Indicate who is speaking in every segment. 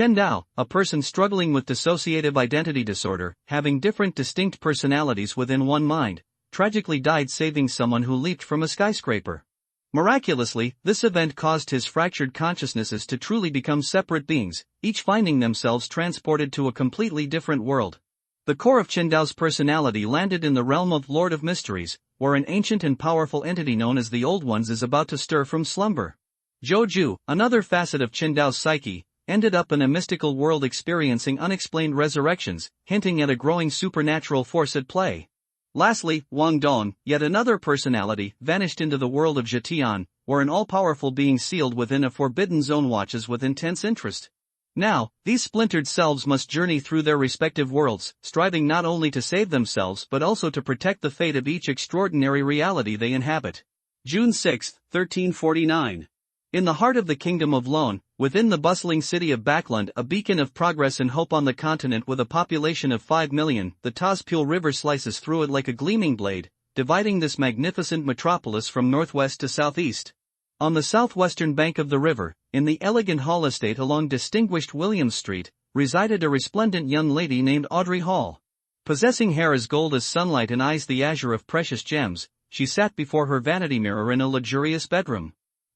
Speaker 1: Chen Dao, a person struggling with dissociative identity disorder, having different distinct personalities within one mind, tragically died saving someone who leaped from a skyscraper. Miraculously, this event caused his fractured consciousnesses to truly become separate beings, each finding themselves transported to a completely different world. The core of Chen Dao's personality landed in the realm of Lord of Mysteries, where an ancient and powerful entity known as the Old Ones is about to stir from slumber. Zhou Ju, another facet of Chen Dao's psyche, ended up in a mystical world experiencing unexplained resurrections, hinting at a growing supernatural force at play. Lastly, Wang Dong, yet another personality, vanished into the world of Zhetian, where an all-powerful being sealed within a forbidden zone watches with intense interest. Now, these splintered selves must journey through their respective worlds, striving not only to save themselves but also to protect the fate of each extraordinary reality they inhabit. June 6, 1349. In the heart of the Kingdom of Lone, within the bustling city of Backland, a beacon of progress and hope on the continent with a population of 5 million, the Tazpul River slices through it like a gleaming blade, dividing this magnificent metropolis from northwest to southeast. On the southwestern bank of the river, in the elegant Hall estate along distinguished Williams Street, resided a resplendent young lady named Audrey Hall. Possessing hair as gold as sunlight and eyes the azure of precious gems, she sat before her vanity mirror in a luxurious bedroom.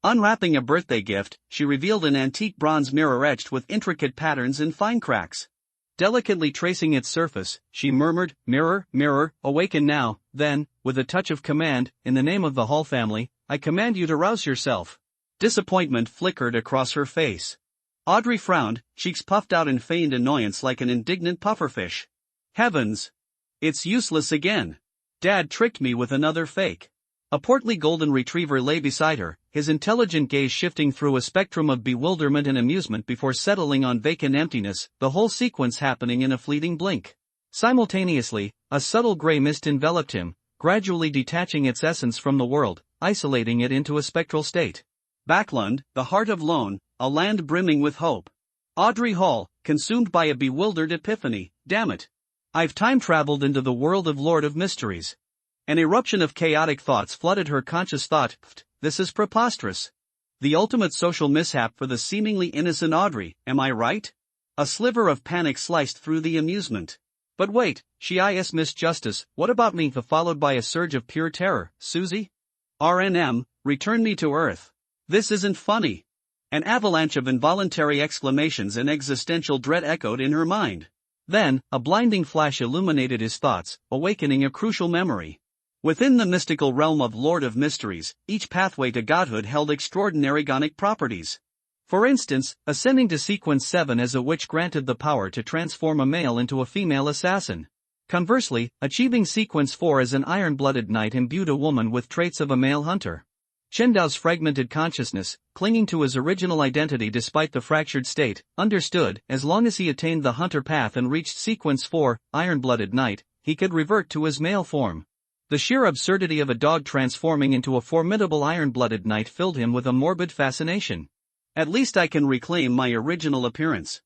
Speaker 1: Unwrapping a birthday gift, she revealed an antique bronze mirror etched with intricate patterns and fine cracks. Delicately tracing its surface, she murmured, "Mirror, mirror, awaken now." Then, with a touch of command, "In the name of the Hall family, I command you to rouse yourself." Disappointment flickered across her face. Audrey frowned, cheeks puffed out in feigned annoyance like an indignant pufferfish. Heavens! It's useless again. Dad tricked me with another fake. A portly golden retriever lay beside her, his intelligent gaze shifting through a spectrum of bewilderment and amusement before settling on vacant emptiness, the whole sequence happening in a fleeting blink. Simultaneously, a subtle gray mist enveloped him, gradually detaching its essence from the world, isolating it into a spectral state. Backland, the heart of Lone, a land brimming with hope. Audrey Hall, consumed by a bewildered epiphany. Damn it! I've time-traveled into the world of Lord of Mysteries. An eruption of chaotic thoughts flooded her conscious thought. This is preposterous. The ultimate social mishap for the seemingly innocent Audrey, am I right? A sliver of panic sliced through the amusement. But wait, she is Miss Justice, what about me? Followed by a surge of pure terror. Susie? RNM, return me to Earth. This isn't funny. An avalanche of involuntary exclamations and existential dread echoed in her mind. Then, a blinding flash illuminated his thoughts, awakening a crucial memory. Within the mystical realm of Lord of Mysteries, each pathway to godhood held extraordinary gonic properties. For instance, ascending to sequence 7 as a witch granted the power to transform a male into a female assassin. Conversely, achieving sequence 4 as an iron-blooded knight imbued a woman with traits of a male hunter. Chen Dao's fragmented consciousness, clinging to his original identity despite the fractured state, understood, as long as he attained the hunter path and reached sequence 4, iron-blooded knight, he could revert to his male form. The sheer absurdity of a dog transforming into a formidable iron-blooded knight filled him with a morbid fascination. At least I can reclaim my original appearance.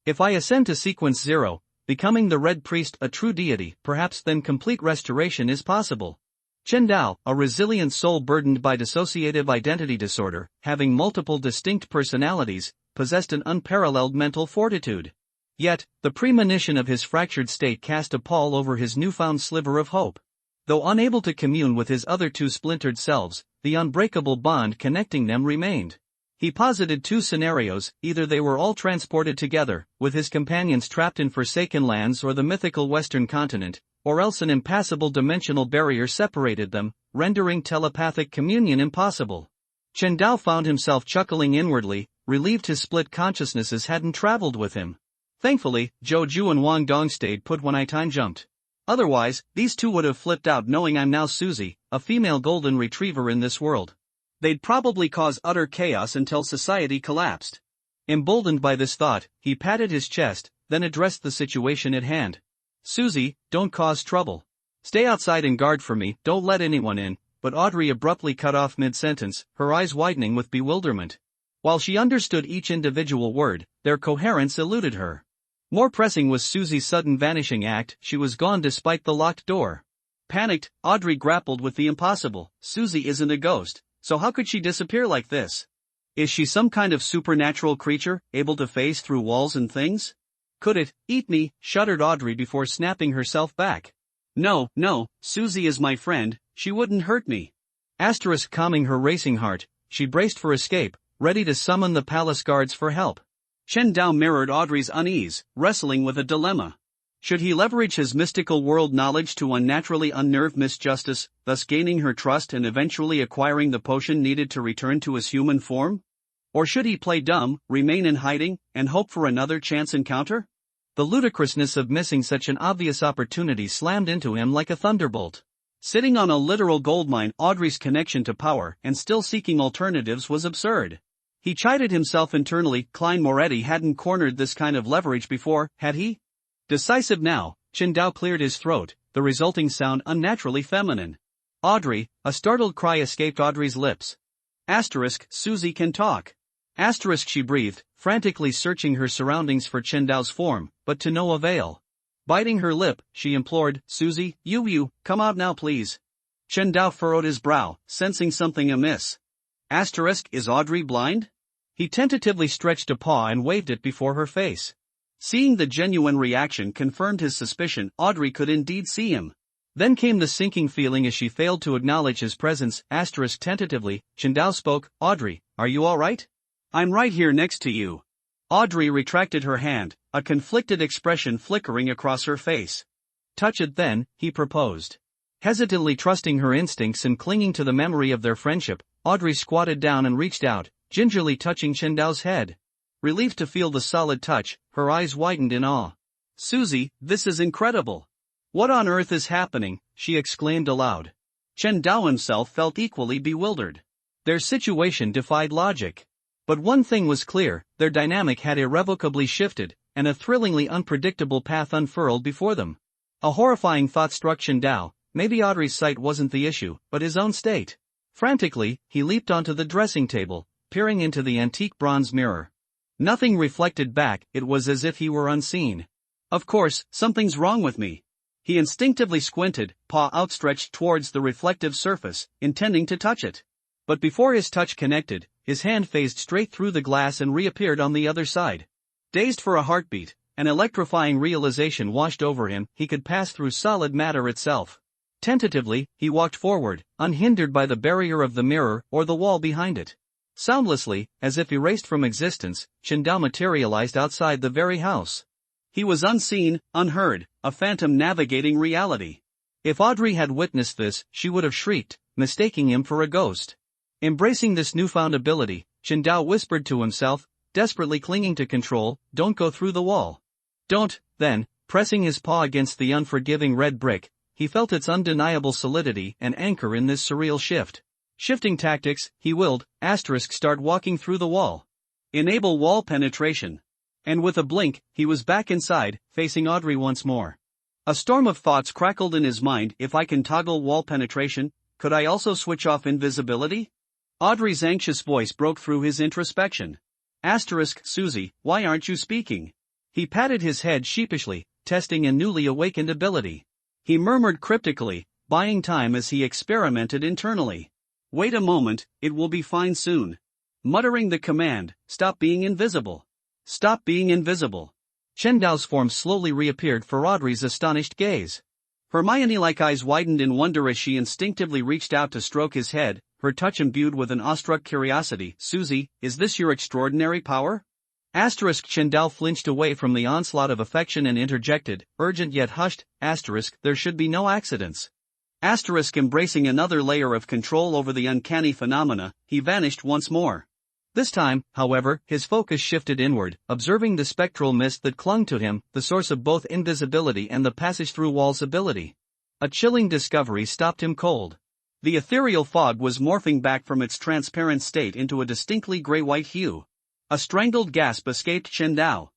Speaker 1: If I ascend to sequence 0, becoming the Red Priest, a true deity, perhaps then complete restoration is possible. Chen Dao, a resilient soul burdened by dissociative identity disorder, having multiple distinct personalities, possessed an unparalleled mental fortitude. Yet, the premonition of his fractured state cast a pall over his newfound sliver of hope. Though unable to commune with his other two splintered selves, the unbreakable bond connecting them remained. He posited two scenarios: either they were all transported together, with his companions trapped in forsaken lands or the mythical western continent, or else an impassable dimensional barrier separated them, rendering telepathic communion impossible. Chen Dao found himself chuckling inwardly, relieved his split consciousnesses hadn't traveled with him. Thankfully, Zhou Ju and Wang Dong stayed put when I time jumped. Otherwise, these two would have flipped out knowing I'm now Susie, a female golden retriever in this world. They'd probably cause utter chaos until society collapsed. Emboldened by this thought, he patted his chest, then addressed the situation at hand. Susie, don't cause trouble. Stay outside and guard for me, don't let anyone in. But Audrey abruptly cut off mid-sentence, her eyes widening with bewilderment. While she understood each individual word, their coherence eluded her. More pressing was Susie's sudden vanishing act. She was gone despite the locked door. Panicked, Audrey grappled with the impossible. Susie isn't a ghost, so how could she disappear like this?
Speaker 2: Is she some kind of supernatural creature, able to phase through walls and things? Could it eat me? Shuddered Audrey before snapping herself back. No, no, Susie is my friend, she wouldn't hurt me.
Speaker 1: Asterisk calming her racing heart, she braced for escape, ready to summon the palace guards for help.
Speaker 2: Chen Dao mirrored Audrey's unease, wrestling with a dilemma. Should he leverage his mystical world knowledge to unnaturally unnerve Miss Justice, thus gaining her trust and eventually acquiring the potion needed to return to his human form? Or should he play dumb, remain in hiding, and hope for another chance encounter?
Speaker 1: The ludicrousness of missing such an obvious opportunity slammed into him like a thunderbolt.
Speaker 2: Sitting on a literal goldmine, Audrey's connection to power and still seeking alternatives was absurd. He chided himself internally. Klein Moretti hadn't cornered this kind of leverage before, had he? Decisive now, Chen Dao cleared his throat, the resulting sound unnaturally feminine. Audrey, a startled cry escaped Audrey's lips. Asterisk, Susie can talk. Asterisk, she breathed, frantically searching her surroundings for Chen Dao's form, but to no avail. Biting her lip, she implored, Susie, you, come out now please. Chen Dao furrowed his brow, sensing something amiss. Asterisk, is Audrey blind? He tentatively stretched a paw and waved it before her face. Seeing the genuine reaction confirmed his suspicion. Audrey could indeed see him. Then came the sinking feeling as she failed to acknowledge his presence. Asterisk tentatively, Chen Dao spoke, Audrey, are you alright? I'm right here next to you. Audrey retracted her hand, a conflicted expression flickering across her face.
Speaker 1: Touch it then, he proposed. Hesitantly trusting her instincts and clinging to the memory of their friendship, Audrey squatted down and reached out, gingerly touching Chen Dao's head. Relieved to feel the solid touch, her eyes widened in awe. Susie, this is incredible. What on earth is happening? She exclaimed aloud. Chen Dao himself felt equally bewildered. Their situation defied logic. But one thing was clear, their dynamic had irrevocably shifted, and a thrillingly unpredictable path unfurled before them. A horrifying thought struck Chen Dao, maybe Audrey's sight wasn't the issue, but his own state. Frantically, he leaped onto the dressing table, peering into the antique bronze mirror. Nothing reflected back, it was as if he were unseen. Of course, something's wrong with me. He instinctively squinted, paw outstretched towards the reflective surface, intending to touch it. But before his touch connected, his hand phased straight through the glass and reappeared on the other side. Dazed for a heartbeat, an electrifying realization washed over him. He could pass through solid matter itself. Tentatively, he walked forward, unhindered by the barrier of the mirror or the wall behind it. Soundlessly, as if erased from existence, Chen Dao materialized outside the very house. He was unseen, unheard, a phantom navigating reality. If Audrey had witnessed this, she would have shrieked, mistaking him for a ghost. Embracing this newfound ability, Chen Dao whispered to himself, desperately clinging to control, don't go through the wall. Don't, then, pressing his paw against the unforgiving red brick, he felt its undeniable solidity and anchor in this surreal shift. Shifting tactics, he willed, start walking through the wall. Enable wall penetration. And with a blink, he was back inside, facing Audrey once more. A storm of thoughts crackled in his mind. If I can toggle wall penetration, could I also switch off invisibility? Audrey's anxious voice broke through his introspection. Susie, why aren't you speaking? He patted his head sheepishly, testing a newly awakened ability. He murmured cryptically, buying time as he experimented internally. Wait a moment, it will be fine soon. Muttering the command, stop being invisible. Stop being invisible. Chen Dao's form slowly reappeared for Audrey's astonished gaze. Hermione-like eyes widened in wonder as she instinctively reached out to stroke his head, her touch imbued with an awestruck curiosity. Susie, is this your extraordinary power? Chen Dao flinched away from the onslaught of affection and interjected, urgent yet hushed, there should be no accidents. Embracing another layer of control over the uncanny phenomena, he vanished once more. This time, however, his focus shifted inward, observing the spectral mist that clung to him, the source of both invisibility and the passage through walls ability. A chilling discovery stopped him cold. The ethereal fog was morphing back from its transparent state into a distinctly gray-white hue. A strangled gasp escaped Chen Dao.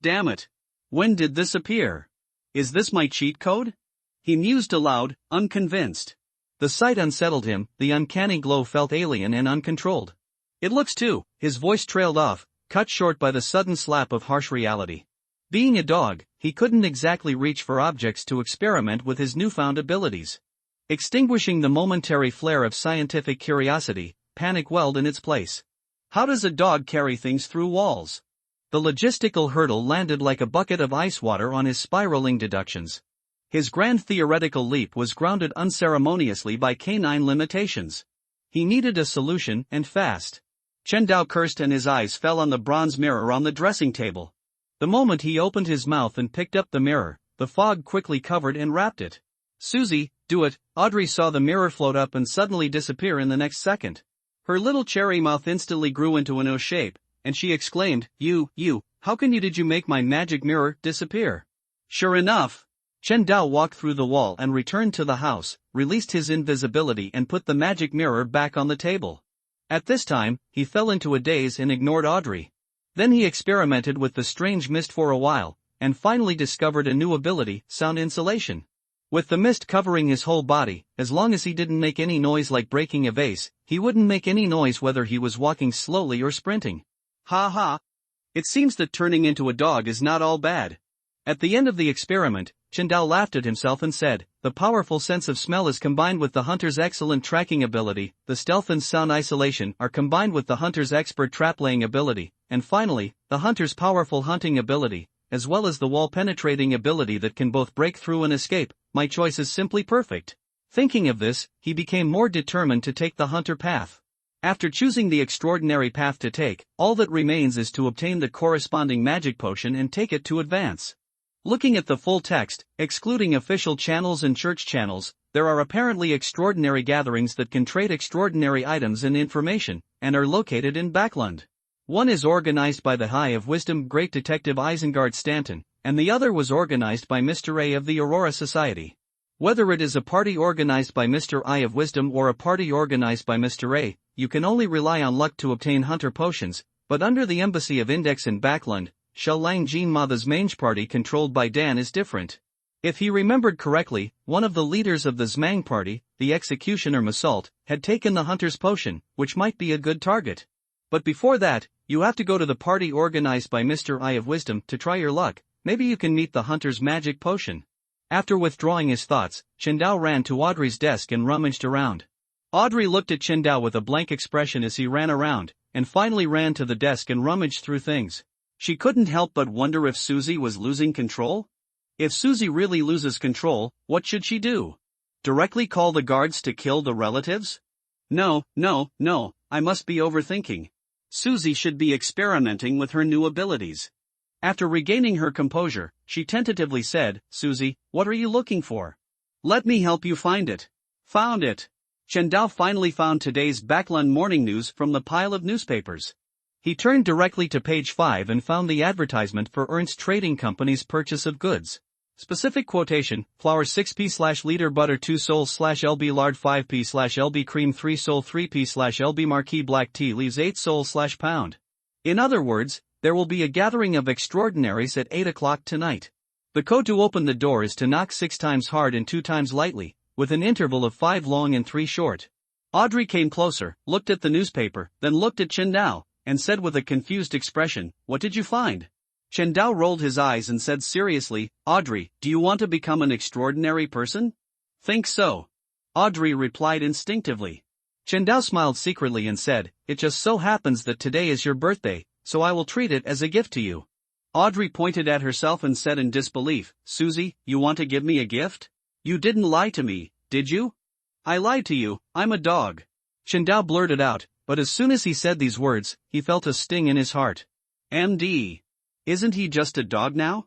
Speaker 1: Damn it! When did this appear? Is this my cheat code? He mused aloud, unconvinced. The sight unsettled him, the uncanny glow felt alien and uncontrolled. It looks too, his voice trailed off, cut short by the sudden slap of harsh reality. Being a dog, he couldn't exactly reach for objects to experiment with his newfound abilities. Extinguishing the momentary flare of scientific curiosity, panic welled in its place.
Speaker 2: How does a dog carry things through walls?
Speaker 1: The logistical hurdle landed like a bucket of ice water on his spiraling deductions.
Speaker 2: His grand theoretical leap was grounded unceremoniously by canine limitations. He needed a solution, and fast. Chen Dao cursed and his eyes fell on the bronze mirror on the dressing table. The moment he opened his mouth and picked up the mirror, the fog quickly covered and wrapped it. Susie, do it. Audrey saw the mirror float up and suddenly disappear in the next second. Her little cherry mouth instantly grew into an O shape, and she exclaimed, You, how did you make my magic mirror disappear? Sure enough, Chen Dao walked through the wall and returned to the house, released his invisibility and put the magic mirror back on the table. At this time, he fell into a daze and ignored Audrey. Then he experimented with the strange mist for a while, and finally discovered a new ability, sound insulation. With the mist covering his whole body, as long as he didn't make any noise like breaking a vase, he wouldn't make any noise whether he was walking slowly or sprinting. Ha ha! It seems that turning into a dog is not all bad.
Speaker 1: At the end of the experiment, Chen Dao laughed at himself and said, the powerful sense of smell is combined with the hunter's excellent tracking ability, the stealth and sound isolation are combined with the hunter's expert trap-laying ability, and finally, the hunter's powerful hunting ability, as well as the wall-penetrating ability that can both break through and escape. My choice is simply perfect. Thinking of this, he became more determined to take the hunter path. After choosing the extraordinary path to take, all that remains is to obtain the corresponding magic potion and take it to advance. Looking at the full text, excluding official channels and church channels, there are apparently extraordinary gatherings that can trade extraordinary items and information, and are located in Backland. One is organized by the Eye of Wisdom Great Detective Isengard Stanton, and the other was organized by Mr. A of the Aurora Society. Whether it is a party organized by Mr. Eye of Wisdom or a party organized by Mr. A, you can only rely on luck to obtain hunter potions, but under the Embassy of Index in Backland, Lang Jean Matha's mange party controlled by Dan is different. If he remembered correctly, one of the leaders of the Zmang party, the executioner Massault, had taken the hunter's potion, which might be a good target. But before that, you have to go to the party organized by Mr. Eye of Wisdom to try your luck. Maybe you can meet the hunter's magic potion. After withdrawing his thoughts, Chen Dao ran to Audrey's desk and rummaged around. Audrey looked at Chen Dao with a blank expression as he ran around, and finally ran to the desk and rummaged through things. She couldn't help but wonder if Susie was losing control? If Susie really loses control, what should she do? Directly call the guards to kill the relatives? No, I must be overthinking. Susie should be experimenting with her new abilities. After regaining her composure, she tentatively said, Susie, what are you looking for? Let me help you find it. Found it. Chen Dao finally found today's Backland morning news from the pile of newspapers. He turned directly to page 5 and found the advertisement for Ernst Trading Company's purchase of goods. Specific quotation, flour 6p/liter butter 2 sols/lb lard 5p/lb cream 3 sol 3p/lb marquis black tea leaves 8 sols/pound. In other words, there will be a gathering of extraordinaries at 8 o'clock tonight. The code to open the door is to knock 6 times hard and 2 times lightly, with an interval of 5 long and 3 short. Audrey came closer, looked at the newspaper, then looked at Chen Dao, and said with a confused expression, what did you find? Chen Dao rolled his eyes and said seriously, Audrey, do you want to become an extraordinary person? Think so. Audrey replied instinctively. Chen Dao smiled secretly and said, it just so happens that today is your birthday, so I will treat it as a gift to you. Audrey pointed at herself and said in disbelief, Susie, you want to give me a gift? You didn't lie to me, did you? I lied to you, I'm a dog. Chen Dao blurted out, but as soon as he said these words, he felt a sting in his heart. MD. Isn't he just a dog now?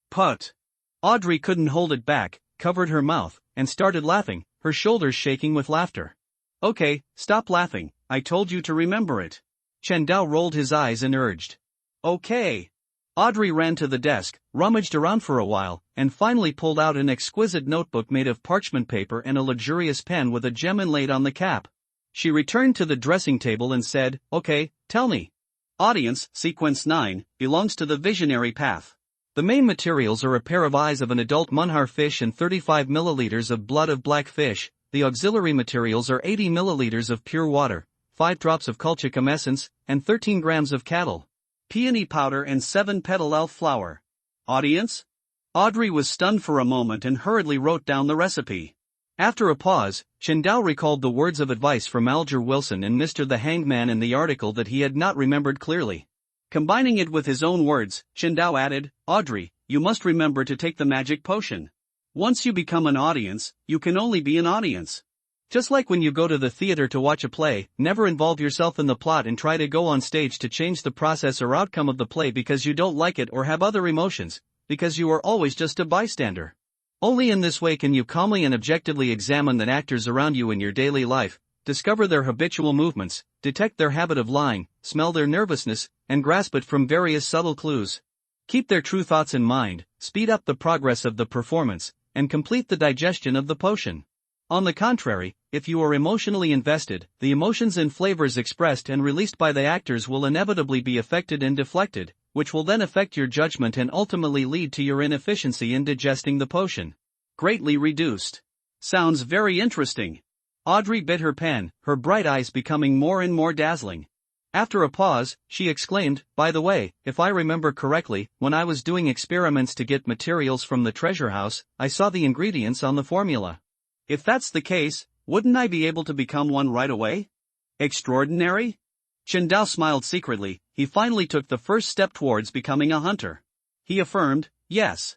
Speaker 1: Put. Audrey couldn't hold it back, covered her mouth, and started laughing, her shoulders shaking with laughter. Okay, stop laughing, I told you to remember it. Chen Dao rolled his eyes and urged. Okay. Audrey ran to the desk, rummaged around for a while, and finally pulled out an exquisite notebook made of parchment paper and a luxurious pen with a gem inlaid on the cap. She returned to the dressing table and said, okay, tell me. Audience, sequence 9, belongs to the visionary path. The main materials are a pair of eyes of an adult munhar fish and 35 milliliters of blood of black fish. The auxiliary materials are 80 milliliters of pure water, 5 drops of colchicum essence, and 13 grams of cattle. Peony powder and 7-petal elf flower. Audience? Audrey was stunned for a moment and hurriedly wrote down the recipe. After a pause, Chen Dao recalled the words of advice from Alger Wilson and Mr. the Hanged Man in the article that he had not remembered clearly.
Speaker 2: Combining it with his own words, Chen Dao added, Audrey, you must remember to take the magic potion. Once you become an audience, you can only be an audience.
Speaker 1: Just like when you go to the theater to watch a play, never involve yourself in the plot and try to go on stage to change the process or outcome of the play because you don't like it or have other emotions, because you are always just a bystander. Only in this way can you calmly and objectively examine the actors around you in your daily life, discover their habitual movements, detect their habit of lying, smell their nervousness, and grasp it from various subtle clues. Keep their true thoughts in mind, speed up the progress of the performance, and complete the digestion of the potion. On the contrary, if you are emotionally invested, the emotions and flavors expressed and released by the actors will inevitably be affected and deflected, which will then affect your judgment and ultimately lead to your inefficiency in digesting the potion.
Speaker 2: Greatly reduced. Sounds very interesting. Audrey bit her pen, her bright eyes becoming more and more dazzling.
Speaker 1: After a pause, she exclaimed, by the way, if I remember correctly, when I was doing experiments to get materials from the treasure house, I saw the ingredients on the formula.
Speaker 2: If that's the case, wouldn't I be able to become one right away? Extraordinary? Chen Dao smiled secretly. He finally took the first step towards becoming a hunter. He affirmed, yes.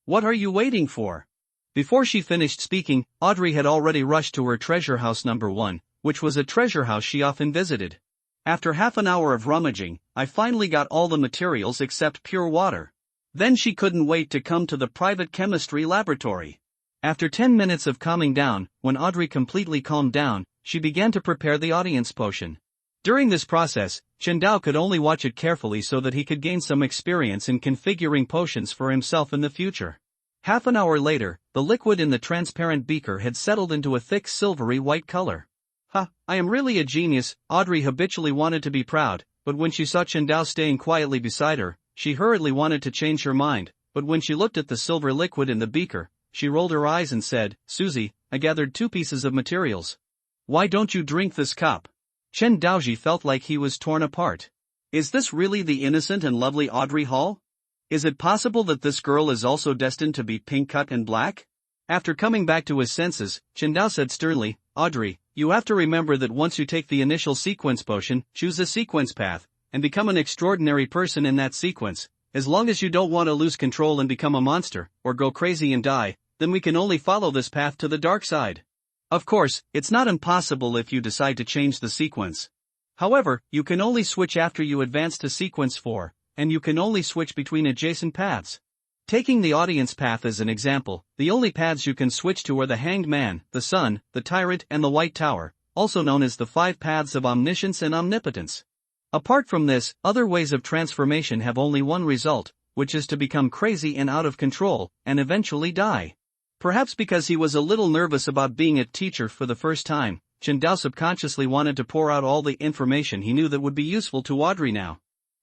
Speaker 2: What are you waiting for?
Speaker 1: Before she finished speaking, Audrey had already rushed to her treasure house number 1, which was a treasure house she often visited.
Speaker 2: After half an hour of rummaging, I finally got all the materials except pure water. Then she couldn't wait to come to the private chemistry laboratory.
Speaker 1: After 10 minutes of calming down, when Audrey completely calmed down, she began to prepare the audience potion. During this process, Chen Dao could only watch it carefully so that he could gain some experience in configuring potions for himself in the future. Half an hour later, the liquid in the transparent beaker had settled into a thick silvery white color.
Speaker 2: I am really a genius.
Speaker 1: Audrey habitually wanted to be proud, but when she saw Chen Dao staying quietly beside her, she hurriedly wanted to change her mind, but when she looked at the silver liquid in the beaker, she rolled her eyes and said, Susie, I gathered 2 pieces of materials.
Speaker 2: Why don't you drink this cup?
Speaker 1: Chen Daoji felt like he was torn apart.
Speaker 2: Is this really the innocent and lovely Audrey Hall? Is it possible that this girl is also destined to be pink-cut and black?
Speaker 1: After coming back to his senses, Chen Dao said sternly, Audrey, you have to remember that once you take the initial sequence potion, choose a sequence path, and become an extraordinary person in that sequence. As long as you don't want to lose control and become a monster, or go crazy and die, then we can only follow this path to the dark side. Of course, it's not impossible if you decide to change the sequence. However, you can only switch after you advance to sequence 4, and you can only switch between adjacent paths. Taking the audience path as an example, the only paths you can switch to are the Hanged Man, the Sun, the Tyrant and the White Tower, also known as the 5 paths of omniscience and omnipotence. Apart from this, other ways of transformation have only one result, which is to become crazy and out of control, and eventually die. Perhaps because he was a little nervous about being a teacher for the first time, Chen Dao subconsciously wanted to pour out all the information he knew that would be useful to Audrey now.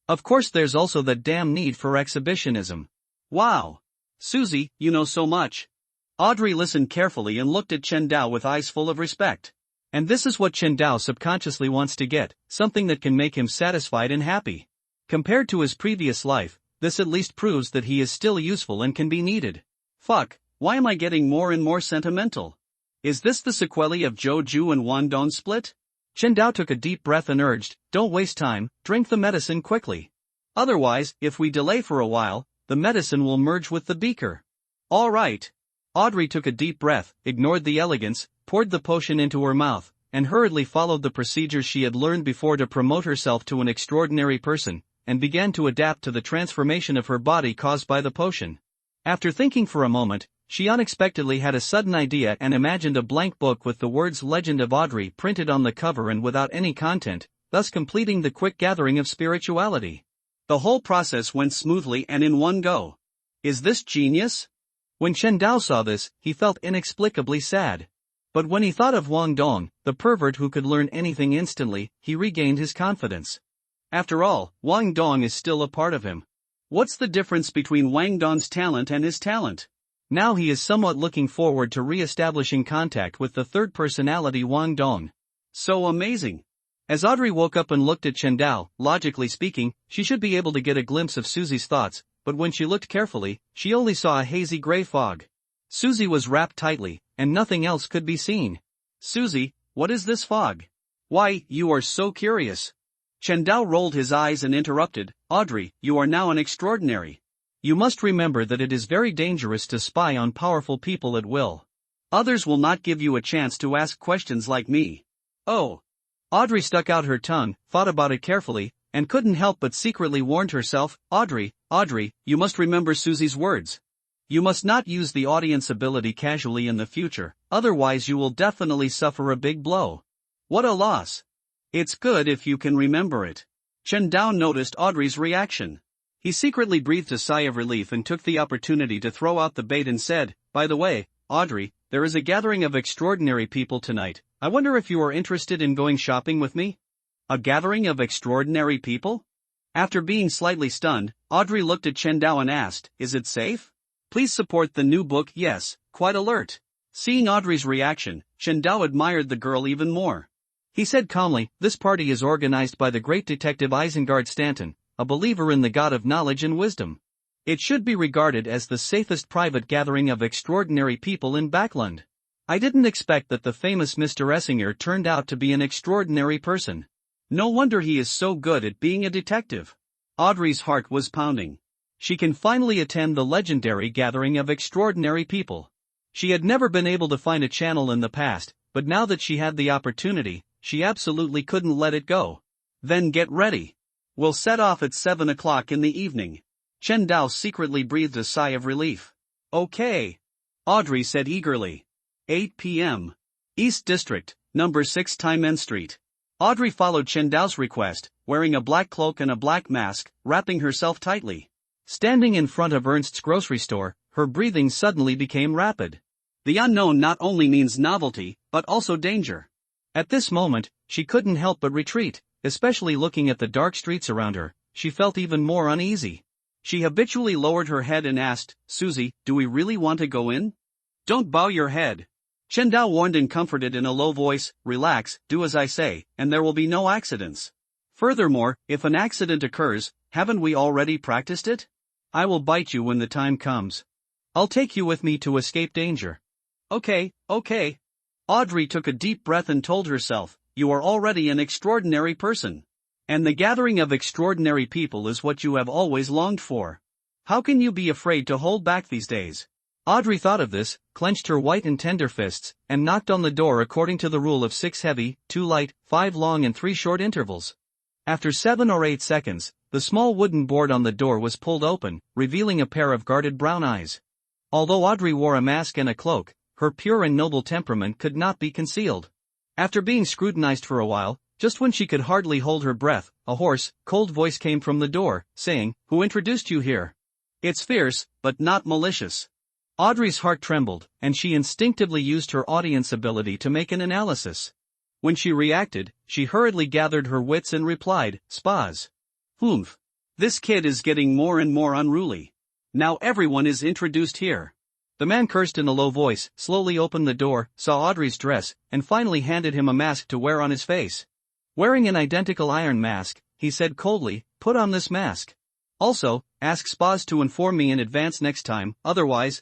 Speaker 1: Of course, there's also that damn need for exhibitionism.
Speaker 2: Wow! Susie, you know so much. Audrey listened carefully and looked at Chen Dao with eyes full of respect.
Speaker 1: And this is what Chen Dao subconsciously wants to get, something that can make him satisfied and happy. Compared to his previous life, this at least proves that he is still useful and can be needed.
Speaker 2: Fuck, why am I getting more and more sentimental? Is this the sequelae of Joju and Wandong split?
Speaker 1: Chen Dao took a deep breath and urged, don't waste time, drink the medicine quickly. Otherwise, if we delay for a while, the medicine will merge with the beaker.
Speaker 2: All right.
Speaker 1: Audrey took a deep breath, ignored the elegance, poured the potion into her mouth, and hurriedly followed the procedures she had learned before to promote herself to an extraordinary person, and began to adapt to the transformation of her body caused by the potion. After thinking for a moment, she unexpectedly had a sudden idea and imagined a blank book with the words Legend of Audrey printed on the cover and without any content, thus completing the quick gathering of spirituality.
Speaker 2: The whole process went smoothly and in one go. Is this genius?
Speaker 1: When Chen Dao saw this, he felt inexplicably sad. But when he thought of Wang Dong, the pervert who could learn anything instantly, he regained his confidence.
Speaker 2: After all, Wang Dong is still a part of him. What's the difference between Wang Dong's talent and his talent?
Speaker 1: Now he is somewhat looking forward to re-establishing contact with the third personality Wang Dong.
Speaker 2: So amazing.
Speaker 1: As Audrey woke up and looked at Chen Dao, logically speaking, she should be able to get a glimpse of Susie's thoughts, but when she looked carefully, she only saw a hazy gray fog. Susie was wrapped tightly, and nothing else could be seen.
Speaker 2: Susie, what is this fog? Why, you are so curious. Chen Dao rolled his eyes and interrupted, Audrey, you are now an extraordinary.
Speaker 1: You must remember that it is very dangerous to spy on powerful people at will.
Speaker 2: Others will not give you a chance to ask questions like me.
Speaker 1: Oh. Audrey stuck out her tongue, thought about it carefully, and couldn't help but secretly warned herself, Audrey, you must remember Susie's words. You must not use the audience ability casually in the future, otherwise you will definitely suffer a big blow.
Speaker 2: What a loss. It's good if you can remember it. Chen Dao noticed Audrey's reaction. He secretly breathed a sigh of relief and took the opportunity to throw out the bait and said, by the way, Audrey, there is a gathering of extraordinary people tonight. I wonder if you are interested in going shopping with me?
Speaker 1: A gathering of extraordinary people?
Speaker 2: After being slightly stunned, Audrey looked at Chen Dao and asked, is it safe? Please support the new book. Yes, quite alert. Seeing Audrey's reaction, Chen Dao admired the girl even more.
Speaker 1: He said calmly, this party is organized by the great detective Isengard Stanton, a believer in the god of knowledge and wisdom. It should be regarded as the safest private gathering of extraordinary people in Backland. I didn't expect that the famous Mr. Essinger turned out to be an extraordinary person.
Speaker 2: No wonder he is so good at being a detective. Audrey's heart was pounding.
Speaker 1: She can finally attend the legendary gathering of extraordinary people. She had never been able to find a channel in the past, but now that she had the opportunity, she absolutely couldn't let it go.
Speaker 2: Then get ready. We'll set off at 7 o'clock in the evening. Chen Dao secretly breathed a sigh of relief.
Speaker 1: Okay.
Speaker 2: Audrey said eagerly. 8 p.m. East District, number 6 Taimen Street. Audrey followed Chen Dao's request, wearing a black cloak and a black mask, wrapping herself tightly.
Speaker 1: Standing in front of Ernst's grocery store, her breathing suddenly became rapid.
Speaker 2: The unknown not only means novelty, but also danger.
Speaker 1: At this moment, she couldn't help but retreat, especially looking at the dark streets around her. She felt even more uneasy.
Speaker 2: She habitually lowered her head and asked, Susie, do we really want to go in? Don't bow your head. Chen Dao warned and comforted in a low voice, relax, do as I say, and there will be no accidents. Furthermore, if an accident occurs, haven't we already practiced it?
Speaker 1: I will bite you when the time comes. I'll take you with me to escape danger.
Speaker 2: Okay. Audrey took a deep breath and told herself, you are already an extraordinary person. And the gathering of extraordinary people is what you have always longed for. How can you be afraid to hold back these days?
Speaker 1: Audrey thought of this, clenched her white and tender fists, and knocked on the door according to the rule of 6 heavy, 2 light, 5 long and 3 short intervals. After 7 or 8 seconds, the small wooden board on the door was pulled open, revealing a pair of guarded brown eyes. Although Audrey wore a mask and a cloak, her pure and noble temperament could not be concealed. After being scrutinized for a while, just when she could hardly hold her breath, a hoarse, cold voice came from the door, saying, Who introduced you here?
Speaker 2: It's fierce, but not malicious.
Speaker 1: Audrey's heart trembled, and she instinctively used her audience ability to make an analysis. When she reacted, she hurriedly gathered her wits and replied, Spas.
Speaker 2: Humph. This kid is getting more and more unruly. Now everyone is introduced here.
Speaker 1: The man cursed in a low voice, slowly opened the door, saw Audrey's dress, and finally handed him a mask to wear on his face. Wearing an identical iron mask, he said coldly, Put on this mask. Also, ask Spas to inform me in advance next time, otherwise,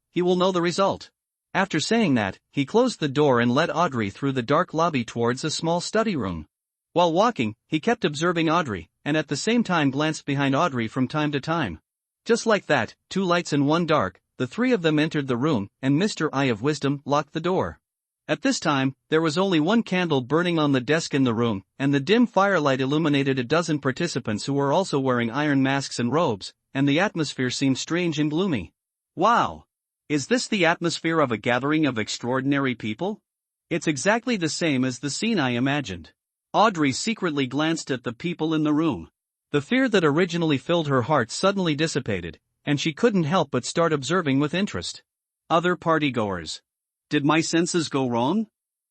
Speaker 1: he will know the result. After saying that, he closed the door and led Audrey through the dark lobby towards a small study room. While walking, he kept observing Audrey, and at the same time glanced behind Audrey from time to time. Just like that, 2 lights and 1 dark, the 3 of them entered the room, and Mr. Eye of Wisdom locked the door. At this time, there was only 1 candle burning on the desk in the room, and the dim firelight illuminated a dozen participants who were also wearing iron masks and robes, and the atmosphere seemed strange and gloomy.
Speaker 2: Wow! Is this the atmosphere of a gathering of extraordinary people?
Speaker 1: It's exactly the same as the scene I imagined.
Speaker 2: Audrey secretly glanced at the people in the room.
Speaker 1: The fear that originally filled her heart suddenly dissipated, and she couldn't help but start observing with interest.
Speaker 2: Other partygoers. Did my senses go wrong?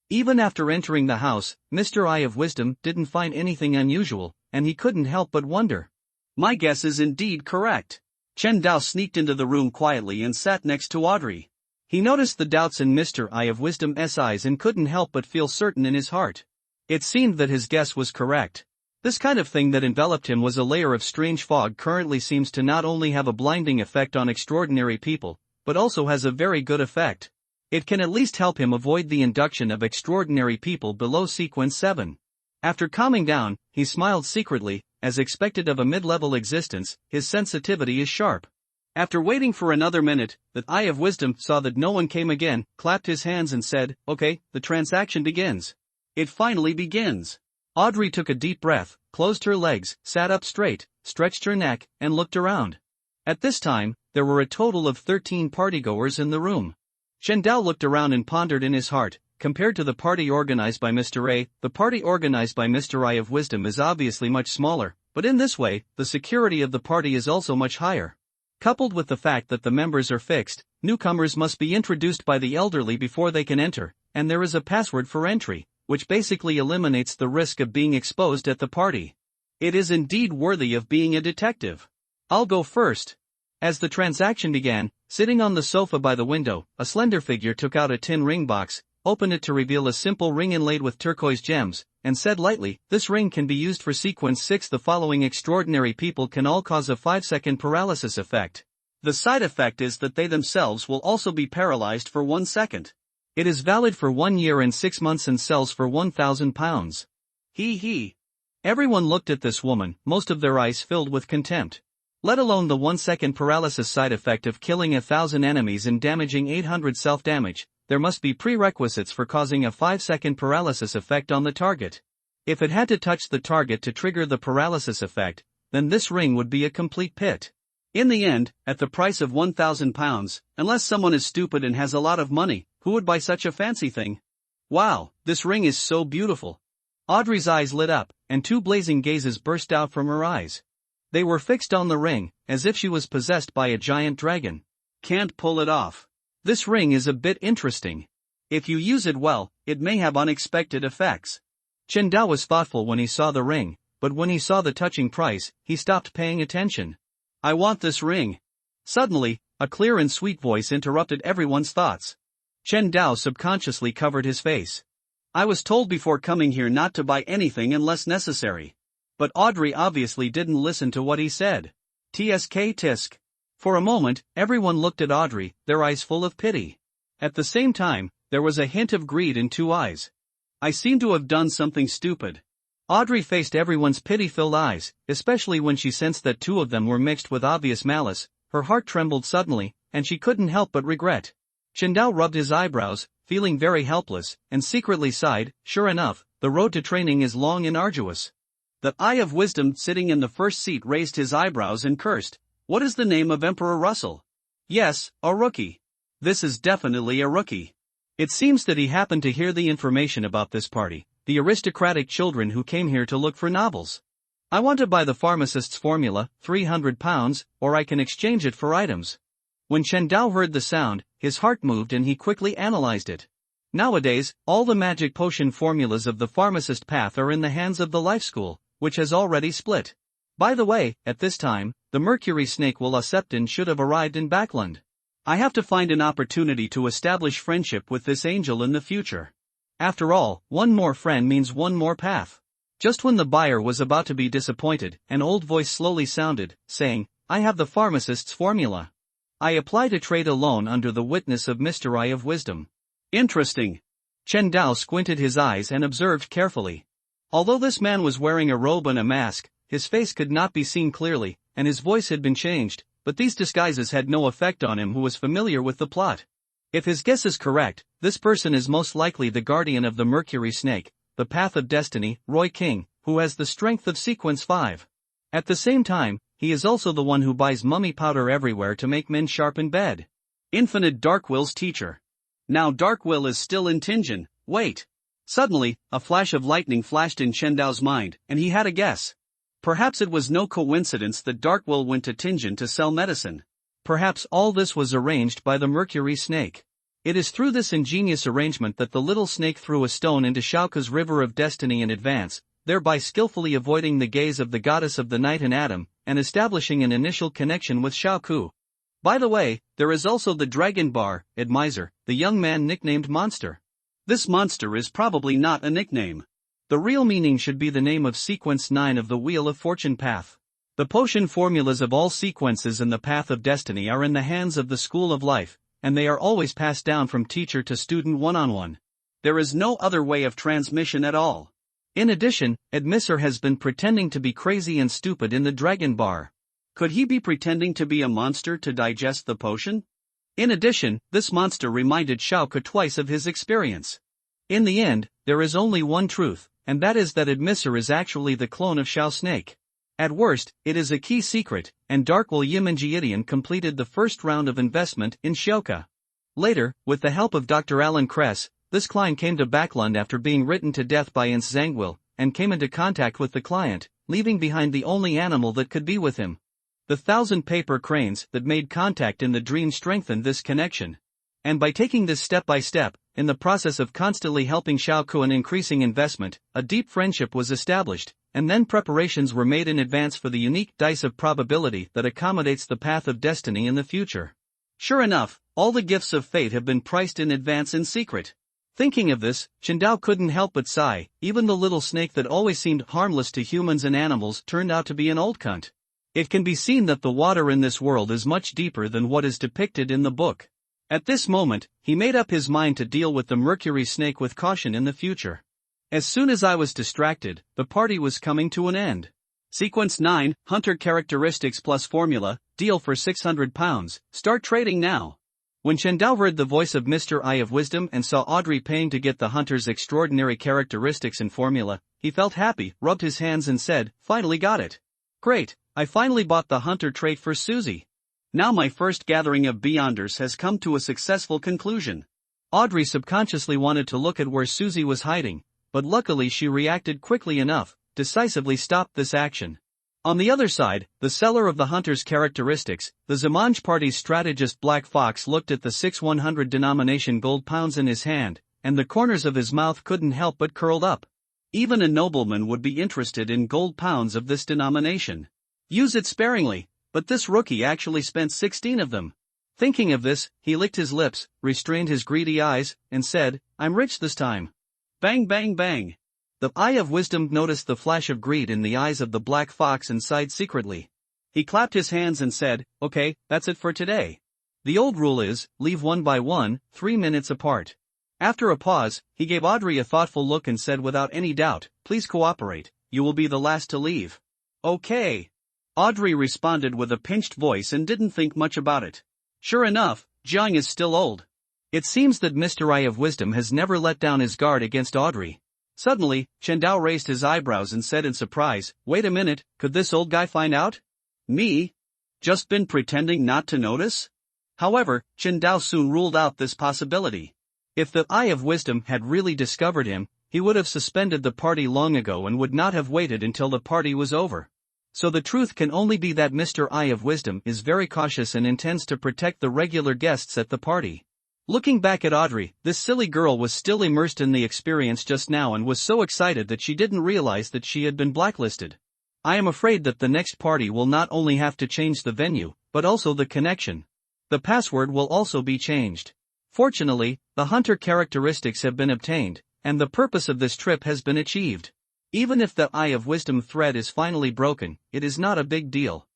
Speaker 1: Even after entering the house, Mr. Eye of Wisdom didn't find anything unusual, and he couldn't help but wonder.
Speaker 2: My guess is indeed correct. Chen Dao sneaked into the room quietly and sat next to Audrey.
Speaker 1: He noticed the doubts in Mr. Eye of Wisdom's eyes and couldn't help but feel certain in his heart. It seemed that his guess was correct. This kind of thing that enveloped him was a layer of strange fog currently seems to not only have a blinding effect on extraordinary people, but also has a very good effect. It can at least help him avoid the induction of extraordinary people below sequence 7. After calming down, he smiled secretly. As expected of a mid-level existence, his sensitivity is sharp. After waiting for another minute, the Eye of Wisdom saw that no one came again, clapped his hands and said, "Okay, the transaction begins." It finally begins. Audrey took a deep breath, closed her legs, sat up straight, stretched her neck, and looked around. At this time, there were a total of 13 partygoers in the room. Chen Dao looked around and pondered in his heart. Compared to the party organized by Mr. A, the party organized by Mr. Eye of Wisdom is obviously much smaller, but in this way, the security of the party is also much higher. Coupled with the fact that the members are fixed, newcomers must be introduced by the elderly before they can enter, and there is a password for entry, which basically eliminates the risk of being exposed at the party. It is indeed worthy of being a detective. I'll go first. As the transaction began, sitting on the sofa by the window, a slender figure took out a tin ring box, opened it to reveal a simple ring inlaid with turquoise gems, and said lightly, "This ring can be used for sequence 6. The following extraordinary people can all cause a 5-second paralysis effect. The side effect is that they themselves will also be paralyzed for 1 second. It is valid for 1 year and 6 months and sells for £1,000. He. Everyone looked at this woman, most of their eyes filled with contempt. Let alone the 1-second paralysis side effect of killing 1,000 enemies and damaging 800 self-damage. There must be prerequisites for causing a 5-second paralysis effect on the target. If it had to touch the target to trigger the paralysis effect, then this ring would be a complete pit. In the end, at the price of £1,000, unless someone is stupid and has a lot of money, who would buy such a fancy thing? Wow, this ring is so beautiful. Audrey's eyes lit up, and 2 blazing gazes burst out from her eyes. They were fixed on the ring, as if she was possessed by a giant dragon. Can't pull it off. This ring is a bit interesting. If you use it well, it may have unexpected effects. Chen Dao was thoughtful when he saw the ring, but when he saw the touching price, he stopped paying attention. "I want this ring." Suddenly, a clear and sweet voice interrupted everyone's thoughts. Chen Dao subconsciously covered his face. "I was told before coming here not to buy anything unless necessary." But Audrey obviously didn't listen to what he said. Tisk. For a moment, everyone looked at Audrey, their eyes full of pity. At the same time, there was a hint of greed in 2 eyes. "I seem to have done something stupid." Audrey faced everyone's pity-filled eyes, especially when she sensed that 2 of them were mixed with obvious malice. Her heart trembled suddenly, and she couldn't help but regret. Chen Dao rubbed his eyebrows, feeling very helpless, and secretly sighed. Sure enough, the road to training is long and arduous. The Eye of Wisdom sitting in the first seat raised his eyebrows and cursed. "What is the name of Emperor Russell?" "Yes, a rookie. This is definitely a rookie." It seems that he happened to hear the information about this party, the aristocratic children who came here to look for novels. "I want to buy the pharmacist's formula, £300, or I can exchange it for items." When Chen Dao heard the sound, his heart moved and he quickly analyzed it. Nowadays, all the magic potion formulas of the pharmacist path are in the hands of the life school, which has already split. By the way, at this time, the Mercury snake Septon should have arrived in Backland. I have to find an opportunity to establish friendship with this angel in the future. After all, one more friend means one more path. Just when the buyer was about to be disappointed, an old voice slowly sounded, saying, "I have the pharmacist's formula. I apply to trade a loan under the witness of Mr. Eye of Wisdom." Interesting. Chen Dao squinted his eyes and observed carefully. Although this man was wearing a robe and a mask, his face could not be seen clearly, and his voice had been changed, but these disguises had no effect on him who was familiar with the plot. If his guess is correct, this person is most likely the guardian of the Mercury snake, the path of destiny, Roy King, who has the strength of sequence 5. At the same time, he is also the one who buys mummy powder everywhere to make men sharp in bed. Infinite Darkwill's teacher. Now Darkwill is still in Tinjin. Wait. Suddenly, a flash of lightning flashed in Chen Dao's mind, and he had a guess. Perhaps it was no coincidence that Darkwill went to Tinjin to sell medicine. Perhaps all this was arranged by the Mercury snake. It is through this ingenious arrangement that the little snake threw a stone into Xiaoke's river of destiny in advance, thereby skillfully avoiding the gaze of the goddess of the night and Adam, and establishing an initial connection with Xiaoku. By the way, there is also the Dragon Bar, Admiser, the young man nicknamed Monster. This monster is probably not a nickname. The real meaning should be the name of sequence 9 of the Wheel of Fortune path. The potion formulas of all sequences in the path of destiny are in the hands of the School of Life,
Speaker 2: and they are always passed down from teacher to student one-on-one. There is no other way of transmission at all.
Speaker 1: In addition, Admissor has been pretending to be crazy and stupid in the Dragon Bar.
Speaker 2: Could he be pretending to be a monster to digest the potion? In addition, this monster reminded Xiaoke twice of his experience.
Speaker 1: In the end, there is only one truth, and that is that Admissor is actually the clone of Xiao Snake. At worst, it is a key secret, and Darkwell Yimanjiidian completed the first round of investment in Xiaoke. Later, with the help of Dr. Alan Kress, this client came to Backlund after being written to death by Ince Zangwill, and came into contact with the client, leaving behind the only animal that could be with him. The 1,000 paper cranes that made contact in the dream strengthened this connection. And by taking this step by step, in the process of constantly helping Xiaoke and increasing investment, a deep friendship was established, and then preparations were made in advance for the unique dice of probability that accommodates the path of destiny in the future.
Speaker 2: Sure enough, all the gifts of fate have been priced in advance in secret.
Speaker 1: Thinking of this, Qingdao couldn't help but sigh. Even the little snake that always seemed harmless to humans and animals turned out to be an old cunt. It can be seen that the water in this world is much deeper than what is depicted in the book. At this moment, he made up his mind to deal with the Mercury snake with caution in the future. As soon as I was distracted, the party was coming to an end.
Speaker 2: Sequence 9, Hunter Characteristics plus Formula, deal for £600, start trading now.
Speaker 1: When Qingdao heard the voice of Mr. Eye of Wisdom and saw Audrey paying to get the hunter's extraordinary characteristics and formula, he felt happy, rubbed his hands and said, "Finally got it. Great, I finally bought the hunter trait for Susie.
Speaker 2: Now my first gathering of Beyonders has come to a successful conclusion."
Speaker 1: Audrey subconsciously wanted to look at where Susie was hiding, but luckily she reacted quickly enough, decisively stopped this action. On the other side, the seller of the hunter's characteristics, the Zamanj party's strategist Black Fox looked at the 6/100 denomination gold pounds in his hand, and the corners of his mouth couldn't help but curled up.
Speaker 2: Even a nobleman would be interested in gold pounds of this denomination. Use it sparingly, but this rookie actually spent 16 of them.
Speaker 1: Thinking of this, he licked his lips, restrained his greedy eyes, and said, "I'm rich this time."
Speaker 2: Bang bang bang.
Speaker 1: The Eye of Wisdom noticed the flash of greed in the eyes of the Black Fox and sighed secretly.
Speaker 2: He clapped his hands and said, "Okay, that's it for today.
Speaker 1: The old rule is, leave one by one, 3 minutes apart." After a pause, he gave Audrey a thoughtful look and said without any doubt, "Please cooperate, you will be the last to leave."
Speaker 2: "Okay." Audrey responded with a pinched voice and didn't think much about it. Sure enough, Jiang is still old.
Speaker 1: It seems that Mr. Eye of Wisdom has never let down his guard against Audrey.
Speaker 2: Suddenly, Qingdao raised his eyebrows and said in surprise, "Wait a minute, could this old guy find out? Me? Just been pretending not to notice?" However, Qingdao soon ruled out this possibility.
Speaker 1: If the Eye of Wisdom had really discovered him, he would have suspended the party long ago and would not have waited until the party was over. So the truth can only be that Mr. Eye of Wisdom is very cautious and intends to protect the regular guests at the party. Looking back at Audrey, this silly girl was still immersed in the experience just now and was so excited that she didn't realize that she had been blacklisted. I am afraid that the next party will not only have to change the venue, but also the connection. The password will also be changed. Fortunately, the hunter characteristics have been obtained, and the purpose of this trip has been achieved. Even if the Eye of Wisdom thread is finally broken, it is not a big deal.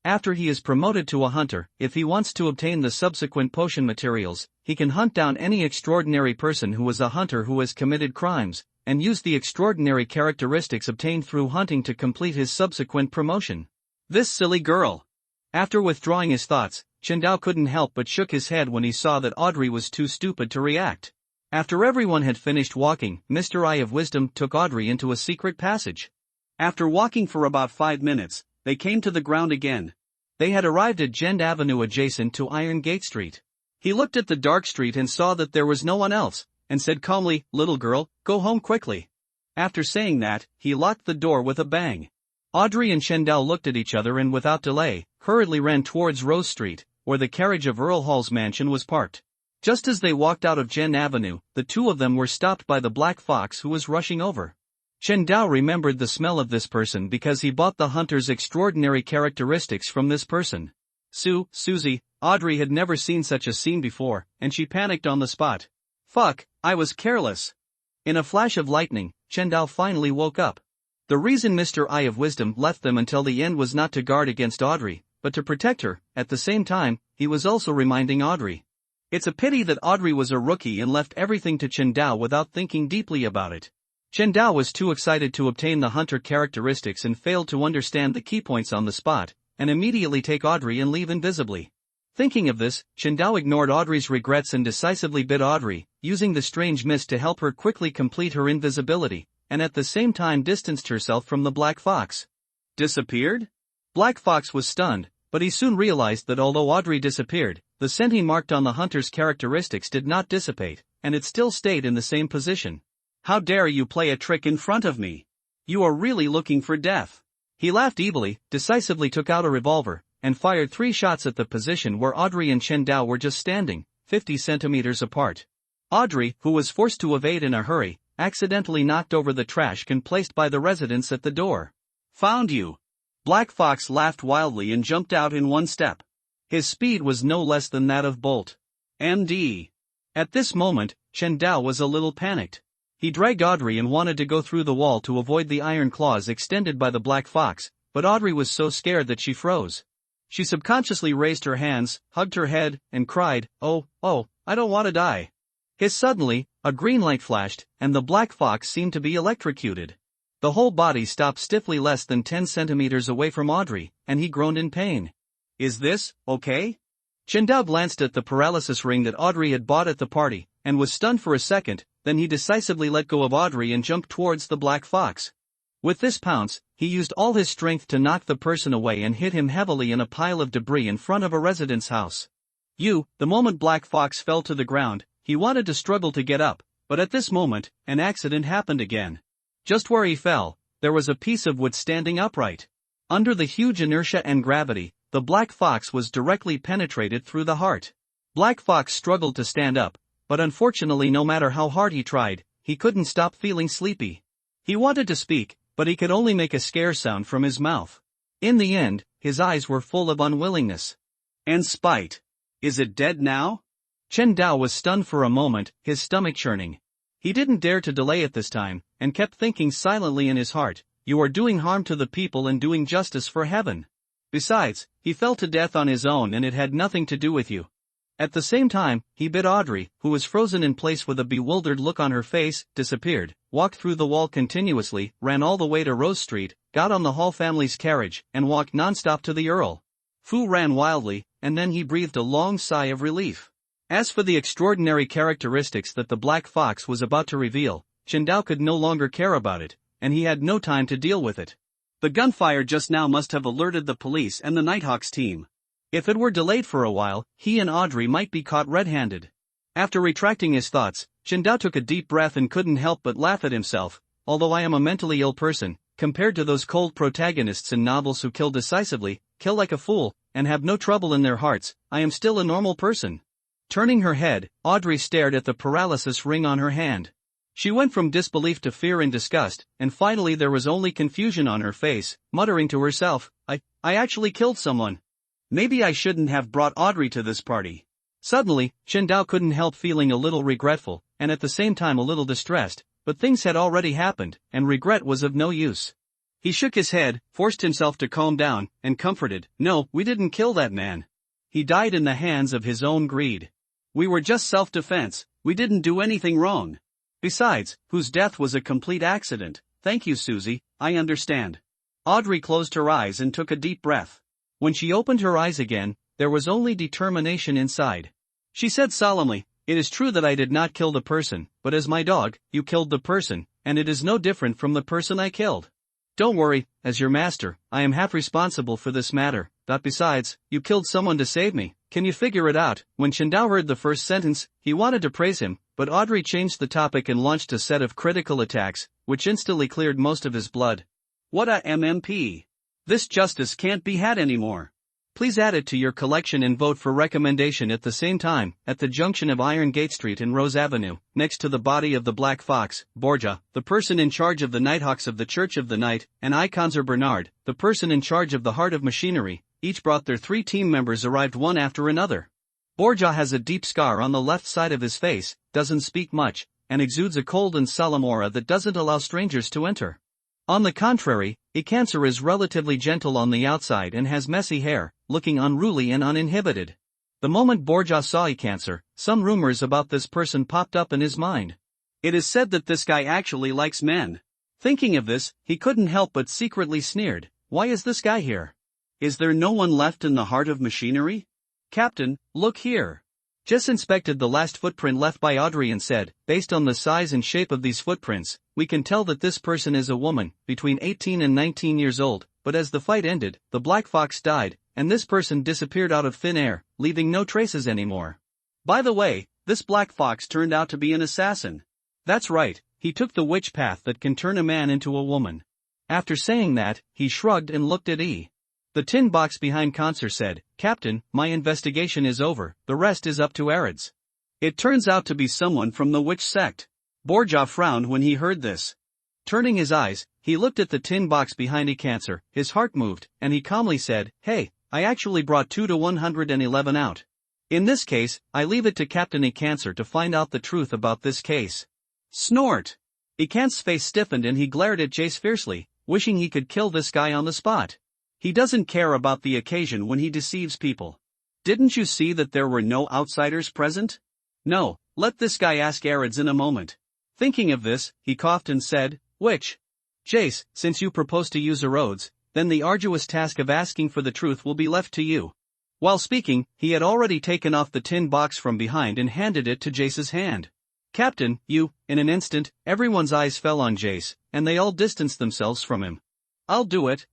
Speaker 1: After he is promoted to a hunter, if he wants to obtain the subsequent potion materials, he can hunt down any extraordinary person who is a hunter who has committed crimes, and use the extraordinary characteristics obtained through hunting to complete his subsequent promotion.
Speaker 2: This silly girl.
Speaker 1: After withdrawing his thoughts, Qingdao couldn't help but shook his head when he saw that Audrey was too stupid to react. After everyone had finished walking, Mr. Eye of Wisdom took Audrey into a secret passage.
Speaker 2: After walking for about 5 minutes, they came to the ground again.
Speaker 1: They had arrived at Gend Avenue adjacent to Iron Gate Street.
Speaker 2: He looked at the dark street and saw that there was no one else, and said calmly, "Little girl, go home quickly." After saying that, he locked the door with a bang.
Speaker 1: Audrey and Qingdao looked at each other and without delay, hurriedly ran towards Rose Street, where the carriage of Earl Hall's mansion was parked. Just as they walked out of Gend Avenue, the two of them were stopped by the Black Fox who was rushing over. Qingdao remembered the smell of this person because he bought the hunter's extraordinary characteristics from this person. Susie, Audrey had never seen such a scene before, and she panicked on the spot.
Speaker 2: "Fuck, I was careless."
Speaker 1: In a flash of lightning, Qingdao finally woke up. The reason Mr. Eye of Wisdom left them until the end was not to guard against Audrey, but to protect her. At the same time, he was also reminding Audrey.
Speaker 2: It's a pity that Audrey was a rookie and left everything to Chen Dao without thinking deeply about it. Chen Dao was too excited to obtain the hunter characteristics and failed to understand the key points on the spot, and immediately take Audrey and leave invisibly. Thinking of this, Chen Dao ignored Audrey's regrets and decisively bit Audrey, using the strange mist to help her quickly complete her invisibility, and at the same time distanced herself from the Black Fox. Disappeared? Black Fox was stunned, but he soon realized that although Audrey disappeared, the scent he marked on the hunter's characteristics did not dissipate, and it still stayed in the same position. How dare you play a trick in front of me? You are really looking for death. He laughed evilly, decisively took out a revolver, and fired 3 shots at the position where Audrey and Chen Dao were just standing, 50 centimeters apart. Audrey, who was forced to evade in a hurry, accidentally knocked over the trash can placed by the residents at the door. Found you. Black Fox laughed wildly and jumped out in one step. His speed was no less than that of Bolt. MD. At this moment, Chen Dao was a little panicked. He dragged Audrey and wanted to go through the wall to avoid the iron claws extended by the Black Fox, but Audrey was so scared that she froze. She subconsciously raised her hands, hugged her head, and cried, "Oh, I don't want to die." Suddenly, a green light flashed, and the Black Fox seemed to be electrocuted. The whole body stopped stiffly less than 10 centimeters away from Audrey, and he groaned in pain. Is this okay? Chen Dao glanced at the paralysis ring that Audrey had bought at the party, and was stunned for a second, then he decisively let go of Audrey and jumped towards the Black Fox. With this pounce, he used all his strength to knock the person away and hit him heavily in a pile of debris in front of a resident's house. The moment Black Fox fell to the ground, he wanted to struggle to get up, but at this moment, an accident happened again. Just where he fell, there was a piece of wood standing upright. Under the huge inertia and gravity, the Black Fox was directly penetrated through the heart. Black Fox struggled to stand up, but unfortunately no matter how hard he tried, he couldn't stop feeling sleepy. He wanted to speak, but he could only make a scare sound from his mouth. In the end, his eyes were full of unwillingness and spite. Is it dead now? Chen Dao was stunned for a moment, his stomach churning. He didn't dare to delay it this time, and kept thinking silently in his heart, "You are doing harm to the people and doing justice for heaven. Besides, he fell to death on his own and it had nothing to do with you." At the same time, he bid Audrey, who was frozen in place with a bewildered look on her face, disappeared, walked through the wall continuously, ran all the way to Rose Street, got on the Hall family's carriage, and walked non-stop to the Earl. Fu ran wildly, and then he breathed a long sigh of relief. As for the extraordinary characteristics that the Black Fox was about to reveal, Chen Dao could no longer care about it, and he had no time to deal with it. The gunfire just now must have alerted the police and the Nighthawks team. If it were delayed for a while, he and Audrey might be caught red-handed. After retracting his thoughts, Chen Dao took a deep breath and couldn't help but laugh at himself. Although I am a mentally ill person, compared to those cold protagonists in novels who kill decisively, kill like a fool, and have no trouble in their hearts, I am still a normal person. Turning her head, Audrey stared at the paralysis ring on her hand. She went from disbelief to fear and disgust, and finally there was only confusion on her face, muttering to herself, I actually killed someone. Maybe I shouldn't have brought Audrey to this party." Suddenly, Chen Dao couldn't help feeling a little regretful, and at the same time a little distressed, but things had already happened, and regret was of no use. He shook his head, forced himself to calm down, and comforted, "No, we didn't kill that man. He died in the hands of his own greed. We were just self-defense, we didn't do anything wrong. Besides, whose death was a complete accident. Thank you, Susie, I understand." Audrey closed her eyes and took a deep breath. When she opened her eyes again, there was only determination inside. She said solemnly, "It is true that I did not kill the person, but as my dog, you killed the person, and it is no different from the person I killed. Don't worry, as your master, I am half responsible for this matter, but besides, you killed someone to save me, can you figure it out?" When Chen Dao heard the first sentence, he wanted to praise him, but Audrey changed the topic and launched a set of critical attacks, which instantly cleared most of his blood. "What a MMP. This justice can't be had anymore. Please add it to your collection and vote for recommendation at the same time, at the junction of Iron Gate Street and Rose Avenue, next to the body of the Black Fox, Borgia, the person in charge of the Nighthawks of the Church of the Night, and Iconzer Bernard, the person in charge of the Heart of Machinery. Each brought their 3 team members arrived one after another. Borgia has a deep scar on the left side of his face, doesn't speak much, and exudes a cold and solemn aura that doesn't allow strangers to enter. On the contrary, Iconzer is relatively gentle on the outside and has messy hair, looking unruly and uninhibited.
Speaker 1: The moment Borja saw Icancer, some rumors about this person popped up in his mind.
Speaker 2: It is said that this guy actually likes men. Thinking of this, he couldn't help but secretly sneered. Why is this guy here? Is there no one left in the heart of machinery? Captain, look here.
Speaker 1: Jess inspected the last footprint left by Audrey and said, based on the size and shape of these footprints, we can tell that this person is a woman, between 18 and 19 years old, but as the fight ended, the Black Fox died, and this person disappeared out of thin air, leaving no traces anymore.
Speaker 2: By the way, this Black Fox turned out to be an assassin.
Speaker 1: That's right, he took the witch path that can turn a man into a woman. After saying that, he shrugged and looked at E. The tin box behind Cancer said, Captain, my investigation is over, the rest is up to Arids.
Speaker 2: It turns out to be someone from the witch sect. Borja frowned when he heard this.
Speaker 1: Turning his eyes, he looked at the tin box behind Icancer, his heart moved, and he calmly said, hey, I actually brought 2 to 111 out. In this case, I leave it to Captain Icancer to find out the truth about this case.
Speaker 2: Snort!
Speaker 1: Icance's face stiffened and he glared at Jace fiercely, wishing he could kill this guy on the spot.
Speaker 2: He doesn't care about the occasion when he deceives people. Didn't you see that there were no outsiders present? No, let this guy ask Arids in a moment. Thinking of this, he coughed and said, which?
Speaker 1: Jace, since you propose to use acroos, then the arduous task of asking for the truth will be left to you. While speaking, he had already taken off the tin box from behind and handed it to Jace's hand. Captain, you, in an instant, everyone's eyes fell on Jace, and they all distanced themselves from him. I'll do it.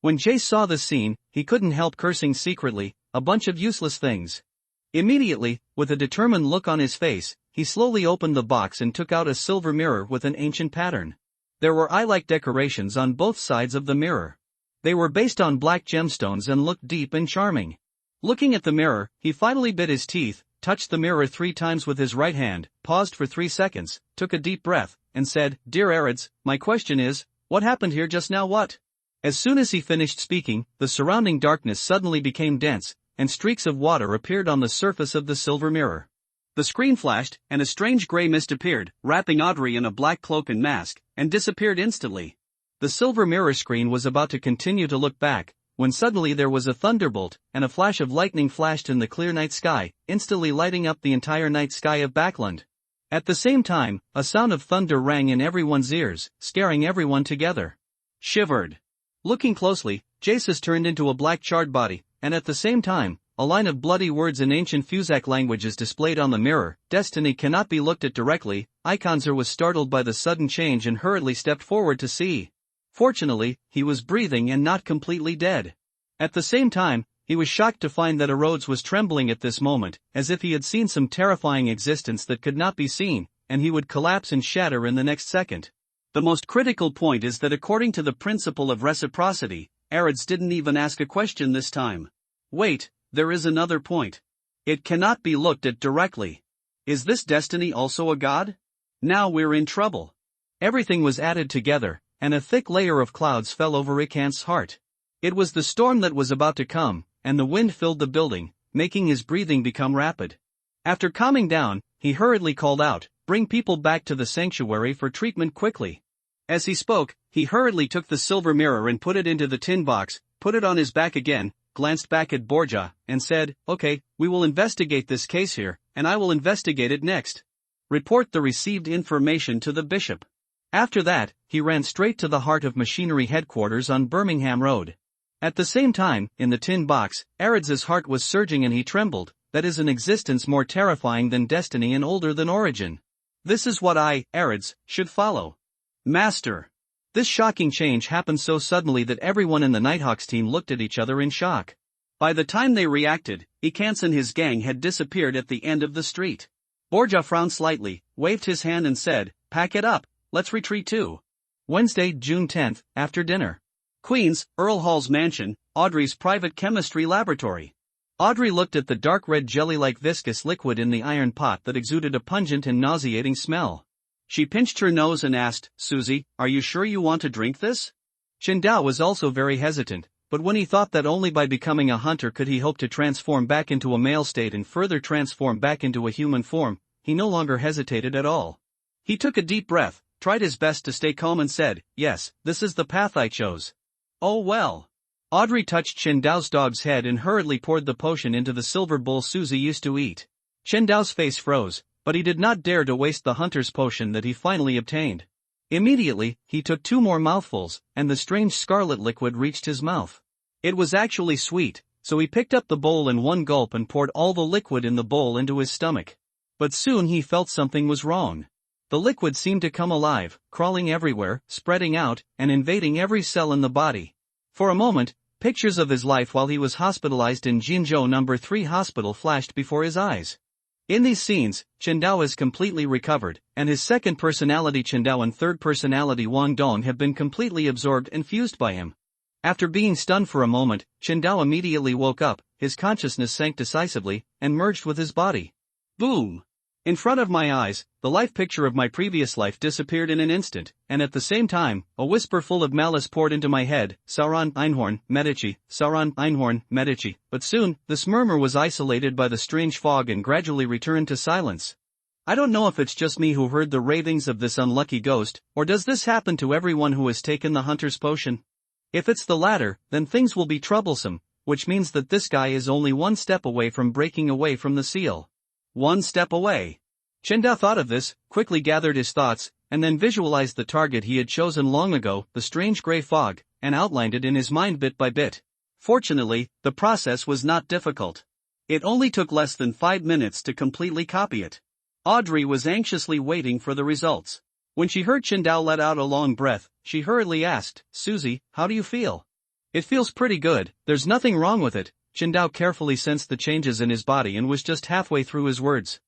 Speaker 1: When Jace saw this scene, he couldn't help cursing secretly, a bunch of useless things. Immediately, with a determined look on his face, he slowly opened the box and took out a silver mirror with an ancient pattern. There were eye-like decorations on both sides of the mirror. They were based on black gemstones and looked deep and charming. Looking at the mirror, he finally bit his teeth, touched the mirror 3 times with his right hand, paused for 3 seconds, took a deep breath, and said, Dear Arids, my question is, what happened here just now? What? As soon as he finished speaking, the surrounding darkness suddenly became dense, and streaks of water appeared on the surface of the silver mirror.
Speaker 2: The screen flashed, and a strange gray mist appeared, wrapping Audrey in a black cloak and mask, and disappeared instantly.
Speaker 1: The silver mirror screen was about to continue to look back, when suddenly there was a thunderbolt, and a flash of lightning flashed in the clear night sky, instantly lighting up the entire night sky of Backland. At the same time, a sound of thunder rang in everyone's ears, scaring everyone together.
Speaker 2: Shivered.
Speaker 1: Looking closely, Jace turned into a black charred body, and at the same time, a line of bloody words in ancient Fuzak language is displayed on the mirror. Destiny cannot be looked at directly. Icancer was startled by the sudden change and hurriedly stepped forward to see. Fortunately, he was breathing and not completely dead. At the same time, he was shocked to find that Arids was trembling at this moment, as if he had seen some terrifying existence that could not be seen, and he would collapse and shatter in the next second.
Speaker 2: The most critical point is that according to the principle of reciprocity, Arids didn't even ask a question this time. Wait, there is another point. It cannot be looked at directly. Is this Destiny also a god? Now we're in trouble.
Speaker 1: Everything was added together, and a thick layer of clouds fell over Icance's heart. It was the storm that was about to come, and the wind filled the building, making his breathing become rapid. After calming down, he hurriedly called out, Bring people back to the sanctuary for treatment quickly. As he spoke, he hurriedly took the silver mirror and put it into the tin box, put it on his back again, glanced back at Borja, and said, Okay, we will investigate this case here, and I will investigate it next. Report the received information to the bishop. After that, he ran straight to the heart of machinery headquarters on Birmingham Road. At the same time, in the tin box, Arids' heart was surging and he trembled. That is an existence more terrifying than Destiny and older than Origin. This is what I, Arids, should follow. Master. This shocking change happened so suddenly that everyone in the Nighthawks team looked at each other in shock.
Speaker 2: By the time they reacted, Icance and his gang had disappeared at the end of the street.
Speaker 1: Borja frowned slightly, waved his hand and said, Pack it up, let's retreat too. Wednesday, June 10th, after dinner.
Speaker 2: Queens, Earl Hall's mansion, Audrey's private chemistry laboratory.
Speaker 1: Audrey looked at the dark red jelly-like viscous liquid in the iron pot that exuded a pungent and nauseating smell.
Speaker 2: She pinched her nose and asked, Susie, are you sure you want to drink this?
Speaker 1: Qingdao was also very hesitant, but when he thought that only by becoming a hunter could he hope to transform back into a male state and further transform back into a human form, he no longer hesitated at all. He took a deep breath, tried his best to stay calm and said, Yes, this is the path I chose.
Speaker 2: Oh well. Audrey touched Chen Dao's dog's head and hurriedly poured the potion into the silver bowl Susie used to eat. Chen Dao's face froze, but he did not dare to waste the hunter's potion that he finally obtained. Immediately, he took 2 more mouthfuls, and the strange scarlet liquid reached his mouth. It was actually sweet, so he picked up the bowl in one gulp and poured all the liquid in the bowl into his stomach. But soon he felt something was wrong. The liquid seemed to come alive, crawling everywhere, spreading out, and invading every cell in the body. For a moment, pictures of his life while he was hospitalized in Jinzhou No. 3 hospital flashed before his eyes. In these scenes, Chen Dao is completely recovered, and his second personality Chen Dao and third personality Wang Dong have been completely absorbed and fused by him. After being stunned for a moment, Chen Dao immediately woke up, his consciousness sank decisively, and merged with his body. Boom! In front of my eyes, the life picture of my previous life disappeared in an instant, and at the same time, a whisper full of malice poured into my head, Sauron Einhorn, Medici, Sauron Einhorn, Medici, but soon, this murmur was isolated by the strange fog and gradually returned to silence. I don't know if it's just me who heard the ravings of this unlucky ghost, or does this happen to everyone who has taken the hunter's potion? If it's the latter, then things will be troublesome, which means that this guy is only one step away from breaking away from the seal. One step away. Chen Dao thought of this, quickly gathered his thoughts, and then visualized the target he had chosen long ago, the strange gray fog, and outlined it in his mind bit by bit. Fortunately, the process was not difficult. It only took less than 5 minutes to completely copy it. Audrey was anxiously waiting for the results. When she heard Chen Dao let out a long breath, she hurriedly asked, "Susie, how do you feel?" "It feels pretty good, there's nothing wrong with it." Chen Dao carefully sensed the changes in his body and was just halfway through his words.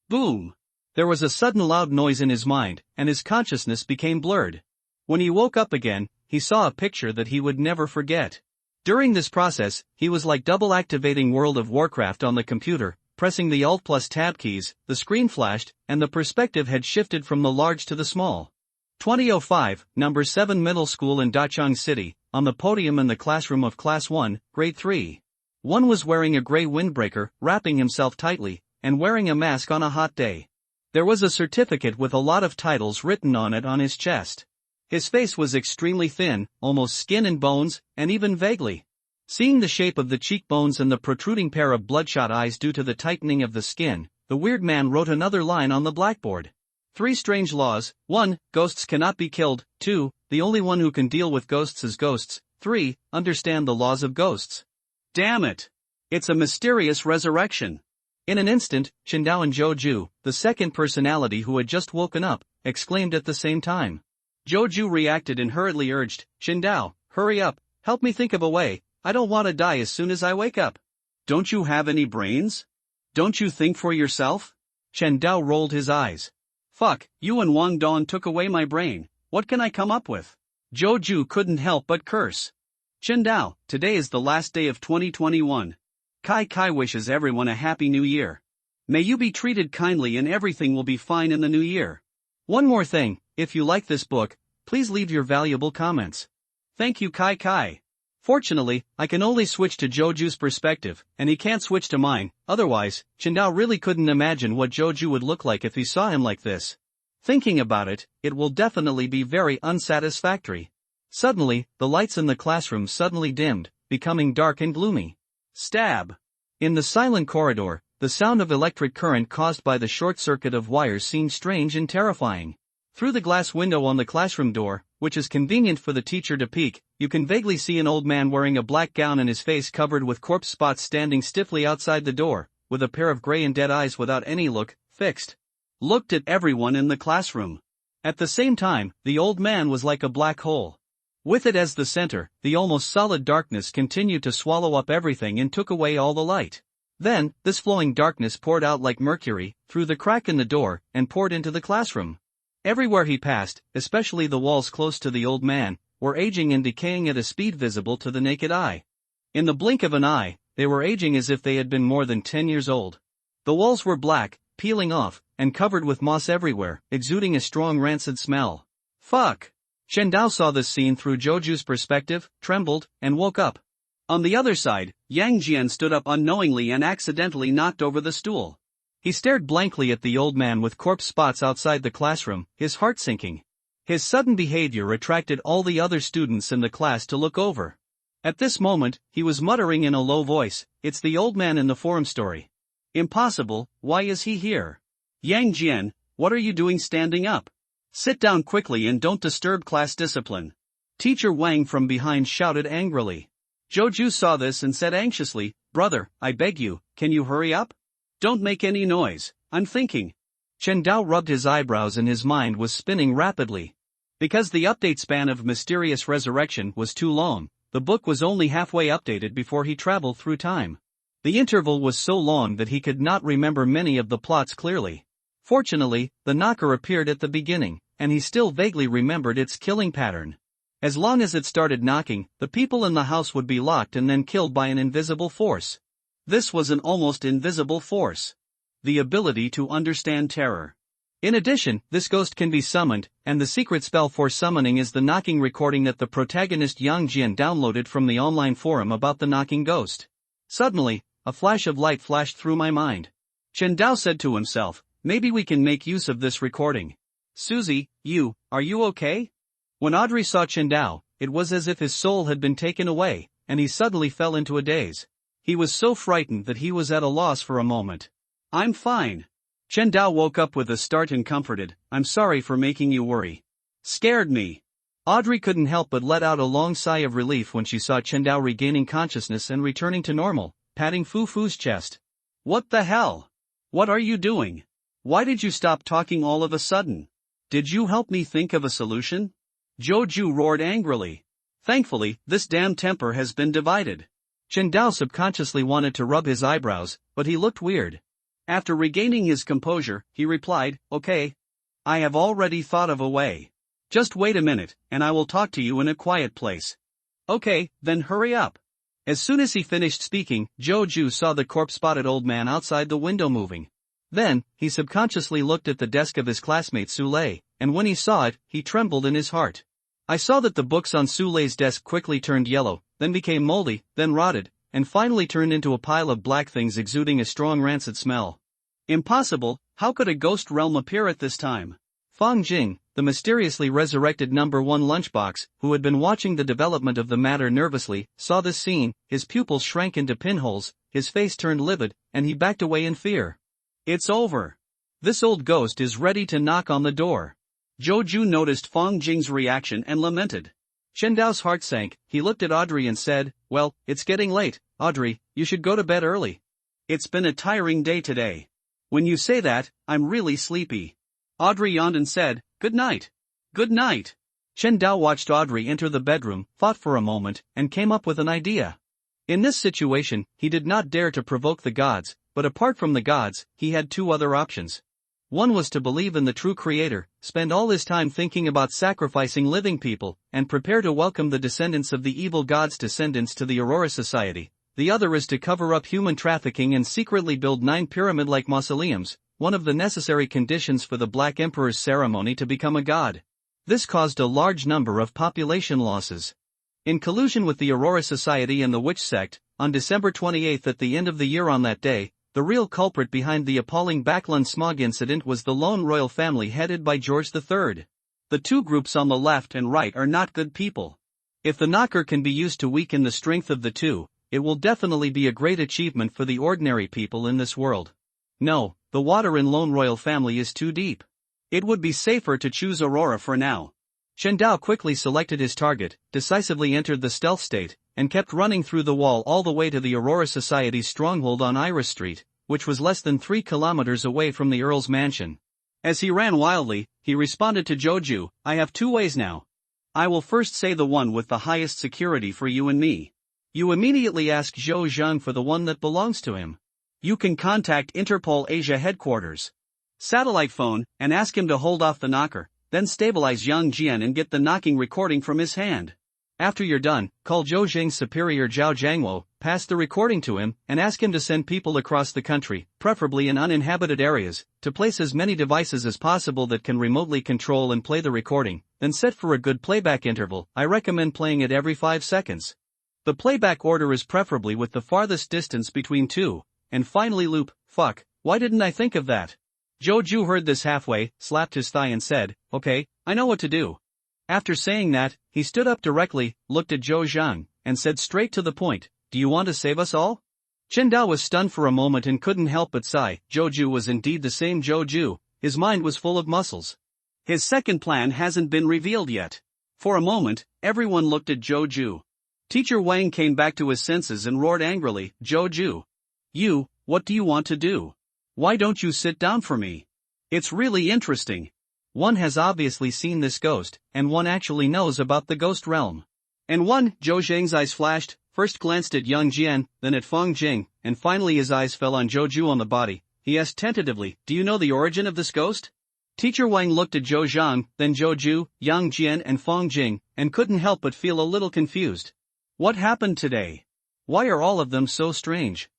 Speaker 2: Boom! There was a sudden loud noise in his mind, and his consciousness became blurred. When he woke up again, he saw a picture that he would never forget. During this process, he was like double-activating World of Warcraft on the computer, pressing the Alt plus Tab keys, the screen flashed, and the perspective had shifted from the large to the small. 2005, number 7 Middle School in Dachang City, on the podium in the classroom of Class 1, Grade 3. One was wearing a gray windbreaker, wrapping himself tightly, and wearing a mask on a hot day. There was a certificate with a lot of titles written on it on his chest. His face was extremely thin, almost skin and bones, and even vaguely. Seeing the shape of the cheekbones and the protruding pair of bloodshot eyes due to the tightening of the skin, the weird man wrote another line on the blackboard. 3 strange laws: 1. Ghosts cannot be killed. 2. The only one who can deal with ghosts is ghosts. 3. Understand the laws of ghosts. Damn it! It's a mysterious resurrection. In an instant, Chen Dao and Zhou Ju, the second personality who had just woken up, exclaimed at the same time. Zhou Ju reacted and hurriedly urged, "Chen Dao, hurry up, help me think of a way, I don't want to die as soon as I wake up." "Don't you have any brains? Don't you think for yourself?" Chen Dao rolled his eyes. "Fuck, you and Wang Dong took away my brain, what can I come up with?" Zhou Ju couldn't help but curse. "Chen Dao, today is the last day of 2021. Kai Kai wishes everyone a happy new year. May you be treated kindly and everything will be fine in the new year. One more thing, if you like this book, please leave your valuable comments. Thank you Kai Kai." Fortunately, I can only switch to Joju's perspective, and he can't switch to mine, otherwise, Chen Dao really couldn't imagine what Joju would look like if he saw him like this. Thinking about it, it will definitely be very unsatisfactory. Suddenly, the lights in the classroom suddenly dimmed, becoming dark and gloomy. Stab! In the silent corridor, the sound of electric current caused by the short circuit of wires seemed strange and terrifying. Through the glass window on the classroom door, which is convenient for the teacher to peek, you can vaguely see an old man wearing a black gown and his face covered with corpse spots standing stiffly outside the door, with a pair of gray and dead eyes without any look, fixed. Looked at everyone in the classroom. At the same time, the old man was like a black hole. With it as the center, the almost solid darkness continued to swallow up everything and took away all the light. Then, this flowing darkness poured out like mercury, through the crack in the door, and poured into the classroom. Everywhere he passed, especially the walls close to the old man, were aging and decaying at a speed visible to the naked eye. In the blink of an eye, they were aging as if they had been more than 10 years old. The walls were black, peeling off, and covered with moss everywhere, exuding a strong rancid smell. Fuck! Chen Dao saw this scene through Joju's perspective, trembled, and woke up. On the other side, Yang Jian stood up unknowingly and accidentally knocked over the stool. He stared blankly at the old man with corpse spots outside the classroom, his heart sinking. His sudden behavior attracted all the other students in the class to look over. At this moment, he was muttering in a low voice, "It's the old man in the forum story. Impossible, why is he here? Yang Jian, what are you doing standing up? Sit down quickly and don't disturb class discipline." Teacher Wang from behind shouted angrily. Zhou saw this and said anxiously, "Brother, I beg you, can you hurry up? Don't make any noise, I'm thinking."
Speaker 1: Chen Dao rubbed his eyebrows and his mind was spinning rapidly.
Speaker 2: Because the update span of Mysterious Resurrection was too long, the book was only halfway updated before he traveled through time. The interval was so long that he could not remember many of the plots clearly. Fortunately, the knocker appeared at the beginning, and he still vaguely remembered its killing pattern. As long as it started knocking, the people in the house would be locked and then killed by an invisible force. This was an almost invisible force. The ability to understand terror. In addition, this ghost can be summoned, and the secret spell for summoning is the knocking recording that the protagonist Yang Jian downloaded from the online forum about the knocking ghost. Suddenly, a flash of light flashed through my mind. Chen Dao said to himself, maybe we can make use of this recording. Susie, are you okay? When Audrey saw Chen Dao, it was as if his soul had been taken away, and he suddenly fell into a daze. He was so frightened that he was at a loss for a moment. "I'm fine." Chen Dao woke up with a start and comforted, "I'm sorry for making you worry. Scared me." Audrey couldn't help but let out a long sigh of relief when she saw Chen Dao regaining consciousness and returning to normal, patting Fu Fu's chest. "What the hell? What are you doing? Why did you stop talking all of a sudden? Did you help me think of a solution?" Zhou roared angrily. "Thankfully, this damn temper has been divided."
Speaker 1: Chen Dao subconsciously wanted to rub his eyebrows, but he looked weird.
Speaker 2: After regaining his composure, he replied, "Okay. I have already thought of a way. Just wait a minute, and I will talk to you in a quiet place." "Okay, then hurry up." As soon as he finished speaking, Zhou saw the corpse-spotted old man outside the window moving. Then, he subconsciously looked at the desk of his classmate Sule, and when he saw it, he trembled in his heart. I saw that the books on Sule's desk quickly turned yellow, then became moldy, then rotted, and finally turned into a pile of black things exuding a strong rancid smell. Impossible, how could a ghost realm appear at this time?
Speaker 1: Fang Jing, the mysteriously resurrected number 1 lunchbox, who had been watching the development of the matter nervously, saw this scene, his pupils shrank into pinholes, his face turned livid, and he backed away in fear. "It's over. This old ghost is ready to knock on the door." Zhou noticed Fang Jing's reaction and lamented. Chen Dao's heart sank, he looked at Audrey and said, "Well, it's getting late, Audrey, you should go to bed early." "It's been a tiring day today. When you say that, I'm really sleepy." Audrey yawned and said, "Good night." "Good night." Chen Dao watched Audrey enter the bedroom, thought for a moment, and came up with an idea. In this situation, he did not dare to provoke the gods, but apart from the gods, he had two other options. One was to believe in the true creator, spend all his time thinking about sacrificing living people, and prepare to welcome the descendants of the evil god's descendants to the Aurora Society. The other is to cover up human trafficking and secretly build 9 pyramid-like mausoleums, one of the necessary conditions for the Black Emperor's ceremony to become a god. This caused a large number of population losses. In collusion with the Aurora Society and the Witch Sect, on December 28 at the end of the year on that day, the real culprit behind the appalling Backlund smog incident was the lone royal family headed by George III. The two groups on the left and right are not good people. If the knocker can be used to weaken the strength of the two, it will definitely be a great achievement for the ordinary people in this world. No, the water in lone royal family is too deep. It would be safer to choose Aurora for now. Chen Dao quickly selected his target, decisively entered the stealth state, and kept running through the wall all the way to the Aurora Society's stronghold on Iris Street, which was less than 3 kilometers away from the Earl's mansion. As he ran wildly, he responded to Zhou, "I have 2 ways now. I will first say the one with the highest security for you and me. You immediately ask Zhou Zhang for the one that belongs to him. You can contact Interpol Asia headquarters. Satellite phone, and ask him to hold off the knocker, then stabilize Yang Jian and get the knocking recording from his hand. After you're done, call Zhou Zhang's superior Zhao Jiangwo, pass the recording to him, and ask him to send people across the country, preferably in uninhabited areas, to place as many devices as possible that can remotely control and play the recording, then set for a good playback interval. I recommend playing it every 5 seconds. The playback order is preferably with the farthest distance between 2, and finally loop. Fuck, why didn't I think of that?" Zhou heard this halfway, slapped his thigh and said, "Okay, I know what to do." After saying that, he stood up directly, looked at Zhou Zhang,
Speaker 2: and said straight to the point, "Do you want to save us all?" Chen Dao was stunned for a moment and couldn't help but sigh. Joju was indeed the same Joju, his mind was full of muscles. His second plan hasn't been revealed yet. For a moment, everyone looked at Joju. Teacher Wang came back to his senses and roared angrily, "Joju! What do you want to do? Why don't you sit down for me? It's really interesting."
Speaker 1: One has obviously seen this ghost, and one actually knows about the ghost realm.
Speaker 2: And one, Zhou Zhang's eyes flashed, first glanced at Yang Jian, then at Feng Jing, and finally his eyes fell on Joju on the body. He asked tentatively, "Do you know the origin of this ghost?" Teacher Wang looked at Zhou Zhang, then Joju, Yang Jian and Feng Jing, and couldn't help but feel a little confused. What happened today? Why are all of them so strange?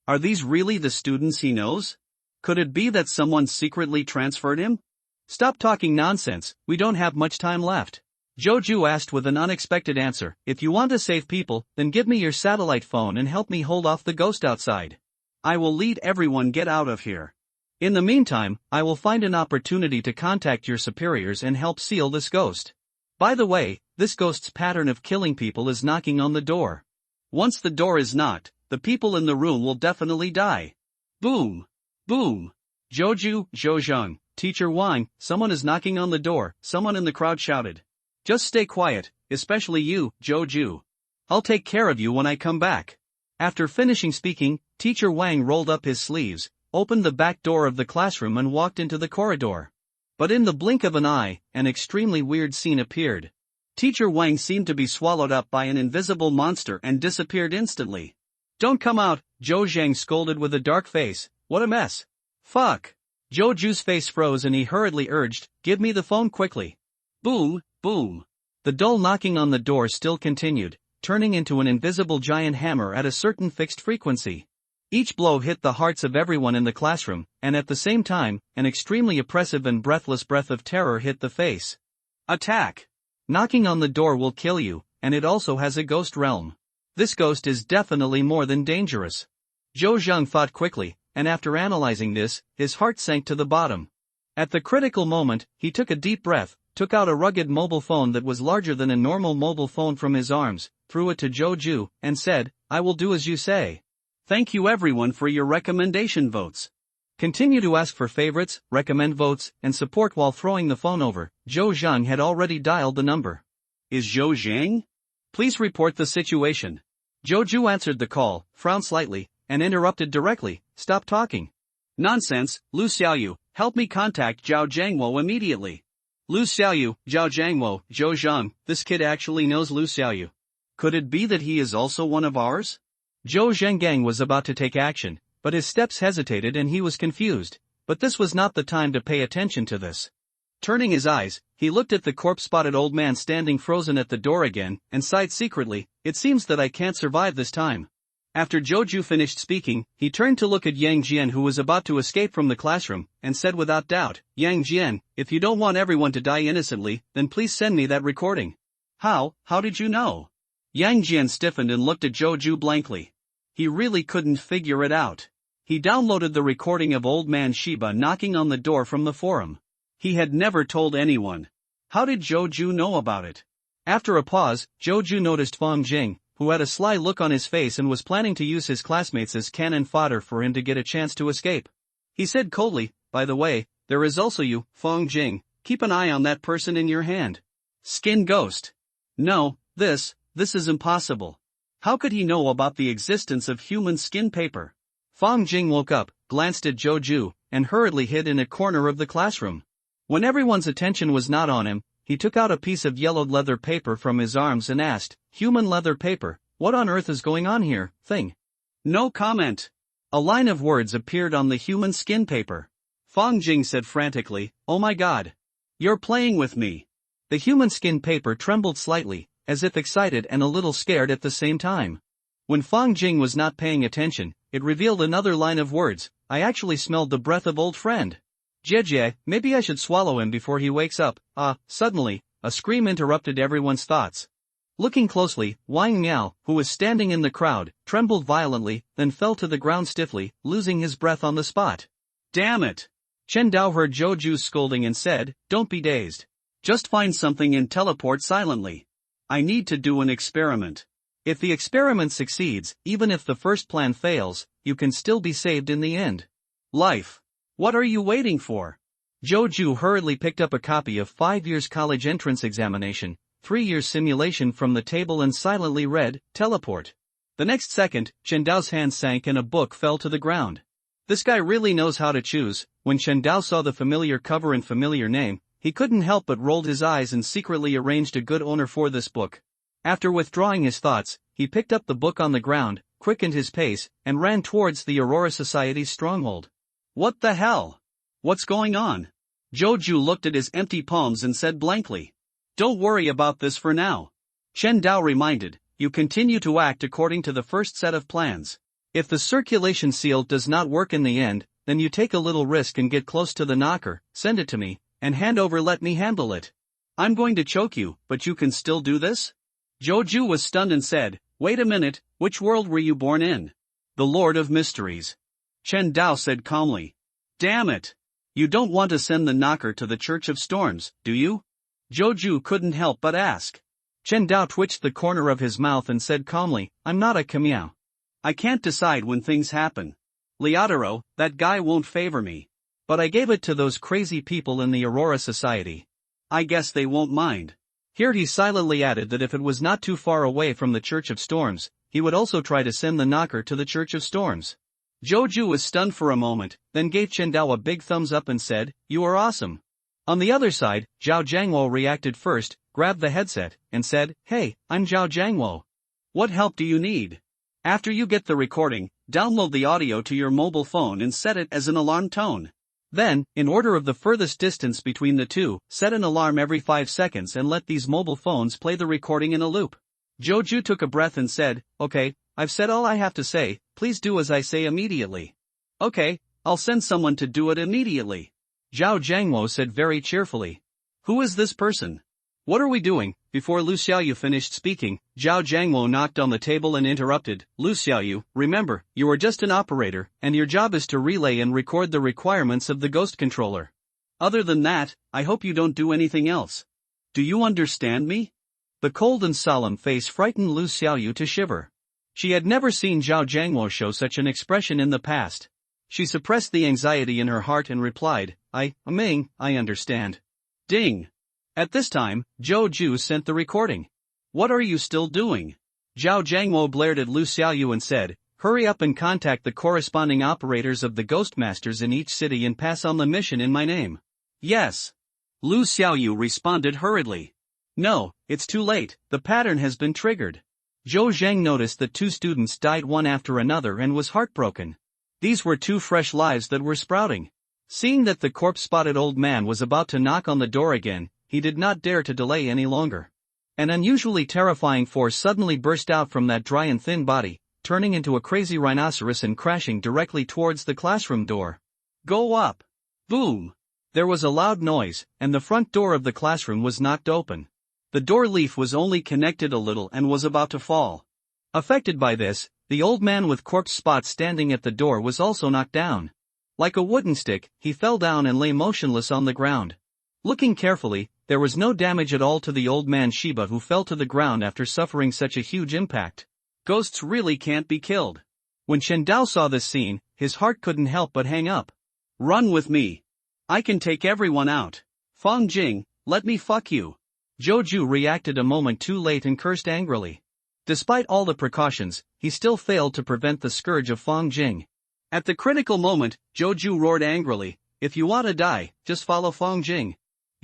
Speaker 2: Are these really the students he knows? Could it be that someone secretly transferred him?
Speaker 1: Stop talking nonsense, we don't have much time left. Joju asked with an unexpected answer, "If you want to save people, then give me your satellite phone and help me hold off the ghost outside.
Speaker 2: I will lead everyone get out of here.
Speaker 1: In the meantime, I will find an opportunity to contact your superiors and help seal this ghost. By the way, this ghost's pattern of killing people is knocking on the door.
Speaker 2: Once the door is knocked, the people in the room will definitely die." Boom! Boom! Joju, Zhou, Teacher Wang, someone is knocking on the door, someone in the crowd shouted. "Just stay quiet, especially you, Joju. I'll take care of you when I come back."
Speaker 1: After finishing speaking, Teacher Wang rolled up his sleeves, opened the back door of the classroom and walked into the corridor. But in the blink of an eye, an extremely weird scene appeared.
Speaker 2: Teacher Wang seemed to be swallowed up by an invisible monster and disappeared instantly.
Speaker 1: "Don't come out," Zhou Zhang scolded with a dark face. "What a mess. Fuck." Joju's face froze and he hurriedly urged, "Give me the phone quickly."
Speaker 2: Boom, boom.
Speaker 1: The dull knocking on the door still continued, turning into an invisible giant hammer at a certain fixed frequency. Each blow hit the hearts of everyone in the classroom, and at the same time, an extremely oppressive and breathless breath of terror hit the face.
Speaker 2: Attack!
Speaker 1: Knocking on the door will kill you, and it also has a ghost realm. This ghost is definitely more than dangerous. Zhou Zhang thought quickly, and after analyzing this, his heart sank to the bottom. At the critical moment, he took a deep breath, took out a rugged mobile phone that was larger than a normal mobile phone from his arms, threw it to Joju, and said, "I will do as you say."
Speaker 2: Thank you everyone for your recommendation votes.
Speaker 1: Continue to ask for favorites, recommend votes, and support while throwing the phone over. Zhou Zhang had already dialed the number.
Speaker 2: Is Zhou Zhang? Please report the situation.
Speaker 1: Joju answered the call, frowned slightly, and interrupted directly, "Stop talking."
Speaker 2: "Nonsense, Lu Xiaoyu, help me contact Zhao Zhangwo immediately." Lu Xiaoyu, Zhao Zhangwo, Zhou Zhang, this kid actually knows Lu Xiaoyu. Could it be that he is also one of ours?
Speaker 1: Zhou Zhengang was about to take action, but his steps hesitated and he was confused, but this was not the time to pay attention to this. Turning his eyes, he looked at the corpse-spotted old man standing frozen at the door again, and sighed secretly, "It seems that I can't survive this time." After Joju finished speaking, he turned to look at Yang Jian who was about to escape from the classroom, and said without doubt, "Yang Jian, if you don't want everyone to die innocently, then please send me that recording."
Speaker 2: How did you know?
Speaker 1: Yang Jian stiffened and looked at Joju blankly. He really couldn't figure it out. He downloaded the recording of old man Shiba knocking on the door from the forum.
Speaker 2: He had never told anyone. How did Joju know about it?
Speaker 1: After a pause, Joju noticed Feng Jing, who had a sly look on his face and was planning to use his classmates as cannon fodder for him to get a chance to escape. He said coldly, "By the way, there is also you, Feng Jing, keep an eye on that person in your hand. Skin ghost." No, this is impossible. How could he know about the existence of human skin paper? Feng Jing woke up, glanced at Joju, and hurriedly hid in a corner of the classroom. When everyone's attention was not on him, he took out a piece of yellowed leather paper from his arms and asked, "Human leather paper, what on earth is going on here, thing?"
Speaker 2: No comment.
Speaker 1: A line of words appeared on the human skin paper.
Speaker 2: Feng Jing said frantically, "Oh my god. You're playing with me."
Speaker 1: The human skin paper trembled slightly, as if excited and a little scared at the same time. When Feng Jing was not paying attention, it revealed another line of words, "I actually smelled the breath of old friend. Jie, maybe I should swallow him before he wakes up." Suddenly, a scream interrupted everyone's thoughts. Looking closely, Wang Miao, who was standing in the crowd, trembled violently, then fell to the ground stiffly, losing his breath on the spot.
Speaker 2: Damn it!
Speaker 1: Chen Dao heard Joju's scolding and said, "Don't be dazed.
Speaker 2: Just find something and teleport silently. I need to do an experiment.
Speaker 1: If the experiment succeeds, even if the first plan fails, you can still be saved in the end.
Speaker 2: Life. What are you waiting for?
Speaker 1: Joju hurriedly picked up a copy of 5 years college entrance examination, 3 years simulation from the table and silently read, teleport. The next second, Chen Dao's hand sank and a book fell to the ground. This guy really knows how to choose. When Chen Dao saw the familiar cover and familiar name, he couldn't help but rolled his eyes and secretly arranged a good owner for this book. After withdrawing his thoughts, he picked up the book on the ground, quickened his pace, and ran towards the Aurora Society's stronghold.
Speaker 2: What the hell? What's going on? Joju looked at his empty palms and said blankly. Don't worry about this for now. Chen Dao reminded, you continue to act according to the first set of plans.
Speaker 1: If the circulation seal does not work in the end, then you take a little risk and get close to the knocker, send it to me, and hand over let me handle it.
Speaker 2: I'm going to choke you, but you can still do this? Joju was stunned and said, wait a minute, which world were you born in?
Speaker 1: The Lord of Mysteries.
Speaker 2: Chen Dao said calmly. Damn it! You don't want to send the knocker to the Church of Storms, do you? Joju couldn't help but ask.
Speaker 1: Chen Dao twitched the corner of his mouth and said calmly, I'm not a Kamiao.
Speaker 2: I can't decide when things happen. Leotaro, that guy won't favor me.
Speaker 1: But I gave it to those crazy people in the Aurora Society.
Speaker 2: I guess they won't mind.
Speaker 1: Here he silently added that if it was not too far away from the Church of Storms, he would also try to send the knocker to the Church of Storms.
Speaker 2: Joju was stunned for a moment, then gave Chen Dao a big thumbs up and said, you are awesome.
Speaker 1: On the other side, Zhao Jiangwo reacted first, grabbed the headset, and said, hey, I'm Zhao Jiangwo.
Speaker 2: What help do you need? After you get the recording, download the audio to your mobile phone and set it as an alarm tone.
Speaker 1: Then, in order of the furthest distance between the two, set an alarm every 5 seconds and let these mobile phones play the recording in a loop.
Speaker 2: Joju took a breath and said, okay, I've said all I have to say, please do as I say immediately. Okay, I'll send someone to do it immediately.
Speaker 1: Zhao Jiangwo said very cheerfully.
Speaker 2: Who is this person?
Speaker 1: What are we doing? Before Lu Xiaoyu finished speaking, Zhao Jiangwo knocked on the table and interrupted. Lu Xiaoyu, remember, you are just an operator, and your job is to relay and record the requirements of the ghost controller.
Speaker 2: Other than that, I hope you don't do anything else. Do you understand me?
Speaker 1: The cold and solemn face frightened Lu Xiaoyu to shiver. She had never seen Zhao Jiangwo show such an expression in the past. She suppressed the anxiety in her heart and replied, I understand.
Speaker 2: Ding! At this time, Zhou Ju sent the recording. What are you still doing?
Speaker 1: Zhao Jiangwo blared at Lu Xiaoyu and said, hurry up and contact the corresponding operators of the Ghost Masters in each city and pass on the mission in my name.
Speaker 2: Yes. Lu Xiaoyu responded hurriedly.
Speaker 1: No, it's too late, the pattern has been triggered. Zhou Zheng noticed that 2 students died one after another and was heartbroken. These were 2 fresh lives that were sprouting. Seeing that the corpse-spotted old man was about to knock on the door again, he did not dare to delay any longer. An unusually terrifying force suddenly burst out from that dry and thin body, turning into a crazy rhinoceros and crashing directly towards the classroom door.
Speaker 2: Go up! Boom!
Speaker 1: There was a loud noise, and the front door of the classroom was knocked open. The door leaf was only connected a little and was about to fall. Affected by this, the old man with corpse spots standing at the door was also knocked down. Like a wooden stick, he fell down and lay motionless on the ground. Looking carefully, there was no damage at all to the old man Shiba, who fell to the ground after suffering such a huge impact.
Speaker 2: Ghosts really can't be killed.
Speaker 1: When Chen Dao saw this scene, his heart couldn't help but hang up.
Speaker 2: Run with me. I can take everyone out. Fang Jing, let me fuck you.
Speaker 1: Joju reacted a moment too late and cursed angrily. Despite all the precautions, he still failed to prevent the scourge of Fang Jing.
Speaker 2: At the critical moment, Joju roared angrily, if you want to die, just follow Fang Jing.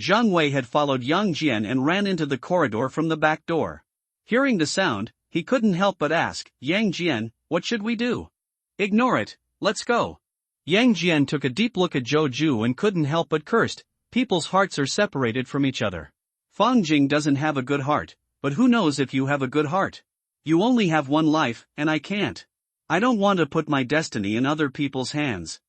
Speaker 2: Zhang Wei had followed Yang Jian and ran into the corridor from the back door. Hearing the sound, he couldn't help but ask, Yang Jian, what should we do?
Speaker 1: Ignore it, let's go. Yang Jian took a deep look at Joju and couldn't help but cursed, people's hearts are separated from each other.
Speaker 2: Fang Jing doesn't have a good heart, but who knows if you have a good heart? You only have one life, and I can't. I don't want to put my destiny in other people's hands.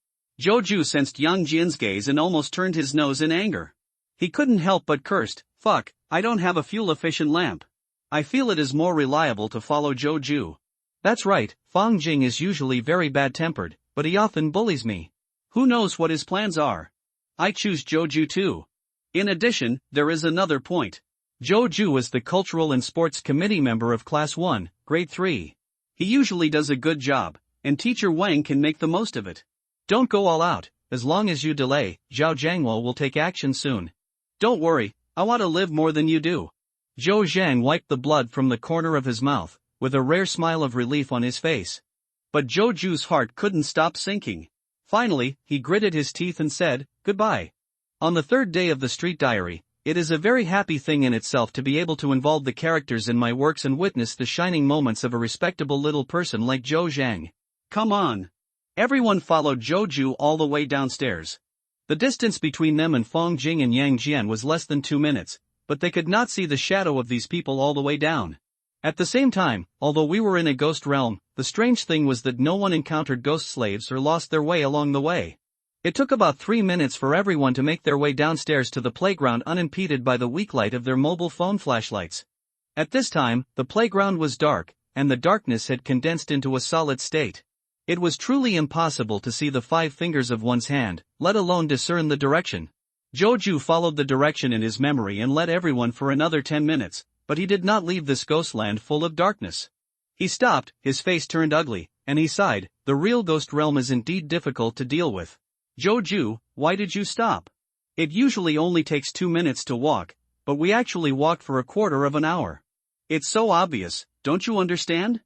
Speaker 2: Joju sensed Yang Jian's gaze and almost turned his nose in anger. He couldn't help but cursed, fuck, I don't have a fuel-efficient lamp. I feel it is more reliable to follow Joju.
Speaker 1: That's right, Fang Jing is usually very bad-tempered, but he often bullies me.
Speaker 2: Who knows what his plans are? I choose Joju too. In addition, there is another point. Zhou Ju is the Cultural and Sports Committee member of Class 1, Grade 3. He usually does a good job, and Teacher Wang can make the most of it. Don't go all out, as long as you delay, Zhao Jiangwo will take action soon. Don't worry, I want to live more than you do. Zhou Zhang wiped the blood from the corner of his mouth, with a rare smile of relief on his face. But Zhou Ju's heart couldn't stop sinking. Finally, he gritted his teeth and said, goodbye. On the third day of the street diary, it is a very happy thing in itself to be able to involve the characters in my works and witness the shining moments of a respectable little person like Zhou Zhang. Come on. Everyone followed Zhou Ju all the way downstairs. The distance between them and Fong Jing and Yang Jian was less than 2 minutes, but they could not see the shadow of these people all the way down. At the same time, although we were in a ghost realm, the strange thing was that no one encountered ghost slaves or lost their way along the way. It took about 3 minutes for everyone to make their way downstairs to the playground unimpeded by the weak light of their mobile phone flashlights. At this time, the playground was dark, and the darkness had condensed into a solid state. It was truly impossible to see the 5 fingers of one's hand, let alone discern the direction. Zhou Ju followed the direction in his memory and led everyone for another 10 minutes, but he did not leave this ghostland full of darkness. He stopped, his face turned ugly, and he sighed, the real ghost realm is indeed difficult to deal with. Zhou Ju, why did you stop? It usually only takes 2 minutes to walk, but we actually walked for a quarter of an hour. It's so obvious, don't you understand?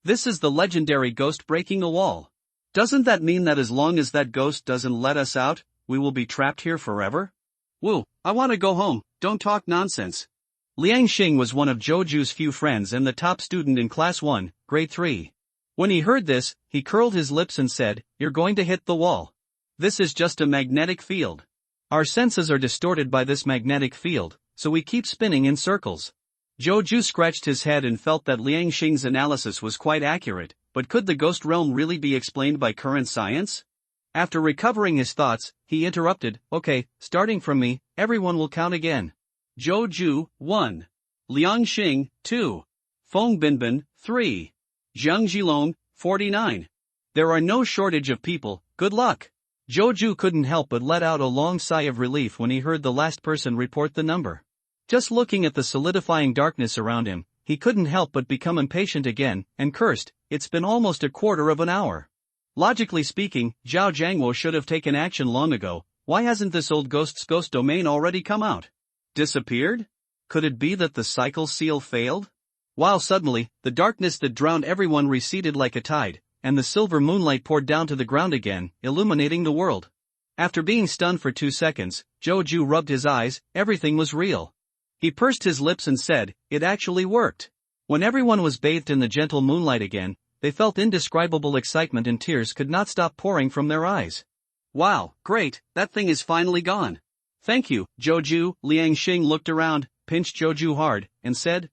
Speaker 2: This is the legendary ghost breaking a wall. Doesn't that mean that as long as that ghost doesn't let us out, we will be trapped here forever? Woo, I want to go home, don't talk nonsense. Liang Xing was one of Zhou Ju's few friends and the top student in Class 1, Grade 3. When he heard this, he curled his lips and said, you're going to hit the wall. This is just a magnetic field. Our senses are distorted by this magnetic field, so we keep spinning in circles. Zhou Ju scratched his head and felt that Liang Xing's analysis was quite accurate, but could the ghost realm really be explained by current science? After recovering his thoughts, he interrupted, okay, starting from me, everyone will count again. Zhou Ju, 1. Liang Xing, 2. Feng Binbin, 3. Zhang Zhilong, 49. There are no shortage of people, good luck. Zhou Ju couldn't help but let out a long sigh of relief when he heard the last person report the number. Just looking at the solidifying darkness around him, he couldn't help but become impatient again, and cursed, it's been almost a quarter of an hour. Logically speaking, Zhao Jiangwo should have taken action long ago. Why hasn't this old ghost's ghost domain already come out? Disappeared? Could it be that the cycle seal failed? While suddenly, the darkness that drowned everyone receded like a tide, and the silver moonlight poured down to the ground again, illuminating the world. After being stunned for 2 seconds, Zhou Ju rubbed his eyes, everything was real. He pursed his lips and said, it actually worked. When everyone was bathed in the gentle moonlight again, they felt indescribable excitement and tears could not stop pouring from their eyes. Wow, great, that thing is finally gone. Thank you, Zhou Ju. Liang Xing looked around, pinched Zhou Ju hard, and said,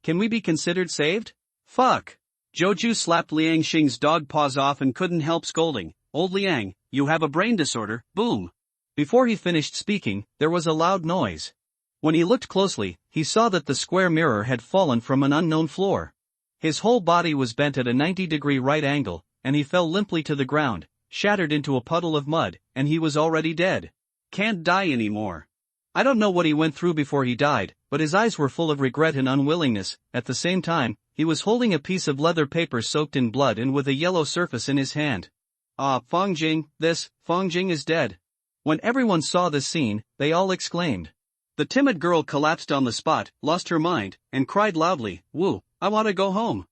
Speaker 2: can we be considered saved? Fuck. Zhou Ju slapped Liang Xing's dog paws off and couldn't help scolding, old Liang, you have a brain disorder, boom. Before he finished speaking, there was a loud noise. When he looked closely, he saw that the square mirror had fallen from an unknown floor. His whole body was bent at a 90-degree right angle, and he fell limply to the ground, shattered into a puddle of mud, and he was already dead. Can't die anymore. I don't know what he went through before he died, but his eyes were full of regret and unwillingness. At the same time, he was holding a piece of leather paper soaked in blood and with a yellow surface in his hand. Feng Jing is dead. When everyone saw this scene, they all exclaimed. The timid girl collapsed on the spot, lost her mind, and cried loudly, woo, I want to go home.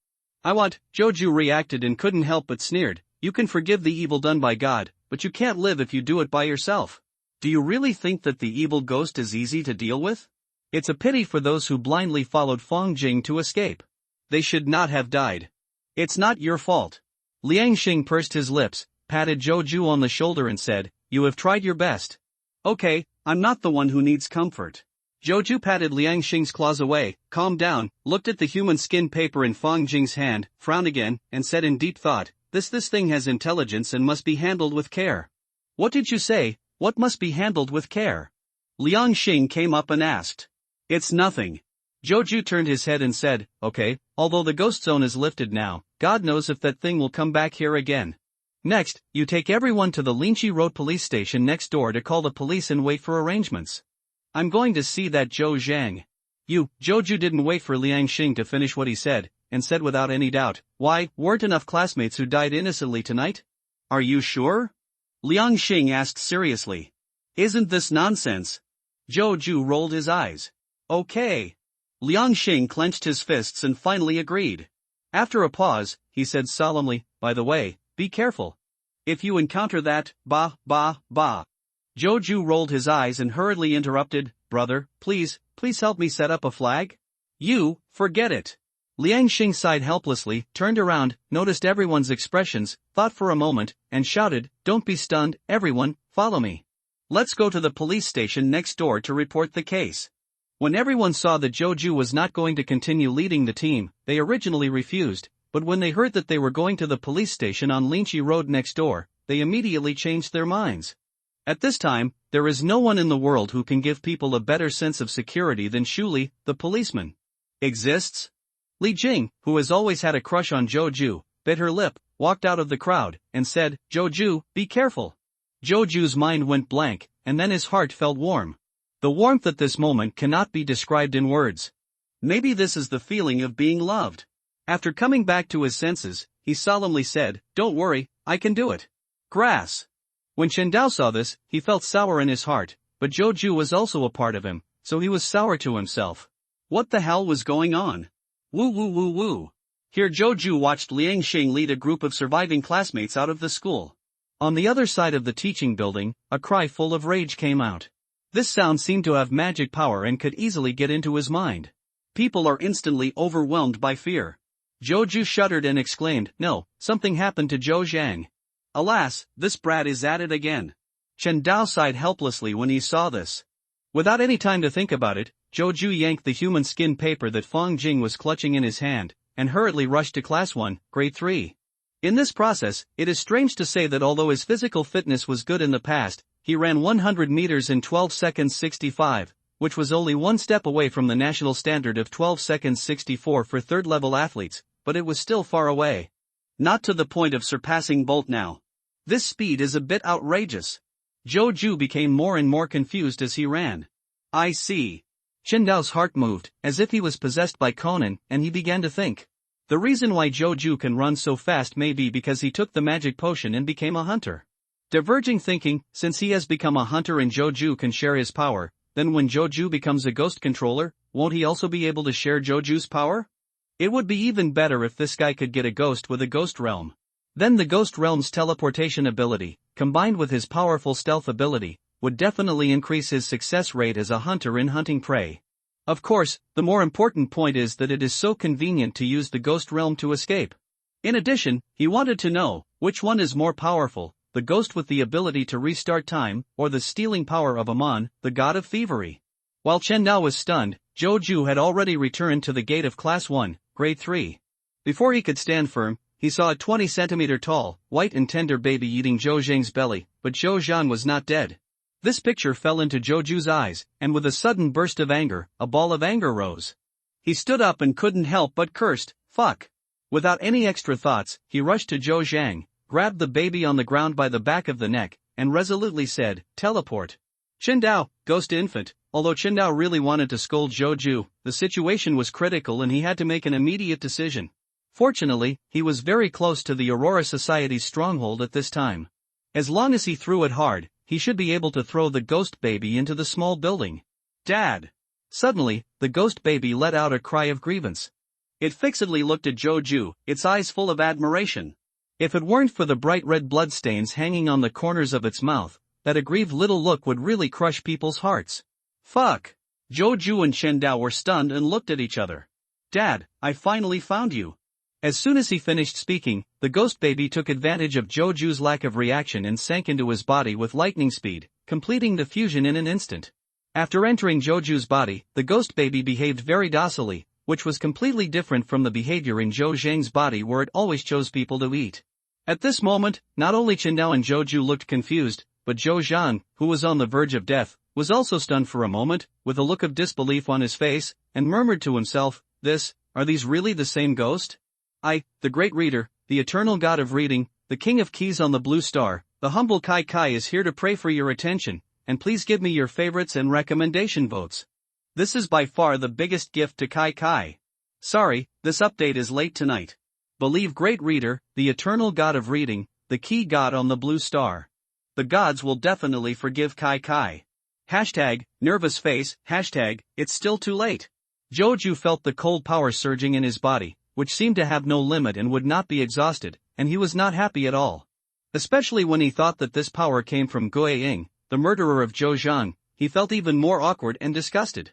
Speaker 2: Zhou Ju reacted and couldn't help but sneered, you can forgive the evil done by God, but you can't live if you do it by yourself. Do you really think that the evil ghost is easy to deal with? It's a pity for those who blindly followed Feng Jing to escape. They should not have died. It's not your fault. Liang Xing pursed his lips, patted Zhou Ju on the shoulder and said, you have tried your best. Okay, I'm not the one who needs comfort. Zhou Ju patted Liang Xing's claws away, calmed down, looked at the human skin paper in Feng Jing's hand, frowned again, and said in deep thought, this thing has intelligence and must be handled with care. What did you say? What must be handled with care? Liang Xing came up and asked. It's nothing. Zhou Ju turned his head and said, okay, although the ghost zone is lifted now, God knows if that thing will come back here again. Next, you take everyone to the Linqi Road police station next door to call the police and wait for arrangements. I'm going to see that Zhou Zhang. Joju didn't wait for Liang Xing to finish what he said, and said without any doubt, why, weren't enough classmates who died innocently tonight? Are you sure? Liang Xing asked seriously. Isn't this nonsense? Joju rolled his eyes. Okay. Liang Xing clenched his fists and finally agreed. After a pause, he said solemnly, by the way, be careful. If you encounter that, bah. Joju rolled his eyes and hurriedly interrupted, brother, please help me set up a flag? Forget it. Liang Xing sighed helplessly, turned around, noticed everyone's expressions, thought for a moment, and shouted, don't be stunned, everyone, follow me. Let's go to the police station next door to report the case. When everyone saw that Joju was not going to continue leading the team, they originally refused, but when they heard that they were going to the police station on Linchi Road next door, they immediately changed their minds. At this time, there is no one in the world who can give people a better sense of security than Shuli, the policeman. Exists? Li Jing, who has always had a crush on Joju, bit her lip, walked out of the crowd, and said, Joju, be careful. Joju's mind went blank, and then his heart felt warm. The warmth at this moment cannot be described in words. Maybe this is the feeling of being loved. After coming back to his senses, he solemnly said, don't worry, I can do it. Grass. When Chen Dao saw this, he felt sour in his heart, but Joju was also a part of him, so he was sour to himself. What the hell was going on? Woo. Here Joju watched Liang Xing lead a group of surviving classmates out of the school. On the other side of the teaching building, a cry full of rage came out. This sound seemed to have magic power and could easily get into his mind. People are instantly overwhelmed by fear. Joju shuddered and exclaimed, no, something happened to Zhou Zhang. Alas, this brat is at it again. Chen Dao sighed helplessly when he saw this. Without any time to think about it, Joju yanked the human skin paper that Fang Jing was clutching in his hand, and hurriedly rushed to Class 1, Grade 3. In this process, it is strange to say that although his physical fitness was good in the past, he ran 100 meters in 12 seconds 65, which was only one step away from the national standard of 12 seconds 64 for third-level athletes, but it was still far away. Not to the point of surpassing Bolt now. This speed is a bit outrageous. Joju became more and more confused as he ran. I see. Chen Dao's heart moved, as if he was possessed by Conan, and he began to think. The reason why Joju can run so fast may be because he took the magic potion and became a hunter. Diverging thinking, since he has become a hunter and Joju can share his power, then when Joju becomes a ghost controller, won't he also be able to share Joju's power? It would be even better if this guy could get a ghost with a ghost realm. Then the ghost realm's teleportation ability, combined with his powerful stealth ability, would definitely increase his success rate as a hunter in hunting prey. Of course, the more important point is that it is so convenient to use the ghost realm to escape. In addition, he wanted to know, which one is more powerful, the ghost with the ability to restart time, or the stealing power of Amon, the god of thievery. While Chen Dao was stunned, Joju had already returned to the gate of Class 1, Grade 3. Before he could stand firm, he saw a 20-centimeter tall, white and tender baby eating Zhou Zhang's belly, but Zhou Zhang was not dead. This picture fell into Joju's eyes, and with a sudden burst of anger, a ball of anger rose. He stood up and couldn't help but cursed, fuck. Without any extra thoughts, he rushed to Zhou Zhang, grabbed the baby on the ground by the back of the neck, and resolutely said, teleport. Chen Dao, ghost infant. Although Chen Dao really wanted to scold Joju, the situation was critical and he had to make an immediate decision. Fortunately, he was very close to the Aurora Society's stronghold at this time. As long as he threw it hard, he should be able to throw the ghost baby into the small building. Dad! Suddenly, the ghost baby let out a cry of grievance. It fixedly looked at Joju, its eyes full of admiration. If it weren't for the bright red bloodstains hanging on the corners of its mouth, that aggrieved little look would really crush people's hearts. Fuck! Joju and Chen Dao were stunned and looked at each other. Dad, I finally found you. As soon as he finished speaking, the ghost baby took advantage of Joju's lack of reaction and sank into his body with lightning speed, completing the fusion in an instant. After entering Joju's body, the ghost baby behaved very docilely, which was completely different from the behavior in Zhou Zhang's body where it always chose people to eat. At this moment, not only Chen Dao and Joju looked confused, but Zhou Zhang, who was on the verge of death, was also stunned for a moment, with a look of disbelief on his face, and murmured to himself, are these really the same ghost? I, the great reader, the eternal god of reading, the king of keys on the blue star, the humble Kai Kai is here to pray for your attention, and please give me your favorites and recommendation votes. This is by far the biggest gift to Kai Kai. Sorry, this update is late tonight. Believe great reader, the eternal god of reading, the key god on the blue star. The gods will definitely forgive Kai Kai. Hashtag, nervous face, hashtag, it's still too late. Joju felt the cold power surging in his body, which seemed to have no limit and would not be exhausted, and he was not happy at all. Especially when he thought that this power came from Gui Ying, the murderer of Zhou Zhang, he felt even more awkward and disgusted.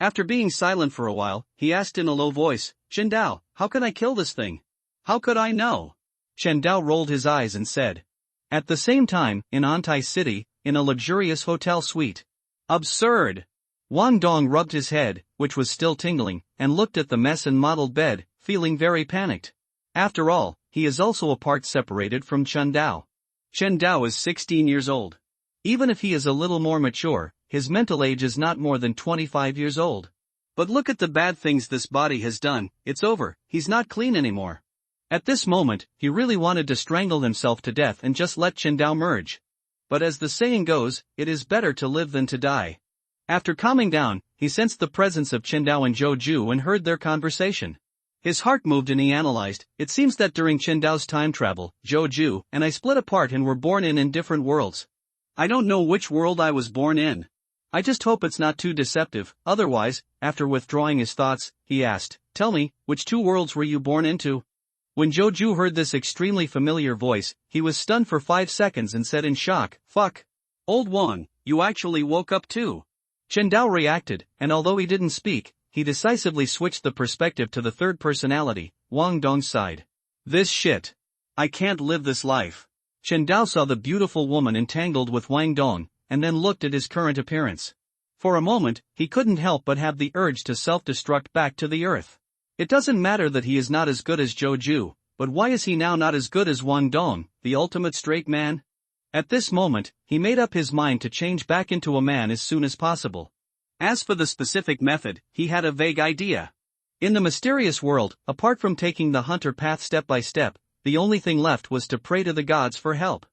Speaker 2: After being silent for a while, he asked in a low voice, Chen Dao, how can I kill this thing? How could I know? Chen Dao rolled his eyes and said. At the same time, in Antai City, in a luxurious hotel suite. Absurd! Wang Dong rubbed his head, which was still tingling, and looked at the mess and mottled bed, feeling very panicked. After all, he is also a part separated from Chen Dao. Chen Dao is 16 years old. Even if he is a little more mature, his mental age is not more than 25 years old. But look at the bad things this body has done, it's over, he's not clean anymore. At this moment, he really wanted to strangle himself to death and just let Chen Dao merge. But as the saying goes, it is better to live than to die. After calming down, he sensed the presence of Chen Dao and Zhou Ju and heard their conversation. His heart moved and he analyzed, it seems that during Chen Dao's time travel, Zhou Ju and I split apart and were born in different worlds. I don't know which world I was born in. I just hope it's not too deceptive, otherwise, after withdrawing his thoughts, he asked, tell me, which two worlds were you born into? When Zhou Ju heard this extremely familiar voice, he was stunned for 5 seconds and said in shock, fuck. Old Wang, you actually woke up too. Chen Dao reacted, and although he didn't speak, he decisively switched the perspective to the third personality, Wang Dong's side. This shit. I can't live this life. Chen Dao saw the beautiful woman entangled with Wang Dong, and then looked at his current appearance. For a moment, he couldn't help but have the urge to self-destruct back to the earth. It doesn't matter that he is not as good as Zhou Ju, but why is he now not as good as Wang Dong, the ultimate straight man? At this moment, he made up his mind to change back into a man as soon as possible. As for the specific method, he had a vague idea. In the mysterious world, apart from taking the hunter path step by step, the only thing left was to pray to the gods for help.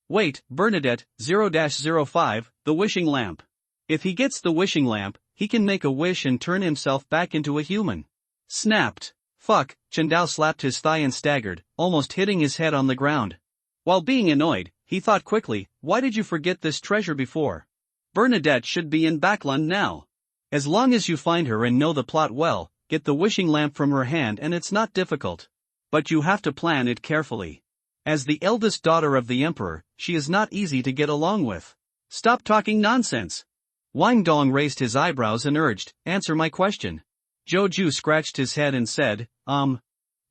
Speaker 2: Wait, Bernadette, 0-05, the wishing lamp. If he gets the wishing lamp, he can make a wish and turn himself back into a human. Snapped. Fuck, Chen Dao slapped his thigh and staggered, almost hitting his head on the ground. While being annoyed, he thought quickly, why did you forget this treasure before? Bernadette should be in Backlund now. As long as you find her and know the plot well, get the wishing lamp from her hand and it's not difficult. But you have to plan it carefully. As the eldest daughter of the emperor, she is not easy to get along with. Stop talking nonsense. Wang Dong raised his eyebrows and urged, answer my question. Zhou Ju scratched his head and said, I'm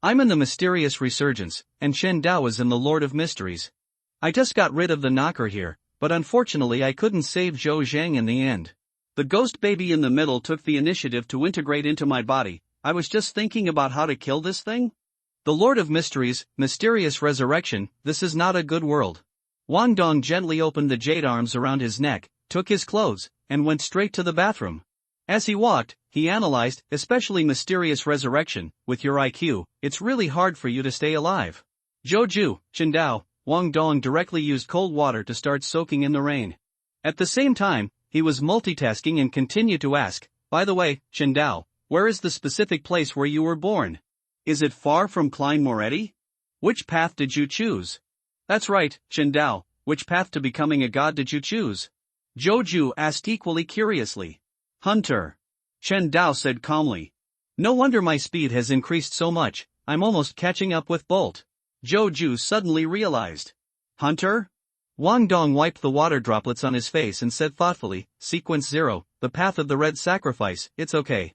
Speaker 2: in the mysterious resurgence, and Chen Dao is in the Lord of Mysteries. I just got rid of the knocker here, but unfortunately I couldn't save Zhou Zhang in the end. The ghost baby in the middle took the initiative to integrate into my body. I was just thinking about how to kill this thing. The Lord of Mysteries, mysterious resurrection, this is not a good world. Wang Dong gently opened the jade arms around his neck, took his clothes, and went straight to the bathroom. As he walked, he analyzed, especially mysterious resurrection, with your IQ, it's really hard for you to stay alive. Zhou Ju, Chen Dao, Wang Dong directly used cold water to start soaking in the rain. At the same time, he was multitasking and continued to ask, by the way, Chen Dao, where is the specific place where you were born? Is it far from Klein Moretti? Which path did you choose? That's right, Chen Dao, which path to becoming a god did you choose? Zhou Ju asked equally curiously. Hunter. Chen Dao said calmly. No wonder my speed has increased so much, I'm almost catching up with Bolt. Zhou Ju suddenly realized. Hunter? Wang Dong wiped the water droplets on his face and said thoughtfully, Sequence 0, the path of the red sacrifice, it's okay.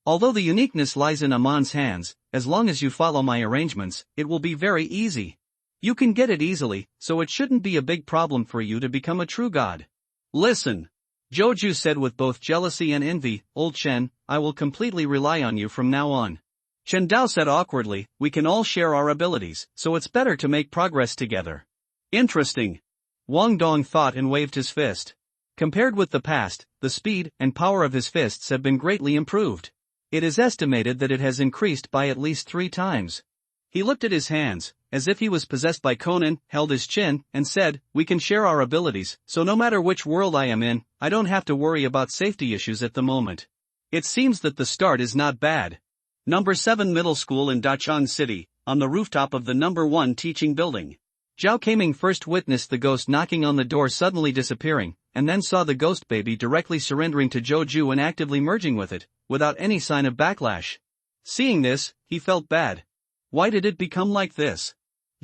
Speaker 2: Although the uniqueness lies in Amon's hands, as long as you follow my arrangements, it will be very easy. You can get it easily, so it shouldn't be a big problem for you to become a true god. Listen. Zhou Ju said with both jealousy and envy, Old Chen, I will completely rely on you from now on. Chen Dao said awkwardly, we can all share our abilities, so it's better to make progress together. Interesting. Wang Dong thought and waved his fist. Compared with the past, the speed and power of his fists have been greatly improved. It is estimated that it has increased by at least 3 times. He looked at his hands, as if he was possessed by Conan, held his chin, and said, we can share our abilities, so no matter which world I am in, I don't have to worry about safety issues at the moment. It seems that the start is not bad. Number 7 Middle School in Dachang City, on the rooftop of the number 1 teaching building.
Speaker 1: Zhao Keiming first witnessed the ghost knocking on the door suddenly disappearing, and then saw the ghost baby directly surrendering to Zhou Ju and actively merging with it, without any sign of backlash. Seeing this, he felt bad. Why did it become like this?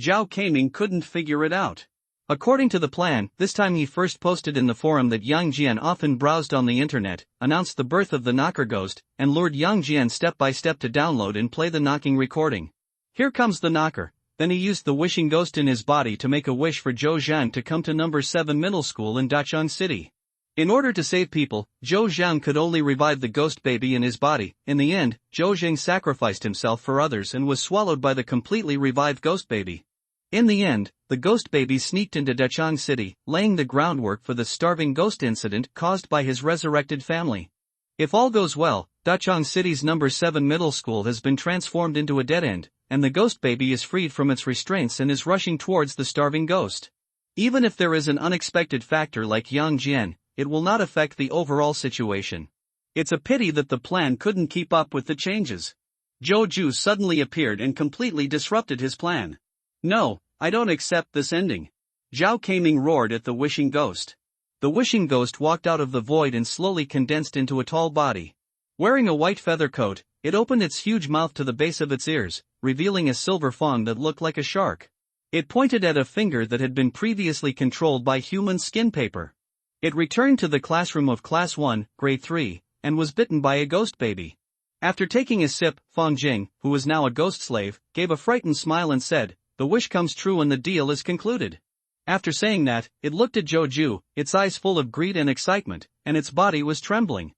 Speaker 1: Zhao Keiming couldn't figure it out. According to the plan, this time he first posted in the forum that Yang Jian often browsed on the internet, announced the birth of the knocker ghost, and lured Yang Jian step by step to download and play the knocking recording. Here comes the knocker. Then he used the wishing ghost in his body to make a wish for Zhou Zhang to come to number 7 Middle School in Dachang City. In order to save people, Zhou Zhang could only revive the ghost baby in his body. In the end, Zhou Zhang sacrificed himself for others and was swallowed by the completely revived ghost baby. In the end, the ghost baby sneaked into Dachang City, laying the groundwork for the starving ghost incident caused by his resurrected family. If all goes well, Dachang City's number 7 Middle School has been transformed into a dead end, and the ghost baby is freed from its restraints and is rushing towards the starving ghost. Even if there is an unexpected factor like Yang Jian, it will not affect the overall situation. It's a pity that the plan couldn't keep up with the changes. Zhou Ju suddenly appeared and completely disrupted his plan. No, I don't accept this ending. Zhao Keiming roared at the wishing ghost. The wishing ghost walked out of the void and slowly condensed into a tall body. Wearing a white feather coat, it opened its huge mouth to the base of its ears, revealing a silver fang that looked like a shark. It pointed at a finger that had been previously controlled by human skin paper. It returned to the classroom of Class 1, Grade 3, and was bitten by a ghost baby. After taking a sip, Fang Jing, who was now a ghost slave, gave a frightened smile and said, "The wish comes true and the deal is concluded." After saying that, it looked at Zhou Ju, its eyes full of greed and excitement, and its body was trembling.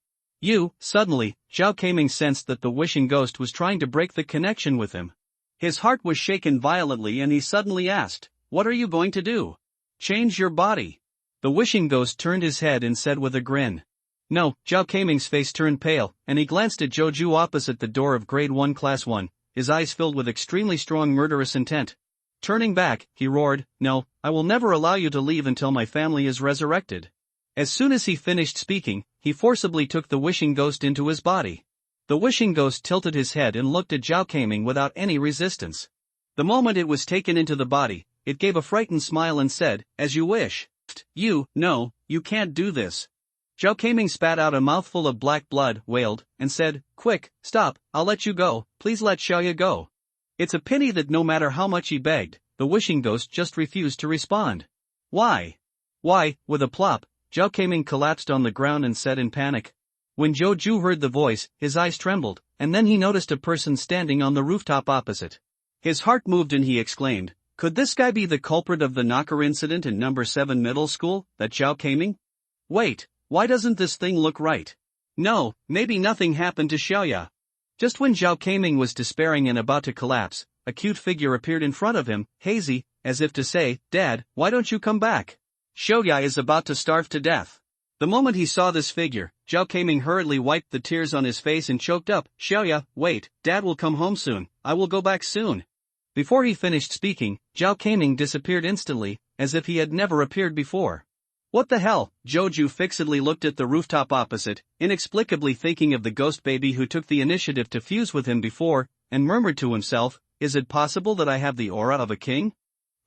Speaker 1: Suddenly, Zhao Keiming sensed that the wishing ghost was trying to break the connection with him. His heart was shaken violently and he suddenly asked, "What are you going to do? Change your body?" The wishing ghost turned his head and said with a grin. No. Zhao Keiming's face turned pale, and he glanced at Zhou Ju opposite the door of Grade 1 Class 1, his eyes filled with extremely strong murderous intent. Turning back, he roared, "No, I will never allow you to leave until my family is resurrected." As soon as he finished speaking, he forcibly took the wishing ghost into his body. The wishing ghost tilted his head and looked at Zhao Keiming without any resistance. The moment it was taken into the body, it gave a frightened smile and said, "As you wish." No, you can't do this." Zhao Keiming spat out a mouthful of black blood, wailed, and said, "Quick, stop, I'll let you go, please let Xiaoya go." It's a pity that no matter how much he begged, the wishing ghost just refused to respond. Why? With a plop, Zhao Keiming collapsed on the ground and said in panic. When Zhou Ju heard the voice, his eyes trembled, and then he noticed a person standing on the rooftop opposite. His heart moved and he exclaimed, "Could this guy be the culprit of the knocker incident in number 7 Middle School, that Zhao Keiming? Wait, why doesn't this thing look right? No, maybe nothing happened to Xiaoya." Just when Zhao Keiming was despairing and about to collapse, a cute figure appeared in front of him, hazy, as if to say, "Dad, why don't you come back? Xiaoya is about to starve to death." The moment he saw this figure, Zhao Keiming hurriedly wiped the tears on his face and choked up, "Xiaoya, wait, Dad will come home soon, I will go back soon." Before he finished speaking, Zhao Keiming disappeared instantly, as if he had never appeared before. What the hell? Zhou Ju fixedly looked at the rooftop opposite, inexplicably thinking of the ghost baby who took the initiative to fuse with him before, and murmured to himself, "Is it possible that I have the aura of a king?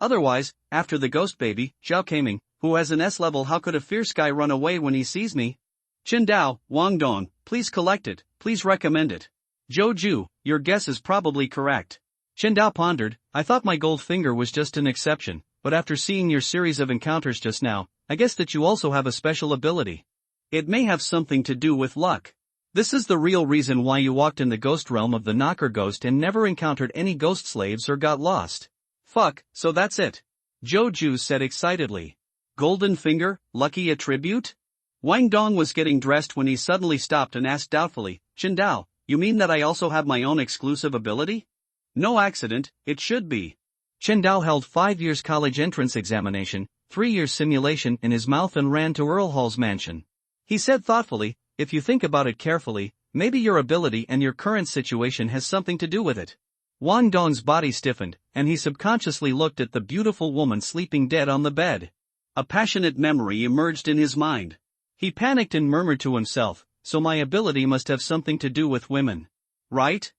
Speaker 1: Otherwise, after the ghost baby, Zhao Keiming, who has an S level, how could a fierce guy run away when he sees me? Qindao, Wangdong, please collect it, please recommend it." Zhou Ju, your guess is probably correct. Qindao pondered, "I thought my gold finger was just an exception, but after seeing your series of encounters just now, I guess that you also have a special ability. It may have something to do with luck. This is the real reason why you walked in the ghost realm of the knocker ghost and never encountered any ghost slaves or got lost." Fuck, so that's it. Zhou Ju said excitedly. Golden finger, lucky attribute? Wang Dong was getting dressed when he suddenly stopped and asked doubtfully, "Qindao, you mean that I also have my own exclusive ability?" No accident, it should be. Qindao held 5 years college entrance examination, 3 years simulation in his mouth and ran to Earl Hall's mansion. He said thoughtfully, "If you think about it carefully, maybe your ability and your current situation has something to do with it." Wang Dong's body stiffened, and he subconsciously looked at the beautiful woman sleeping dead on the bed. A passionate memory emerged in his mind. He panicked and murmured to himself,
Speaker 2: so my ability must have something to do with women. Right?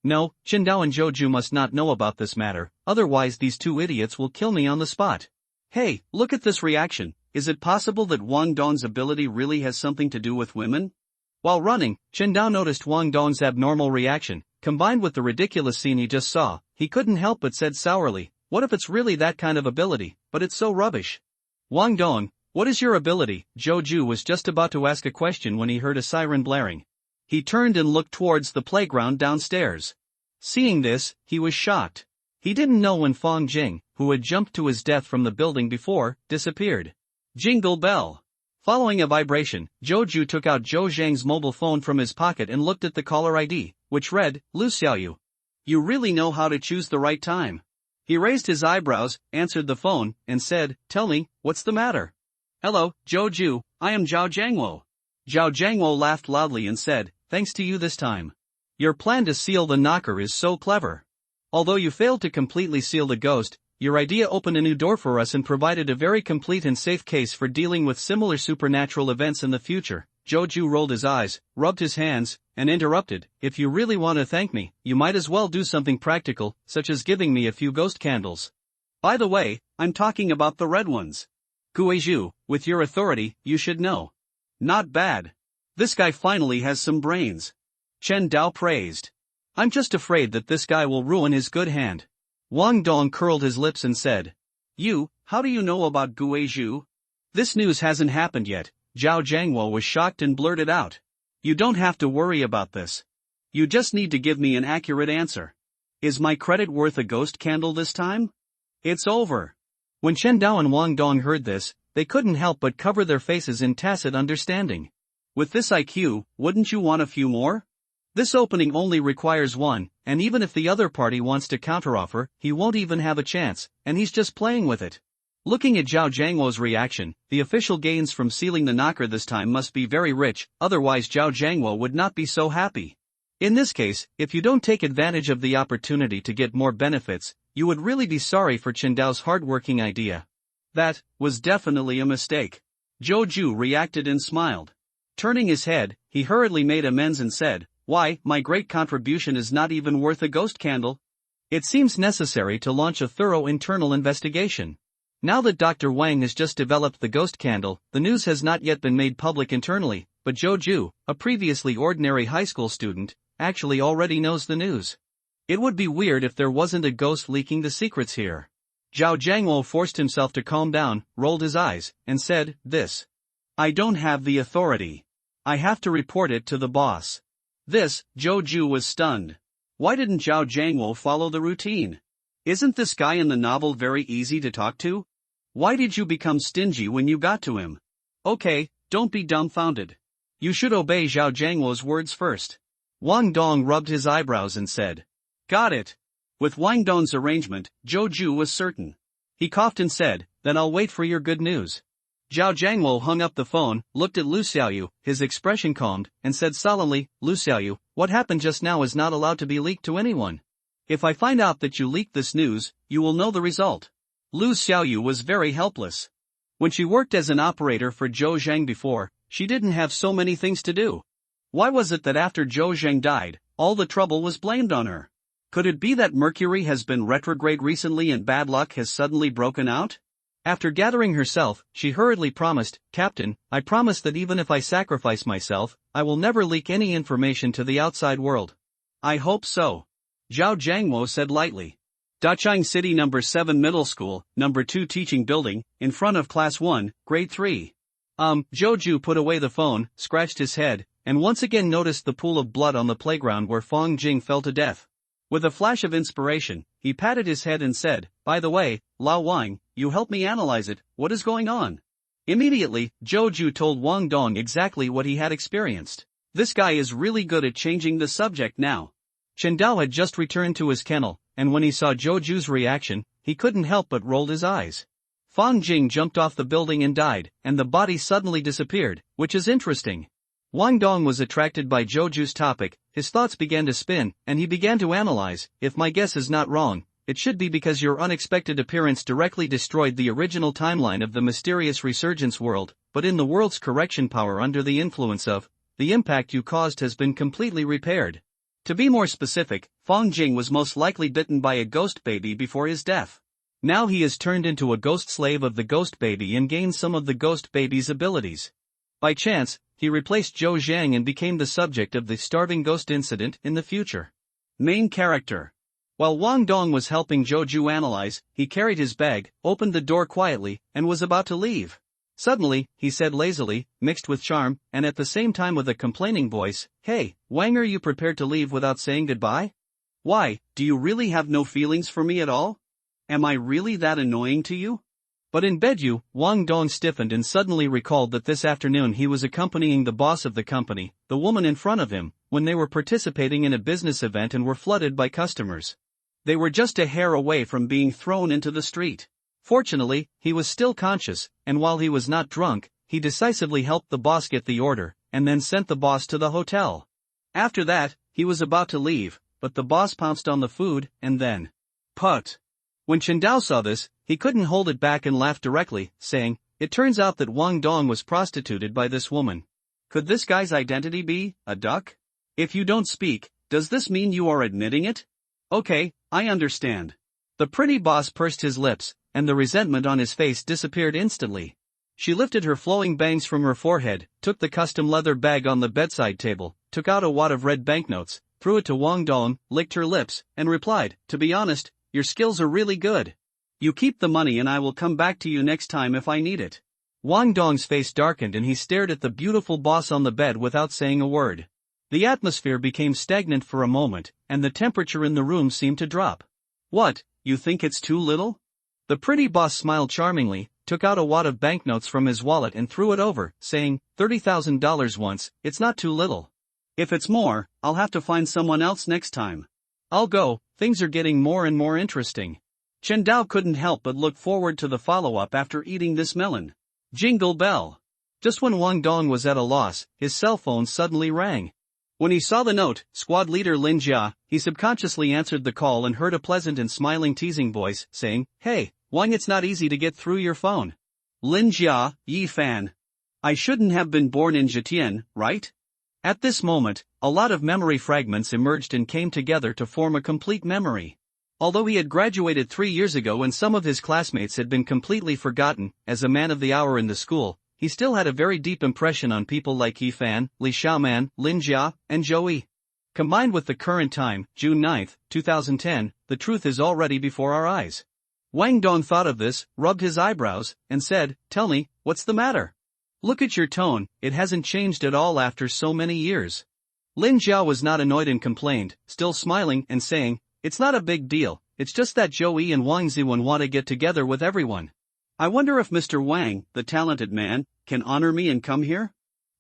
Speaker 1: No, Qingdao and Zhou must not know about this matter, otherwise these two idiots will kill me on the spot.
Speaker 2: Hey, look at this reaction. Is it possible that Wang Dong's ability really has something to do with women?
Speaker 1: While running, Qingdao noticed Wang Dong's abnormal reaction, combined with the ridiculous scene he just saw. He couldn't help but said sourly, what if it's really that kind of ability, but it's so rubbish?
Speaker 2: Wang Dong, what is your ability? Zhou was just about to ask a question when he heard a siren blaring. He turned and looked towards the playground downstairs. Seeing this, he was shocked. He didn't know when Fang Jing, who had jumped to his death from the building before, disappeared. Jingle bell. Following a vibration, Zhou took out Zhou Zhang's mobile phone from his pocket and looked at the caller ID, which read, Lu Xiaoyu. You really know how to choose the right time. He raised his eyebrows, answered the phone, and said, tell me, what's the matter? Hello, Zhou, I am Zhao Jiangwo. Zhao Jiangwo laughed loudly and said, thanks to you this time. Your plan to seal the knocker is so clever. Although you failed to completely seal the ghost, your idea opened a new door for us and provided a very complete and safe case for dealing with similar supernatural events in the future. Zhou rolled his eyes, rubbed his hands, and interrupted, if you really want to thank me, you might as well do something practical, such as giving me a few ghost candles. By the way, I'm talking about the red ones. Guizhu, with your authority, you should know. Not bad. This guy finally has some brains. Chen Dao praised. I'm just afraid that this guy will ruin his good hand. Wang Dong curled his lips and said, how do you know about Guizhu? This news hasn't happened yet. Zhao Jiangwo was shocked and blurted out. You don't have to worry about this. You just need to give me an accurate answer. Is my credit worth a ghost candle this time? It's over.
Speaker 1: When Chen Dao and Wang Dong heard this, they couldn't help but cover their faces in tacit understanding.
Speaker 2: With this IQ, wouldn't you want a few more? This opening only requires one, and even if the other party wants to counteroffer, he won't even have a chance, and he's just playing with it. Looking at Zhao Jiangwo's reaction, the official gains from sealing the knocker this time must be very rich, otherwise Zhao Jiangwo would not be so happy. In this case, if you don't take advantage of the opportunity to get more benefits, you would really be sorry for Qingdao's hard-working idea.
Speaker 1: That was definitely a mistake.
Speaker 2: Zhou reacted and smiled. Turning his head, he hurriedly made amends and said, why, my great contribution is not even worth a ghost candle.
Speaker 1: It seems necessary to launch a thorough internal investigation. Now that Dr. Wang has just developed the ghost candle, the news has not yet been made public internally, but Zhou, a previously ordinary high school student, actually already knows the news. It would be weird if there wasn't a ghost leaking the secrets here.
Speaker 2: Zhao Jiangwo forced himself to calm down, rolled his eyes, and said, I don't have the authority. I have to report it to the boss. Zhou was stunned. Why didn't Zhao Jiangwo follow the routine? Isn't this guy in the novel very easy to talk to? Why did you become stingy when you got to him? Okay, don't be dumbfounded. You should obey Zhao Jiangwo's words first.
Speaker 1: Wang Dong rubbed his eyebrows and said,
Speaker 2: got it. With Wang Dong's arrangement, Zhou was certain. He coughed and said, then I'll wait for your good news.
Speaker 1: Zhao Jiangwo hung up the phone, looked at Lu Xiaoyu, his expression calmed, and said solemnly, Lu Xiaoyu, what happened just now is not allowed to be leaked to anyone. If I find out that you leaked this news, you will know the result.
Speaker 2: Lu Xiaoyu was very helpless. When she worked as an operator for Zhou Zhang before, she didn't have so many things to do. Why was it that after Zhou Zhang died, all the trouble was blamed on her? Could it be that Mercury has been retrograde recently and bad luck has suddenly broken out?
Speaker 1: After gathering herself, she hurriedly promised, Captain, I promise that even if I sacrifice myself, I will never leak any information to the outside world.
Speaker 2: I hope so. Zhao Jiangwo said lightly. Dachang City No. 7 Middle School, No. 2 Teaching Building, in front of Class 1, Grade 3.
Speaker 1: Zhou put away the phone, scratched his head, and once again noticed the pool of blood on the playground where Fang Jing fell to death. With a flash of inspiration, he patted his head and said, by the way, Lao Wang, you help me analyze it, what is going on? Immediately, Zhou told Wang Dong exactly what he had experienced.
Speaker 2: This guy is really good at changing the subject now.
Speaker 1: Chen Dao had just returned to his kennel, and when he saw Zhou's reaction, he couldn't help but rolled his eyes. Fang Jing jumped off the building and died, and the body suddenly disappeared, which is interesting. Wang Dong was attracted by Zhou's topic, his thoughts began to spin, and he began to analyze, if my guess is not wrong, it should be because your unexpected appearance directly destroyed the original timeline of the mysterious resurgence world, but in the world's correction power under the influence of the impact you caused has been completely repaired. To be more specific, Fong Jing was most likely bitten by a ghost baby before his death. Now he is turned into a ghost slave of the ghost baby and gains some of the ghost baby's abilities. By chance, he replaced Zhou Zhang and became the subject of the starving ghost incident in the future. Main character. While Wang Dong was helping Zhou Ju analyze, he carried his bag, opened the door quietly, and was about to leave. Suddenly, he said lazily, mixed with charm, and at the same time with a complaining voice, "Hey, Wang, are you prepared to leave without saying goodbye? Why, do you really have no feelings for me at all? Am I really that annoying to you?" But in bed Wang Dong stiffened and suddenly recalled that this afternoon he was accompanying the boss of the company, the woman in front of him, when they were participating in a business event and were flooded by customers. They were just a hair away from being thrown into the street. Fortunately, he was still conscious, and while he was not drunk, he decisively helped the boss get the order, and then sent the boss to the hotel. After that, he was about to leave, but the boss pounced on the food, and then... Put! When Chen Dao saw this, he couldn't hold it back and laughed directly, saying, "It turns out that Wang Dong was prostituted by this woman. Could this guy's identity be a duck? If you don't speak, does this mean you are admitting it? Okay, I understand." The pretty boss pursed his lips, and the resentment on his face disappeared instantly. She lifted her flowing bangs from her forehead, took the custom leather bag on the bedside table, took out a wad of red banknotes, threw it to Wang Dong, licked her lips, and replied, "To be honest, your skills are really good. You keep the money and I will come back to you next time if I need it." Wang Dong's face darkened and he stared at the beautiful boss on the bed without saying a word. The atmosphere became stagnant for a moment, and the temperature in the room seemed to drop. "What, you think it's too little?" The pretty boss smiled charmingly, took out a wad of banknotes from his wallet and threw it over, saying, $30,000 once, it's not too little. If it's more, I'll have to find someone else next time. I'll go, things are getting more and more interesting." Chen Dao couldn't help but look forward to the follow-up after eating this melon. Jingle bell. Just when Wang Dong was at a loss, his cell phone suddenly rang. When he saw the note, squad leader Lin Jia, he subconsciously answered the call and heard a pleasant and smiling teasing voice, saying, "Hey, Wang, it's not easy to get through your phone. Lin Jia, Yi Fan. I shouldn't have been born in Zhejiang, right?" At this moment, a lot of memory fragments emerged and came together to form a complete memory. Although he had graduated 3 years ago and some of his classmates had been completely forgotten, as a man of the hour in the school, he still had a very deep impression on people like Yi Fan, Li Xiaoman, Lin Jia, and Zhou Yi. Combined with the current time, June 9, 2010, the truth is already before our eyes. Wang Dong thought of this, rubbed his eyebrows, and said, "Tell me, what's the matter? Look at your tone, it hasn't changed at all after so many years." Lin Jiao was not annoyed and complained, still smiling and saying, "It's not a big deal, it's just that Zhou Yi and Wang Ziwen want to get together with everyone. I wonder if Mr. Wang, the talented man, can honor me and come here?"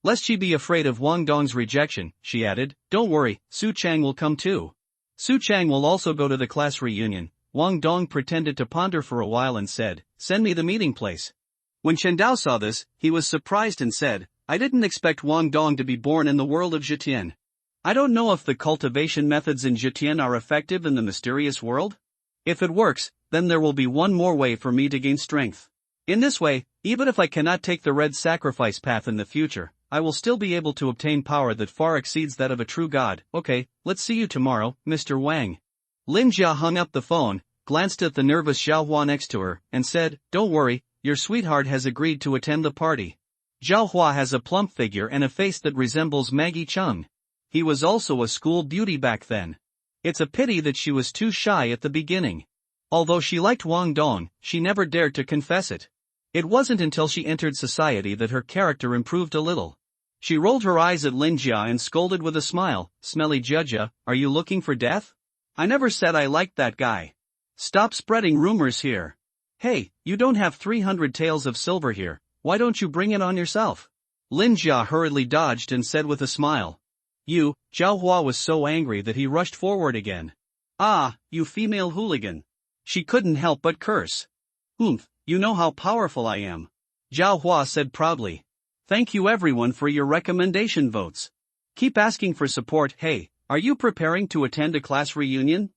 Speaker 1: Lest she be afraid of Wang Dong's rejection, she added, "Don't worry, Su Chang will come too. Su Chang will also go to the class reunion." Wang Dong pretended to ponder for a while and said, "Send me the meeting place." When Chen Dao saw this, he was surprised and said, "I didn't expect Wang Dong to be born in the world of Zhejiang. I don't know if the cultivation methods in Zhejiang are effective in the mysterious world. If it works, then there will be one more way for me to gain strength. In this way, even if I cannot take the red sacrifice path in the future, I will still be able to obtain power that far exceeds that of a true god. Okay, let's see you tomorrow, Mr. Wang." Lin Jia hung up the phone, glanced at the nervous Zhao Hua next to her, and said, "Don't worry, your sweetheart has agreed to attend the party." Zhao Hua has a plump figure and a face that resembles Maggie Chung. He was also a school beauty back then. It's a pity that she was too shy at the beginning. Although she liked Wang Dong, she never dared to confess it. It wasn't until she entered society that her character improved a little. She rolled her eyes at Lin Jia and scolded with a smile, "Smelly Judja, are you looking for death? I never said I liked that guy. Stop spreading rumors here. Hey, you don't have 300 taels of silver here, why don't you bring it on yourself?" Lin Jia hurriedly dodged and said with a smile. "You," Zhao Hua was so angry that he rushed forward again. "Ah, you female hooligan." She couldn't help but curse. "Oomph, you know how powerful I am," Zhao Hua said proudly. "Thank you everyone for your recommendation votes. Keep asking for support. Hey, are you preparing to attend a class reunion?"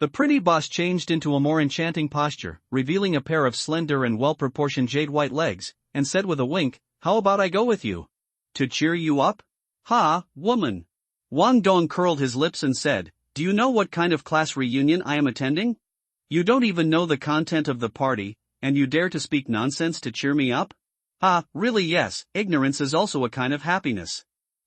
Speaker 1: The pretty boss changed into a more enchanting posture, revealing a pair of slender and well-proportioned jade white legs, and said with a wink, "How about I go with you? To cheer you up?
Speaker 2: Ha, woman. Wang Dong curled his lips and said, "Do you know what kind of class reunion I am attending? You don't even know the content of the party, and you dare to speak nonsense to cheer me up? Ah, really yes, ignorance is also a kind of happiness."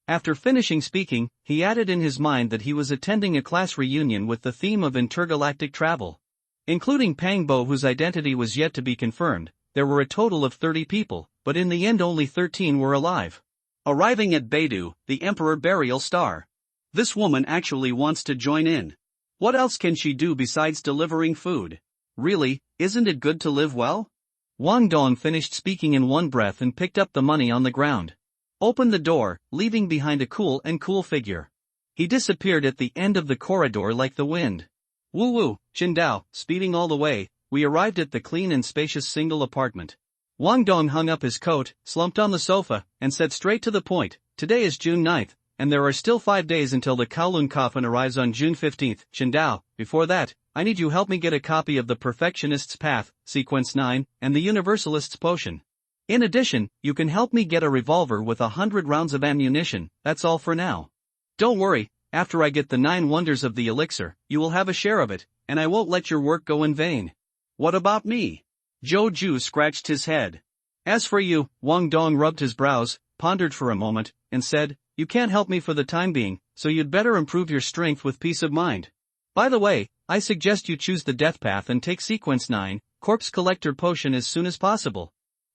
Speaker 1: After finishing speaking, he added in his mind that he was attending a class reunion with the theme of intergalactic travel. Including Pang Bo, whose identity was yet to be confirmed, there were a total of 30 people, but in the end only 13 were alive.
Speaker 2: Arriving at Beidou, the Emperor Burial Star. This woman actually wants to join in. What else can she do besides delivering food? Really, isn't it good to live well?
Speaker 1: Wang Dong finished speaking in one breath and picked up the money on the ground. Opened the door, leaving behind a cool figure. He disappeared at the end of the corridor like the wind.
Speaker 2: Woo woo, Qingdao, speeding all the way, we arrived at the clean and spacious single apartment.
Speaker 1: Wang Dong hung up his coat, slumped on the sofa, and said straight to the point, "Today is June 9th, and there are still 5 days until the Kowloon coffin arrives on June 15th. Qingdao, before that, I need you help me get a copy of the Perfectionist's Path, Sequence 9, and the Universalist's Potion. In addition, you can help me get a revolver with 100 rounds of ammunition. That's all for now. Don't worry, after I get the 9 wonders of the elixir, you will have a share of it, and I won't let your work go in vain."
Speaker 2: What about me? Zhou Ju scratched his head.
Speaker 1: As for you, Wang Dong rubbed his brows, pondered for a moment, and said, "You can't help me for the time being, so you'd better improve your strength with peace of mind. By the way, I suggest you choose the death path and take sequence 9, corpse collector potion as soon as possible."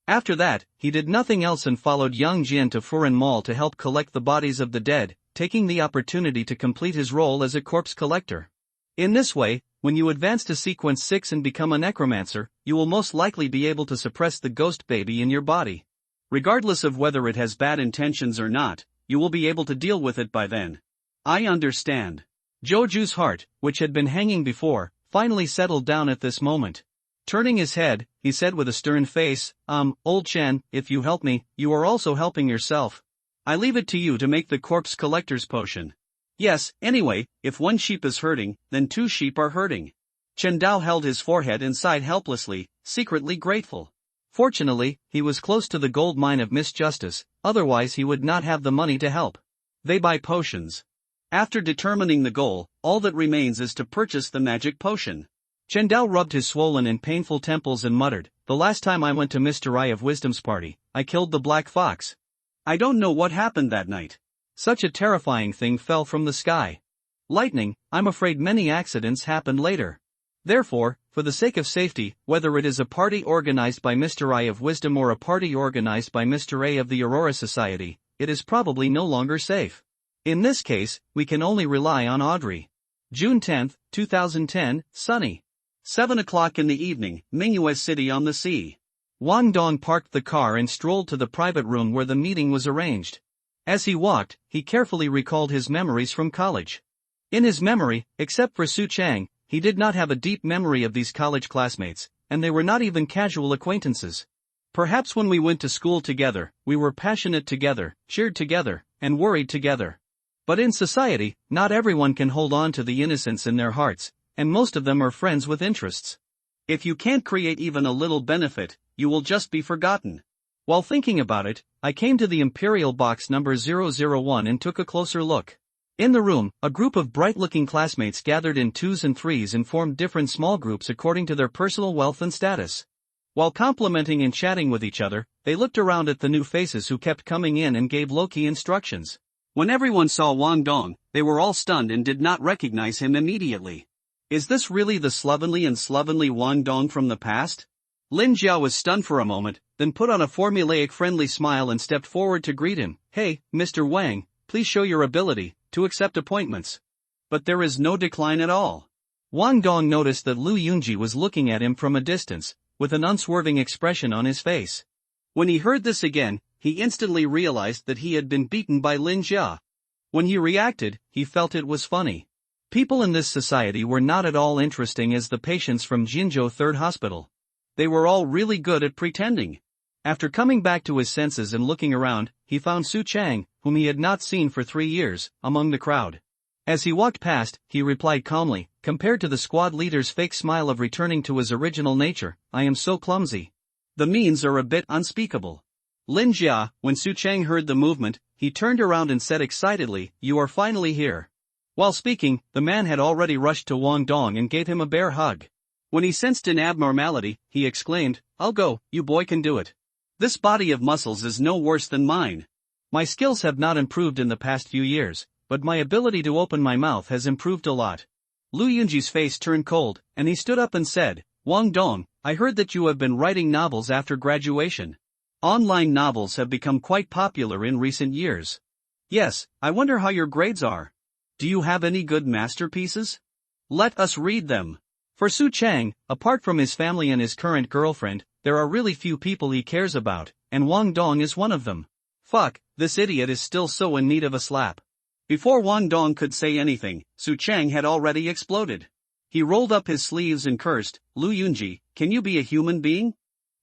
Speaker 1: After that, he did nothing else and followed Yang Jian to Furen Mall to help collect the bodies of the dead, taking the opportunity to complete his role as a corpse collector. In this way, when you advance to sequence 6 and become a necromancer, you will most likely be able to suppress the ghost baby in your body. Regardless of whether it has bad intentions or not, you will be able to deal with it by then.
Speaker 2: I understand.
Speaker 1: Zhou Ju's heart, which had been hanging before, finally settled down at this moment. Turning his head, he said with a stern face, Old Chen, if you help me, you are also helping yourself. I leave it to you to make the corpse collector's potion.
Speaker 2: Yes, anyway, if one sheep is hurting, then 2 sheep are hurting.
Speaker 1: Chen Dao held his forehead and sighed helplessly, secretly grateful. Fortunately, he was close to the gold mine of misjustice, otherwise he would not have the money to help.
Speaker 2: They buy potions. After determining the goal, all that remains is to purchase the magic potion.
Speaker 1: Chen Dao rubbed his swollen and painful temples and muttered, "The last time I went to Mr. Eye of Wisdom's party, I killed the black fox.
Speaker 2: I don't know what happened that night.
Speaker 1: Such a terrifying thing fell from the sky. Lightning, I'm afraid many accidents happened later. Therefore, for the sake of safety, whether it is a party organized by Mr. Eye of Wisdom or a party organized by Mr. A of the Aurora Society, it is probably no longer safe. In this case, we can only rely on Audrey." June 10, 2010, sunny.
Speaker 2: 7 o'clock in the evening, Mingyue City on the sea.
Speaker 1: Wang Dong parked the car and strolled to the private room where the meeting was arranged. As he walked, he carefully recalled his memories from college. In his memory, except for Su Chang, he did not have a deep memory of these college classmates, and they were not even casual acquaintances. Perhaps when we went to school together, we were passionate together, cheered together, and worried together. But in society, not everyone can hold on to the innocence in their hearts, and most of them are friends with interests.
Speaker 2: If you can't create even a little benefit, you will just be forgotten.
Speaker 1: While thinking about it, I came to the Imperial box number 001 and took a closer look. In the room, a group of bright-looking classmates gathered in 2s and 3s and formed different small groups according to their personal wealth and status. While complimenting and chatting with each other, they looked around at the new faces who kept coming in and gave low-key instructions.
Speaker 2: When everyone saw Wang Dong, they were all stunned and did not recognize him immediately. Is this really the slovenly Wang Dong from the past?
Speaker 1: Lin Jiao was stunned for a moment, then put on a formulaic friendly smile and stepped forward to greet him. "Hey, Mr. Wang, please show your ability to accept appointments."
Speaker 2: But there is no decline at all.
Speaker 1: Wang Dong noticed that Lu Yunji was looking at him from a distance, with an unswerving expression on his face.
Speaker 2: When he heard this again, he instantly realized that he had been beaten by Lin Jia.
Speaker 1: When he reacted, he felt it was funny. People in this society were not at all interesting as the patients from Jinzhou Third Hospital. They were all really good at pretending. After coming back to his senses and looking around, he found Su Chang, whom he had not seen for 3 years, among the crowd. As he walked past, he replied calmly, compared to the squad leader's fake smile of returning to his original nature, "I am so clumsy.
Speaker 2: The means are a bit unspeakable."
Speaker 1: Lin Jia, when Su Chang heard the movement,
Speaker 2: he turned around and said excitedly, "You are finally here." While speaking, the man had already rushed to Wang Dong and gave him a bear hug. When he sensed an abnormality, he exclaimed, "I'll go, you boy can do it. This body of muscles is no worse than mine. My skills have not improved in the past few years, but my ability to open my mouth has improved a lot." Lu Yunji's face turned cold, and he stood up and said, "Wang Dong, I heard that you have been writing novels after graduation. Online novels have become quite popular in recent years. Yes, I wonder how your grades are. Do you have any good masterpieces? Let us read them." For Su Chang, apart from his family and his current girlfriend, there are really few people he cares about, and Wang Dong is one of them. Fuck, this idiot is still so in need of a slap. Before Wang Dong could say anything, Su Chang had already exploded. He rolled up his sleeves and cursed, "Lu Yunji, can you be a human being?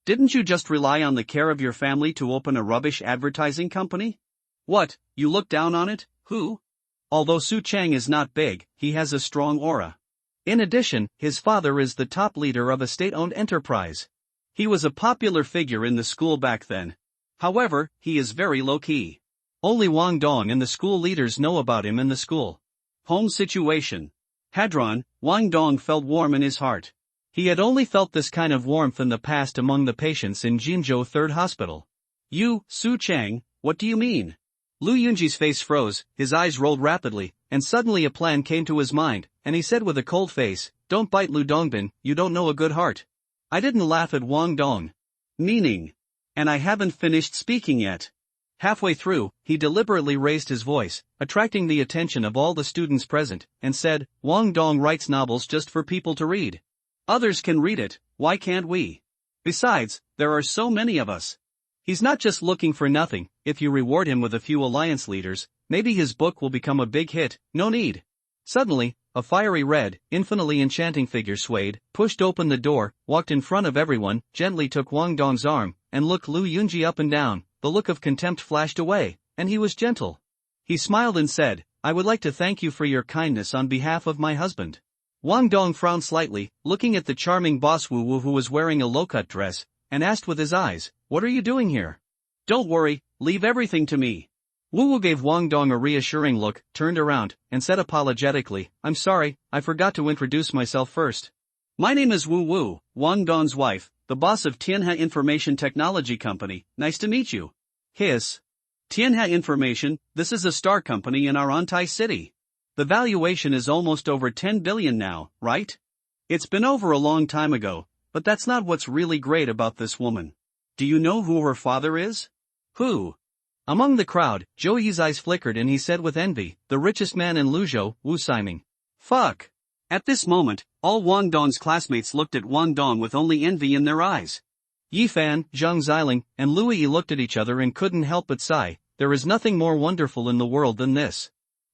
Speaker 2: Didn't you just rely on the care of your family to open a rubbish advertising company? What, you look down on it, who?" Although Su Chang is not big, he has a strong aura. In addition, his father is the top leader of a state-owned enterprise. He was a popular figure in the school back then. However, he is very low-key. Only Wang Dong and the school leaders know about him in the school. Home situation. Hadron, Wang Dong felt warm in his heart. He had only felt this kind of warmth in the past among the patients in Jinzhou Third Hospital. "You, Su Chang, what do you mean?" Lu Yunji's face froze, his eyes rolled rapidly, and suddenly a plan came to his mind, and he said with a cold face, "Don't bite Lu Dongbin, you don't know a good heart." I didn't laugh at Wang Dong. Meaning. And I haven't finished speaking yet. Halfway through, he deliberately raised his voice, attracting the attention of all the students present, and said, "Wang Dong writes novels just for people to read. Others can read it, why can't we? Besides, there are so many of us. He's not just looking for nothing. If you reward him with a few alliance leaders, maybe his book will become a big hit, no need." Suddenly, a fiery red, infinitely enchanting figure swayed, pushed open the door, walked in front of everyone, gently took Wang Dong's arm, and looked Lu Yunji up and down. The look of contempt flashed away, and he was gentle. He smiled and said, "I would like to thank you for your kindness on behalf of my husband." Wang Dong frowned slightly, looking at the charming boss Wu Wu who was wearing a low-cut dress, and asked with his eyes, "What are you doing here?" "Don't worry, leave everything to me." Wu Wu gave Wang Dong a reassuring look, turned around, and said apologetically, "I'm sorry, I forgot to introduce myself first. My name is Wu Wu, Wang Dong's wife, the boss of Tianhe Information Technology Company. Nice to meet you." Hiss. Tianhe Information, this is a star company in our Antai city. The valuation is almost over 10 billion now, right? It's been over a long time ago, but that's not what's really great about this woman. Do you know who her father is? Who? Among the crowd, Zhou Yi's eyes flickered and he said with envy, "The richest man in Luzhou, Wu Siming." Fuck. At this moment, all Wang Dong's classmates looked at Wang Dong with only envy in their eyes. Yi Fan, Zhang Xiling, and Lu Yi looked at each other and couldn't help but sigh. There is nothing more wonderful in the world than this.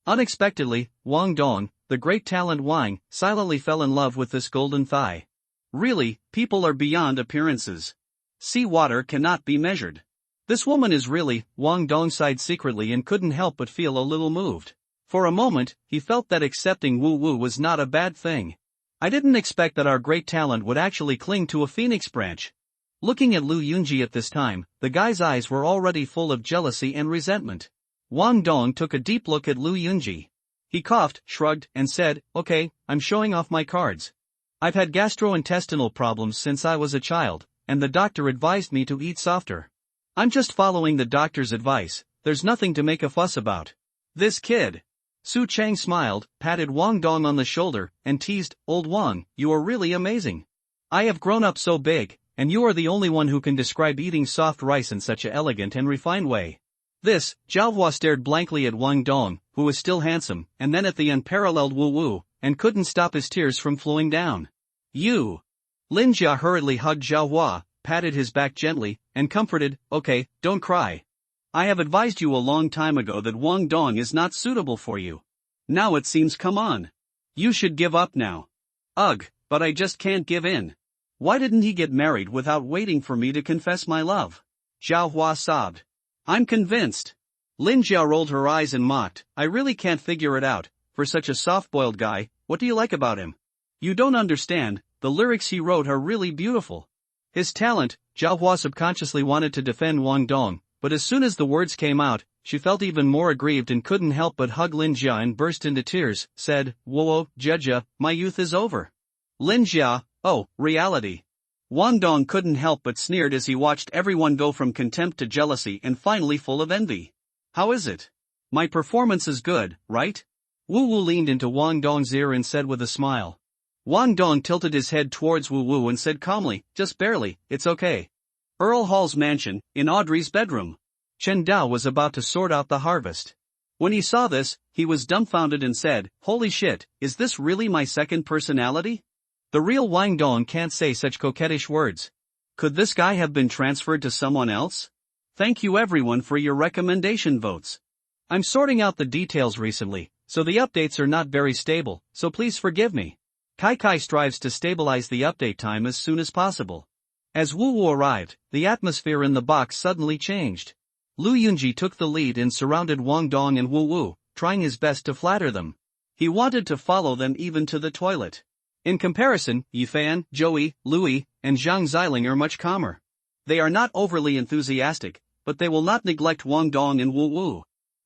Speaker 2: Unexpectedly, Wang Dong, the great talent Wang, silently fell in love with this golden thigh. Really, people are beyond appearances. Sea water cannot be measured. This woman is really, Wang Dong sighed secretly and couldn't help but feel a little moved. For a moment, he felt that accepting Wu Wu was not a bad thing. I didn't expect that our great talent would actually cling to a phoenix branch. Looking at Lu Yunji at this time, the guy's eyes were already full of jealousy and resentment. Wang Dong took a deep look at Lu Yunji. He coughed, shrugged, and said, "Okay, I'm showing off my cards. I've had gastrointestinal problems since I was a child, and the doctor advised me to eat softer. I'm just following the doctor's advice, there's nothing to make a fuss about." This kid. Su Chang smiled, patted Wang Dong on the shoulder, and teased, "Old Wang, you are really amazing. I have grown up so big, and you are the only one who can describe eating soft rice in such an elegant and refined way." This, Zhao Hua stared blankly at Wang Dong, who was still handsome, and then at the unparalleled Wu Wu, and couldn't stop his tears from flowing down. "You." Lin Jia hurriedly hugged Zhao Hua, patted his back gently, and comforted, "Okay, don't cry. I have advised you a long time ago that Wang Dong is not suitable for you. Now it seems come on. You should give up now." "Ugh, but I just can't give in. Why didn't he get married without waiting for me to confess my love?" Zhao Hua sobbed. "I'm convinced." Lin Jia rolled her eyes and mocked, "I really can't figure it out. For such a soft-boiled guy, what do you like about him? You don't understand, the lyrics he wrote are really beautiful." His talent, Zhao Hua subconsciously wanted to defend Wang Dong, but as soon as the words came out,
Speaker 1: she felt even more aggrieved and couldn't help but hug Lin Jia and burst into tears, said, "Whoa, Jia, my youth is over."
Speaker 2: Lin Jia, oh, reality. Wang Dong couldn't help but sneered as he watched everyone go from contempt to jealousy and finally full of envy. How is it? My performance is good, right?
Speaker 1: Wu Wu leaned into Wang Dong's ear and said with a smile.
Speaker 2: Wang Dong tilted his head towards Wu Wu and said calmly, "Just barely, it's okay." Earl Hall's mansion, in Audrey's bedroom.
Speaker 1: Chen Dao was about to sort out the harvest.
Speaker 2: When he saw this, he was dumbfounded and said, "Holy shit, is this really my second personality?"
Speaker 1: The real Wang Dong can't say such coquettish words.
Speaker 2: Could this guy have been transferred to someone else? Thank you everyone for your recommendation votes.
Speaker 1: I'm sorting out the details recently, so the updates are not very stable, so please forgive me. Kai Kai strives to stabilize the update time as soon as possible. As Wu Wu arrived, the atmosphere in the box suddenly changed. Lu Yunji took the lead and surrounded Wang Dong and Wu Wu, trying his best to flatter them.
Speaker 2: He wanted to follow them even to the toilet.
Speaker 1: In comparison, Yifan, Joey, Louis, and Zhang Xiling are much calmer.
Speaker 2: They are not overly enthusiastic, but they will not neglect Wang Dong and Wu Wu.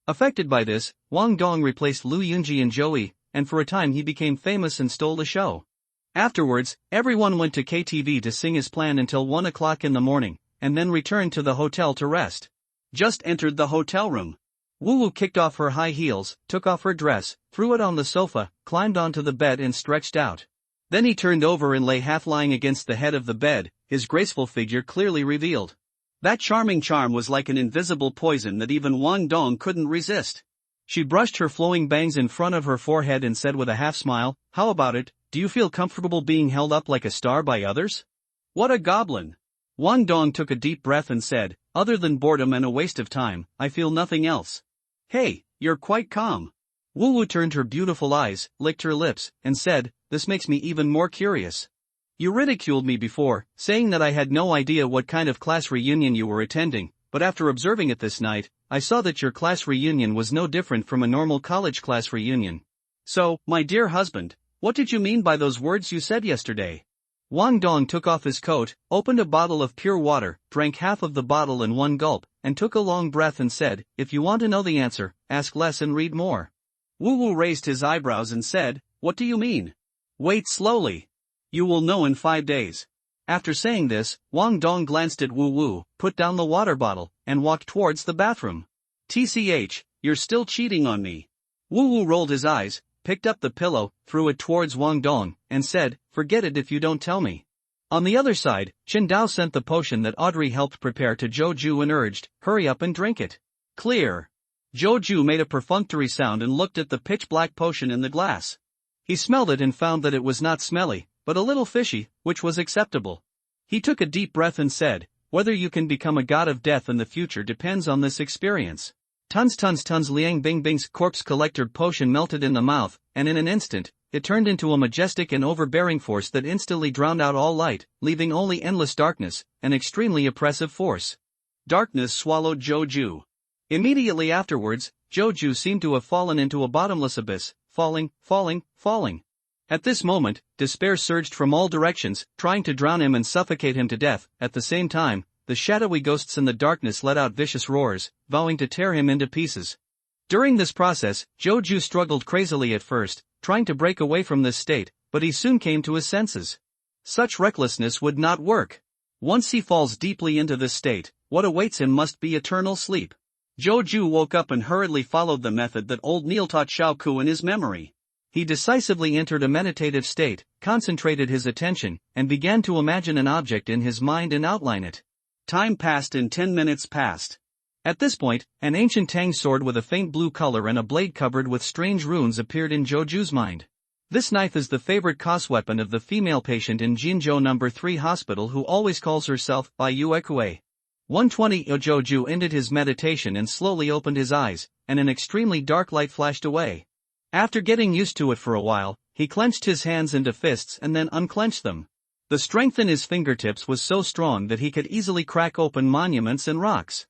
Speaker 1: Affected by this, Wang Dong replaced Lu Yunji and Joey, and for a time he became famous and stole the show. Afterwards, everyone went to KTV to sing his plan until 1 o'clock in the morning, and then returned to the hotel to rest.
Speaker 2: Just entered the hotel room.
Speaker 1: Wu Wu kicked off her high heels, took off her dress, threw it on the sofa, climbed onto the bed and stretched out. Then he turned over and lay half lying against the head of the bed, his graceful figure clearly revealed.
Speaker 2: That charming charm was like an invisible poison that even Wang Dong couldn't resist.
Speaker 1: She brushed her flowing bangs in front of her forehead and said with a half smile, "How about it, do you feel comfortable being held up like a star by others?"
Speaker 2: What a goblin!
Speaker 1: Wang Dong took a deep breath and said, "Other than boredom and a waste of time, I feel nothing else."
Speaker 2: Hey, you're quite calm.
Speaker 1: Wu Wu turned her beautiful eyes, licked her lips, and said, "This makes me even more curious. You ridiculed me before, saying that I had no idea what kind of class reunion you were attending, but after observing it this night, I saw that your class reunion was no different from a normal college class reunion."
Speaker 2: So, my dear husband, what did you mean by those words you said yesterday?
Speaker 1: Wang Dong took off his coat, opened a bottle of pure water, drank half of the bottle in one gulp, and took a long breath and said, "If you want to know the answer, ask less and read more."
Speaker 2: Wu Wu raised his eyebrows and said, "What do you mean?" "Wait slowly. You will know in 5 days."
Speaker 1: After saying this, Wang Dong glanced at Wu Wu, put down the water bottle, and walked towards the bathroom.
Speaker 2: "TCH, you're still cheating on me."
Speaker 1: Wu Wu rolled his eyes, picked up the pillow, threw it towards Wang Dong, and said, "Forget it if you don't tell me." On the other side, Chen Dao sent the potion that Audrey helped prepare to Zhou Ju and urged, "Hurry up and drink it."
Speaker 2: Clear.
Speaker 1: Zhou Ju made a perfunctory sound and looked at the pitch-black potion in the glass. He smelled it and found that it was not smelly, but a little fishy, which was acceptable. He took a deep breath and said, "Whether you can become a god of death in the future depends on this experience." Tons Liang Bingbing's corpse collector potion melted in the mouth, and in an instant, it turned into a majestic and overbearing force that instantly drowned out all light, leaving only endless darkness, an extremely oppressive force.
Speaker 2: Darkness swallowed Zhou Ju.
Speaker 1: Immediately afterwards, Zhou Ju seemed to have fallen into a bottomless abyss, falling. At this moment, despair surged from all directions, trying to drown him and suffocate him to death. At the same time, the shadowy ghosts in the darkness let out vicious roars, vowing to tear him into pieces. During this process, Zhou Ju struggled crazily at first, trying to break away from this state, but he soon came to his senses. Such recklessness would not work. Once he falls deeply into this state, what awaits him must be eternal sleep.
Speaker 2: Zhou Ju woke up and hurriedly followed the method that old Neil taught Xiao Ku in his memory.
Speaker 1: He decisively entered a meditative state, concentrated his attention, and began to imagine an object in his mind and outline it.
Speaker 2: Time passed and 10 minutes passed.
Speaker 1: At this point, an ancient Tang sword with a faint blue color and a blade covered with strange runes appeared in Zhou Ju's mind. This knife is the favorite cause weapon of the female patient in Jinzhou No. 3 hospital who always calls herself Bai Yuekue. 120 Zhou Ju ended his meditation and slowly opened his eyes, and an extremely dark light flashed away. After getting used to it for a while, he clenched his hands into fists and then unclenched them. The strength in his fingertips was so strong that he could easily crack open monuments and rocks.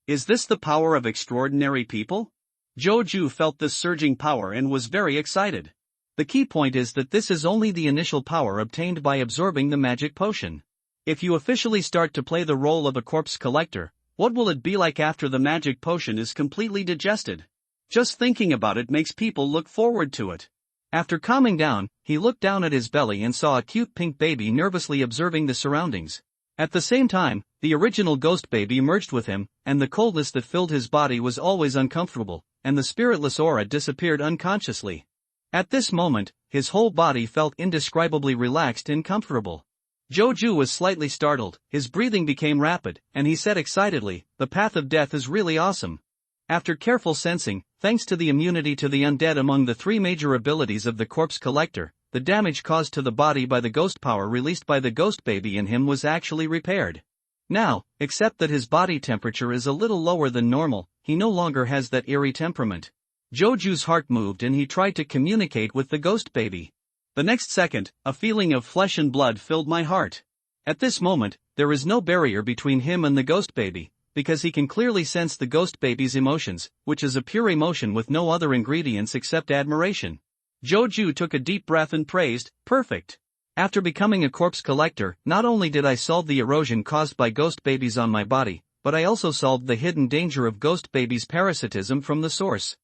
Speaker 2: Is this the power of extraordinary people? Zhou Ju felt this surging power and was very excited.
Speaker 1: The key point is that this is only the initial power obtained by absorbing the magic potion. If you officially start to play the role of a corpse collector,
Speaker 2: What will it be like after the magic potion is completely digested? Just thinking about it makes people look forward to it.
Speaker 1: After calming down, he looked down at his belly and saw a cute pink baby nervously observing the surroundings. At the same time, the original ghost baby merged with him, and the coldness that filled his body was always uncomfortable, and the spiritless aura disappeared unconsciously. At this moment, his whole body felt indescribably relaxed and comfortable. Joju was slightly startled, his breathing became rapid, and he said excitedly, "The path of death is really awesome." After careful sensing, thanks to the immunity to the undead among the three major abilities of the corpse collector, the damage caused to the body by the ghost power released by the ghost baby in him was actually repaired. Now, except that his body temperature is a little lower than normal, he no longer has that eerie temperament. Joju's heart moved and he tried to communicate with the ghost baby. The next second, a feeling of flesh and blood filled my heart. At this moment, there is no barrier between him and the ghost baby, because he can clearly sense the ghost baby's emotions, which is a pure emotion with no other ingredients except admiration. Joju took a deep breath and praised, "Perfect." After becoming a corpse collector, not only did I solve the erosion caused by ghost babies on my body, but I also solved the hidden danger of ghost babies' parasitism from the source.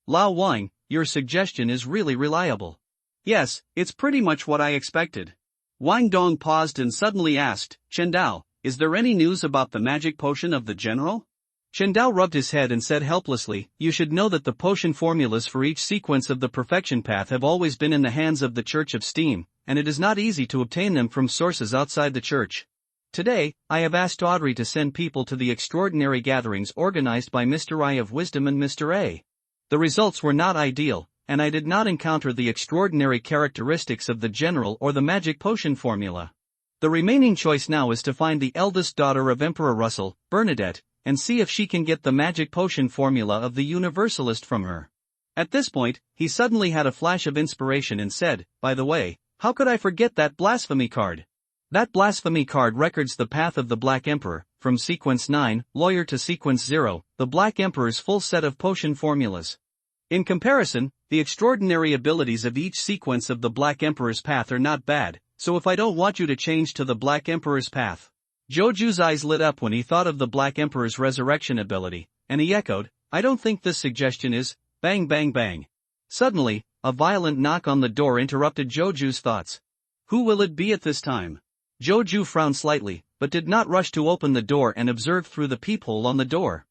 Speaker 1: Lao Wang, your suggestion is really reliable.
Speaker 2: Yes, it's pretty much what I expected. Wang Dong paused and suddenly asked, "Chen Dao, is there any news about the magic potion of the general?"
Speaker 1: Chen Dao rubbed his head and said helplessly, "You should know that the potion formulas for each sequence of the perfection path have always been in the hands of the Church of Steam, and it is not easy to obtain them from sources outside the church. Today, I have asked Audrey to send people to the extraordinary gatherings organized by Mr. I of Wisdom and Mr. A. The results were not ideal, and I did not encounter the extraordinary characteristics of the general or the magic potion formula. The remaining choice now is to find the eldest daughter of Emperor Russell, Bernadette, and see if she can get the magic potion formula of the Universalist from her." At this point, he suddenly had a flash of inspiration and said, "By the way, how could I forget that blasphemy card? That blasphemy card records the path of the Black Emperor, from sequence 9, lawyer to sequence 0, the Black Emperor's full set of potion formulas. In comparison, the extraordinary abilities of each sequence of the Black Emperor's path are not bad, so if I don't want you to change to the Black Emperor's path." Joju's eyes lit up when he thought of the Black Emperor's resurrection ability, and he echoed, "I don't think this suggestion is..." Bang bang bang. Suddenly, a violent knock on the door interrupted Joju's thoughts. Who will it be at this time? Joju frowned slightly, but did not rush to open the door and observe through the peephole on the door.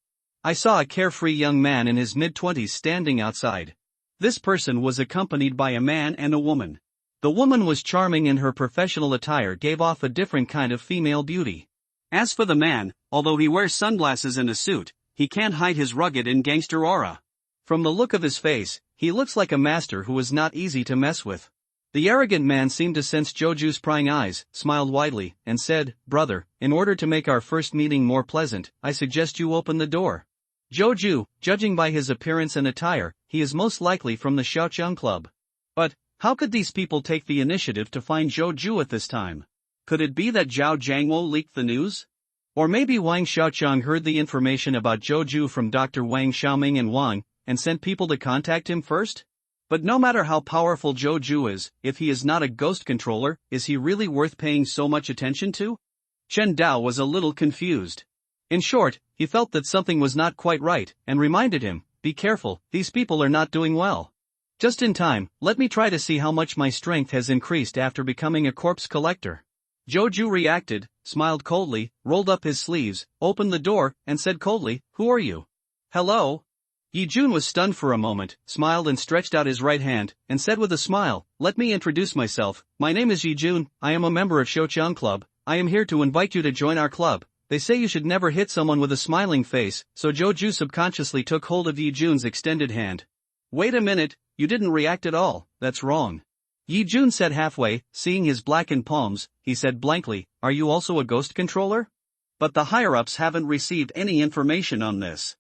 Speaker 1: I saw a carefree young man in his mid-20s standing outside. This person was accompanied by a man and a woman. The woman was charming and her professional attire gave off a different kind of female beauty. As for the man, although he wears sunglasses and a suit, he can't hide his rugged and gangster aura. From the look of his face, he looks like a master who is not easy to mess with. The arrogant man seemed to sense Joju's prying eyes, smiled widely, and said, "Brother, in order to make our first meeting more pleasant, I suggest you open the door." Joju, judging by his appearance and attire, he is most likely from the Xiaoqiang Club. But, how could these people take the initiative to find Joju at this time? Could it be that Zhao Jiangwo leaked the news? Or maybe Wang Xiaoqiang heard the information about Joju from Dr. Wang Xiaoming and Wang, and sent people to contact him first? But no matter how powerful Joju is, if he is not a ghost controller, is he really worth paying so much attention to? Chen Dao was a little confused. In short, he felt that something was not quite right, and reminded him, "Be careful, these people are not doing well." Just in time, let me try to see how much my strength has increased after becoming a corpse collector. Joju reacted, smiled coldly, rolled up his sleeves, opened the door, and said coldly, "Who are you?" "Hello?" Yijun was stunned for a moment, smiled and stretched out his right hand, and said with a smile, "Let me introduce myself. My name is Yijun, I am a member of Xiaoqiang Club. I am here to invite you to join our club. They say you should never hit someone with a smiling face," so Joju subconsciously took hold of Yijun's extended hand. "Wait a minute, you didn't react at all, that's wrong." Yijun said halfway, seeing his blackened palms, he said blankly, "Are you also a ghost controller?" "But the higher-ups haven't received any information on this."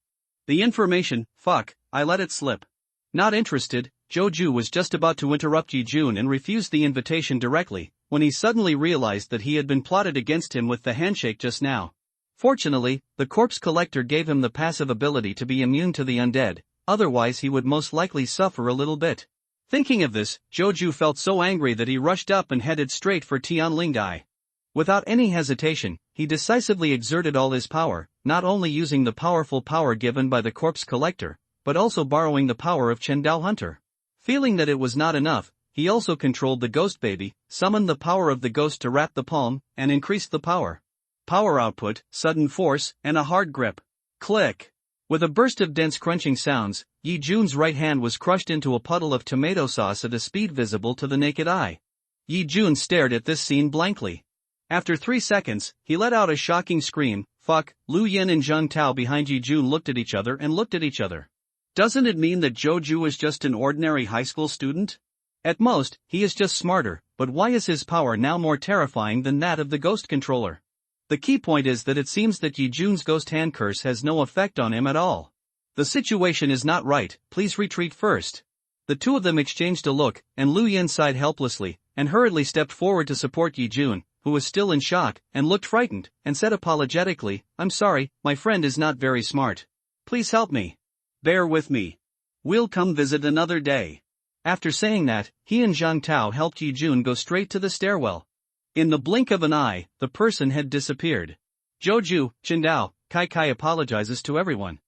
Speaker 1: "The information, fuck, I let it slip." Not interested, Joju was just about to interrupt Yijun and refuse the invitation directly, when he suddenly realized that he had been plotted against him with the handshake just now. Fortunately, the corpse collector gave him the passive ability to be immune to the undead, otherwise he would most likely suffer a little bit. Thinking of this, Joju felt so angry that he rushed up and headed straight for Tianlingai. Without any hesitation, he decisively exerted all his power, not only using the powerful power given by the corpse collector, but also borrowing the power of Chendao Hunter. Feeling that it was not enough, he also controlled the ghost baby, summoned the power of the ghost to wrap the palm, and increased the power. Power output, sudden force, and a hard grip. Click! With a burst of dense crunching sounds, Yi Jun's right hand was crushed into a puddle of tomato sauce at a speed visible to the naked eye. Yi Jun stared at this scene blankly. After 3 seconds, he let out a shocking scream. Fuck. Lu Yin and Zhang Tao behind Yi Jun looked at each other and looked at each other. Doesn't it mean that Zhou is just an ordinary high school student? At most, he is just smarter, but why is his power now more terrifying than that of the ghost controller? The key point is that it seems that Yi Jun's ghost hand curse has no effect on him at all. The situation is not right, please retreat first. The two of them exchanged a look, and Lu Yin sighed helplessly, and hurriedly stepped forward to support Yi Jun, who was still in shock, and looked frightened, and said apologetically, I'm sorry, my friend is not very smart. Please help me. Bear with me. We'll come visit another day. After saying that, he and Zhang Tao helped Yi Jun go straight to the stairwell. In the blink of an eye, the person had disappeared. Joju, Chendao, Kai apologizes to everyone.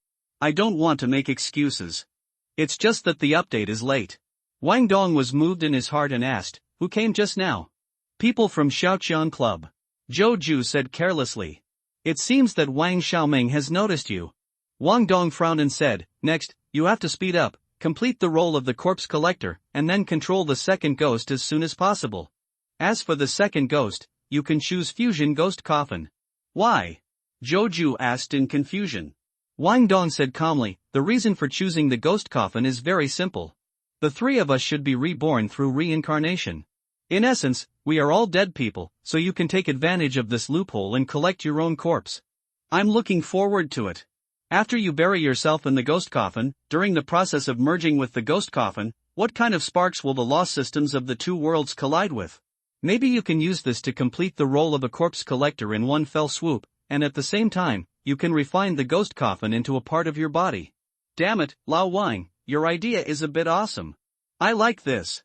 Speaker 1: I don't want to make excuses. It's just that the update is late. Wang Dong was moved in his heart and asked, who came just now? People from Xiaoqian Club. Joju said carelessly. It seems that Wang Xiaoming has noticed you. Wang Dong frowned and said, next, you have to speed up, complete the role of the corpse collector, and then control the second ghost as soon as possible. As for the second ghost, you can choose Fusion Ghost Coffin. Why? Joju asked in confusion. Wang Dong said calmly, the reason for choosing the ghost coffin is very simple. The three of us should be reborn through reincarnation. In essence, we are all dead people, so you can take advantage of this loophole and collect your own corpse. I'm looking forward to it. After you bury yourself in the ghost coffin, during the process of merging with the ghost coffin, what kind of sparks will the lost systems of the two worlds collide with? Maybe you can use this to complete the role of a corpse collector in one fell swoop, and at the same time, you can refine the ghost coffin into a part of your body. Damn it, Lao Wang, your idea is a bit awesome. I like this.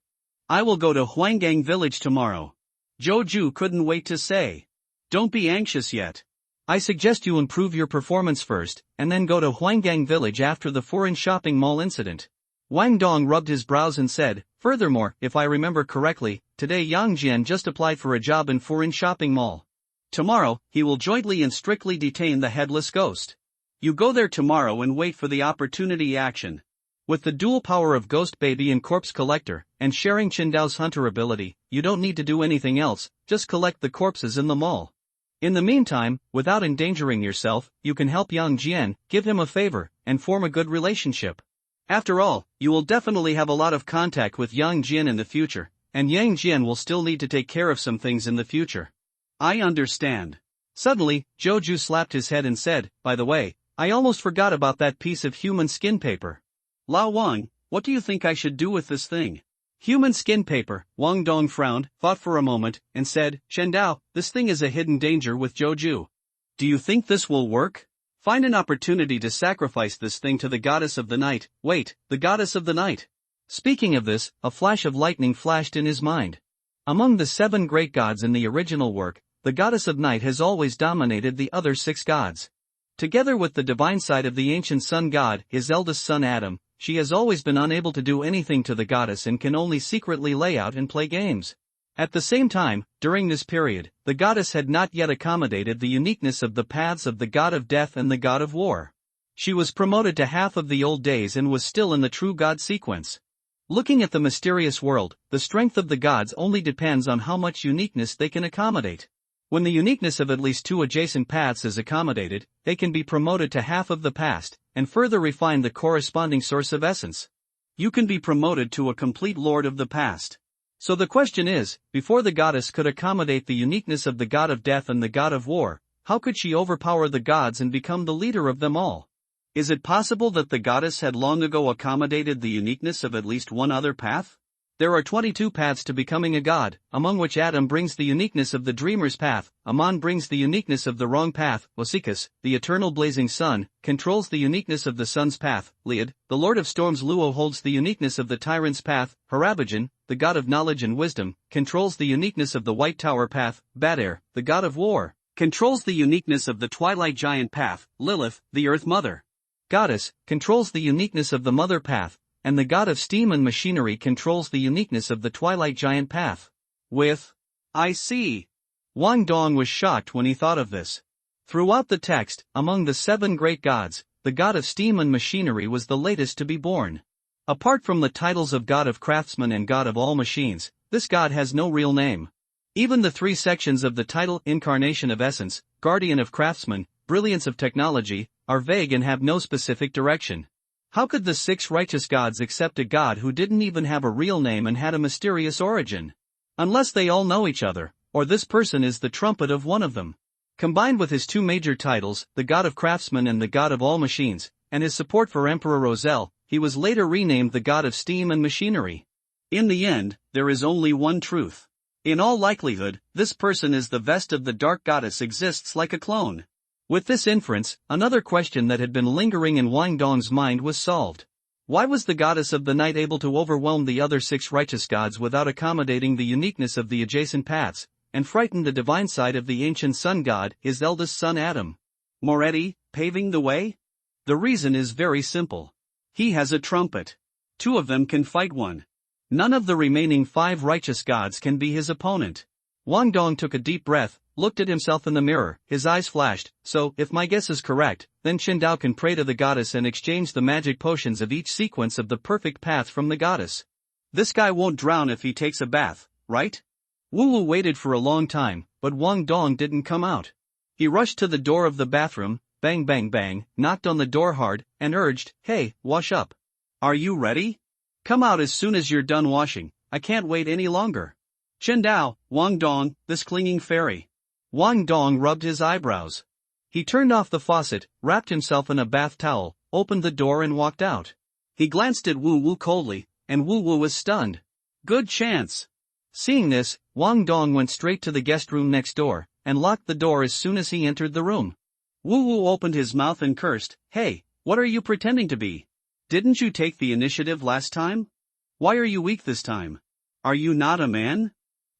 Speaker 1: I will go to Huanggang village tomorrow. Joju couldn't wait to say. Don't be anxious yet. I suggest you improve your performance first, and then go to Huanggang village after the foreign shopping mall incident. Wang Dong rubbed his brows and said, furthermore, if I remember correctly, today Yang Jian just applied for a job in foreign shopping mall. Tomorrow, he will jointly and strictly detain the headless ghost. You go there tomorrow and wait for the opportunity action. With the dual power of Ghost Baby and Corpse Collector, and sharing Chendao's hunter ability, you don't need to do anything else, just collect the corpses in the mall. In the meantime, without endangering yourself, you can help Yang Jian, give him a favor, and form a good relationship. After all, you will definitely have a lot of contact with Yang Jian in the future, and Yang Jian will still need to take care of some things in the future. I understand. Suddenly, Joju slapped his head and said, by the way, I almost forgot about that piece of human skin paper. Lao Wang, what do you think I should do with this thing? Human skin paper, Wang Dong frowned, thought for a moment, and said, Chendao, this thing is a hidden danger with Joju. Do you think this will work? Find an opportunity to sacrifice this thing to the goddess of the night. Wait, the goddess of the night. Speaking of this, a flash of lightning flashed in his mind. Among the 7 great gods in the original work, the goddess of night has always dominated the other 6 gods. Together with the divine side of the ancient sun god, his eldest son Adam, she has always been unable to do anything to the goddess and can only secretly lay out and play games. At the same time, during this period, the goddess had not yet accommodated the uniqueness of the paths of the god of death and the god of war. She was promoted to half of the old days and was still in the true god sequence. Looking at the mysterious world, the strength of the gods only depends on how much uniqueness they can accommodate. When the uniqueness of at least 2 adjacent paths is accommodated, they can be promoted to half of the past, and further refine the corresponding source of essence. You can be promoted to a complete lord of the past. So the question is, before the goddess could accommodate the uniqueness of the god of death and the god of war, how could she overpower the gods and become the leader of them all? Is it possible that the goddess had long ago accommodated the uniqueness of at least one other path? There are 22 paths to becoming a god, among which Adam brings the uniqueness of the dreamer's path, Aman brings the uniqueness of the wrong path, Osikus, the eternal blazing sun, controls the uniqueness of the sun's path, Liad, the lord of storms Luo holds the uniqueness of the tyrant's path, Harabajan, the god of knowledge and wisdom, controls the uniqueness of the white tower path, Badair, the god of war, controls the uniqueness of the twilight giant path, Lilith, the earth mother. Goddess, controls the uniqueness of the mother path, and the god of steam and machinery controls the uniqueness of the twilight giant path. I see. Wang Dong was shocked when he thought of this. Throughout the text, among the 7 great gods, the god of steam and machinery was the latest to be born. Apart from the titles of god of craftsmen and god of all machines, this god has no real name. Even the 3 sections of the title, incarnation of essence, guardian of craftsmen, brilliance of technology, are vague and have no specific direction. How could the 6 righteous gods accept a god who didn't even have a real name and had a mysterious origin? Unless they all know each other, or this person is the trumpet of one of them. Combined with his 2 major titles, the god of craftsmen and the god of all machines, and his support for Emperor Roselle, he was later renamed the god of steam and machinery. In the end, there is only one truth. In all likelihood, this person is the vest of the dark goddess exists like a clone. With this inference, another question that had been lingering in Wang Dong's mind was solved. Why was the goddess of the night able to overwhelm the other 6 righteous gods without accommodating the uniqueness of the adjacent paths, and frighten the divine side of the ancient sun god, his eldest son Adam? Moretti, paving the way? The reason is very simple. He has a trumpet. 2 of them can fight one. None of the remaining 5 righteous gods can be his opponent. Wang Dong took a deep breath, looked at himself in the mirror, his eyes flashed. So, if my guess is correct, then Qindao can pray to the goddess and exchange the magic potions of each sequence of the perfect path from the goddess. This guy won't drown if he takes a bath, right? Wu Wu waited for a long time, but Wang Dong didn't come out. He rushed to the door of the bathroom, bang bang bang, knocked on the door hard, and urged, "Hey, wash up. Are you ready? Come out as soon as you're done washing, I can't wait any longer." Qindao, Wang Dong, this clinging fairy. Wang Dong rubbed his eyebrows. He turned off the faucet, wrapped himself in a bath towel, opened the door and walked out. He glanced at Wu Wu coldly, and Wu Wu was stunned. Good chance. Seeing this, Wang Dong went straight to the guest room next door, and locked the door as soon as he entered the room. Wu Wu opened his mouth and cursed, "Hey, what are you pretending to be? Didn't you take the initiative last time? Why are you weak this time? Are you not a man?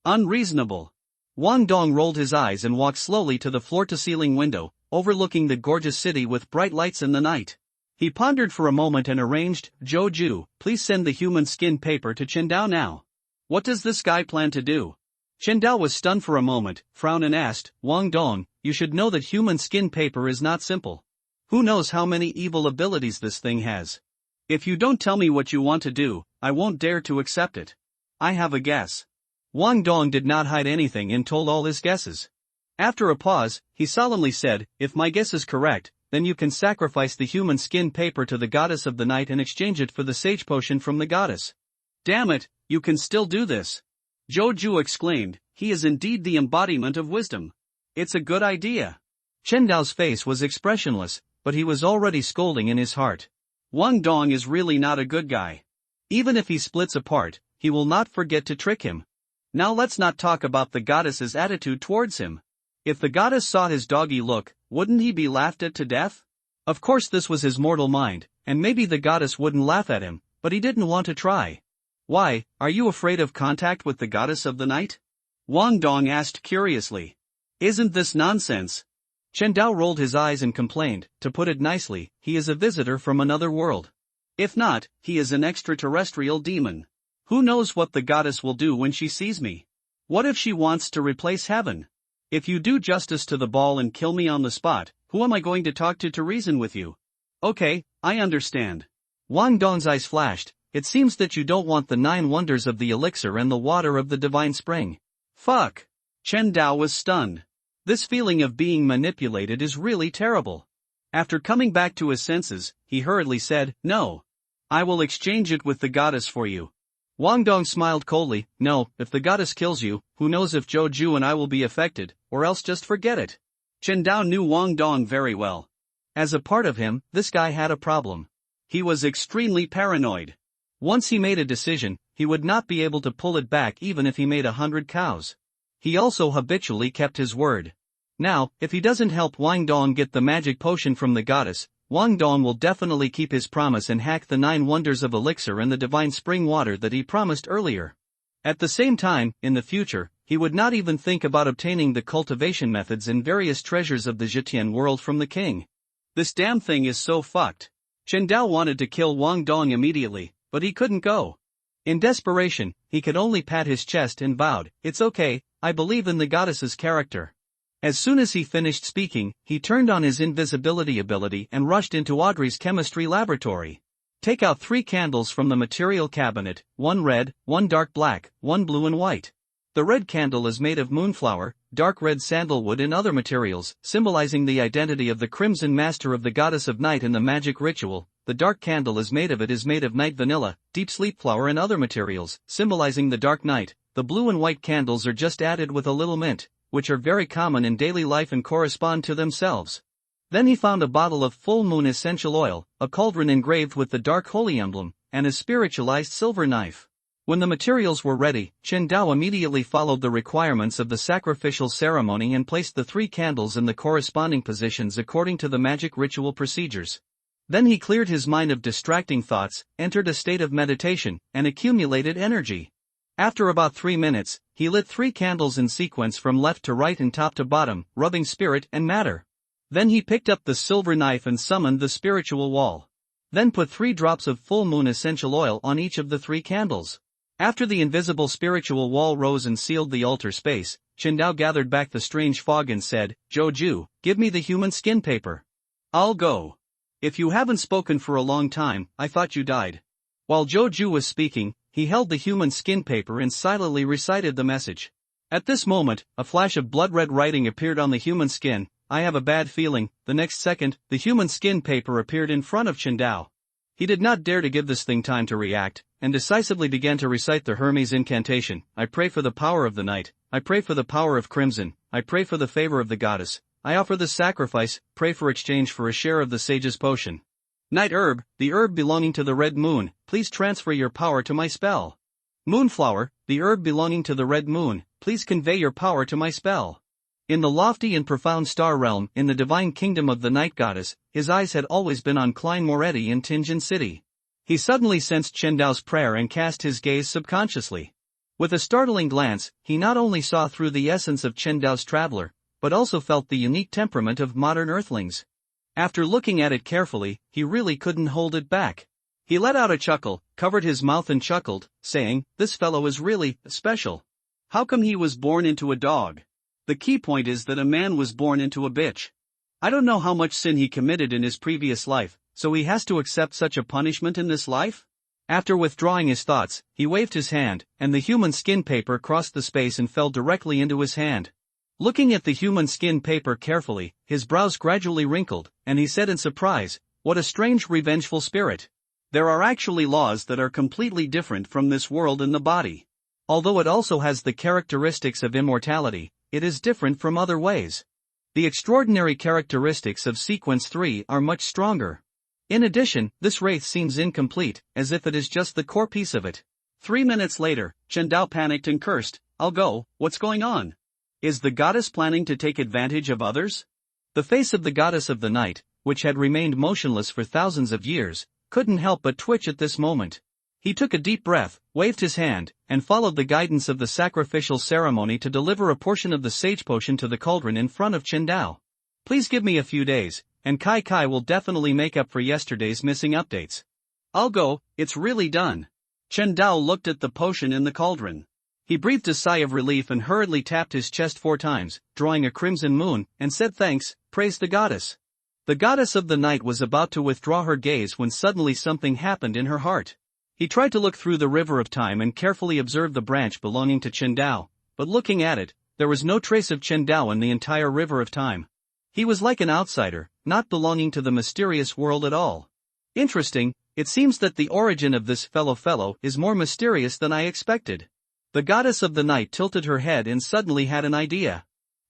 Speaker 1: Unreasonable." Wang Dong rolled his eyes and walked slowly to the floor-to-ceiling window, overlooking the gorgeous city with bright lights in the night. He pondered for a moment and arranged, "Zhou Ju, please send the human skin paper to Qindao now." What does this guy plan to do? Qindao was stunned for a moment, frowned and asked, "Wang Dong, you should know that human skin paper is not simple. Who knows how many evil abilities this thing has? If you don't tell me what you want to do, I won't dare to accept it. I have a guess." Wang Dong did not hide anything and told all his guesses. After a pause, he solemnly said, "If my guess is correct, then you can sacrifice the human skin paper to the goddess of the night and exchange it for the sage potion from the goddess." "Damn it, you can still do this!" Zhou Ju exclaimed, "He is indeed the embodiment of wisdom. It's a good idea." Qindao's face was expressionless, but he was already scolding in his heart. Wang Dong is really not a good guy. Even if he splits apart, he will not forget to trick him. Now let's not talk about the goddess's attitude towards him. If the goddess saw his doggy look, wouldn't he be laughed at to death? Of course this was his mortal mind, and maybe the goddess wouldn't laugh at him, but he didn't want to try. "Why, are you afraid of contact with the goddess of the night?" Wang Dong asked curiously. "Isn't this nonsense?" Qindao rolled his eyes and complained, "To put it nicely, he is a visitor from another world. If not, he is an extraterrestrial demon. Who knows what the goddess will do when she sees me? What if she wants to replace heaven? If you do justice to the ball and kill me on the spot, who am I going to talk to reason with you?" "Okay, I understand." Wang Dong's eyes flashed. "It seems that you don't want the 9 wonders of the elixir and the water of the divine spring." Fuck! Qindao was stunned. This feeling of being manipulated is really terrible. After coming back to his senses, he hurriedly said, "No. I will exchange it with the goddess for you." Wang Dong smiled coldly. "No, if the goddess kills you, who knows if Zhou Ju and I will be affected, or else just forget it." Qindao knew Wang Dong very well. As a part of him, this guy had a problem. He was extremely paranoid. Once he made a decision, he would not be able to pull it back even if he made 100 cows. He also habitually kept his word. Now, if he doesn't help Wang Dong get the magic potion from the goddess, Wang Dong will definitely keep his promise and hack the 9 wonders of elixir and the divine spring water that he promised earlier. At the same time, in the future, he would not even think about obtaining the cultivation methods and various treasures of the Zhetian world from the king. This damn thing is so fucked. Chen Dao wanted to kill Wang Dong immediately, but he couldn't go. In desperation, he could only pat his chest and vowed, "It's okay, I believe in the goddess's character." As soon as he finished speaking, he turned on his invisibility ability and rushed into Audrey's chemistry laboratory. Take out 3 candles from the material cabinet, 1 red, 1 dark black, 1 blue and white. The red candle is made of moonflower, dark red sandalwood and other materials, symbolizing the identity of the crimson master of the goddess of night in the magic ritual. The dark candle is made of night vanilla, deep sleep flower and other materials, symbolizing the dark night. The blue and white candles are just added with a little mint, which are very common in daily life and correspond to themselves. Then he found a bottle of full moon essential oil, a cauldron engraved with the dark holy emblem, and a spiritualized silver knife. When the materials were ready, Chen Dao immediately followed the requirements of the sacrificial ceremony and placed the 3 candles in the corresponding positions according to the magic ritual procedures. Then he cleared his mind of distracting thoughts, entered a state of meditation, and accumulated energy. After about 3 minutes, he lit 3 candles in sequence from left to right and top to bottom, rubbing spirit and matter. Then he picked up the silver knife and summoned the spiritual wall. Then put 3 drops of full moon essential oil on each of the 3 candles. After the invisible spiritual wall rose and sealed the altar space, Chen Dao gathered back the strange fog and said, "Zhou, give me the human skin paper. I'll go. If you haven't spoken for a long time, I thought you died." While Zhou was speaking, he held the human skin paper and silently recited the message. At this moment, a flash of blood-red writing appeared on the human skin. "I have a bad feeling." The next second, the human skin paper appeared in front of Chen Dao. He did not dare to give this thing time to react, and decisively began to recite the Hermes incantation. "I pray for the power of the night, I pray for the power of crimson, I pray for the favor of the goddess, I offer the sacrifice, pray for exchange for a share of the sage's potion. Night herb, the herb belonging to the red moon, please transfer your power to my spell. Moonflower, the herb belonging to the red moon, please convey your power to my spell." In the lofty and profound star realm, in the divine kingdom of the night goddess, his eyes had always been on Klein Moretti in Tianjin City. He suddenly sensed Chen Dao's prayer and cast his gaze subconsciously. With a startling glance, he not only saw through the essence of Chen Dao's traveler, but also felt the unique temperament of modern earthlings. After looking at it carefully, he really couldn't hold it back. He let out a chuckle, covered his mouth and chuckled, saying, "This fellow is really special. How come he was born into a dog? The key point is that a man was born into a bitch. I don't know how much sin he committed in his previous life, so he has to accept such a punishment in this life?" After withdrawing his thoughts, he waved his hand, and the human skin paper crossed the space and fell directly into his hand. Looking at the human skin paper carefully, his brows gradually wrinkled, and he said in surprise, "What a strange revengeful spirit. There are actually laws that are completely different from this world in the body. Although it also has the characteristics of immortality, it is different from other ways. The extraordinary characteristics of Sequence 3 are much stronger. In addition, this wraith seems incomplete, as if it is just the core piece of it." 3 minutes later, Chen Dao panicked and cursed, "I'll go, what's going on? Is the goddess planning to take advantage of others?" The face of the goddess of the night, which had remained motionless for thousands of years, couldn't help but twitch at this moment. He took a deep breath, waved his hand, and followed the guidance of the sacrificial ceremony to deliver a portion of the sage potion to the cauldron in front of Chen Dao. "Please give me a few days, and Kai will definitely make up for yesterday's missing updates. I'll go, it's really done." Chen Dao looked at the potion in the cauldron. He breathed a sigh of relief and hurriedly tapped his chest 4 times, drawing a crimson moon, and said thanks, praise the goddess. The goddess of the night was about to withdraw her gaze when suddenly something happened in her heart. He tried to look through the river of time and carefully observe the branch belonging to Chen Dao, but looking at it, there was no trace of Chen Dao in the entire river of time. He was like an outsider, not belonging to the mysterious world at all. Interesting, it seems that the origin of this fellow is more mysterious than I expected. The goddess of the night tilted her head and suddenly had an idea.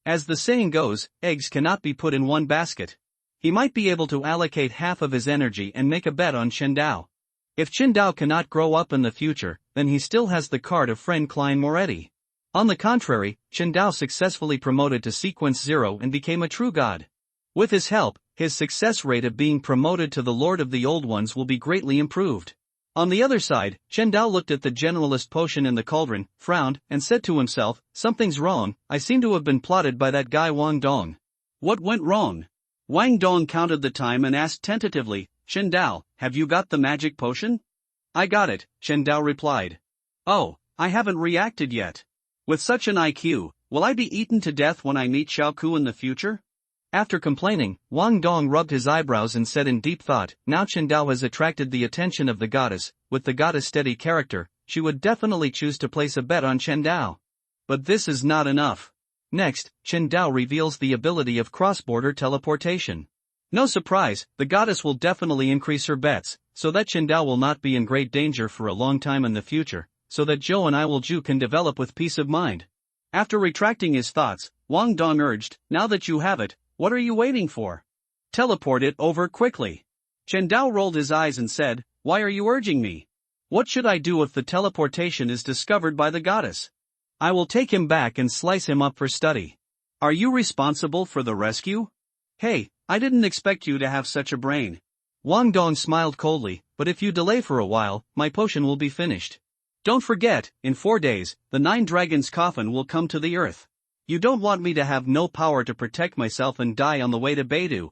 Speaker 1: As the saying goes, eggs cannot be put in one basket. He might be able to allocate half of his energy and make a bet on Chen Dao. If Chen Dao cannot grow up in the future, then he still has the card of friend Klein Moretti. On the contrary, Chen Dao successfully promoted to sequence 0 and became a true god. With his help, his success rate of being promoted to the Lord of the Old Ones will be greatly improved. On the other side, Chen Dao looked at the generalist potion in the cauldron, frowned, and said to himself, "Something's wrong, I seem to have been plotted by that guy Wang Dong."
Speaker 2: What went wrong? Wang Dong counted the time and asked tentatively, "Chen Dao, have you got the magic potion?"
Speaker 1: "I got it," Chen Dao replied.
Speaker 2: "Oh, I haven't reacted yet. With such an IQ, will I be eaten to death when I meet Xiao Ku in the future?"
Speaker 1: After complaining, Wang Dong rubbed his eyebrows and said in deep thought, "Now Chen Dao has attracted the attention of the goddess. With the goddess' steady character, she would definitely choose to place a bet on Chen Dao. But this is not enough." Next, Chen Dao reveals the ability of cross-border teleportation. No surprise, the goddess will definitely increase her bets, so that Chen Dao will not be in great danger for a long time in the future, so that Zhou and I will Ju can develop with peace of mind. After retracting his thoughts, Wang Dong urged, "Now that you have it, what are you waiting for? Teleport it over quickly." Chen Dao rolled his eyes and said, "Why are you urging me? What should I do if the teleportation is discovered by the goddess? I will take him back and slice him up for study." "Are you responsible for the rescue? Hey, I didn't expect you to have such a brain." Wang Dong smiled coldly, "But if you delay for a while, my potion will be finished.
Speaker 2: Don't forget, in 4 days, the 9 dragons' coffin will come to the earth. You don't want me to have no power to protect myself and die on the way to Beidou.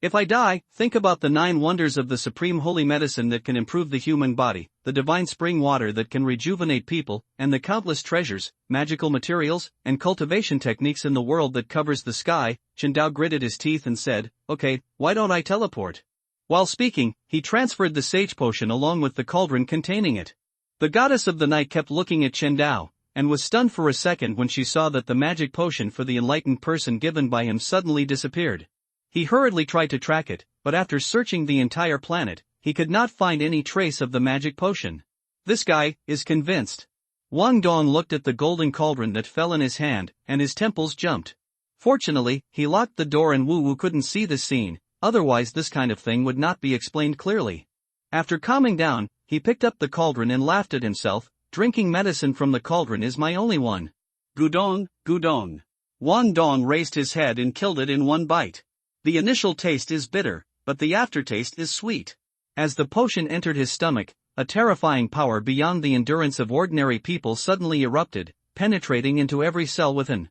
Speaker 2: If I die, think about the 9 wonders of the supreme holy medicine that can improve the human body, the divine spring water that can rejuvenate people, and the countless treasures, magical materials, and cultivation techniques in the world that covers the sky." Chen Dao gritted his teeth and said, "Okay, why don't I teleport?" While speaking, he transferred the sage potion along with the cauldron containing it. The goddess of the night kept looking at Chen Dao, and was stunned for a second when she saw that the magic potion for the enlightened person given by him suddenly disappeared. He hurriedly tried to track it, but after searching the entire planet, he could not find any trace of the magic potion. "This guy is convinced." Wang Dong looked at the golden cauldron that fell in his hand, and his temples jumped. Fortunately, he locked the door and Wu Wu couldn't see the scene, otherwise this kind of thing would not be explained clearly. After calming down, he picked up the cauldron and laughed at himself. "Drinking medicine from the cauldron is my only one." Gudong, gudong. Wang Dong raised his head and killed it in one bite. The initial taste is bitter, but the aftertaste is sweet.
Speaker 1: As the potion entered his stomach, a terrifying power beyond the endurance of ordinary people suddenly erupted, penetrating into every cell within.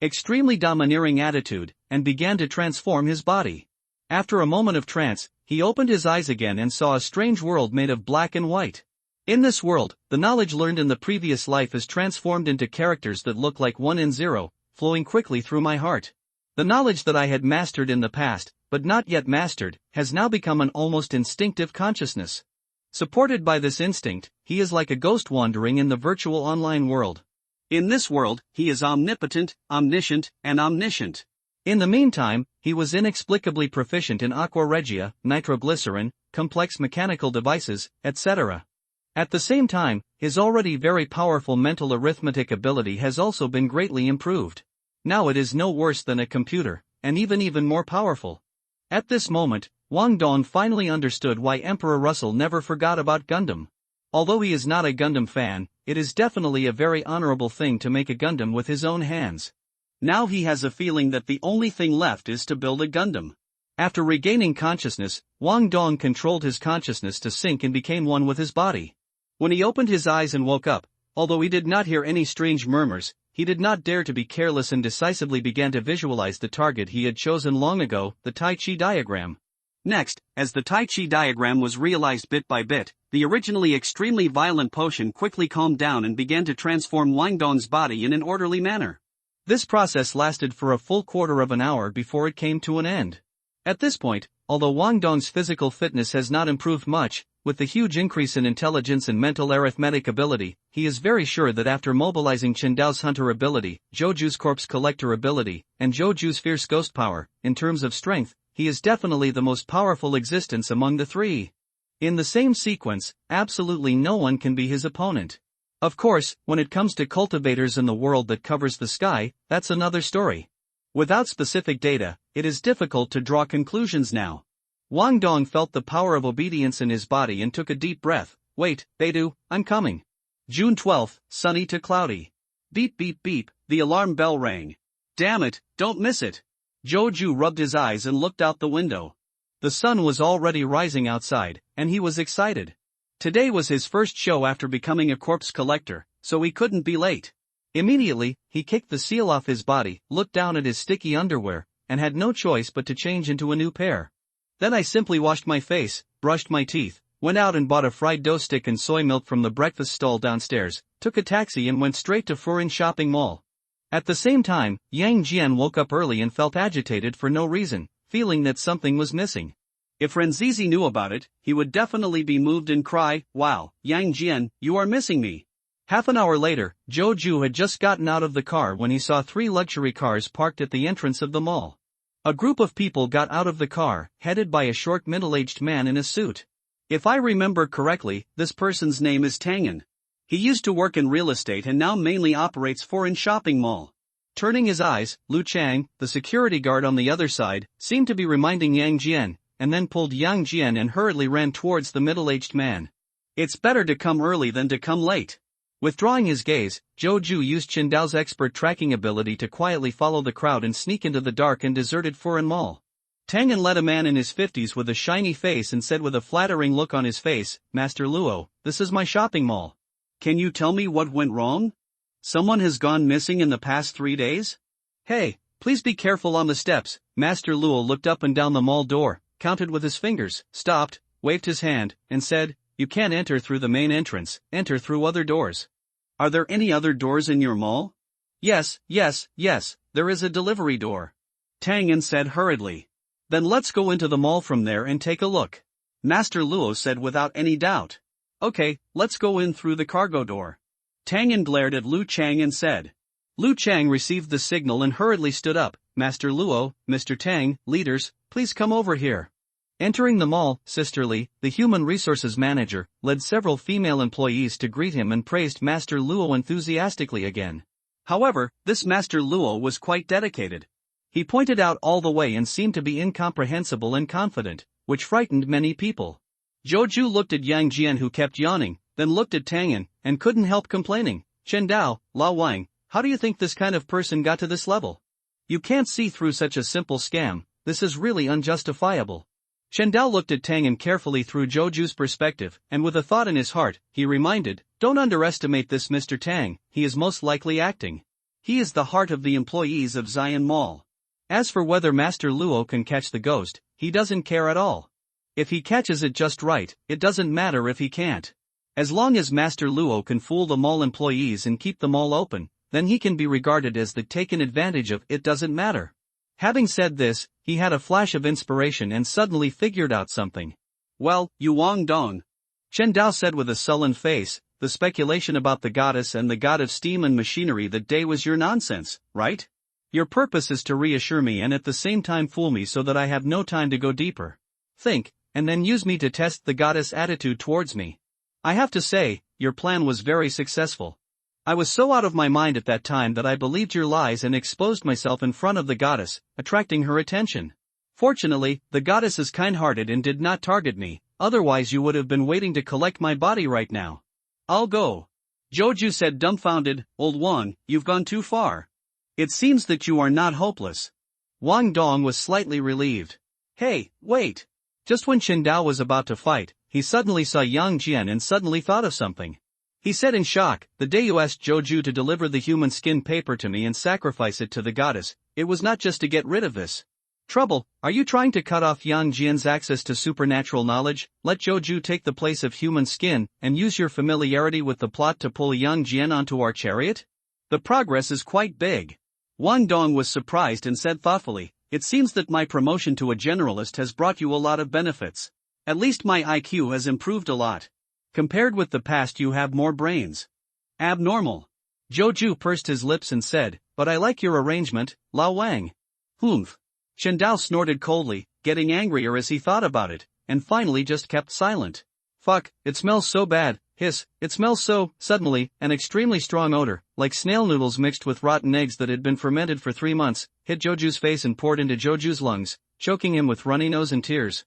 Speaker 1: Extremely domineering attitude, and began to transform his body. After a moment of trance, he opened his eyes again and saw a strange world made of black and white. In this world, the knowledge learned in the previous life is transformed into characters that look like 1 and 0, flowing quickly through my heart. The knowledge that I had mastered in the past, but not yet mastered, has now become an almost instinctive consciousness. Supported by this instinct, he is like a ghost wandering in the virtual online world.
Speaker 2: In this world, he is omnipotent, omniscient, and omniscient.
Speaker 1: In the meantime, he was inexplicably proficient in aqua regia, nitroglycerin, complex mechanical devices, etc. At the same time, his already very powerful mental arithmetic ability has also been greatly improved. Now it is no worse than a computer, and even more powerful. At this moment, Wang Dong finally understood why Emperor Russell never forgot about Gundam. Although he is not a Gundam fan, it is definitely a very honorable thing to make a Gundam with his own hands.
Speaker 2: Now he has a feeling that the only thing left is to build a Gundam.
Speaker 1: After regaining consciousness, Wang Dong controlled his consciousness to sync and became one with his body. When he opened his eyes and woke up, although he did not hear any strange murmurs, he did not dare to be careless and decisively began to visualize the target he had chosen long ago, the Tai Chi diagram.
Speaker 2: Next, as the Tai Chi diagram was realized bit by bit, the originally extremely violent potion quickly calmed down and began to transform Wang Dong's body in an orderly manner.
Speaker 1: This process lasted for a full quarter of an hour before it came to an end. At this point, although Wang Dong's physical fitness has not improved much, with the huge increase in intelligence and mental arithmetic ability, he is very sure that after mobilizing Chen Dao's hunter ability, Zhou Ju's corpse collector ability, and Zhou Ju's fierce ghost power, in terms of strength, he is definitely the most powerful existence among the three. In the same sequence, absolutely no one can be his opponent. Of course, when it comes to cultivators in the world that covers the sky, that's another story. Without specific data, it is difficult to draw conclusions now. Wang Dong felt the power of obedience in his body and took a deep breath. "Wait, Beidou, I'm coming."
Speaker 2: June 12, sunny to cloudy. Beep beep beep, the alarm bell rang. Damn it, don't miss it. Joju rubbed his eyes and looked out the window. The sun was already rising outside, and he was excited. Today was his first show after becoming a corpse collector, so he couldn't be late. Immediately, he kicked the seal off his body, looked down at his sticky underwear, and had no choice but to change into a new pair. Then I simply washed my face, brushed my teeth, went out and bought a fried dough stick and soy milk from the breakfast stall downstairs, took a taxi and went straight to Furin Shopping Mall. At the same time, Yang Jian woke up early and felt agitated for no reason, feeling that something was missing. If Renzizi knew about it, he would definitely be moved and cry, "Wow, Yang Jian, you are missing me." Half an hour later, Joju had just gotten out of the car when he saw 3 luxury cars parked at the entrance of the mall. A group of people got out of the car, headed by a short middle-aged man in a suit. If I remember correctly, this person's name is Tangen. He used to work in real estate and now mainly operates Furin Shopping Mall. Turning his eyes, Lu Chang, the security guard on the other side, seemed to be reminding Yang Jian, and then pulled Yang Jian and hurriedly ran towards the middle-aged man. It's better to come early than to come late. Withdrawing his gaze, Joju used Qindao's expert tracking ability to quietly follow the crowd and sneak into the dark and deserted Furin Mall. Tangen led a man in his 50s with a shiny face and said with a flattering look on his face, "Master Luo, this is my shopping mall. Can you tell me what went wrong? Someone has gone missing in the past 3 days? Hey, please be careful on the steps." Master Luo looked up and down the mall door, counted with his fingers, stopped, waved his hand, and said, "You can't enter through the main entrance, enter through other doors." "Are there any other doors in your mall?" Yes, there is a delivery door," Tangen said hurriedly. "Then let's go into the mall from there and take a look," Master Luo said without any doubt. "Okay, let's go in through the cargo door." Tangen glared at Lu Chang and said. Lu Chang received the signal and hurriedly stood up. "Master Luo, Mr. Tang, leaders, please come over here." Entering the mall, Sisterly, the human resources manager, led several female employees to greet him and praised Master Luo enthusiastically again. However, this Master Luo was quite dedicated. He pointed out all the way and seemed to be incomprehensible and confident, which frightened many people. Joju looked at Yang Jian who kept yawning, then looked at Tangen, and couldn't help complaining, "Chen Dao, Lao Wang, how do you think this kind of person got to this level? You can't see through such a simple scam, this is really unjustifiable." Chen Dao looked at Tangen carefully through Joju's perspective, and with a thought in his heart, he reminded, "Don't underestimate this Mr. Tang, he is most likely acting. He is the heart of the employees of Zion Mall. As for whether Master Luo can catch the ghost, he doesn't care at all. If he catches it just right, it doesn't matter if he can't. As long as Master Luo can fool the mall employees and keep the mall open, then he can be regarded as the taken advantage of. It doesn't matter." Having said this, he had a flash of inspiration and suddenly figured out something. "Well, you Wang Dong," Chen Dao said with a sullen face, "the speculation about the goddess and the god of steam and machinery that day was your nonsense, right? Your purpose is to reassure me and at the same time fool me so that I have no time to go deeper. Think, and then use me to test the goddess' attitude towards me. I have to say, your plan was very successful. I was so out of my mind at that time that I believed your lies and exposed myself in front of the goddess, attracting her attention. Fortunately, the goddess is kind-hearted and did not target me, otherwise you would have been waiting to collect my body right now. I'll go." Joju said dumbfounded, "Old Wang, you've gone too far. It seems that you are not hopeless." Wang Dong was slightly relieved. "Hey, wait." Just when Chen Dao was about to fight, he suddenly saw Yang Jian and suddenly thought of something. He said in shock, "The day you asked Joju to deliver the human skin paper to me and sacrifice it to the goddess, it was not just to get rid of this trouble. Are you trying to cut off Yang Jian's access to supernatural knowledge, let Joju take the place of human skin, and use your familiarity with the plot to pull Yang Jian onto our chariot? The progress is quite big." Wang Dong was surprised and said thoughtfully, "It seems that my promotion to a generalist has brought you a lot of benefits. At least my IQ has improved a lot. Compared with the past you have more brains." "Abnormal." Joju pursed his lips and said, "But I like your arrangement, Lao Wang." "Humph." Chen Dao snorted coldly, getting angrier as he thought about it, and finally just kept silent. "Fuck, it smells so bad." Hiss, it smells so. Suddenly, an extremely strong odor, like snail noodles mixed with rotten eggs that had been fermented for 3 months, hit Joju's face and poured into Joju's lungs, choking him with runny nose and tears.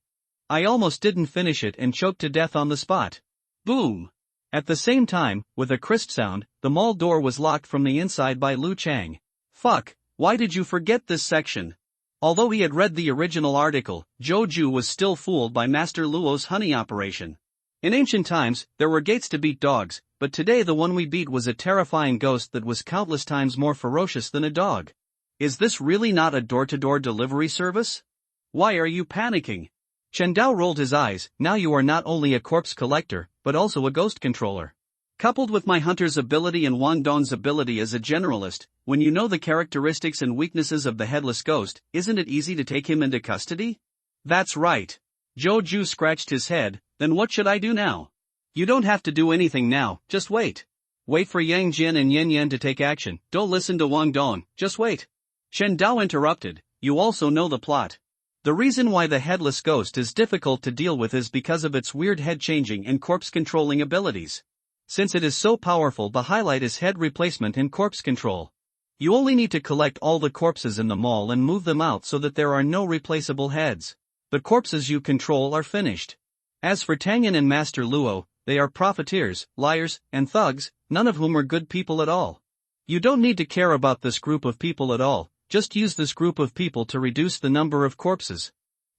Speaker 2: "I almost didn't finish it and choked to death on the spot." Boom!
Speaker 1: At the same time, with a crisp sound, the mall door was locked from the inside by Lu Chang.
Speaker 2: Fuck, why did you forget this section? Although he had read the original article, Joju was still fooled by Master Luo's honey operation. In ancient times, there were gates to beat dogs, but today the one we beat was a terrifying ghost that was countless times more ferocious than a dog. Is this really not a door-to-door delivery service? Why are you panicking?
Speaker 1: Chen Dao rolled his eyes. Now you are not only a corpse collector, but also a ghost controller.
Speaker 2: Coupled with my hunter's ability and Wang Dong's ability as a generalist, when you know the characteristics and weaknesses of the headless ghost, isn't it easy to take him into custody?
Speaker 1: That's right.
Speaker 2: Joju scratched his head. Then what should I do now?
Speaker 1: You don't have to do anything now, just wait. Wait for Yang Jian and Yen Yan to take action.
Speaker 2: Don't listen to Wang Dong, just wait.
Speaker 1: Chen Dao interrupted. You also know the plot. The reason why the headless ghost is difficult to deal with is because of its weird head-changing and corpse-controlling abilities. Since it is so powerful, the highlight is head replacement and corpse control. You only need to collect all the corpses in the mall and move them out so that there are no replaceable heads. The corpses you control are finished. As for Tangyan and Master Luo, they are profiteers, liars, and thugs, none of whom are good people at all. You don't need to care about this group of people at all, just use this group of people to reduce the number of corpses.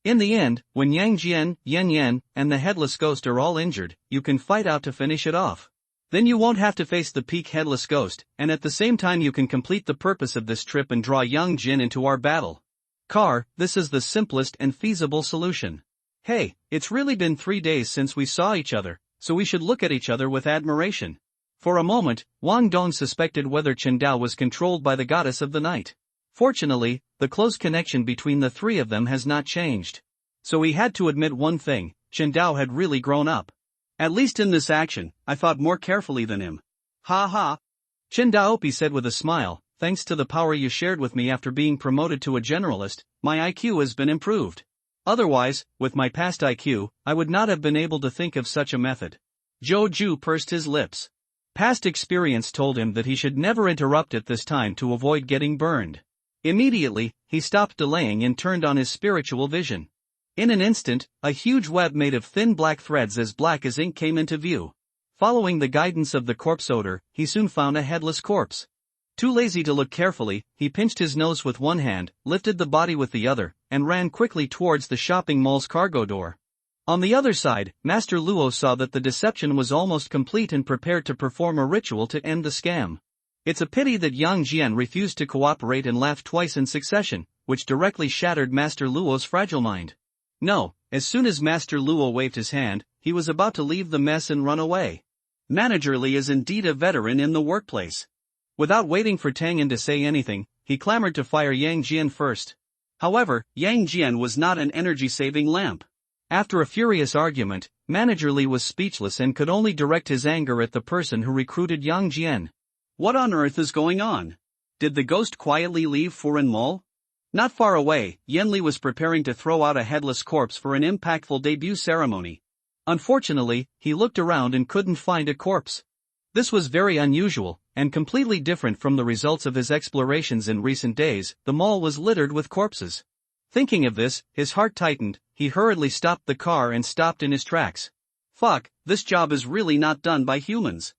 Speaker 1: In the end, when Yang Jian, Yen Yan, and the headless ghost are all injured, you can fight out to finish it off. Then you won't have to face the peak headless ghost, and at the same time you can complete the purpose of this trip and draw Yang Jin into our battle. This is the simplest and feasible solution. Hey, it's really been 3 days since we saw each other, so we should look at each other with admiration. For a moment, Wang Dong suspected whether Chen Dao was controlled by the goddess of the night. Fortunately, the close connection between the three of them has not changed. So he had to admit one thing, Chen Dao had really grown up.
Speaker 2: At least in this action, I thought more carefully than him.
Speaker 1: Ha ha. Chen Daopi said with a smile, thanks to the power you shared with me after being promoted to a generalist, my IQ has been improved. Otherwise, with my past IQ, I would not have been able to think of such a method. Zhou Ju pursed his lips. Past experience told him that he should never interrupt at this time to avoid getting burned. Immediately, he stopped delaying and turned on his spiritual vision. In an instant, a huge web made of thin black threads as black as ink came into view. Following the guidance of the corpse odor, he soon found a headless corpse. Too lazy to look carefully, he pinched his nose with one hand, lifted the body with the other, and ran quickly towards the shopping mall's cargo door. On the other side, Master Luo saw that the deception was almost complete and prepared to perform a ritual to end the scam. It's a pity that Yang Jian refused to cooperate and laughed twice in succession, which directly shattered Master Luo's fragile mind. No, as soon as Master Luo waved his hand, he was about to leave the mess and run away.
Speaker 2: Manager Li is indeed a veteran in the workplace.
Speaker 1: Without waiting for Tangyan to say anything, he clamored to fire Yang Jian first.
Speaker 2: However, Yang Jian was not an energy-saving lamp.
Speaker 1: After a furious argument, Manager Li was speechless and could only direct his anger at the person who recruited Yang Jian.
Speaker 2: What on earth is going on? Did the ghost quietly leave Furen Mall?
Speaker 1: Not far away, Yen Li was preparing to throw out a headless corpse for an impactful debut ceremony. Unfortunately, he looked around and couldn't find a corpse. This was very unusual, and completely different from the results of his explorations in recent days. The mall was littered with corpses. Thinking of this, his heart tightened. He hurriedly stopped the car and stopped in his tracks.
Speaker 2: Fuck, this job is really not done by humans.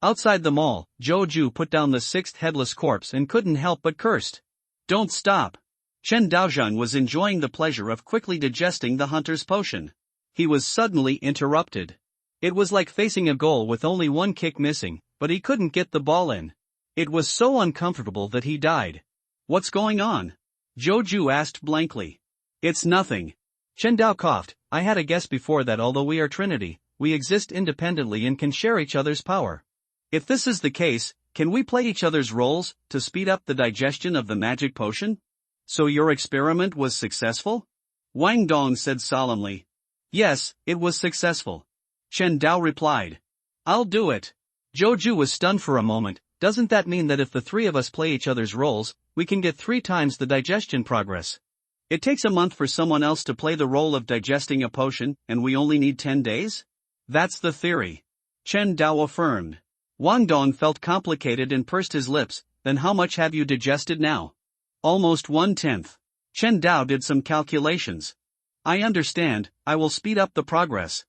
Speaker 1: Outside the mall, Zhou Ju put down the sixth headless corpse and couldn't help but cursed.
Speaker 2: Don't stop. Chen Daozhang was enjoying the pleasure of quickly digesting the hunter's potion.
Speaker 1: He was suddenly interrupted. It was like facing a goal with only one kick missing, but he couldn't get the ball in. It was so uncomfortable that he died.
Speaker 2: What's going on?
Speaker 1: Zhou Ju asked blankly.
Speaker 2: It's nothing.
Speaker 1: Chen Dao coughed. I had a guess before that although we are Trinity, we exist independently and can share each other's power. If this is the case, can we play each other's roles to speed up the digestion of the magic potion?
Speaker 2: So your experiment was successful?
Speaker 1: Wang Dong said solemnly. Yes, it was successful.
Speaker 2: Chen Dao replied.
Speaker 1: I'll do it. Zhou Ju was stunned for a moment. Doesn't that mean that if the three of us play each other's roles, we can get 3 times the digestion progress?
Speaker 2: It takes a month for someone else to play the role of digesting a potion, and we only need 10 days?
Speaker 1: That's the theory.
Speaker 2: Chen Dao affirmed.
Speaker 1: Wang Dong felt complicated and pursed his lips. Then how much have you digested now?
Speaker 2: Almost 1/10.
Speaker 1: Chen Dao did some calculations. I understand, I will speed up the progress.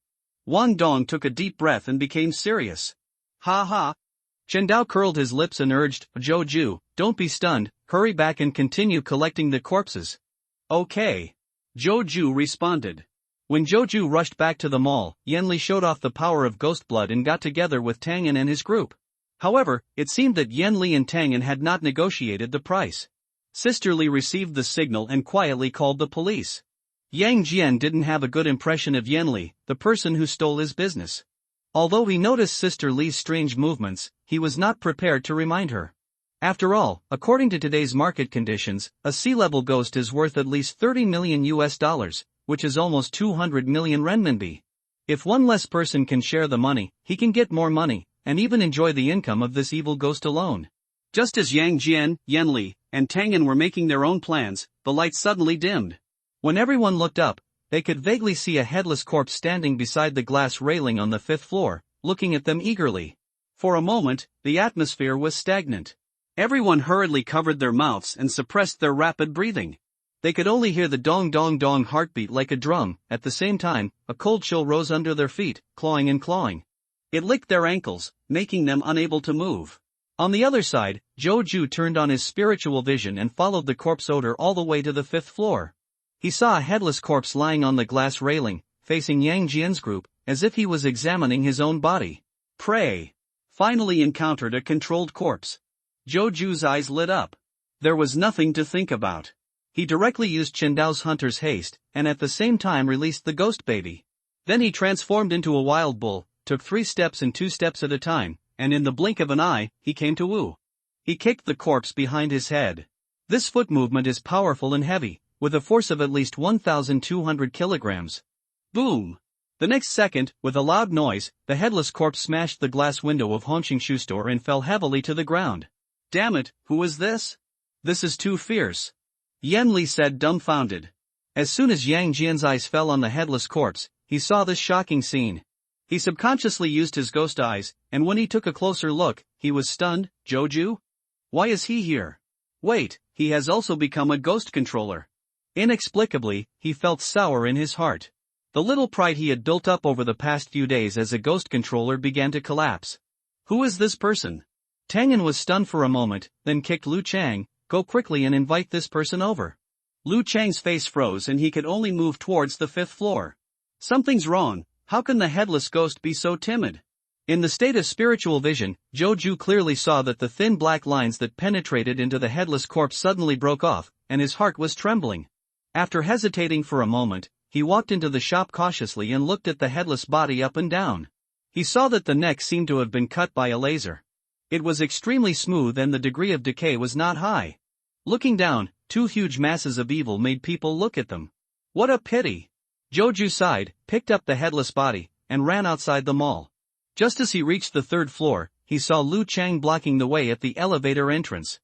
Speaker 2: Wang Dong took a deep breath and became serious. Ha ha.
Speaker 1: Chen Dao curled his lips and urged, Zhou Ju, don't be stunned, hurry back and continue collecting the corpses.
Speaker 2: Okay. Zhou Ju responded.
Speaker 1: When Zhou Ju rushed back to the mall, Yanli showed off the power of ghost blood and got together with Tang An and his group. However, it seemed that Yanli and Tang An had not negotiated the price. Sister Li received the signal and quietly called the police. Yang Jian didn't have a good impression of Yanli, the person who stole his business. Although he noticed Sister Li's strange movements, he was not prepared to remind her. After all, according to today's market conditions, a sea-level ghost is worth at least $30 million, which is almost 200 million renminbi. If one less person can share the money, he can get more money, and even enjoy the income of this evil ghost alone.
Speaker 2: Just as Yang Jian, Yanli, and Tang An were making their own plans, the light suddenly dimmed.
Speaker 1: When everyone looked up, they could vaguely see a headless corpse standing beside the glass railing on the 5th floor, looking at them eagerly.
Speaker 2: For a moment, the atmosphere was stagnant. Everyone hurriedly covered their mouths and suppressed their rapid breathing.
Speaker 1: They could only hear the dong-dong-dong heartbeat like a drum. At the same time, a cold chill rose under their feet, clawing and clawing.
Speaker 2: It licked their ankles, making them unable to move.
Speaker 1: On the other side, Zhou Ju turned on his spiritual vision and followed the corpse odor all the way to the 5th floor. He saw a headless corpse lying on the glass railing, facing Yang Jian's group, as if he was examining his own body.
Speaker 2: Prey. Finally encountered a controlled corpse. Zhou Ju's eyes lit up. There was nothing to think about.
Speaker 1: He directly used Chen Dao's hunter's haste, and at the same time released the ghost baby. Then he transformed into a wild bull, took 3 steps and 2 steps at a time, and in the blink of an eye, he came to Wu. He kicked the corpse behind his head. This foot movement is powerful and heavy, with a force of at least 1,200 kilograms.
Speaker 2: Boom!
Speaker 1: The next second, with a loud noise, the headless corpse smashed the glass window of Hongqing shoe store and fell heavily to the ground.
Speaker 2: Damn it, who is this?
Speaker 1: This is too fierce.
Speaker 2: Yanli said dumbfounded.
Speaker 1: As soon as Yang Jian's eyes fell on the headless corpse, he saw this shocking scene. He subconsciously used his ghost eyes, and when he took a closer look, he was stunned. Zhou Ju? Why is he here? Wait, he has also become a ghost controller. Inexplicably, he felt sour in his heart. The little pride he had built up over the past few days as a ghost controller began to collapse. Who is this person? Tang An was stunned for a moment, then kicked Lu Chang. Go quickly and invite this person over.
Speaker 2: Lu Chang's face froze and he could only move towards the 5th floor. Something's wrong. How can the headless ghost be so timid?
Speaker 1: In the state of spiritual vision, Zhou Ju clearly saw that the thin black lines that penetrated into the headless corpse suddenly broke off, and his heart was trembling. After hesitating for a moment, he walked into the shop cautiously and looked at the headless body up and down. He saw that the neck seemed to have been cut by a laser. It was extremely smooth and the degree of decay was not high. Looking down, 2 huge masses of evil made people look at them. What a pity! Zhou Ju sighed, picked up the headless body, and ran outside the mall. Just as he reached the 3rd floor, he saw Lu Chang blocking the way at the elevator entrance.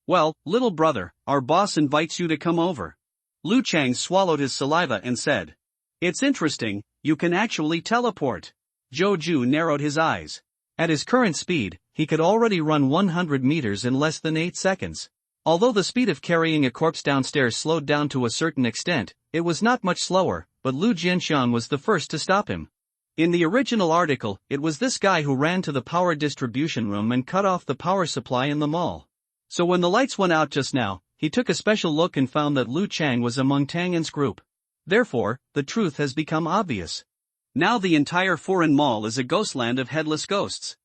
Speaker 2: Well, little brother, our boss invites you to come over. Lu Chang swallowed his saliva and said. It's interesting, you can actually teleport. Zhou Ju narrowed his eyes.
Speaker 1: At his current speed, he could already run 100 meters in less than 8 seconds. Although the speed of carrying a corpse downstairs slowed down to a certain extent, it was not much slower, but Lu Jianxian was the first to stop him. In the original article, it was this guy who ran to the power distribution room and cut off the power supply in the mall. So when the lights went out just now, he took a special look and found that Lu Chang was among Tang An's group. Therefore, the truth has become obvious.
Speaker 2: Now the entire foreign mall is a ghostland of headless ghosts.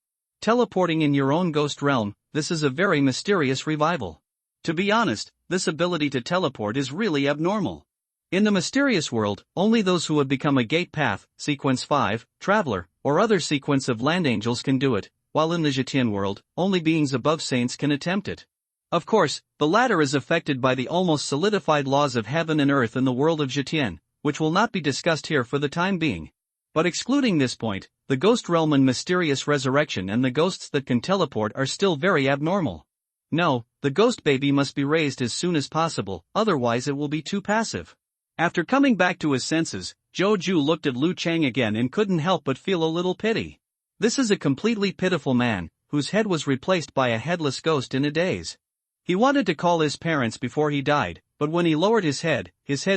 Speaker 1: Teleporting in your own ghost realm, this is a very mysterious revival. To be honest, this ability to teleport is really abnormal. In the mysterious world, only those who have become a gate path, sequence 5, traveler, or other sequence of land angels can do it, while in the Zhetian world, only beings above saints can attempt it. Of course, the latter is affected by the almost solidified laws of heaven and earth in the world of Zhetian, which will not be discussed here for the time being. But excluding this point, the ghost realm and mysterious resurrection and the ghosts that can teleport are still very abnormal. No, the ghost baby must be raised as soon as possible, otherwise it will be too passive. After coming back to his senses, Zhou Ju looked at Lu Chang again and couldn't help but feel a little pity. This is a completely pitiful man, whose head was replaced by a headless ghost in a daze. He wanted to call his parents before he died, but when he lowered his head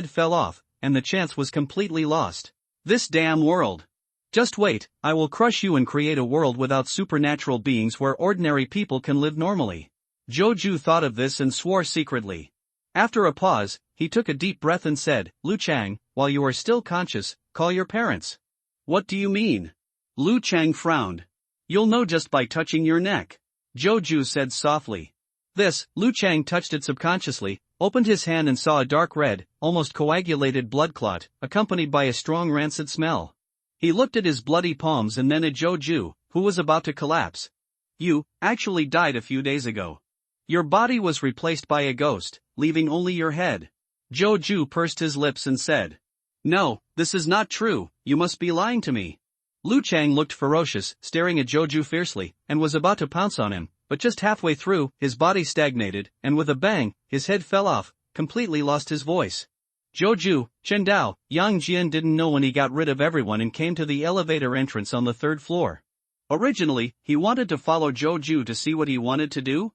Speaker 1: fell off, and the chance was completely lost. This damn world. Just wait, I will crush you and create a world without supernatural beings where ordinary people can live normally. Zhou thought of this and swore secretly. After a pause, he took a deep breath and said, Lu Chang, while you are still conscious, call your parents.
Speaker 2: What do you mean? Lu Chang frowned. You'll know just by touching your neck. Zhou said softly.
Speaker 1: This, Lu Chang touched it subconsciously, opened his hand and saw a dark red, almost coagulated blood clot, accompanied by a strong rancid smell. He looked at his bloody palms and then at Zhou, who was about to collapse. You actually died a few days ago. Your body was replaced by a ghost, leaving only your head. Zhou pursed his lips and said. No, this is not true, you must be lying to me. Lu Chang looked ferocious, staring at Zhou fiercely, and was about to pounce on him, but just halfway through, his body stagnated, and with a bang, his head fell off, completely lost his voice. Zhou, Chen Dao, Yang Jian didn't know when he got rid of everyone and came to the elevator entrance on the 3rd floor. Originally, he wanted to follow Zhou to see what he wanted to do.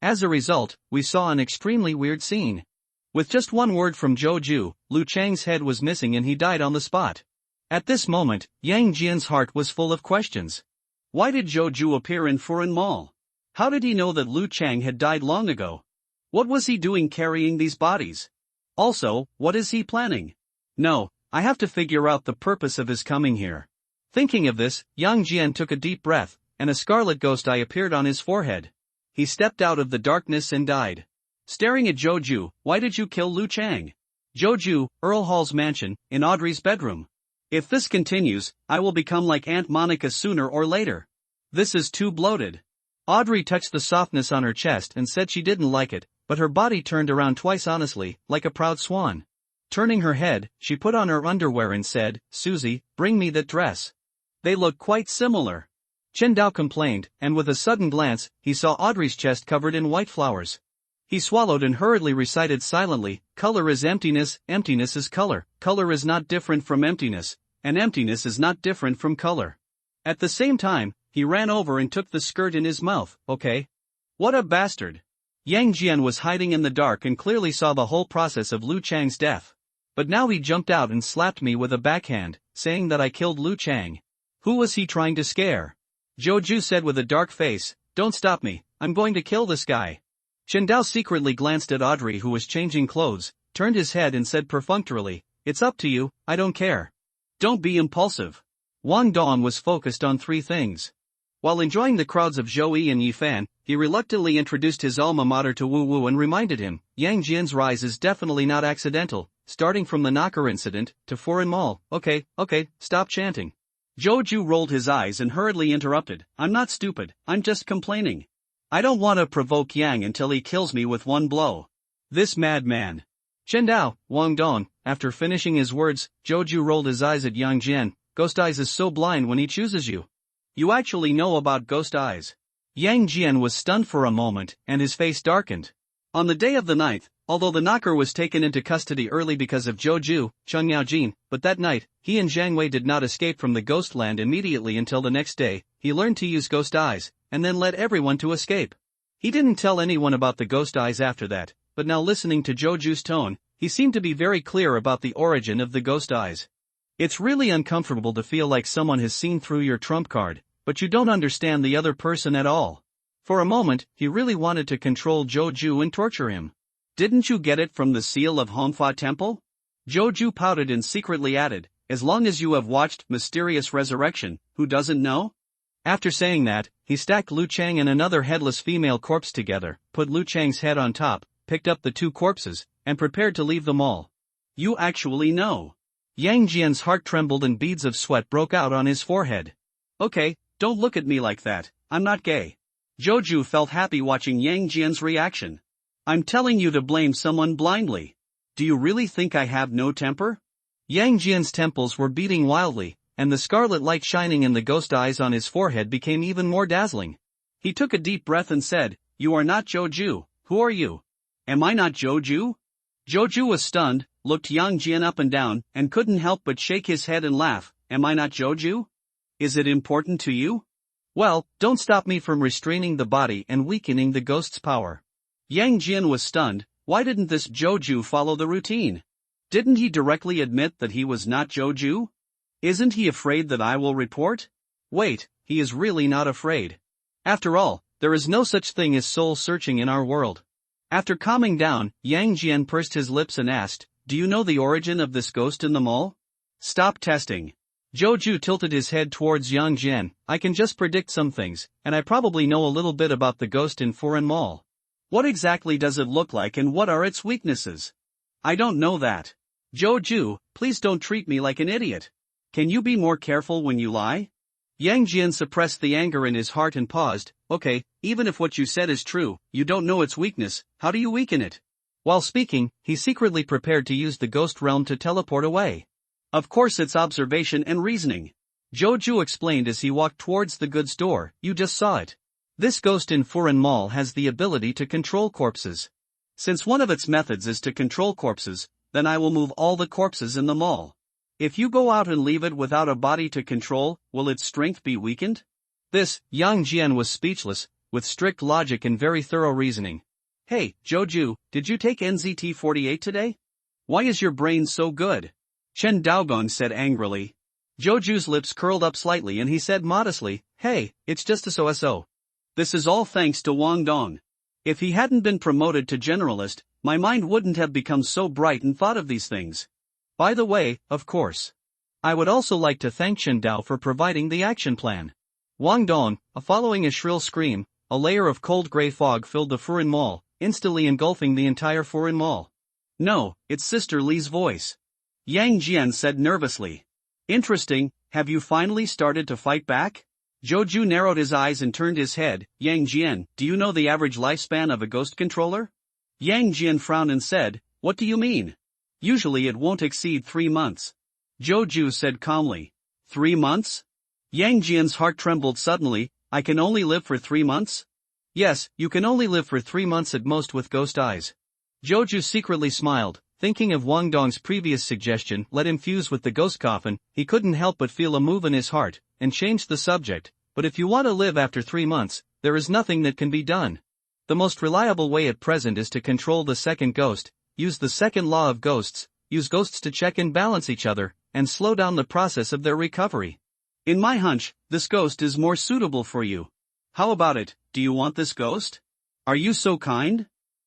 Speaker 1: As a result, we saw an extremely weird scene. With just one word from Zhou, Lu Chang's head was missing and he died on the spot. At this moment, Yang Jian's heart was full of questions. Why did Zhou appear in Furan Mall? How did he know that Lu Chang had died long ago? What was he doing carrying these bodies? Also, what is he planning? No, I have to figure out the purpose of his coming here. Thinking of this, Yang Jian took a deep breath, and a scarlet ghost eye appeared on his forehead. He stepped out of the darkness and died. Staring at Zhou, why did you kill Lu Chang? Zhou, Earl Hall's mansion, in Audrey's bedroom. If this continues, I will become like Aunt Monica sooner or later. This is too bloated. Audrey touched the softness on her chest and said she didn't like it, but her body turned around twice honestly, like a proud swan. Turning her head, she put on her underwear and said, Susie, bring me that dress. They look quite similar. Chen Dao complained, and with a sudden glance, he saw Audrey's chest covered in white flowers. He swallowed and hurriedly recited silently, color is emptiness, emptiness is color is not different from emptiness, and emptiness is not different from color. At the same time, he ran over and took the skirt in his mouth, okay? What a bastard. Yang Jian was hiding in the dark and clearly saw the whole process of Lu Chang's death. But now he jumped out and slapped me with a backhand, saying that I killed Lu Chang. Who was he trying to scare? Zhou said with a dark face, don't stop me, I'm going to kill this guy. Chen Dao secretly glanced at Audrey who was changing clothes, turned his head and said perfunctorily, it's up to you, I don't care. Don't be impulsive. Wang Dong was focused on 3 things. While enjoying the crowds of Zhou Yi and Yifan, he reluctantly introduced his alma mater to Wu Wu and reminded him, Yang Jian's rise is definitely not accidental, starting from the knocker incident, to Furan Mall. Okay, stop chanting. Zhou rolled his eyes and hurriedly interrupted, I'm not stupid, I'm just complaining. I don't want to provoke Yang until he kills me with one blow. This madman. Chen Dao, Wang Dong, after finishing his words, Zhou rolled his eyes at Yang Jian, Ghost Eyes is so blind when he chooses you. You actually know about Ghost Eyes. Yang Jian was stunned for a moment, and his face darkened. On the day of the 9th, although the knocker was taken into custody early because of Zhou, Cheng Yaojin, but that night, he and Zhang Wei did not escape from the ghost land immediately until the next day. He learned to use Ghost Eyes, and then led everyone to escape. He didn't tell anyone about the Ghost Eyes after that, but now listening to Zhou's tone, he seemed to be very clear about the origin of the Ghost Eyes. It's really uncomfortable to feel like someone has seen through your trump card, but you don't understand the other person at all. For a moment, he really wanted to control Zhou and torture him. Didn't you get it from the seal of Hongfa Temple? Zhou pouted and secretly added, as long as you have watched Mysterious Resurrection, who doesn't know? After saying that, he stacked Lu Chang and another headless female corpse together, put Lu Chang's head on top, picked up the 2 corpses, and prepared to leave them all. You actually know. Yang Jian's heart trembled and beads of sweat broke out on his forehead. Okay, don't look at me like that, I'm not gay. Zhou felt happy watching Yang Jian's reaction. I'm telling you to blame someone blindly. Do you really think I have no temper? Yang Jian's temples were beating wildly, and the scarlet light shining in the ghost eyes on his forehead became even more dazzling. He took a deep breath and said, You are not Zhou, who are you? Am I not Zhou? Zhou was stunned, looked Yang Jian up and down, and couldn't help but shake his head and laugh, Am I not Zhou? Is it important to you? Well, don't stop me from restraining the body and weakening the ghost's power. Yang Jian was stunned, why didn't this Zhou follow the routine? Didn't he directly admit that he was not Zhou?
Speaker 2: Isn't he afraid that I will report? Wait, he is really not afraid. After all, there is no such thing as soul-searching in our world. After calming down, Yang Jian pursed his lips and asked, "Do you know the origin of this ghost in the mall?" "Stop testing." Joju tilted his head towards Yang Jian. "I can just predict some things, and I probably know a little bit about the ghost in Foreign Mall." "What exactly does it look like and what are its weaknesses?" "I don't know that." "Joju, please don't treat me like an idiot. Can you be more careful when you lie?" Yang Jian suppressed the anger in his heart and paused. "Okay, even if what you said is true, you don't know its weakness, how do you weaken it?" While speaking, he secretly prepared to use the ghost realm to teleport away. "Of course it's observation and reasoning." Joju explained as he walked towards the goods store. "You just saw it. This ghost in Foreign Mall has the ability to control corpses. Since one of its methods is to control corpses, then I will move all the corpses in the mall. If you go out and leave it without a body to control, will its strength be weakened?" Yang Jian was speechless, with strict logic and very thorough reasoning. "Hey, Joju, did you take NZT-48 today? Why is your brain so good?" Chen Daogong said angrily. Joju's lips curled up slightly and he said modestly, "Hey, it's just a so-so. This is all thanks to Wang Dong. If he hadn't been promoted to generalist, my mind wouldn't have become so bright and thought of these things. By the way, of course. I would also like to thank Chen Dao for providing the action plan." Wang Dong, following a shrill scream, a layer of cold gray fog filled the Foreign Mall, instantly engulfing the entire Foreign Mall. "No, it's Sister Li's voice." Yang Jian said nervously. "Interesting, have you finally started to fight back?" Joju narrowed his eyes and turned his head. "Yang Jian, do you know the average lifespan of a ghost controller?" Yang Jian frowned and said, "What do you mean?" "Usually it won't exceed 3 months. Joju said calmly. 3 months? Yang Jian's heart trembled suddenly. "I can only live for 3 months?" "Yes, you can only live for 3 months at most with ghost eyes." Joju secretly smiled, thinking of Wang Dong's previous suggestion, let him fuse with the ghost coffin. He couldn't help but feel a move in his heart, and changed the subject. "But if you want to live after 3 months, there is nothing that can be done. The most reliable way at present is to control the second ghost, use the second law of ghosts, use ghosts to check and balance each other, and slow down the process of their recovery. In my hunch, this ghost is more suitable for you. How about it, do you want this ghost? Are you so kind?"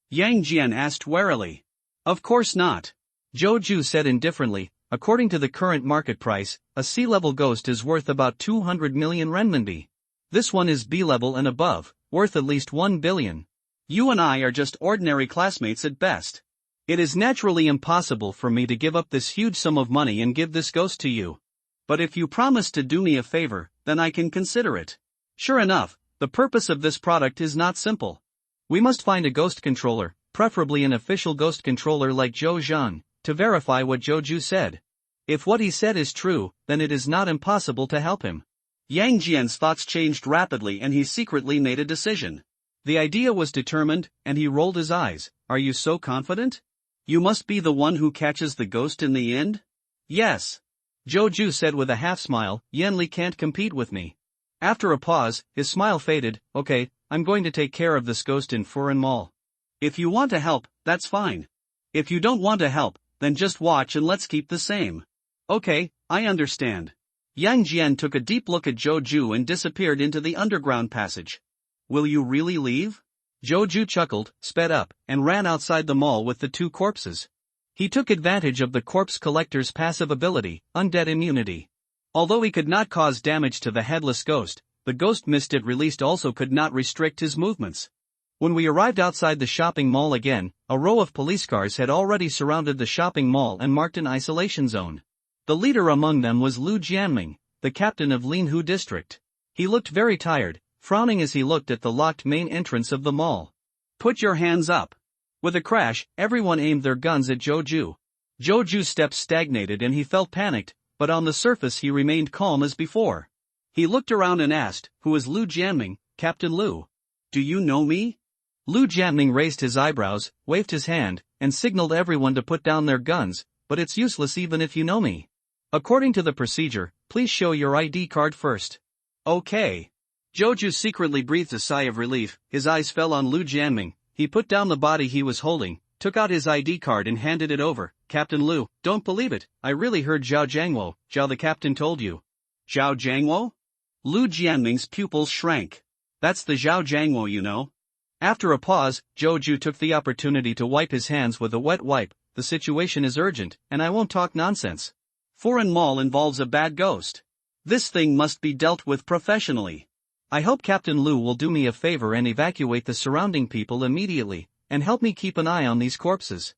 Speaker 2: Yang Jian asked warily. "Of course not." Joju said indifferently, "According to the current market price, a C-level ghost is worth about 200 million renminbi. This one is B-level and above, worth at least 1 billion. You and I are just ordinary classmates at best. It is naturally impossible for me to give up this huge sum of money and give this ghost to you. But if you promise to do me a favor, then I can consider it." Sure enough, the purpose of this product is not simple. We must find a ghost controller, preferably an official ghost controller like Zhou Zhan, to verify what Joju said. If what he said is true, then it is not impossible to help him. Yang Jian's thoughts changed rapidly and he secretly made a decision. The idea was determined, and he rolled his eyes. "Are you so confident? You must be the one who catches the ghost in the end?" "Yes." Joju said with a half-smile. "Yanli can't compete with me." After a pause, his smile faded. "Okay, I'm going to take care of this ghost in Foreign Mall. If you want to help, that's fine. If you don't want to help, then just watch and let's keep the same." "Okay, I understand." Yang Jian took a deep look at Joju and disappeared into the underground passage. "Will you really leave?" Joju chuckled, sped up, and ran outside the mall with the 2 corpses. He took advantage of the corpse collector's passive ability, undead immunity. Although he could not cause damage to the headless ghost, the ghost mist it released also could not restrict his movements. When we arrived outside the shopping mall again, a row of police cars had already surrounded the shopping mall and marked an isolation zone. The leader among them was Lu Jianming, the captain of Linhu district. He looked very tired, frowning as he looked at the locked main entrance of the mall. "Put your hands up." With a crash, everyone aimed their guns at Joju. Joju's steps stagnated and he felt panicked, but on the surface he remained calm as before. He looked around and asked, "Who is Lu Jianming, Captain Lu? Do you know me?" Lu Jianming raised his eyebrows, waved his hand, and signaled everyone to put down their guns. "But it's useless even if you know me. According to the procedure, please show your ID card first." "Okay." Joju secretly breathed a sigh of relief. His eyes fell on Lu Jianming. He put down the body he was holding, took out his ID card and handed it over. Captain Lu, don't believe it, I really heard Zhao Jiangwo, Zhao the captain told you. Zhao Jiangwo? Lu Jianming's pupils shrank. That's the Zhao Jiangwo you know. After a pause, Zhou Ju took the opportunity to wipe his hands with a wet wipe. The situation is urgent, and I won't talk nonsense. Foreign mall involves a bad ghost. This thing must be dealt with professionally. I hope Captain Lu will do me a favor and evacuate the surrounding people immediately, and help me keep an eye on these corpses.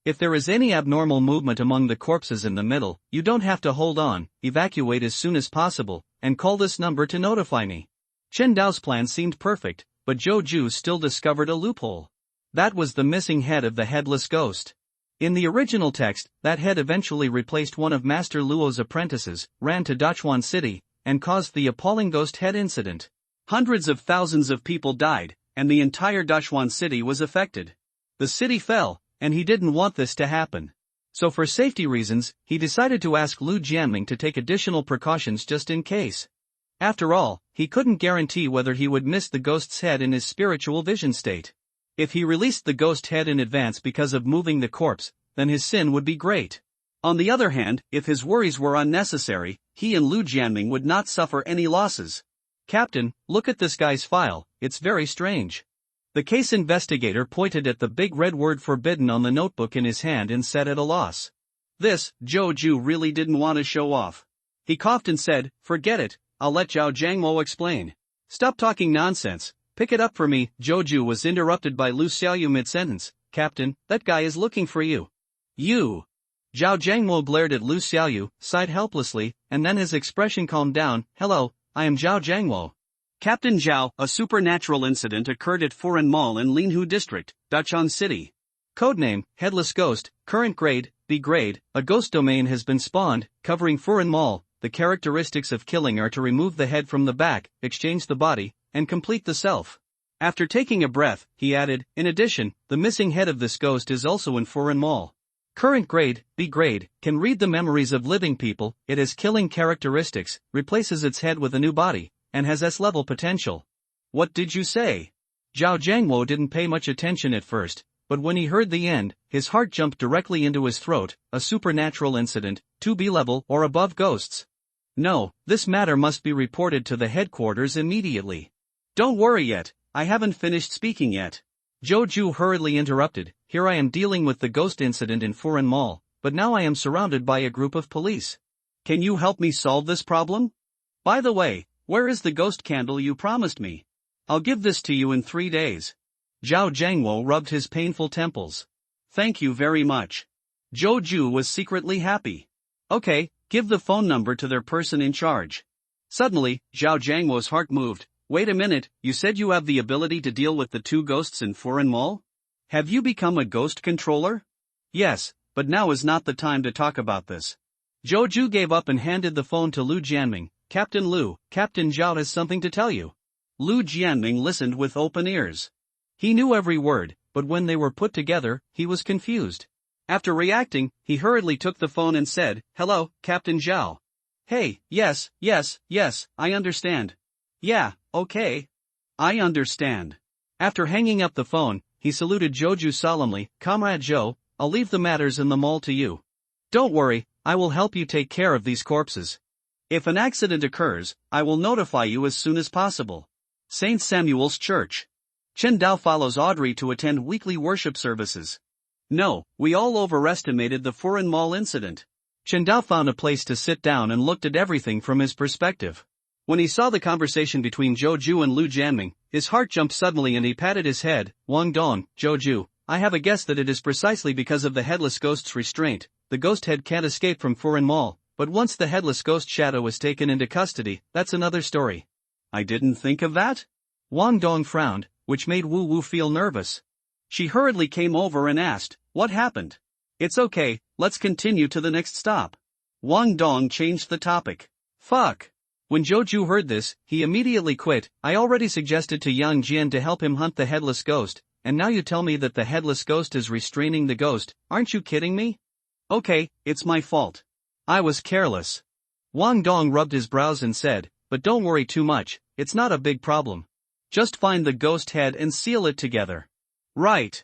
Speaker 2: If there is any abnormal movement among the corpses in the middle, you don't have to hold on, evacuate as soon as possible, and call this number to notify me. Chen Dao's plan seemed perfect, but Zhou Ju still discovered a loophole. That was the missing head of the headless ghost. In the original text, that head eventually replaced one of Master Luo's apprentices, ran to Dachuan City, and caused the appalling ghost head incident. Hundreds of thousands of people died, and the entire Dachuan City was affected. The city fell, and he didn't want this to happen. So for safety reasons, he decided to ask Lu Jianming to take additional precautions just in case. After all, he couldn't guarantee whether he would miss the ghost's head in his spiritual vision state. If he released the ghost head in advance because of moving the corpse, then his sin would be great. On the other hand, if his worries were unnecessary, he and Lu Jianming would not suffer any losses. Captain, look at this guy's file, it's very strange. The case investigator pointed at the big red word forbidden on the notebook in his hand and said at a loss. This, Zhou Ju really didn't want to show off. He coughed and said, forget it, I'll let Zhao Jiangmo explain. Stop talking nonsense, pick it up for me. Zhou Ju was interrupted by Lu Xiaoyu mid-sentence. Captain, that guy is looking for you. You. Zhao Jiangmo glared at Lu Xiaoyu, sighed helplessly, and then his expression calmed down. Hello, I am Zhao Jiangmo. Captain Zhao, a supernatural incident occurred at Foreign Mall in Linhu District, Dachang City. Codename, Headless Ghost, current grade, B grade, a ghost domain has been spawned, covering Foreign Mall. The characteristics of killing are to remove the head from the back, exchange the body, and complete the self. After taking a breath, he added, in addition, the missing head of this ghost is also in Foreign Mall. Current grade, B grade, can read the memories of living people, it has killing characteristics, replaces its head with a new body, and has S-level potential. What did you say? Zhao Jiangwo didn't pay much attention at first, but when he heard the end, his heart jumped directly into his throat. A supernatural incident, 2B level or above ghosts. No, this matter must be reported to the headquarters immediately. Don't worry yet, I haven't finished speaking yet. Zhou Ju hurriedly interrupted, here I am dealing with the ghost incident in Foreign Mall, but now I am surrounded by a group of police. Can you help me solve this problem? By the way, where is the ghost candle you promised me? I'll give this to you in 3 days. Zhao Jiangwo rubbed his painful temples. Thank you very much. Zhou Ju was secretly happy. Okay, give the phone number to their person in charge. Suddenly, Zhao Jiangwo's heart moved. Wait a minute, you said you have the ability to deal with the 2 ghosts in Foreign Mall? Have you become a ghost controller? Yes, but now is not the time to talk about this. Zhou Ju gave up and handed the phone to Lu Jianming. Captain Lu, Captain Zhao has something to tell you. Lu Jianming listened with open ears. He knew every word, but when they were put together, he was confused. After reacting, he hurriedly took the phone and said, hello, Captain Zhao. Hey, yes, I understand. Yeah, okay. I understand. After hanging up the phone, he saluted Zhou Ju solemnly. Comrade Zhou, I'll leave the matters in the mall to you. Don't worry, I will help you take care of these corpses. If an accident occurs, I will notify you as soon as possible. St. Samuel's Church. Chen Dao follows Audrey to attend weekly worship services. No, we all overestimated the Foreign Mall incident. Chen Dao found a place to sit down and looked at everything from his perspective. When he saw the conversation between Zhou Ju and Lu Jianming, his heart jumped suddenly and he patted his head. Wang Dong, Zhou Ju, I have a guess that it is precisely because of the headless ghost's restraint. The ghost head can't escape from Foreign Mall, but once the headless ghost shadow is taken into custody, that's another story. I didn't think of that? Wang Dong frowned, which made Wu Wu feel nervous. She hurriedly came over and asked, what happened? It's okay, let's continue to the next stop. Wang Dong changed the topic. Fuck. When Zhou Ju heard this, he immediately quit. I already suggested to Yang Jian to help him hunt the headless ghost, and now you tell me that the headless ghost is restraining the ghost. Aren't you kidding me? Okay, it's my fault. I was careless. Wang Dong rubbed his brows and said, but don't worry too much, it's not a big problem. Just find the ghost head and seal it together. Right.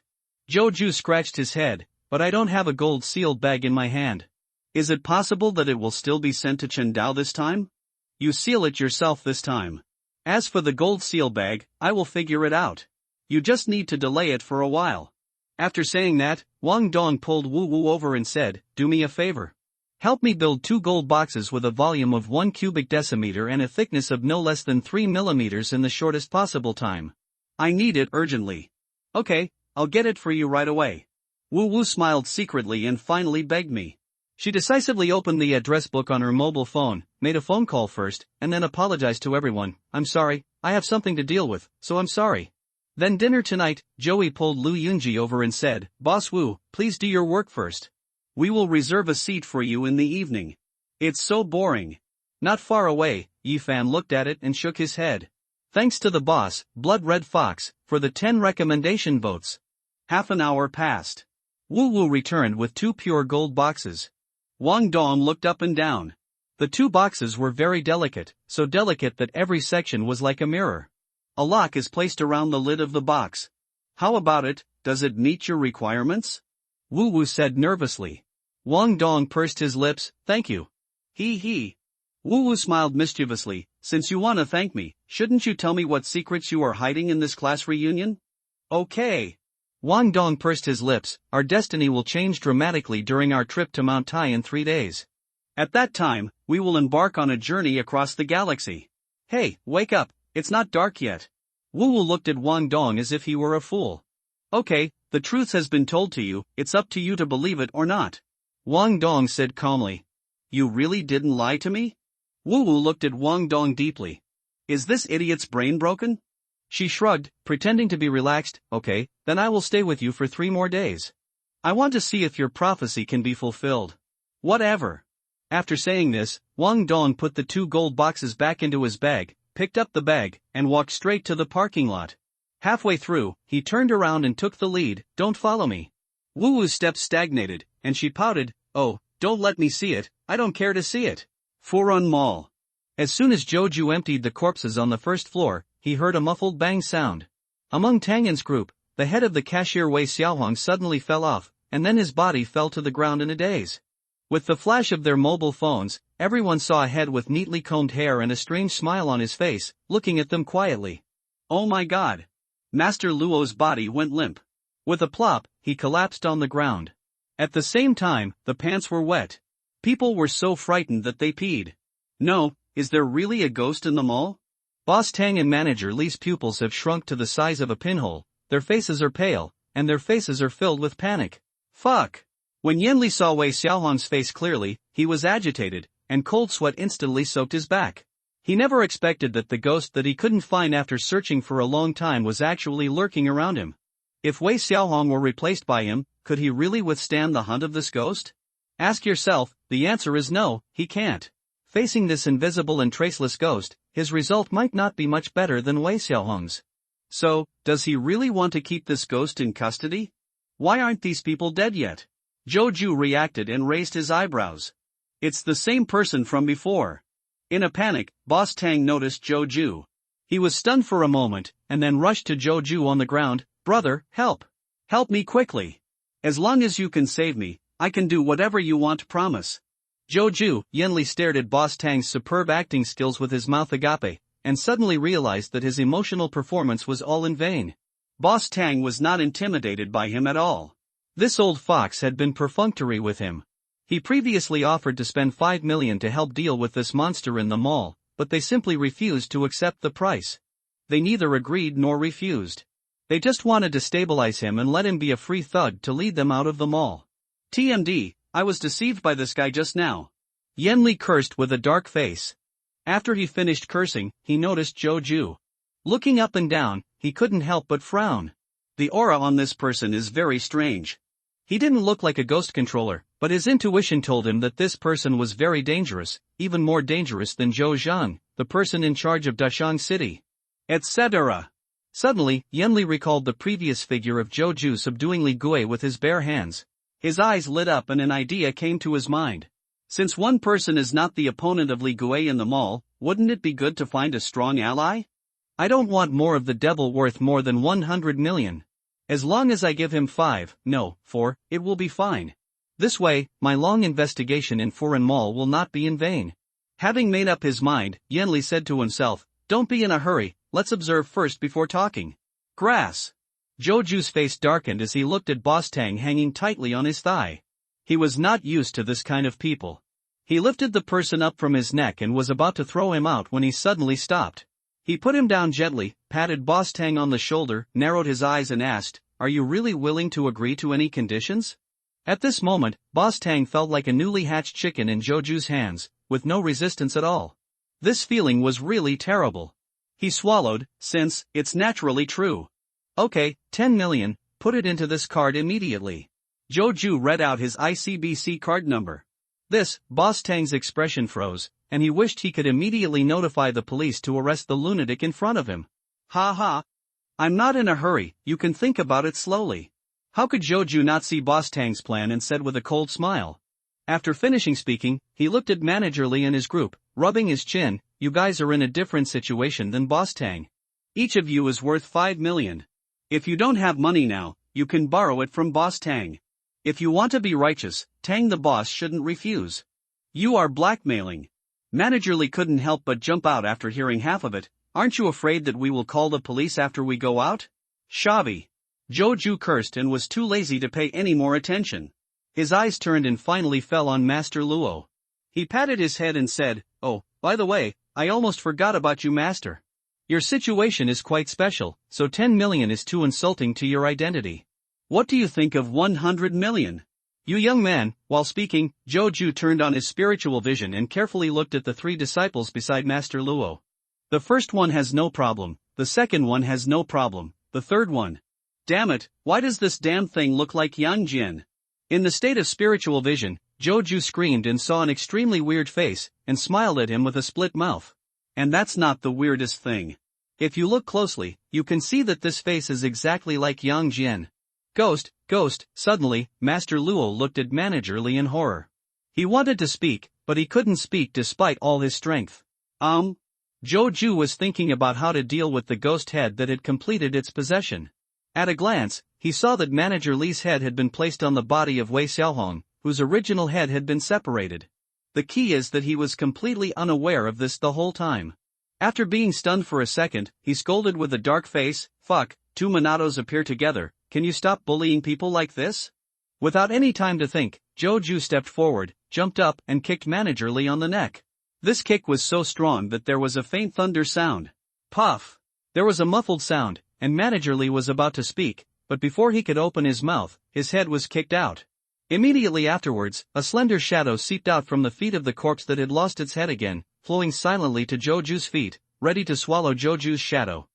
Speaker 2: Joju scratched his head, but I don't have a gold sealed bag in my hand. Is it possible that it will still be sent to Chendao this time? You seal it yourself this time. As for the gold seal bag, I will figure it out. You just need to delay it for a while. After saying that, Wang Dong pulled Wu Wu over and said, do me a favor. Help me build 2 gold boxes with a volume of 1 cubic decimeter and a thickness of no less than 3 millimeters in the shortest possible time. I need it urgently. Okay, I'll get it for you right away. Wu Wu smiled secretly and finally begged me. She decisively opened the address book on her mobile phone, made a phone call first, and then apologized to everyone. I'm sorry, I have something to deal with, so I'm sorry. Then dinner tonight, Joey pulled Lu Yunji over and said, Boss Wu, please do your work first. We will reserve a seat for you in the evening. It's so boring. Not far away, Yifan looked at it and shook his head. Thanks to the boss, Blood Red Fox, for the 10 recommendation votes. Half an hour passed. Wu Wu returned with 2 pure gold boxes. Wang Dong looked up and down. The 2 boxes were very delicate, so delicate that every section was like a mirror. A lock is placed around the lid of the box. How about it, does it meet your requirements? Wu Wu said nervously. Wang Dong pursed his lips, thank you. He. Wu Wu smiled mischievously, since you want to thank me, shouldn't you tell me what secrets you are hiding in this class reunion? Okay. Wang Dong pursed his lips, our destiny will change dramatically during our trip to Mount Tai in 3 days. At that time, we will embark on a journey across the galaxy. Hey, wake up, it's not dark yet. Wu Wu looked at Wang Dong as if he were a fool. Okay, the truth has been told to you, it's up to you to believe it or not. Wang Dong said calmly. You really didn't lie to me? Wu Wu looked at Wang Dong deeply. Is this idiot's brain broken? She shrugged, pretending to be relaxed. Okay, then I will stay with you for 3 more days. I want to see if your prophecy can be fulfilled. Whatever. After saying this, Wang Dong put the 2 gold boxes back into his bag, picked up the bag, and walked straight to the parking lot. Halfway through, he turned around and took the lead. Don't follow me. Wu Wu's steps stagnated, and she pouted, oh, don't let me see it, I don't care to see it. Furun Mall. As soon as Joju emptied the corpses on the first floor, he heard a muffled bang sound. Among Tangen's group, the head of the cashier Wei Xiaohong suddenly fell off, and then his body fell to the ground in a daze. With the flash of their mobile phones, everyone saw a head with neatly combed hair and a strange smile on his face, looking at them quietly. Oh my god! Master Luo's body went limp. With a plop, he collapsed on the ground. At the same time, the pants were wet. People were so frightened that they peed. No, is there really a ghost in the mall? Boss Tang and manager Li's pupils have shrunk to the size of a pinhole, their faces are pale, and their faces are filled with panic. Fuck! When Yanli saw Wei Xiaohong's face clearly, he was agitated, and cold sweat instantly soaked his back. He never expected that the ghost that he couldn't find after searching for a long time was actually lurking around him. If Wei Xiaohong were replaced by him, could he really withstand the hunt of this ghost? Ask yourself, the answer is no, he can't. Facing this invisible and traceless ghost, his result might not be much better than Wei Xiaohong's. So, does he really want to keep this ghost in custody? Why aren't these people dead yet? Joju reacted and raised his eyebrows. It's the same person from before. In a panic, Boss Tang noticed Joju. He was stunned for a moment, and then rushed to Joju on the ground. Brother, help! Help me quickly! As long as you can save me, I can do whatever you want, promise. Joju, Yanli stared at Boss Tang's superb acting skills with his mouth agape, and suddenly realized that his emotional performance was all in vain. Boss Tang was not intimidated by him at all. This old fox had been perfunctory with him. He previously offered to spend 5 million to help deal with this monster in the mall, but they simply refused to accept the price. They neither agreed nor refused. They just wanted to stabilize him and let him be a free thug to lead them out of the mall. TMD, I was deceived by this guy just now. Yanli cursed with a dark face. After he finished cursing, he noticed Joju. Looking up and down, he couldn't help but frown. The aura on this person is very strange. He didn't look like a ghost controller, but his intuition told him that this person was very dangerous, even more dangerous than Zhou Zhang, the person in charge of Dashang City. Etc. Suddenly, Yanli recalled the previous figure of Joju subduing Li Gui with his bare hands. His eyes lit up and an idea came to his mind. Since one person is not the opponent of Li Gui in the mall, wouldn't it be good to find a strong ally? I don't want more of the devil worth more than 100 million. As long as I give him 5, no, 4, it will be fine. This way, my long investigation in Foreign Mall will not be in vain. Having made up his mind, Yenli said to himself, don't be in a hurry, let's observe first before talking. Grass. Joju's face darkened as he looked at Boss Tang hanging tightly on his thigh. He was not used to this kind of people. He lifted the person up from his neck and was about to throw him out when he suddenly stopped. He put him down gently, patted Boss Tang on the shoulder, narrowed his eyes and asked, are you really willing to agree to any conditions? At this moment, Boss Tang felt like a newly hatched chicken in Joju's hands, with no resistance at all. This feeling was really terrible. He swallowed, since, it's naturally true. Okay, 10 million, put it into this card immediately. Joju read out his ICBC card number. This, Boss Tang's expression froze, and he wished he could immediately notify the police to arrest the lunatic in front of him. Ha ha. I'm not in a hurry, you can think about it slowly. How could Joju not see Boss Tang's plan and said with a cold smile? After finishing speaking, he looked at Manager Lee and his group, rubbing his chin, you guys are in a different situation than Boss Tang. Each of you is worth 5 million. If you don't have money now, you can borrow it from Boss Tang. If you want to be righteous, Tang the boss shouldn't refuse. You are blackmailing. Manager Lee couldn't help but jump out after hearing half of it. Aren't you afraid that we will call the police after we go out? Shabby. Joju cursed and was too lazy to pay any more attention. His eyes turned and finally fell on Master Luo. He patted his head and said, oh, by the way, I almost forgot about you, Master. Your situation is quite special, so 10 million is too insulting to your identity. What do you think of 100 million? You young man. While speaking, Joju turned on his spiritual vision and carefully looked at the 3 disciples beside Master Luo. The first one has no problem, the second one has no problem, the third one. Damn it, why does this damn thing look like Yang Jian? In the state of spiritual vision, Joju screamed and saw an extremely weird face, and smiled at him with a split mouth. And that's not the weirdest thing. If you look closely, you can see that this face is exactly like Yang Jian. Ghost, suddenly, Master Luo looked at Manager Lee in horror. He wanted to speak, but he couldn't speak despite all his strength. Joju was thinking about how to deal with the ghost head that had completed its possession. At a glance, he saw that Manager Lee's head had been placed on the body of Wei Xiaohong, whose original head had been separated. The key is that he was completely unaware of this the whole time. After being stunned for a second, he scolded with a dark face, fuck, 2 Monados appear together, can you stop bullying people like this? Without any time to think, Joju stepped forward, jumped up and kicked Manager Lee on the neck. This kick was so strong that there was a faint thunder sound. Puff! There was a muffled sound, and Manager Lee was about to speak, but before he could open his mouth, his head was kicked out. Immediately afterwards, a slender shadow seeped out from the feet of the corpse that had lost its head again, flowing silently to Joju's feet, ready to swallow Joju's shadow.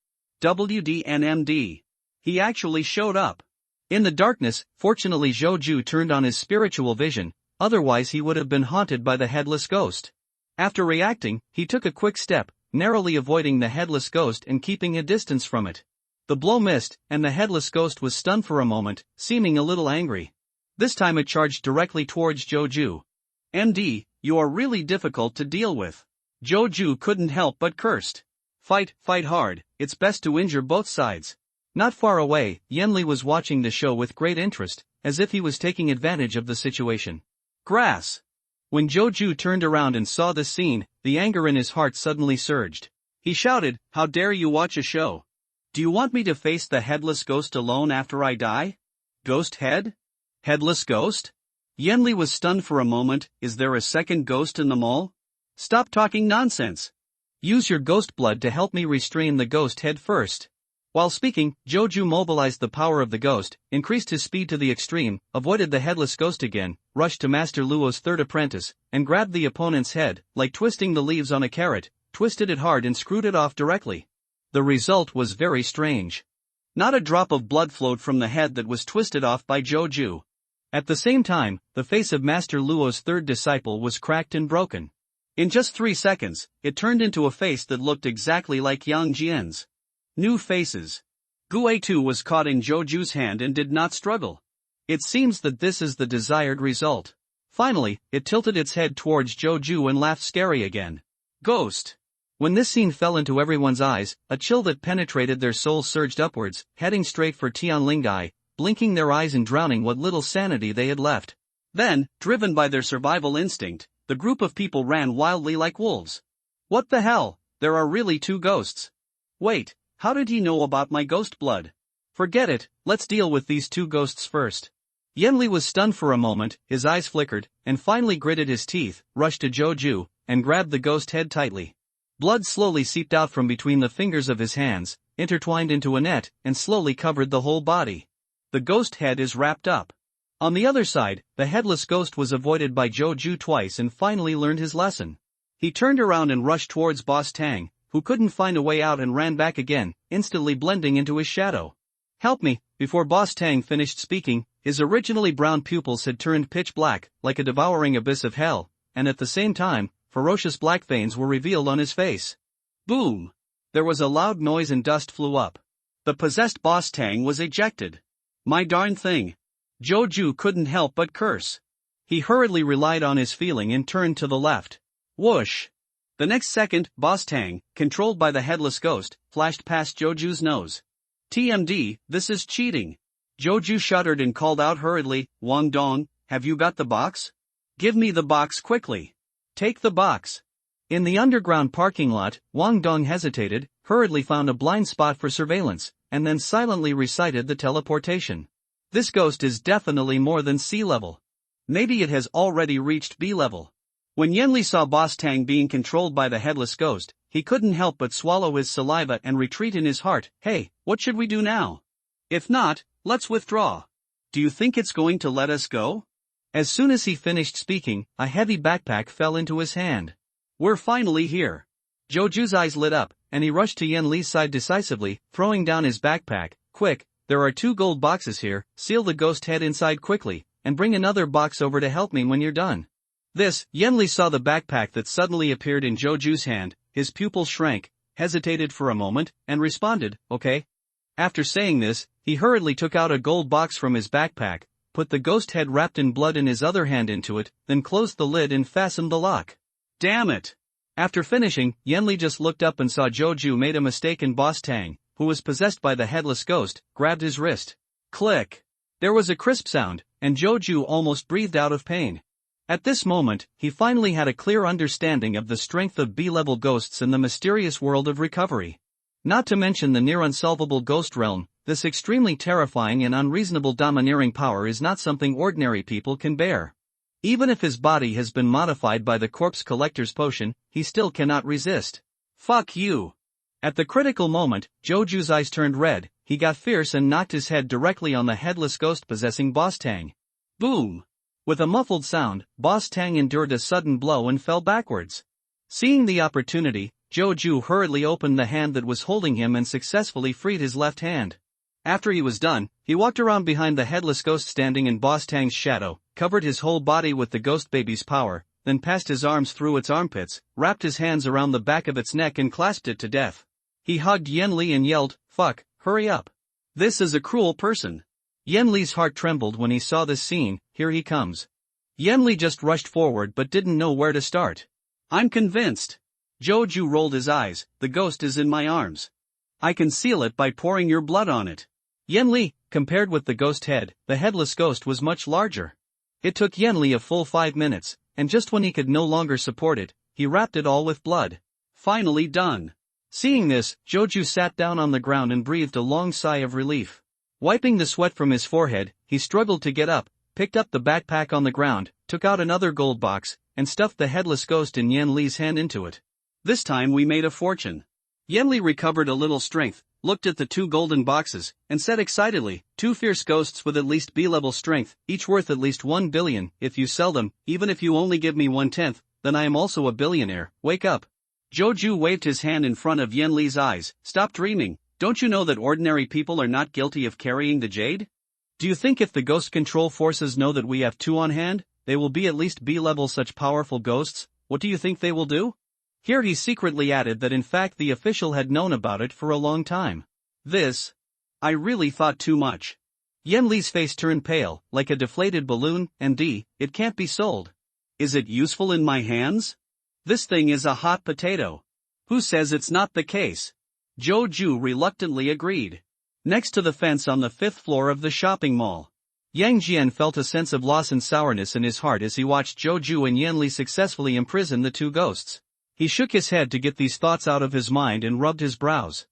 Speaker 2: WDNMD. He actually showed up. In the darkness, fortunately Joju turned on his spiritual vision, otherwise he would have been haunted by the headless ghost. After reacting, he took a quick step, narrowly avoiding the headless ghost and keeping a distance from it. The blow missed, and the headless ghost was stunned for a moment, seeming a little angry. This time it charged directly towards Joju. MD, you are really difficult to deal with. Joju couldn't help but cursed. Fight hard, it's best to injure both sides. Not far away, Yenli was watching the show with great interest, as if he was taking advantage of the situation. Grass. When Joju turned around and saw this scene, the anger in his heart suddenly surged. He shouted, how dare you watch a show? Do you want me to face the headless ghost alone after I die? Ghost head? Headless ghost? Yenli was stunned for a moment. Is there a second ghost in the mall? Stop talking nonsense. Use your ghost blood to help me restrain the ghost head first. While speaking, Joju mobilized the power of the ghost, increased his speed to the extreme, avoided the headless ghost again, rushed to Master Luo's third apprentice, and grabbed the opponent's head, like twisting the leaves on a carrot, twisted it hard and screwed it off directly. The result was very strange. Not a drop of blood flowed from the head that was twisted off by Joju. At the same time, the face of Master Luo's third disciple was cracked and broken. In just 3 seconds, it turned into a face that looked exactly like Yang Jian's. New faces. Guitu was caught in Joju's hand and did not struggle. It seems that this is the desired result. Finally, it tilted its head towards Joju and laughed scary again. Ghost.
Speaker 1: When this scene fell into everyone's eyes, a chill that penetrated their souls surged upwards, heading straight for Tianlingai, blinking their eyes and drowning what little sanity they had left.
Speaker 2: Then, driven by their survival instinct, the group of people ran wildly like wolves. What the hell? There are really two ghosts. Wait, how did he know about my ghost blood? Forget it, let's deal with these two ghosts first. Yenli was stunned for a moment, his eyes flickered, and finally gritted his teeth, rushed to Joju, and grabbed the ghost head tightly. Blood slowly seeped out from between the fingers of his hands, intertwined into a net, and slowly covered the whole body. The ghost head is wrapped up. On the other side, the headless ghost was avoided by Joju twice and finally learned his lesson. He turned around and rushed towards Boss Tang, who couldn't find a way out and ran back again, instantly blending into his shadow. Help me! Before Boss Tang finished speaking, his originally brown pupils had turned pitch black, like a devouring abyss of hell, and at the same time, ferocious black veins were revealed on his face. Boom! There was a loud noise and dust flew up. The possessed Boss Tang was ejected. My darn thing! Joju couldn't help but curse. He hurriedly relied on his feeling and turned to the left. Whoosh! The next second, Boss Tang, controlled by the headless ghost, flashed past Joju's nose. TMD, this is cheating. Joju shuddered and called out hurriedly, Wang Dong, have you got the box? Give me the box quickly. Take the box. In the underground parking lot, Wang Dong hesitated, hurriedly found a blind spot for surveillance, and then silently recited the teleportation. This ghost is definitely more than sea level. Maybe it has already reached B level. When Yenli saw Boss Tang being controlled by the headless ghost, he couldn't help but swallow his saliva and retreat in his heart. Hey, what should we do now? If not, let's withdraw. Do you think it's going to let us go? As soon as he finished speaking, a heavy backpack fell into his hand. We're finally here. Joju's eyes lit up, and he rushed to Yenli's side decisively, throwing down his backpack. Quick, there are 2 gold boxes here, seal the ghost head inside quickly, and bring another box over to help me when you're done. Yenli saw the backpack that suddenly appeared in Joju's hand, his pupils shrank, hesitated for a moment, and responded, okay. After saying this, he hurriedly took out a gold box from his backpack, put the ghost head wrapped in blood in his other hand into it, then closed the lid and fastened the lock. Damn it! After finishing, Yenli just looked up and saw Joju made a mistake and Boss Tang, who was possessed by the headless ghost, grabbed his wrist. Click! There was a crisp sound, and Joju almost breathed out of pain. At this moment, he finally had a clear understanding of the strength of B-level ghosts in the mysterious world of recovery. Not to mention the near-unsolvable ghost realm, this extremely terrifying and unreasonable domineering power is not something ordinary people can bear. Even if his body has been modified by the corpse collector's potion, he still cannot resist. Fuck you! At the critical moment, Joju's eyes turned red, he got fierce and knocked his head directly on the headless ghost possessing Boss Tang. Boom! With a muffled sound, Boss Tang endured a sudden blow and fell backwards. Seeing the opportunity, Joju hurriedly opened the hand that was holding him and successfully freed his left hand. After he was done, he walked around behind the headless ghost standing in Boss Tang's shadow, covered his whole body with the ghost baby's power, then passed his arms through its armpits, wrapped his hands around the back of its neck and clasped it to death. He hugged Yenli and yelled, fuck, hurry up. This is a cruel person. Yenli's heart trembled when he saw this scene. Here he comes. Yenli just rushed forward but didn't know where to start. I'm convinced. Joju rolled his eyes, the ghost is in my arms. I can seal it by pouring your blood on it. Yenli, compared with the ghost head, the headless ghost was much larger. It took Yenli a full 5 minutes, and just when he could no longer support it, he wrapped it all with blood. Finally done. Seeing this, Joju sat down on the ground and breathed a long sigh of relief. Wiping the sweat from his forehead, he struggled to get up, picked up the backpack on the ground, took out another gold box, and stuffed the headless ghost in Yenli's hand into it. This time we made a fortune. Yenli recovered a little strength, looked at the 2 golden boxes, and said excitedly, 2 fierce ghosts with at least B-level strength, each worth at least 1 billion, if you sell them, even if you only give me 1/10, then I am also a billionaire, wake up. Joju waved his hand in front of Yenli's eyes, stop dreaming, don't you know that ordinary people are not guilty of carrying the jade? Do you think if the ghost control forces know that we have 2 on hand, they will be at least B-level such powerful ghosts? What do you think they will do? Here he secretly added that in fact the official had known about it for a long time. I really thought too much. Yenli's face turned pale, like a deflated balloon, and it can't be sold. Is it useful in my hands? This thing is a hot potato. Who says it's not the case? Joju reluctantly agreed. Next to the fence on the 5th floor of the shopping mall,
Speaker 1: Yang Jian felt a sense of loss and sourness in his heart as he watched Joju and Yanli successfully imprison the two ghosts. He shook his head to get these thoughts out of his mind and rubbed his brows.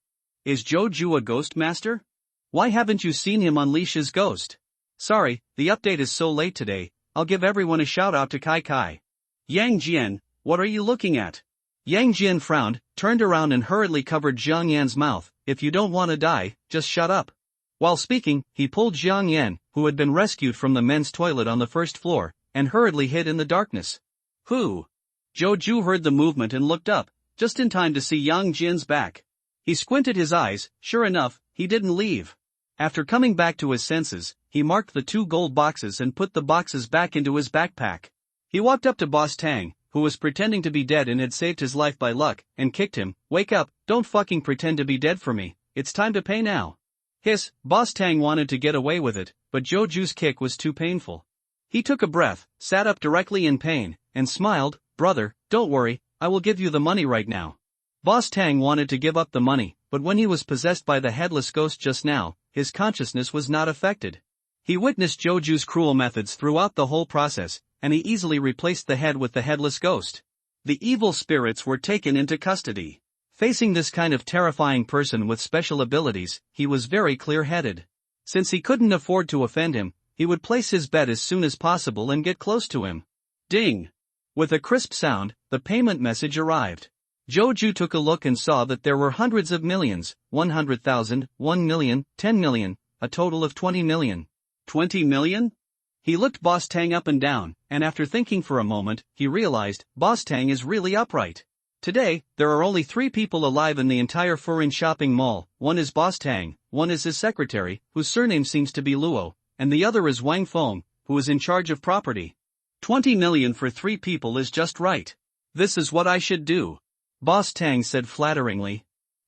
Speaker 2: Is Joju a ghost master? Why haven't you seen him unleash his ghost?
Speaker 1: Sorry, the update is so late today. I'll give everyone a shout out to Kai Kai.
Speaker 2: Yang Jian, what are you looking at?
Speaker 1: Yang Jian frowned, turned around and hurriedly covered Jiang Yan's mouth. If you don't want to die, just shut up. While speaking, he pulled Jiang Yan, who had been rescued from the men's toilet on the 1st floor, and hurriedly hid in the darkness.
Speaker 2: Who? Joju heard the movement and looked up, just in time to see Yang Jian's back. He squinted his eyes. Sure enough, he didn't leave. After coming back to his senses, he marked the 2 gold boxes and put the boxes back into his backpack. He walked up to Boss Tang, who was pretending to be dead and had saved his life by luck, and kicked him. Wake up, don't fucking pretend to be dead for me, it's time to pay now. Hiss, Boss Tang wanted to get away with it, but Joju's kick was too painful. He took a breath, sat up directly in pain, and smiled. Brother, don't worry, I will give you the money right now. Boss Tang wanted to give up the money, but when he was possessed by the headless ghost just now, his consciousness was not affected. He witnessed Joju's cruel methods throughout the whole process, and he easily replaced the head with the headless ghost. The evil spirits were taken into custody. Facing this kind of terrifying person with special abilities, he was very clear-headed. Since he couldn't afford to offend him, he would place his bet as soon as possible and get close to him. Ding! With a crisp sound, the payment message arrived. Joju took a look and saw that there were hundreds of millions, 100,000, 1 million, 10 million, a total of 20 million. 20 million? He looked Boss Tang up and down, and after thinking for a moment, he realized, Boss Tang is really upright. Today, there are only 3 people alive in the entire Furin shopping mall. One is Boss Tang, one is his secretary, whose surname seems to be Luo, and the other is Wang Feng, who is in charge of property. 20 million for 3 people is just right. This is what I should do. Boss Tang said flatteringly.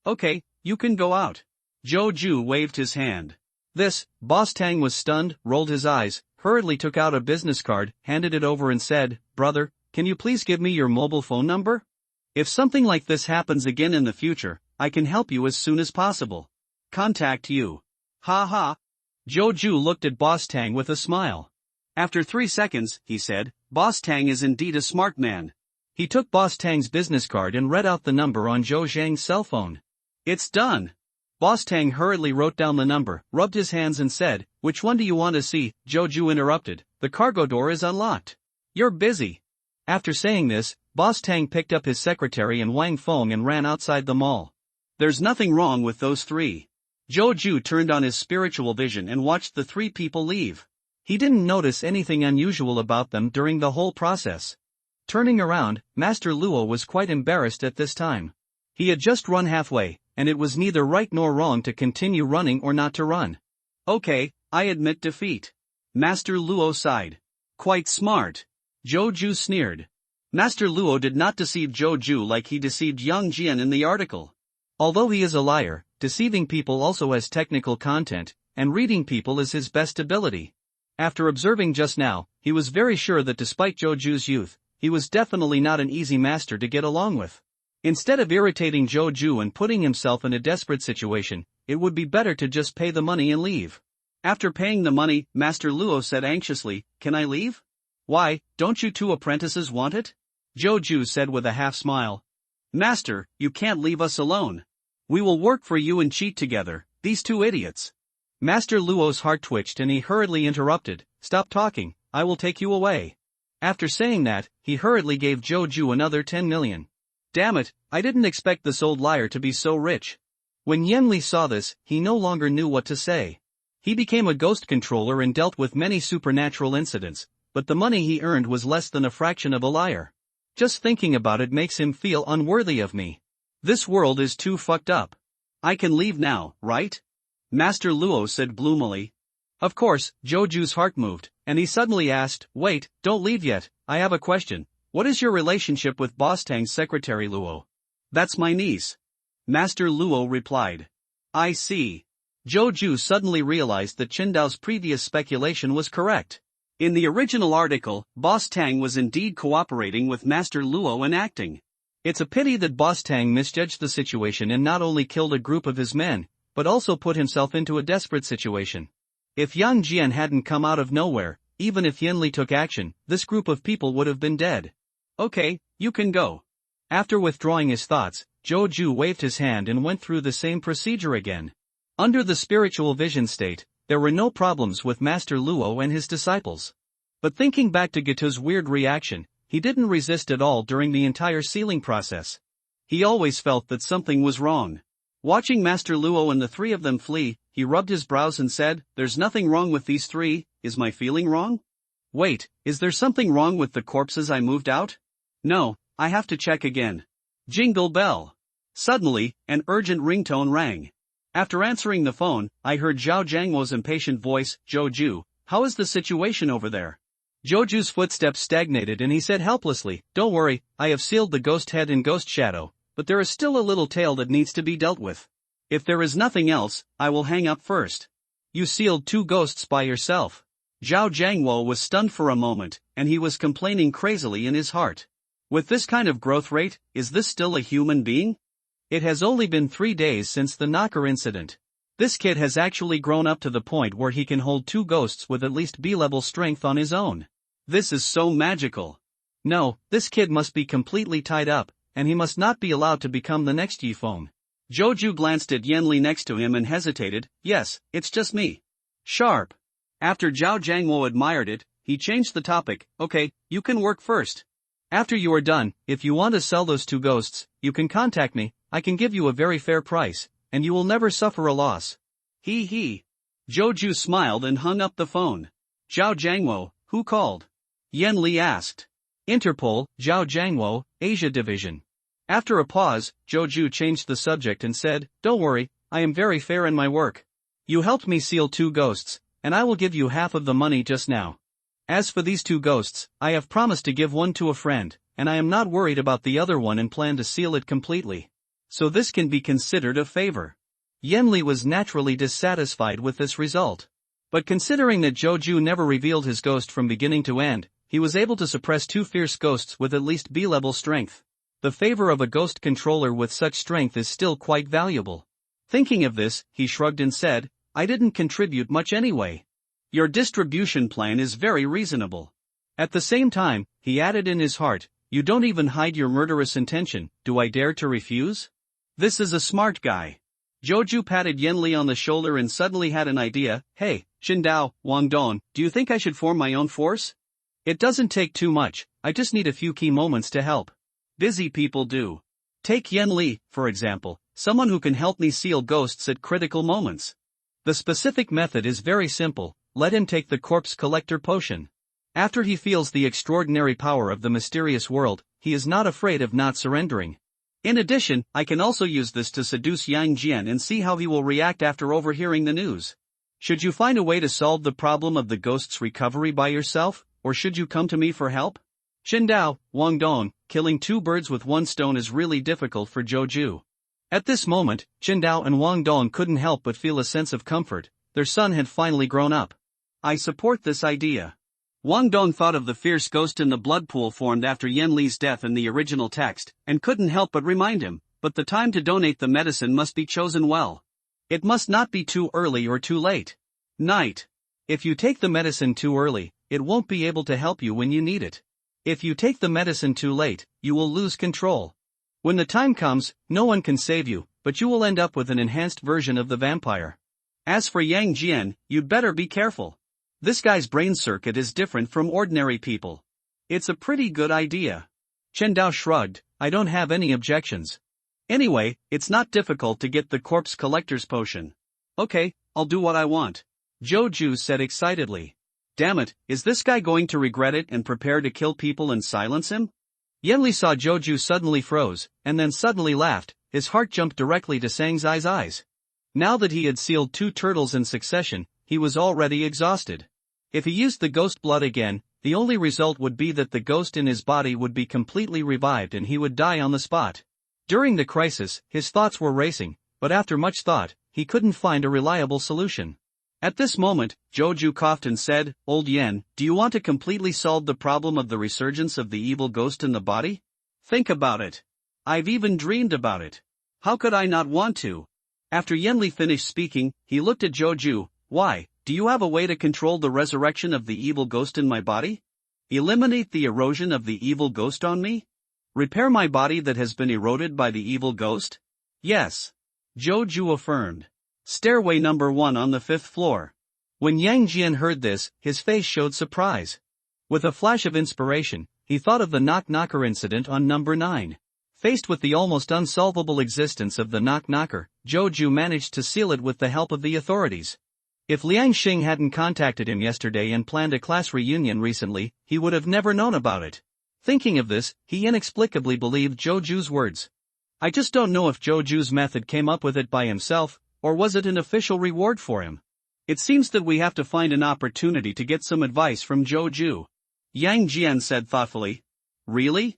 Speaker 2: Okay, you can go out. Joju waved his hand. Boss Tang was stunned, rolled his eyes, hurriedly took out a business card, handed it over and said, Brother, can you please give me your mobile phone number? If something like this happens again in the future, I can help you as soon as possible. Contact you. Ha ha. Joju looked at Boss Tang with a smile. After 3 seconds, he said, Boss Tang is indeed a smart man. He took Boss Tang's business card and read out the number on Zhou Zhang's cell phone. It's done. Boss Tang hurriedly wrote down the number, rubbed his hands and said, Which one do you want to see? Joju interrupted. The cargo door is unlocked. You're busy. After saying this, Boss Tang picked up his secretary and Wang Feng and ran outside the mall. There's nothing wrong with those 3. Joju turned on his spiritual vision and watched the 3 people leave. He didn't notice anything unusual about them during the whole process. Turning around, Master Luo was quite embarrassed at this time. He had just run halfway, and it was neither right nor wrong to continue running or not to run. Okay, I admit defeat. Master Luo sighed. Quite smart. Joju sneered. Master Luo did not deceive Joju like he deceived Yang Jian in the article. Although he is a liar, deceiving people also has technical content, and reading people is his best ability. After observing just now, he was very sure that despite Joju's youth, he was definitely not an easy master to get along with. Instead of irritating Joju and putting himself in a desperate situation, it would be better to just pay the money and leave. After paying the money, Master Luo said anxiously, Can I leave? Why, don't you 2 apprentices want it? Joju said with a half smile. Master, you can't leave us alone. We will work for you and cheat together, these 2 idiots. Master Luo's heart twitched and he hurriedly interrupted, Stop talking, I will take you away. After saying that, he hurriedly gave Joju another 10 million. Damn it, I didn't expect this old liar to be so rich. When Yanli saw this, he no longer knew what to say. He became a ghost controller and dealt with many supernatural incidents, but the money he earned was less than a fraction of a liar. Just thinking about it makes him feel unworthy of me. This world is too fucked up. I can leave now, right? Master Luo said gloomily. Of course, Joju's heart moved, and he suddenly asked, Wait, don't leave yet, I have a question. What is your relationship with Boss Tang's secretary Luo? That's my niece. Master Luo replied. I see. Joju suddenly realized that Qindao's previous speculation was correct. In the original article, Boss Tang was indeed cooperating with Master Luo in acting.
Speaker 1: It's a pity that Boss Tang misjudged the situation and not only killed a group of his men, but also put himself into a desperate situation. If Yang Jian hadn't come out of nowhere, even if Yanli took action, this group of people would have been dead. Okay, you can go. After withdrawing his thoughts, Zhou Ju waved his hand and went through the same procedure again. Under the spiritual vision state, there were no problems with Master Luo and his disciples. But thinking back to Gitu's weird reaction, he didn't resist at all during the entire sealing process. He always felt that something was wrong. Watching Master Luo and the three of them flee, he rubbed his brows and said, "There's nothing wrong with these three, is my feeling wrong? Wait, is there something wrong with the corpses I moved out? No, I have to check again." Jingle bell. Suddenly, an urgent ringtone rang. After answering the phone, I heard Zhao Jiangwo's impatient voice, "Zhou Ju, how is the situation over there?" Zhou Ju's footsteps stagnated and he said helplessly, "Don't worry, I have sealed the ghost head and ghost shadow, but there is still a little tail that needs to be dealt with. If there is nothing else, I will hang up first." "You sealed 2 ghosts by yourself." Zhao Jiangwo was stunned for a moment, and he was complaining crazily in his heart. With this kind of growth rate, is this still a human being? It has only been 3 days since the knocker incident. This kid has actually grown up to the point where he can hold 2 ghosts with at least B-level strength on his own. This is so magical. No, this kid must be completely tied up, and he must not be allowed to become the next Yifeng. Zhou Ju glanced at Yanli next to him and hesitated. "Yes, it's just me." Sharp. After Zhao Jiangwo admired it, he changed the topic. "Okay, you can work first. After you are done, if you want to sell those 2 ghosts, you can contact me. I can give you a very fair price, and you will never suffer a loss." He. Zhou Ju smiled and hung up the phone. "Zhao Jiangwo, who called?" Yanli asked. "Interpol, Zhao Jiangwo, Asia Division." After a pause, Zhou Ju changed the subject and said, "Don't worry, I am very fair in my work. You helped me seal 2 ghosts, and I will give you half of the money just now. As for these 2 ghosts, I have promised to give one to a friend, and I am not worried about the other one and plan to seal it completely. So this can be considered a favor." Yanli was naturally dissatisfied with this result. But considering that Zhou Ju never revealed his ghost from beginning to end, he was able to suppress 2 fierce ghosts with at least B-level strength. The favor of a ghost controller with such strength is still quite valuable. Thinking of this, he shrugged and said, "I didn't contribute much anyway. Your distribution plan is very reasonable." At the same time, he added in his heart, "You don't even hide your murderous intention, do I dare to refuse?" This is a smart guy. Zhou Ju patted Yanli on the shoulder and suddenly had an idea. "Hey, Qindao, Wang Dong, do you think I should form my own force? It doesn't take too much, I just need a few key moments to help. Busy people do. Take Yanli, for example, someone who can help me seal ghosts at critical moments. The specific method is very simple, let him take the corpse collector potion. After he feels the extraordinary power of the mysterious world, he is not afraid of not surrendering. In addition, I can also use this to seduce Yang Jian and see how he will react after overhearing the news. Should you find a way to solve the problem of the ghost's recovery by yourself, or should you come to me for help?" Qindao, Wang Dong, killing 2 birds with 1 stone is really difficult for Zhou Ju. At this moment, Qindao and Wang Dong couldn't help but feel a sense of comfort. Their son had finally grown up. "I support this idea." Wang Dong thought of the fierce ghost in the blood pool formed after Yanli's death in the original text, and couldn't help but remind him, but the time to donate the medicine must be chosen well. It must not be too early or too late. Night. If you take the medicine too early, it won't be able to help you when you need it. If you take the medicine too late, you will lose control. When the time comes, no one can save you, but you will end up with an enhanced version of the vampire. As for Yang Jian, you'd better be careful. This guy's brain circuit is different from ordinary people. It's a pretty good idea. Qindao shrugged, "I don't have any objections. Anyway, it's not difficult to get the corpse collector's potion." "Okay, I'll do what I want," Zhou Ju said excitedly. "Damn it, is this guy going to regret it and prepare to kill people and silence him?" Yanli saw Zhou Ju suddenly froze, and then suddenly laughed. His heart jumped directly to Sangzai's eyes. Now that he had sealed 2 turtles in succession, he was already exhausted. If he used the ghost blood again, the only result would be that the ghost in his body would be completely revived and he would die on the spot. During the crisis, his thoughts were racing, but after much thought, he couldn't find a reliable solution. At this moment, Zhou Ju coughed and said, "Old Yan, do you want to completely solve the problem of the resurgence of the evil ghost in the body? Think about it.
Speaker 2: I've even dreamed about it. How could I not want to? After Yenli finished speaking, he looked at Joju. Why, do you have a way to control the resurrection of the evil ghost in my body? Eliminate the erosion of the evil ghost on me? Repair my body that has been eroded by the evil ghost? Yes. Joju affirmed. Stairway number 1 on the 5th floor.
Speaker 1: When Yang Jian heard this, his face showed surprise. With a flash of inspiration, he thought of the knock-knocker incident on number 9. Faced with the almost unsolvable existence of the knock-knocker, Joju managed to seal it with the help of the authorities. If Liang Xing hadn't contacted him yesterday and planned a class reunion recently, he would have never known about it. Thinking of this, he inexplicably believed Joju's words. I just don't know if Joju's method came up with it by himself, or was it an official reward for him? It seems that we have to find an opportunity to get some advice from Joju. Yang Jian said thoughtfully. Really?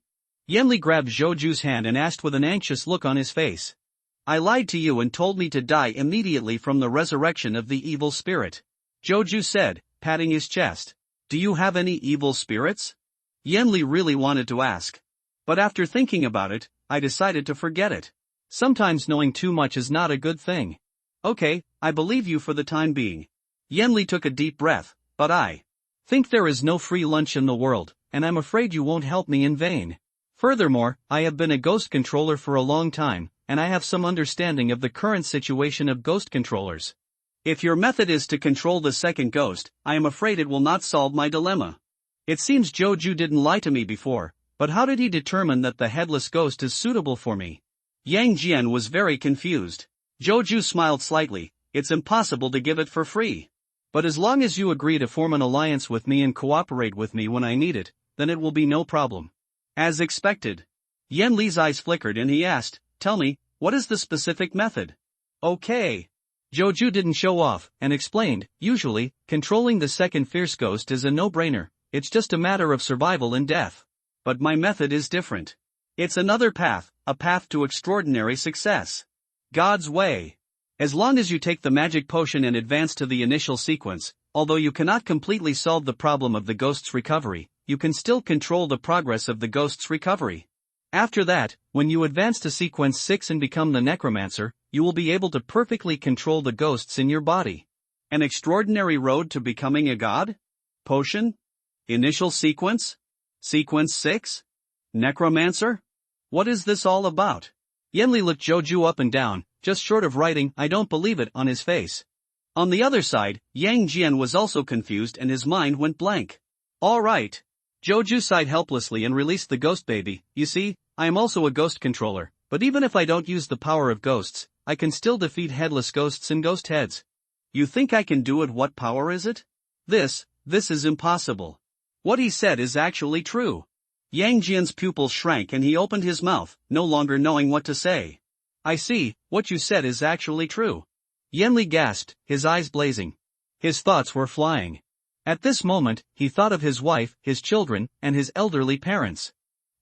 Speaker 1: Yenli grabbed Joju's hand and asked with an anxious look on his face. I lied to you and told me to die immediately from the resurrection of the evil spirit. Joju said, patting his chest. Do you have any evil spirits? Yenli really wanted to ask. But after thinking about it, I decided to forget it. Sometimes knowing too much is not a good thing. Okay, I believe you for the time being. Yenli took a deep breath, but I think there is no free lunch in the world, and I'm afraid you won't help me in vain. Furthermore, I have been a ghost controller for a long time, and I have some understanding of the current situation of ghost controllers. If your method is to control the second ghost, I am afraid it will not solve my dilemma. It seems Joju didn't lie to me before, but how did he determine that the headless ghost is suitable for me? Yang Jian was very confused. Joju smiled slightly. It's impossible to give it for free. But as long as you agree to form an alliance with me and cooperate with me when I need it, then it will be no problem. As expected. Yen Li's eyes flickered and he asked, tell me, what is the specific method? Okay. Joju didn't show off, and explained, usually, controlling the second fierce ghost is a no-brainer, it's just a matter of survival and death. But my method is different. It's another path, a path to extraordinary success. God's way. As long as you take the magic potion and advance to the initial sequence, although you cannot completely solve the problem of the ghost's recovery, you can still control the progress of the ghost's recovery. After that, when you advance to sequence 6 and become the necromancer, you will be able to perfectly control the ghosts in your body. An extraordinary road to becoming a god? Potion? Initial sequence? Sequence 6? Necromancer? What is this all about? Yenli looked Joju up and down, just short of writing "I don't believe it" on his face. On the other side, Yang Jian was also confused and his mind went blank. Alright. Joju sighed helplessly and released the ghost baby. You see, I am also a ghost controller, but even if I don't use the power of ghosts, I can still defeat headless ghosts and ghost heads. You think I can do it? What power is it? This is impossible. What he said is actually true. Yang Jian's pupils shrank and he opened his mouth, no longer knowing what to say. I see, what you said is actually true. Yenli gasped, his eyes blazing. His thoughts were flying. At this moment, he thought of his wife, his children, and his elderly parents.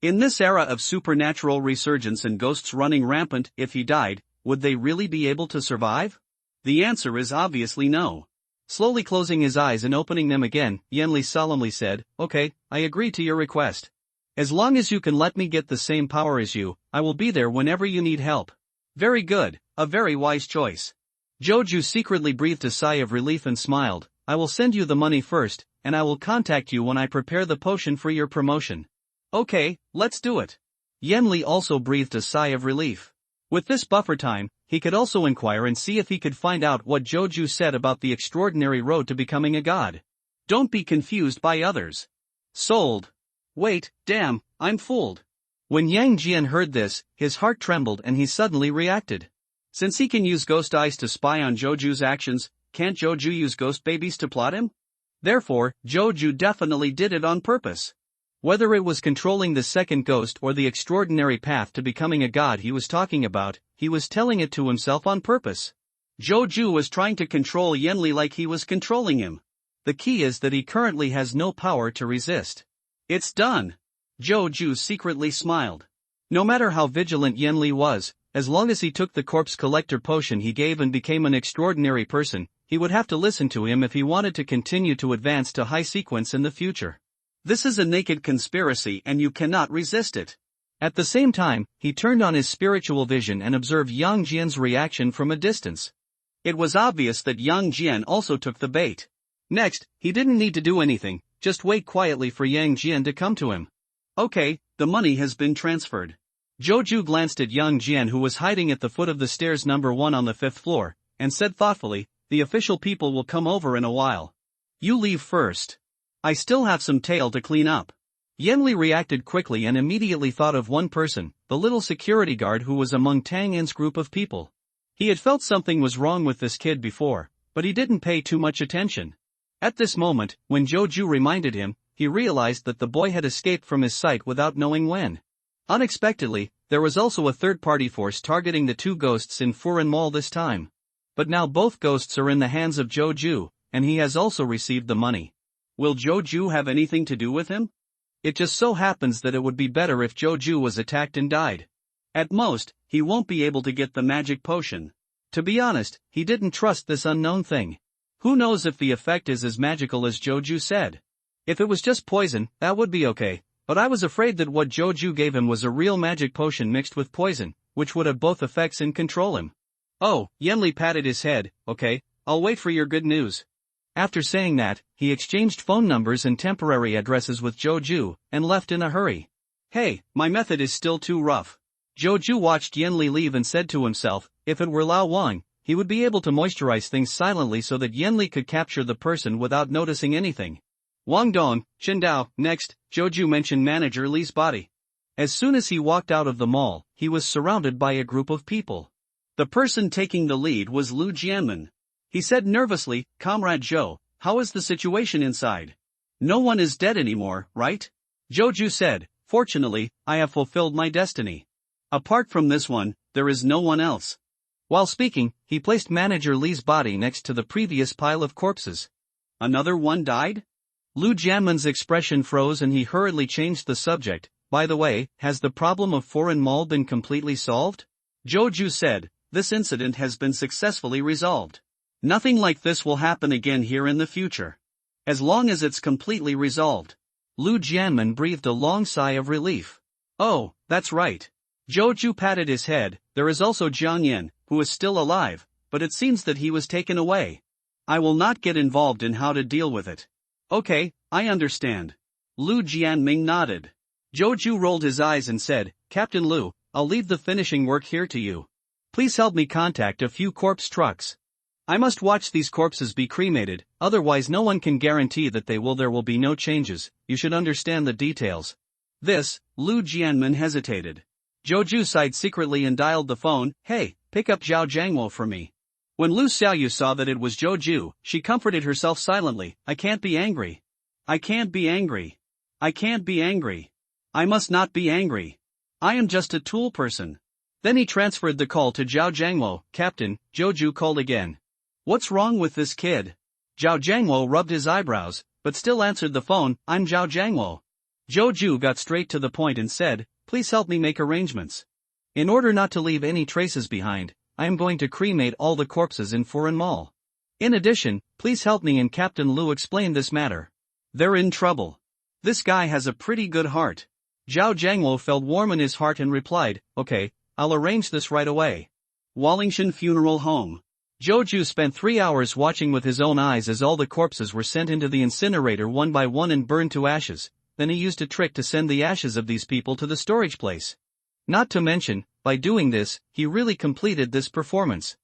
Speaker 1: In this era of supernatural resurgence and ghosts running rampant, if he died, would they really be able to survive? The answer is obviously no. Slowly closing his eyes and opening them again, Yenli solemnly said, okay, I agree to your request. As long as you can let me get the same power as you, I will be there whenever you need help. Very good, a very wise choice. Joju secretly breathed a sigh of relief and smiled. I will send you the money first, and I will contact you when I prepare the potion for your promotion. Okay, let's do it. Yenli also breathed a sigh of relief. With this buffer time, he could also inquire and see if he could find out what Joju said about the extraordinary road to becoming a god. Don't be confused by others. Sold. Wait, damn, I'm fooled. When Yang Jian heard this, his heart trembled and he suddenly reacted. Since he can use ghost eyes to spy on Joju's actions, can't Joju use ghost babies to plot him? Therefore, Joju definitely did it on purpose. Whether it was controlling the second ghost or the extraordinary path to becoming a god he was talking about, he was telling it to himself on purpose. Joju was trying to control Yenli like he was controlling him. The key is that he currently has no power to resist. It's done. Joju secretly smiled. No matter how vigilant Yenli was, as long as he took the corpse collector potion he gave and became an extraordinary person, he would have to listen to him if he wanted to continue to advance to high sequence in the future. This is a naked conspiracy and you cannot resist it. At the same time, he turned on his spiritual vision and observed Yang Jian's reaction from a distance.
Speaker 2: It was obvious that Yang Jian also took the bait. Next, he didn't need to do anything, just wait quietly for Yang Jian to come to him. Okay, the money has been transferred. Zhou glanced at Yang Jian, who was hiding at the foot of the stairs number 1 on the 5th floor, and said thoughtfully, the official people will come over in a while. You leave first. I still have some tail to clean up. Yanli reacted quickly and immediately thought of one person, the little security guard who was among Tang En's group of people. He had felt something was wrong with this kid before, but he didn't pay too much attention. At this moment, when Zhou reminded him, he realized that the boy had escaped from his sight without knowing when. Unexpectedly, there was also a third-party force targeting the 2 ghosts in Furen Mall this time. But now both ghosts are in the hands of Zhou, and he has also received the money. Will Zhou have anything to do with him? It just so happens that it would be better if Zhou was attacked and died. At most, he won't be able to get the magic potion. To be honest, he didn't trust this unknown thing. Who knows if the effect is as magical as Zhou said. If it was just poison, that would be okay, but I was afraid that what Zhou gave him was a real magic potion mixed with poison, which would have both effects and control him. Oh, Yanli patted his head, okay, I'll wait for your good news. After saying that, he exchanged phone numbers and temporary addresses with Zhou, and left in a hurry. Hey, my method is still too rough. Zhou watched Yanli leave and said to himself, if it were Lao Wang, he would be able to moisturize things silently so that Yanli could capture the person without noticing anything. Wang Dong, Qindao. Next, Zhou mentioned Manager Li's body. As soon as he walked out of the mall, he was surrounded by a group of people. The person taking the lead was Lu Jianmen. He said nervously, Comrade Zhou, how is the situation inside? No one is dead anymore, right? Zhou said, fortunately, I have fulfilled my destiny. Apart from this one, there is no one else. While speaking, he placed Manager Li's body next to the previous pile of corpses. Another one died? Lu Jianmen's expression froze and he hurriedly changed the subject. By the way, has the problem of Furen Mall been completely solved? Zhou said, this incident has been successfully resolved. Nothing like this will happen again here in the future. As long as it's completely resolved. Lu Jianmen breathed a long sigh of relief. Oh, that's right. Zhou patted his head. There is also Jiang Yan, who is still alive, but it seems that he was taken away. I will not get involved in how to deal with it. Okay, I understand. Lu Jianming nodded. Zhou rolled his eyes and said, Captain Lu, I'll leave the finishing work here to you. Please help me contact a few corpse trucks. I must watch these corpses be cremated, otherwise no one can guarantee that there will be no changes. You should understand the details. This, Lu Jianmen hesitated. Zhou sighed secretly and dialed the phone. Hey, pick up Zhao Jiangwo for me. When Lu Xiaoyu saw that it was Zhou, she comforted herself silently. I can't be angry. I can't be angry. I can't be angry. I must not be angry. I am just a tool person. Then he transferred the call to Zhao Jiangwo. Captain, Zhou called again. What's wrong with this kid? Zhao Jiangwo rubbed his eyebrows, but still answered the phone. I'm Zhao Jiangwo. Zhou got straight to the point and said, please help me make arrangements. In order not to leave any traces behind, I am going to cremate all the corpses in Furen Mall. In addition, please help me and Captain Lu explain this matter. They're in trouble. This guy has a pretty good heart. Zhao Jiangwo felt warm in his heart and replied, okay, I'll arrange this right away. Wallingshan Funeral Home. Zhou spent 3 hours watching with his own eyes as all the corpses were sent into the incinerator one by one and burned to ashes. Then he used a trick to send the ashes of these people to the storage place. Not to mention, by doing this, he really completed this performance.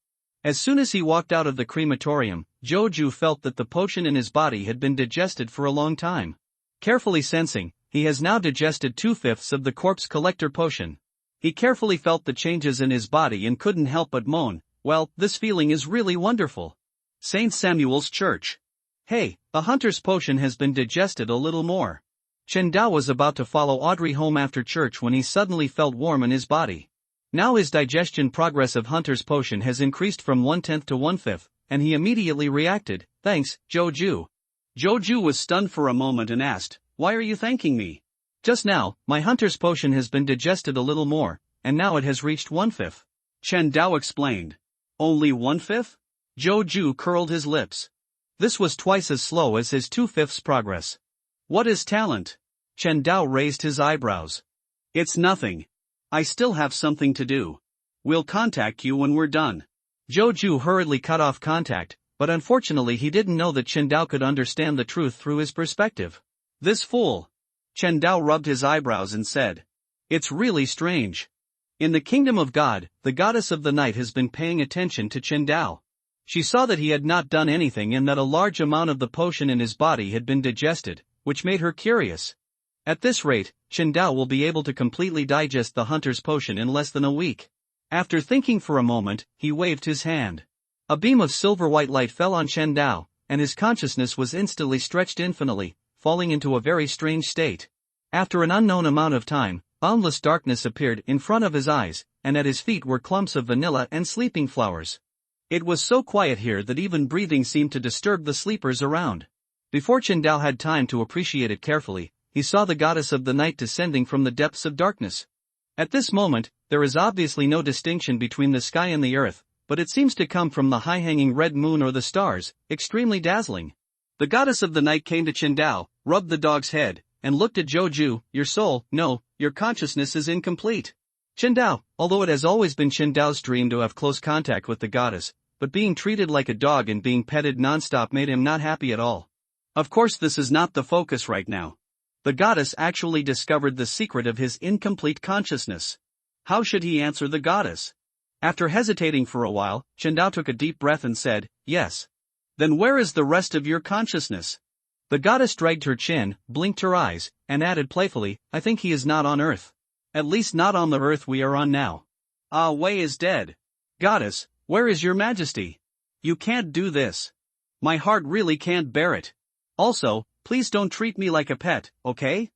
Speaker 2: As soon as he walked out of the crematorium, Zhou felt that the potion in his body had been digested for a long time. Carefully sensing, he has now digested 2/5 of the corpse collector potion. He carefully felt the changes in his body and couldn't help but moan, well, this feeling is really wonderful. St. Samuel's Church. Hey, the hunter's potion has been digested a little more. Chen Dao was about to follow Audrey home after church when he suddenly felt warm in his body. Now his digestion progress of hunter's potion has increased from 1/10 to 1/5, and he immediately reacted, thanks, Zhou. Zhou was stunned for a moment and asked, why are you thanking me? Just now, my hunter's potion has been digested a little more, and now it has reached 1/5. Chen Dao explained. Only 1/5? Zhou curled his lips. This was twice as slow as his 2/5 progress. What is talent? Chen Dao raised his eyebrows. It's nothing. I still have something to do. We'll contact you when we're done.
Speaker 1: Zhou hurriedly cut off contact, but unfortunately he didn't know that Chen Dao could understand the truth through his perspective.
Speaker 2: This fool. Chen Dao rubbed his eyebrows and said. It's really strange. In the kingdom of God, the goddess of the night has been paying attention to Chen Dao. She saw that he had not done anything and that a large amount of the potion in his body had been digested, which made her curious. At this rate, Chen Dao will be able to completely digest the hunter's potion in less than a week. After thinking for a moment, he waved his hand. A beam of silver-white light fell on Chen Dao, and his consciousness was instantly stretched infinitely, falling into a very strange state. After an unknown amount of time, boundless darkness appeared in front of his eyes, and at his feet were clumps of vanilla and sleeping flowers. It was so quiet here that even breathing seemed to disturb the sleepers around. Before Chen Dao had time to appreciate it carefully, he saw the goddess of the night descending from the depths of darkness. At this moment, there is obviously no distinction between the sky and the earth, but it seems to come from the high-hanging red moon or the stars, extremely dazzling. The goddess of the night came to Chen Dao, rubbed the dog's head, and looked at Zhou. Your soul, no, your consciousness is incomplete. Chen Dao, although it has always been Chen Dao's dream to have close contact with the goddess, but being treated like a dog and being petted non-stop made him not happy at all. Of course this is not the focus right now. The goddess actually discovered the secret of his incomplete consciousness. How should he answer the goddess? After hesitating for a while, Chen Dao took a deep breath and said, yes. Then where is the rest of your consciousness? The goddess dragged her chin, blinked her eyes, and added playfully, I think he is not on Earth. At least not on the Earth we are on now. Ah Wei is dead. Goddess, where is your majesty? You can't do this. My heart really can't bear it. Also, please don't treat me like a pet, okay?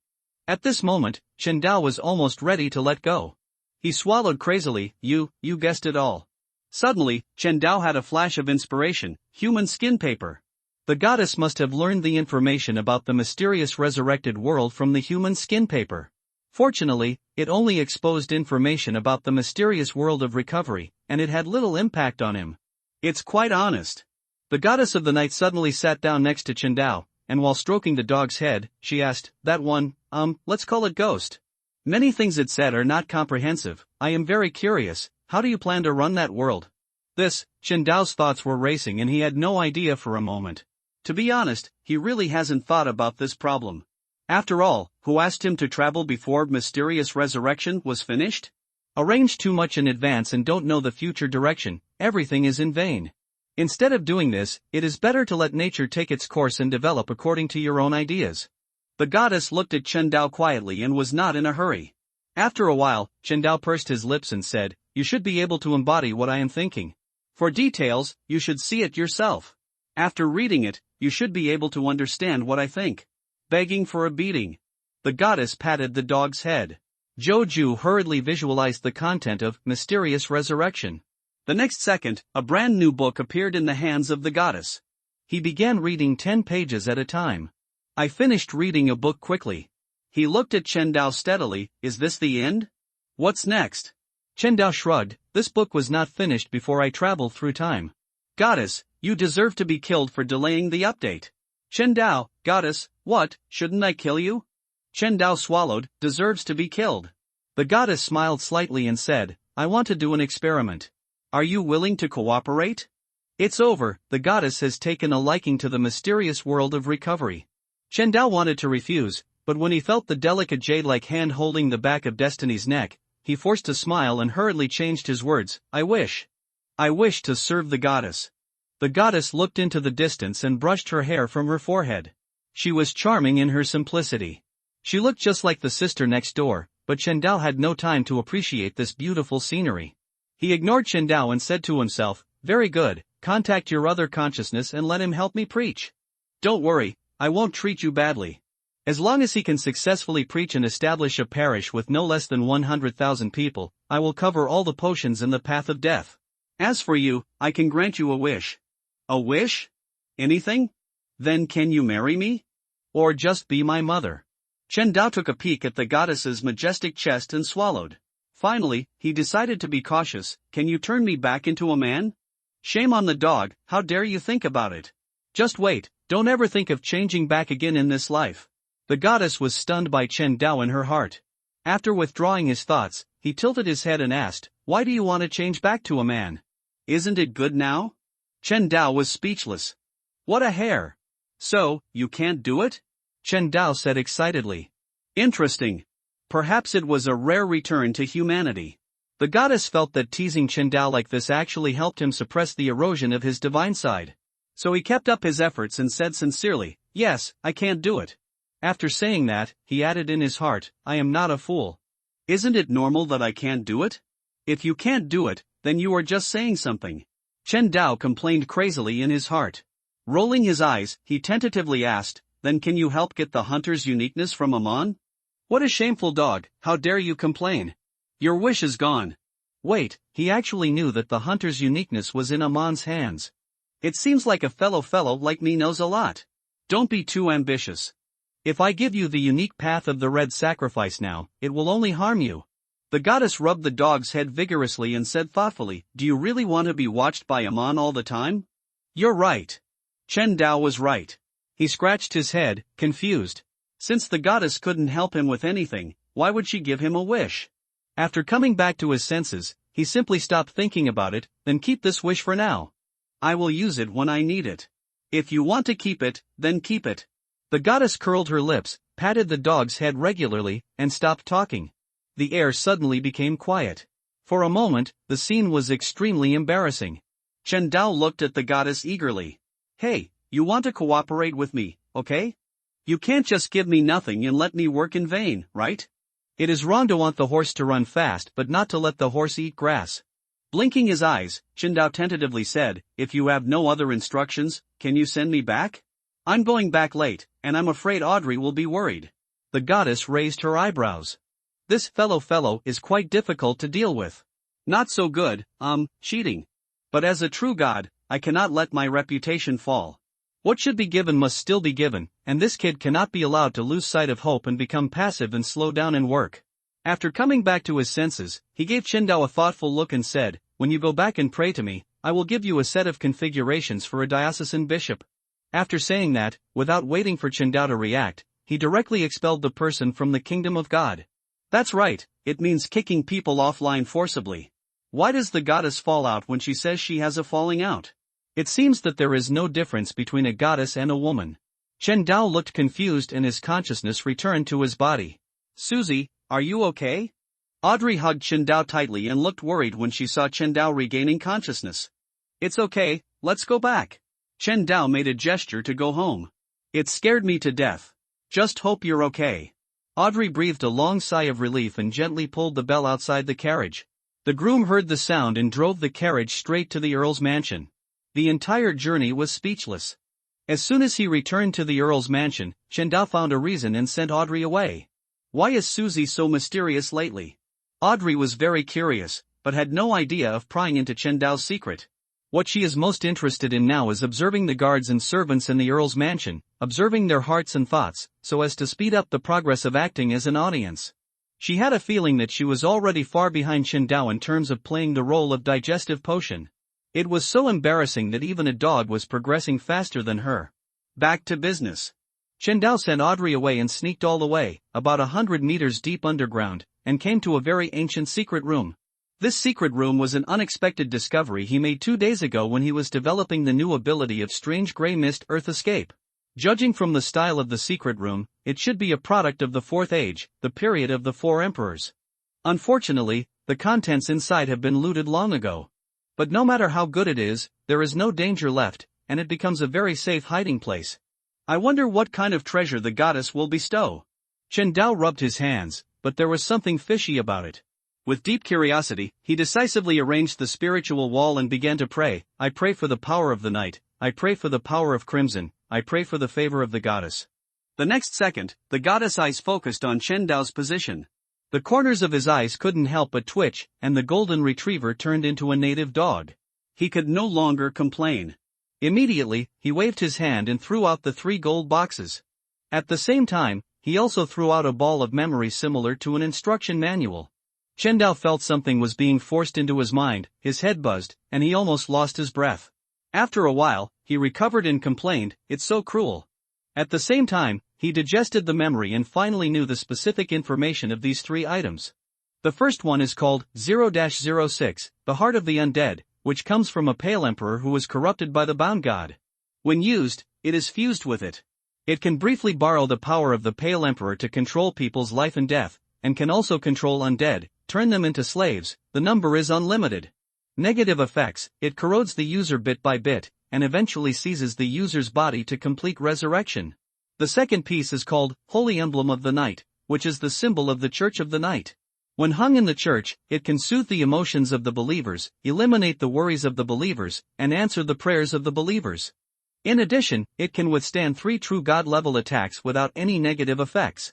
Speaker 2: At this moment, Chen Dao was almost ready to let go. He swallowed crazily, you guessed it all. Suddenly, Chen Dao had a flash of inspiration, human skin paper. The goddess must have learned the information about the mysterious resurrected world from the human skin paper. Fortunately, it only exposed information about the mysterious world of recovery, and it had little impact on him. It's quite honest. The goddess of the night suddenly sat down next to Chen Dao, and while stroking the dog's head, she asked, that one, let's call it Ghost. Many things it said are not comprehensive. I am very curious, how do you plan to run that world? Chen Dao's thoughts were racing and he had no idea for a moment. To be honest, he really hasn't thought about this problem. After all, who asked him to travel before mysterious resurrection was finished? Arrange too much in advance and don't know the future direction, everything is in vain. Instead of doing this, it is better to let nature take its course and develop according to your own ideas. The goddess looked at Chen Dao quietly and was not in a hurry. After a while, Chen Dao pursed his lips and said, you should be able to embody what I am thinking. For details, you should see it yourself. After reading it, you should be able to understand what I think. Begging for a beating. The goddess patted the dog's head. Zhou hurriedly visualized the content of Mysterious Resurrection. The next second, a brand new book appeared in the hands of the goddess. He began reading 10 pages at a time. I finished reading a book quickly. He looked at Chen Dao steadily, is this the end? What's next? Chen Dao shrugged, this book was not finished before I traveled through time. Goddess, you deserve to be killed for delaying the update. Chen Dao, goddess, what, shouldn't I kill you? Chen Dao swallowed, deserves to be killed. The goddess smiled slightly and said, I want to do an experiment. Are you willing to cooperate? It's over, the goddess has taken a liking to the mysterious world of recovery. Chen Dao wanted to refuse, but when he felt the delicate jade-like hand holding the back of Destiny's neck, he forced a smile and hurriedly changed his words, I wish to serve the goddess. The goddess looked into the distance and brushed her hair from her forehead. She was charming in her simplicity. She looked just like the sister next door, but Chen Dao had no time to appreciate this beautiful scenery. He ignored Chen Dao and said to himself, very good, contact your other consciousness and let him help me preach. Don't worry, I won't treat you badly. As long as he can successfully preach and establish a parish with no less than 100,000 people, I will cover all the potions in the path of death. As for you, I can grant you a wish. A wish? Anything? Then can you marry me? Or just be my mother? Chen Dao took a peek at the goddess's majestic chest and swallowed. Finally, he decided to be cautious, can you turn me back into a man? Shame on the dog, how dare you think about it? Just wait, don't ever think of changing back again in this life. The goddess was stunned by Chen Dao in her heart. After withdrawing his thoughts, he tilted his head and asked, "Why do you want to change back to a man? Isn't it good now?" Chen Dao was speechless. What a hair! So, you can't do it? Chen Dao said excitedly. Interesting. Perhaps it was a rare return to humanity. The goddess felt that teasing Chen Dao like this actually helped him suppress the erosion of his divine side. So he kept up his efforts and said sincerely, "Yes, I can't do it." After saying that, he added in his heart, "I am not a fool. Isn't it normal that I can't do it? If you can't do it, then you are just saying something." Chen Dao complained crazily in his heart. Rolling his eyes, he tentatively asked, "Then can you help get the hunter's uniqueness from Amon?" "What a shameful dog, how dare you complain? Your wish is gone." Wait, he actually knew that the hunter's uniqueness was in Amon's hands. It seems like a fellow like me knows a lot. Don't be too ambitious. If I give you the unique path of the red sacrifice now, it will only harm you. The goddess rubbed the dog's head vigorously and said thoughtfully, "Do you really want to be watched by Amon all the time?" "You're right." Chen Dao was right. He scratched his head, confused. Since the goddess couldn't help him with anything, why would she give him a wish? After coming back to his senses, he simply stopped thinking about it. "Then keep this wish for now. I will use it when I need it. If you want to keep it, then keep it." The goddess curled her lips, patted the dog's head regularly, and stopped talking. The air suddenly became quiet. For a moment, the scene was extremely embarrassing. Chen Dao looked at the goddess eagerly. "Hey, you want to cooperate with me, okay? You can't just give me nothing and let me work in vain, right? It is wrong to want the horse to run fast but not to let the horse eat grass." Blinking his eyes, Chen Dao tentatively said, "If you have no other instructions, can you send me back? I'm going back late, and I'm afraid Audrey will be worried." The goddess raised her eyebrows. "This fellow is quite difficult to deal with. Not so good, cheating. But as a true god, I cannot let my reputation fall. What should be given must still be given, and this kid cannot be allowed to lose sight of hope and become passive and slow down in work." After coming back to his senses, he gave Chen Dao a thoughtful look and said, "When you go back and pray to me, I will give you a set of configurations for a diocesan bishop." After saying that, without waiting for Chen Dao to react, he directly expelled the person from the kingdom of God. That's right, it means kicking people offline forcibly. Why does the goddess fall out when she says she has a falling out? It seems that there is no difference between a goddess and a woman. Chen Dao looked confused and his consciousness returned to his body. "Susie, are you okay?" Audrey hugged Chen Dao tightly and looked worried when she saw Chen Dao regaining consciousness. "It's okay, let's go back." Chen Dao made a gesture to go home. "It scared me to death. Just hope you're okay." Audrey breathed a long sigh of relief and gently pulled the bell outside the carriage. The groom heard the sound and drove the carriage straight to the Earl's mansion. The entire journey was speechless. As soon as he returned to the Earl's mansion, Chen Dao found a reason and sent Audrey away. "Why is Susie so mysterious lately?" Audrey was very curious, but had no idea of prying into Chen Dao's secret. What she is most interested in now is observing the guards and servants in the Earl's mansion, observing their hearts and thoughts, so as to speed up the progress of acting as an audience. She had a feeling that she was already far behind Chen Dao in terms of playing the role of digestive potion. It was so embarrassing that even a dog was progressing faster than her. Back to business. Chen Dao sent Audrey away and sneaked all the way, about 100 meters deep underground, and came to a very ancient secret room. This secret room was an unexpected discovery he made 2 days ago when he was developing the new ability of strange gray mist earth escape. Judging from the style of the secret room, it should be a product of the Fourth Age, the period of the Four Emperors. Unfortunately, the contents inside have been looted long ago. But no matter how good it is, there is no danger left, and it becomes a very safe hiding place. I wonder what kind of treasure the goddess will bestow. Chen Dao rubbed his hands, but there was something fishy about it. With deep curiosity, he decisively arranged the spiritual wall and began to pray. "I pray for the power of the night, I pray for the power of crimson, I pray for the favor of the goddess." The next second, the goddess' eyes focused on Chen Dao's position. The corners of his eyes couldn't help but twitch, and the golden retriever turned into a native dog. He could no longer complain. Immediately, he waved his hand and threw out the 3 gold boxes. At the same time, he also threw out a ball of memory similar to an instruction manual. Chen Dao felt something was being forced into his mind, his head buzzed, and he almost lost his breath. After a while, he recovered and complained, "It's so cruel." At the same time,
Speaker 1: He digested the memory and finally knew the specific information of these three items. The first one is called 0-06, the heart of the undead, which comes from a pale emperor who was corrupted by the bound god. When used, it is fused with it. It can briefly borrow the power of the pale emperor to control people's life and death, and can also control undead, turn them into slaves. The number is unlimited. Negative effects: it corrodes the user bit by bit, and eventually seizes the user's body to complete resurrection. The second piece is called Holy Emblem of the Night, which is the symbol of the Church of the Night. When hung in the church, it can soothe the emotions of the believers, eliminate the worries of the believers, and answer the prayers of the believers. In addition, it can withstand 3 true God-level attacks without any negative effects.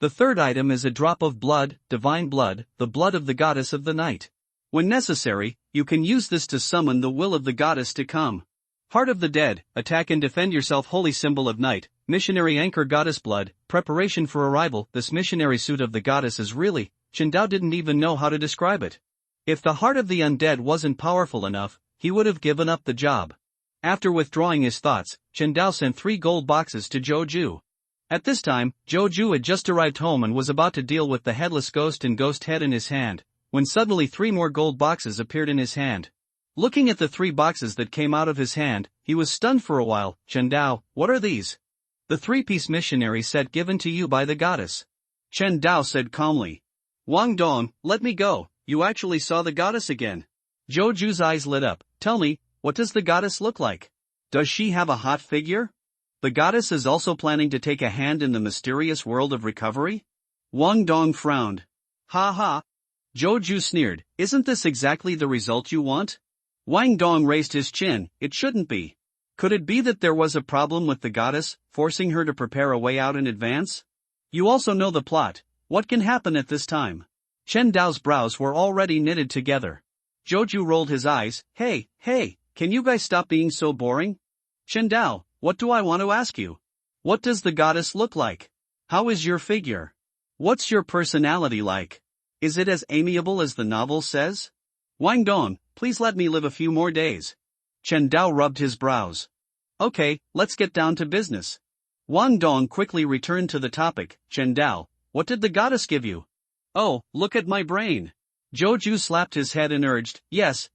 Speaker 1: The third item is a drop of blood, divine blood, the blood of the goddess of the night. When necessary, you can use this to summon the will of the goddess to come. Heart of the dead, attack and defend yourself. Holy symbol of night, missionary anchor goddess blood, preparation for arrival. This missionary suit of the goddess is really, Chen Dao didn't even know how to describe it. If the heart of the undead wasn't powerful enough, he would have given up the job. After withdrawing his thoughts, Chen Dao sent 3 gold boxes to Zhou Ju. At this time, Zhou Ju had just arrived home and was about to deal with the headless ghost and ghost head in his hand, when suddenly 3 more gold boxes appeared in his hand. Looking at the 3 boxes that came out of his hand, he was stunned for a while. Chen Dao, what are these? The 3-piece missionary set given to you by the goddess. Chen Dao said calmly. Wang Dong, let me go, you actually saw the goddess again. Zhou Ju's eyes lit up. Tell me, what does the goddess look like? Does she have a hot figure? The goddess is also planning to take a hand in the mysterious world of recovery? Wang Dong frowned. Ha ha. Zhou Ju sneered, isn't this exactly the result you want? Wang Dong raised his chin, it shouldn't be. Could it be that there was a problem with the goddess, forcing her to prepare a way out in advance? You also know the plot. What can happen at this time? Chen Dao's brows were already knitted together. Zhou Ju rolled his eyes. Hey, can you guys stop being so boring? Chen Dao, what do I want to ask you? What does the goddess look like? How is your figure? What's your personality like? Is it as amiable as the novel says? Wang Dong, please let me live a few more days. Chen Dao rubbed his brows. Okay, let's get down to business. Wang Dong quickly returned to the topic. Chen Dao, what did the goddess give you? Oh, look at my brain. Zhou Ju slapped his head and urged, yes,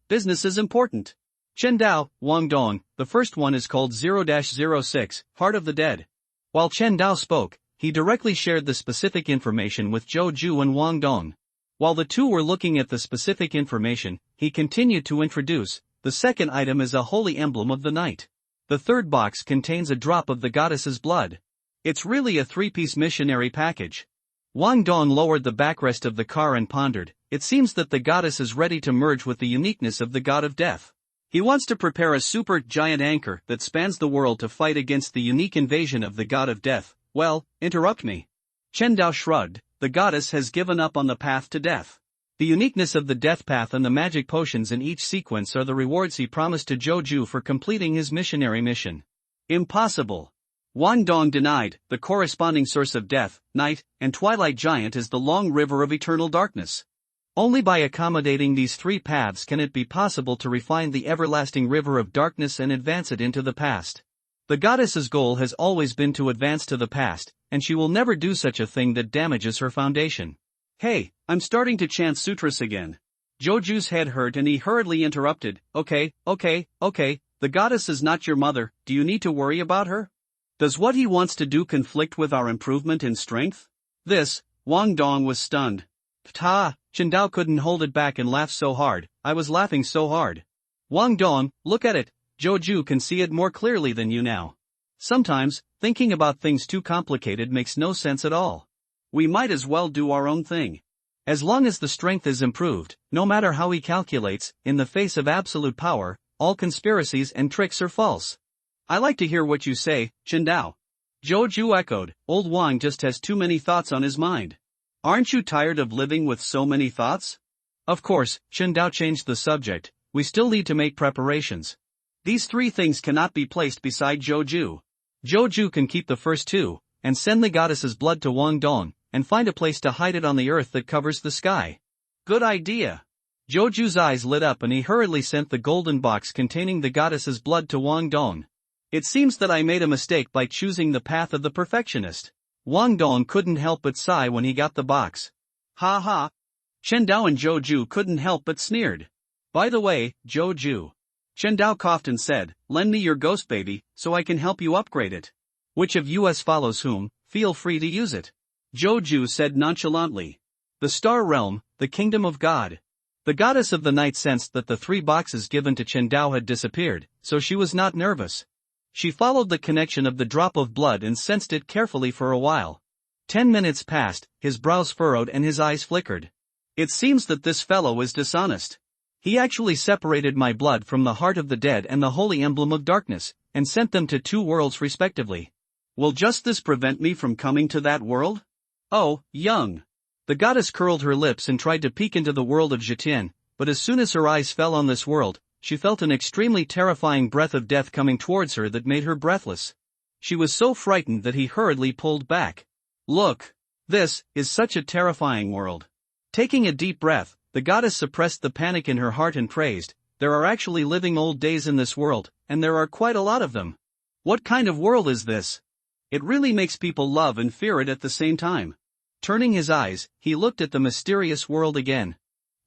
Speaker 1: business is important. Chen Dao, Wang Dong, the first one is called 0-06, Heart of the Dead. While Chen Dao spoke, he directly shared the specific information with Zhou Ju and Wang Dong. While the two were looking at the specific information, he continued to introduce, the second item is a holy emblem of the night. The third box contains a drop of the goddess's blood. It's really a 3-piece missionary package. Wang Dong lowered the backrest of the car and pondered, it seems that the goddess is ready to merge with the uniqueness of the god of death. He wants to prepare a super giant anchor that spans the world to fight against the unique invasion of the god of death. Well, interrupt me. Chen Dao shrugged, the goddess has given up on the path to death. The uniqueness of the death path and the magic potions in each sequence are the rewards he promised to Zhou Ju for completing his missionary mission. Impossible. Wang Dong denied, the corresponding source of death, night, and twilight giant is the long river of eternal darkness. Only by accommodating these 3 paths can it be possible to refine the everlasting river of darkness and advance it into the past. The goddess's goal has always been to advance to the past, and she will never do such a thing that damages her foundation. Hey, I'm starting to chant sutras again. Zhou Ju's head hurt and he hurriedly interrupted, okay, the goddess is not your mother, do you need to worry about her? Does what he wants to do conflict with our improvement in strength? This, Wang Dong was stunned. Ptah, Chen Dao couldn't hold it back and laughed so hard, I was laughing so hard. Wang Dong, look at it, Zhou Ju can see it more clearly than you now. Sometimes, thinking about things too complicated makes no sense at all. We might as well do our own thing. As long as the strength is improved, no matter how he calculates, in the face of absolute power, all conspiracies and tricks are false. I like to hear what you say, Chen Dao. Zhou Ju echoed, old Wang just has too many thoughts on his mind. Aren't you tired of living with so many thoughts? Of course, Chen Dao changed the subject, we still need to make preparations. These 3 things cannot be placed beside Zhou Ju. Zhou Ju can keep the first 2, and send the goddess's blood to Wang Dong, and find a place to hide it on the earth that covers the sky. Good idea. Zhou Ju's eyes lit up and he hurriedly sent the golden box containing the goddess's blood to Wang Dong.
Speaker 2: It seems that I made a mistake by choosing the path of the perfectionist. Wang Dong couldn't help but sigh when he got the box. Ha ha. Chen Dao and Zhou Ju couldn't help but sneered. By the way, Zhou Ju. Chen Dao coughed and said, lend me your ghost baby, so I can help you upgrade it. Which of us follows whom, feel free to use it. Zhou Ju said nonchalantly. The Star Realm, the Kingdom of God. The goddess of the night sensed that the 3 boxes given to Chen Dao had disappeared, so she was not nervous. She followed the connection of the drop of blood and sensed it carefully for a while. 10 minutes passed, his brows furrowed and his eyes flickered. It seems that this fellow is dishonest. He actually separated my blood from the heart of the dead and the holy emblem of darkness, and sent them to 2 worlds respectively. Will just this prevent me from coming to that world? Oh, young. The goddess curled her lips and tried to peek into the world of Zhetian, but as soon as her eyes fell on this world, she felt an extremely terrifying breath of death coming towards her that made her breathless. She was so frightened that he hurriedly pulled back. Look! This is such a terrifying world. Taking a deep breath, the goddess suppressed the panic in her heart and praised, there are actually living old days in this world, and there are quite a lot of them. What kind of world is this? It really makes people love and fear it at the same time. Turning his eyes, he looked at the mysterious world again.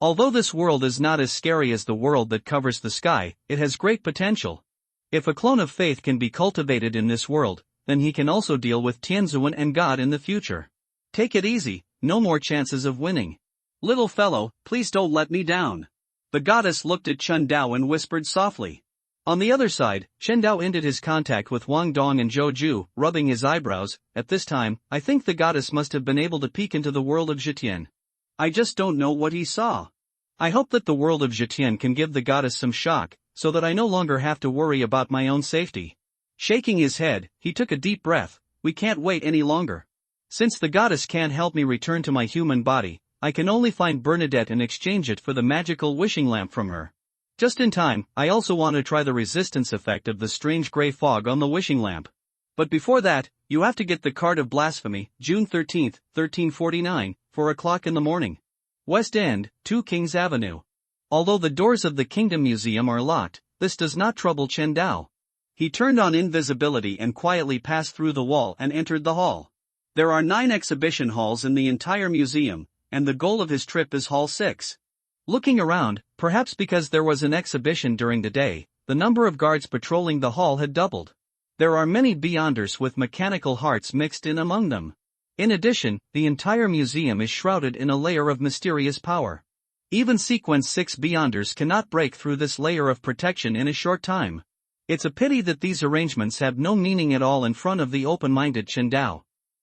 Speaker 2: Although this world is not as scary as the world that covers the sky, it has great potential. If a clone of faith can be cultivated in this world, then he can also deal with Tianzuan and God in the future. Take it easy, no more chances of winning. Little fellow, please don't let me down. The goddess looked at Chen Dao and whispered softly. On the other side, Chen Dao ended his contact with Wang Dong and Zhou Ju, rubbing his eyebrows. At this time, I think the goddess must have been able to peek into the world of Zhetian. I just don't know what he saw. I hope that the world of Zhetian can give the goddess some shock, so that I no longer have to worry about my own safety. Shaking his head, he took a deep breath. We can't wait any longer. Since the goddess can't help me return to my human body, I can only find Bernadette and exchange it for the magical wishing lamp from her. Just in time, I also want to try the resistance effect of the strange gray fog on the wishing lamp. But before that, you have to get the card of blasphemy, June 13th, 1349, 4 o'clock in the morning. West End, 2 Kings Avenue. Although the doors of the Kingdom Museum are locked, this does not trouble Chen Dao. He turned on invisibility and quietly passed through the wall and entered the hall. There are 9 exhibition halls in the entire museum, and the goal of his trip is Hall 6. Looking around, perhaps because there was an exhibition during the day, the number of guards patrolling the hall had doubled. There are many beyonders with mechanical hearts mixed in among them. In addition, the entire museum is shrouded in a layer of mysterious power. Even Sequence 6 beyonders cannot break through this layer of protection in a short time. It's a pity that these arrangements have no meaning at all in front of the open-minded Chen Dao.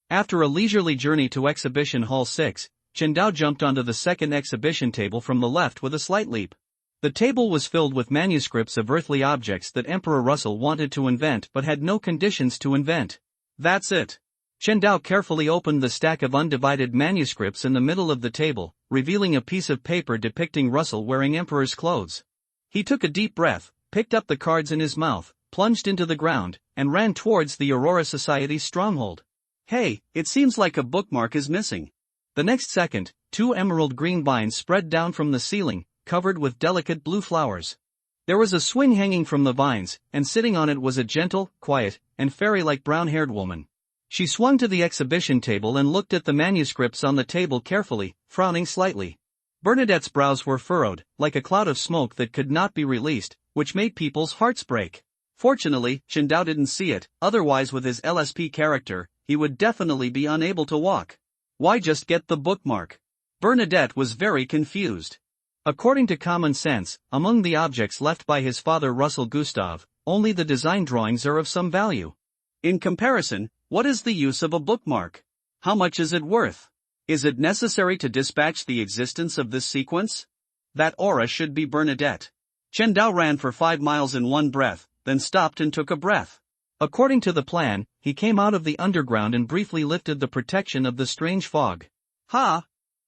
Speaker 2: After a leisurely journey to Exhibition Hall 6, Chen Dao jumped onto the second exhibition table from the left with a slight leap. The table was filled with manuscripts of earthly objects that Emperor Russell wanted to invent but had no conditions to invent. That's it. Chen Dao carefully opened the stack of undivided manuscripts in the middle of the table, revealing a piece of paper depicting Russell wearing emperor's clothes. He took a deep breath, picked up the cards in his mouth, plunged into the ground, and ran towards the Aurora Society's stronghold. Hey, it seems like a bookmark is missing. The next second, 2 emerald green vines spread down from the ceiling, covered with delicate blue flowers. There was a swing hanging from the vines, and sitting on it was a gentle, quiet, and fairy-like brown-haired woman. She swung to the exhibition table and looked at the manuscripts on the table carefully, frowning slightly. Bernadette's brows were furrowed, like a cloud of smoke that could not be released, which made people's hearts break. Fortunately, Chen Dao didn't see it, otherwise with his LSP character, he would definitely be unable to walk. Why just get the bookmark? Bernadette was very confused. According to common sense, among the objects left by his father Russell Gustave, only the design drawings are of some value. In comparison, what is the use of a bookmark? How much is it worth? Is it necessary to dispatch the existence of this sequence? That aura should be Bernadette. Chen Dao ran for 5 miles in one breath, then stopped and took a breath. According to the plan, he came out of the underground and briefly lifted the protection of the strange fog. Ha!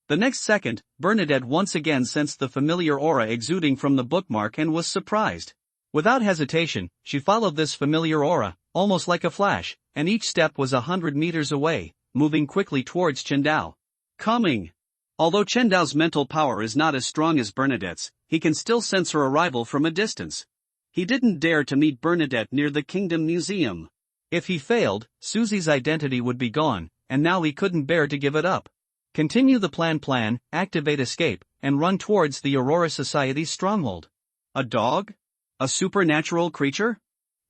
Speaker 2: The next second, Bernadette once again sensed the familiar aura exuding from the bookmark and was surprised. Without hesitation, she followed this familiar aura, almost like a flash, and each step was 100 meters away, moving quickly towards Chen Dao. Coming! Although Chen Dao's mental power is not as strong as Bernadette's, he can still sense her arrival from a distance. He didn't dare to meet Bernadette near the Kingdom Museum.
Speaker 1: If he failed, Susie's identity would be gone, and now he couldn't bear to give it up. Continue the plan, activate escape, and run towards the Aurora Society's stronghold.
Speaker 2: A dog? A supernatural creature?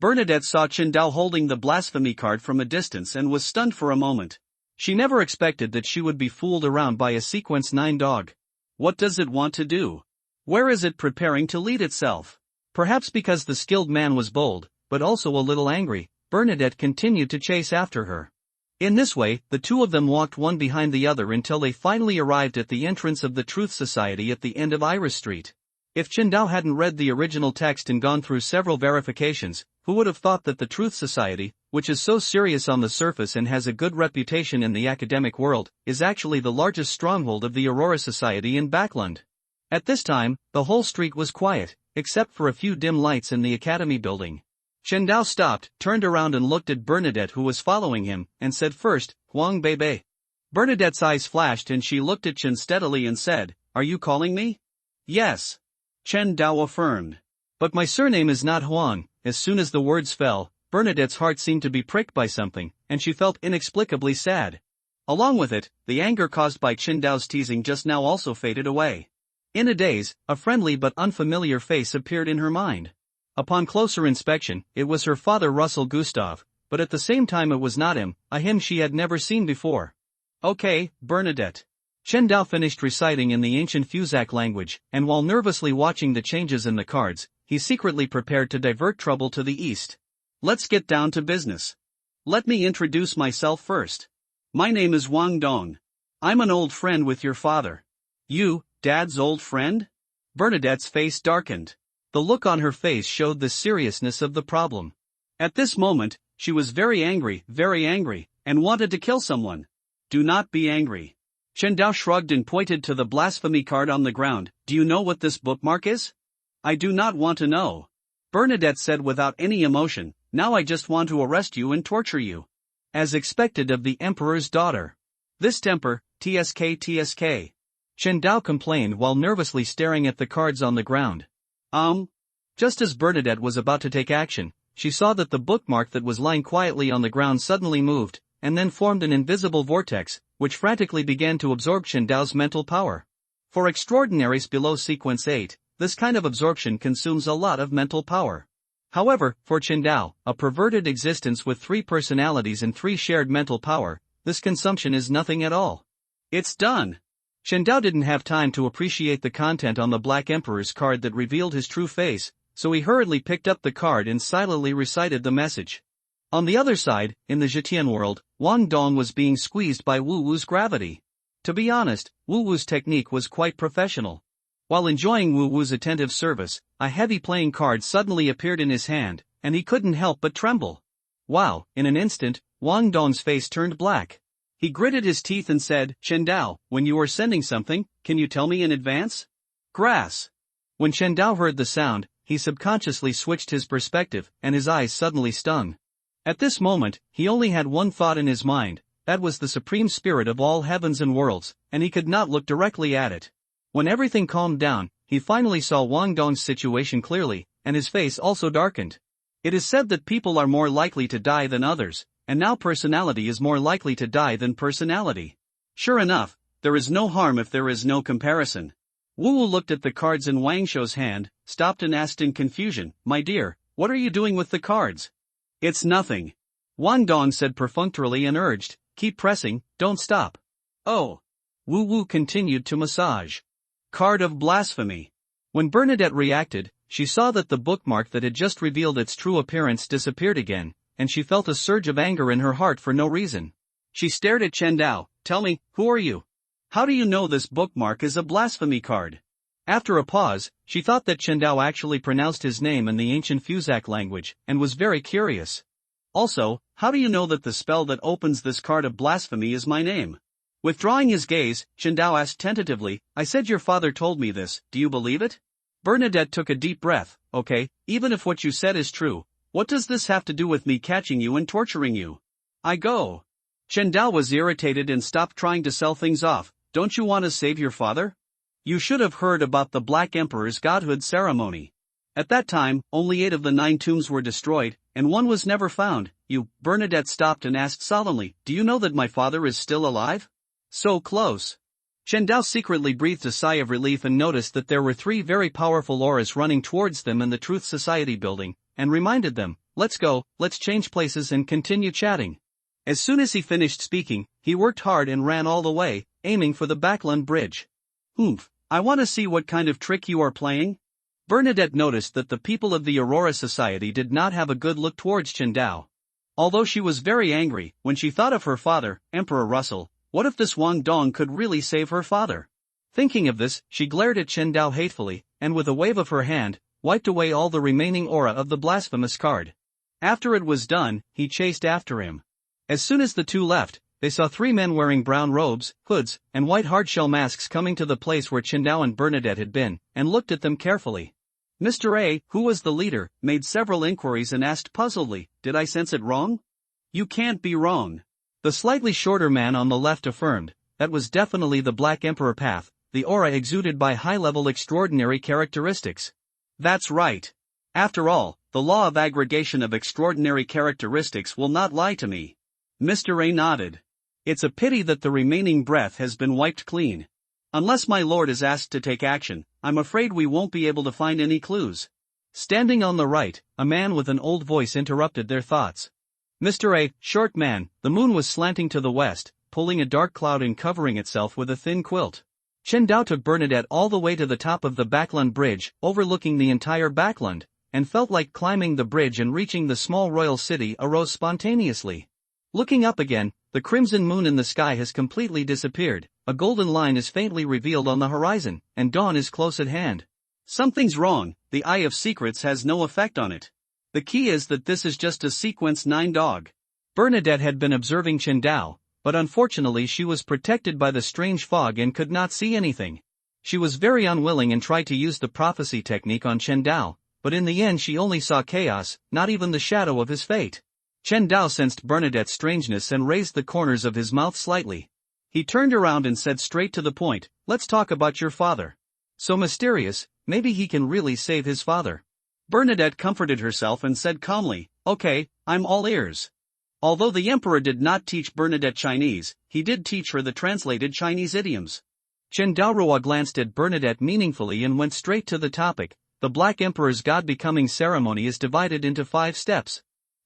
Speaker 2: Bernadette saw Qingdao holding the blasphemy card from a distance and was stunned for a moment.
Speaker 1: She never expected that she would be fooled around by a Sequence 9 dog.
Speaker 2: What does it want to do? Where is it preparing to lead itself?
Speaker 1: Perhaps because the skilled man was bold, but also a little angry, Bernadette continued to chase after her. In this way, the two of them walked one behind the other until they finally arrived at the entrance of the Truth Society at the end of Iris Street. If Qingdao hadn't read the original text and gone through several verifications, who would have thought that the Truth Society, which is so serious on the surface and has a good reputation in the academic world, is actually the largest stronghold of the Aurora Society in Backland? At this time, the whole street was quiet, except for a few dim lights in the Academy building. Qingdao stopped, turned around and looked at Bernadette who was following him, and said first, "Huang Bebe." Bernadette's eyes flashed and she looked at Chen steadily and said, "Are you calling me?"
Speaker 2: "Yes," Qingdao affirmed.
Speaker 1: "But my surname is not Huang." As soon as the words fell, Bernadette's heart seemed to be pricked by something, and she felt inexplicably sad. Along with it, the anger caused by Qingdao's teasing just now also faded away. In a daze, a friendly but unfamiliar face appeared in her mind. Upon closer inspection, it was her father Russell Gustav, but at the same time it was not him, a him she had never seen before.
Speaker 2: "Okay, Bernadette."
Speaker 1: Qingdao finished reciting in the ancient Fuzak language, and while nervously watching the changes in the cards, he secretly prepared to divert trouble to the east.
Speaker 2: "Let's get down to business. Let me introduce myself first. My name is Wang Dong. I'm an old friend with your father."
Speaker 1: "You, Dad's old friend?"
Speaker 2: Bernadette's face darkened.
Speaker 1: The look on her face showed the seriousness of the problem.
Speaker 2: At this moment, she was very angry, and wanted to kill someone. "Do not be angry." Qingdao shrugged and pointed to the blasphemy card on the ground. "Do you know what this bookmark is?" "I do not want to know." Bernadette said without any emotion, "Now I just want to arrest you and torture you."
Speaker 1: As expected of the Emperor's daughter.
Speaker 2: "This temper, TSK.
Speaker 1: Qingdao complained while nervously staring at the cards on the ground. Just as Bernadette was about to take action, she saw that the bookmark that was lying quietly on the ground suddenly moved, and then formed an invisible vortex, which frantically began to absorb Qingdao's mental power. For extraordinaries below Sequence 8, this kind of absorption consumes a lot of mental power. However, for Qingdao, a perverted existence with 3 personalities and 3 shared mental power, this consumption is nothing at all.
Speaker 2: "It's done."
Speaker 1: Qingdao didn't have time to appreciate the content on the Black Emperor's card that revealed his true face, so he hurriedly picked up the card and silently recited the message. On the other side, in the Zhetian world, Wang Dong was being squeezed by Wu Wu's gravity. To be honest, Wu Wu's technique was quite professional. While enjoying Wu Wu's attentive service, a heavy playing card suddenly appeared in his hand, and he couldn't help but tremble. Wow, in an instant, Wang Dong's face turned black. He gritted his teeth and said, "Qingdao, when you are sending something, can you tell me in advance?"
Speaker 2: "Grass."
Speaker 1: When Qingdao heard the sound, he subconsciously switched his perspective, and his eyes suddenly stung. At this moment, he only had one thought in his mind, that was the supreme spirit of all heavens and worlds, and he could not look directly at it. When everything calmed down, he finally saw Wang Dong's situation clearly, and his face also darkened. It is said that people are more likely to die than others, and now personality is more likely to die than personality. Sure enough, there is no harm if there is no comparison. Wu Wu looked at the cards in Wang Shou's hand, stopped and asked in confusion, "My dear, what are you doing with the cards?"
Speaker 2: "It's nothing,"
Speaker 1: Wang Dong said perfunctorily and urged, "Keep pressing, don't stop."
Speaker 2: "Oh."
Speaker 1: Wu Wu continued to massage.
Speaker 2: "Card of blasphemy."
Speaker 1: When Bernadette reacted, she saw that the bookmark that had just revealed its true appearance disappeared again, and she felt a surge of anger in her heart for no reason.
Speaker 2: She stared at Qingdao. "Tell me, who are you? How do you know this bookmark is a blasphemy card?"
Speaker 1: After a pause, she thought that Qingdao actually pronounced his name in the ancient Fuzak language, and was very curious.
Speaker 2: "Also, how do you know that the spell that opens this card of blasphemy is my name?" Withdrawing his gaze, Qingdao asked tentatively, "I said your father told me this, do you believe it?" Bernadette took a deep breath. "Okay, even if what you said is true, what does this have to do with me catching you and torturing you?" "I go." Qingdao was irritated and stopped trying to sell things off. "Don't you want to save your father? You should have heard about the Black Emperor's godhood ceremony. At that time, only 8 of the 9 tombs were destroyed, and one was never found. Bernadette stopped and asked solemnly, do you know that my father is still alive? So close. Chen Dao secretly breathed a sigh of relief and noticed that there were 3 very powerful auras running towards them in the Truth Society building, and reminded them, let's go, let's change places and continue chatting. As soon as he finished speaking, he worked hard and ran all the way, aiming for the Backland Bridge. I want to see what kind of trick you are playing. Bernadette noticed that the people of the Aurora Society did not have a good look towards Chen Dao. Although she was very angry when she thought of her father, Emperor Russell, what if this Wang Dong could really save her father? Thinking of this, she glared at Chen Dao hatefully, and with a wave of her hand, wiped away all the remaining aura of the blasphemous card. After it was done, he chased after him. As soon as the two left, they saw 3 men wearing brown robes, hoods, and white hardshell masks coming to the place where Chen Dao and Bernadette had been, and looked at them carefully. Mr. A, who was the leader, made several inquiries and asked puzzledly, did I sense it wrong? You can't be wrong. The slightly shorter man on the left affirmed, that was definitely the Black Emperor path, the aura exuded by high-level extraordinary characteristics. That's right. After all, the law of aggregation of extraordinary characteristics will not lie to me. Mr. A nodded. It's a pity that the remaining breath has been wiped clean. Unless my lord is asked to take action, I'm afraid we won't be able to find any clues. Standing on the right, a man with an old voice interrupted their thoughts. Mr. A, short man, the moon was slanting to the west, pulling a dark cloud and covering itself with a thin quilt. Chen Dao took Bernadette all the way to the top of the Backland Bridge, overlooking the entire Backland, and felt like climbing the bridge and reaching the small royal city arose spontaneously. Looking up again, the crimson moon in the sky has completely disappeared, a golden line is faintly revealed on the horizon, and dawn is close at hand. Something's wrong, the Eye of Secrets has no effect on it. The key is that this is just a sequence 9 dog. Bernadette had been observing Chen Dao, but unfortunately she was protected by the strange fog and could not see anything. She was very unwilling and tried to use the prophecy technique on Chen Dao, but in the end she only saw chaos, not even the shadow of his fate. Chen Dao sensed Bernadette's strangeness and raised the corners of his mouth slightly. He turned around and said straight to the point, let's talk about your father. So mysterious, maybe he can really save his father. Bernadette comforted herself and said calmly, okay, I'm all ears. Although the emperor did not teach Bernadette Chinese, he did teach her the translated Chinese idioms. Chen Daorua glanced at Bernadette meaningfully and went straight to the topic. The Black Emperor's God-becoming ceremony is divided into 5 steps.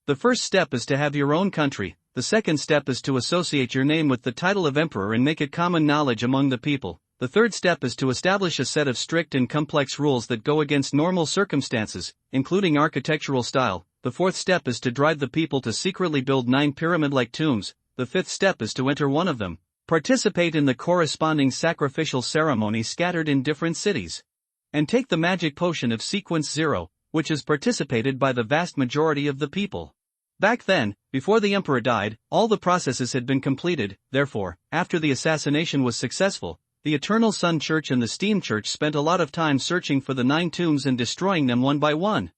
Speaker 2: The first step is to have your own country, the second step is to associate your name with the title of emperor and make it common knowledge among the people. The third step is to establish a set of strict and complex rules that go against normal circumstances, including architectural style. The fourth step is to drive the people to secretly build 9 pyramid-like tombs. The fifth step is to enter one of them, participate in the corresponding sacrificial ceremony scattered in different cities, and take the magic potion of sequence 0, which is participated by the vast majority of the people. Back then, before the emperor died, all the processes had been completed. Therefore, after the assassination was successful, the Eternal Sun Church and the Steam Church spent a lot of time searching for the 9 tombs and destroying them one by one.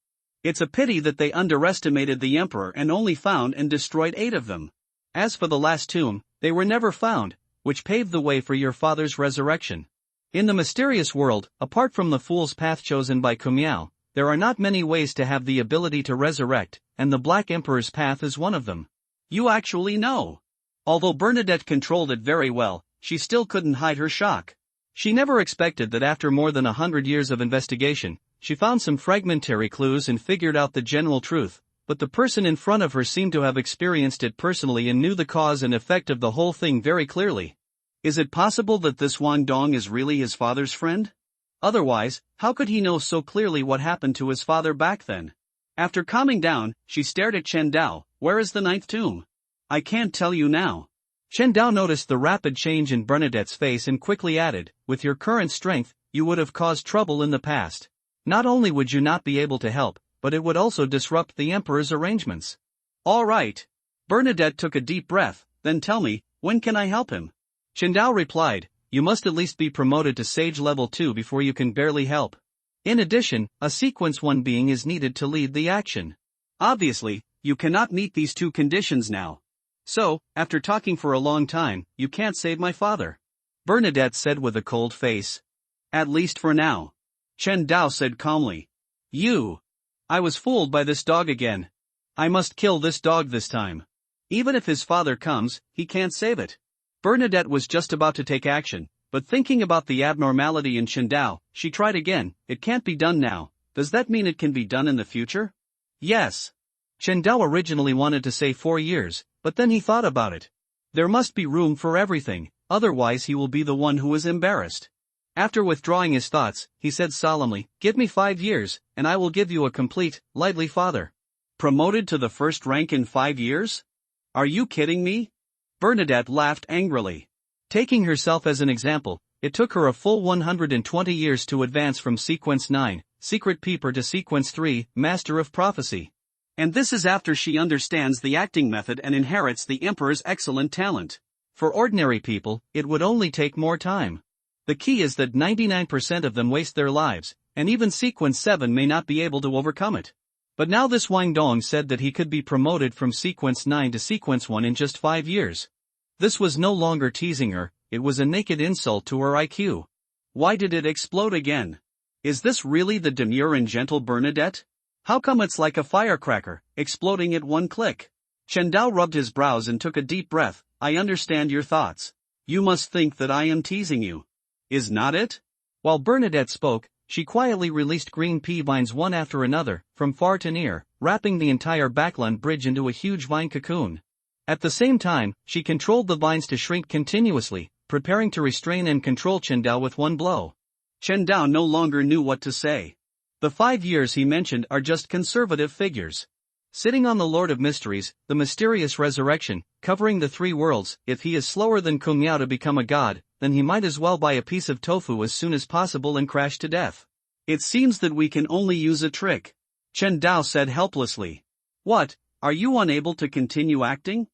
Speaker 2: It's a pity that they underestimated the emperor and only found and destroyed 8 of them. As for the last tomb, they were never found, which paved the way for your father's resurrection. In the mysterious world, apart from the fool's path chosen by Kumiao, there are not many ways to have the ability to resurrect, and the Black Emperor's path is one of them. You actually know. Although Bernadette controlled it very well, she still couldn't hide her shock. She never expected that after more than 100 years of investigation, she found some fragmentary clues and figured out the general truth, but the person in front of her seemed to have experienced it personally and knew the cause and effect of the whole thing very clearly. Is it possible that this Wang Dong is really his father's friend? Otherwise, how could he know so clearly what happened to his father back then? After calming down, she stared at Chen Dao. Where is the 9th tomb? I can't tell you now. Chen Dao noticed the rapid change in Bernadette's face and quickly added, with your current strength, you would have caused trouble in the past. Not only would you not be able to help, but it would also disrupt the emperor's arrangements. All right. Bernadette took a deep breath. Then tell me, when can I help him? Chen Dao replied, you must at least be promoted to Sage Level 2 before you can barely help. In addition, a Sequence 1 being is needed to lead the action. Obviously, you cannot meet these 2 conditions now. So, after talking for a long time, you can't save my father. Bernadette said with a cold face. At least for now. Chen Dao said calmly. You! I was fooled by this dog again. I must kill this dog this time. Even if his father comes, he can't save it. Bernadette was just about to take action, but thinking about the abnormality in Qingdao, she tried again. It can't be done now. Does that mean it can be done in the future? Yes.
Speaker 1: Qingdao originally wanted to say 4 years, but then he thought about it. There must be room for everything, otherwise he will be the one who is embarrassed. After withdrawing his thoughts, he said solemnly, "Give me 5 years, and I will give you a complete, lively father."
Speaker 2: Promoted to the first rank in 5 years? Are you kidding me? Bernadette laughed angrily.
Speaker 1: Taking herself as an example, it took her a full 120 years to advance from Sequence 9, Secret Peeper, to Sequence 3, Master of Prophecy.
Speaker 2: And this is after she understands the acting method and inherits the Emperor's excellent talent.
Speaker 1: For ordinary people, it would only take more time. The key is that 99% of them waste their lives, and even Sequence 7 may not be able to overcome it. But now this Wang Dong said that he could be promoted from Sequence 9 to Sequence 1 in just 5 years. This was no longer teasing her, it was a naked insult to her IQ.
Speaker 2: Why did it explode again? Is this really the demure and gentle Bernadette? How come it's like a firecracker, exploding at one click? Qingdao rubbed his brows and took a deep breath. I understand your thoughts. You must think that I am teasing you. Is not it?
Speaker 1: While Bernadette spoke, she quietly released green pea vines one after another, from far to near, wrapping the entire backland bridge into a huge vine cocoon. At the same time, she controlled the vines to shrink continuously, preparing to restrain and control Qingdao with one blow.
Speaker 2: Qingdao no longer knew what to say.
Speaker 1: The 5 years he mentioned are just conservative figures. Sitting on the Lord of Mysteries, the mysterious resurrection, covering the 3 worlds, if he is slower than Kung Miao to become a god, then he might as well buy a piece of tofu as soon as possible and crash to death.
Speaker 2: It seems that we can only use a trick, Qingdao said helplessly. What, are you unable to continue acting?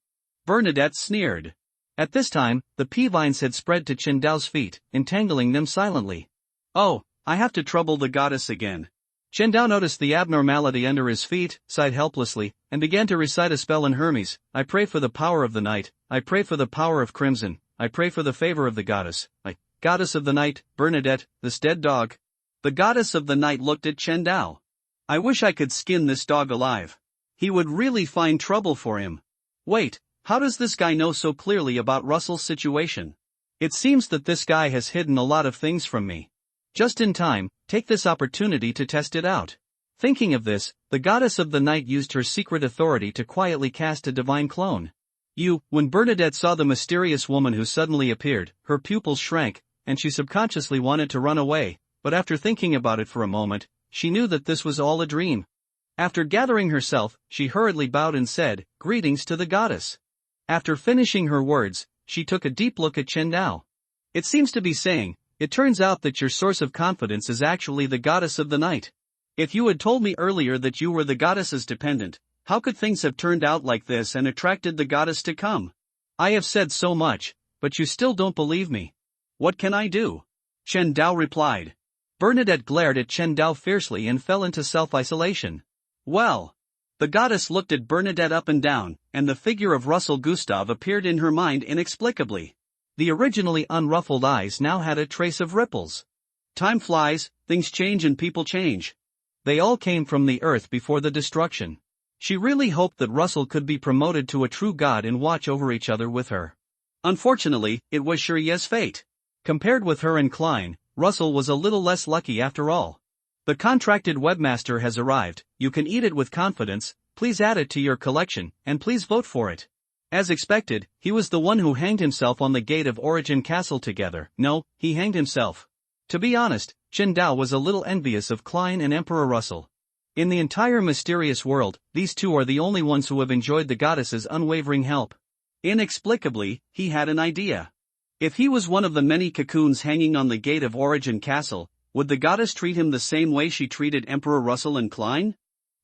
Speaker 2: Bernadette sneered.
Speaker 1: At this time, the pea vines had spread to Qingdao's feet, entangling them silently.
Speaker 2: Oh, I have to trouble the goddess again.
Speaker 1: Qingdao noticed the abnormality under his feet, sighed helplessly, and began to recite a spell in Hermes. I pray for the power of the night, I pray for the power of crimson, I pray for the favor of the goddess. Goddess of the night, Bernadette, this dead dog.
Speaker 2: The goddess of the night looked at Qingdao. I wish I could skin this dog alive. He would really find trouble for him. Wait, how does this guy know so clearly about Russell's situation?
Speaker 1: It seems that this guy has hidden a lot of things from me. Just in time, take this opportunity to test it out. Thinking of this, the goddess of the night used her secret authority to quietly cast a divine clone. When Bernadette saw the mysterious woman who suddenly appeared, her pupils shrank, and she subconsciously wanted to run away, but after thinking about it for a moment, she knew that this was all a dream. After gathering herself, she hurriedly bowed and said, "Greetings to the goddess." After finishing her words, she took a deep look at Qingdao. It seems to be saying, it turns out that your source of confidence is actually the goddess of the night. If you had told me earlier that you were the goddess's dependent, how could things have turned out like this and attracted the goddess to come? I have said so much, but you still don't believe me.
Speaker 2: What can I do? Qingdao replied.
Speaker 1: Bernadette glared at Qingdao fiercely and fell into self-isolation.
Speaker 2: Well. The goddess looked at Bernadette up and down, and the figure of Russell Gustav appeared in her mind inexplicably.
Speaker 1: The originally unruffled eyes now had a trace of ripples.
Speaker 2: Time flies, things change and people change.
Speaker 1: They all came from the earth before the destruction. She really hoped that Russell could be promoted to a true god and watch over each other with her.
Speaker 2: Unfortunately, it was Shuri's fate.
Speaker 1: Compared with her and Klein, Russell was a little less lucky after all. The contracted webmaster has arrived, you can eat it with confidence, please add it to your collection, and please vote for it. As expected, he was the one who hanged himself on the gate of Origin Castle together. No, he hanged himself. To be honest, Qingdao was a little envious of Klein and Emperor Russell. In the entire mysterious world, these two are the only ones who have enjoyed the goddess's unwavering help.
Speaker 2: Inexplicably, he had an idea. If he was one of the many cocoons hanging on the gate of Origin Castle, would the goddess treat him the same way she treated Emperor Russell and Klein?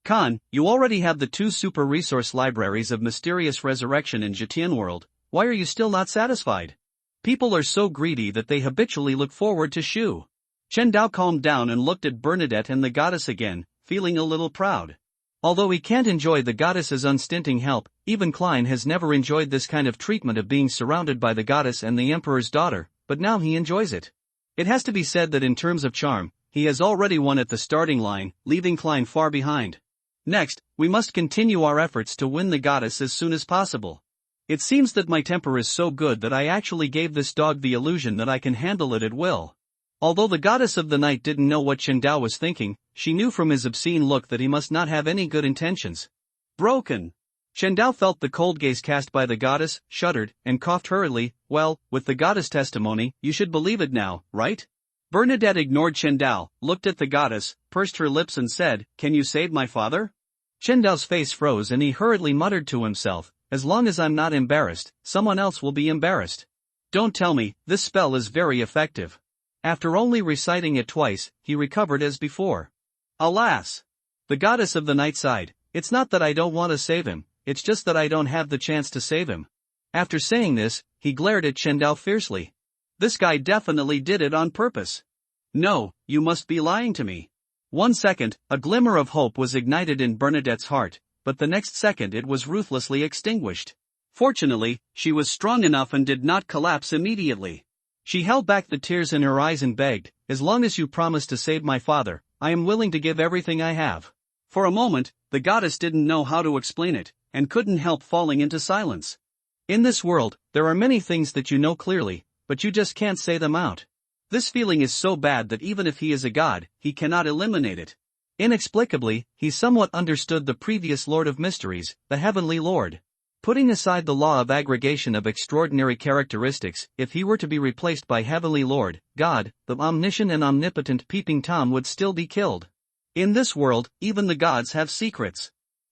Speaker 2: Khan, you already have the 2 super resource libraries of Mysterious Resurrection in Jitian World, why are you still not satisfied? People are so greedy that they habitually look forward to Shu. Qingdao calmed down and looked at Bernadette and the goddess again, feeling a little proud. Although he can't enjoy the goddess's unstinting help, even Klein has never enjoyed this kind of treatment of being surrounded by the goddess and the emperor's daughter, but now he enjoys it. It has to be said that in terms of charm, he has already won at the starting line, leaving Klein far behind. Next, we must continue our efforts to win the goddess as soon as possible. It seems that my temper is so good that I actually gave this dog the illusion that I can handle it at will. Although the goddess of the night didn't know what Chen Dao was thinking, she knew from his obscene look that he must not have any good intentions. Broken. Chen Dao felt the cold gaze cast by the goddess, shuddered, and coughed hurriedly. Well, with the goddess' testimony, you should believe it now, right? Bernadette ignored Chen Dao, looked at the goddess, pursed her lips and said, "Can you save my father?" Chen Dao's face froze and he hurriedly muttered to himself, "As long as I'm not embarrassed, someone else will be embarrassed." Don't tell me, this spell is very effective. After only reciting it twice, he recovered as before. Alas! The goddess of the night sighed, "It's not that I don't want to save him, it's just that I don't have the chance to save him." After saying this, he glared at Chen Dao fiercely. This guy definitely did it on purpose. No, you must be lying to me. 1 second, a glimmer of hope was ignited in Bernadette's heart, but the next second it was ruthlessly extinguished. Fortunately, she was strong enough and did not collapse immediately. She held back the tears in her eyes and begged, "As long as you promise to save my father, I am willing to give everything I have." For a moment, the goddess didn't know how to explain it, and couldn't help falling into silence. In this world, there are many things that you know clearly, but you just can't say them out. This feeling is so bad that even if he is a god, he cannot eliminate it. Inexplicably, he somewhat understood the previous Lord of Mysteries, the Heavenly Lord. Putting aside the law of aggregation of extraordinary characteristics, if he were to be replaced by Heavenly Lord, God, the omniscient and omnipotent Peeping Tom would still be killed. In this world, even the gods have secrets.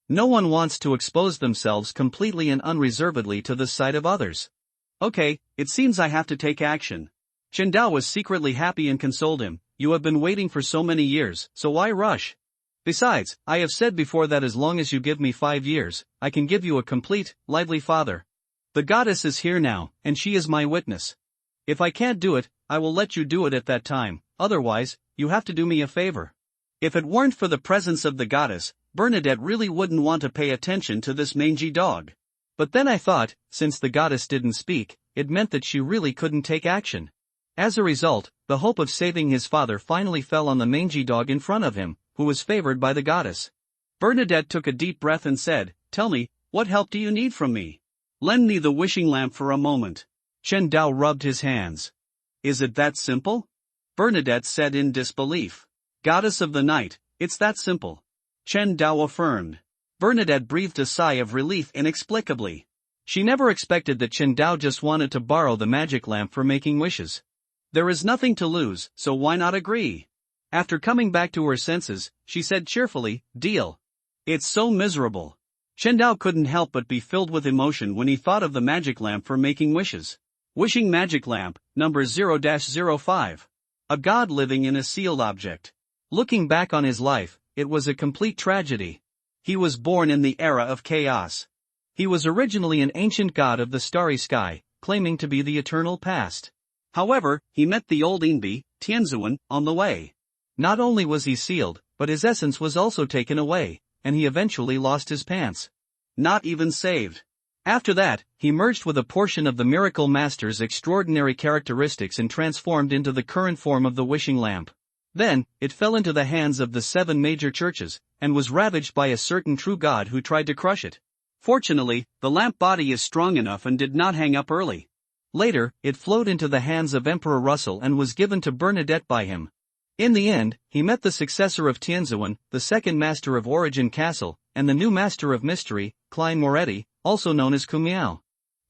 Speaker 2: No one wants to expose themselves completely and unreservedly to the sight of others. Okay, it seems I have to take action. Chen Dao was secretly happy and consoled him, "You have been waiting for so many years, so why rush? Besides, I have said before that as long as you give me 5 years, I can give you a complete, lively father. The goddess is here now, and she is my witness. If I can't do it, I will let you do it at that time, otherwise, you have to do me a favor." If it weren't for the presence of the goddess, Bernadette really wouldn't want to pay attention to this mangy dog. But then I thought, since the goddess didn't speak, it meant that she really couldn't take action. As a result, the hope of saving his father finally fell on the mangy dog in front of him, who was favored by the goddess. Bernadette took a deep breath and said, "Tell me, what help do you need from me? Lend me the wishing lamp for a moment." Chen Dao rubbed his hands. "Is it that simple?" Bernadette said in disbelief. "Goddess of the night, it's that simple," Chen Dao affirmed. Bernadette breathed a sigh of relief inexplicably. She never expected that Chen Dao just wanted to borrow the magic lamp for making wishes. There is nothing to lose, so why not agree? After coming back to her senses, she said cheerfully, "Deal." It's so miserable. Chen Dao couldn't help but be filled with emotion when he thought of the magic lamp for making wishes. Wishing magic lamp, number 0-05. A god living in a sealed object. Looking back on his life, it was a complete tragedy. He was born in the era of chaos. He was originally an ancient god of the starry sky, claiming to be the eternal past. However, he met the old Inbi, Tianzuan, on the way. Not only was he sealed, but his essence was also taken away, and he eventually lost his pants. Not even saved. After that, he merged with a portion of the Miracle Master's extraordinary characteristics and transformed into the current form of the wishing lamp. Then, it fell into the hands of the 7 major churches, and was ravaged by a certain true god who tried to crush it. Fortunately, the lamp body is strong enough and did not hang up early. Later, it flowed into the hands of Emperor Russell and was given to Bernadette by him. In the end, he met the successor of Tianzuan, the second master of Origin Castle, and the new master of mystery, Klein Moretti, also known as Kumiao.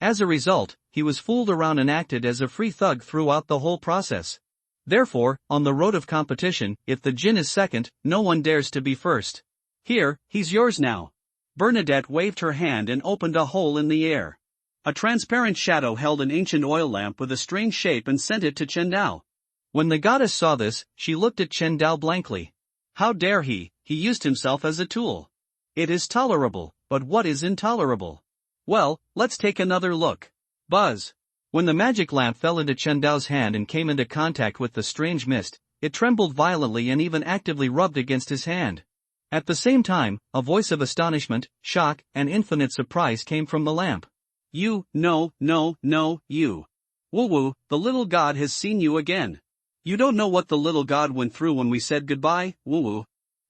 Speaker 2: As a result, he was fooled around and acted as a free thug throughout the whole process. Therefore, on the road of competition, if the Jin is second, no one dares to be first. Here, he's yours now. Bernadette waved her hand and opened a hole in the air. A transparent shadow held an ancient oil lamp with a strange shape and sent it to Chen Dao. When the goddess saw this, she looked at Chen Dao blankly. How dare he used himself as a tool. It is tolerable, but what is intolerable? Well, let's take another look. Buzz. When the magic lamp fell into Chen Dao's hand and came into contact with the strange mist, it trembled violently and even actively rubbed against his hand. At the same time, a voice of astonishment, shock, and infinite surprise came from the lamp. You, no, you. Woo-woo, the little god has seen you again. You don't know what the little god went through when we said goodbye, woo-woo.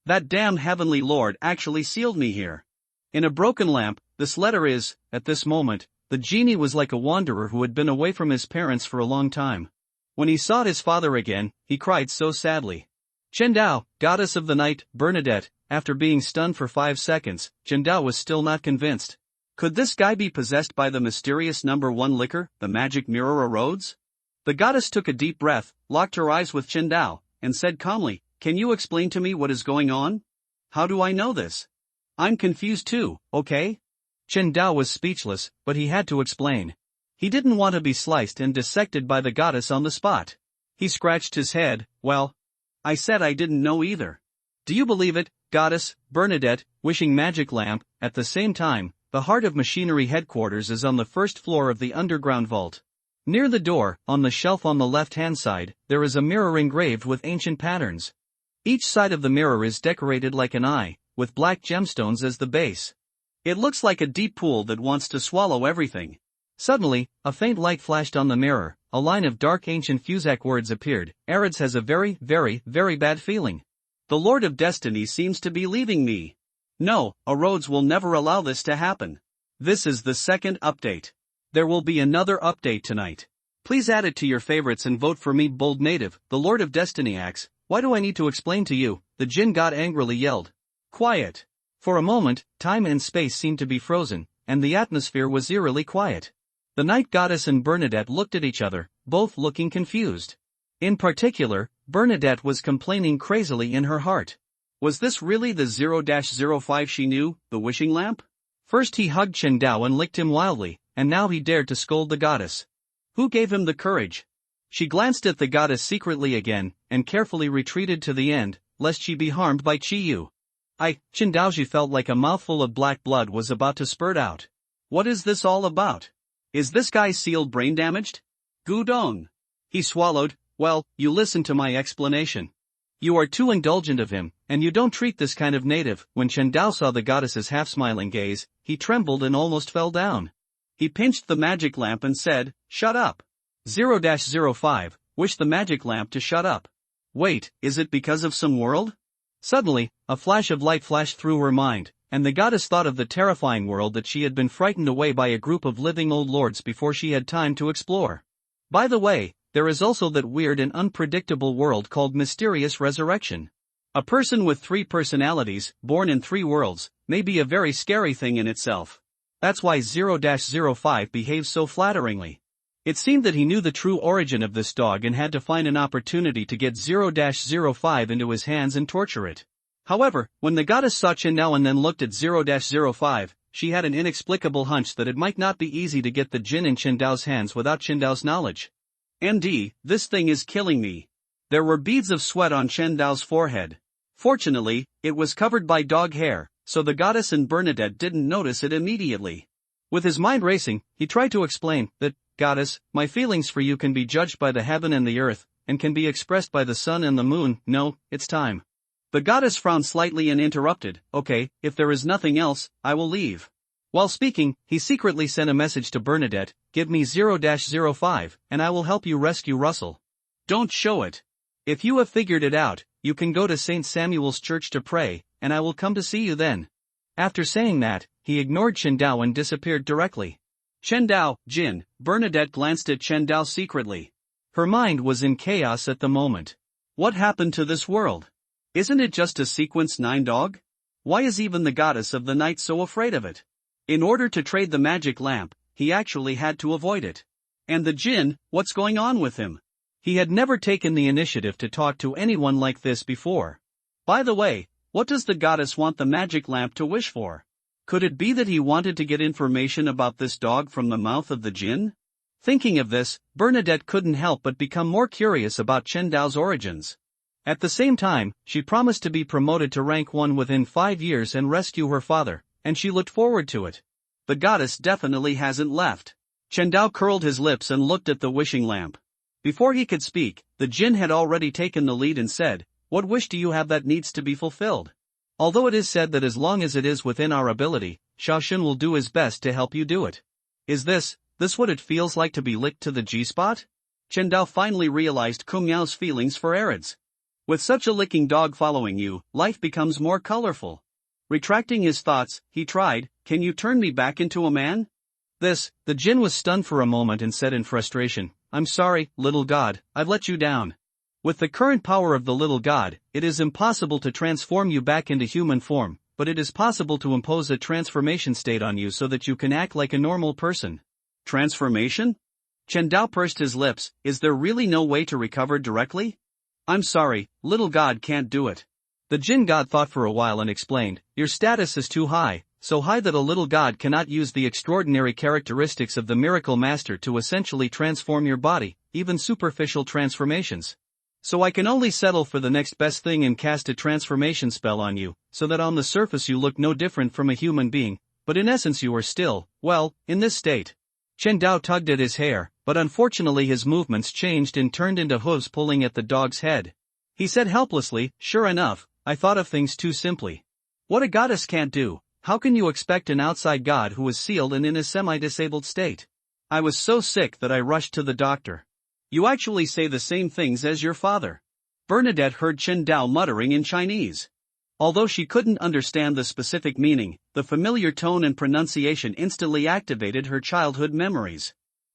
Speaker 2: That damn heavenly lord actually sealed me here. In a broken lamp, this letter is, at this moment, the genie was like a wanderer who had been away from his parents for a long time. When he saw his father again, he cried so sadly. Chendao, goddess of the night, Bernadette, after being stunned for 5 seconds, Chendao was still not convinced. Could this guy be possessed by the mysterious number 1 liquor, the magic mirror erodes? The goddess took a deep breath, locked her eyes with Chendao, and said calmly, "Can you explain to me what is going on? How do I know this? I'm confused too, okay?"
Speaker 1: Chendao was speechless, but he had to explain. He didn't want to be sliced and dissected by the goddess on the spot. He scratched his head. "Well, I said I didn't know either. Do you believe it, goddess, Bernadette, wishing magic lamp?" At the same time, the Heart of Machinery headquarters is on the first floor of the underground vault. Near the door, on the shelf on the left-hand side, there is a mirror engraved with ancient patterns. Each side of the mirror is decorated like an eye, with black gemstones as the base. It looks like a deep pool that wants to swallow everything. Suddenly, a faint light flashed on the mirror, a line of dark ancient Fuzak words appeared. Arids has a very, very, very bad feeling. The Lord of Destiny seems to be leaving me. No, Erodes will never allow this to happen. This is the second update. There will be another update tonight. Please add it to your favorites and vote for me. Bold native, the Lord of Destiny acts. Why do I need to explain to you? The Jinn god angrily yelled. Quiet. For a moment, time and space seemed to be frozen, and the atmosphere was eerily quiet. The night goddess and Bernadette looked at each other, both looking confused. In particular, Bernadette was complaining crazily in her heart. Was this really the 0-05 she knew, the wishing lamp? First he hugged Chendao and licked him wildly, and now he dared to scold the goddess. Who gave him the courage? She glanced at the goddess secretly again, and carefully retreated to the end, lest she be harmed by Chiyu. Chendaoji felt like a mouthful of black blood was about to spurt out. What is this all about? Is this guy's seal brain damaged? Gudong. He swallowed. Well, you listen to my explanation. You are too indulgent of him, and you don't treat this kind of native. When Chendao saw the goddess's half-smiling gaze, he trembled and almost fell down. He pinched the magic lamp and said, "Shut up." 0-05, wish the magic lamp to shut up. Wait, is it because of some world? Suddenly, a flash of light flashed through her mind, and the goddess thought of the terrifying world that she had been frightened away by a group of living old lords before she had time to explore. By the way, there is also that weird and unpredictable world called Mysterious Resurrection. A person with 3 personalities, born in 3 worlds, may be a very scary thing in itself. That's why 0-05 behaves so flatteringly. It seemed that he knew the true origin of this dog and had to find an opportunity to get 0-05 into his hands and torture it. However, when the goddess saw Chendao and then looked at 0-05, she had an inexplicable hunch that it might not be easy to get the Jinn in Chendao's hands without Chendao's knowledge. MD, this thing is killing me. There were beads of sweat on Chendao's forehead. Fortunately, it was covered by dog hair, so the goddess and Bernadette didn't notice it immediately. With his mind racing, he tried to explain that, "Goddess, my feelings for you can be judged by the heaven and the earth, and can be expressed by the sun and the moon. No, it's time." The goddess frowned slightly and interrupted, "Okay, if there is nothing else, I will leave." While speaking, he secretly sent a message to Bernadette, "Give me 0-05, and I will help you rescue Russell. Don't show it. If you have figured it out, you can go to St. Samuel's Church to pray, and I will come to see you then." After saying that, he ignored Chendao and disappeared directly. Chendao, Jin, Bernadette glanced at Chendao secretly. Her mind was in chaos at the moment. What happened to this world? Isn't it just a sequence 9 dog? Why is even the goddess of the night so afraid of it? In order to trade the magic lamp, he actually had to avoid it. And the Jinn, what's going on with him? He had never taken the initiative to talk to anyone like this before. By the way, what does the goddess want the magic lamp to wish for? Could it be that he wanted to get information about this dog from the mouth of the Jinn? Thinking of this, Bernadette couldn't help but become more curious about Chendao's origins. At the same time, she promised to be promoted to rank 1 within 5 years and rescue her father, and she looked forward to it. The goddess definitely hasn't left. Chendao curled his lips and looked at the wishing lamp. Before he could speak, the Jinn had already taken the lead and said, "What wish do you have that needs to be fulfilled? Although it is said that as long as it is within our ability, Xiaoxun will do his best to help you do it. Is this what it feels like to be licked to the G-spot?"
Speaker 2: Chen Dao finally realized Kung Yao's feelings for Arids. With such a licking dog following you, life becomes more colorful. Retracting his thoughts, he tried, "Can you turn me back into a man?"
Speaker 1: The Jinn was stunned for a moment and said in frustration, "I'm sorry, little god, I've let you down. With the current power of the little god, it is impossible to transform you back into human form, but it is possible to impose a transformation state on you so that you can act like a normal person."
Speaker 2: Transformation? Chen Dao pursed his lips. Is there really no way to recover directly? I'm sorry, little god can't do it.
Speaker 1: The Jinn god thought for a while and explained, "Your status is too high, so high that a little god cannot use the extraordinary characteristics of the miracle master to essentially transform your body, even superficial transformations. So I can only settle for the next best thing and cast a transformation spell on you, so that on the surface you look no different from a human being, but in essence you are still, well, in this state." Chen Dao tugged at his hair, but unfortunately his movements changed and turned into hooves pulling at the dog's head. He said helplessly, "Sure enough, I thought of things too simply. What a goddess can't do, how can you expect an outside god who is sealed and in a semi-disabled state? I was so sick that I rushed to the doctor."
Speaker 2: You actually say the same things as your father. Bernadette heard Chen Dao muttering in Chinese. Although she couldn't understand the specific meaning, the familiar tone and pronunciation instantly activated her childhood memories.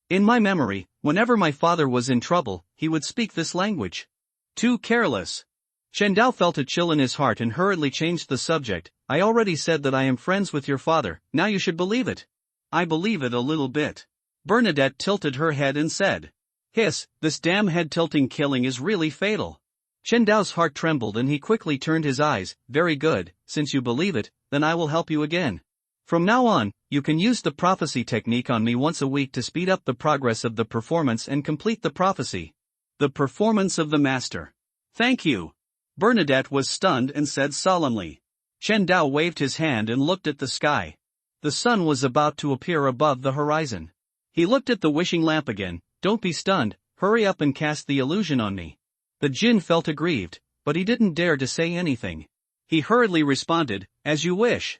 Speaker 1: "In my memory, whenever my father was in trouble, he would speak this language."
Speaker 2: Too careless.
Speaker 1: Chen Dao felt a chill in his heart and hurriedly changed the subject. "I already said that I am friends with your father, now you should believe it."
Speaker 2: "I believe it a little bit." Bernadette tilted her head and said, "Hiss, this damn head-tilting killing is really fatal."
Speaker 1: Chen Dao's heart trembled and he quickly turned his eyes. "Very good, since you believe it, then I will help you again. From now on, you can use the prophecy technique on me once a week to speed up the progress of the performance and complete the prophecy."
Speaker 2: The performance of the master. "Thank you." Bernadette was stunned and said solemnly. Chen Dao waved his hand and looked at the sky.
Speaker 1: The sun was about to appear above the horizon. He looked at the wishing lamp again. "Don't be stunned, hurry up and cast the illusion on me." The Jinn felt aggrieved, but he didn't dare to say anything.
Speaker 2: He hurriedly responded, "As you wish."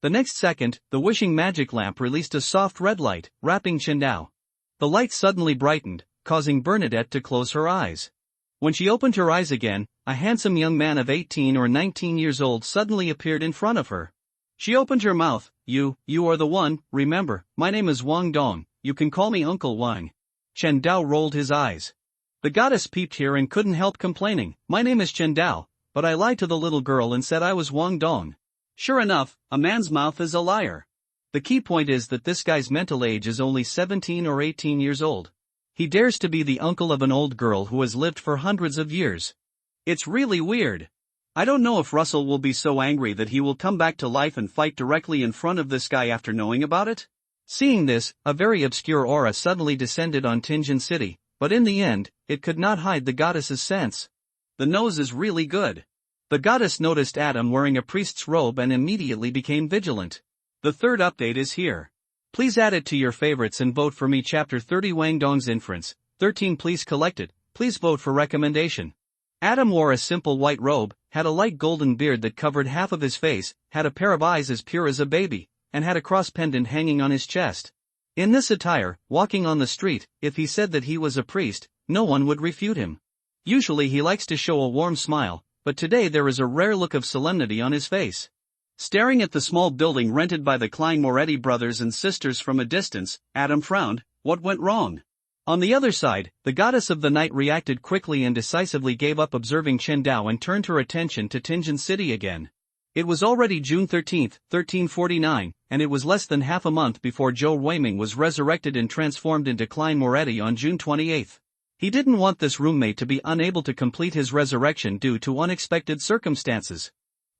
Speaker 1: The next second, the wishing magic lamp released a soft red light, wrapping Chen Dao. The light suddenly brightened, causing Bernadette to close her eyes. When she opened her eyes again, a handsome young man of 18 or 19 years old suddenly appeared in front of her. She opened her mouth. You are the one, remember, my name is Wang Dong, you can call me Uncle Wang." Chen Dao rolled his eyes. The goddess peeped here and couldn't help complaining, "My name is Chen Dao, but I lied to the little girl and said I was Wang Dong."
Speaker 2: Sure enough, a man's mouth is a liar.
Speaker 1: The key point is that this guy's mental age is only 17 or 18 years old. He dares to be the uncle of an old girl who has lived for hundreds of years.
Speaker 2: It's really weird. I don't know if Russell will be so angry that he will come back to life and fight directly in front of this guy after knowing about it.
Speaker 1: Seeing this, a very obscure aura suddenly descended on Tianjin City, but in the end, it could not hide the goddess's sense.
Speaker 2: The nose is really good.
Speaker 1: The goddess noticed Adam wearing a priest's robe and immediately became vigilant.
Speaker 2: The third update is here.
Speaker 1: Please add it to your favorites and vote for me. Chapter 30 Wang Dong's Inference. 13 Please collect it, please vote for recommendation. Adam wore a simple white robe, had a light golden beard that covered half of his face, had a pair of eyes as pure as a baby, and had a cross pendant hanging on his chest. In this attire, walking on the street, if he said that he was a priest, no one would refute him. Usually he likes to show a warm smile, but today there is a rare look of solemnity on his face.
Speaker 2: Staring at the small building rented by the Klein Moretti brothers and sisters from a distance, Adam frowned. What went wrong?
Speaker 1: On the other side, the goddess of the night reacted quickly and decisively gave up observing Chen Dao and turned her attention to Tianjin City again. It was already June 13, 1349, and it was less than half a month before Zhou Weiming was resurrected and transformed into Klein Moretti on June 28. He didn't want this roommate to be unable to complete his resurrection due to unexpected circumstances.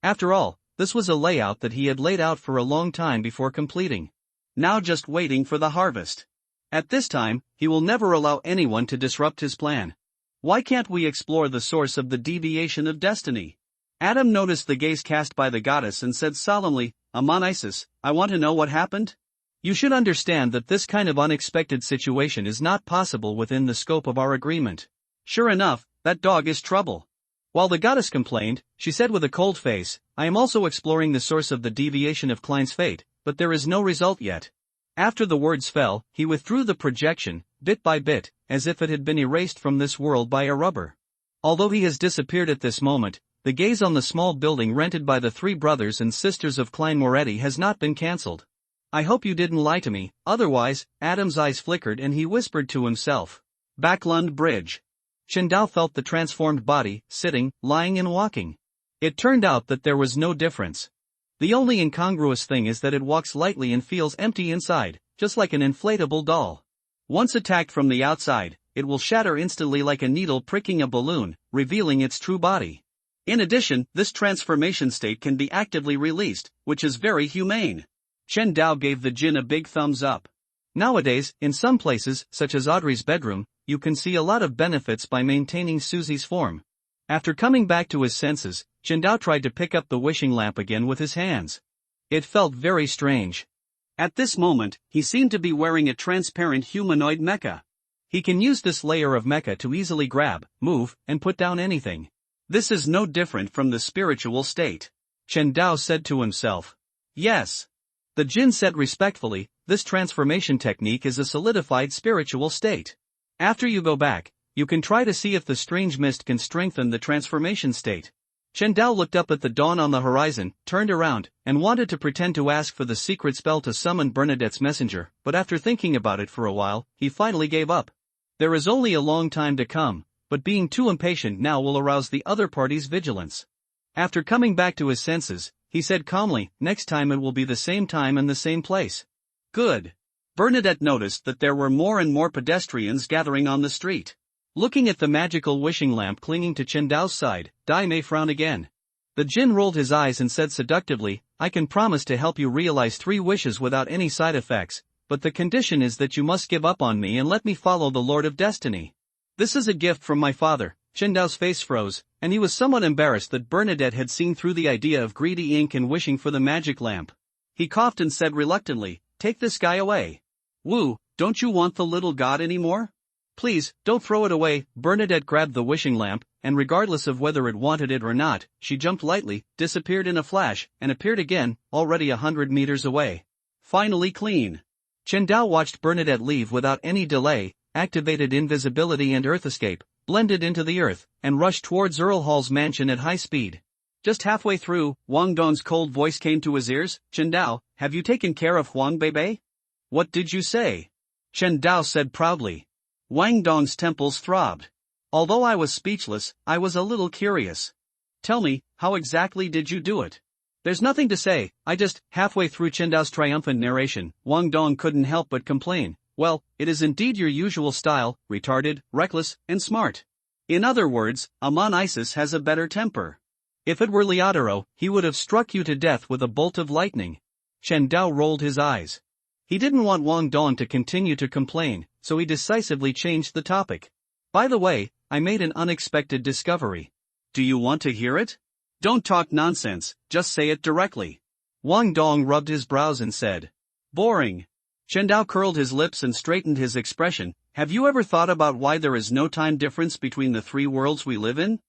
Speaker 1: After all, this was a layout that he had laid out for a long time before completing.
Speaker 2: Now just waiting for the harvest. At this time, he will never allow anyone to disrupt his plan. Why can't we explore the source of the deviation of destiny? Adam noticed the gaze cast by the goddess and said solemnly, Amon Isis, I want to know what happened.
Speaker 1: You should understand that this kind of unexpected situation is not possible within the scope of our agreement.
Speaker 2: Sure enough, that dog is trouble.
Speaker 1: While the goddess complained, she said with a cold face, I am also exploring the source of the deviation of Klein's fate, but there is no result yet. After the words fell, he withdrew the projection, bit by bit, as if it had been erased from this world by a rubber. Although he has disappeared at this moment, the gaze on the small building rented by the three brothers and sisters of Klein Moretti has not been cancelled. I hope you didn't lie to me, otherwise. Adam's eyes flickered and he whispered to himself. Backlund Bridge. Qingdao felt the transformed body, sitting, lying and walking. It turned out that there was no difference. The only incongruous thing is that it walks lightly and feels empty inside, just like an inflatable doll. Once attacked from the outside, it will shatter instantly like a needle pricking a balloon, revealing its true body. In addition, this transformation state can be actively released, which is very humane. Chen Dao gave the jinn a big thumbs up. Nowadays, in some places, such as Audrey's bedroom, you can see a lot of benefits by maintaining Susie's form. After coming back to his senses, Chen Dao tried to pick up the wishing lamp again with his hands. It felt very strange. At this moment, he seemed to be wearing a transparent humanoid mecha. He can use this layer of mecha to easily grab, move, and put down anything. This is no different from the spiritual state. Chen Dao said to himself. Yes. The jinn said respectfully, this transformation technique is a solidified spiritual state. After you go back, you can try to see if the strange mist can strengthen the transformation state. Chen Dao looked up at the dawn on the horizon, turned around, and wanted to pretend to ask for the secret spell to summon Bernadette's messenger, but after thinking about it for a while, he finally gave up. There is only a long time to come, but being too impatient now will arouse the other party's vigilance. After coming back to his senses, he said calmly, next time it will be the same time and the same place. Good. Bernadette noticed that there were more and more pedestrians gathering on the street. Looking at the magical wishing lamp clinging to Chen Dao's side, Dai Mei frowned again. The jinn rolled his eyes and said seductively, I can promise to help you realize 3 wishes without any side effects, but the condition is that you must give up on me and let me follow the Lord of Destiny. This is a gift from my father. Chen Dao's face froze, and he was somewhat embarrassed that Bernadette had seen through the idea of greedy ink and wishing for the magic lamp. He coughed and said reluctantly, take this guy away. Wu, don't you want the little god anymore? Please, don't throw it away. Bernadette grabbed the wishing lamp, and regardless of whether it wanted it or not, she jumped lightly, disappeared in a flash, and appeared again, already 100 meters away. Finally clean. Chen Dao watched Bernadette leave without any delay, activated invisibility and earth escape, blended into the earth, and rushed towards Earl Hall's mansion at high speed. Just halfway through, Wang Dong's cold voice came to his ears. Chen Dao, have you taken care of Huang Beibei? What did you say? Chen Dao said proudly. Wang Dong's temples throbbed. Although I was speechless, I was a little curious. Tell me, how exactly did you do it? There's nothing to say, I just, halfway through Chen Dao's triumphant narration, Wang Dong couldn't help but complain. Well, it is indeed your usual style, retarded, reckless, and smart. In other words, Amon Isis has a better temper. If it were Leodoro, he would have struck you to death with a bolt of lightning. Chen Dao rolled his eyes. He didn't want Wang Dong to continue to complain, so he decisively changed the topic. By the way, I made an unexpected discovery. Do you want to hear it? Don't talk nonsense, just say it directly. Wang Dong rubbed his brows and said. Boring. Chen Dao curled his lips and straightened his expression. Have you ever thought about why there is no time difference between the 3 worlds we live in?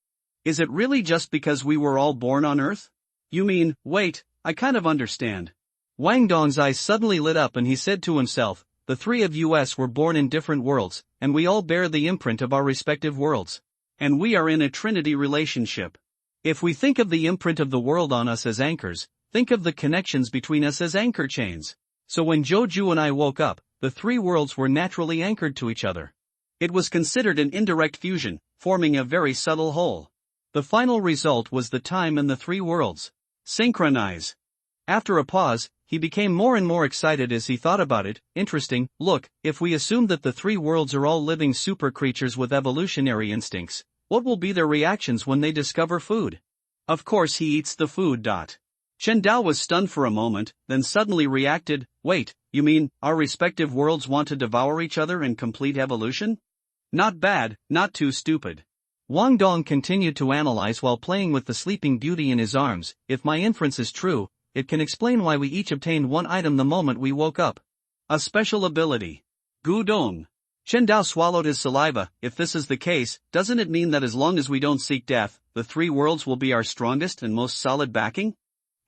Speaker 1: Is it really just because we were all born on Earth? You mean, wait, I kind of understand. Wang Dong's eyes suddenly lit up and he said to himself, the 3 of us were born in different worlds, and we all bear the imprint of our respective worlds. And we are in a trinity relationship. If we think of the imprint of the world on us as anchors, think of the connections between us as anchor chains. So when Joju and I woke up, the 3 worlds were naturally anchored to each other. It was considered an indirect fusion, forming a very subtle whole. The final result was the time and the 3 worlds synchronize. After a pause, he became more and more excited as he thought about it. Interesting, look, if we assume that the 3 worlds are all living super creatures with evolutionary instincts, what will be their reactions when they discover food? Of course he eats the food. Chen Dao was stunned for a moment, then suddenly reacted, wait, you mean, our respective worlds want to devour each other in complete evolution? Not bad, not too stupid. Wang Dong continued to analyze while playing with the sleeping beauty in his arms. If my inference is true, it can explain why we each obtained one item the moment we woke up. A special ability. Gudong. Chen Dao swallowed his saliva. If this is the case, doesn't it mean that as long as we don't seek death, the 3 worlds will be our strongest and most solid backing?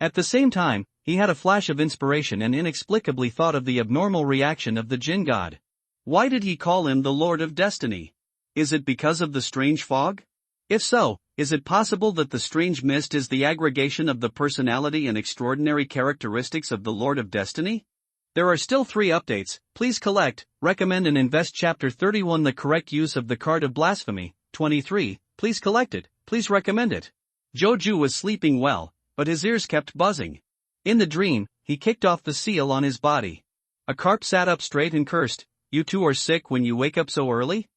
Speaker 1: At the same time, He had a flash of inspiration and inexplicably thought of the abnormal reaction of the Jinn god.
Speaker 2: Why did he call him the Lord of Destiny? Is it because of the strange fog? If so, is it possible that the strange mist is the aggregation of the personality and extraordinary characteristics of the Lord of Destiny?
Speaker 1: There are still 3 updates. Please collect, recommend and invest. Chapter 31 The correct use of the card of blasphemy. 23. Please collect it, please recommend it. Joju was sleeping well, but his ears kept buzzing. In the dream, he kicked off the seal on his body. A carp sat up straight and cursed, "You two are sick when you wake up so early?"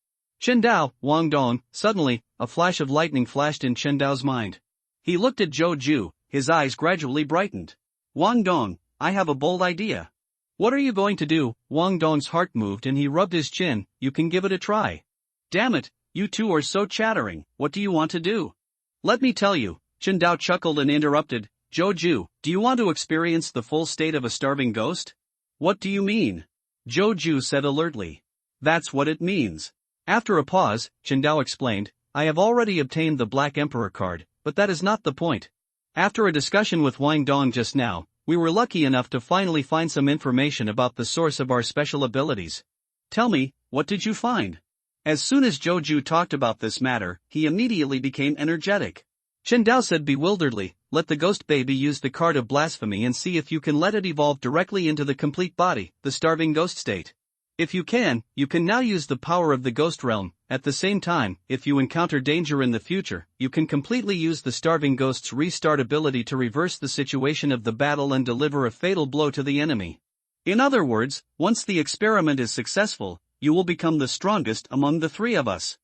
Speaker 1: Qindao, Wang Dong. Suddenly, a flash of lightning flashed in Qindao's mind. He looked at Joju, his eyes gradually brightened.
Speaker 2: Wang Dong, I have a bold idea.
Speaker 1: What are you going to do? Wang Dong's heart moved and he rubbed his chin. You can give it a try.
Speaker 2: Damn it, you two are so chattering, what do you want to do?
Speaker 1: Let me tell you. Qindao chuckled and interrupted. Joju, do you want to experience the full state of a starving ghost?
Speaker 2: What do you mean?
Speaker 1: Joju said alertly.
Speaker 2: That's what it means.
Speaker 1: After a pause, Qindao explained, I have already obtained the Black Emperor card, but that is not the point. After a discussion with Wang Dong just now, we were lucky enough to finally find some information about the source of our special abilities.
Speaker 2: Tell me, what did you find? As soon as Joju talked about this matter, he immediately became energetic.
Speaker 1: Qindao said bewilderedly, let the ghost baby use the card of blasphemy and see if you can let it evolve directly into the complete body, the starving ghost state. If you can now use the power of the ghost realm. At the same time, if you encounter danger in the future, you can completely use the starving ghost's restart ability to reverse the situation of the battle and deliver a fatal blow to the enemy.
Speaker 2: In other words, once the experiment is successful, you will become the strongest among the 3 of us.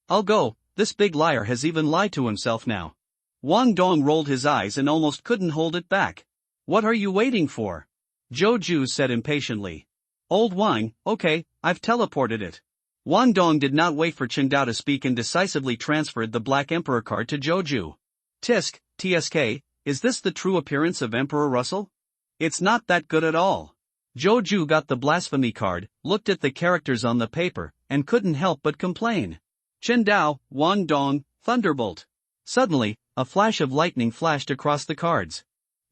Speaker 1: I'll go, this big liar has even lied to himself now.
Speaker 2: Wang Dong rolled his eyes and almost couldn't hold it back. What are you waiting for?
Speaker 1: Joju said impatiently.
Speaker 2: Old Wang, okay, I've teleported it.
Speaker 1: Wang Dong did not wait for Qindao to speak and decisively transferred the Black Emperor card to Joju.
Speaker 2: Tisk, TSK, is this the true appearance of Emperor Russell? It's not that good at all.
Speaker 1: Joju got the blasphemy card, looked at the characters on the paper, and couldn't help but complain.
Speaker 2: Qindao, Wang Dong, Thunderbolt.
Speaker 1: Suddenly, a flash of lightning flashed across the cards.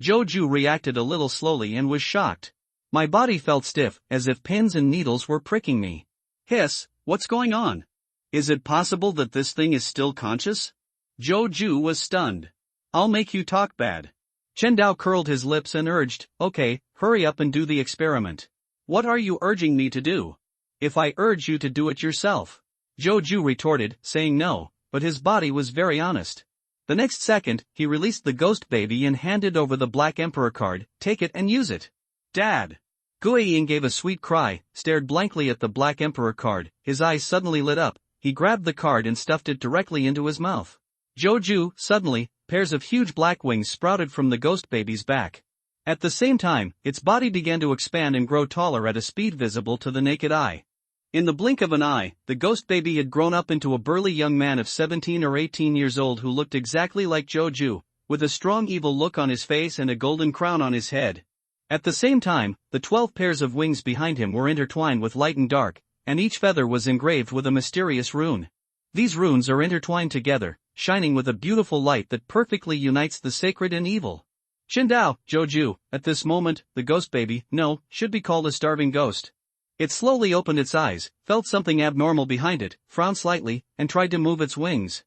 Speaker 1: Joju reacted a little slowly and was shocked. My body felt stiff, as if pins and needles were pricking me.
Speaker 2: Hiss, what's going on? Is it possible that this thing is still conscious? Joju was stunned. I'll make you talk bad.
Speaker 1: Qindao curled his lips and urged, okay, hurry up and do the experiment.
Speaker 2: What are you urging me to do?
Speaker 1: If I urge you to do it yourself. Joju retorted, saying no, but his body was very honest. The next second, he released the ghost baby and handed over the Black Emperor card. Take it and use it.
Speaker 2: Dad!
Speaker 1: Guiying gave a sweet cry, stared blankly at the Black Emperor card. His eyes suddenly lit up. He grabbed the card and stuffed it directly into his mouth. Joju, suddenly, pairs of huge black wings sprouted from the ghost baby's back. At the same time, its body began to expand and grow taller at a speed visible to the naked eye. In the blink of an eye, the ghost baby had grown up into a burly young man of 17 or 18 years old who looked exactly like Joju, with a strong evil look on his face and a golden crown on his head. At the same time, the 12 pairs of wings behind him were intertwined with light and dark, and each feather was engraved with a mysterious rune. These runes are intertwined together, shining with a beautiful light that perfectly unites the sacred and evil. Qindao, Joju, at this moment, the ghost baby, should be called a starving ghost. It slowly opened its eyes, felt something abnormal behind it, frowned slightly, and tried to move its wings.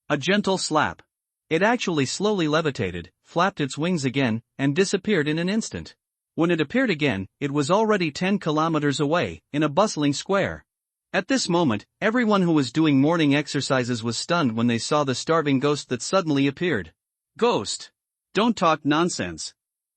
Speaker 2: A gentle slap.
Speaker 1: It actually slowly levitated, flapped its wings again, and disappeared in an instant. When it appeared again, it was already 10 kilometers away, in a bustling square. At this moment, everyone who was doing morning exercises was stunned when they saw the starving ghost that suddenly appeared.
Speaker 2: Ghost! Don't talk nonsense.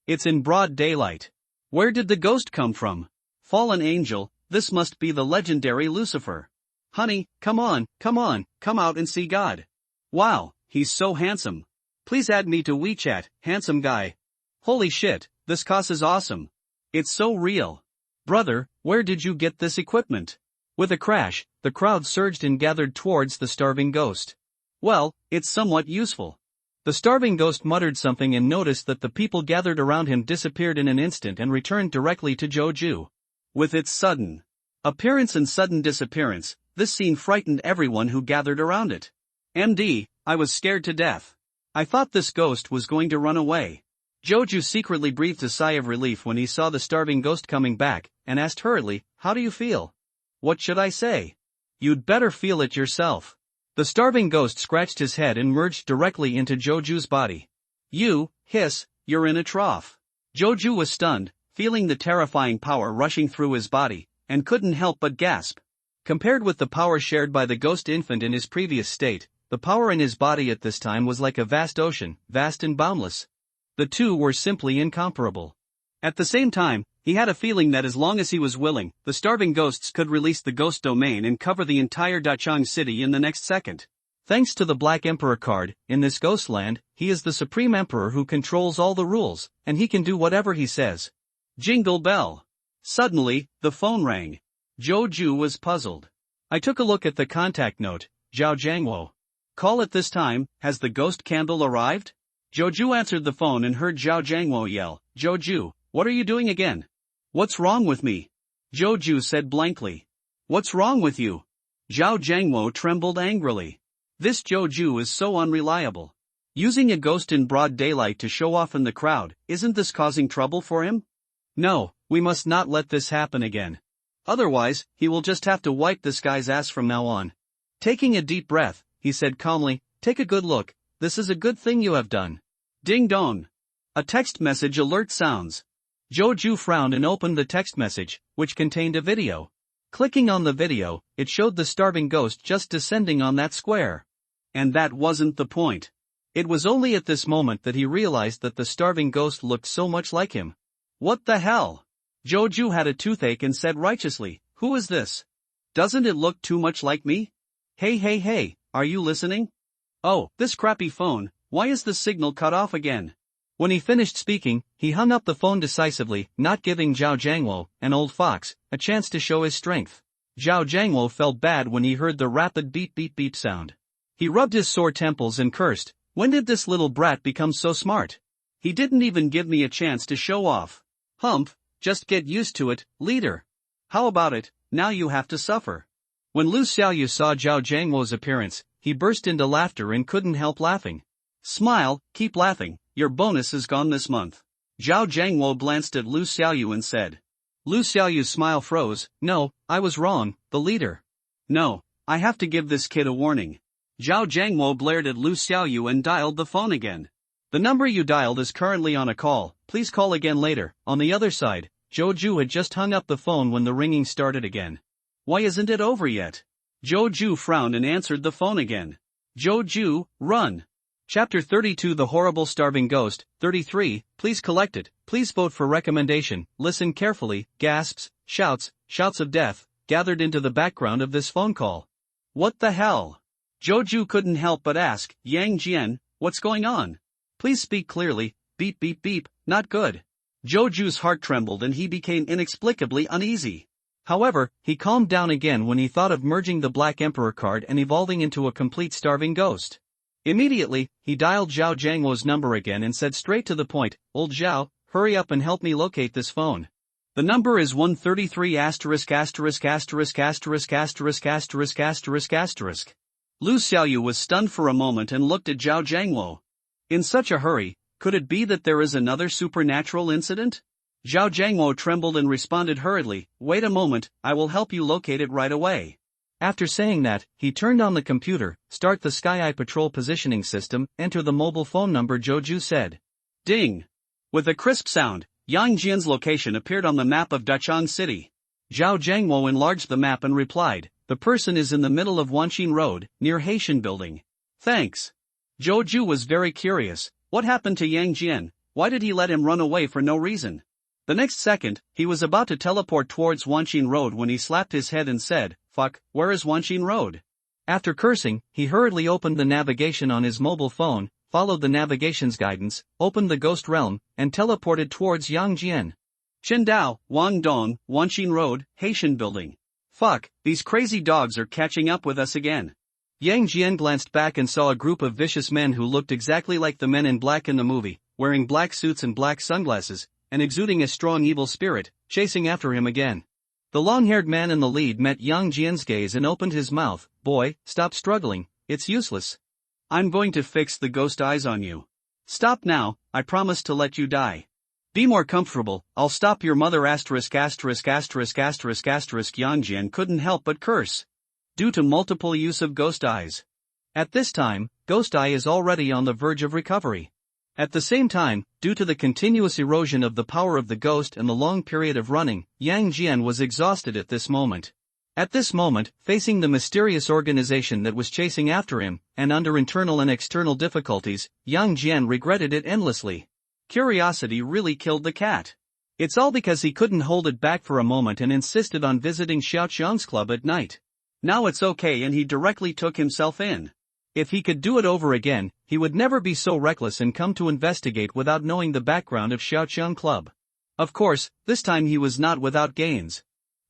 Speaker 2: It's in broad daylight. Where did the ghost come from? Fallen angel, this must be the legendary Lucifer. Honey, come on, come out and see God. Wow, he's so handsome. Please add me to WeChat, handsome guy. Holy shit, this cause is awesome. It's so real.
Speaker 1: Brother, where did you get this equipment? With a crash, the crowd surged and gathered towards the starving ghost.
Speaker 2: Well, it's somewhat useful.
Speaker 1: The starving ghost muttered something and noticed that the people gathered around him disappeared in an instant and returned directly to Joju.
Speaker 2: With its sudden appearance and sudden disappearance, this scene frightened everyone who gathered around it. MD, I was scared to death. I thought this ghost was going to run away. Joju secretly breathed a sigh of relief when he saw the starving ghost coming back, and asked hurriedly, "How do you feel?" "What should I say?" "You'd better feel it yourself." The starving ghost scratched his head and merged directly into Joju's body. You're in a trough." Joju was stunned, feeling the terrifying power rushing through his body, and couldn't help but gasp. Compared with the power shared by the ghost infant in his previous state, the power in his body at this time was like a vast ocean, vast and boundless. The two were simply incomparable. At the same time, he had a feeling that as long as he was willing, the starving ghosts could release the ghost domain and cover the entire Dachang city in the next second. Thanks to the Black Emperor card, in this ghost land, he is the Supreme Emperor who controls all the rules, and he can do whatever he says. Jingle bell. Suddenly, the phone rang. Joju was puzzled. I took a look at the contact note, Zhao Jiangwo. Call at this time, has the ghost candle arrived? Joju answered the phone and heard Zhao Jiangwo yell, "Joju, what are you doing again?" "What's wrong with me?" Joju said blankly. "What's wrong with you?" Zhao Jiangwo trembled angrily. This Joju is so unreliable. Using a ghost in broad daylight to show off in the crowd, isn't this causing trouble for him? No, we must not let this happen again. Otherwise, he will just have to wipe this guy's ass from now on. Taking a deep breath, he said calmly, "Take a good look, this is a good thing you have done." Ding dong. A text message alert sounds. Joju frowned and opened the text message, which contained a video. Clicking on the video, it showed the starving ghost just descending on that square. And that wasn't the point. It was only at this moment that he realized that the starving ghost looked so much like him. What the hell? Joju had a toothache and said righteously, "Who is this? Doesn't it look too much like me? Hey, are you listening? Oh, this crappy phone, why is the signal cut off again?" When he finished speaking, he hung up the phone decisively, not giving Zhao Jiangwo, an old fox, a chance to show his strength. Zhao Jiangwo felt bad when he heard the rapid beep beep beep sound. He rubbed his sore temples and cursed, "When did this little brat become so smart? He didn't even give me a chance to show off. Humph, just get used to it, leader. How about it, now you have to suffer." When Lu Xiaoyu saw Zhao Jiangwo's appearance, he burst into laughter and couldn't help laughing. "Smile, keep laughing. Your bonus is gone this month." Zhao Jiangwo glanced at Lu Xiaoyu and said. Lu Xiaoyu's smile froze. "No, I was wrong, the leader. No, I have to give this kid a warning." Zhao Jiangwo blared at Lu Xiaoyu and dialed the phone again. "The number you dialed is currently on a call, please call again later." On the other side, Joju had just hung up the phone when the ringing started again. "Why isn't it over yet?" Joju frowned and answered the phone again. "Joju, run." Chapter 32 The Horrible Starving Ghost. 33, please collect it, please vote for recommendation, listen carefully, gasps, shouts of death, gathered into the background of this phone call. What the hell? Joju couldn't help but ask, "Yang Jian, what's going on? Please speak clearly, beep beep beep, not good." Joju's heart trembled and he became inexplicably uneasy. However, he calmed down again when he thought of merging the Black Emperor card and evolving into a complete starving ghost. Immediately, he dialed Zhao Jiangwo's number again and said straight to the point, "Old Zhao, hurry up and help me locate this phone. The number is 133 asterisk asterisk asterisk asterisk asterisk asterisk asterisk asterisk." Lu Xiaoyu was stunned for a moment and looked at Zhao Jiangwo. In such a hurry, could it be that there is another supernatural incident? Zhao Jiangwo trembled and responded hurriedly, "Wait a moment, I will help you locate it right away." After saying that, he turned on the computer, start the Sky Eye Patrol positioning system, enter the mobile phone number Joju said. Ding! With a crisp sound, Yang Jian's location appeared on the map of Dachang City. Zhao Jiangwo enlarged the map and replied, "The person is in the middle of Wanqin Road, near Haitian Building." Thanks. Joju was very curious, what happened to Yang Jian, why did he let him run away for no reason? The next second, he was about to teleport towards Wanqin Road when he slapped his head and said, "Fuck, where is Wanqin Road?" After cursing, he hurriedly opened the navigation on his mobile phone, followed the navigation's guidance, opened the ghost realm, and teleported towards Yangjian. Qingdao, Wangdong, Wanqin Road, Haitian Building. Fuck, these crazy dogs are catching up with us again. Yang Jian glanced back and saw a group of vicious men who looked exactly like the men in black in the movie, wearing black suits and black sunglasses, and exuding a strong evil spirit, chasing after him again. The long-haired man in the lead met Yang Jian's gaze and opened his mouth. "Boy, stop struggling, it's useless. I'm going to fix the ghost eyes on you." Stop now, I promise to let you die. Be more comfortable, I'll stop your mother Yang Jian couldn't help but curse. Due to multiple use of ghost eyes. At this time, Ghost Eye is already on the verge of recovery. At the same time, due to the continuous erosion of the power of the ghost and the long period of running, Yang Jian was exhausted at this moment. At this moment, facing the mysterious organization that was chasing after him, and under internal and external difficulties, Yang Jian regretted it endlessly. Curiosity really killed the cat. It's all because he couldn't hold it back for a moment and insisted on visiting Xiaoqiang's club at night. Now it's okay and he directly took himself in. If he could do it over again, he would never be so reckless and come to investigate without knowing the background of Xiaoqiang Club. Of course, this time he was not without gains.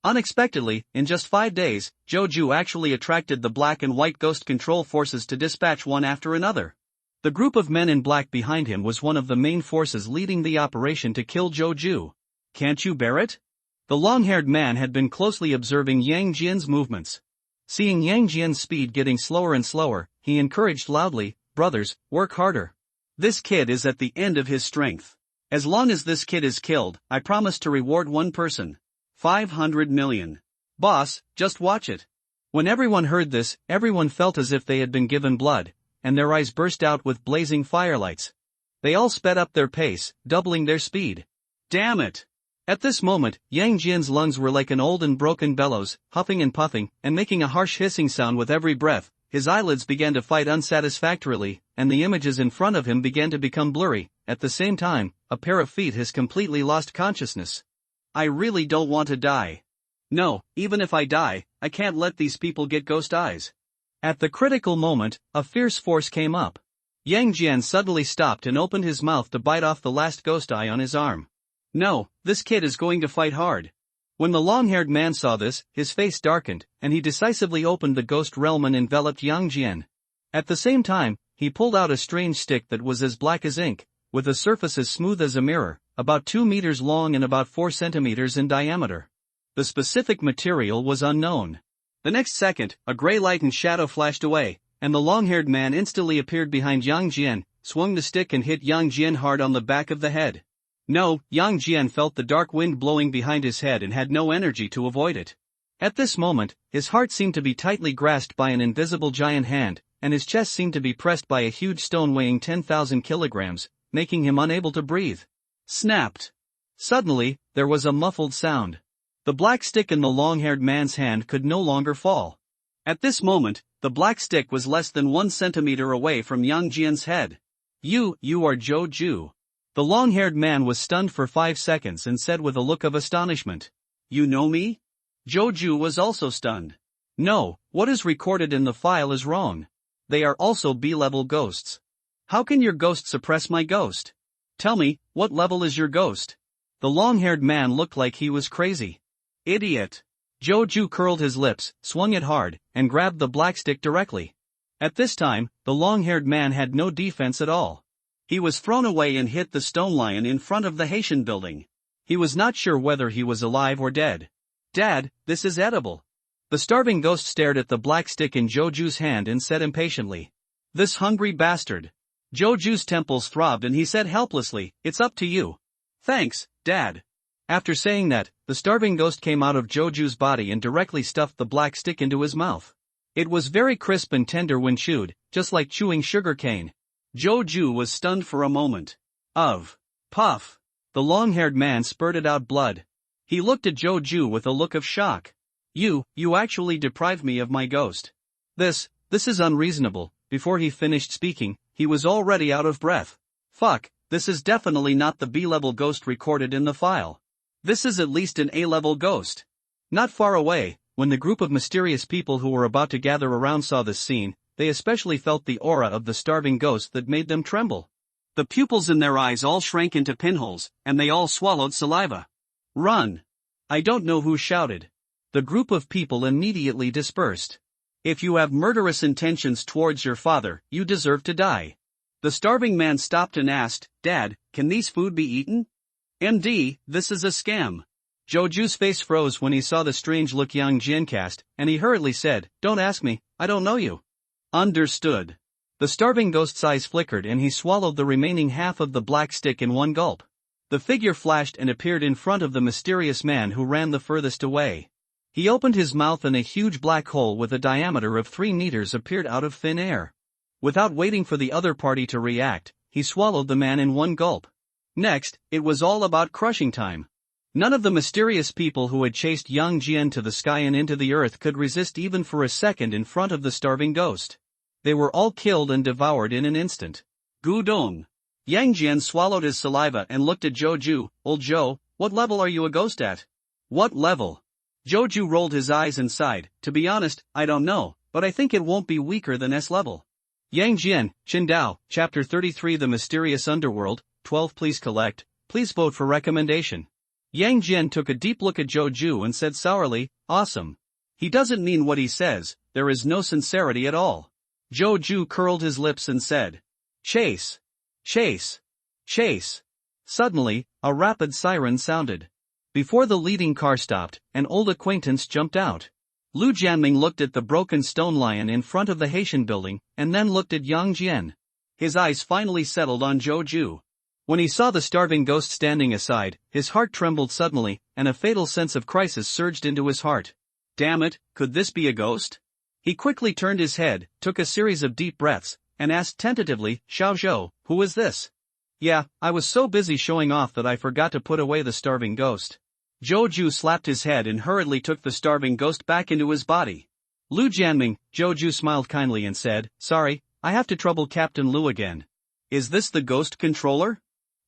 Speaker 2: Unexpectedly, in just 5 days, Zhou actually attracted the black and white ghost control forces to dispatch one after another. The group of men in black behind him was one of the main forces leading the operation to kill Zhou. Can't you bear it? The long-haired man had been closely observing Yang Jian's movements. Seeing Yang Jian's speed getting slower and slower, he encouraged loudly, "Brothers, work harder. This kid is at the end of his strength. As long as this kid is killed, I promise to reward one person. 500 million. Boss, just watch it." When everyone heard this, everyone felt as if they had been given blood, and their eyes burst out with blazing firelights. They all sped up their pace, doubling their speed. Damn it! At this moment, Yang Jian's lungs were like an old and broken bellows, huffing and puffing, and making a harsh hissing sound with every breath. His eyelids began to fight unsatisfactorily, and the images in front of him began to become blurry. At the same time, a pair of feet has completely lost consciousness. I really don't want to die. No, even if I die, I can't let these people get ghost eyes. At the critical moment, a fierce force came up. Yang Jian suddenly stopped and opened his mouth to bite off the last ghost eye on his arm. No, this kid is going to fight hard. When the long-haired man saw this, his face darkened, and he decisively opened the ghost realm and enveloped Yang Jian. At the same time, he pulled out a strange stick that was as black as ink, with a surface as smooth as a mirror, about 2 meters long and about 4 centimeters in diameter. The specific material was unknown. The next second, a gray light and shadow flashed away, and the long-haired man instantly appeared behind Yang Jian, swung the stick and hit Yang Jian hard on the back of the head. No, Yang Jian felt the dark wind blowing behind his head and had no energy to avoid it. At this moment, his heart seemed to be tightly grasped by an invisible giant hand, and his chest seemed to be pressed by a huge stone weighing 10,000 kilograms, making him unable to breathe. Snapped. Suddenly, there was a muffled sound. The black stick in the long-haired man's hand could no longer fall. At this moment, the black stick was less than 1 centimeter away from Yang Jian's head. You are Zhou. The long-haired man was stunned for 5 seconds and said with a look of astonishment. You know me? Zhou was also stunned. No, what is recorded in the file is wrong. They are also B-level ghosts. How can your ghost suppress my ghost? Tell me, what level is your ghost? The long-haired man looked like he was crazy. Idiot. Zhou curled his lips, swung it hard, and grabbed the black stick directly. At this time, the long-haired man had no defense at all. He was thrown away and hit the stone lion in front of the Haitian building. He was not sure whether he was alive or dead. Dad, this is edible. The starving ghost stared at the black stick in Zhou's hand and said impatiently. This hungry bastard. Zhou's temples throbbed and he said helplessly, It's up to you. Thanks, Dad. After saying that, the starving ghost came out of Zhou's body and directly stuffed the black stick into his mouth. It was very crisp and tender when chewed, just like chewing sugar cane. Zhou was stunned for a moment. Puff. The long-haired man spurted out blood. He looked at Zhou with a look of shock. You actually deprived me of my ghost. This is unreasonable. Before he finished speaking, he was already out of breath. Fuck, this is definitely not the B-level ghost recorded in the file. This is at least an A-level ghost. Not far away, when the group of mysterious people who were about to gather around saw this scene, they especially felt the aura of the starving ghost that made them tremble. The pupils in their eyes all shrank into pinholes, and they all swallowed saliva. Run! I don't know who shouted. The group of people immediately dispersed. If you have murderous intentions towards your father, you deserve to die. The starving man stopped and asked, Dad, can these food be eaten? MD, this is a scam. Zhou's face froze when he saw the strange look Yang Jian cast, and he hurriedly said, Don't ask me, I don't know you. Understood.
Speaker 1: The starving ghost's eyes flickered and he swallowed the remaining half of the black stick in one gulp. The figure flashed and appeared in front of the mysterious man who ran the furthest away. He opened his mouth and a huge black hole with a diameter of 3 meters appeared out of thin air. Without waiting for the other party to react, he swallowed the man in one gulp. Next, it was all about crushing time. None of the mysterious people who had chased Yang Jian to the sky and into the earth could resist even for a second in front of the starving ghost. They were all killed and devoured in an instant. Gudong. Yang Jian swallowed his saliva and looked at Zhou. Old Zhou, what level are you a ghost at? What level? Zhou rolled his eyes and sighed, to be honest, I don't know, but I think it won't be weaker than S level. Yang Jian, Qindao, Chapter 33 The Mysterious Underworld, 12 Please collect, please vote for recommendation. Yang Jian took a deep look at Zhou and said sourly, awesome. He doesn't mean what he says, there is no sincerity at all. Zhou curled his lips and said, chase. Chase. Chase. Suddenly, a rapid siren sounded. Before the leading car stopped, an old acquaintance jumped out. Lu Jianming looked at the broken stone lion in front of the Haitian building, and then looked at Yang Jian. His eyes finally settled on Zhou. When he saw the starving ghost standing aside, his heart trembled suddenly, and a fatal sense of crisis surged into his heart. Damn it, could this be a ghost? He quickly turned his head, took a series of deep breaths, and asked tentatively, Xiao Zhou, who is this? Yeah, I was so busy showing off that I forgot to put away the starving ghost. Zhou slapped his head and hurriedly took the starving ghost back into his body. Lu Jianming, Zhou smiled kindly and said, sorry, I have to trouble Captain Lu again. Is this the ghost controller?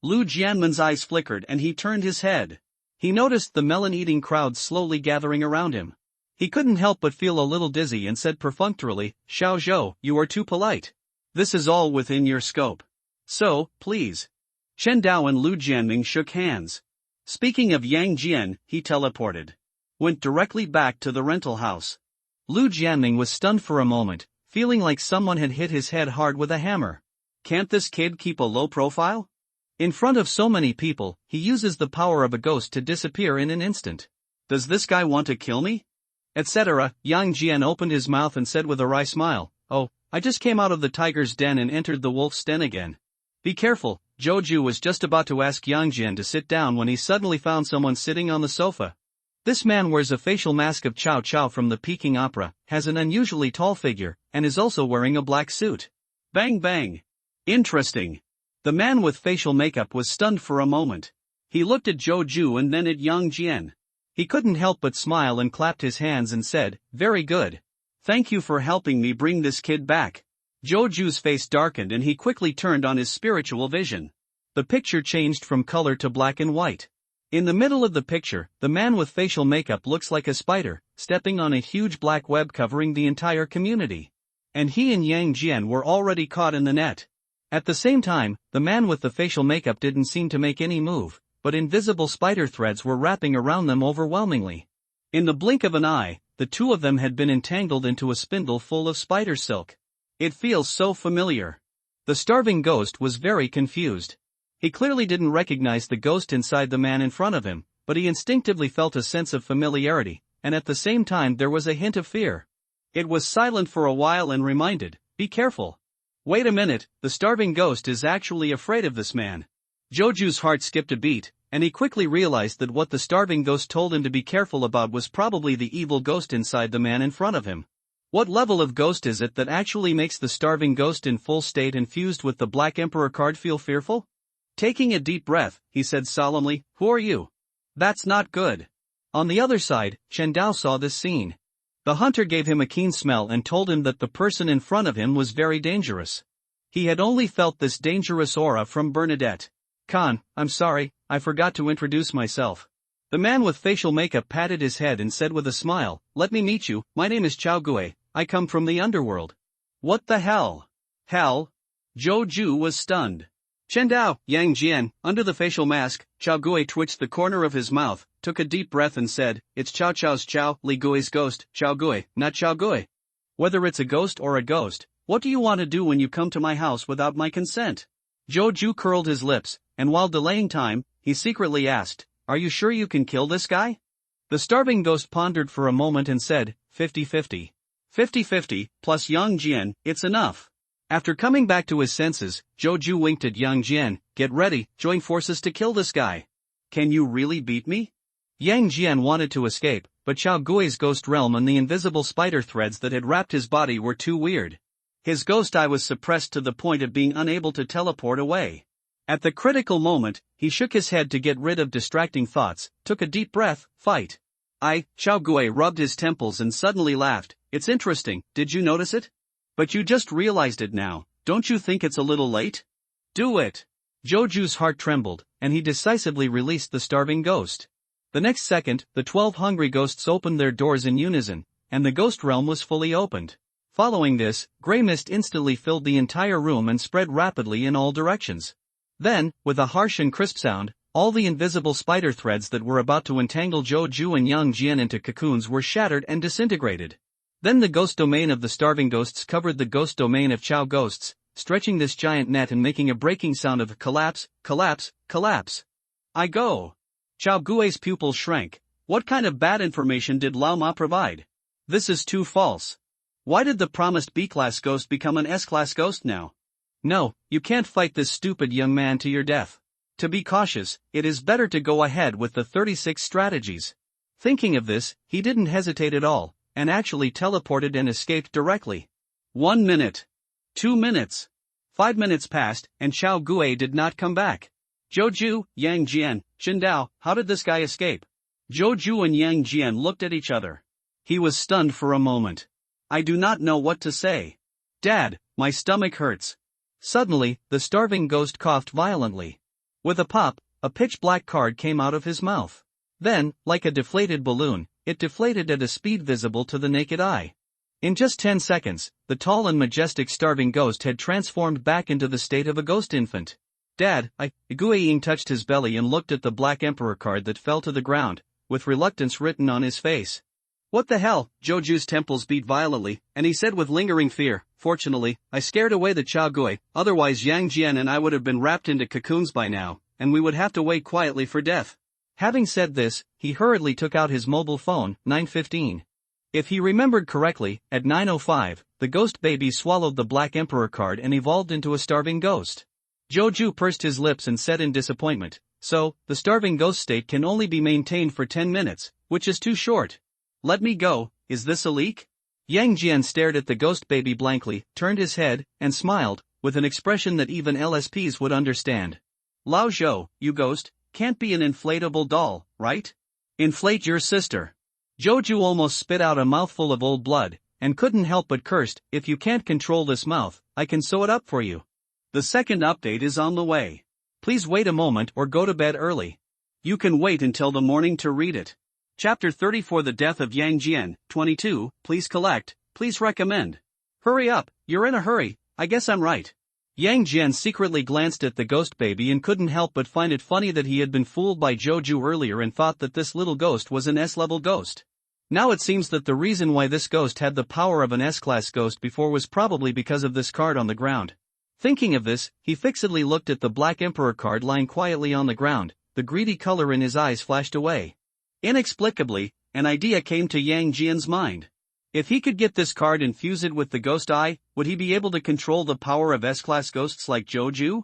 Speaker 1: Lu Jianming's eyes flickered and he turned his head. He noticed the melon-eating crowd slowly gathering around him. He couldn't help but feel a little dizzy and said perfunctorily, Xiao Zhou, you are too polite. This is all within your scope. So, please. Chen Dao and Lu Jianming shook hands. Speaking of Yang Jian, he teleported. Went directly back to the rental house. Lu Jianming was stunned for a moment, feeling like someone had hit his head hard with a hammer. Can't this kid keep a low profile? In front of so many people, he uses the power of a ghost to disappear in an instant. Does this guy want to kill me? Etc. Yang Jian opened his mouth and said with a wry smile, oh, I just came out of the tiger's den and entered the wolf's den again. Be careful, Zhou was just about to ask Yang Jian to sit down when he suddenly found someone sitting on the sofa. This man wears a facial mask of Chow Chow from the Peking Opera, has an unusually tall figure, and is also wearing a black suit. Bang bang. Interesting. The man with facial makeup was stunned for a moment. He looked at Zhou and then at Yang Jian. He couldn't help but smile and clapped his hands and said, very good. Thank you for helping me bring this kid back. Zhou's face darkened and he quickly turned on his spiritual vision. The picture changed from color to black and white. In the middle of the picture, the man with facial makeup looks like a spider, stepping on a huge black web covering the entire community. And he and Yang Jian were already caught in the net. At the same time, the man with the facial makeup didn't seem to make any move, but invisible spider threads were wrapping around them overwhelmingly. In the blink of an eye, the two of them had been entangled into a spindle full of spider silk. It feels so familiar. The starving ghost was very confused. He clearly didn't recognize the ghost inside the man in front of him, but he instinctively felt a sense of familiarity, and at the same time there was a hint of fear. It was silent for a while and reminded, be careful. Wait a minute, the starving ghost is actually afraid of this man. Zhou's heart skipped a beat, and he quickly realized that what the starving ghost told him to be careful about was probably the evil ghost inside the man in front of him. What level of ghost is it that actually makes the starving ghost in full state infused with the Black Emperor card feel fearful? Taking a deep breath, he said solemnly, who are you? That's not good. On the other side, Chen Dao saw this scene. The hunter gave him a keen smell and told him that the person in front of him was very dangerous. He had only felt this dangerous aura from Bernadette. Khan, I'm sorry, I forgot to introduce myself. The man with facial makeup patted his head and said with a smile, let me meet you, my name is Chao Gui, I come from the underworld. What the hell? Hell? Zhou was stunned. Chen Dao, Yang Jian, under the facial mask, Chao Gui twitched the corner of his mouth, took a deep breath and said, it's Chao Chao's Chao, Li Gui's ghost, Chao Gui, not Chao Gui. Whether it's a ghost or a ghost, what do you want to do when you come to my house without my consent? Zhou curled his lips, and while delaying time, he secretly asked, are you sure you can kill this guy? The starving ghost pondered for a moment and said, 50-50. 50-50, plus Yang Jian, it's enough.
Speaker 2: After coming back to his senses, Joju winked at Yang Jian. Get ready, join forces to kill this guy. Can you really beat me?
Speaker 1: Yang Jian wanted to escape, but Xiao Gui's ghost realm and the invisible spider threads that had wrapped his body were too weird.
Speaker 2: His ghost eye was suppressed to the point of being unable to teleport away. At the critical moment, he shook his head to get rid of distracting thoughts, took a deep breath, fight. Xiao Gui rubbed his temples and suddenly laughed. It's interesting, did you notice it? But you just realized it now, don't you think it's a little late? Do it!
Speaker 1: Joju's heart trembled, and he decisively released the starving ghost. The next second, the 12 hungry ghosts opened their doors in unison, and the ghost realm was fully opened. Following this, gray mist instantly filled the entire room and spread rapidly in all directions. Then, with a harsh and crisp sound, all the invisible spider threads that were about to entangle Joju and Yang Jian into cocoons were shattered and disintegrated. Then the ghost domain of the starving ghosts covered the ghost domain of Chao ghosts, stretching this giant net and making a breaking sound of collapse, collapse, collapse. I go. Xiao Gui's pupils shrank. What kind of bad information did Lao Ma provide? This is too false. Why did the promised B-class ghost become an S-class ghost now? No, you can't fight this stupid young man to your death. To be cautious, it is better to go ahead with the 36 strategies. Thinking of this, he didn't hesitate at all, and actually teleported and escaped directly. 1 minute. 2 minutes. 5 minutes passed, and Xiao Gui did not come back. Joju, Yang Jian, Xindao, how did this guy escape? Joju and Yang Jian looked at each other. He was stunned for a moment. I do not know what to say. Dad, my stomach hurts. Suddenly, the starving ghost coughed violently. With a pop, a pitch-black card came out of his mouth. Then, like a deflated balloon, it deflated at a speed visible to the naked eye. In just 10 seconds, the tall and majestic starving ghost had transformed back into the state of a ghost infant. Dad, Guiying touched his belly and looked at the Black Emperor card that fell to the ground, with reluctance written on his face. What the hell? Joju's temples beat violently, and he said with lingering fear, fortunately, I scared away the Xiao Gui, otherwise Yang Jian and I would have been wrapped into cocoons by now, and we would have to wait quietly for death. Having said this, he hurriedly took out his mobile phone, 9:15. If he remembered correctly, at 9:05, the ghost baby swallowed the Black Emperor card and evolved into a starving ghost. Joju pursed his lips and said in disappointment, so, the starving ghost state can only be maintained for 10 minutes, which is too short. Let me go, is this a leak? Yang Jian stared at the ghost baby blankly, turned his head, and smiled, with an expression that even LSPs would understand. Lao Zhou, you ghost, can't be an inflatable doll, right? Inflate your sister. Joju almost spit out a mouthful of old blood, and couldn't help but cursed, if you can't control this mouth, I can sew it up for you. The second update is on the way. Please wait a moment or go to bed early. You can wait until the morning to read it. Chapter 34 The Death of Yang Jian, 22, please collect, please recommend. Hurry up, you're in a hurry, I guess I'm right. Yang Jian secretly glanced at the ghost baby and couldn't help but find it funny that he had been fooled by Joju earlier and thought that this little ghost was an S-level ghost. Now it seems that the reason why this ghost had the power of an S-class ghost before was probably because of this card on the ground. Thinking of this, he fixedly looked at the Black Emperor card lying quietly on the ground, the greedy color in his eyes flashed away. Inexplicably, an idea came to Yang Jian's mind. If he could get this card and fuse it with the ghost eye, would he be able to control the power of S-class ghosts like Joju?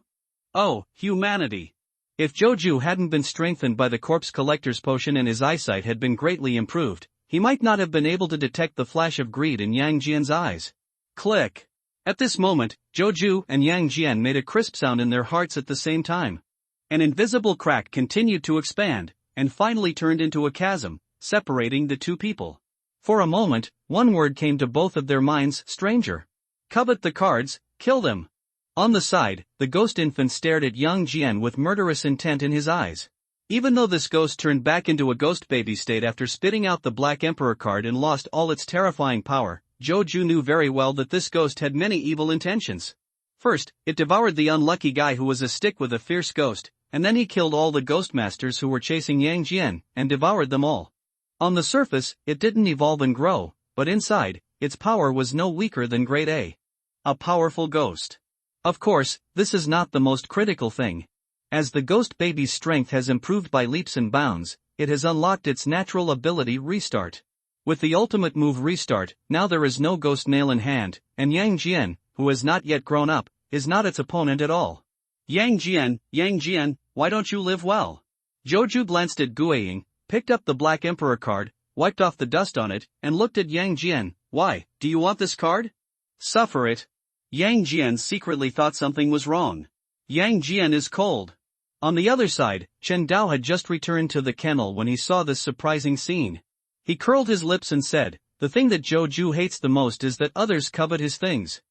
Speaker 1: Oh, humanity! If Joju hadn't been strengthened by the corpse collector's potion and his eyesight had been greatly improved, he might not have been able to detect the flash of greed in Yang Jian's eyes. Click! At this moment, Joju and Yang Jian made a crisp sound in their hearts at the same time. An invisible crack continued to expand, and finally turned into a chasm, separating the two people. For a moment, one word came to both of their minds, stranger. Covet the cards, kill them. On the side, the ghost infant stared at Yang Jian with murderous intent in his eyes. Even though this ghost turned back into a ghost baby state after spitting out the Black Emperor card and lost all its terrifying power, Joju knew very well that this ghost had many evil intentions. First, it devoured the unlucky guy who was a stick with a fierce ghost, and then he killed all the ghost masters who were chasing Yang Jian, and devoured them all. On the surface, it didn't evolve and grow, but inside, its power was no weaker than grade A. A powerful ghost. Of course, this is not the most critical thing. As the ghost baby's strength has improved by leaps and bounds, it has unlocked its natural ability Restart. With the ultimate move Restart, now there is no ghost nail in hand, and Yang Jian, who has not yet grown up, is not its opponent at all.
Speaker 2: Yang Jian, why don't you live well? Joju glanced at Guiying, picked up the Black Emperor card, wiped off the dust on it, and looked at Yang Jian. Why, do you want this card? Suffer it. Yang Jian secretly thought something was wrong. Yang Jian is cold.
Speaker 1: On the other side, Chen Dao had just returned to the kennel when he saw this surprising scene. He curled his lips and said, "The thing that Joju hates the most is that others covet his things."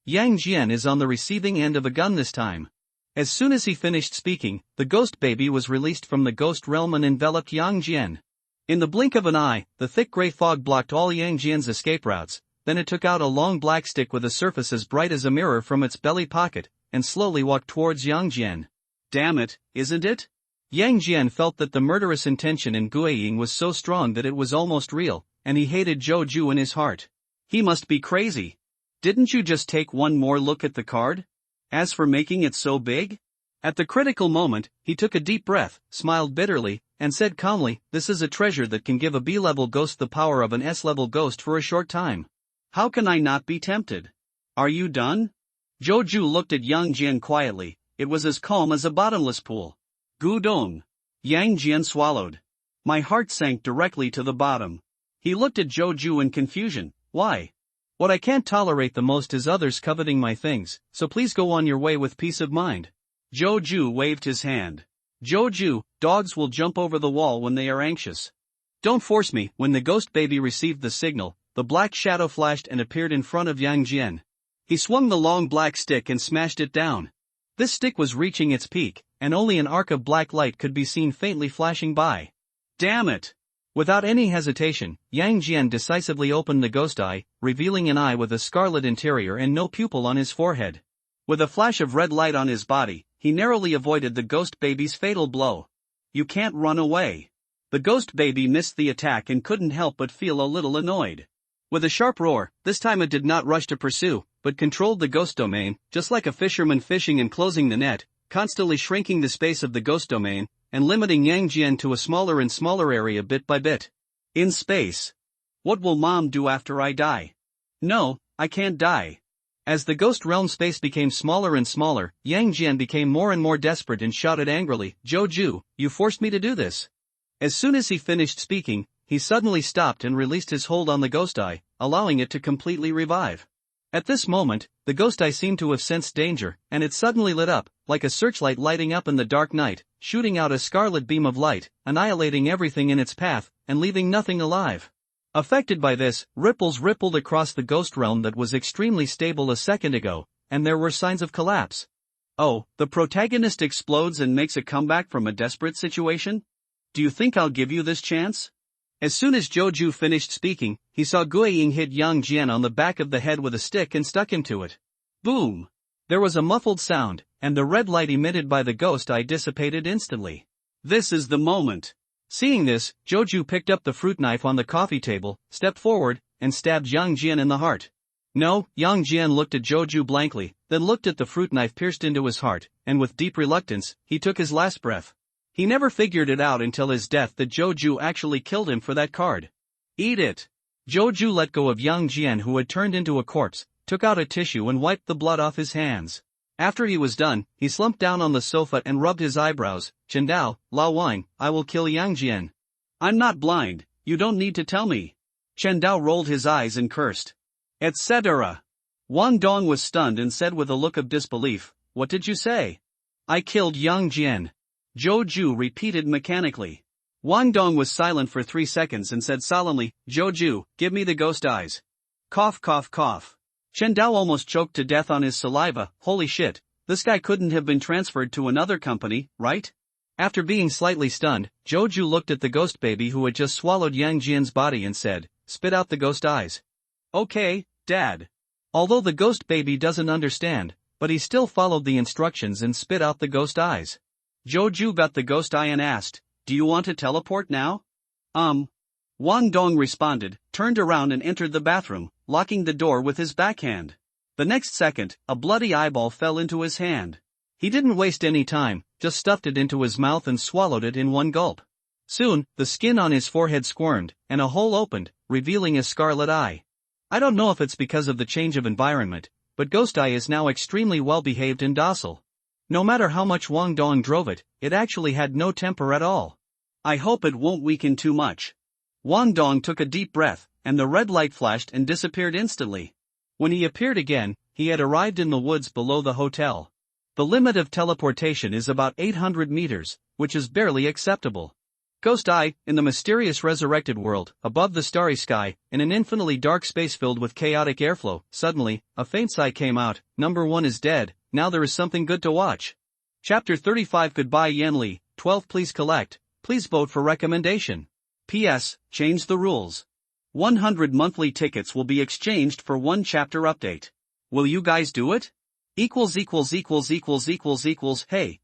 Speaker 1: Yang Jian is on the receiving end of a gun this time. As soon as he finished speaking, the ghost baby was released from the ghost realm and enveloped Yang Jian. In the blink of an eye, the thick gray fog blocked all Yang Jian's escape routes, then it took out a long black stick with a surface as bright as a mirror from its belly pocket, and slowly walked towards Yang Jian.
Speaker 2: Damn it, isn't it?
Speaker 1: Yang Jian felt that the murderous intention in Guiying was so strong that it was almost real, and he hated Joju in his heart.
Speaker 2: He must be crazy. Didn't you just take one more look at the card? As for making it so big? At the critical moment, he took a deep breath, smiled bitterly, and said calmly, "This is a treasure that can give a B-level ghost the power of an S-level ghost for a short time. How can I not be tempted? Are you done?" Joju looked at Yang Jian quietly. It was as calm as a bottomless pool. Gudong. Yang Jian swallowed. My heart sank directly to the bottom. He looked at Joju in confusion. Why?
Speaker 1: What I can't tolerate the most is others coveting my things, so please go on your way with peace of mind.
Speaker 2: Joju waved his hand. Joju, dogs will jump over the wall when they are anxious.
Speaker 1: Don't force me. When the ghost baby received the signal, the black shadow flashed and appeared in front of Yang Jian. He swung the long black stick and smashed it down. This stick was reaching its peak, and only an arc of black light could be seen faintly flashing by.
Speaker 2: Damn it!
Speaker 1: Without any hesitation, Yang Jian decisively opened the ghost eye, revealing an eye with a scarlet interior and no pupil on his forehead. With a flash of red light on his body, he narrowly avoided the ghost baby's fatal blow.
Speaker 2: You can't run away. The ghost baby missed the attack and couldn't help but feel a little annoyed.
Speaker 1: With a sharp roar, this time it did not rush to pursue, but controlled the ghost domain, just like a fisherman fishing and closing the net, constantly shrinking the space of the ghost domain, and limiting Yang Jian to a smaller and smaller area bit by bit.
Speaker 2: In space. What will Mom do after I die? No, I can't die.
Speaker 1: As the ghost realm space became smaller and smaller, Yang Jian became more and more desperate and shouted angrily, "Joju, you forced me to do this." As soon as he finished speaking, he suddenly stopped and released his hold on the ghost eye, allowing it to completely revive. At this moment, the ghost eye seemed to have sensed danger, and it suddenly lit up, like a searchlight lighting up in the dark night, shooting out a scarlet beam of light, annihilating everything in its path, and leaving nothing alive. Affected by this, ripples rippled across the ghost realm that was extremely stable a second ago, and there were signs of collapse.
Speaker 2: Oh, the protagonist explodes and makes a comeback from a desperate situation? Do you think I'll give you this chance?
Speaker 1: As soon as Joju finished speaking, he saw Guiying hit Yang Jian on the back of the head with a stick and stuck him to it. Boom! There was a muffled sound, and the red light emitted by the ghost eye dissipated instantly.
Speaker 2: This is the moment.
Speaker 1: Seeing this, Joju picked up the fruit knife on the coffee table, stepped forward, and stabbed Yang Jian in the heart. No, Yang Jian looked at Joju blankly, then looked at the fruit knife pierced into his heart, and with deep reluctance, he took his last breath. He never figured it out until his death that Joju actually killed him for that card. Eat it! Joju let go of Yang Jian, who had turned into a corpse, took out a tissue and wiped the blood off his hands. After he was done, he slumped down on the sofa and rubbed his eyebrows. "Chen Dao, Lao Wang, I will kill Yang Jian."
Speaker 2: "I'm not blind, you don't need to tell me."
Speaker 1: Chen Dao rolled his eyes and cursed.
Speaker 2: Etc. Wang Dong was stunned and said with a look of disbelief, "What did you say?"
Speaker 1: "I killed Yang Jian."
Speaker 2: Joju repeated mechanically. Wang Dong was silent for 3 seconds and said solemnly, "Joju, give me the ghost eyes." Cough cough cough.
Speaker 1: Chen Dao almost choked to death on his saliva. Holy shit, this guy couldn't have been transferred to another company, right? After being slightly stunned, Joju looked at the ghost baby who had just swallowed Yang Jian's body and said, "Spit out the ghost eyes."
Speaker 2: "Okay, Dad."
Speaker 1: Although the ghost baby doesn't understand, but he still followed the instructions and spit out the ghost eyes.
Speaker 2: Joju got the ghost eye and asked, "Do you want to teleport now?" Wang Dong responded, turned around and entered the bathroom, locking the door with his backhand. The next second, a bloody eyeball fell into his hand. He didn't waste any time, just stuffed it into his mouth and swallowed it in one gulp. Soon, the skin on his forehead squirmed, and a hole opened, revealing a scarlet eye. I don't know if it's because of the change of environment,
Speaker 1: but Ghost Eye is now extremely well behaved and docile. No matter how much Wang Dong drove it, it actually had no temper at all.
Speaker 2: I hope it won't weaken too much. Wang Dong took a deep breath, and the red light flashed and disappeared instantly. When he appeared again, he had arrived in the woods below the hotel. The limit of teleportation is about 800 meters, which is barely acceptable. Ghost Eye, in the mysterious resurrected world, above the starry sky, in an infinitely dark space filled with chaotic airflow, suddenly, a faint sigh came out. Number 1 is dead, now there is something good to watch. Chapter 35 Goodbye Yan Li, 12 Please collect, please vote for recommendation. P.S. Change the rules. 100 monthly tickets will be exchanged for 1 chapter update. Will you guys do it? Hey,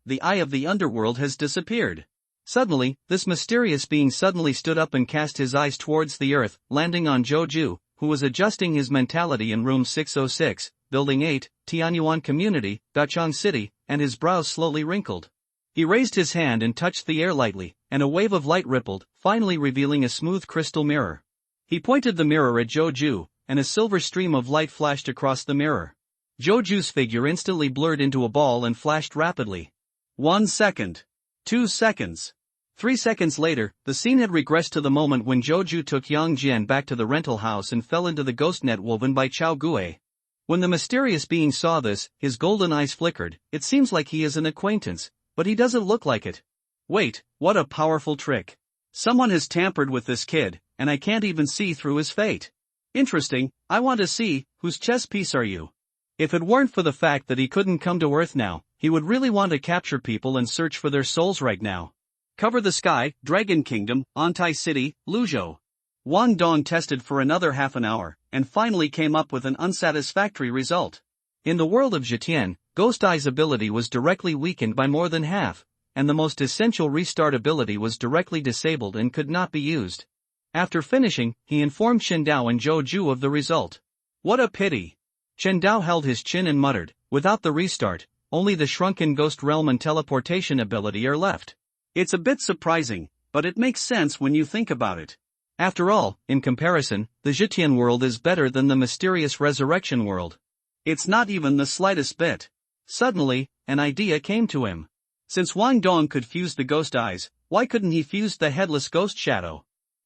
Speaker 2: the eye of the underworld has disappeared. Suddenly, this mysterious being suddenly stood up and cast his eyes towards the earth, landing on Joju, who was adjusting his mentality in room 606, building 8, Tianyuan Community, Dachang City, and his brows slowly wrinkled. He raised his hand and touched the air lightly, and a wave of light rippled, finally revealing a smooth crystal mirror. He pointed the mirror at Joju, and a silver stream of light flashed across the mirror. Joju's figure instantly blurred into a ball and flashed rapidly. 1 second. 2 seconds. 3 seconds later, the scene had regressed to the moment when Joju took Yang Jian back to the rental house and fell into the ghost net woven by Chao Gue. When the mysterious being saw this, his golden eyes flickered. It seems like he is an acquaintance, but he doesn't look like it. Wait, what a powerful trick. Someone has tampered with this kid, and I can't even see through his fate. Interesting, I want to see, whose chess piece are you? If it weren't for the fact that he couldn't come to Earth now, he would really want to capture people and search for their souls right now. Cover the Sky, Dragon Kingdom, Antai City, Luzhou. Wang Dong tested for another half an hour, and finally came up with an unsatisfactory result. In the world of Zetian, Ghost Eye's ability was directly weakened by more than half, and the most essential restart ability was directly disabled and could not be used. After finishing, he informed Shindao and Joju of the result. What a pity. Shindao held his chin and muttered, without the restart, only the shrunken ghost realm and teleportation ability are left. It's a bit surprising, but it makes sense when you think about it. After all, in comparison, the Zetian world is better than the mysterious resurrection world. It's not even the slightest bit. Suddenly, an idea came to him. Since Wang Dong could fuse the ghost eyes, why couldn't he fuse the headless ghost shadow?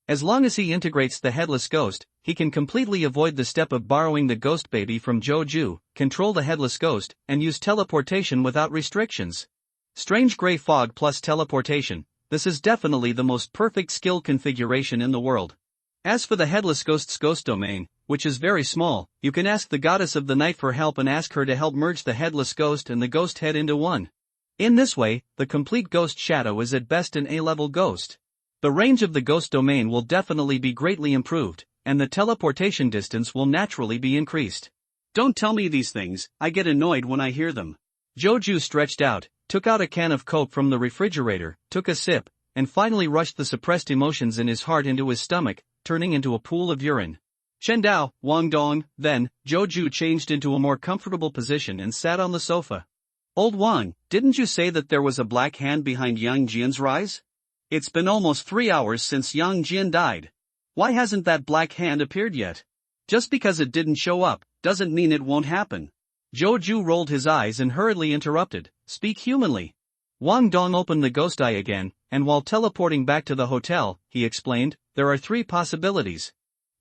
Speaker 2: As long as he integrates the headless ghost, he can completely avoid the step of borrowing the ghost baby from Joju, control the headless ghost, and use teleportation without restrictions. Strange gray fog plus teleportation, this is definitely the most perfect skill configuration in the world. As for the headless ghost's ghost domain, which is very small, you can ask the goddess of the night for help and ask her to help merge the headless ghost and the ghost head into one. In this way, the complete ghost shadow is at best an A-level ghost. The range of the ghost domain will definitely be greatly improved, and the teleportation distance will naturally be increased. Don't tell me these things, I get annoyed when I hear them. Joju stretched out, took out a can of Coke from the refrigerator, took a sip, and finally rushed the suppressed emotions in his heart into his stomach, turning into a pool of urine. Shindao, Wang Dong, then, Joju changed into a more comfortable position and sat on the sofa. Old Wang, didn't you say that there was a black hand behind Yang Jian's rise? It's been almost 3 hours since Yang Jian died. Why hasn't that black hand appeared yet? Just because it didn't show up, doesn't mean it won't happen. Joju rolled his eyes and hurriedly interrupted, speak humanly. Wang Dong opened the ghost eye again, and while teleporting back to the hotel, he explained, there are 3 possibilities.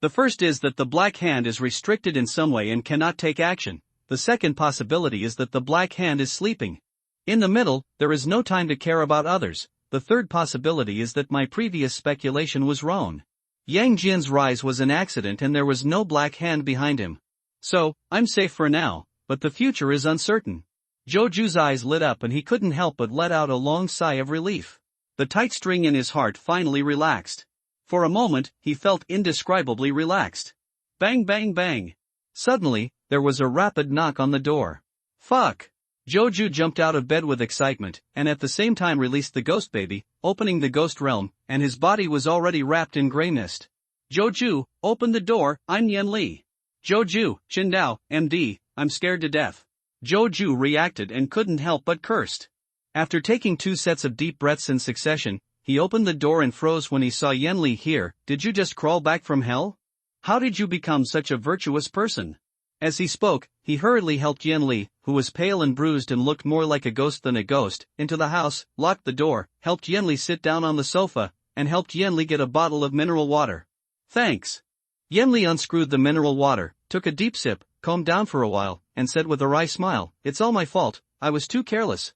Speaker 2: The first is that the black hand is restricted in some way and cannot take action. The second possibility is that the black hand is sleeping. In the middle, there is no time to care about others. The third possibility is that my previous speculation was wrong. Yang Jian's rise was an accident and there was no black hand behind him. So, I'm safe for now, but the future is uncertain. Joju's eyes lit up and he couldn't help but let out a long sigh of relief. The tight string in his heart finally relaxed. For a moment, he felt indescribably relaxed. Bang bang bang. Suddenly, there was a rapid knock on the door. Fuck! Joju jumped out of bed with excitement, and at the same time released the ghost baby, opening the ghost realm, and his body was already wrapped in grey mist. Joju, open the door, I'm Yan Li. Joju, Shindao, MD, I'm scared to death. Joju reacted and couldn't help but cursed. After taking 2 sets of deep breaths in succession, he opened the door and froze when he saw Yan Li here. Did you just crawl back from hell? How did you become such a virtuous person? As he spoke, he hurriedly helped Yen Li, who was pale and bruised and looked more like a ghost than a ghost, into the house, locked the door, helped Yen Li sit down on the sofa, and helped Yen Li get a bottle of mineral water. Thanks. Yen Li unscrewed the mineral water, took a deep sip, calmed down for a while, and said with a wry smile, "It's all my fault, I was too careless.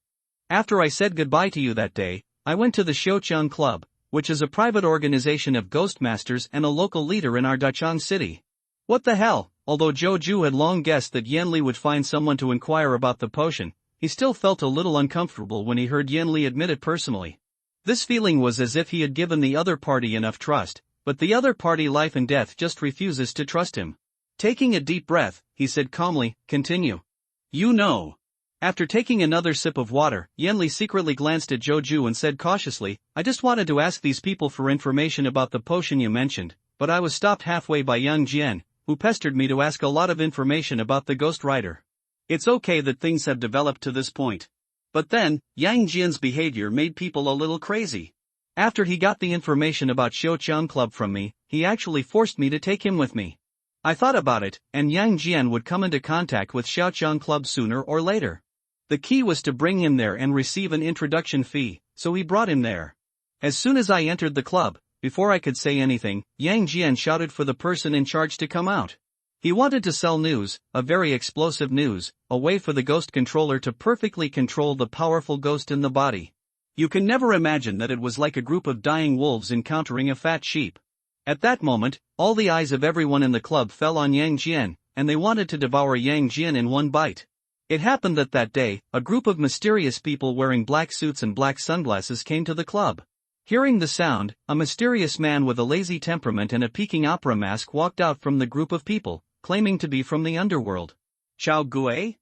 Speaker 2: After I said goodbye to you that day, I went to the Xiaoqiang Club, which is a private organization of ghost masters and a local leader in our Dachang city." What the hell? Although Zhou Ju had long guessed that Yen Li would find someone to inquire about the potion, he still felt a little uncomfortable when he heard Yen Li admit it personally. This feeling was as if he had given the other party enough trust, but the other party life and death just refuses to trust him. Taking a deep breath, he said calmly, "Continue." "You know." After taking another sip of water, Yen Li secretly glanced at Zhou Ju and said cautiously, "I just wanted to ask these people for information about the potion you mentioned, but I was stopped halfway by Yang Jian, who pestered me to ask a lot of information about the Ghost Rider. It's okay that things have developed to this point. But then, Yang Jian's behavior made people a little crazy. After he got the information about Xiaoqiang Club from me, he actually forced me to take him with me. I thought about it, and Yang Jian would come into contact with Xiaoqiang Club sooner or later. The key was to bring him there and receive an introduction fee, so he brought him there. As soon as I entered the club, before I could say anything, Yang Jian shouted for the person in charge to come out. He wanted to sell news, a very explosive news, a way for the ghost controller to perfectly control the powerful ghost in the body. You can never imagine that it was like a group of dying wolves encountering a fat sheep. At that moment, all the eyes of everyone in the club fell on Yang Jian, and they wanted to devour Yang Jian in one bite. It happened that day, a group of mysterious people wearing black suits and black sunglasses came to the club. Hearing the sound, a mysterious man with a lazy temperament and a Peking opera mask walked out from the group of people, claiming to be from the underworld. Chao Gue?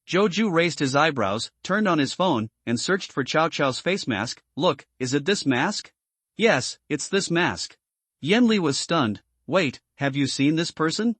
Speaker 2: Zhou Ju raised his eyebrows, turned on his phone, and searched for Chao Chao's face mask. "Look, is it this mask?" "Yes, it's this mask." Yen Li was stunned. "Wait, have you seen this person?"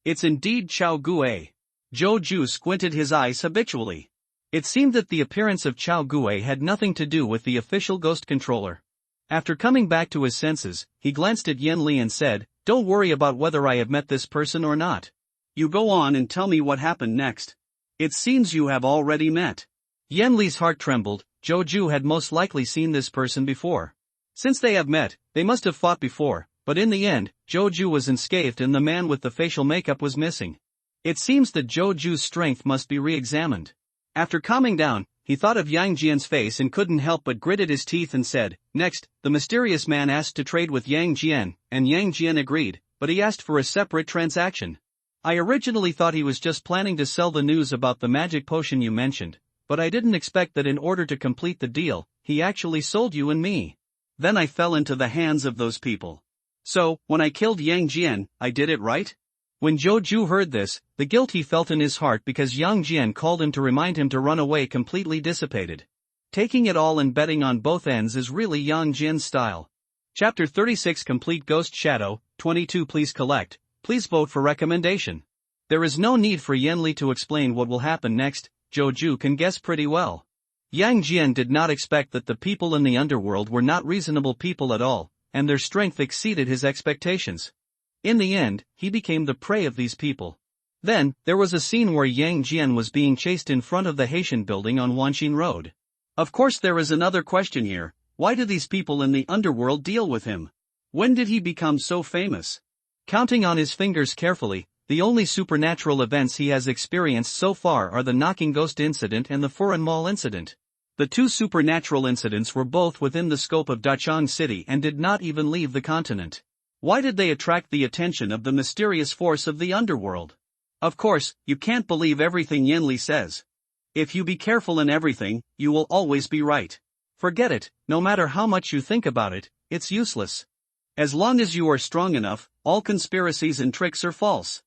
Speaker 2: "It's indeed Chao Gue." Zhou Ju squinted his eyes habitually. It seemed that the appearance of Chao Gue had nothing to do with the official ghost controller. After coming back to his senses, he glanced at Yen Li and said, "Don't worry about whether I have met this person or not. You go on and tell me what happened next. It seems you have already met." Yen Li's heart trembled. Zhou Ju had most likely seen this person before. Since they have met, they must have fought before, but in the end, Zhou Ju was unscathed and the man with the facial makeup was missing. It seems that Zhou Ju's strength must be re-examined. After calming down, he thought of Yang Jian's face and couldn't help but gritted his teeth and said, "Next, the mysterious man asked to trade with Yang Jian, and Yang Jian agreed, but he asked for a separate transaction. I originally thought he was just planning to sell the news about the magic potion you mentioned, but I didn't expect that in order to complete the deal, he actually sold you and me. Then I fell into the hands of those people. So, when I killed Yang Jian, I did it right?" When Zhou Ju heard this, the guilt he felt in his heart because Yang Jian called him to remind him to run away completely dissipated. Taking it all and betting on both ends is really Yang Jian's style. Chapter 36 Complete Ghost Shadow, 22 Please collect, please vote for recommendation. There is no need for Yen Li to explain what will happen next, Zhou Ju can guess pretty well. Yang Jian did not expect that the people in the underworld were not reasonable people at all, and their strength exceeded his expectations. In the end, he became the prey of these people. Then, there was a scene where Yang Jian was being chased in front of the Haitian building on Wanxin Road. Of course there is another question here, why do these people in the underworld deal with him? When did he become so famous? Counting on his fingers carefully, the only supernatural events he has experienced so far are the knocking ghost incident and the foreign mall incident. The two supernatural incidents were both within the scope of Dachang City and did not even leave the continent. Why did they attract the attention of the mysterious force of the underworld? Of course, you can't believe everything Yen Li says. If you be careful in everything, you will always be right. Forget it, no matter how much you think about it, it's useless. As long as you are strong enough, all conspiracies and tricks are false.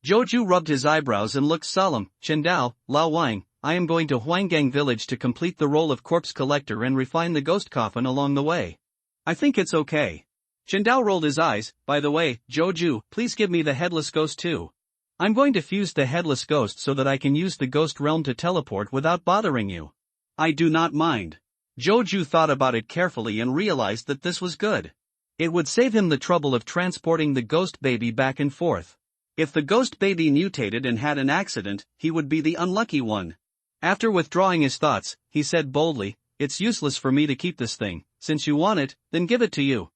Speaker 2: Zhou Ju rubbed his eyebrows and looked solemn. "Chendao, Lao Wang, I am going to Huanggang village to complete the role of corpse collector and refine the ghost coffin along the way. I think it's okay." Chendao rolled his eyes. "By the way, Zhou Ju, please give me the headless ghost too. I'm going to fuse the headless ghost so that I can use the ghost realm to teleport without bothering you." "I do not mind." Zhou Ju thought about it carefully and realized that this was good. It would save him the trouble of transporting the ghost baby back and forth. If the ghost baby mutated and had an accident, he would be the unlucky one. After withdrawing his thoughts, he said boldly, "It's useless for me to keep this thing. Since you want it, then give it to you.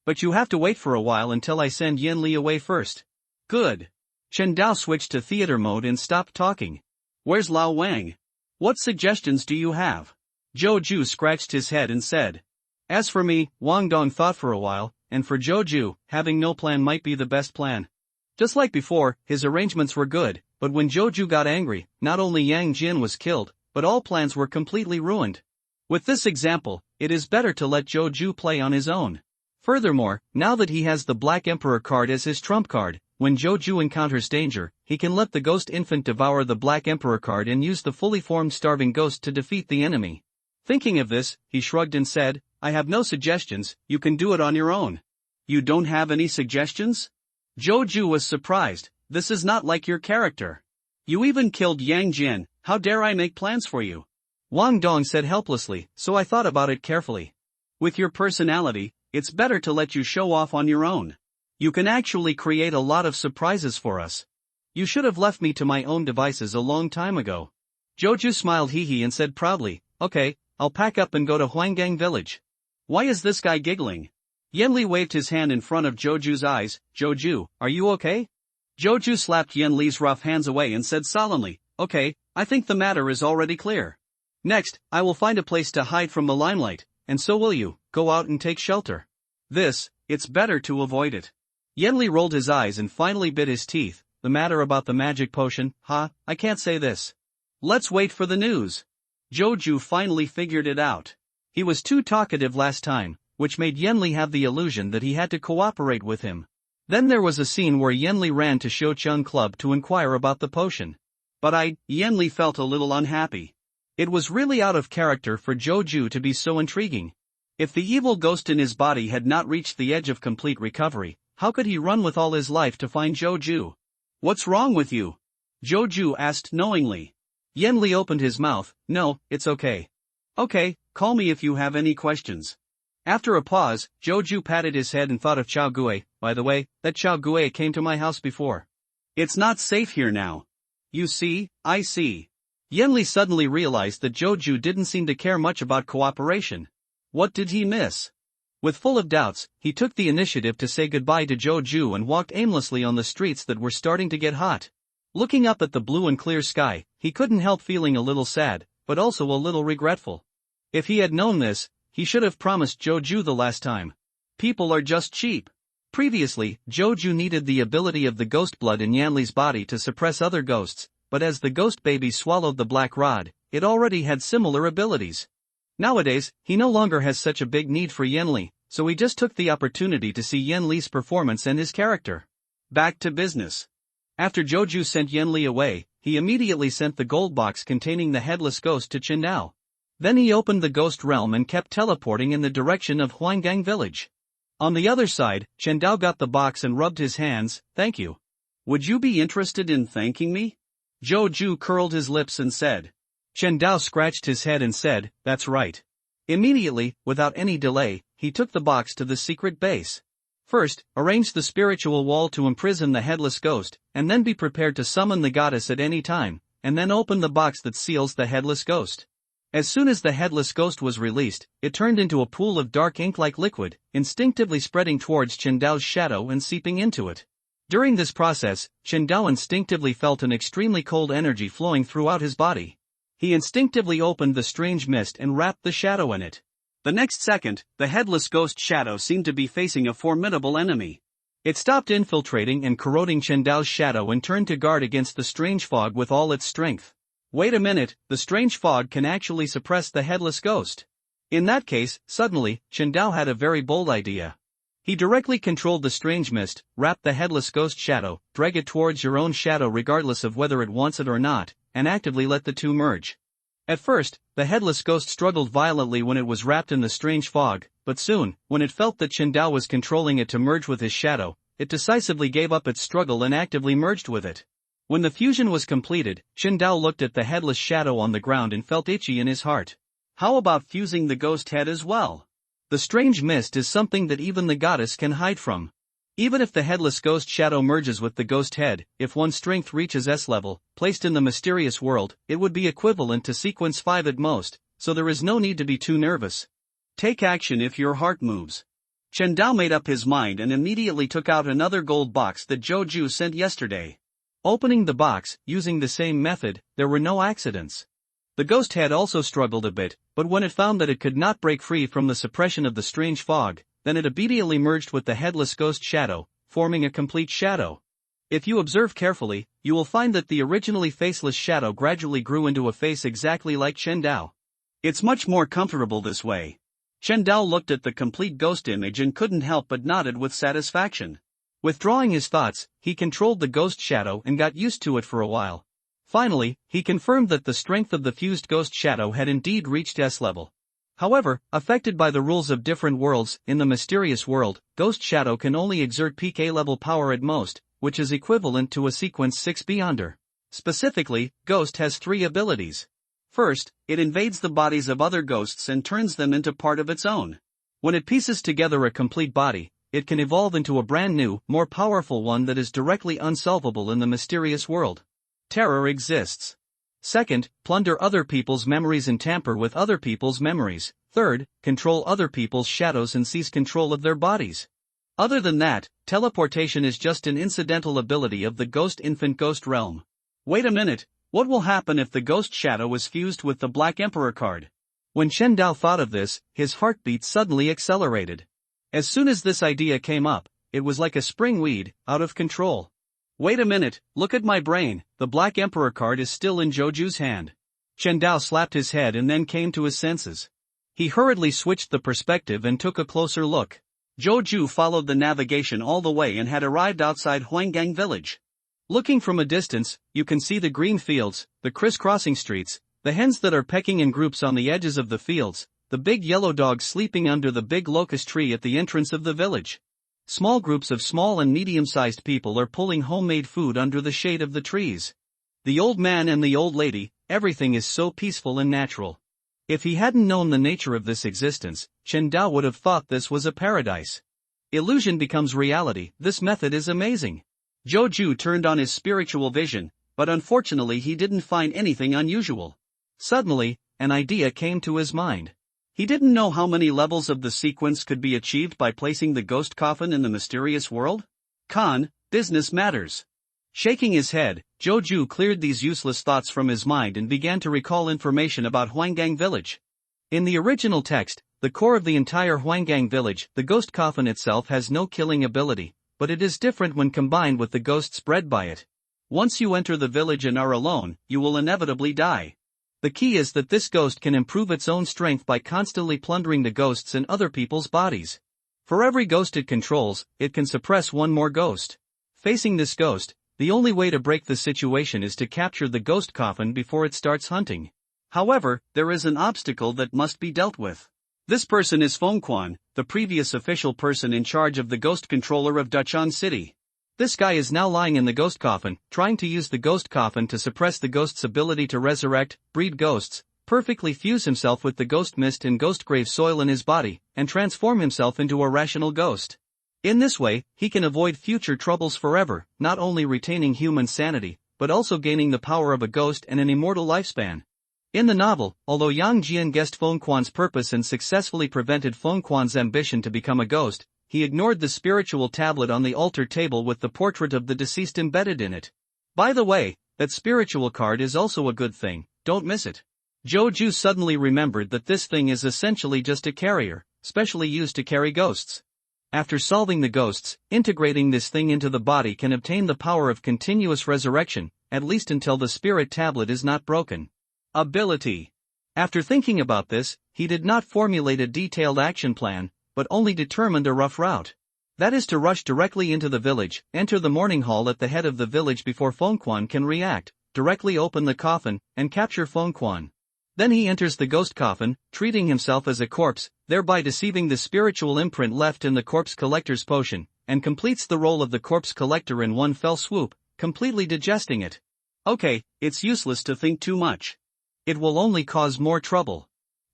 Speaker 2: But you have to wait for a while until I send Yen Li away first." "Good." Chen Dao switched to theater mode and stopped talking. "Where's Lao Wang? What suggestions do you have?" Zhou Ju scratched his head and said. "As for me," Wang Dong thought for a while, "and for Zhou Ju, having no plan might be the best plan." Just like before, his arrangements were good, but when Zhou Ju got angry, not only Yang Jin was killed, but all plans were completely ruined. With this example, it is better to let Zhou Ju play on his own. Furthermore, now that he has the Black Emperor card as his trump card, when Zhou Ju encounters danger, he can let the ghost infant devour the Black Emperor card and use the fully formed starving ghost to defeat the enemy. Thinking of this, he shrugged and said, "I have no suggestions, you can do it on your own." "You don't have any suggestions?" Zhou Ju was surprised. "This is not like your character. You even killed Yang Jin, how dare I make plans for you?" Wang Dong said helplessly, "So I thought about it carefully. With your personality, it's better to let you show off on your own. You can actually create a lot of surprises for us. You should have left me to my own devices a long time ago." Zhou Ju smiled hee and said proudly, "Okay, I'll pack up and go to Huanggang village." "Why is this guy giggling?" Yen Li waved his hand in front of Zhou Ju's eyes. "Zhou Ju, are you okay?" Zhou Ju slapped Yen Li's rough hands away and said solemnly, "Okay, I think the matter is already clear. Next, I will find a place to hide from the limelight, and so will you, go out and take shelter. It's better to avoid it." Yen Li rolled his eyes and finally bit his teeth. "The matter about the magic potion, I can't say this. Let's wait for the news." Zhou Ju finally figured it out. He was too talkative last time, which made Yen Li have the illusion that he had to cooperate with him. Then there was a scene where Yen Li ran to Shoucheng Club to inquire about the potion. But Yen Li felt a little unhappy. It was really out of character for Zhou Ju to be so intriguing. If the evil ghost in his body had not reached the edge of complete recovery, how could he run with all his life to find Zhou Ju? "What's wrong with you?" Zhou Ju asked knowingly. Yen Li opened his mouth. "No, it's okay." "Okay, call me if you have any questions." After a pause, Zhou Ju patted his head and thought of Chao Gui. "By the way, that Chao Gui came to my house before. It's not safe here now." "You see, I see." Yen Li suddenly realized that Zhou Ju didn't seem to care much about cooperation. What did he miss? With full of doubts, he took the initiative to say goodbye to Zhou Ju and walked aimlessly on the streets that were starting to get hot. Looking up at the blue and clear sky, he couldn't help feeling a little sad, but also a little regretful. If he had known this, he should have promised Zhou Ju the last time. People are just cheap. Previously, Zhou Ju needed the ability of the ghost blood in Yan Li's body to suppress other ghosts, but as the ghost baby swallowed the black rod, it already had similar abilities. Nowadays, he no longer has such a big need for Yen Li, so he just took the opportunity to see Yen Li's performance and his character. Back to business. After Zhou Ju sent Yen Li away, he immediately sent the gold box containing the headless ghost to Chen Dao. Then he opened the ghost realm and kept teleporting in the direction of Huanggang village. On the other side, Chen Dao got the box and rubbed his hands. "Thank you. Would you be interested in thanking me?" Zhou Ju curled his lips and said. Chen Dao scratched his head and said, "That's right." Immediately, without any delay, he took the box to the secret base. First, arrange the spiritual wall to imprison the headless ghost, and then be prepared to summon the goddess at any time, and then open the box that seals the headless ghost. As soon as the headless ghost was released, it turned into a pool of dark ink-like liquid, instinctively spreading towards Chen Dao's shadow and seeping into it. During this process, Chen Dao instinctively felt an extremely cold energy flowing throughout his body. He instinctively opened the strange mist and wrapped the shadow in it. The next second, the headless ghost shadow seemed to be facing a formidable enemy. It stopped infiltrating and corroding Chen Dao's shadow and turned to guard against the strange fog with all its strength. Wait a minute, the strange fog can actually suppress the headless ghost. In that case, suddenly, Chen Dao had a very bold idea. He directly controlled the strange mist, wrapped the headless ghost shadow, drag it towards your own shadow regardless of whether it wants it or not, and actively let the two merge. At first, the headless ghost struggled violently when it was wrapped in the strange fog, but soon, when it felt that Chen Dao was controlling it to merge with his shadow, it decisively gave up its struggle and actively merged with it. When the fusion was completed, Chen Dao looked at the headless shadow on the ground and felt itchy in his heart. How about fusing the ghost head as well? The strange mist is something that even the goddess can hide from. Even if the headless ghost shadow merges with the ghost head, if one's strength reaches S level, placed in the mysterious world, it would be equivalent to sequence 5 at most, so there is no need to be too nervous. Take action if your heart moves. Chen Dao made up his mind and immediately took out another gold box that Zhou Ju sent yesterday. Opening the box, using the same method, there were no accidents. The ghost head also struggled a bit, but when it found that it could not break free from the suppression of the strange fog, then it immediately merged with the headless ghost shadow, forming a complete shadow. If you observe carefully, you will find that the originally faceless shadow gradually grew into a face exactly like Chen Dao. It's much more comfortable this way. Chen Dao looked at the complete ghost image and couldn't help but nodded with satisfaction. Withdrawing his thoughts, he controlled the ghost shadow and got used to it for a while. Finally, he confirmed that the strength of the fused ghost shadow had indeed reached S level. However, affected by the rules of different worlds, in the mysterious world, ghost shadow can only exert peak A level power at most, which is equivalent to a sequence 6 beyonder. Specifically, ghost has 3 abilities. First, it invades the bodies of other ghosts and turns them into part of its own. When it pieces together a complete body, it can evolve into a brand new, more powerful one that is directly unsolvable in the mysterious world. Terror exists. Second, plunder other people's memories and tamper with other people's memories. Third, control other people's shadows and seize control of their bodies. Other than that, teleportation is just an incidental ability of the ghost infant ghost realm. Wait a minute, what will happen if the ghost shadow is fused with the Black Emperor card? When Chen Dao thought of this, his heartbeat suddenly accelerated. As soon as this idea came up, it was like a spring weed, out of control. Wait a minute, look at my brain, the Black Emperor card is still in Zhou Ju's hand. Chen Dao slapped his head and then came to his senses. He hurriedly switched the perspective and took a closer look. Zhou Ju followed the navigation all the way and had arrived outside Huanggang village. Looking from a distance, you can see the green fields, the crisscrossing streets, the hens that are pecking in groups on the edges of the fields, the big yellow dog sleeping under the big locust tree at the entrance of the village. Small groups of small and medium-sized people are pulling homemade food under the shade of the trees. The old man and the old lady, everything is so peaceful and natural. If he hadn't known the nature of this existence, Chen Dao would have thought this was a paradise. Illusion becomes reality, this method is amazing. Zhou Ju turned on his spiritual vision, but unfortunately he didn't find anything unusual. Suddenly, an idea came to his mind. He didn't know how many levels of the sequence could be achieved by placing the ghost coffin in the mysterious world. Business matters. Shaking his head, Zhou Ju cleared these useless thoughts from his mind and began to recall information about Huanggang village. In the original text, the core of the entire Huanggang village, the ghost coffin itself has no killing ability, but it is different when combined with the ghosts bred by it. Once you enter the village and are alone, you will inevitably die. The key is that this ghost can improve its own strength by constantly plundering the ghosts in other people's bodies. For every ghost it controls, it can suppress one more ghost. Facing this ghost, the only way to break the situation is to capture the ghost coffin before it starts hunting. However, there is an obstacle that must be dealt with. This person is Feng Quan, the previous official person in charge of the ghost controller of Dachan City. This guy is now lying in the ghost coffin, trying to use the ghost coffin to suppress the ghost's ability to resurrect, breed ghosts, perfectly fuse himself with the ghost mist and ghost grave soil in his body, and transform himself into a rational ghost. In this way, he can avoid future troubles forever, not only retaining human sanity, but also gaining the power of a ghost and an immortal lifespan. In the novel, although Yang Jian guessed Feng Quan's purpose and successfully prevented Feng Quan's ambition to become a ghost, he ignored the spiritual tablet on the altar table with the portrait of the deceased embedded in it. By the way, that spiritual card is also a good thing, don't miss it. Zhou Ju suddenly remembered that this thing is essentially just a carrier, specially used to carry ghosts. After solving the ghosts, integrating this thing into the body can obtain the power of continuous resurrection, at least until the spirit tablet is not broken. Ability. After thinking about this, he did not formulate a detailed action plan, but only determined a rough route. That is to rush directly into the village, enter the morning hall at the head of the village before Feng Quan can react, directly open the coffin, and capture Feng Quan. Then he enters the ghost coffin, treating himself as a corpse, thereby deceiving the spiritual imprint left in the corpse collector's potion, and completes the role of the corpse collector in one fell swoop, completely digesting it. Okay, it's useless to think too much. It will only cause more trouble.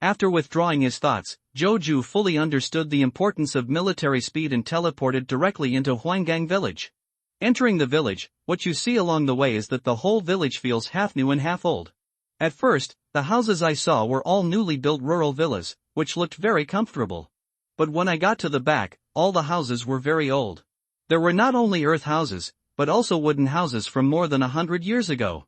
Speaker 1: After withdrawing his thoughts, Joju fully understood the importance of military speed and teleported directly into Huanggang village. Entering the village, what you see along the way is that the whole village feels half new and half old. At first, the houses I saw were all newly built rural villas, which looked very comfortable. But when I got to the back, all the houses were very old. There were not only earth houses, but also wooden houses from more than 100 years ago.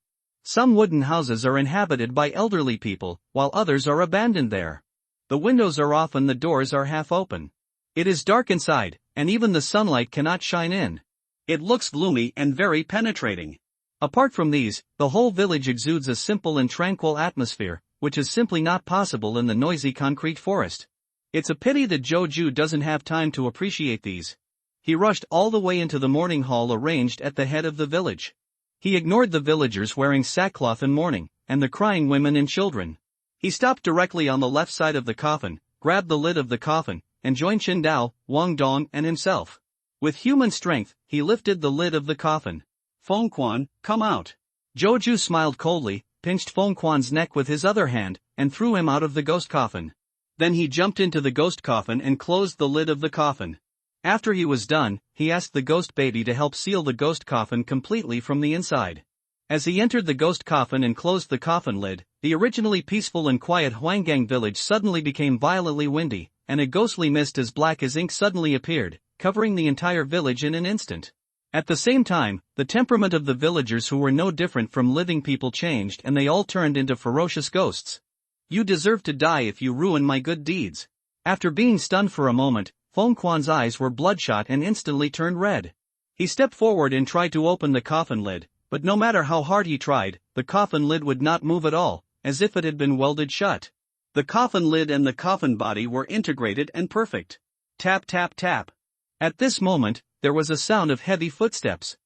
Speaker 1: Some wooden houses are inhabited by elderly people, while others are abandoned there. The windows are off and the doors are half open. It is dark inside, and even the sunlight cannot shine in.
Speaker 2: It looks gloomy and very penetrating.
Speaker 1: Apart from these, the whole village exudes a simple and tranquil atmosphere, which is simply not possible in the noisy concrete forest. It's a pity that Joju doesn't have time to appreciate these. He rushed all the way into the mourning hall arranged at the head of the village. He ignored the villagers wearing sackcloth and mourning, and the crying women and children. He stopped directly on the left side of the coffin, grabbed the lid of the coffin, and joined Chen Dao, Wang Dong and himself. With human strength, he lifted the lid of the coffin.
Speaker 2: Feng Quan, come out.
Speaker 1: Joju smiled coldly, pinched Feng Quan's neck with his other hand, and threw him out of the ghost coffin.
Speaker 2: Then he jumped into the ghost coffin and closed the lid of the coffin.
Speaker 1: After he was done, he asked the ghost baby to help seal the ghost coffin completely from the inside. As he entered the ghost coffin and closed the coffin lid, the originally peaceful and quiet Huanggang village suddenly became violently windy, and a ghostly mist as black as ink suddenly appeared, covering the entire village in an instant. At the same time, the temperament of the villagers who were no different from living people changed and they all turned into ferocious ghosts. You deserve to die if you ruin my good deeds. After being stunned for a moment, Feng Quan's eyes were bloodshot and instantly turned red. He stepped forward and tried to open the coffin lid, but no matter how hard he tried, the coffin lid would not move at all, as if it had been welded shut.
Speaker 2: The coffin lid and the coffin body were integrated and perfect. Tap tap tap.
Speaker 1: At this moment, there was a sound of heavy footsteps.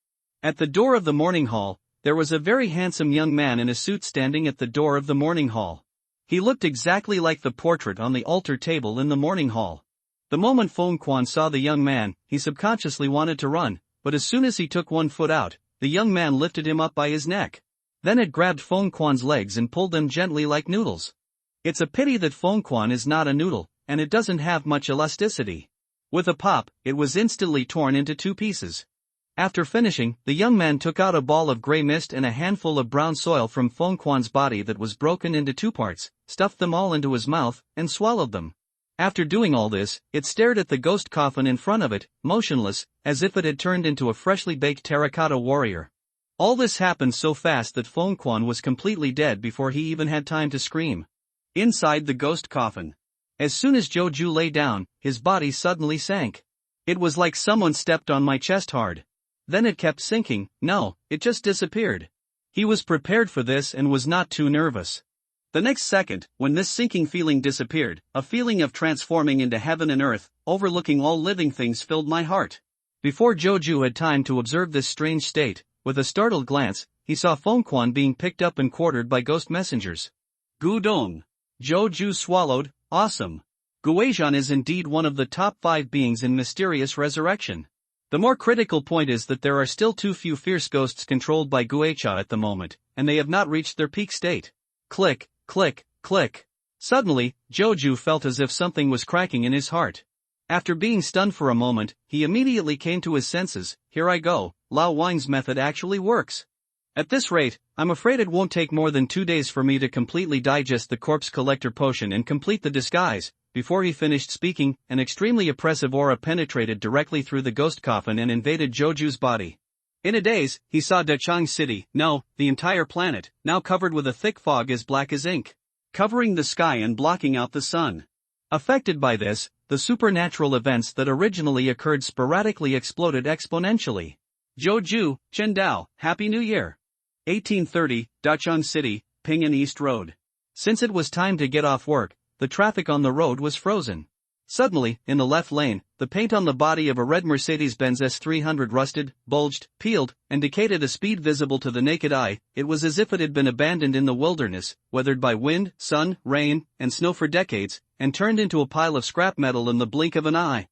Speaker 1: At the door of the mourning hall, there was a very handsome young man in a suit standing at the door of the mourning hall. He looked exactly like the portrait on the altar table in the mourning hall. The moment Feng Quan saw the young man, he subconsciously wanted to run, but as soon as he took one foot out, the young man lifted him up by his neck. Then it grabbed Feng Quan's legs and pulled them gently like noodles. It's a pity that Feng Quan is not a noodle, and it doesn't have much elasticity. With a pop, it was instantly torn into two pieces. After finishing, the young man took out a ball of gray mist and a handful of brown soil from Feng Quan's body that was broken into two parts, stuffed them all into his mouth, and swallowed them. After doing all this, it stared at the ghost coffin in front of it, motionless, as if it had turned into a freshly baked terracotta warrior. All this happened so fast that Feng Quan was completely dead before he even had time to scream.
Speaker 2: Inside the ghost coffin.
Speaker 1: As soon as Joju lay down, his body suddenly sank. It was like someone stepped on my chest hard. Then it kept sinking. No, it just disappeared. He was prepared for this and was not too nervous.
Speaker 2: The next second, when this sinking feeling disappeared, a feeling of transforming into heaven and earth, overlooking all living things filled my heart.
Speaker 1: Before Joju had time to observe this strange state, with a startled glance, he saw Feng Quan being picked up and quartered by ghost messengers.
Speaker 2: Gudong. Joju swallowed. Awesome. Guizhan is indeed one of the top 5 beings in mysterious resurrection.
Speaker 1: The more critical point is that there are still too few fierce ghosts controlled by Guicha at the moment, and they have not reached their peak state. Click, click, click. Suddenly, Joju felt as if something was cracking in his heart. After being stunned for a moment, he immediately came to his senses. Here I go, Lao Wang's method actually works. At this rate, I'm afraid it won't take more than 2 days for me to completely digest the corpse collector potion and complete the disguise. Before he finished speaking, an extremely oppressive aura penetrated directly through the ghost coffin and invaded Joju's body. In a daze, he saw Dachang City, no, the entire planet, now covered with a thick fog as black as ink, covering the sky and blocking out the sun. Affected by this, the supernatural events that originally occurred sporadically exploded exponentially.
Speaker 2: Joju, Chendao, Happy New Year. 1830, Dachang City, Ping'an East Road.
Speaker 1: Since it was time to get off work, the traffic on the road was frozen. Suddenly, in the left lane, the paint on the body of a red Mercedes-Benz S300 rusted, bulged, peeled, and decayed at a speed visible to the naked eye. It was as if it had been abandoned in the wilderness, weathered by wind, sun, rain, and snow for decades, and turned into a pile of scrap metal in the blink of an eye.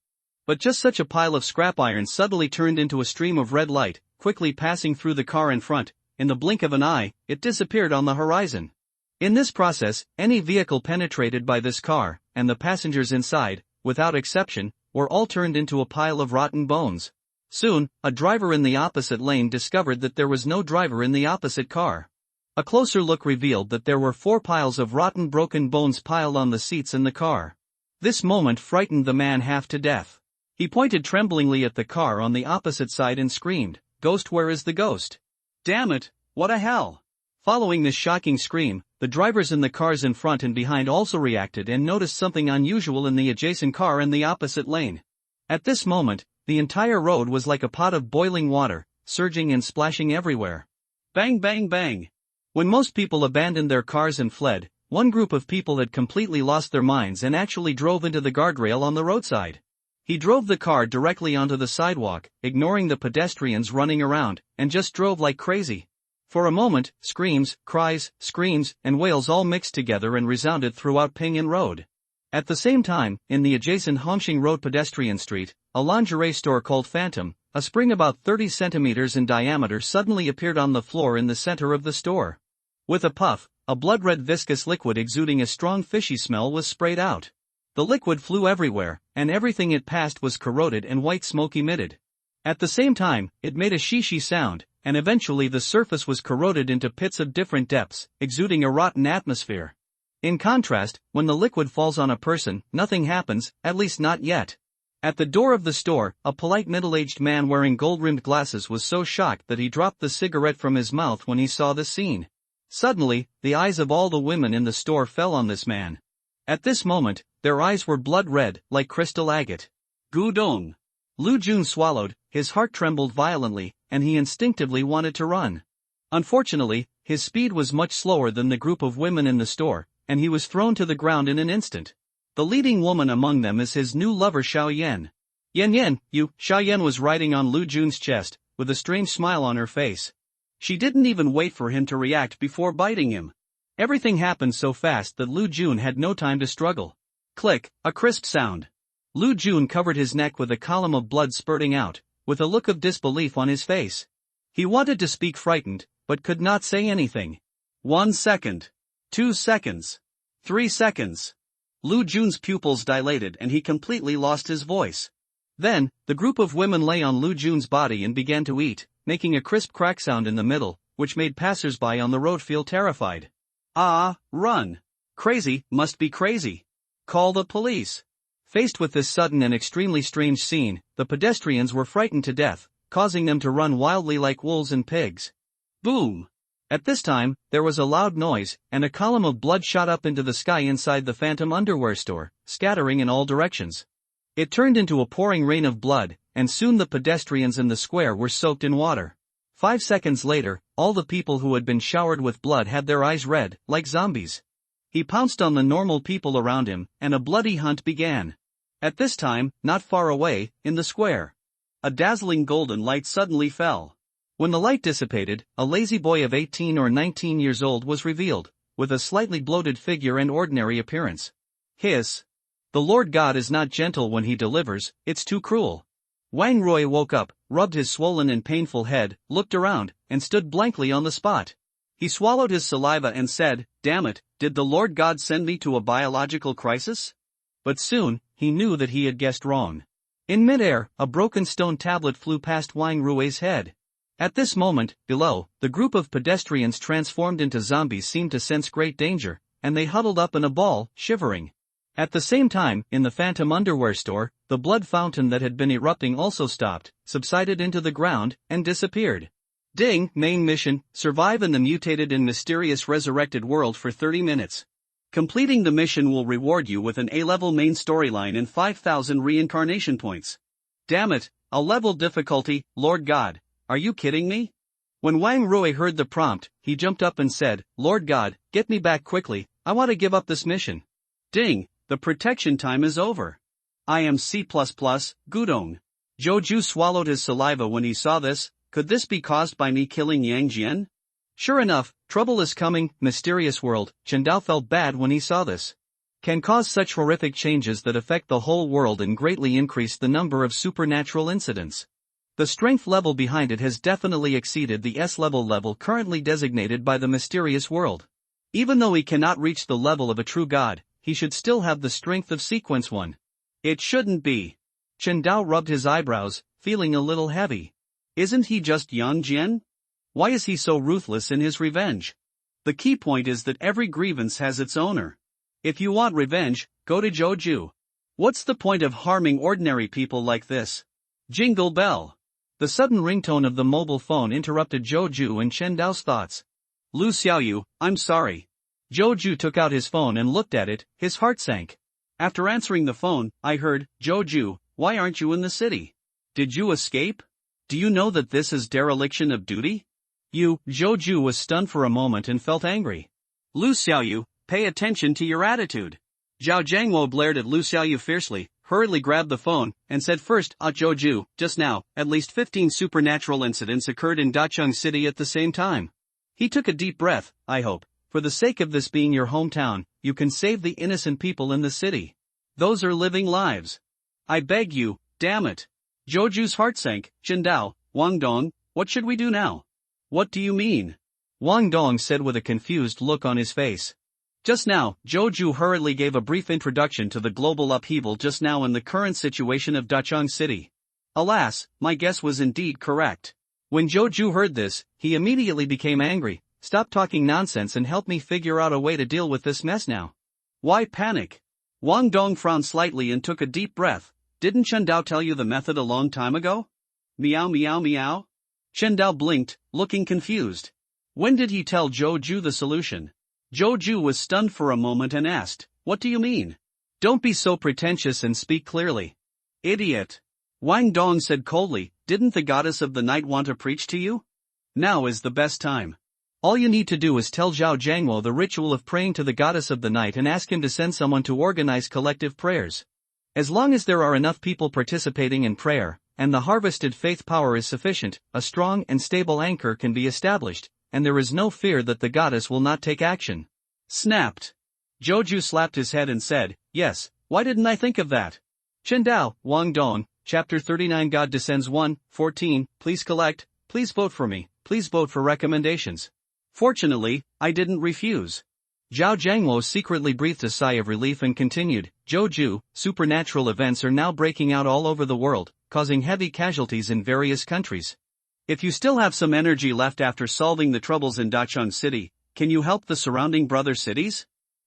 Speaker 1: But just such a pile of scrap iron suddenly turned into a stream of red light, quickly passing through the car in front. In the blink of an eye, it disappeared on the horizon. In this process, any vehicle penetrated by this car, and the passengers inside, without exception, were all turned into a pile of rotten bones. Soon, a driver in the opposite lane discovered that there was no driver in the opposite car. A closer look revealed that there were 4 piles of rotten broken bones piled on the seats in the car. This moment frightened the man half to death. He pointed tremblingly at the car on the opposite side and screamed, "Ghost, where is the ghost? Damn it, what a hell!" Following this shocking scream, the drivers in the cars in front and behind also reacted and noticed something unusual in the adjacent car in the opposite lane. At this moment, the entire road was like a pot of boiling water, surging and splashing everywhere. Bang bang bang! When most people abandoned their cars and fled, one group of people had completely lost their minds and actually drove into the guardrail on the roadside. He drove the car directly onto the sidewalk, ignoring the pedestrians running around, and just drove like crazy. For a moment, screams, cries, screams, and wails all mixed together and resounded throughout Pinyin Road. At the same time, in the adjacent Hongqing Road pedestrian street, a lingerie store called Phantom, a spring about 30 centimeters in diameter suddenly appeared on the floor in the center of the store. With a puff, a blood-red viscous liquid exuding a strong fishy smell was sprayed out. The liquid flew everywhere, and everything it passed was corroded and white smoke emitted. At the same time, it made a shishi sound, and eventually the surface was corroded into pits of different depths, exuding a rotten atmosphere. In contrast, when the liquid falls on a person, nothing happens, at least not yet. At the door of the store, a polite middle-aged man wearing gold-rimmed glasses was so shocked that he dropped the cigarette from his mouth when he saw the scene. Suddenly, the eyes of all the women in the store fell on this man. At this moment, their eyes were blood-red, like crystal agate. Gudong! Lu Jun swallowed, his heart trembled violently, and he instinctively wanted to run. Unfortunately, his speed was much slower than the group of women in the store, and he was thrown to the ground in an instant. The leading woman among them is his new lover Xiao Yan. Yan, you, Xiao Yan was riding on Lu Jun's chest, with a strange smile on her face. She didn't even wait for him to react before biting him. Everything happened so fast that Lu Jun had no time to struggle. Click, a crisp sound. Lu Jun covered his neck with a column of blood spurting out, with a look of disbelief on his face. He wanted to speak frightened, but could not say anything. 1 second. 2 seconds. 3 seconds. Lu Jun's pupils dilated and he completely lost his voice. Then, the group of women lay on Lu Jun's body and began to eat, making a crisp crack sound in the middle, which made passers-by on the road feel terrified. Ah, run. Crazy, must be crazy. Call the police. Faced with this sudden and extremely strange scene, the pedestrians were frightened to death, causing them to run wildly like wolves and pigs. Boom! At this time, there was a loud noise, and a column of blood shot up into the sky inside the Phantom underwear store, scattering in all directions. It turned into a pouring rain of blood, and soon the pedestrians in the square were soaked in water. 5 seconds later, all the people who had been showered with blood had their eyes red, like zombies. He pounced on the normal people around him, and a bloody hunt began. At this time, not far away, in the square, a dazzling golden light suddenly fell. When the light dissipated, a lazy boy of 18 or 19 years old was revealed, with a slightly bloated figure and ordinary appearance. Hiss! The Lord God is not gentle when he delivers, it's too cruel. Wang Rui woke up, rubbed his swollen and painful head, looked around, and stood blankly on the spot. He swallowed his saliva and said, "Damn it, did the Lord God send me to a biological crisis?" But soon, he knew that he had guessed wrong. In midair, a broken stone tablet flew past Wang Rui's head. At this moment, below, the group of pedestrians transformed into zombies seemed to sense great danger, and they huddled up in a ball, shivering. At the same time, in the Phantom underwear store, the blood fountain that had been erupting also stopped, subsided into the ground, and disappeared. Ding! Main mission, survive in the mutated and mysterious resurrected world for 30 minutes. Completing the mission will reward you with an A-level main storyline and 5,000 reincarnation points. Damn it, a level difficulty, Lord God. Are you kidding me? When Wang Rui heard the prompt, he jumped up and said, "Lord God, get me back quickly, I want to give up this mission." Ding, the protection time is over. I am C++, Gudong. Joju swallowed his saliva when he saw this. Could this be caused by me killing Yang Jian? Sure enough, trouble is coming, mysterious world. Chendao felt bad when he saw this. Can cause such horrific changes that affect the whole world and greatly increase the number of supernatural incidents. The strength level behind it has definitely exceeded the S-level currently designated by the mysterious world.
Speaker 2: Even though he cannot reach the level of a true god, he should still have the strength of Sequence 1. It shouldn't be.
Speaker 1: Chen Dao rubbed his eyebrows, feeling a little heavy.
Speaker 2: Isn't he just Yang Jian? Why is he so ruthless in his revenge? The key point is that every grievance has its owner. If you want revenge, go to Zhou. What's the point of harming ordinary people like this? Jingle bell.
Speaker 1: The sudden ringtone of the mobile phone interrupted Zhou and Chen Dao's thoughts.
Speaker 2: Lu Xiaoyu, I'm sorry.
Speaker 1: Zhou took out his phone and looked at it, his heart sank.
Speaker 2: After answering the phone, I heard, Zhou, why aren't you in the city? Did you escape? Do you know that this is dereliction of duty?
Speaker 1: Zhou was stunned for a moment and felt angry.
Speaker 2: Lu Xiaoyu, pay attention to your attitude. Zhao Jiangwo blared at Lu Xiaoyu fiercely, hurriedly grabbed the phone, and said first, Zhou, just now, at least 15 supernatural incidents occurred in Dacheng City at the same time.
Speaker 1: He took a deep breath. I hope, for the sake of this being your hometown, you can save the innocent people in the city.
Speaker 2: Those are living lives. I beg you, damn it. Zhou's heart sank. Chen Dao, Wang Dong, what should we do now? What do you mean?
Speaker 1: Wang Dong said with a confused look on his face.
Speaker 2: Just now, Zhou hurriedly gave a brief introduction to the global upheaval just now in the current situation of Dacheng City. Alas, my guess was indeed correct.
Speaker 1: When Zhou heard this, he immediately became angry. Stop talking nonsense and help me figure out a way to deal with this mess now.
Speaker 2: Why panic? Wang Dong frowned slightly and took a deep breath. Didn't Chen Dao tell you the method a long time ago? Meow meow meow. Chen Dao blinked, looking confused. When did he tell Zhou the solution? Zhou was stunned for a moment and asked, what do you mean?
Speaker 1: Don't be so pretentious and speak clearly.
Speaker 2: Idiot. Wang Dong said coldly, didn't the goddess of the night want to preach to you? Now is the best time.
Speaker 1: All you need to do is tell Zhao Jiangwo the ritual of praying to the goddess of the night and ask him to send someone to organize collective prayers. As long as there are enough people participating in prayer, and the harvested faith power is sufficient, a strong and stable anchor can be established, and there is no fear that the goddess will not take action.
Speaker 2: Snapped. Zhou slapped his head and said, yes, why didn't I think of that?
Speaker 1: Chen Dao, Wang Dong, Chapter 39 God Descends 1:14, please collect, please vote for me, please vote for recommendations.
Speaker 2: Fortunately, I didn't refuse.
Speaker 1: Zhao Jiangwo secretly breathed a sigh of relief and continued, Zhou, supernatural events are now breaking out all over the world, causing heavy casualties in various countries.
Speaker 2: If you still have some energy left after solving the troubles in Dacheng City, can you help the surrounding brother cities?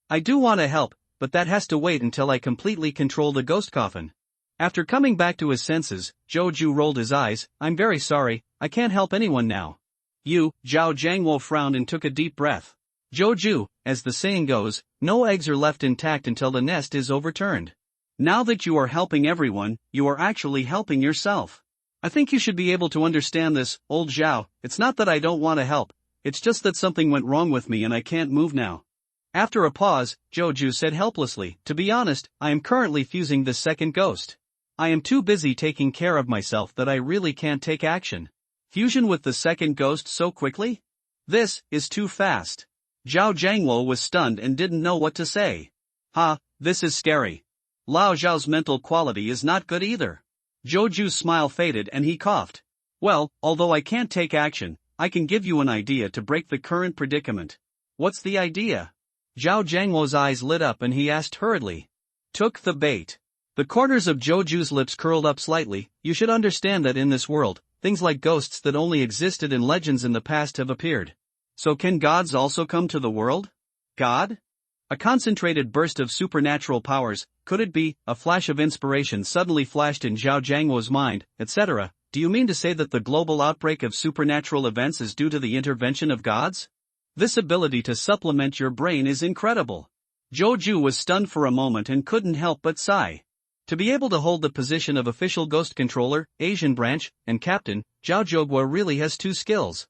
Speaker 1: I do want to help, but that has to wait until I completely control the ghost coffin. After coming back to his senses, Zhou rolled his eyes. I'm very sorry, I can't help anyone now.
Speaker 2: Zhao Jiangwo frowned and took a deep breath.
Speaker 1: Zhou, as the saying goes, no eggs are left intact until the nest is overturned.
Speaker 2: Now that you are helping everyone, you are actually helping yourself. I think you should be able to understand this, old Zhao. It's not that I don't want to help, it's just that something went wrong with me and I can't move now.
Speaker 1: After a pause, Zhou said helplessly, to be honest, I am currently fusing the second ghost. I am too busy taking care of myself that I really can't take action.
Speaker 2: Fusion with the second ghost so quickly? This is too fast. Zhao Jiangwo was stunned and didn't know what to say. This is scary. Lao Zhao's mental quality is not good either. Zhou's smile faded and he coughed. Well, although I can't take action, I can give you an idea to break the current predicament. What's the idea?
Speaker 1: Zhao Jiangwo's eyes lit up and he asked hurriedly.
Speaker 2: Took the bait.
Speaker 1: The corners of Zhou's lips curled up slightly. You should understand that in this world, things like ghosts that only existed in legends in the past have appeared.
Speaker 2: So can gods also come to the world? God? A concentrated burst of supernatural powers, could it be? A flash of inspiration suddenly flashed in Zhao Jiangwo's mind, etc. Do you mean to say that the global outbreak of supernatural events is due to the intervention of gods? This ability to supplement your brain is incredible. Zhou was stunned for a moment and couldn't help but sigh.
Speaker 1: To be able to hold the position of official ghost controller, Asian branch, and captain, Zhao Jiangwo really has two skills.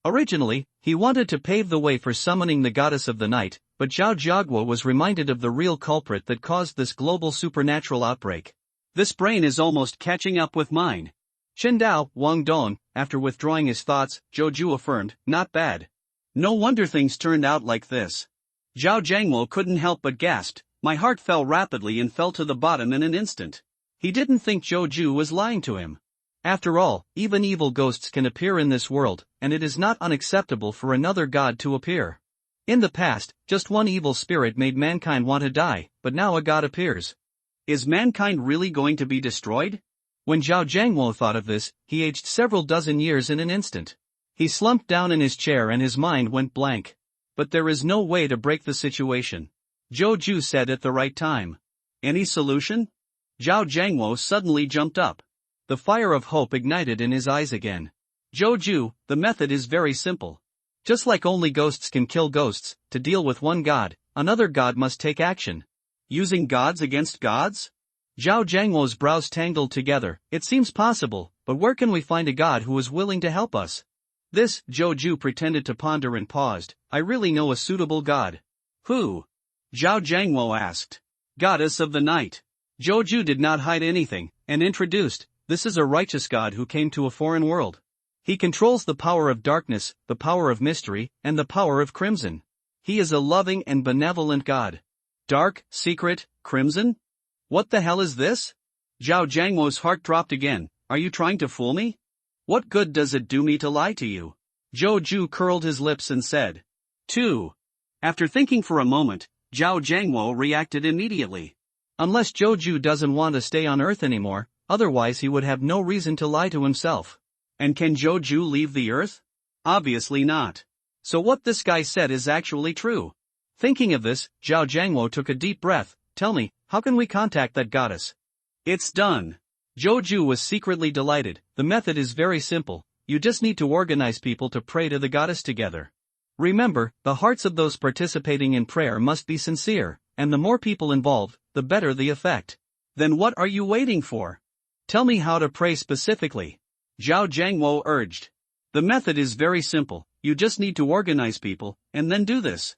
Speaker 1: Originally, he wanted to pave the way for summoning the goddess of the night, but Zhao Jiangwo was reminded of the real culprit that caused this global supernatural outbreak.
Speaker 2: This brain is almost catching up with mine.
Speaker 1: Chen Dao, Wang Dong, after withdrawing his thoughts, Zhou affirmed, not bad.
Speaker 2: No wonder things turned out like this. Zhao Jiangwo couldn't help but gasp. My heart fell rapidly and fell to the bottom in an instant. He didn't think Zhou was lying to him.
Speaker 1: After all, even evil ghosts can appear in this world, and it is not unacceptable for another god to appear. In the past, just one evil spirit made mankind want to die, but now a god appears.
Speaker 2: Is mankind really going to be destroyed?
Speaker 1: When Zhao Jiangwo thought of this, he aged several dozen years in an instant. He slumped down in his chair and his mind went blank.
Speaker 2: But there is no way to break the situation. Zhou Ju said at the right time. Any solution? Zhao Jiangwo suddenly jumped up.
Speaker 1: The fire of hope ignited in his eyes again.
Speaker 2: Zhou Ju, the method is very simple.
Speaker 1: Just like only ghosts can kill ghosts, to deal with one god, another god must take action.
Speaker 2: Using gods against gods?
Speaker 1: Zhao Jiangwo's brows tangled together. It seems possible, but where can we find a god who is willing to help us?
Speaker 2: This, Zhou Ju pretended to ponder and paused. I really know a suitable god.
Speaker 1: Who?
Speaker 2: Zhao Jiangwo asked. Goddess of the night.
Speaker 1: Zhou Ju did not hide anything, and introduced, this is a righteous god who came to a foreign world. He controls the power of darkness, the power of mystery, and the power of crimson. He is a loving and benevolent god.
Speaker 2: Dark, secret, crimson? What the hell is this? Zhao Jiangwo's heart dropped again. Are you trying to fool me? What good does it do me to lie to you?
Speaker 1: Zhou Ju curled his lips and said.
Speaker 2: 2. After thinking for a moment, Zhao Jiangwo reacted immediately.
Speaker 1: Unless Zhou Ju doesn't want to stay on Earth anymore, otherwise he would have no reason to lie to himself.
Speaker 2: And can Zhou Ju leave the Earth? Obviously not.
Speaker 1: So what this guy said is actually true. Thinking of this, Zhao Jiangwo took a deep breath. Tell me, how can we contact that goddess?
Speaker 2: It's done.
Speaker 1: Zhou Ju was secretly delighted. The method is very simple. You just need to organize people to pray to the goddess together. Remember, the hearts of those participating in prayer must be sincere, and the more people involved, the better the effect.
Speaker 2: Then what are you waiting for?
Speaker 1: Tell me how to pray specifically.
Speaker 2: Zhao Jiangwo urged. The method is very simple. You just need to organize people, and then do this.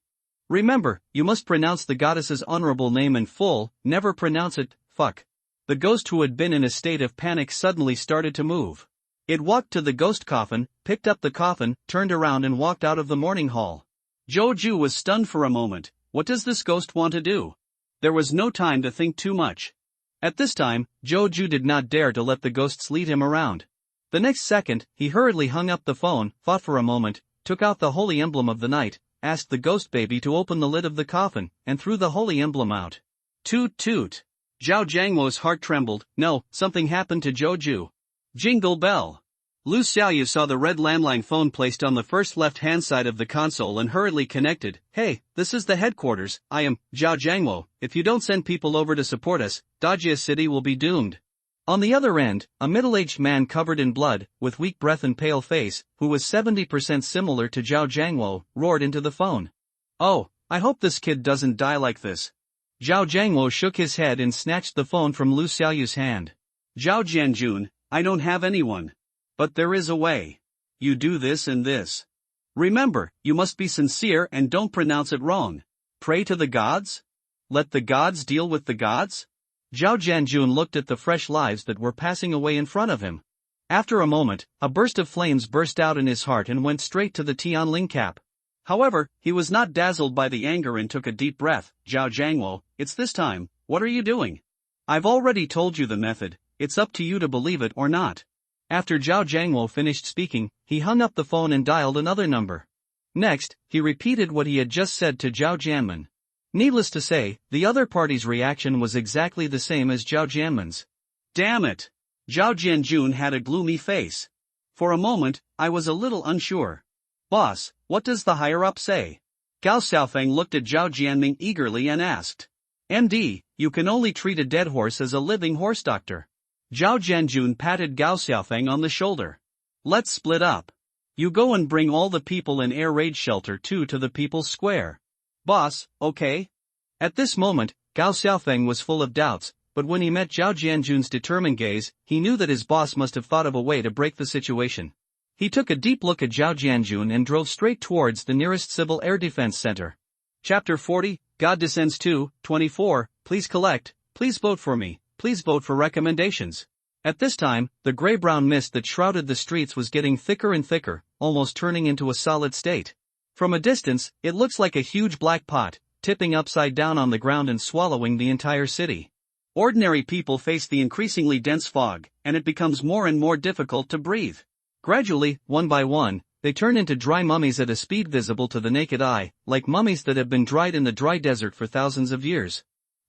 Speaker 1: Remember, you must pronounce the goddess's honorable name in full, never pronounce it, fuck. The ghost who had been in a state of panic suddenly started to move. It walked to the ghost coffin, picked up the coffin, turned around and walked out of the mourning hall.
Speaker 2: Zhou Ju was stunned for a moment. What does this ghost want to do? There was no time to think too much.
Speaker 1: At this time, Zhou Ju did not dare to let the ghosts lead him around. The next second, he hurriedly hung up the phone, thought for a moment, took out the holy emblem of the night, asked the ghost baby to open the lid of the coffin, and threw the holy emblem out.
Speaker 2: Toot toot. Zhao Jiangwo's heart trembled. No, something happened to Zhou Ju. Jingle bell. Lu Xiaoyu saw the red landline phone placed on the first left-hand side of the console and hurriedly connected. Hey, this is the headquarters. I am Zhao Jiangwo. If you don't send people over to support us, Dajia City will be doomed.
Speaker 1: On the other end, a middle-aged man covered in blood, with weak breath and pale face, who was 70% similar to Zhao Jiangwo, roared into the phone.
Speaker 2: Oh, I hope this kid doesn't die like this.
Speaker 1: Zhao Jiangwo shook his head and snatched the phone from Lu Xiaoyu's hand.
Speaker 2: Zhao Jianjun, I don't have anyone. But there is a way. You do this and this. Remember, you must be sincere and don't pronounce it wrong. Pray to the gods? Let the gods deal with the gods?
Speaker 1: Zhao Jianjun looked at the fresh lives that were passing away in front of him. After a moment, a burst of flames burst out in his heart and went straight to the Tianling cap.
Speaker 2: However, he was not dazzled by the anger and took a deep breath. Zhao Jiangwo, it's this time. What are you doing? I've already told you the method. It's up to you to believe it or not.
Speaker 1: After Zhao Jiangwo finished speaking, he hung up the phone and dialed another number. Next, he repeated what he had just said to Zhao Jianmen. Needless to say, the other party's reaction was exactly the same as Zhao Jianmen's.
Speaker 2: Damn it! Zhao Jianjun had a gloomy face. For a moment, I was a little unsure. Boss, what does the higher-up say? Gao Xiaofeng looked at Zhao Jianming eagerly and asked. MD, you can only treat a dead horse as a living horse doctor. Zhao Jianjun patted Gao Xiaofeng on the shoulder. Let's split up. You go and bring all the people in Air Raid Shelter 2 to the People's Square. Boss, okay?
Speaker 1: At this moment, Gao Xiaofeng was full of doubts, but when he met Zhao Jianjun's determined gaze, he knew that his boss must have thought of a way to break the situation. He took a deep look at Zhao Jianjun and drove straight towards the nearest Civil Air Defense Center.
Speaker 2: Chapter 40, God Descends 2, 24, Please collect, please vote for me, please vote for recommendations.
Speaker 1: At this time, the gray-brown mist that shrouded the streets was getting thicker and thicker, almost turning into a solid state. From a distance, it looks like a huge black pot, tipping upside down on the ground and swallowing the entire city.
Speaker 2: Ordinary people face the increasingly dense fog, and it becomes more and more difficult to breathe.
Speaker 1: Gradually, one by one, they turn into dry mummies at a speed visible to the naked eye, like mummies that have been dried in the dry desert for thousands of years.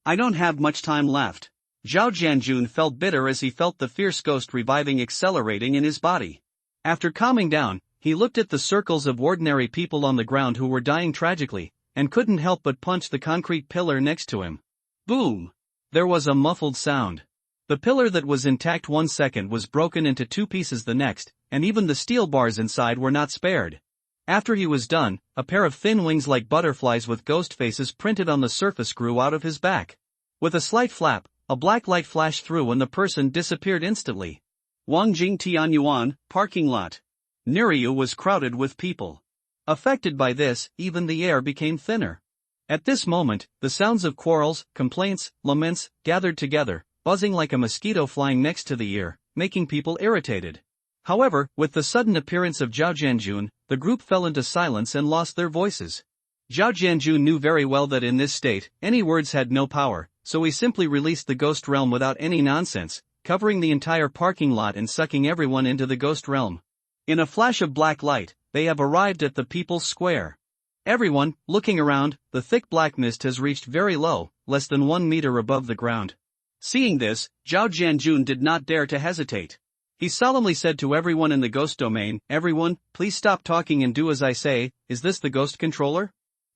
Speaker 2: I don't have much time left. Zhao Jianjun felt bitter as he felt the fierce ghost reviving accelerating in his body. After calming down, he looked at the circles of ordinary people on the ground who were dying tragically, and couldn't help but punch the concrete pillar next to him. Boom! There was a muffled sound. The pillar that was intact 1 second was broken into 2 pieces the next, and even the steel bars inside were not spared. After he was done, a pair of thin wings like butterflies with ghost faces printed on the surface grew out of his back. With a slight flap, a black light flashed through and the person disappeared instantly. Wangjing Tianyuan, parking lot. Niryu was crowded with people. Affected by this, even the air became thinner. At this moment, the sounds of quarrels, complaints, laments, gathered together, buzzing like a mosquito flying next to the ear, making people irritated. However, with the sudden appearance of Zhao Jianjun, the group fell into silence and lost their voices. Zhao Jianjun knew very well that in this state, any words had no power, so he simply released the ghost realm without any nonsense, covering the entire parking lot and sucking everyone into the ghost realm. In a flash of black light, they have arrived at the People's Square. Everyone, looking around, the thick black mist has reached very low, less than 1 meter above the ground. Seeing this, Zhao Jianjun did not dare to hesitate. He solemnly said to everyone in the ghost domain, "Everyone, please stop talking and do as I say. Is this the ghost controller?"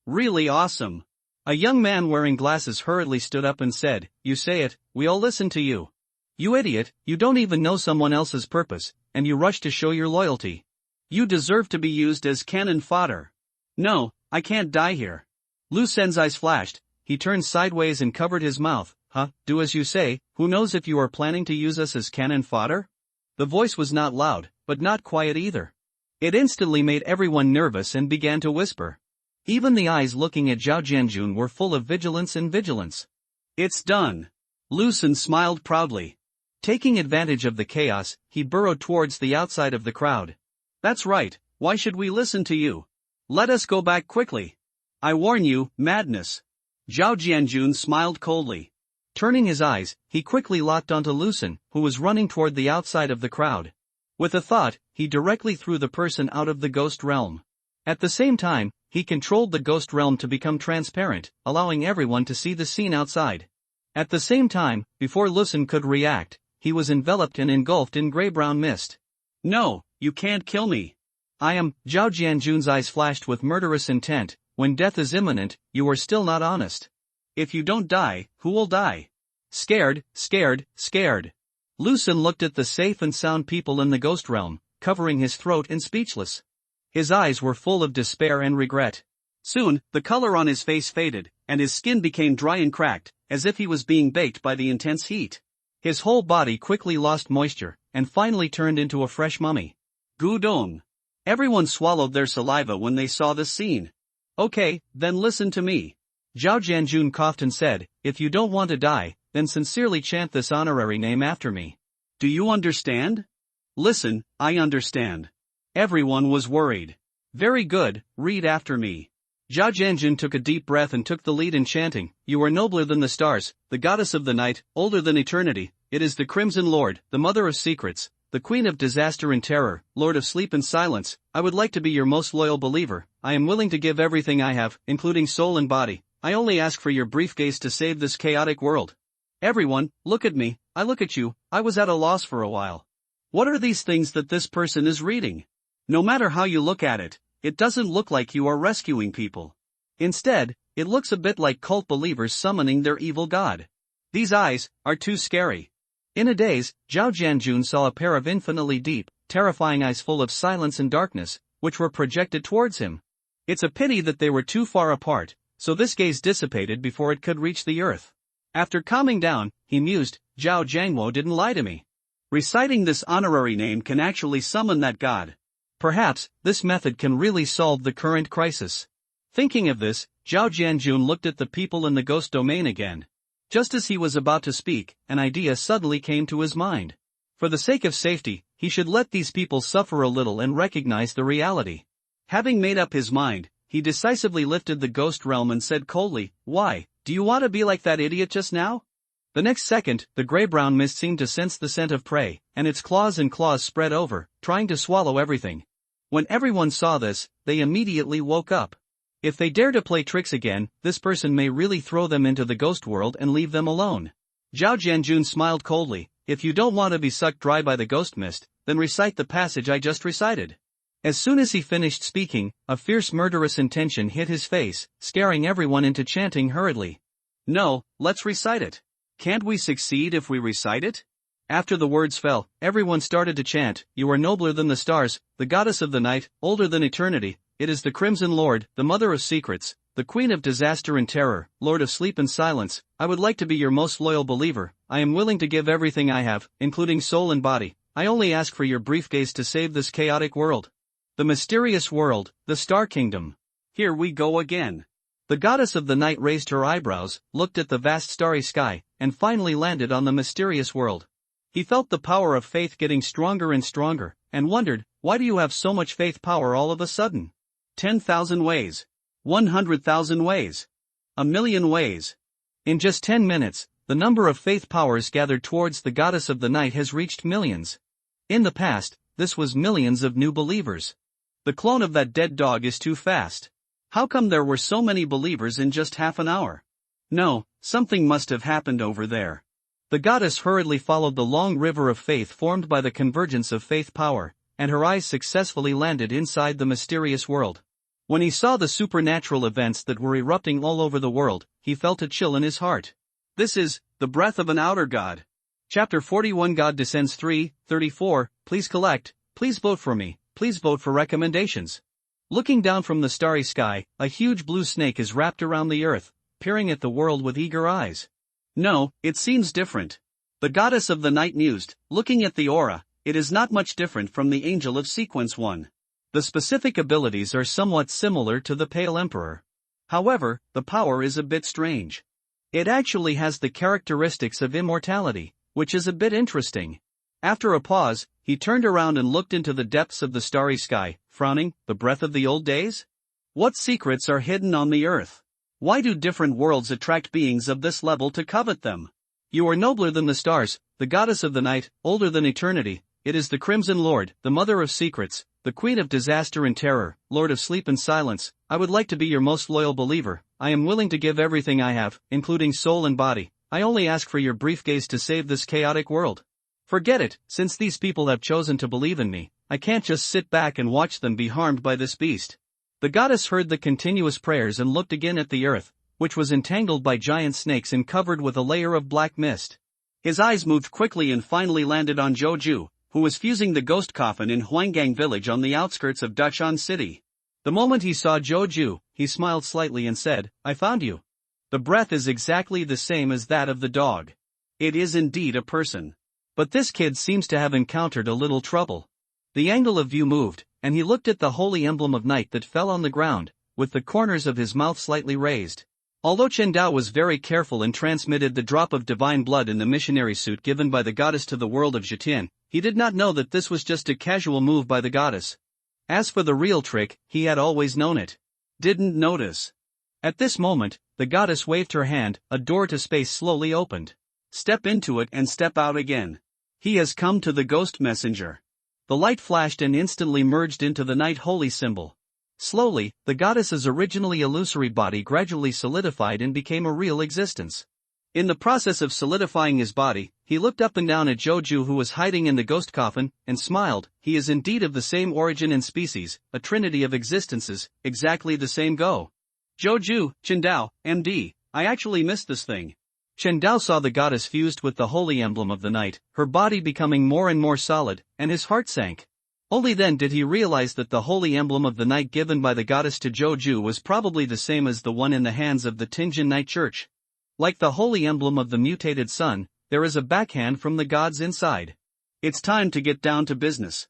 Speaker 2: Really awesome. A young man wearing glasses hurriedly stood up and said, "You say it, we all listen to you. You idiot, you don't even know someone else's purpose, and you rush to show your loyalty. You deserve to be used as cannon fodder." "No, I can't die here." Lu Sen's eyes flashed, he turned sideways and covered his mouth. "Huh, do as you say, who knows if you are planning to use us as cannon fodder?" The voice was not loud, but not quiet either. It instantly made everyone nervous and began to whisper. Even the eyes looking at Zhao Jianjun were full of vigilance and vigilance. "It's done." Lu Sen smiled proudly. Taking advantage of the chaos, he burrowed towards the outside of the crowd. "That's right, why should we listen to you? Let us go back quickly. I warn you, madness." Zhao Jianjun smiled coldly. Turning his eyes, he quickly locked onto Lu Sen, who was running toward the outside of the crowd. With a thought, he directly threw the person out of the ghost realm. At the same time, he controlled the ghost realm to become transparent, allowing everyone to see the scene outside. At the same time, before Lu Sen could react, he was enveloped and engulfed in gray-brown mist. "No, you can't kill me. I am..." Zhao Jianjun's eyes flashed with murderous intent. "When death is imminent, you are still not honest. If you don't die, who will die?" Scared, scared, scared. Lu Sen looked at the safe and sound people in the ghost realm, covering his throat and speechless. His eyes were full of despair and regret. Soon, the color on his face faded, and his skin became dry and cracked, as if he was being baked by the intense heat. His whole body quickly lost moisture, and finally turned into a fresh mummy. Gudong. Everyone swallowed their saliva when they saw this scene. "Okay, then listen to me." Zhao Jianjun coughed and said, "If you don't want to die, then sincerely chant this honorary name after me." "Do you understand?" "Listen, I understand." Everyone was worried. "Very good, read after me." Zhao Jianjun took a deep breath and took the lead in chanting, "You are nobler than the stars, the goddess of the night, older than eternity. It is the Crimson Lord, the mother of secrets, the queen of disaster and terror, lord of sleep and silence. I would like to be your most loyal believer. I am willing to give everything I have, including soul and body. I only ask for your briefcase to save this chaotic world. Everyone, look at me, I look at you." I was at a loss for a while. What are these things that this person is reading? No matter how you look at it, it doesn't look like you are rescuing people. Instead, it looks a bit like cult believers summoning their evil god. These eyes are too scary. In a daze, Zhao Jianjun saw a pair of infinitely deep, terrifying eyes full of silence and darkness, which were projected towards him. It's a pity that they were too far apart, so this gaze dissipated before it could reach the earth. After calming down, he mused, "Zhao Jiangwo didn't lie to me. Reciting this honorary name can actually summon that god. Perhaps, this method can really solve the current crisis." Thinking of this, Zhao Jianjun looked at the people in the ghost domain again. Just as he was about to speak, an idea suddenly came to his mind. For the sake of safety, he should let these people suffer a little and recognize the reality. Having made up his mind, he decisively lifted the ghost realm and said coldly, "Why, do you want to be like that idiot just now?" The next second, the gray-brown mist seemed to sense the scent of prey, and its claws spread over, trying to swallow everything.
Speaker 1: When everyone saw this, they immediately woke up. If they dare to play tricks again, this person may really throw them into the ghost world and leave them alone. Zhao Jianjun smiled coldly. If you don't want to be sucked dry by the ghost mist, then recite the passage I just recited. As soon as he finished speaking, a fierce murderous intention hit his face, scaring everyone into chanting hurriedly.
Speaker 2: No, let's recite it. Can't we succeed if we recite it?
Speaker 1: After the words fell, everyone started to chant, You are nobler than the stars, the goddess of the night, older than eternity, it is the Crimson Lord, the mother of secrets, the queen of disaster and terror, lord of sleep and silence, I would like to be your most loyal believer, I am willing to give everything I have, including soul and body, I only ask for your brief gaze to save this chaotic world. The mysterious world, the Star Kingdom.
Speaker 2: Here we go again.
Speaker 1: The goddess of the night raised her eyebrows, looked at the vast starry sky, and finally landed on the mysterious world. He felt the power of faith getting stronger and stronger, and wondered, why do you have so much faith power all of a sudden?
Speaker 2: 10,000 ways. 100,000 ways. 1,000,000 ways.
Speaker 1: In just 10 minutes, the number of faith powers gathered towards the goddess of the night has reached millions. In the past, this was millions of new believers.
Speaker 2: The clone of that dead dog is too fast. How come there were so many believers in just half an hour? No, something must have happened over there.
Speaker 1: The goddess hurriedly followed the long river of faith formed by the convergence of faith power, and her eyes successfully landed inside the mysterious world. When he saw the supernatural events that were erupting all over the world, he felt a chill in his heart.
Speaker 2: This is the breath of an outer god.
Speaker 1: Chapter 41 God Descends 3:34, Please collect, please vote for me, please vote for recommendations. Looking down from the starry sky, a huge blue snake is wrapped around the earth, peering at the world with eager eyes.
Speaker 2: No, it seems different. The goddess of the night mused, looking at the aura, it is not much different from the angel of sequence 1.
Speaker 1: The specific abilities are somewhat similar to the Pale Emperor. However, the power is a bit strange. It actually has the characteristics of immortality, which is a bit interesting. After a pause, he turned around and looked into the depths of the starry sky, frowning, the breath of the old days?
Speaker 2: What secrets are hidden on the earth? Why do different worlds attract beings of this level to covet them?
Speaker 1: You are nobler than the stars, the goddess of the night, older than eternity, it is the Crimson Lord, the mother of secrets, the queen of disaster and terror, lord of sleep and silence, I would like to be your most loyal believer, I am willing to give everything I have, including soul and body, I only ask for your brief gaze to save this chaotic world. Forget it, since these people have chosen to believe in me, I can't just sit back and watch them be harmed by this beast. The goddess heard the continuous prayers and looked again at the earth, which was entangled by giant snakes and covered with a layer of black mist.
Speaker 2: His eyes moved quickly and finally landed on Zhou Ju, who was fusing the ghost coffin in Huanggang village on the outskirts of Dachan City.
Speaker 1: The moment he saw Zhou Ju, he smiled slightly and said, I found you. The breath is exactly the same as that of the dog.
Speaker 2: It is indeed a person.
Speaker 1: But this kid seems to have encountered a little trouble. The angle of view moved, and he looked at the holy emblem of night that fell on the ground, with the corners of his mouth slightly raised. Although Chen Dao was very careful and transmitted the drop of divine blood in the missionary suit given by the goddess to the world of Zhetian, he did not know that this was just a casual move by the goddess. As for the real trick, he had always known it.
Speaker 2: Didn't notice.
Speaker 1: At this moment, the goddess waved her hand, a door to space slowly opened.
Speaker 2: Step into it and step out again. He has come to the ghost messenger.
Speaker 1: The light flashed and instantly merged into the night holy symbol. Slowly, the goddess's originally illusory body gradually solidified and became a real existence. In the process of solidifying his body, he looked up and down at Zhou Ju who was hiding in the ghost coffin, and smiled. He is indeed of the same origin and species, a trinity of existences, exactly the same go.
Speaker 2: Zhou Ju, Chen Dao, MD, I actually missed this thing.
Speaker 1: Chen Dao saw the goddess fused with the holy emblem of the night, her body becoming more and more solid, and his heart sank. Only then did he realize that the holy emblem of the night given by the goddess to Zhou Ju was probably the same as the one in the hands of the Tianjin Night Church. Like the holy emblem of the mutated sun, there is a backhand from the gods inside.
Speaker 2: It's time to get down to business.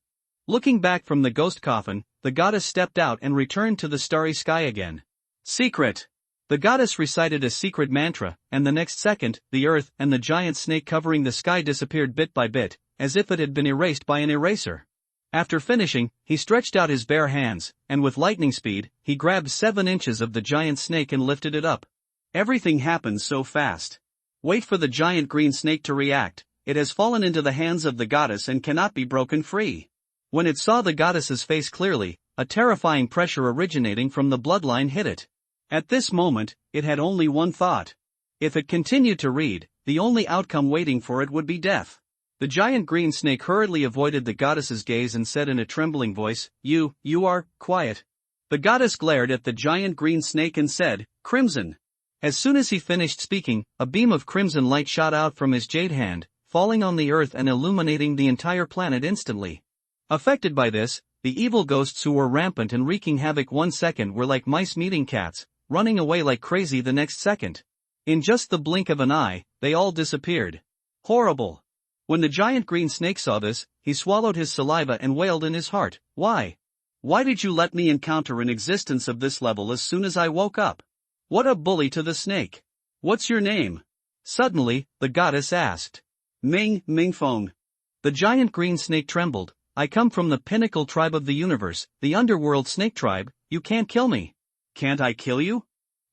Speaker 1: Looking back from the ghost coffin, the goddess stepped out and returned to the starry sky again.
Speaker 2: Secret!
Speaker 1: The goddess recited a secret mantra, and the next second, the earth and the giant snake covering the sky disappeared bit by bit, as if it had been erased by an eraser. After finishing, he stretched out his bare hands, and with lightning speed, he grabbed 7 inches of the giant snake and lifted it up.
Speaker 2: Everything happens so fast. Wait for the giant green snake to react, it has fallen into the hands of the goddess and cannot be broken free. When it saw the goddess's face clearly, a terrifying pressure originating from the bloodline hit it. At this moment, it had only one thought. If it continued to read, the only outcome waiting for it would be death. The giant green snake hurriedly avoided the goddess's gaze and said in a trembling voice, You are, quiet. The goddess glared at the giant green snake and said, Crimson. As soon as he finished speaking, a beam of crimson light shot out from his jade hand, falling on the earth and illuminating the entire planet instantly. Affected by this, the evil ghosts who were rampant and wreaking havoc 1 second were like mice meeting cats, running away like crazy the next second. In just the blink of an eye, they all disappeared. Horrible. When the giant green snake saw this, he swallowed his saliva and wailed in his heart, Why? Why did you let me encounter an existence of this level as soon as I woke up? What a bully to the snake. What's your name? Suddenly, the goddess asked. Mingfeng. The giant green snake trembled. I come from the pinnacle tribe of the universe, the underworld snake tribe. You can't kill me. Can't I kill you?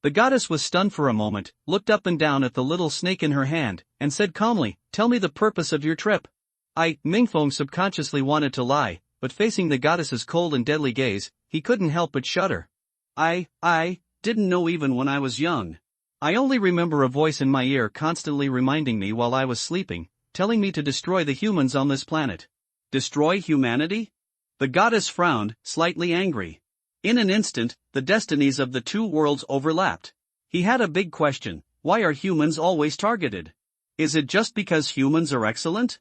Speaker 2: The goddess was stunned for a moment, looked up and down at the little snake in her hand, and said calmly, Tell me the purpose of your trip. Mingfeng subconsciously wanted to lie, but facing the goddess's cold and deadly gaze, he couldn't help but shudder. I didn't know even when I was young. I only remember a voice in my ear constantly reminding me while I was sleeping, telling me to destroy the humans on this planet. Destroy humanity? The goddess frowned, slightly angry. In an instant, the destinies of the two worlds overlapped. He had a big question: why are humans always targeted? Is it just because humans are excellent?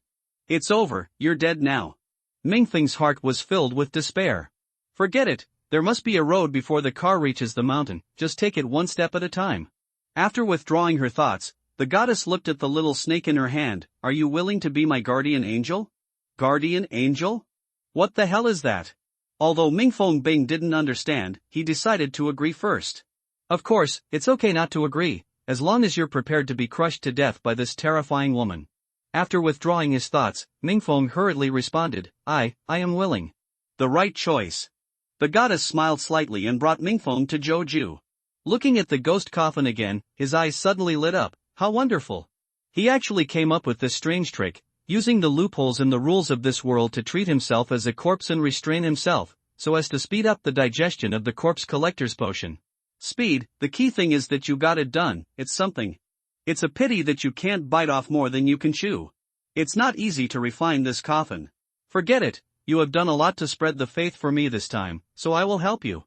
Speaker 2: It's over, you're dead now. Mingfeng's heart was filled with despair. Forget it, there must be a road before the car reaches the mountain, just take it one step at a time. After withdrawing her thoughts, the goddess looked at the little snake in her hand. Are you willing to be my guardian angel? Guardian angel? What the hell is that? Although Mingfeng Bing didn't understand, he decided to agree first. Of course, it's okay not to agree, as long as you're prepared to be crushed to death by this terrifying woman. After withdrawing his thoughts, Mingfeng hurriedly responded, I am willing. The right choice. The goddess smiled slightly and brought Mingfeng to Joju. Looking at the ghost coffin again, his eyes suddenly lit up. How wonderful. He actually came up with this strange trick, using the loopholes in the rules of this world to treat himself as a corpse and restrain himself, so as to speed up the digestion of the corpse collector's potion. Speed, the key thing is that you got it done. It's something. It's a pity that you can't bite off more than you can chew. It's not easy to refine this coffin. Forget it, you have done a lot to spread the faith for me this time, so I will help you.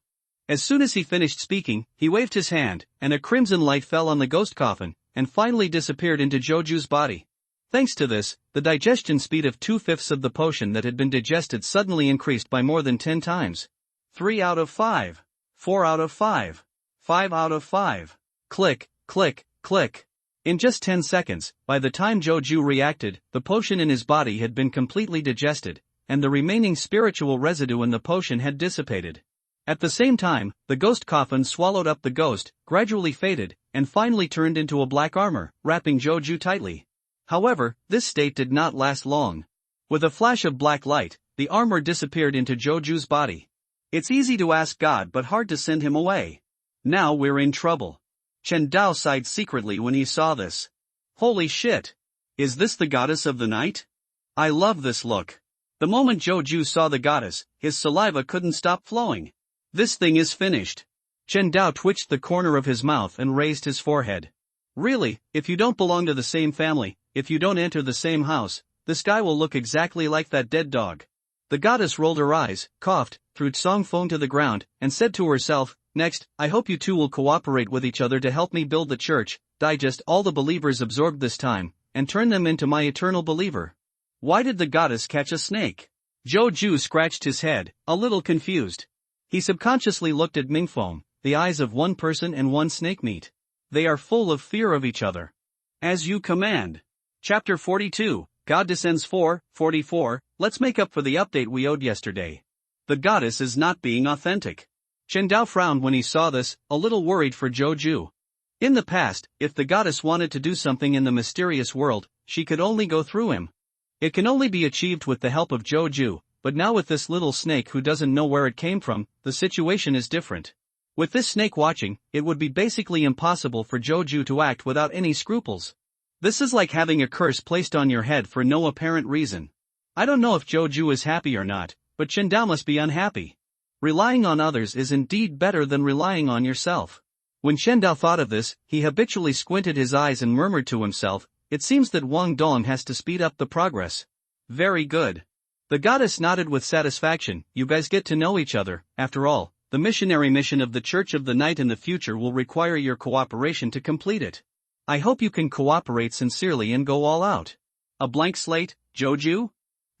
Speaker 2: As soon as he finished speaking, he waved his hand, and a crimson light fell on the ghost coffin, and finally disappeared into Joju's body. Thanks to this, the digestion speed of 2/5 of the potion that had been digested suddenly increased by more than 10 times. 3 out of 5. 4 out of 5. 5 out of 5. Click, click, click. In just 10 seconds, by the time Joju reacted, the potion in his body had been completely digested, and the remaining spiritual residue in the potion had dissipated. At the same time, the ghost coffin swallowed up the ghost, gradually faded, and finally turned into a black armor, wrapping Joju tightly. However, this state did not last long. With a flash of black light, the armor disappeared into Joju's body. It's easy to ask God but hard to send him away. Now we're in trouble. Chen Dao sighed secretly when he saw this. Holy shit! Is this the goddess of the night? I love this look. The moment Joju saw the goddess, his saliva couldn't stop flowing. This thing is finished. Chen Dao twitched the corner of his mouth and raised his forehead. Really, if you don't belong to the same family, if you don't enter the same house, this guy will look exactly like that dead dog. The goddess rolled her eyes, coughed, threw Tsong Feng to the ground, and said to herself, Next, I hope you two will cooperate with each other to help me build the church, digest all the believers absorbed this time, and turn them into my eternal believer. Why did the goddess catch a snake? Joju scratched his head, a little confused. He subconsciously looked at Mingfeng, the eyes of one person and one snake meet. They are full of fear of each other. As you command. Chapter 42, God Descends 44. Let's make up for the update we owed yesterday. The goddess is not being authentic. Chen Dao frowned when he saw this, a little worried for Joju. In the past, if the goddess wanted to do something in the mysterious world, she could only go through him. It can only be achieved with the help of Joju, but now with this little snake who doesn't know where it came from, the situation is different. With this snake watching, it would be basically impossible for Joju to act without any scruples. This is like having a curse placed on your head for no apparent reason. I don't know if Joju is happy or not,
Speaker 1: But Chen Dao must be unhappy. Relying on others is indeed better than relying on yourself. When Chen Dao thought of this, he habitually squinted his eyes and murmured to himself, it seems that Wang Dong has to speed up the progress. Very good. The goddess nodded with satisfaction, you guys get to know each other, after all, the missionary mission of the Church of the Night in the future will require your cooperation to complete it. I hope you can cooperate sincerely and go all out. A blank slate, Joju?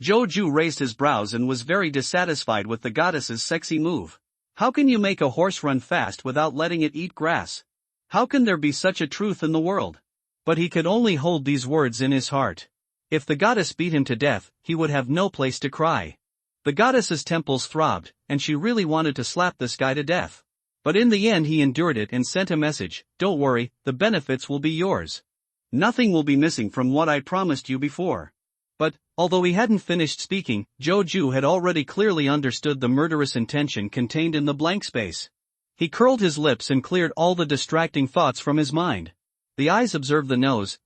Speaker 1: Joju raised his brows and was very dissatisfied with the goddess's sexy move. How can you make a horse run fast without letting it eat grass? How can there be such a truth in the world? But he could only hold these words in his heart. If the goddess beat him to death, he would have no place to cry. The goddess's temples throbbed, and she really wanted to slap this guy to death. But in the end he endured it and sent a message, don't worry, the benefits will be yours. Nothing will be missing from what I promised you before. But, although he hadn't finished speaking, Joju had already clearly understood the murderous intention contained in the blank space. He curled his lips and cleared all the distracting thoughts from his mind. The eyes observe the nose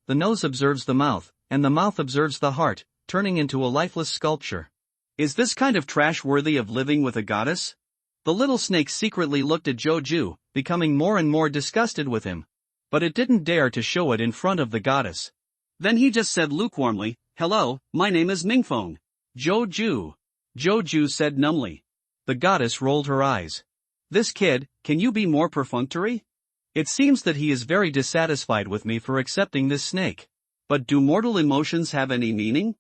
Speaker 1: observes the mouth, and the mouth observes the heart, turning into a lifeless sculpture. Is this kind of trash worthy of living with a goddess? The little snake secretly looked at Joju, becoming more and more disgusted with him. But it didn't dare to show it in front of the goddess. Then he just said lukewarmly, hello, my name is Mingfeng. Joju. Joju said numbly. The goddess rolled her eyes. This kid, can you be more perfunctory? It seems that he is very dissatisfied with me for accepting this snake. But do mortal emotions have any meaning?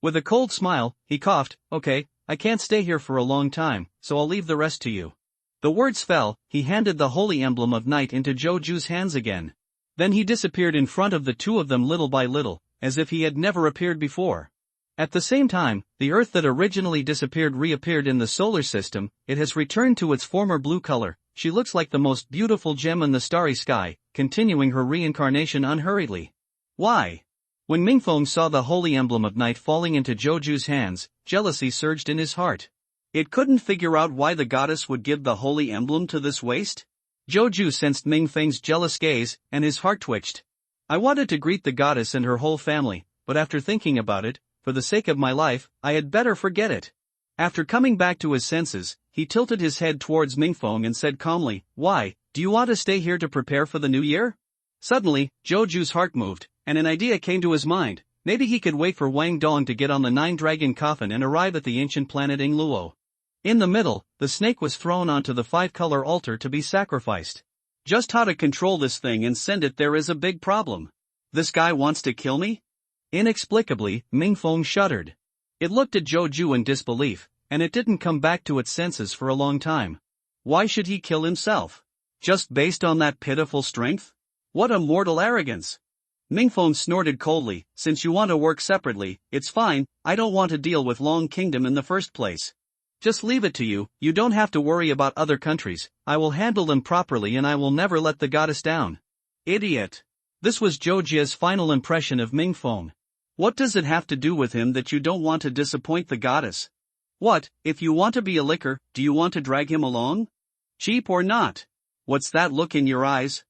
Speaker 1: With a cold smile, he coughed, okay, I can't stay here for a long time, so I'll leave the rest to you. The words fell, he handed the holy emblem of night into Joju's hands again. Then he disappeared in front of the two of them little by little, as if he had never appeared before. At the same time, the Earth that originally disappeared reappeared in the solar system, it has returned to its former blue color, she looks like the most beautiful gem in the starry sky, continuing her reincarnation unhurriedly. Why? When Mingfeng saw the holy emblem of night falling into Joju's hands, jealousy surged in his heart. It couldn't figure out why the goddess would give the holy emblem to this waste? Joju sensed Mingfeng's jealous gaze, and his heart twitched. I wanted to greet the goddess and her whole family, but after thinking about it, for the sake of my life, I had better forget it. After coming back to his senses, he tilted his head towards Mingfeng and said calmly, why, do you want to stay here to prepare for the new year? Suddenly, Joju's heart moved, and an idea came to his mind, maybe he could wait for Wang Dong to get on the 9-dragon coffin and arrive at the ancient planet Ingluo. In the middle, the snake was thrown onto the 5-color altar to be sacrificed. Just how to control this thing and send it there is a big problem. This guy wants to kill me? Inexplicably, Mingfeng shuddered. It looked at Joju in disbelief, and it didn't come back to its senses for a long time. Why should he kill himself? Just based on that pitiful strength? What a mortal arrogance! Mingfeng snorted coldly, since you want to work separately, it's fine, I don't want to deal with Long Kingdom in the first place. Just leave it to you, you don't have to worry about other countries, I will handle them properly and I will never let the goddess down. Idiot! This was Jojia's final impression of Mingfeng. What does it have to do with him that you don't want to disappoint the goddess? What, if you want to be a licker, do you want to drag him along? Cheap or not? What's that look in your eyes?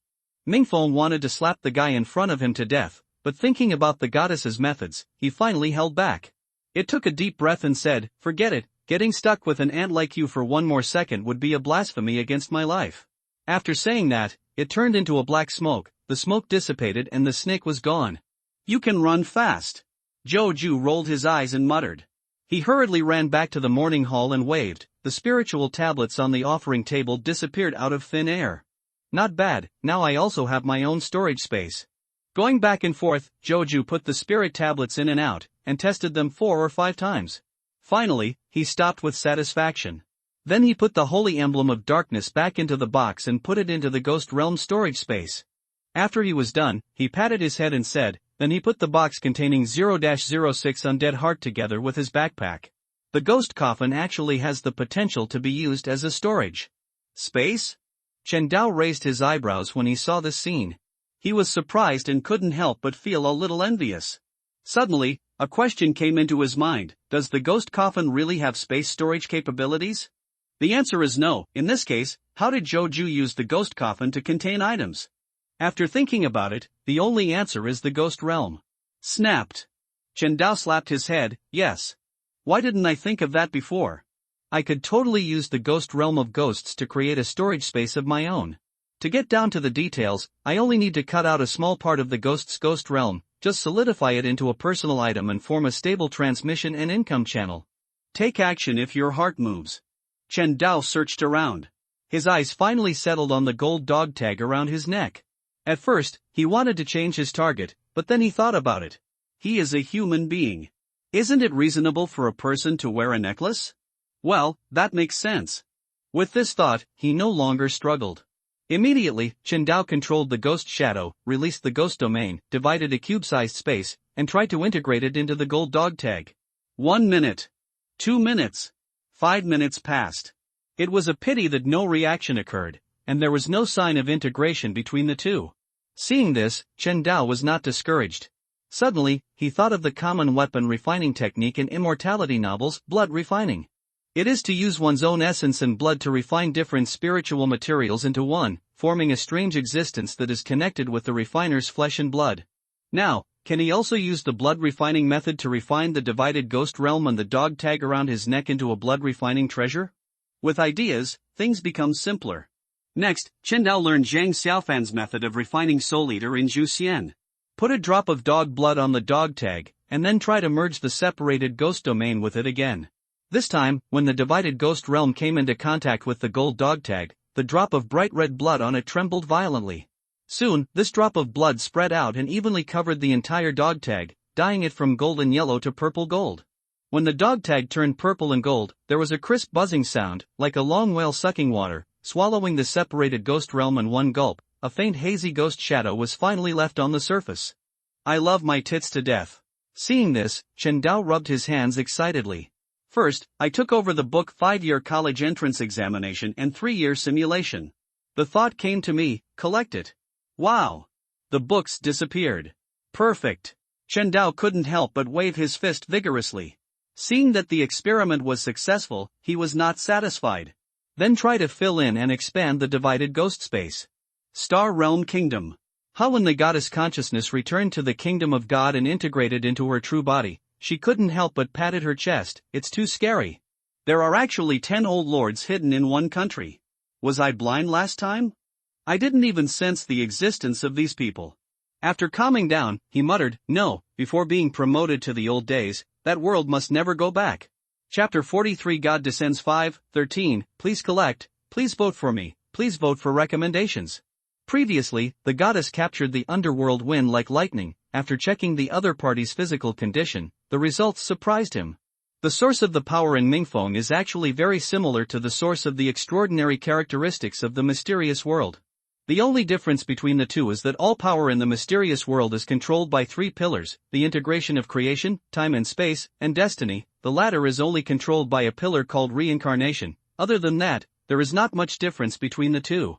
Speaker 1: Mingfeng wanted to slap the guy in front of him to death, but thinking about the goddess's methods, he finally held back. It took a deep breath and said, forget it, getting stuck with an ant like you for one more second would be a blasphemy against my life. After saying that, it turned into a black smoke, the smoke dissipated and the snake was gone. You can run fast. Joju rolled his eyes and muttered. He hurriedly ran back to the morning hall and waved, the spiritual tablets on the offering table disappeared out of thin air. Not bad, now I also have my own storage space. Going back and forth, Joju put the spirit tablets in and out, and tested them 4 or 5 times. Finally, he stopped with satisfaction. Then he put the holy emblem of darkness back into the box and put it into the ghost realm storage space. After he was done, he patted his head and said, then he put the box containing 0-06 undead heart together with his backpack. The ghost coffin actually has the potential to be used as a storage space? Chen Dao raised his eyebrows when he saw this scene. He was surprised and couldn't help but feel a little envious. Suddenly, a question came into his mind, does the ghost coffin really have space storage capabilities? The answer is no. In this case, how did Joju use the ghost coffin to contain items? After thinking about it, the only answer is the ghost realm. Snapped. Chen Dao slapped his head, yes. Why didn't I think of that before? I could totally use the ghost realm of ghosts to create a storage space of my own. To get down to the details, I only need to cut out a small part of the ghost's ghost realm, just solidify it into a personal item and form a stable transmission and income channel.
Speaker 2: Take action if your heart moves. Chen Dao searched around.
Speaker 1: His eyes finally settled on the gold dog tag around his neck. At first, he wanted to change his target, but then he thought about it.
Speaker 2: He is a human being. Isn't it reasonable for a person to wear a necklace? Well, that makes sense.
Speaker 1: With this thought, he no longer struggled. Immediately, Chen Dao controlled the ghost shadow, released the ghost domain, divided a cube-sized space, and tried to integrate it into the gold dog tag.
Speaker 2: 1 minute. 2 minutes. 5 minutes passed.
Speaker 1: It was a pity that no reaction occurred, and there was no sign of integration between the two. Seeing this, Chen Dao was not discouraged. Suddenly, he thought of the common weapon refining technique in immortality novels, blood refining. It is to use one's own essence and blood to refine different spiritual materials into one, forming a strange existence that is connected with the refiner's flesh and blood. Now, can he also use the blood refining method to refine the divided ghost realm and the dog tag around his neck into a blood refining treasure?
Speaker 2: With ideas, things become simpler. Next, Chen Dao learned Zhang Xiaofan's method of refining Soul Eater in Zhu Xian.
Speaker 1: Put a drop of dog blood on the dog tag, and then try to merge the separated ghost domain with it again. This time, when the divided ghost realm came into contact with the gold dog tag, the drop of bright red blood on it trembled violently. Soon, this drop of blood spread out and evenly covered the entire dog tag, dyeing it from golden yellow to purple gold. When the dog tag turned purple and gold, there was a crisp buzzing sound, like a long whale sucking water, swallowing the separated ghost realm in one gulp. A faint hazy ghost shadow was finally left on the surface.
Speaker 2: I love my tits to death.
Speaker 1: Seeing this, Chen Dao rubbed his hands excitedly.
Speaker 2: First, I took over the book 5-year college entrance examination and 3-year simulation. The thought came to me, collect it. Wow! The books disappeared. Perfect. Chen Dao couldn't help but wave his fist vigorously. Seeing that the experiment was successful, he was not satisfied.
Speaker 1: Then try to fill in and expand the divided ghost space.
Speaker 2: Star Realm Kingdom.
Speaker 1: How when the goddess consciousness returned to the kingdom of God and integrated into her true body, she couldn't help but patted her chest. It's too scary.
Speaker 2: There are actually 10 old lords hidden in one country. Was I blind last time? I didn't even sense the existence of these people. After calming down, he muttered, no, before being promoted to the old days, that world must never go back.
Speaker 1: Chapter 43 God Descends 5:13, please collect, please vote for me, please vote for recommendations. Previously, the goddess captured the underworld wind like lightning. After checking the other party's physical condition, the results surprised him. The source of the power in Mingfeng is actually very similar to the source of the extraordinary characteristics of the mysterious world. The only difference between the two is that all power in the mysterious world is controlled by 3 pillars, the integration of creation, time and space, and destiny. The latter is only controlled by a pillar called reincarnation. Other than that, there is not much difference between the two.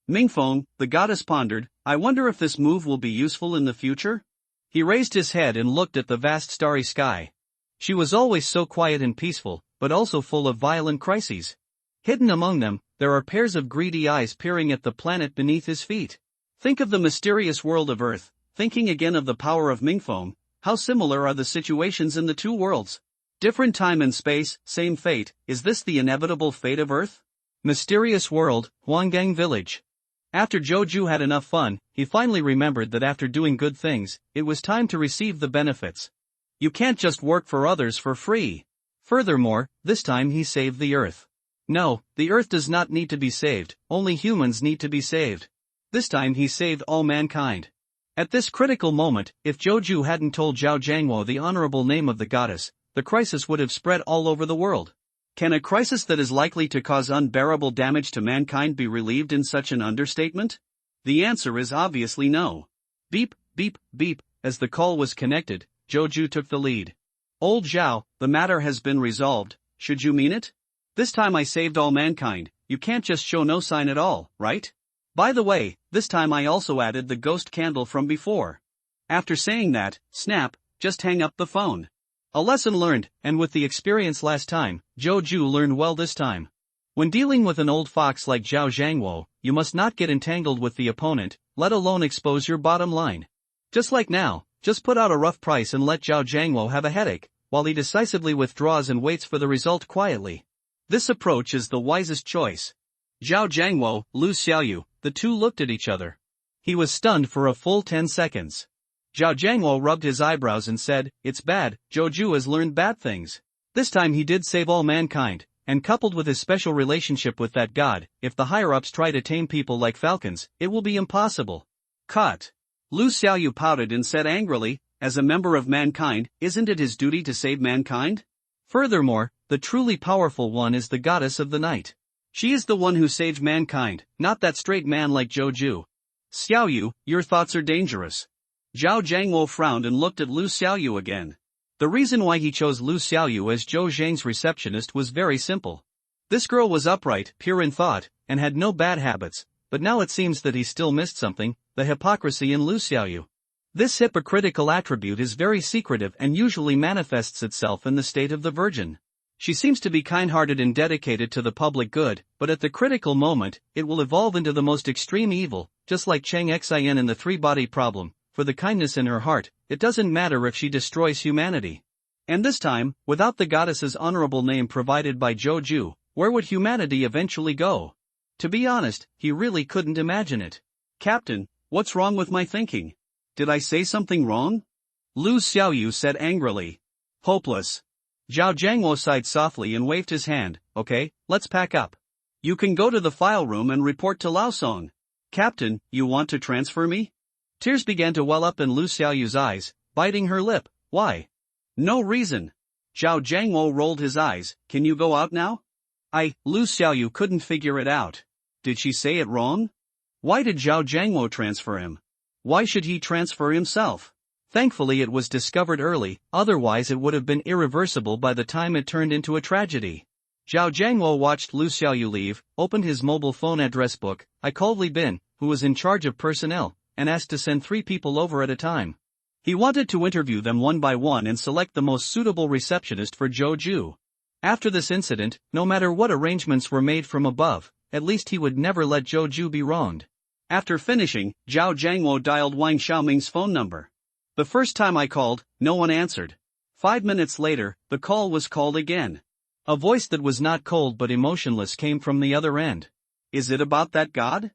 Speaker 2: Mingfeng, the goddess pondered, I wonder if this move will be useful in the future?
Speaker 1: He raised his head and looked at the vast starry sky. She was always so quiet and peaceful, but also full of violent crises. Hidden among them, there are pairs of greedy eyes peering at the planet beneath his feet.
Speaker 2: Think of the mysterious world of Earth, thinking again of the power of Mingfeng. How similar are the situations in the two worlds? Different time and space, same fate. Is this the inevitable fate of Earth?
Speaker 1: Mysterious world, Huanggang village. After Zhou had enough fun, he finally remembered that after doing good things, it was time to receive the benefits. You can't just work for others for free. Furthermore, this time he saved the Earth. No, the Earth does not need to be saved, only humans need to be saved. This time he saved all mankind. At this critical moment, if Zhou hadn't told Zhao Jiangwo the honorable name of the goddess, the crisis would have spread all over the world. Can a crisis that is likely to cause unbearable damage to mankind be relieved in such an understatement?
Speaker 2: The answer is obviously no.
Speaker 1: Beep, beep, beep. As the call was connected, Zhou took the lead.
Speaker 2: Old Zhao, the matter has been resolved. Should you mean it? This time I saved all mankind. You can't just show no sign at all, right? By the way, this time I also added the ghost candle from before. After saying that, snap, just hang up the phone.
Speaker 1: A lesson learned, and with the experience last time, Zhou learned well this time. When dealing with an old fox like Zhao Jiangwo, you must not get entangled with the opponent, let alone expose your bottom line. Just like now, just put out a rough price and let Zhao Jiangwo have a headache, while he decisively withdraws and waits for the result quietly.
Speaker 2: This approach is the wisest choice. Zhao Jiangwo, Lu Xiaoyu, the two looked at each other. He was stunned for a full 10 seconds. Zhao Jiangwo rubbed his eyebrows and said, "It's bad, Zhou has learned bad things. This time he did save all mankind, and coupled with his special relationship with that god, if the higher-ups try to tame people like falcons, it will be impossible." Cut. Lu Xiaoyu pouted and said angrily, "As a member of mankind, isn't it his duty to save mankind? Furthermore, the truly powerful one is the goddess of the night. She is the one who saved mankind, not that straight man like Zhou. Xiaoyu, your thoughts are dangerous." Zhao Jiangwo frowned and looked at Lu Xiaoyu again. The reason why he chose Lu Xiaoyu as Zhou Zhang's receptionist was very simple. This girl was upright, pure in thought, and had no bad habits, but now it seems that he still missed something, the hypocrisy in Lu Xiaoyu. This hypocritical attribute is very secretive and usually manifests itself in the state of the Virgin. She seems to be kind-hearted and dedicated to the public good, but at the critical moment, it will evolve into the most extreme evil, just like Cheng Xin in the three-body problem. For the kindness in her heart, it doesn't matter if she destroys humanity. And this time, without the goddess's honorable name provided by Zhou, where would humanity eventually go? To be honest, he really couldn't imagine it. "Captain, what's wrong with my thinking? Did I say something wrong?" Lu Xiaoyu said angrily. "Hopeless." Zhao Jiangwo sighed softly and waved his hand. "Okay, let's pack up. You can go to the file room and report to Laosong." "Captain, you want to transfer me?" Tears began to well up in Lu Xiaoyu's eyes, biting her lip. "Why?" "No reason." Zhao Jiangwo rolled his eyes. "Can you go out now?" Lu Xiaoyu couldn't figure it out. Did she say it wrong? Why did Zhao Jiangwo transfer him? Why should he transfer himself? Thankfully it was discovered early, otherwise it would have been irreversible by the time it turned into a tragedy. Zhao Jiangwo watched Lu Xiaoyu leave, opened his mobile phone address book. I called Li Bin, who was in charge of personnel, and asked to send 3 people over at a time. He wanted to interview them one by one and select the most suitable receptionist for Zhou. After this incident, no matter what arrangements were made from above, at least he would never let Zhou be wronged. After finishing, Zhao Jiangwo dialed Wang Xiaoming's phone number. "The first time I called, no one answered. 5 minutes later, the call was called again. A voice that was not cold but emotionless came from the other end. Is it about that god?"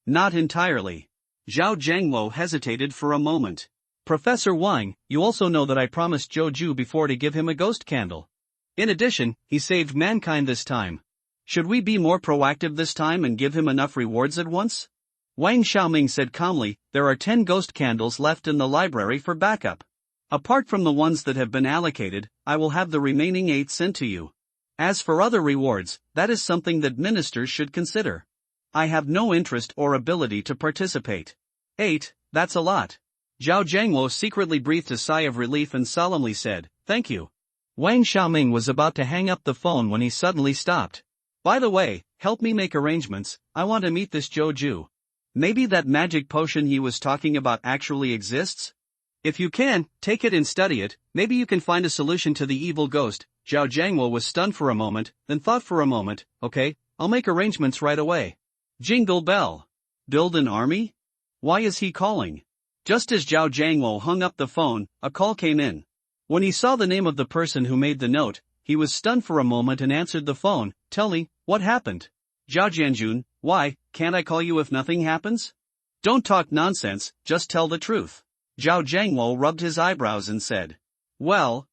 Speaker 2: "Not entirely." Zhao Jiangwo hesitated for a moment. "Professor Wang, you also know that I promised Zhou before to give him a ghost candle. In addition, he saved mankind this time. Should we be more proactive this time and give him enough rewards at once?" Wang Xiaoming said calmly, "There are 10 ghost candles left in the library for backup. Apart from the ones that have been allocated, I will have the remaining 8 sent to you. As for other rewards, that is something that ministers should consider. I have no interest or ability to participate." 8, that's a lot. Zhao Jiangwo secretly breathed a sigh of relief and solemnly said, "Thank you." Wang Xiaoming was about to hang up the phone when he suddenly stopped. "By the way, help me make arrangements, I want to meet this Zhou. Maybe that magic potion he was talking about actually exists? If you can, take it and study it, maybe you can find a solution to the evil ghost." Zhao Jiangwo was stunned for a moment, then thought for a moment. "Okay, I'll make arrangements right away." Jingle bell. Build an army? Why is he calling? Just as Zhao Jiangwo hung up the phone, a call came in. When he saw the name of the person who made the note, he was stunned for a moment and answered the phone. "Tell me, what happened?" "Zhao Jianjun, why, can't I call you if nothing happens?" "Don't talk nonsense, just tell the truth." Zhao Jiangwo rubbed his eyebrows and said, "Well,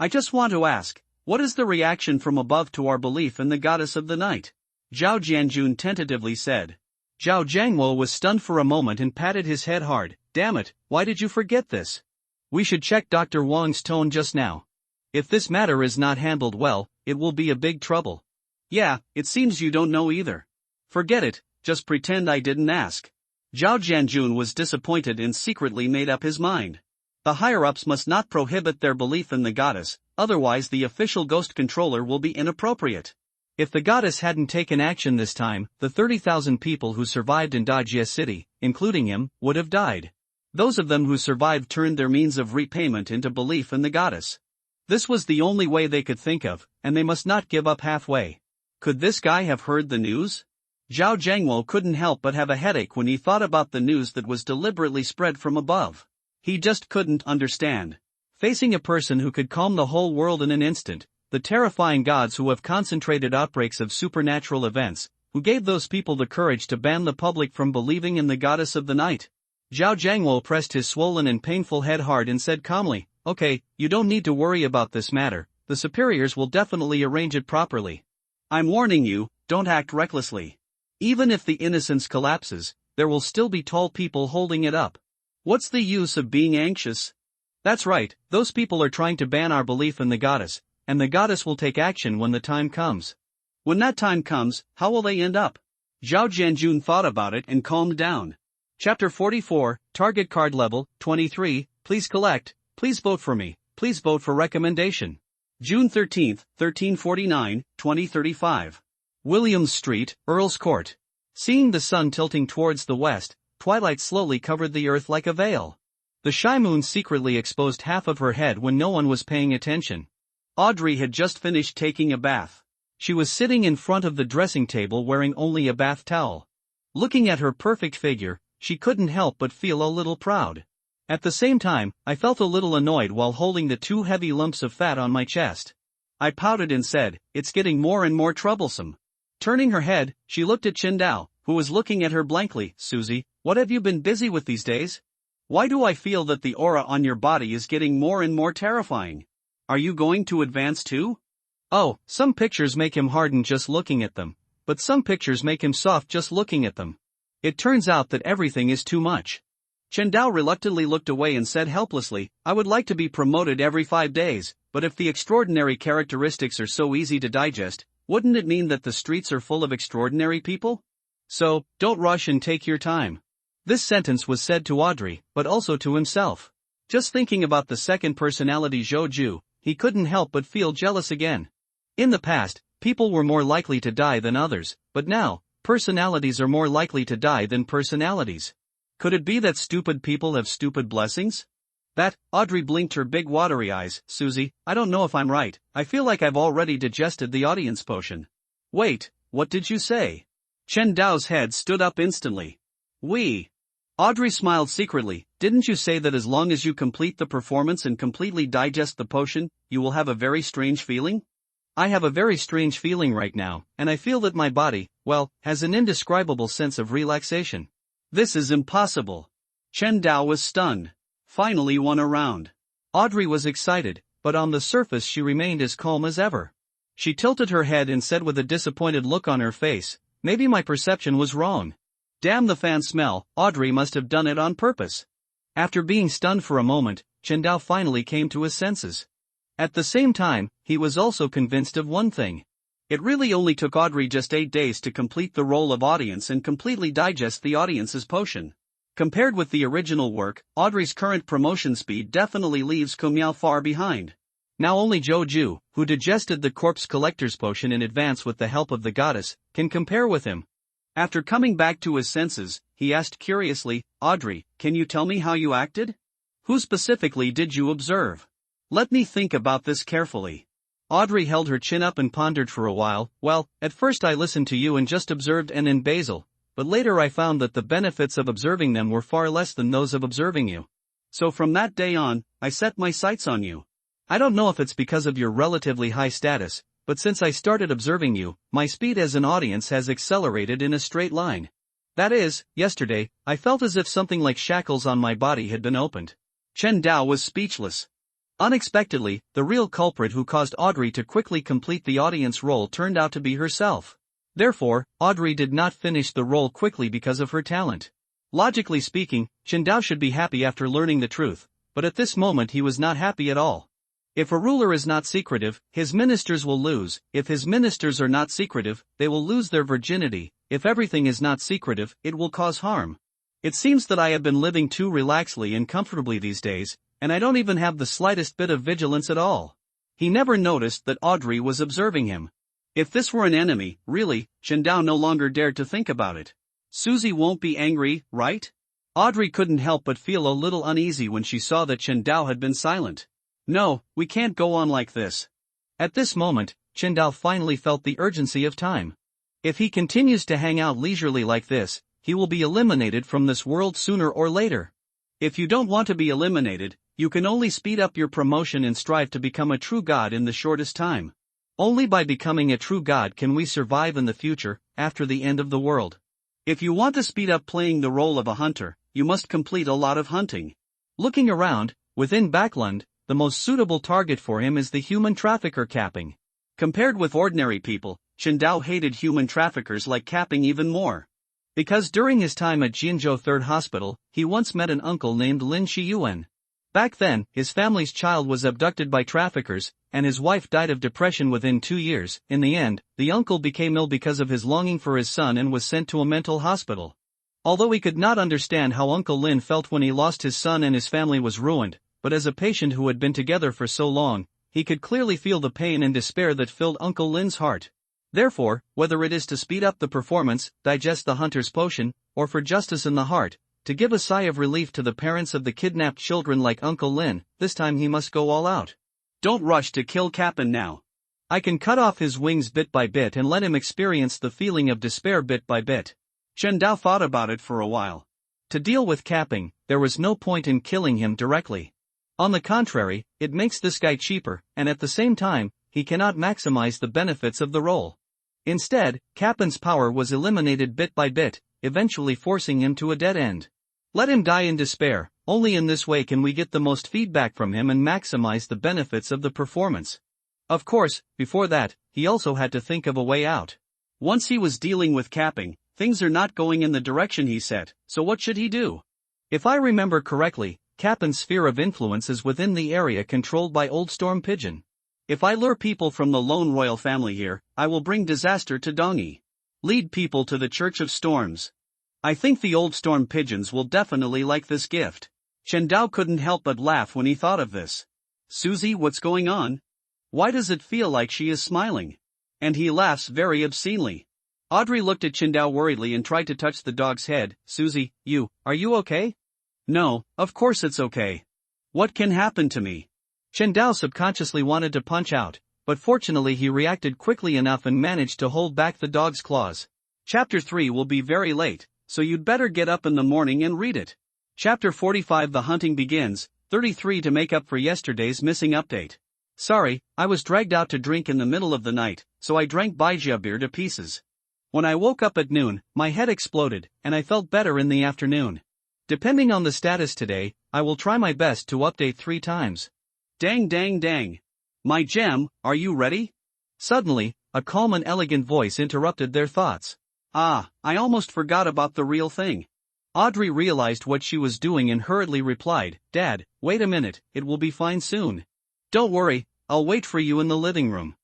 Speaker 2: I just want to ask, what is the reaction from above to our belief in the goddess of the night?" Zhao Jianjun tentatively said. Zhao Jiangwo was stunned for a moment and patted his head hard. "Damn it, why did you forget this? We should check Dr. Wang's tone just now. If this matter is not handled well, it will be a big trouble." "Yeah, it seems you don't know either. Forget it, just pretend I didn't ask." Zhao Jianjun was disappointed and secretly made up his mind. The higher-ups must not prohibit their belief in the goddess, otherwise the official ghost controller will be inappropriate. If the goddess hadn't taken action this time, the 30,000 people who survived in Dajie City, including him, would have died. Those of them who survived turned their means of repayment into belief in the goddess. This was the only way they could think of, and they must not give up halfway. Could this guy have heard the news? Zhao Jiangwo couldn't help but have a headache when he thought about the news that was deliberately spread from above. He just couldn't understand. Facing a person who could calm the whole world in an instant,
Speaker 1: the terrifying gods who have concentrated outbreaks of supernatural events, who gave those people the courage to ban the public from believing in the goddess of the night. Zhao Jiangwo pressed his swollen and painful head hard and said calmly, "Okay, you don't need to worry about this matter, the superiors will definitely arrange it properly. I'm warning you, don't act recklessly. Even if the innocence collapses, there will still be tall people holding it up. What's the use of being anxious? That's right, those people are trying to ban our belief in the goddess, and the goddess will take action when the time comes. When that time comes, how will they end up?" Zhao Jianjun thought about it and calmed down. Chapter 44, Target Card Level, 23, Please collect, please vote for me, please vote for recommendation. June 13, 1349, 2035. Williams Street, Earl's Court. Seeing the sun tilting towards the west, twilight slowly covered the earth like a veil. The shy moon secretly exposed half of her head when no one was paying attention. Audrey had just finished taking a bath. She was sitting in front of the dressing table wearing only a bath towel. Looking at her perfect figure, she couldn't help but feel a little proud. At the same time, I felt a little annoyed while holding the 2 heavy lumps of fat on my chest. I pouted and said, "It's getting more and more troublesome." Turning her head, she looked at Qindao, who was looking at her blankly. "Susie, what have you been busy with these days? Why do I feel that the aura on your body is getting more and more terrifying? Are you going to advance too?" "Oh, some pictures make him harden just looking at them, but some pictures make him soft just looking at them. It turns out that everything is too much." Qindao reluctantly looked away and said helplessly, "I would like to be promoted every 5 days, but if the extraordinary characteristics are so easy to digest, wouldn't it mean that the streets are full of extraordinary people? So, don't rush and take your time." This sentence was said to Audrey, but also to himself. Just thinking about the second personality Zhou Ju, he couldn't help but feel jealous again. In the past, people were more likely to die than others, but now, personalities are more likely to die than personalities. Could it be that stupid people have stupid blessings? Audrey blinked her big watery eyes. "Susie, I don't know if I'm right, I feel like I've already digested the audience potion." "Wait, what did you say?" Chen Dao's head stood up instantly. "We." Audrey smiled secretly. "Didn't you say that as long as you complete the performance and completely digest the potion, you will have a very strange feeling?" "I have a very strange feeling right now, and I feel that my body, well, has an indescribable sense of relaxation." "This is impossible." Chen Dao was stunned. Finally won a round. Audrey was excited, but on the surface she remained as calm as ever. She tilted her head and said with a disappointed look on her face, "Maybe my perception was wrong. Damn the fan smell, Audrey must have done it on purpose." After being stunned for a moment, Chen Dao finally came to his senses. At the same time, he was also convinced of one thing. It really only took Audrey just 8 days to complete the role of audience and completely digest the audience's potion. Compared with the original work, Audrey's current promotion speed definitely leaves Kumiao far behind. Now only Zhou Ju, who digested the corpse collector's potion in advance with the help of the goddess, can compare with him. After coming back to his senses, he asked curiously, "Audrey, can you tell me how you acted? Who specifically did you observe? Let me think about this carefully." Audrey held her chin up and pondered for a while. "Well, at first I listened to you and just observed N and Basil, but later I found that the benefits of observing them were far less than those of observing you. So from that day on, I set my sights on you. I don't know if it's because of your relatively high status, but since I started observing you, my speed as an audience has accelerated in a straight line. That is, yesterday, I felt as if something like shackles on my body had been opened." Chen Dao was speechless. Unexpectedly, the real culprit who caused Audrey to quickly complete the audience role turned out to be herself. Therefore, Audrey did not finish the role quickly because of her talent. Logically speaking, Chen Dao should be happy after learning the truth, but at this moment he was not happy at all. If a ruler is not secretive, his ministers will lose. If his ministers are not secretive, they will lose their virginity. If everything is not secretive, it will cause harm. It seems that I have been living too relaxedly and comfortably these days, and I don't even have the slightest bit of vigilance at all. He never noticed that Audrey was observing him. If this were an enemy, really, Chen Dao no longer dared to think about it. Susie won't be angry, right? Audrey couldn't help but feel a little uneasy when she saw that Chen Dao had been silent. "No, we can't go on like this." At this moment, Chen Dao finally felt the urgency of time. If he continues to hang out leisurely like this, he will be eliminated from this world sooner or later. If you don't want to be eliminated, you can only speed up your promotion and strive to become a true god in the shortest time. Only by becoming a true god can we survive in the future, after the end of the world.
Speaker 2: If you want to speed up playing the role of a hunter, you must complete a lot of hunting.
Speaker 1: Looking around, within Backland, the most suitable target for him is the human trafficker capping.
Speaker 2: Compared with ordinary people, Qingdao hated human traffickers like capping even more.
Speaker 1: Because during his time at Jianzhou Third Hospital, he once met an uncle named Lin Shiyuan. Back then, his family's child was abducted by traffickers, and his wife died of depression within 2 years. In the end, the uncle became ill because of his longing for his son and was sent to a mental hospital. Although he could not understand how Uncle Lin felt when he lost his son and his family was ruined, but as a patient who had been together for so long, he could clearly feel the pain and despair that filled Uncle Lin's heart. Therefore, whether it is to speed up the performance, digest the hunter's potion, or for justice in the heart, to give a sigh of relief to the parents of the kidnapped children like Uncle Lin, this time he must go all out.
Speaker 2: Don't rush to kill Cap'n now.
Speaker 1: I can cut off his wings bit by bit and let him experience the feeling of despair bit by bit.
Speaker 2: Qingdao thought about it for a while.
Speaker 1: To deal with capping, there was no point in killing him directly. On the contrary, it makes this guy cheaper, and at the same time, he cannot maximize the benefits of the role. Instead, Cap'n's power was eliminated bit by bit, eventually forcing him to a dead end. Let him die in despair. Only in this way can we get the most feedback from him and maximize the benefits of the performance. Of course, before that, he also had to think of a way out.
Speaker 2: Once he was dealing with capping, things are not going in the direction he set, so what should he do?
Speaker 1: If I remember correctly, Cap'n's sphere of influence is within the area controlled by Old Storm Pigeon.
Speaker 2: If I lure people from the lone royal family here, I will bring disaster to Dongi. Lead people to the Church of Storms. I think the Old Storm Pigeons will definitely like this gift. Qingdao couldn't help but laugh when he thought of this. Susie, what's going on? Why does it feel like she is smiling? And he laughs very obscenely. Audrey looked at Qingdao worriedly and tried to touch the dog's head. Susie, are you okay? No, of course it's okay. What can happen to me?
Speaker 1: Qingdao subconsciously wanted to punch out, but fortunately he reacted quickly enough and managed to hold back the dog's claws.
Speaker 2: Chapter 3 will be very late, so you'd better get up in the morning and read it. Chapter 45 The hunting begins, 33 to make up for yesterday's missing update. Sorry, I was dragged out to drink in the middle of the night, so I drank Baijia beer to pieces. When I woke up at noon, my head exploded, and I felt better in the afternoon. Depending on the status today, I will try my best to update 3 times. Dang dang dang. My gem, are you ready?
Speaker 1: Suddenly, a calm and elegant voice interrupted their thoughts.
Speaker 2: I almost forgot about the real thing.
Speaker 1: Audrey realized what she was doing and hurriedly replied, Dad, wait a minute, it will be fine soon.
Speaker 2: Don't worry, I'll wait for you in the living room.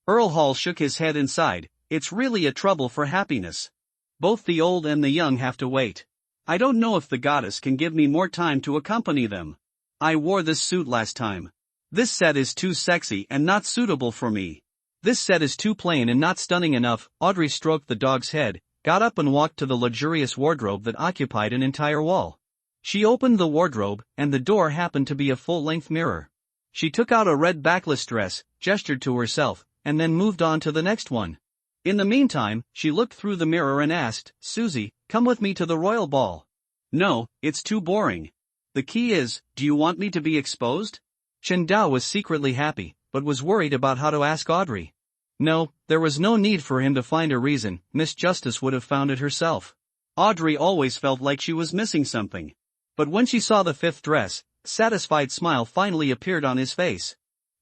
Speaker 2: Earl Hall shook his head and sighed. It's really a trouble for happiness. Both the old and the young have to wait. I don't know if the goddess can give me more time to accompany them. I wore this suit last time. This set is too sexy and not suitable for me.
Speaker 1: This set is too plain and not stunning enough. Audrey stroked the dog's head, got up and walked to the luxurious wardrobe that occupied an entire wall. She opened the wardrobe, and the door happened to be a full-length mirror. She took out a red backless dress, gestured to herself, and then moved on to the next one. In the meantime, she looked through the mirror and asked, Susie, come with me to the royal ball.
Speaker 2: No, it's too boring. The key is, do you want me to be exposed?
Speaker 1: Qingdao was secretly happy, but was worried about how to ask Audrey. No, there was no need for him to find a reason. Miss Justice would have found it herself.
Speaker 2: Audrey always felt like she was missing something.
Speaker 1: But when she saw the 5th dress, a satisfied smile finally appeared on his face.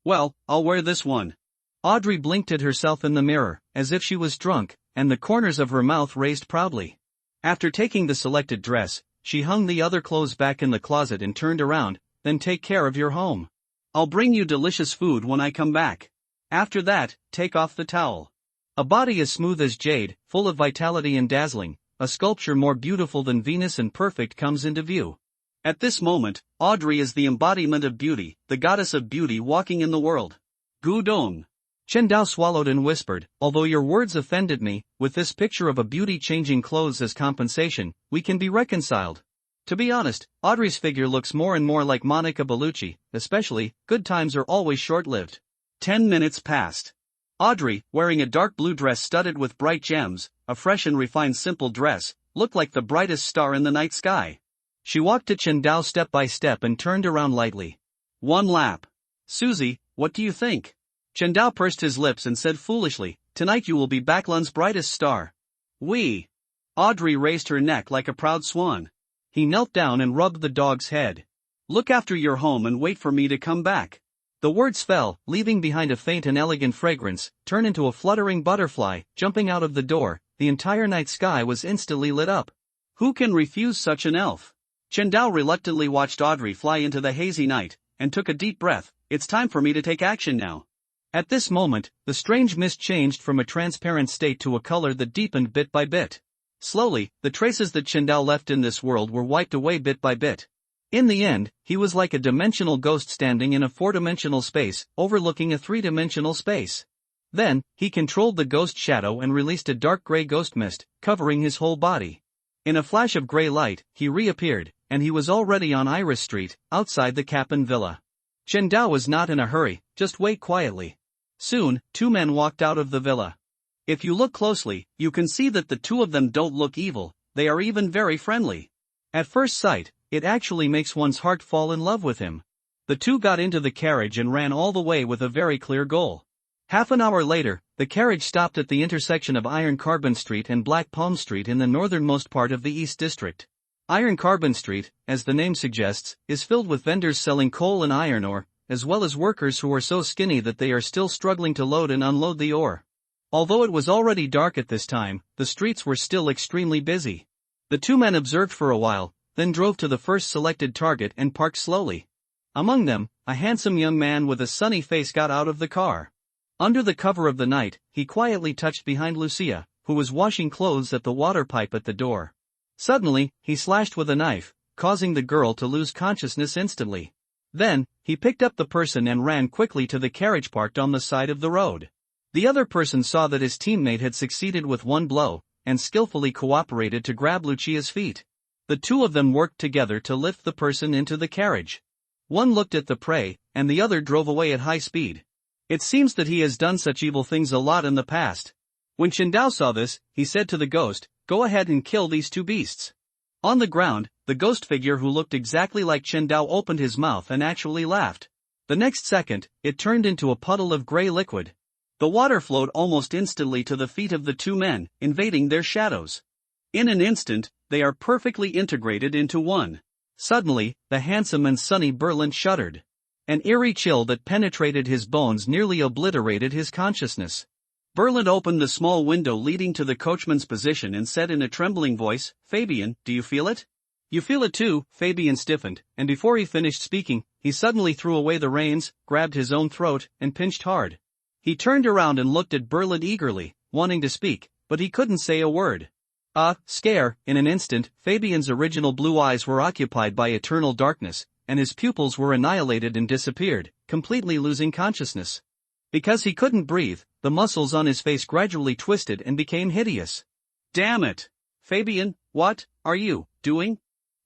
Speaker 2: Well, I'll wear this one.
Speaker 1: Audrey blinked at herself in the mirror, as if she was drunk, and the corners of her mouth raised proudly. After taking the selected dress, she hung the other clothes back in the closet and turned around. Then take care of your home.
Speaker 2: I'll bring you delicious food when I come back. After that, take off the towel.
Speaker 1: A body as smooth as jade, full of vitality and dazzling, a sculpture more beautiful than Venus and perfect comes into view.
Speaker 2: At this moment, Audrey is the embodiment of beauty, the goddess of beauty walking in the world. Gudong.
Speaker 1: Qingdao swallowed and whispered, although your words offended me, with this picture of a beauty changing clothes as compensation, we can be reconciled. To be honest, Audrey's figure looks more and more like Monica Bellucci, especially, good times are always short-lived.
Speaker 2: 10 minutes passed. Audrey, wearing a dark blue dress studded with bright gems, a fresh and refined simple dress, looked like the brightest star in the night sky.
Speaker 1: She walked to Qingdao step by step and turned around lightly.
Speaker 2: 1 lap. Susie, what do you think? Chen Dao pursed his lips and said foolishly, "Tonight you will be Baklun's brightest star." We. Audrey raised her neck like a proud swan. He knelt down and rubbed the dog's head. "Look after your home and wait for me to come back." The words fell, leaving behind a faint and elegant fragrance, turned into a fluttering butterfly, jumping out of the door. The entire night sky was instantly lit up. Who can refuse such an elf? Chen Dao reluctantly watched Audrey fly into the hazy night, and took a deep breath. It's time for me to take action now.
Speaker 1: At this moment, the strange mist changed from a transparent state to a color that deepened bit by bit. Slowly, the traces that Chen Dao left in this world were wiped away bit by bit. In the end, he was like a dimensional ghost standing in a four-dimensional space, overlooking a three-dimensional space. Then, he controlled the ghost shadow and released a dark gray ghost mist, covering his whole body. In a flash of gray light, he reappeared, and he was already on Iris Street, outside the Kappan Villa. Chen Dao was not in a hurry, just wait quietly. Soon, two men walked out of the villa. If you look closely, you can see that the two of them don't look evil, they are even very friendly. At first sight, it actually makes one's heart fall in love with him. The two got into the carriage and ran all the way with a very clear goal. Half an hour later, the carriage stopped at the intersection of Iron Carbon Street and Black Palm Street in the northernmost part of the East District. Iron Carbon Street, as the name suggests, is filled with vendors selling coal and iron ore, as well as workers who are so skinny that they are still struggling to load and unload the ore. Although it was already dark at this time, the streets were still extremely busy. The two men observed for a while, then drove to the first selected target and parked slowly. Among them, a handsome young man with a sunny face got out of the car. Under the cover of the night, he quietly touched behind Lucia, who was washing clothes at the water pipe at the door. Suddenly, he slashed with a knife, causing the girl to lose consciousness instantly. Then, he picked up the person and ran quickly to the carriage parked on the side of the road. The other person saw that his teammate had succeeded with one blow, and skillfully cooperated to grab Lucia's feet. The two of them worked together to lift the person into the carriage. One looked at the prey, and the other drove away at high speed. It seems that he has done such evil things a lot in the past. When Chen Dao saw this, he said to the ghost, "Go ahead and kill these two beasts." On the ground, the ghost figure who looked exactly like Chen Dao opened his mouth and actually laughed. The next second, it turned into a puddle of gray liquid. The water flowed almost instantly to the feet of the two men, invading their shadows. In an instant, they are perfectly integrated into one. Suddenly, the handsome and sunny Berlin shuddered. An eerie chill that penetrated his bones nearly obliterated his consciousness. Berlin opened the small window leading to the coachman's position and said in a trembling voice, "Fabian, do you feel it?" "You feel it too." Fabian stiffened, and before he finished speaking, he suddenly threw away the reins, grabbed his own throat, and pinched hard. He turned around and looked at Berlin eagerly, wanting to speak, but he couldn't say a word. Scare. In an instant, Fabian's original blue eyes were occupied by eternal darkness, and his pupils were annihilated and disappeared, completely losing consciousness. Because he couldn't breathe, the muscles on his face gradually twisted and became hideous. "Damn it! Fabian, what are you doing?"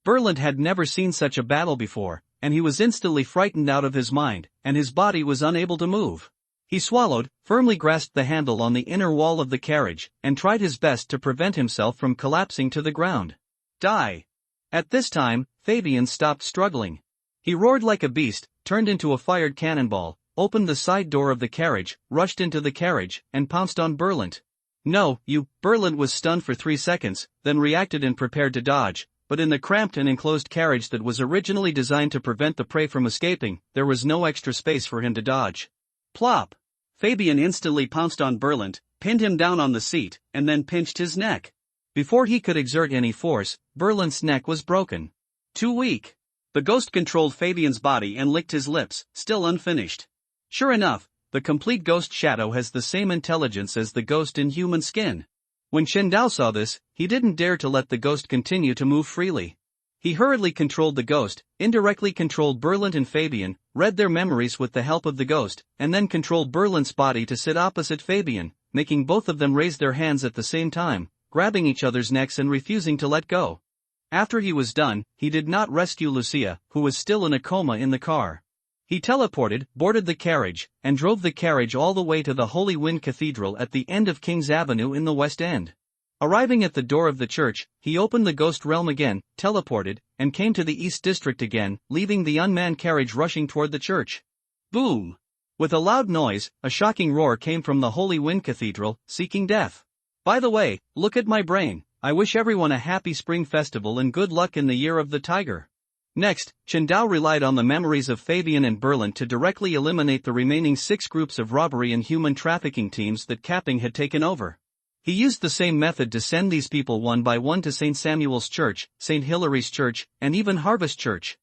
Speaker 1: Berland had never seen such a battle before, and he was instantly frightened out of his mind, and his body was unable to move. He swallowed, firmly grasped the handle on the inner wall of the carriage, and tried his best to prevent himself from collapsing to the ground. "Die!" At this time, Fabian stopped struggling. He roared like a beast, turned into a fired cannonball, opened the side door of the carriage, rushed into the carriage, and pounced on Berland. "No, you!" Berland was stunned for 3 seconds, then reacted and prepared to dodge, but in the cramped and enclosed carriage that was originally designed to prevent the prey from escaping, there was no extra space for him to dodge. Plop! Fabian instantly pounced on Berland, pinned him down on the seat, and then pinched his neck. Before he could exert any force, Berland's neck was broken. Too weak. The ghost controlled Fabian's body and licked his lips, still unfinished. Sure enough, the complete ghost shadow has the same intelligence as the ghost in human skin. When Chen Dao saw this, he didn't dare to let the ghost continue to move freely. He hurriedly controlled the ghost, indirectly controlled Berland and Fabian, read their memories with the help of the ghost, and then controlled Berland's body to sit opposite Fabian, making both of them raise their hands at the same time, grabbing each other's necks and refusing to let go. After he was done, he did not rescue Lucia, who was still in a coma in the car. He teleported, boarded the carriage, and drove the carriage all the way to the Holy Wind Cathedral at the end of King's Avenue in the West End. Arriving at the door of the church, he opened the ghost realm again, teleported, and came to the East District again, leaving the unmanned carriage rushing toward the church. Boom! With a loud noise, a shocking roar came from the Holy Wind Cathedral, seeking death. By the way, look at my brain. I wish everyone a happy spring festival and good luck in the year of the tiger. Next, Qingdao relied on the memories of Fabian and Berlin to directly eliminate the remaining 6 groups of robbery and human trafficking teams that Capping had taken over. He used the same method to send these people one by one to St. Samuel's Church, St. Hilary's Church, and even Harvest Church.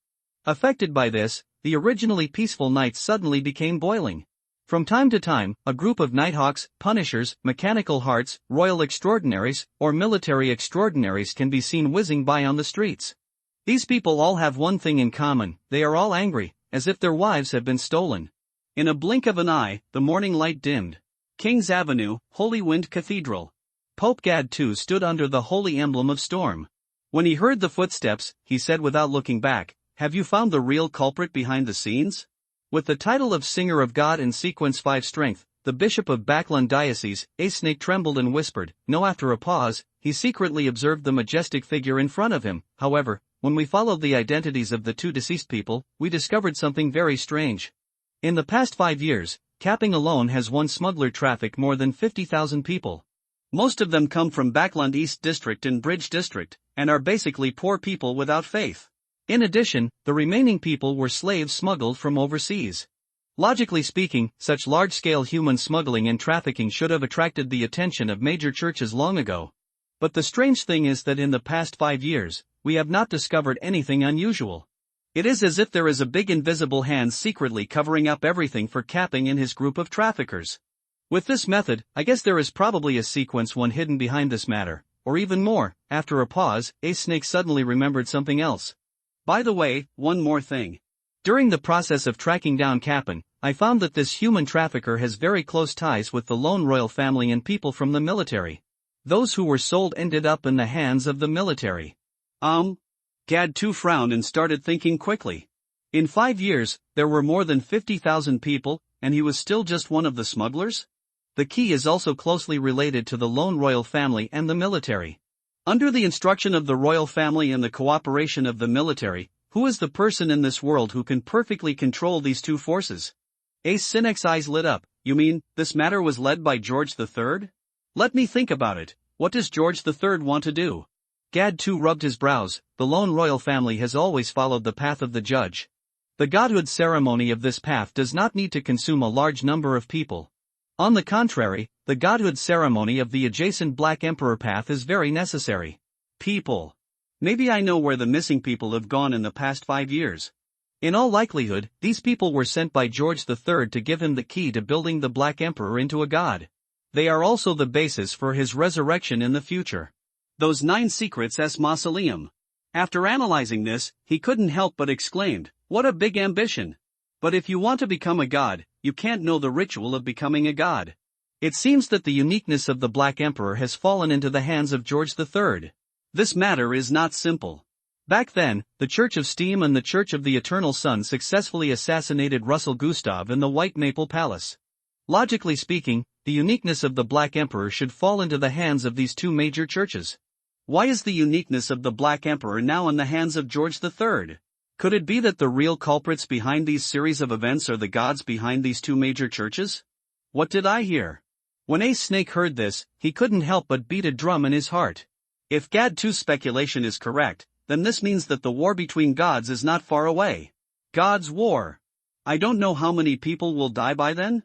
Speaker 1: Affected by this, the originally peaceful nights suddenly became boiling. From time to time, a group of Nighthawks, Punishers, Mechanical Hearts, Royal Extraordinaries, or Military Extraordinaries can be seen whizzing by on the streets. These people all have one thing in common: they are all angry, as if their wives have been stolen. In a blink of an eye, the morning light dimmed. King's Avenue, Holy Wind Cathedral. Pope Gad II stood under the holy emblem of storm. When he heard the footsteps, he said without looking back, "Have you found the real culprit behind the scenes?" With the title of Singer of God in Sequence 5 strength, the Bishop of Backland Diocese, A Snake trembled and whispered, "No." After a pause, he secretly observed the majestic figure in front of him. However, when we followed the identities of the 2 deceased people, we discovered something very strange. In the past 5 years, Capping alone has won smuggler traffic more than 50,000 people. Most of them come from Backland East District and Bridge District, and are basically poor people without faith. In addition, the remaining people were slaves smuggled from overseas. Logically speaking, such large-scale human smuggling and trafficking should have attracted the attention of major churches long ago. But the strange thing is that in the past 5 years, we have not discovered anything unusual. It is as if there is a big invisible hand secretly covering up everything for Capping and his group of traffickers. With this method, I guess there is probably a sequence 1 hidden behind this matter, or even more. After a pause, A Snake suddenly remembered something else. By the way, one more thing. During the process of tracking down Capping, I found that this human trafficker has very close ties with the lone royal family and people from the military. Those who were sold ended up in the hands of the military. Gad II frowned and started thinking quickly. In 5 years, there were more than 50,000 people, and he was still just one of the smugglers? The key is also closely related to the lone royal family and the military. Under the instruction of the royal family and the cooperation of the military, who is the person in this world who can perfectly control these 2 forces? Ace Sinek's eyes lit up. You mean, this matter was led by George III? Let me think about it. What does George III want to do? Gad II rubbed his brows. The lone royal family has always followed the path of the judge. The godhood ceremony of this path does not need to consume a large number of people. On the contrary, the godhood ceremony of the adjacent Black Emperor path is very necessary. People. Maybe I know where the missing people have gone in the past 5 years. In all likelihood, these people were sent by George III to give him the key to building the Black Emperor into a god. They are also the basis for his resurrection in the future. Those 9 secrets as mausoleum. After analyzing this, he couldn't help but exclaimed, "What a big ambition! But if you want to become a god, you can't know the ritual of becoming a god." It seems that the uniqueness of the Black Emperor has fallen into the hands of George III. This matter is not simple. Back then, the Church of Steam and the Church of the Eternal Sun successfully assassinated Russell Gustav in the White Maple Palace. Logically speaking, the uniqueness of the Black Emperor should fall into the hands of these 2 major churches. Why is the uniqueness of the Black Emperor now in the hands of George III? Could it be that the real culprits behind these series of events are the gods behind these 2 major churches? What did I hear? When Ace Snake heard this, he couldn't help but beat a drum in his heart. If Gad II's speculation is correct, then this means that the war between gods is not far away. God's war. I don't know how many people will die by then?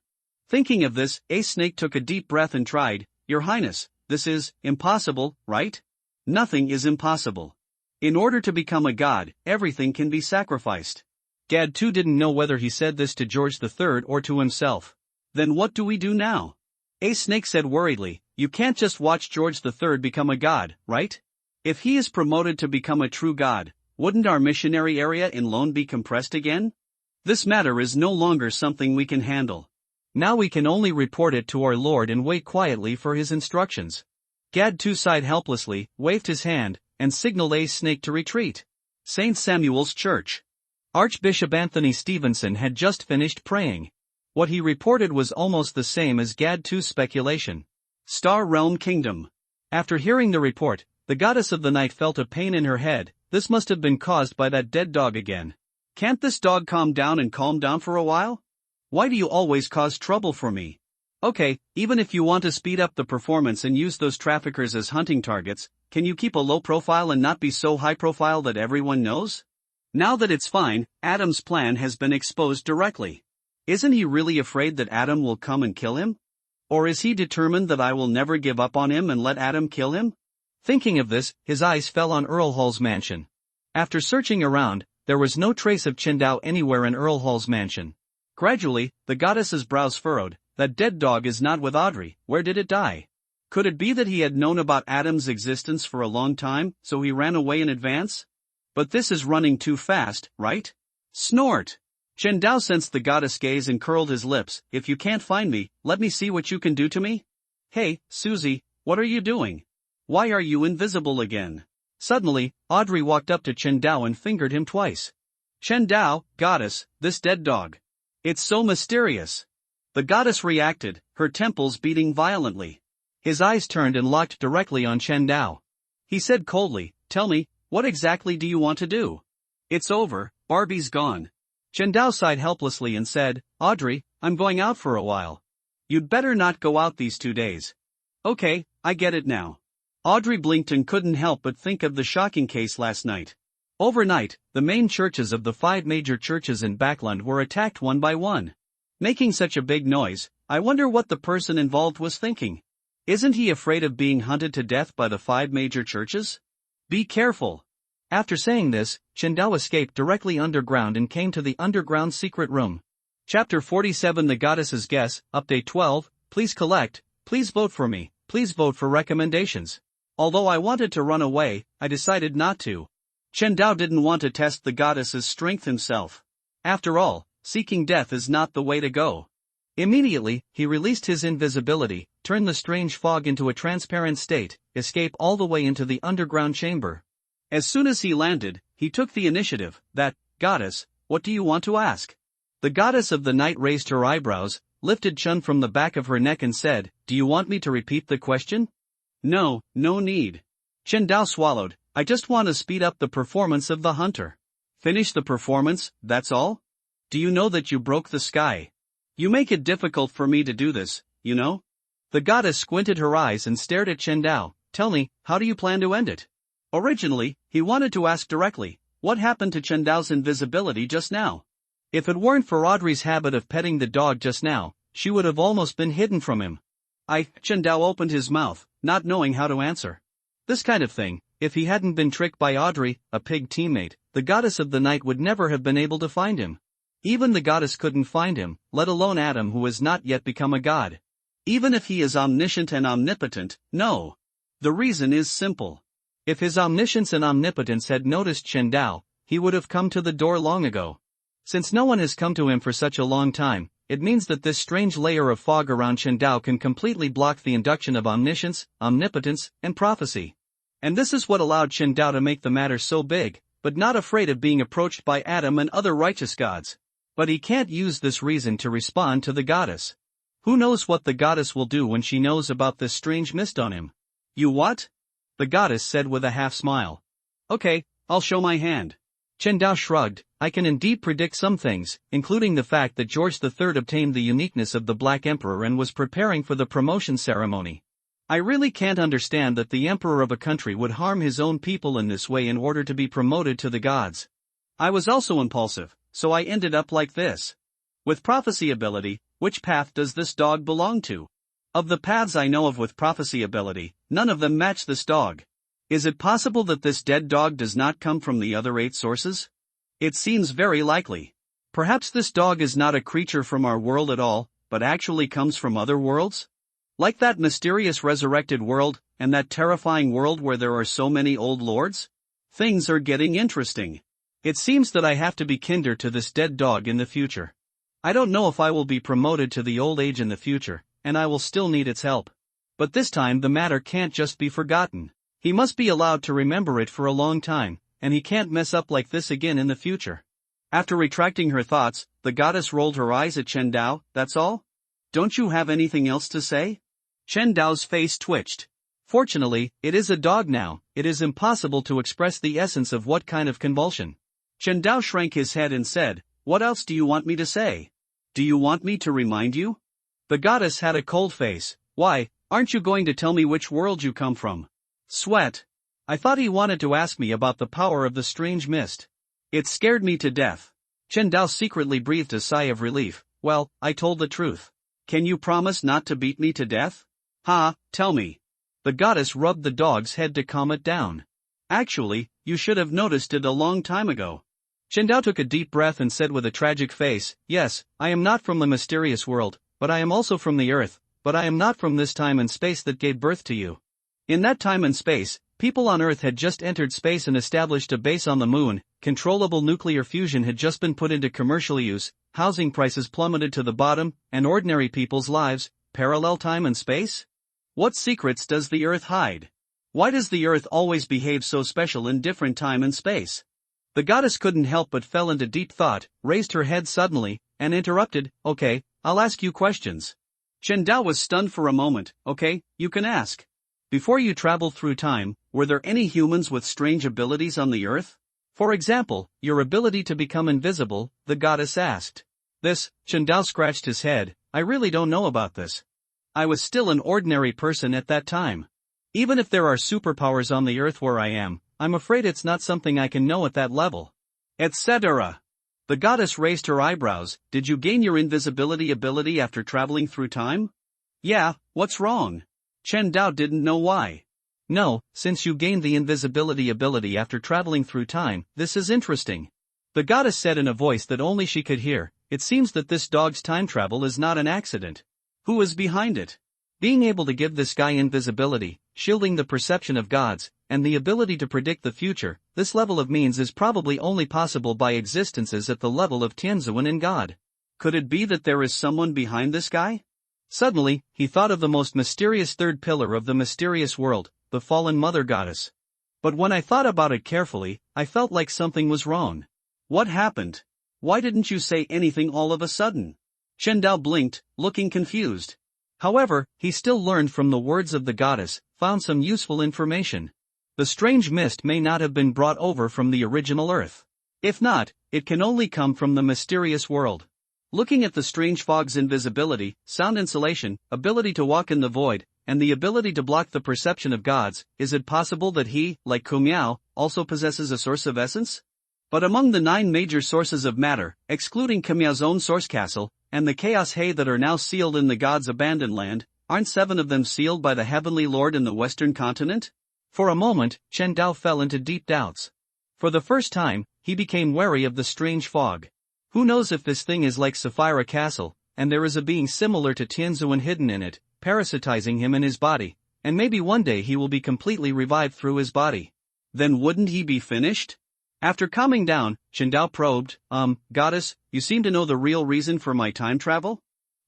Speaker 1: Thinking of this, Ace Snake took a deep breath and tried, "Your Highness, this is impossible, right?" Nothing is impossible. In order to become a god, everything can be sacrificed. Gad II didn't know whether he said this to George III or to himself. Then what do we do now? Ace Snake said worriedly, "You can't just watch George III become a god, right? If he is promoted to become a true god, wouldn't our missionary area in Lone be compressed again? This matter is no longer something we can handle. Now we can only report it to our Lord and wait quietly for his instructions." Gad II sighed helplessly, waved his hand, and signaled Ace Snake to retreat. St. Samuel's Church. Archbishop Anthony Stevenson had just finished praying. What he reported was almost the same as Gad II's speculation. Star Realm Kingdom. After hearing the report, the goddess of the night felt a pain in her head. This must have been caused by that dead dog again. Can't this dog calm down for a while?
Speaker 2: Why do you always cause trouble for me? Okay, even if you want to speed up the performance and use those traffickers as hunting targets, can you keep a low profile and not be so high profile that everyone knows? Now that it's fine, Adam's plan has been exposed directly. Isn't he really afraid that Adam will come and kill him? Or is he determined that I will never give up on him and let Adam kill him?
Speaker 1: Thinking of this, his eyes fell on Earl Hall's mansion. After searching around, there was no trace of Qindao anywhere in Earl Hall's mansion. Gradually, the goddess's brows furrowed. That dead dog is not with Audrey. Where did it die? Could it be that he had known about Adam's existence for a long time, so he ran away in advance? But this is running too fast, right? Snort! Qindao sensed the goddess gaze and curled his lips. If you can't find me, let me see what you can do to me. Hey, Susie, what are you doing? Why are you invisible again? Suddenly, Audrey walked up to Qindao and fingered him twice. Qindao, goddess, this dead dog. It's so mysterious. The goddess reacted, her temples beating violently. His eyes turned and locked directly on Qindao. He said coldly, tell me, what exactly do you want to do? It's over, Barbie's gone. Qindao sighed helplessly and said, Audrey, I'm going out for a while. You'd better not go out these 2 days. Okay, I get it now. Audrey blinked and couldn't help but think of the shocking case last night. Overnight, the main churches of the 5 major churches in Backland were attacked one by one. Making such a big noise, I wonder what the person involved was thinking. Isn't he afraid of being hunted to death by the 5 major churches? Be careful. After saying this, Qindao escaped directly underground and came to the underground secret room. Chapter 47 The Goddess's Guess, Update 12, Please collect, please vote for me, please vote for recommendations. Although I wanted to run away, I decided not to. Qindao didn't want to test the goddess's strength himself. After all, seeking death is not the way to go. Immediately, he released his invisibility, turned the strange fog into a transparent state, escape all the way into the underground chamber. As soon as he landed, he took the initiative. That, goddess, what do you want to ask? The goddess of the night raised her eyebrows, lifted Chun from the back of her neck and said, do you want me to repeat the question? No, no need. Qindao swallowed, I just want to speed up the performance of the hunter. Finish the performance, that's all? Do you know that you broke the sky? You make it difficult for me to do this, you know? The goddess squinted her eyes and stared at Qindao. Tell me, how do you plan to end it? Originally, he wanted to ask directly, what happened to Qindao's invisibility just now? If it weren't for Audrey's habit of petting the dog just now, she would have almost been hidden from him. Qindao opened his mouth, not knowing how to answer. This kind of thing, if he hadn't been tricked by Audrey, a pig teammate, the goddess of the night would never have been able to find him. Even the goddess couldn't find him, let alone Adam who has not yet become a god. Even if he is omniscient and omnipotent, no. The reason is simple. If his omniscience and omnipotence had noticed Qindao, he would have come to the door long ago. Since no one has come to him for such a long time, it means that this strange layer of fog around Qindao can completely block the induction of omniscience, omnipotence, and prophecy. And this is what allowed Qindao to make the matter so big, but not afraid of being approached by Adam and other righteous gods. But he can't use this reason to respond to the goddess. Who knows what the goddess will do when she knows about this strange mist on him? You what? The goddess said with a half smile. Okay, I'll show my hand. Qindao shrugged, I can indeed predict some things, including the fact that George III obtained the uniqueness of the Black Emperor and was preparing for the promotion ceremony. I really can't understand that the emperor of a country would harm his own people in this way in order to be promoted to the gods. I was also impulsive, so I ended up like this. With prophecy ability, which path does this dog belong to? Of the paths I know of with prophecy ability, none of them match this dog. Is it possible that this dead dog does not come from the other 8 sources? It seems very likely. Perhaps this dog is not a creature from our world at all, but actually comes from other worlds? Like that mysterious resurrected world, and that terrifying world where there are so many old lords? Things are getting interesting. It seems that I have to be kinder to this dead dog in the future. I don't know if I will be promoted to the old age in the future, and I will still need its help. But this time the matter can't just be forgotten. He must be allowed to remember it for a long time, and he can't mess up like this again in the future. After retracting her thoughts, the goddess rolled her eyes at Qindao. That's all? Don't you have anything else to say? Qindao's face twitched. Fortunately, it is a dog now, it is impossible to express the essence of what kind of convulsion. Qindao shrank his head and said, what else do you want me to say?
Speaker 2: Do you want me to remind you? The goddess had a cold face. Why, aren't you going to tell me which world you come from? Sweat. I thought he wanted to ask me about the power of the strange mist. It scared me to death. Chen Dao secretly breathed a sigh of relief. Well, I told the truth. Can you promise not to beat me to death? Ha, tell me. The goddess rubbed the dog's head to calm it down. Actually, you should have noticed it a long time ago. Chen Dao took a deep breath and said with a tragic face, yes, I am not from the mysterious world, but I am also from the earth, but I am not from this time and space that gave birth to you. In that time and space, people on Earth had just entered space and established a base on the moon, controllable nuclear fusion had just been put into commercial use, housing prices plummeted to the bottom, and ordinary people's lives, parallel time and space? What secrets does the Earth hide? Why does the Earth always behave so special in different time and space? The goddess couldn't help but fell into deep thought, raised her head suddenly, and interrupted, okay, I'll ask you questions. Chen Dao was stunned for a moment. Okay, you can ask. Before you traveled through time, were there any humans with strange abilities on the Earth? For example, your ability to become invisible, the goddess asked. This, Chen Dao scratched his head, I really don't know about this. I was still an ordinary person at that time. Even if there are superpowers on the Earth where I am, I'm afraid it's not something I can know at that level. Etc. The goddess raised her eyebrows. Did you gain your invisibility ability after traveling through time? Yeah, what's wrong? Chen Dao didn't know why. No, since you gained the invisibility ability after traveling through time, this is interesting. The goddess said in a voice that only she could hear, it seems that this dog's time travel is not an accident. Who is behind it? Being able to give this guy invisibility, shielding the perception of gods, and the ability to predict the future, this level of means is probably only possible by existences at the level of Tianzuan in God. Could it be that there is someone behind this guy? Suddenly, he thought of the most mysterious third pillar of the mysterious world, the fallen mother goddess. But when I thought about it carefully, I felt like something was wrong. What happened? Why didn't you say anything all of a sudden? Chen Dao blinked, looking confused. However, he still learned from the words of the goddess, found some useful information. The strange mist may not have been brought over from the original Earth. If not, it can only come from the mysterious world. Looking at the strange fog's invisibility, sound insulation, ability to walk in the void, and the ability to block the perception of gods, is it possible that he, like Kumiao, also possesses a source of essence? But among the 9 major sources of matter, excluding Kumiao's own source castle, and the chaos hay that are now sealed in the gods' abandoned land, aren't 7 of them sealed by the heavenly lord in the western continent? For a moment, Chen Dao fell into deep doubts. For the first time, he became wary of the strange fog. Who knows if this thing is like Sapphira Castle, and there is a being similar to Tianzuan hidden in it, parasitizing him in his body, and maybe one day he will be completely revived through his body. Then wouldn't he be finished? After calming down, Chen Dao probed, goddess, you seem to know the real reason for my time travel?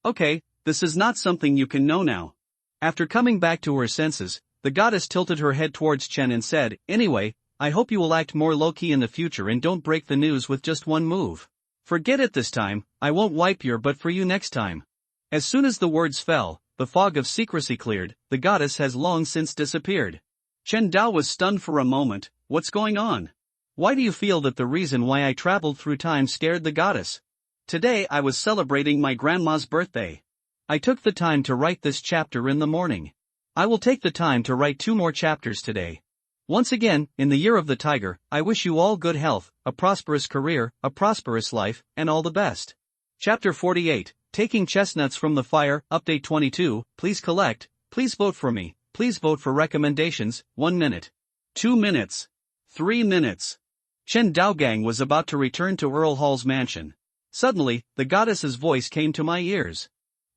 Speaker 2: Okay, this is not something you can know now. After coming back to her senses, the goddess tilted her head towards Chen and said, anyway, I hope you will act more low-key in the future and don't break the news with just one move. Forget it this time, I won't wipe your butt for you next time. As soon as the words fell, the fog of secrecy cleared, the goddess has long since disappeared. Chen Dao was stunned for a moment. What's going on? Why do you feel that the reason why I traveled through time scared the goddess? Today I was celebrating my grandma's birthday. I took the time to write this chapter in the morning. I will take the time to write 2 more chapters today. Once again, in the year of the tiger, I wish you all good health, a prosperous career, a prosperous life, and all the best. Chapter 48, Taking Chestnuts from the Fire, Update 22, please collect, please vote for me, please vote for recommendations, 1 minute. 2 minutes. 3 minutes. Chen Daogang was about to return to Earl Hall's mansion. Suddenly, the goddess's voice came to my ears.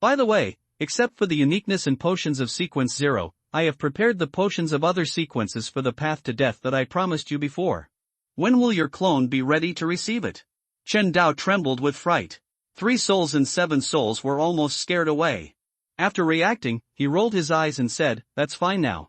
Speaker 2: By the way, except for the uniqueness and potions of Sequence 0, I have prepared the potions of other sequences for the path to death that I promised you before. When will your clone be ready to receive it? Chen Dao trembled with fright. 3 souls and 7 souls were almost scared away. After reacting, he rolled his eyes and said, that's fine now.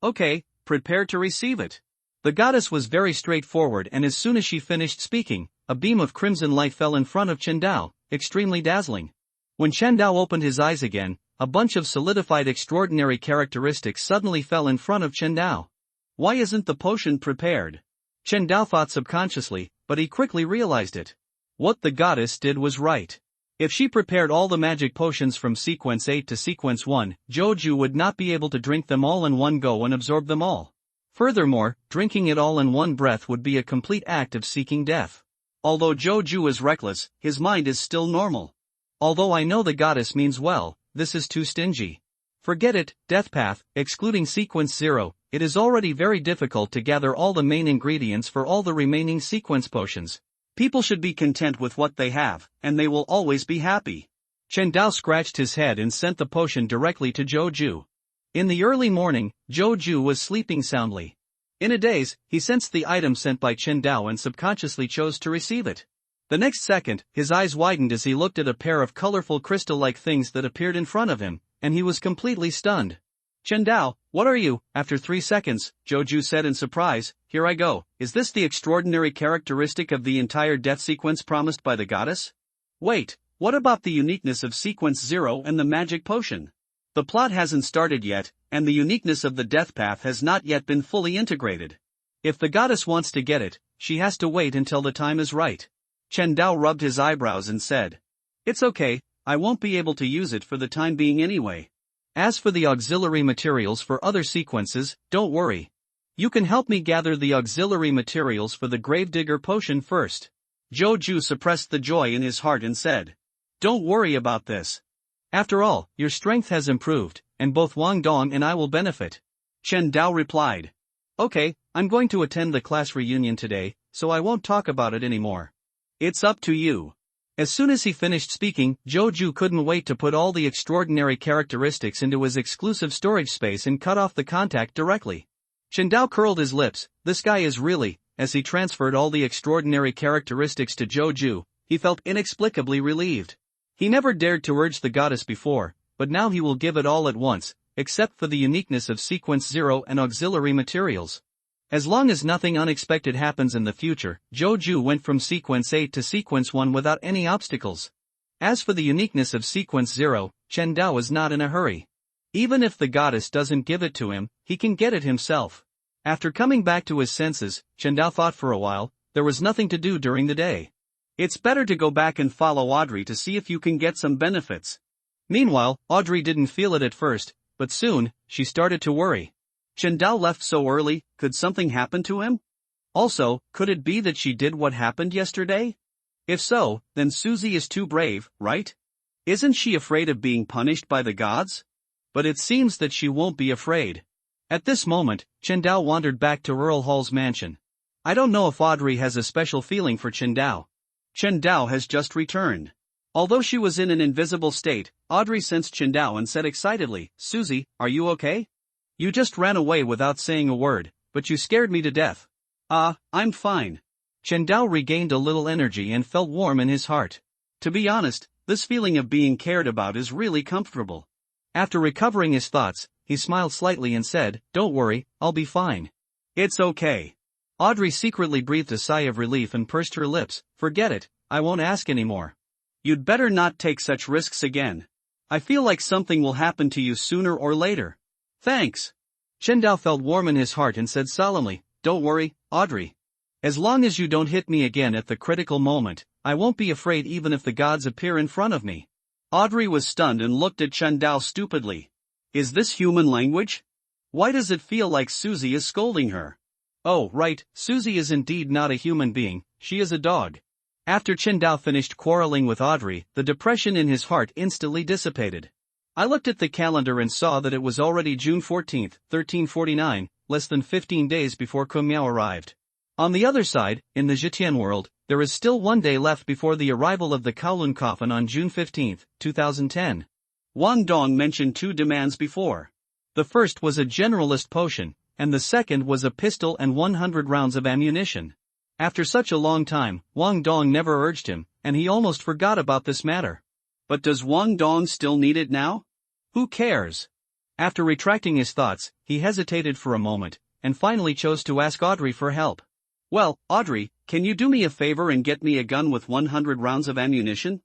Speaker 2: Okay, prepare to receive it. The goddess was very straightforward, and as soon as she finished speaking, a beam of crimson light fell in front of Chen Dao, extremely dazzling. When Chen Dao opened his eyes again, a bunch of solidified extraordinary characteristics suddenly fell in front of Chen Dao. Why isn't the potion prepared? Chen Dao thought subconsciously, but he quickly realized it. What the goddess did was right.
Speaker 1: If she prepared all the magic potions from sequence 8 to sequence 1, Joju would not be able to drink them all in one go and absorb them all. Furthermore, drinking it all in one breath would be a complete act of seeking death. Although Joju is reckless, his mind is still normal. Although I know the goddess means well, this is too stingy. Forget it, Death Path, excluding sequence 0, it is already very difficult to gather all the main ingredients for all the remaining sequence potions.
Speaker 2: People should be content with what they have, and they will always be happy.
Speaker 1: Chen Dao scratched his head and sent the potion directly to Joju. In the early morning, Joju was sleeping soundly. In a daze, he sensed the item sent by Chen Dao and subconsciously chose to receive it. The next second, his eyes widened as he looked at a pair of colorful crystal-like things that appeared in front of him, and he was completely stunned.
Speaker 2: Chen Dao, what are you? After 3 seconds, Joju said in surprise, here I go. Is this the extraordinary characteristic of the entire death sequence promised by the goddess? Wait, what about the uniqueness of sequence 0 and the magic potion? The plot hasn't started yet, and the uniqueness of the death path has not yet been fully integrated. If the goddess wants to get it, she has to wait until the time is right. Chen Dao rubbed his eyebrows and said, it's okay, I won't be able to use it for the time being anyway.
Speaker 1: As for the auxiliary materials for other sequences, don't worry. You can help me gather the auxiliary materials for the Gravedigger potion first.
Speaker 2: Joju suppressed the joy in his heart and said, don't worry about this.
Speaker 1: After all, your strength has improved, and both Wang Dong and I will benefit.
Speaker 2: Chen Dao replied.
Speaker 1: Okay, I'm going to attend the class reunion today, so I won't talk about it anymore.
Speaker 2: It's up to you.
Speaker 1: As soon as he finished speaking, Joju couldn't wait to put all the extraordinary characteristics into his exclusive storage space and cut off the contact directly. Chen Dao curled his lips. This guy is really, as he transferred all the extraordinary characteristics to Joju, he felt inexplicably relieved. He never dared to urge the goddess before, but now he will give it all at once, except for the uniqueness of sequence 0 and auxiliary materials. As long as nothing unexpected happens in the future, Joju went from sequence 8 to sequence 1 without any obstacles. As for the uniqueness of sequence 0, Chen Dao is not in a hurry. Even if the goddess doesn't give it to him, he can get it himself. After coming back to his senses, Chen Dao thought for a while. There was nothing to do during the day.
Speaker 2: It's better to go back and follow Audrey to see if you can get some benefits.
Speaker 1: Meanwhile, Audrey didn't feel it at first, but soon, she started to worry.
Speaker 2: Chen Dao left so early, could something happen to him? Also, could it be that she did what happened yesterday? If so, then Susie is too brave, right? Isn't she afraid of being punished by the gods?
Speaker 1: But it seems that she won't be afraid. At this moment, Chen Dao wandered back to Earl Hall's mansion. I don't know if Audrey has a special feeling for Chen Dao.
Speaker 2: Chen Dao has just returned. Although she was in an invisible state, Audrey sensed Chen Dao and said excitedly, Susie, are you okay?
Speaker 1: You just ran away without saying a word, but you scared me to death.
Speaker 2: I'm fine.
Speaker 1: Chen Dao regained a little energy and felt warm in his heart.
Speaker 2: To be honest, this feeling of being cared about is really comfortable.
Speaker 1: After recovering his thoughts, he smiled slightly and said, don't worry, I'll be fine.
Speaker 2: It's okay.
Speaker 1: Audrey secretly breathed a sigh of relief and pursed her lips. Forget it, I won't ask anymore.
Speaker 2: You'd better not take such risks again. I feel like something will happen to you sooner or later. Thanks.
Speaker 1: Chen Dao felt warm in his heart and said solemnly, don't worry, Audrey. As long as you don't hit me again at the critical moment, I won't be afraid even if the gods appear in front of me.
Speaker 2: Audrey was stunned and looked at Chen Dao stupidly. Is this human language? Why does it feel like Susie is scolding her?
Speaker 1: Oh, right, Susie is indeed not a human being, she is a dog. After Chen Dao finished quarreling with Audrey, the depression in his heart instantly dissipated. I looked at the calendar and saw that it was already June 14, 1349, less than 15 days before Kumiao arrived. On the other side, in the Zhitian world, there is still 1 day left before the arrival of the Kowloon coffin on June 15, 2010.
Speaker 2: Wang Dong mentioned 2 demands before.
Speaker 1: The first was a generalist potion, and the second was a pistol and 100 rounds of ammunition. After such a long time, Wang Dong never urged him, and he almost forgot about this matter.
Speaker 2: But does Wang Dong still need it now?
Speaker 1: Who cares? After retracting his thoughts, he hesitated for a moment, and finally chose to ask Audrey for help.
Speaker 2: Well, Audrey, can you do me a favor and get me a gun with 100 rounds of ammunition?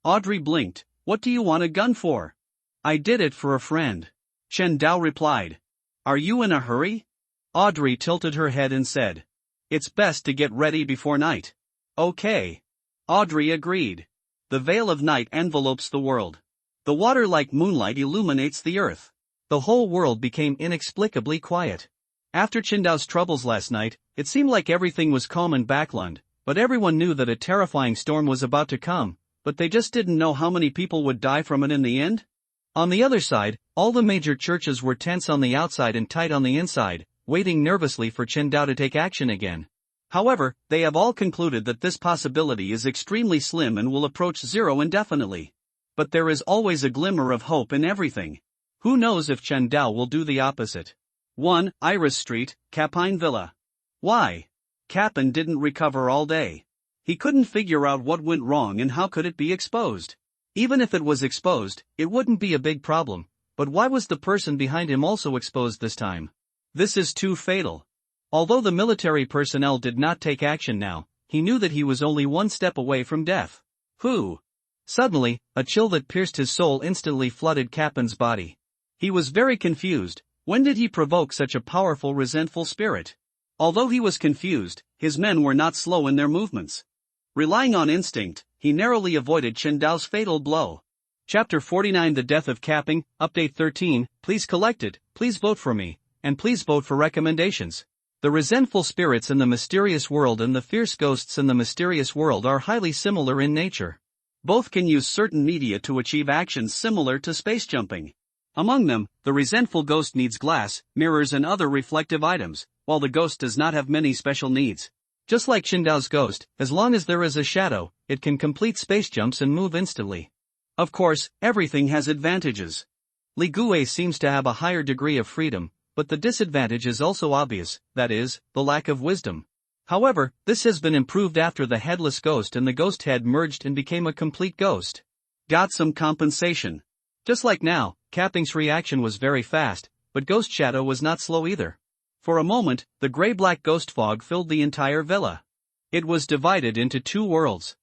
Speaker 2: Audrey blinked. What do you want a gun for?
Speaker 1: I did it for a friend.
Speaker 2: Chen Dao replied. Are you in a hurry?
Speaker 1: Audrey tilted her head and said. It's best to get ready before night.
Speaker 2: Okay. Audrey agreed. the veil of night envelopes the world. The water like moonlight illuminates the earth.
Speaker 1: The whole world became inexplicably quiet.
Speaker 2: After Qindao's troubles last night, it seemed like everything was calm in Backland, but everyone knew that a terrifying storm was about to come, but they just didn't know how many people would die from it in the end.
Speaker 1: On the other side, all the major churches were tense on the outside and tight on the inside, waiting nervously for Qindao to take action again.
Speaker 2: However, they have all concluded that this possibility is extremely slim and will approach zero indefinitely. But there is always a glimmer of hope in everything. Who knows if Qindao will do the opposite? 1. Iris Street, Capine Villa. Why? Capin didn't recover all day. He couldn't figure out what went wrong and how could it be exposed. Even if it was exposed, it wouldn't be a big problem, but why was the person behind him also exposed this time? This is too fatal.
Speaker 1: Although the military personnel did not take action now, he knew that he was only one step away from death.
Speaker 2: Who?
Speaker 1: Suddenly, a chill that pierced his soul instantly flooded Capin's body.
Speaker 2: He was very confused. When did he provoke such a powerful resentful spirit? Although he was confused, his men were not slow in their movements. Relying on instinct, he narrowly avoided Qindao's fatal blow.
Speaker 1: Chapter 49 The Death of Capping, Update 13, please collect it, please vote for me, and please vote for recommendations. The resentful spirits in the mysterious world and the fierce ghosts in the mysterious world are highly similar in nature.
Speaker 2: Both can use certain media to achieve actions similar to space jumping. Among them, the resentful ghost needs glass, mirrors and other reflective items, while the ghost does not have many special needs.
Speaker 1: Just like Qindao's ghost, as long as there is a shadow, it can complete space jumps and move instantly.
Speaker 2: Of course, everything has advantages.
Speaker 1: Li Gui seems to have a higher degree of freedom, but the disadvantage is also obvious, that is, the lack of wisdom. However, this has been improved after the headless ghost and the ghost head merged and became a complete ghost.
Speaker 2: Got some compensation.
Speaker 1: Just like now, Capping's reaction was very fast, but Ghost Shadow was not slow either.
Speaker 2: For a moment, the gray-black ghost fog filled the entire villa. It was divided into two worlds.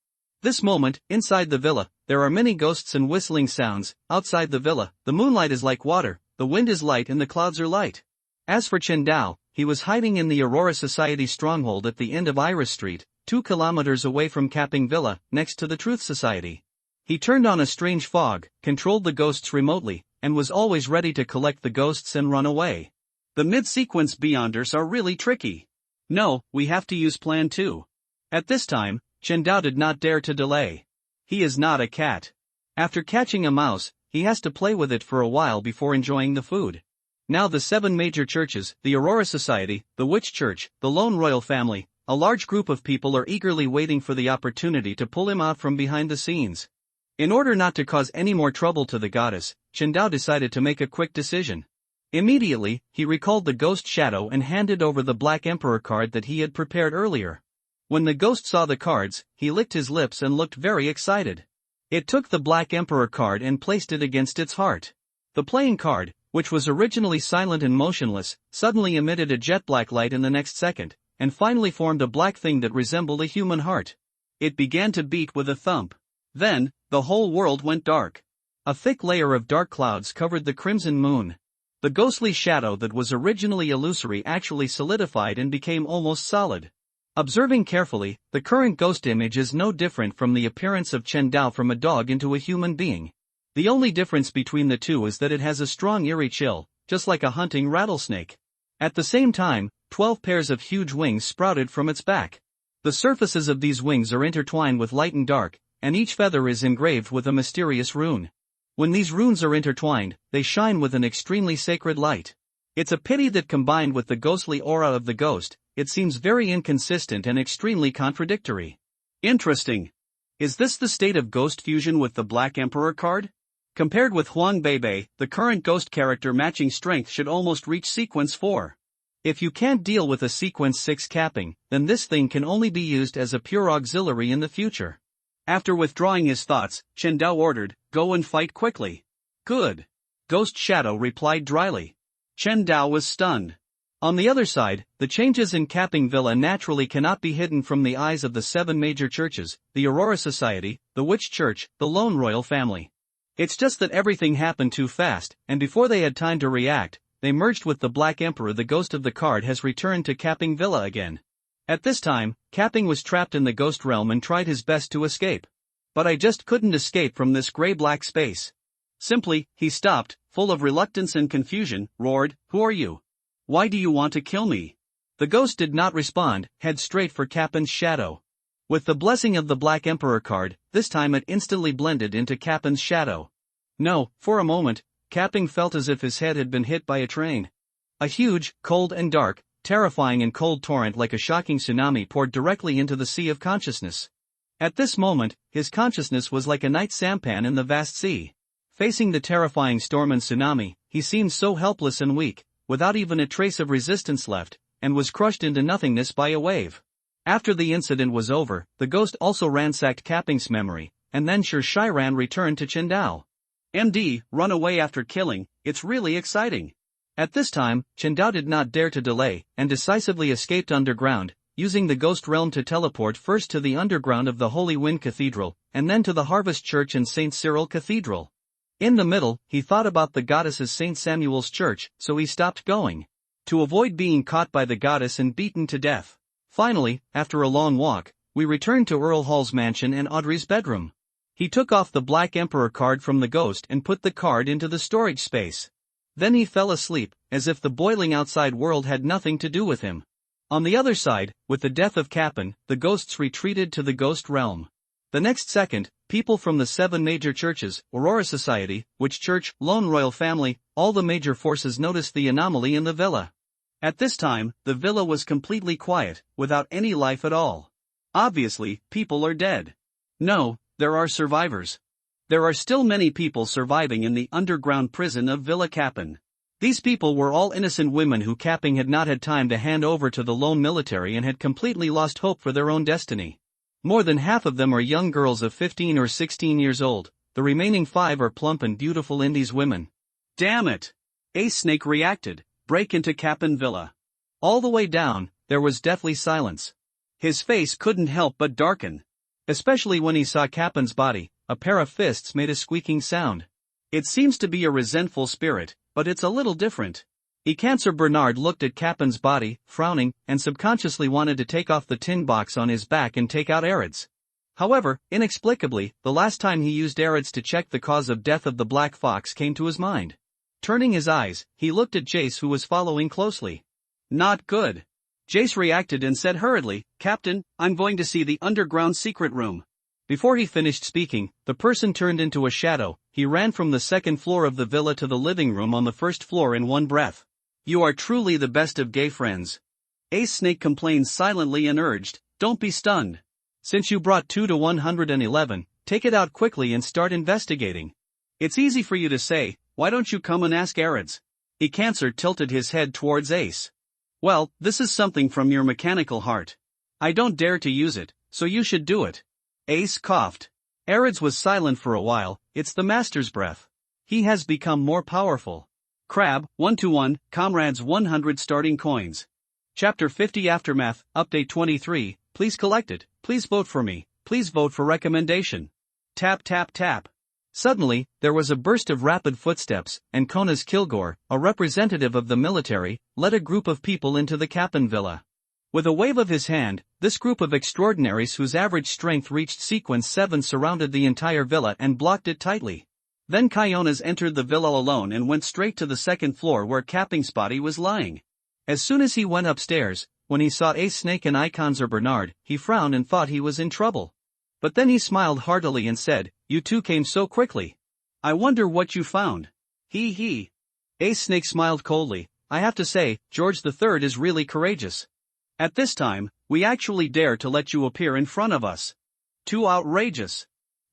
Speaker 1: This moment, inside the villa, there are many ghosts and whistling sounds. Outside the villa, the moonlight is like water, the wind is light and the clouds are light. As for Qindao, he was hiding in the Aurora Society stronghold at the end of Iris Street, 2 kilometers away from Capping Villa, next to the Truth Society. He turned on a strange fog, controlled the ghosts remotely, and was always ready to collect the ghosts and run away.
Speaker 2: The mid-sequence Beyonders are really tricky. No, we have to use Plan 2.
Speaker 1: At this time, Qindao did not dare to delay. He is not a cat. After catching a mouse, he has to play with it for a while before enjoying the food. Now the 7 major churches, the Aurora Society, the Witch Church, the Lone Royal Family, a large group of people are eagerly waiting for the opportunity to pull him out from behind the scenes. In order not to cause any more trouble to the goddess, Qindao decided to make a quick decision. Immediately, he recalled the Ghost Shadow and handed over the Black Emperor card that he had prepared earlier. When the ghost saw the cards, he licked his lips and looked very excited. It took the Black Emperor card and placed it against its heart. The playing card, which was originally silent and motionless, suddenly emitted a jet black light in the next second, and finally formed a black thing that resembled a human heart.
Speaker 2: It began to beat with a thump. Then, the whole world went dark.
Speaker 1: A thick layer of dark clouds covered the crimson moon. The ghostly shadow that was originally illusory actually solidified and became almost solid. Observing carefully, the current ghost image is no different from the appearance of Qindao from a dog into a human being. The only difference between the two is that it has a strong eerie chill, just like a hunting rattlesnake. At the same time, 12 pairs of huge wings sprouted from its back. The surfaces of these wings are intertwined with light and dark, and each feather is engraved with a mysterious rune. When these runes are intertwined, they shine with an extremely sacred light. It's a pity that combined with the ghostly aura of the ghost, it seems very inconsistent and extremely contradictory.
Speaker 2: Interesting. Is this the state of ghost fusion with the Black Emperor card? Compared with Huang Beibei, the current ghost character matching strength should almost reach sequence 4.
Speaker 1: If you can't deal with a sequence 6 capping, then this thing can only be used as a pure auxiliary in the future.
Speaker 2: After withdrawing his thoughts, Qindao ordered, "Go and fight quickly."
Speaker 1: "Good."
Speaker 2: Ghost Shadow replied dryly. Qindao was stunned.
Speaker 1: On the other side, the changes in Capping Villa naturally cannot be hidden from the eyes of the 7 major churches, the Aurora Society, the Witch Church, the Lone Royal Family. It's just that everything happened too fast, and before they had time to react, they merged with the Black Emperor. The ghost of the card has returned to Capping Villa again. At this time, Capping was trapped in the ghost realm and tried his best to escape.
Speaker 2: but I just couldn't escape from this gray-black space. Simply, he stopped, full of reluctance and confusion, roared, "Who are you? Why do you want to kill me?" The ghost did not respond, head straight for Cappen's shadow. With the blessing of the Black Emperor card, this time it instantly blended into Cappen's shadow. No, for a moment, Capping felt as if his head had been hit by a train. A huge, cold and dark, terrifying and cold torrent like a shocking tsunami poured directly into the sea of consciousness. At this moment, his consciousness was like a night sampan in the vast sea. Facing the terrifying storm and tsunami, he seemed so helpless and weak, without even a trace of resistance left, and was crushed into nothingness by a wave. After the incident was over, the ghost also ransacked Capping's memory, and then Sir Shiran returned to Qingdao. MD, run away after killing, it's really exciting. At this time, Qingdao did not dare to delay, and decisively escaped underground, using the ghost realm to teleport first to the underground of the Holy Wind Cathedral, and then to the Harvest Church and St. Cyril Cathedral. In the middle, he thought about the goddess's St. Samuel's Church, so he stopped going, to avoid being caught by the goddess and beaten to death. Finally, after a long walk, we returned to Earl Hall's mansion and Audrey's bedroom. He took off the Black Emperor card from the ghost and put the card into the storage space. Then he fell asleep, as if the boiling outside world had nothing to do with him. On the other side, with the death of Cappen, the ghosts retreated to the ghost realm. The next second, people from the 7 major churches, Aurora Society, Witch Church, Lone Royal Family, all the major forces noticed the anomaly in the villa. At this time, the villa was completely quiet, without any life at all. Obviously, people are dead. No, there are survivors. There are still many people surviving in the underground prison of Villa Cappen. These people were all innocent women who Capping had not had time to hand over to the lone military and had completely lost hope for their own destiny. More than half of them are young girls of 15 or 16 years old, the remaining 5 are plump and beautiful Indies women. Damn it! Ace Snake reacted, break into Cappen Villa. All the way down, there was deathly silence. His face couldn't help but darken. Especially when he saw Cappen's body, a pair of fists made a squeaking sound. It seems to be a resentful spirit, but it's a little different. Ecancer Bernard looked at Cappen's body, frowning, and subconsciously wanted to take off the tin box on his back and take out Arids. However, inexplicably, the last time he used Arids to check the cause of death of the Black Fox came to his mind. Turning his eyes, he looked at Jace, who was following closely. Not good. Jace reacted and said hurriedly, "Captain, I'm going to see the underground secret room." Before he finished speaking, the person turned into a shadow. He ran from the second floor of the villa to the living room on the first floor in one breath. "You are truly the best of gay friends." Ace Snake complained silently and urged, "Don't be stunned. Since you brought 2 to 111, take it out quickly and start investigating. It's easy for you to say, why don't you come and ask Arids?" Ecancer tilted his head towards Ace. "Well, this is something from your mechanical heart. I don't dare to use it, so you should do it." Ace coughed. Arids was silent for a while. "It's the master's breath. He has become more powerful." Crab, 1-1, comrades 100 starting coins. Chapter 50 Aftermath, Update 23, please collect it, please vote for me, please vote for recommendation. Tap tap tap. Suddenly, there was a burst of rapid footsteps, and Konas Kilgore, a representative of the military, led a group of people into the Cappen Villa. With a wave of his hand, this group of extraordinaries whose average strength reached sequence 7 surrounded the entire villa and blocked it tightly. Then Kyonas entered the villa alone and went straight to the second floor where Capping's body was lying. As soon as he went upstairs, when he saw Ace Snake and Iconzer Bernard, he frowned and thought he was in trouble. But then he smiled heartily and said, "You two came so quickly. I wonder what you found." He. Ace Snake smiled coldly. "I have to say, George III is really courageous. At this time, we actually dare to let you appear in front of us. Too outrageous."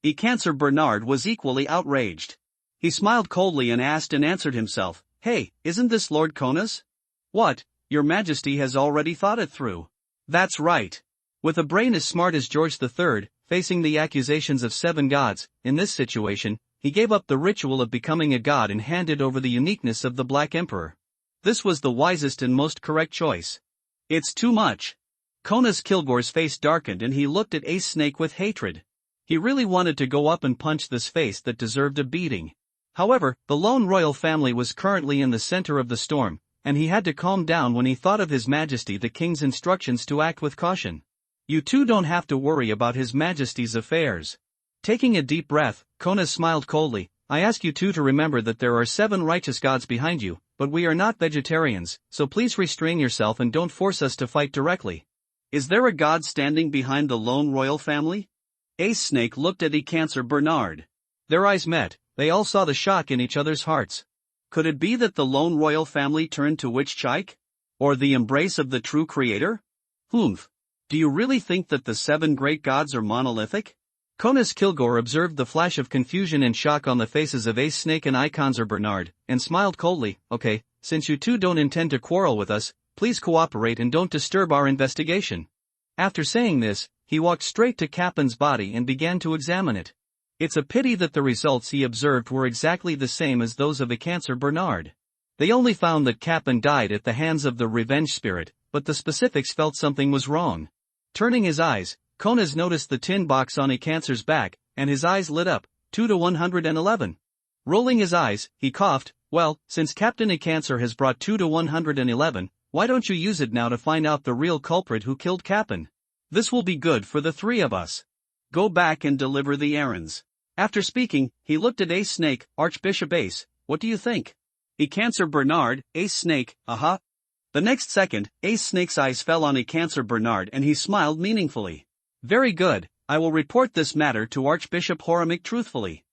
Speaker 2: Ecancer Bernard was equally outraged. He smiled coldly and asked and answered himself, "Hey, isn't this Lord Konas?" "What, your majesty has already thought it through." "That's right. With a brain as smart as George III, facing the accusations of 7 gods, in this situation, he gave up the ritual of becoming a god and handed over the uniqueness of the Black Emperor. This was the wisest and most correct choice." "It's too much." Konas Kilgore's face darkened and he looked at Ace Snake with hatred. He really wanted to go up and punch this face that deserved a beating. However, the lone royal family was currently in the center of the storm, and he had to calm down when he thought of His Majesty the King's instructions to act with caution. "You two don't have to worry about His Majesty's affairs.
Speaker 1: Taking a deep breath, Konas smiled coldly. I ask you two to remember that there are 7 righteous gods behind you, but we are not vegetarians, so please restrain yourself and don't force us to fight directly.
Speaker 2: Is there a god standing behind the lone royal family? Ace Snake looked at Cancer Bernard.
Speaker 1: Their eyes met, they all saw the shock in each other's hearts.
Speaker 2: Could it be that the lone royal family turned to Witch Chike? Or the embrace of the true creator? Humph. Do you really think that the 7 great gods are monolithic?
Speaker 1: Konas Kilgore observed the flash of confusion and shock on the faces of Ace Snake and Cancer Bernard, and smiled coldly. Okay, since you two don't intend to quarrel with us, please cooperate and don't disturb our investigation. After saying this, he walked straight to Cappen's body and began to examine it. It's a pity that the results he observed were exactly the same as those of Cancer Bernard. They only found that Cappen died at the hands of the revenge spirit, but the specifics felt something was wrong. Turning his eyes, Konas noticed the tin box on Cancer's back, and his eyes lit up, 2 to 111. Rolling his eyes, he coughed. Well, since Captain Cancer has brought 2 to 111, why don't you use it now to find out the real culprit who killed Cappen? This will be good for the 3 of us.
Speaker 2: Go back and deliver the errands. After speaking, he looked at Ace Snake. Archbishop Ace, what do you think? Cancer Bernard, Ace Snake, aha. The next second, Ace Snake's eyes fell on Cancer Bernard and he smiled meaningfully. Very good, I will report this matter to Archbishop Horamic truthfully.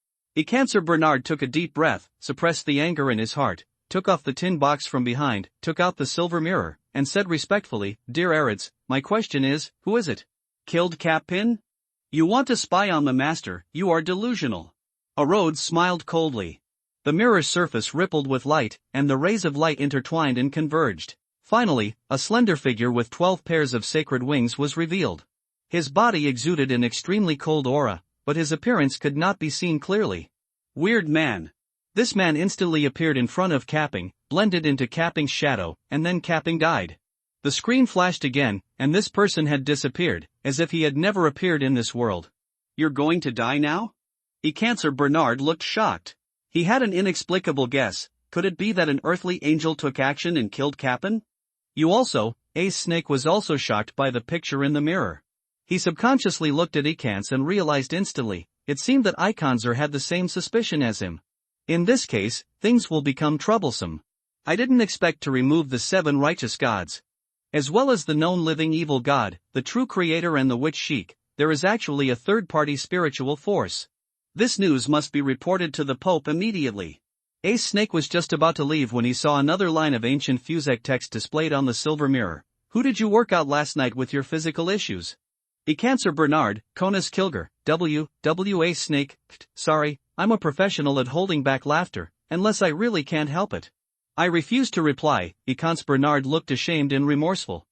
Speaker 2: Cancer Bernard took a deep breath, suppressed the anger in his heart, took off the tin box from behind, took out the silver mirror, and said respectfully, Dear Arids, my question is, who is it? Killed Cappen? You want to spy on the master, you are delusional. Arodes smiled coldly. The mirror's surface rippled with light, and the rays of light intertwined and converged. Finally, a slender figure with 12 pairs of sacred wings was revealed. His body exuded an extremely cold aura, but his appearance could not be seen clearly. Weird man. This man instantly appeared in front of Capping, blended into Capping's shadow, and then Capping died. The screen flashed again, and this person had disappeared, as if he had never appeared in this world. You're going to die now? Cancer Bernard looked shocked. He had an inexplicable guess. Could it be that an earthly angel took action and killed Cappen? You also, Ace Snake was also shocked by the picture in the mirror. He subconsciously looked at Icans and realized instantly, it seemed that Icanzer had the same suspicion as him. In this case, things will become troublesome. I didn't expect to remove the 7 righteous gods. As well as the known living evil god, the true creator and the witch Sheik, there is actually a third-party spiritual force. This news must be reported to the Pope immediately. Ace Snake was just about to leave when he saw another line of ancient Fusec text displayed on the silver mirror. Who did you work out last night with your physical issues? Cancer Bernard, Konas Kilgore, Ace Snake. Sorry, I'm a professional at holding back laughter, unless I really can't help it. I refused to reply. Cancer Bernard looked ashamed and remorseful.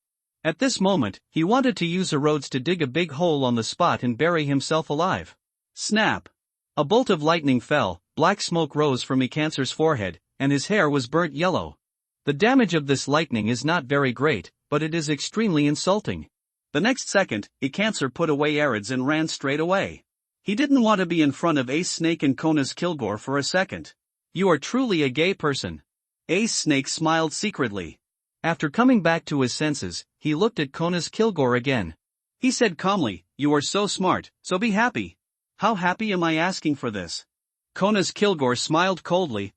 Speaker 2: At this moment, he wanted to use Arodes to dig a big hole on the spot and bury himself alive. Snap! A bolt of lightning fell, black smoke rose from Cancer's forehead, and his hair was burnt yellow. The damage of this lightning is not very great, but it is extremely insulting. The next second, Cancer put away Arids and ran straight away. He didn't want to be in front of Ace Snake and Konas Kilgore for a second. You are truly a gay person. Ace Snake smiled secretly. After coming back to his senses, he looked at Konas Kilgore again. He said calmly, You are so smart, so be happy. How happy am I asking for this? Konas Kilgore smiled coldly.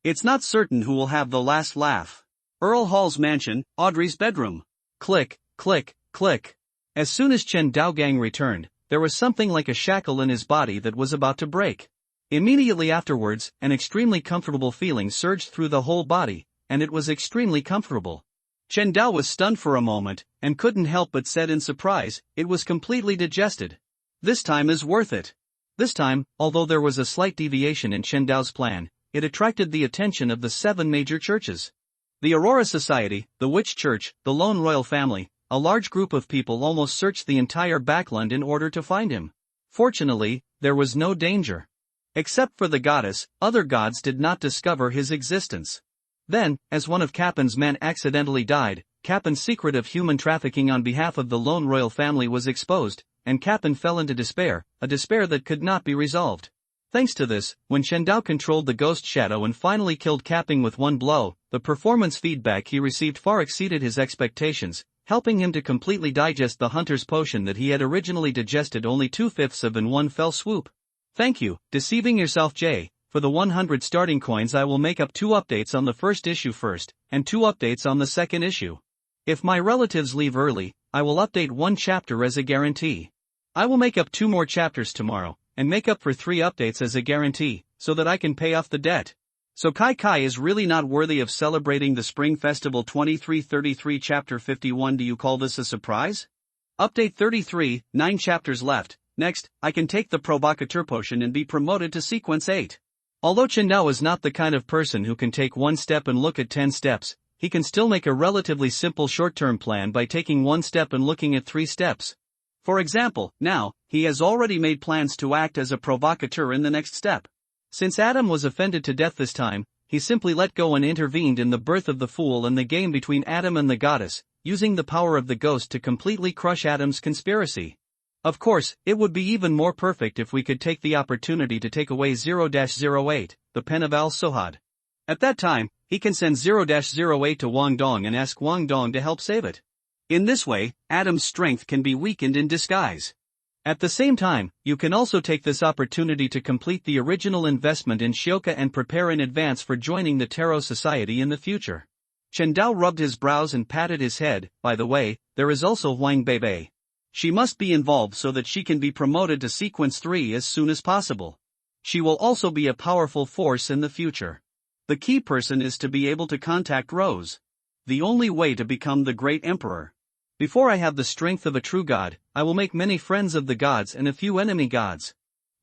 Speaker 2: It's not certain who will have the last laugh. Earl Hall's mansion, Audrey's bedroom. Click, click, click. As soon as Chen Daogang returned, there was something like a shackle in his body that was about to break. Immediately afterwards, an extremely comfortable feeling surged through the whole body, and it was extremely comfortable. Chen Dao was stunned for a moment, and couldn't help but said in surprise, it was completely digested. This time is worth it. This time, although there was a slight deviation in Chen Dao's plan, it attracted the attention of the 7 major churches. The Aurora Society, the Witch Church, the Lone Royal Family, a large group of people almost searched the entire backland in order to find him. Fortunately, there was no danger. Except for the goddess, other gods did not discover his existence. Then, as one of Cappen's men accidentally died, Cappen's secret of human trafficking on behalf of the Lone Royal Family was exposed, and Cappen fell into despair, a despair that could not be resolved. Thanks to this, when Chen Dao controlled the ghost shadow and finally killed Capping with one blow, the performance feedback he received far exceeded his expectations.
Speaker 1: helping him to completely digest the hunter's potion that he had originally digested only 2/5 of in one fell swoop. Thank you, deceiving yourself Jay. For the 100 starting coins I will make up 2 updates on the first issue first, and 2 updates on the second issue. If my relatives leave early, I will update 1 chapter as a guarantee. I will make up 2 more chapters tomorrow, and make up for 3 updates as a guarantee, so that I can pay off the debt. So Kai Kai is really not worthy of celebrating the Spring Festival 2333 Chapter 51. Do you call this a surprise? Update 33, 9 chapters left. Next, I can take the provocateur potion and be promoted to sequence 8. Although Chendao is not the kind of person who can take 1 step and look at 10 steps, he can still make a relatively simple short-term plan by taking 1 step and looking at 3 steps. For example, now, he has already made plans to act as a provocateur in the next step. Since Adam was offended to death this time, he simply let go and intervened in the birth of the fool and the game between Adam and the goddess, using the power of the ghost to completely crush Adam's conspiracy. Of course, it would be even more perfect if we could take the opportunity to take away 0-08, the pen of Al-Sohad. At that time, he can send 0-08 to Wang Dong and ask Wang Dong to help save it. In this way, Adam's strength can be weakened in disguise. At the same time, you can also take this opportunity to complete the original investment in Shioka and prepare in advance for joining the Tarot Society in the future. Chen Dao rubbed his brows and patted his head. By the way, there is also Wang Bebe. She must be involved so that she can be promoted to sequence 3 as soon as possible. She will also be a powerful force in the future. The key person is to be able to contact Rose. The only way to become the great emperor. Before I have the strength of a true god, I will make many friends of the gods and a few enemy gods.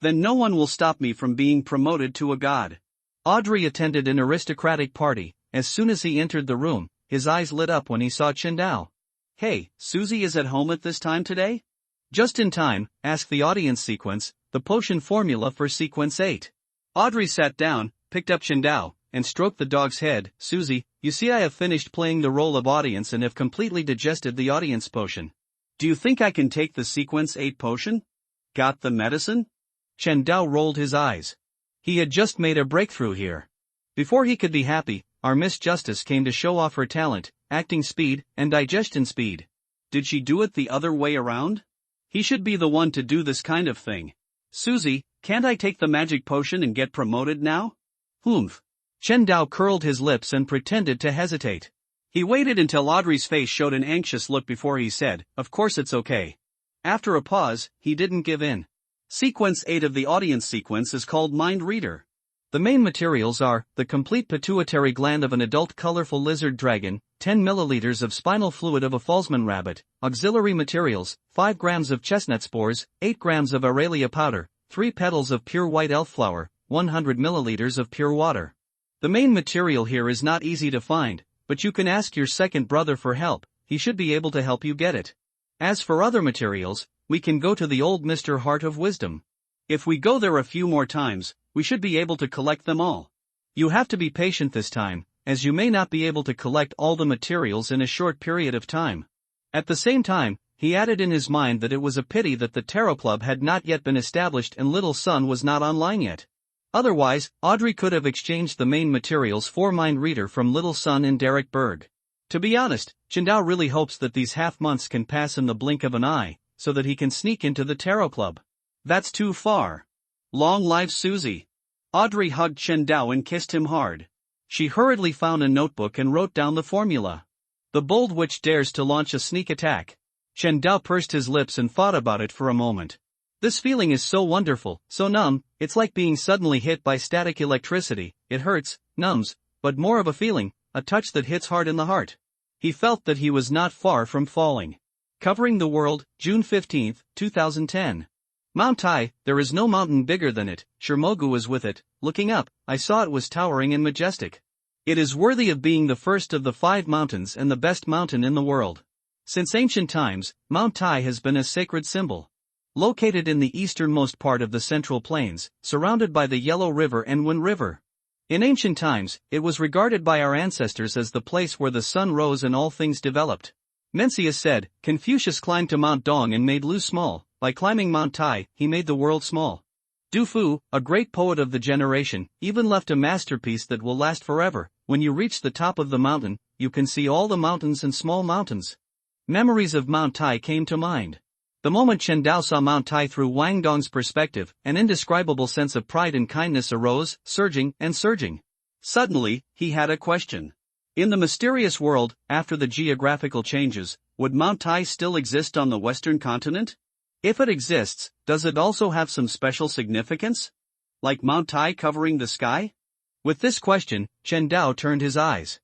Speaker 1: Then no one will stop me from being promoted to a god. Audrey attended an aristocratic party. As soon as he entered the room, his eyes lit up when he saw Chen Dao. Hey, Susie is at home at this time today? Just in time, asked the audience sequence, the potion formula for sequence 8. Audrey sat down, picked up Chen Dao, and stroked the dog's head. Susie, you see I have finished playing the role of audience and have completely digested the audience potion. Do you think I can take the sequence 8 potion? Got the medicine? Chen Dao rolled his eyes. He had just made a breakthrough here. Before he could be happy, our Miss Justice came to show off her talent, acting speed, and digestion speed. Did she do it the other way around? He should be the one to do this kind of thing. Susie, can't I take the magic potion and get promoted now? Humph. Chen Dao curled his lips and pretended to hesitate. He waited until Audrey's face showed an anxious look before he said, of course it's okay. After a pause, he didn't give in. Sequence 8 of the audience sequence is called Mind Reader. The main materials are, the complete pituitary gland of an adult colorful lizard dragon, 10 milliliters of spinal fluid of a Falzman rabbit, auxiliary materials, 5 grams of chestnut spores, 8 grams of Aurelia powder, 3 petals of pure white elf flower, 100 milliliters of pure water. The main material here is not easy to find, but you can ask your second brother for help, he should be able to help you get it. As for other materials, we can go to the old Mr. Heart of Wisdom. If we go there a few more times, we should be able to collect them all. You have to be patient this time, as you may not be able to collect all the materials in a short period of time. At the same time, he added in his mind that it was a pity that the Tarot Club had not yet been established and Little Sun was not online yet. Otherwise, Audrey could have exchanged the main materials for Mind Reader from Little Sun and Derek Berg. To be honest, Chen Dao really hopes that these half months can pass in the blink of an eye, so that he can sneak into the Tarot Club. That's too far. Long live Susie. Audrey hugged Chen Dao and kissed him hard. She hurriedly found a notebook and wrote down the formula. The bold witch dares to launch a sneak attack. Chen Dao pursed his lips and thought about it for a moment. This feeling is so wonderful, so numb, it's like being suddenly hit by static electricity. It hurts, numbs, but more of a feeling, a touch that hits hard in the heart. He felt that he was not far from falling. Covering the world, June 15, 2010. Mount Tai, there is no mountain bigger than it. Shirmogu was with it. Looking up, I saw it was towering and majestic. It is worthy of being the first of the 5 mountains and the best mountain in the world. Since ancient times, Mount Tai has been a sacred symbol. Located in the easternmost part of the Central Plains, surrounded by the Yellow River and Wen River. In ancient times, it was regarded by our ancestors as the place where the sun rose and all things developed. Mencius said, Confucius climbed to Mount Dong and made Lu small. By climbing Mount Tai, he made the world small. Du Fu, a great poet of the generation, even left a masterpiece that will last forever. When you reach the top of the mountain, you can see all the mountains and small mountains. Memories of Mount Tai came to mind. The moment Chen Dao saw Mount Tai through Wang Dong's perspective, an indescribable sense of pride and kindness arose, surging and surging.
Speaker 2: Suddenly, he had a question. In the mysterious world, after the geographical changes, would Mount Tai still exist on the Western continent? If it exists, does it also have some special significance? Like Mount Tai covering the sky?
Speaker 1: With this question, Chen Dao turned his eyes.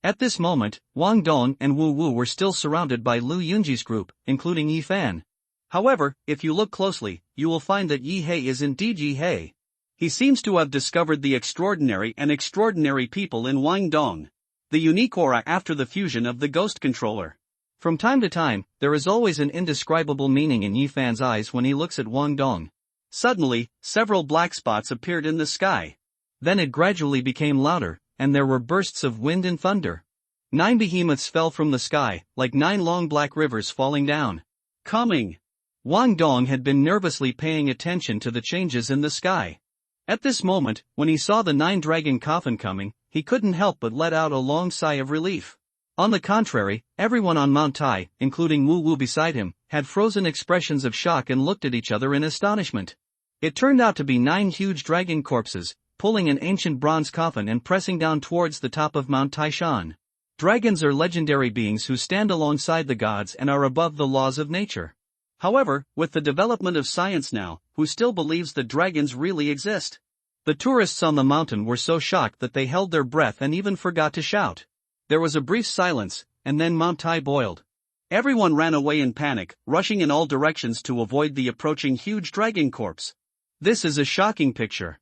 Speaker 1: At this moment, Wang Dong and Wu Wu were still surrounded by Lu Yunji's group, including Yi Fan.
Speaker 2: However, if you look closely, you will find that Yi Hei is indeed Yi Hei. He seems to have discovered the extraordinary people in Wang Dong. The unique aura after the fusion of the ghost controller.
Speaker 1: From time to time, there is always an indescribable meaning in Yi Fan's eyes when he looks at Wang Dong.
Speaker 2: Suddenly, several black spots appeared in the sky.
Speaker 1: Then it gradually became louder, and there were bursts of wind and thunder. 9 behemoths fell from the sky, like 9 long black rivers falling down.
Speaker 2: Coming!
Speaker 1: Wang Dong had been nervously paying attention to the changes in the sky. At this moment, when he saw the 9-dragon coffin coming, he couldn't help but let out a long sigh of relief. On the contrary, everyone on Mount Tai, including Wu Wu beside him, had frozen expressions of shock and looked at each other in astonishment. It turned out to be 9 huge dragon corpses, pulling an ancient bronze coffin and pressing down towards the top of Mount Taishan. Dragons are legendary beings who stand alongside the gods and are above the laws of nature.
Speaker 2: However, with the development of science now, who still believes that dragons really exist?
Speaker 1: The tourists on the mountain were so shocked that they held their breath and even forgot to shout. There was a brief silence, and then Mount Tai boiled.
Speaker 2: Everyone ran away in panic, rushing in all directions to avoid the approaching huge dragon corpse.
Speaker 1: This is a shocking picture.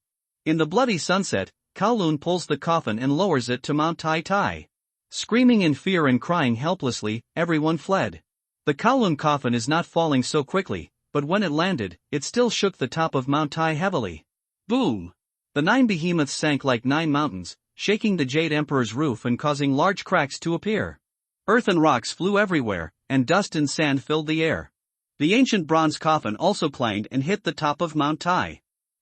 Speaker 1: In the bloody sunset, Kowloon pulls the coffin and lowers it to Mount Tai Tai. Screaming in fear and crying helplessly, everyone fled. The Kowloon coffin is not falling so quickly, but when it landed, it still shook the top of Mount Tai heavily. Boom! The 9 behemoths sank like 9 mountains, shaking the Jade Emperor's roof and causing large cracks to appear. Earth and rocks flew everywhere, and dust and sand filled the air.
Speaker 2: The ancient bronze coffin also clanged and hit the top of Mount Tai.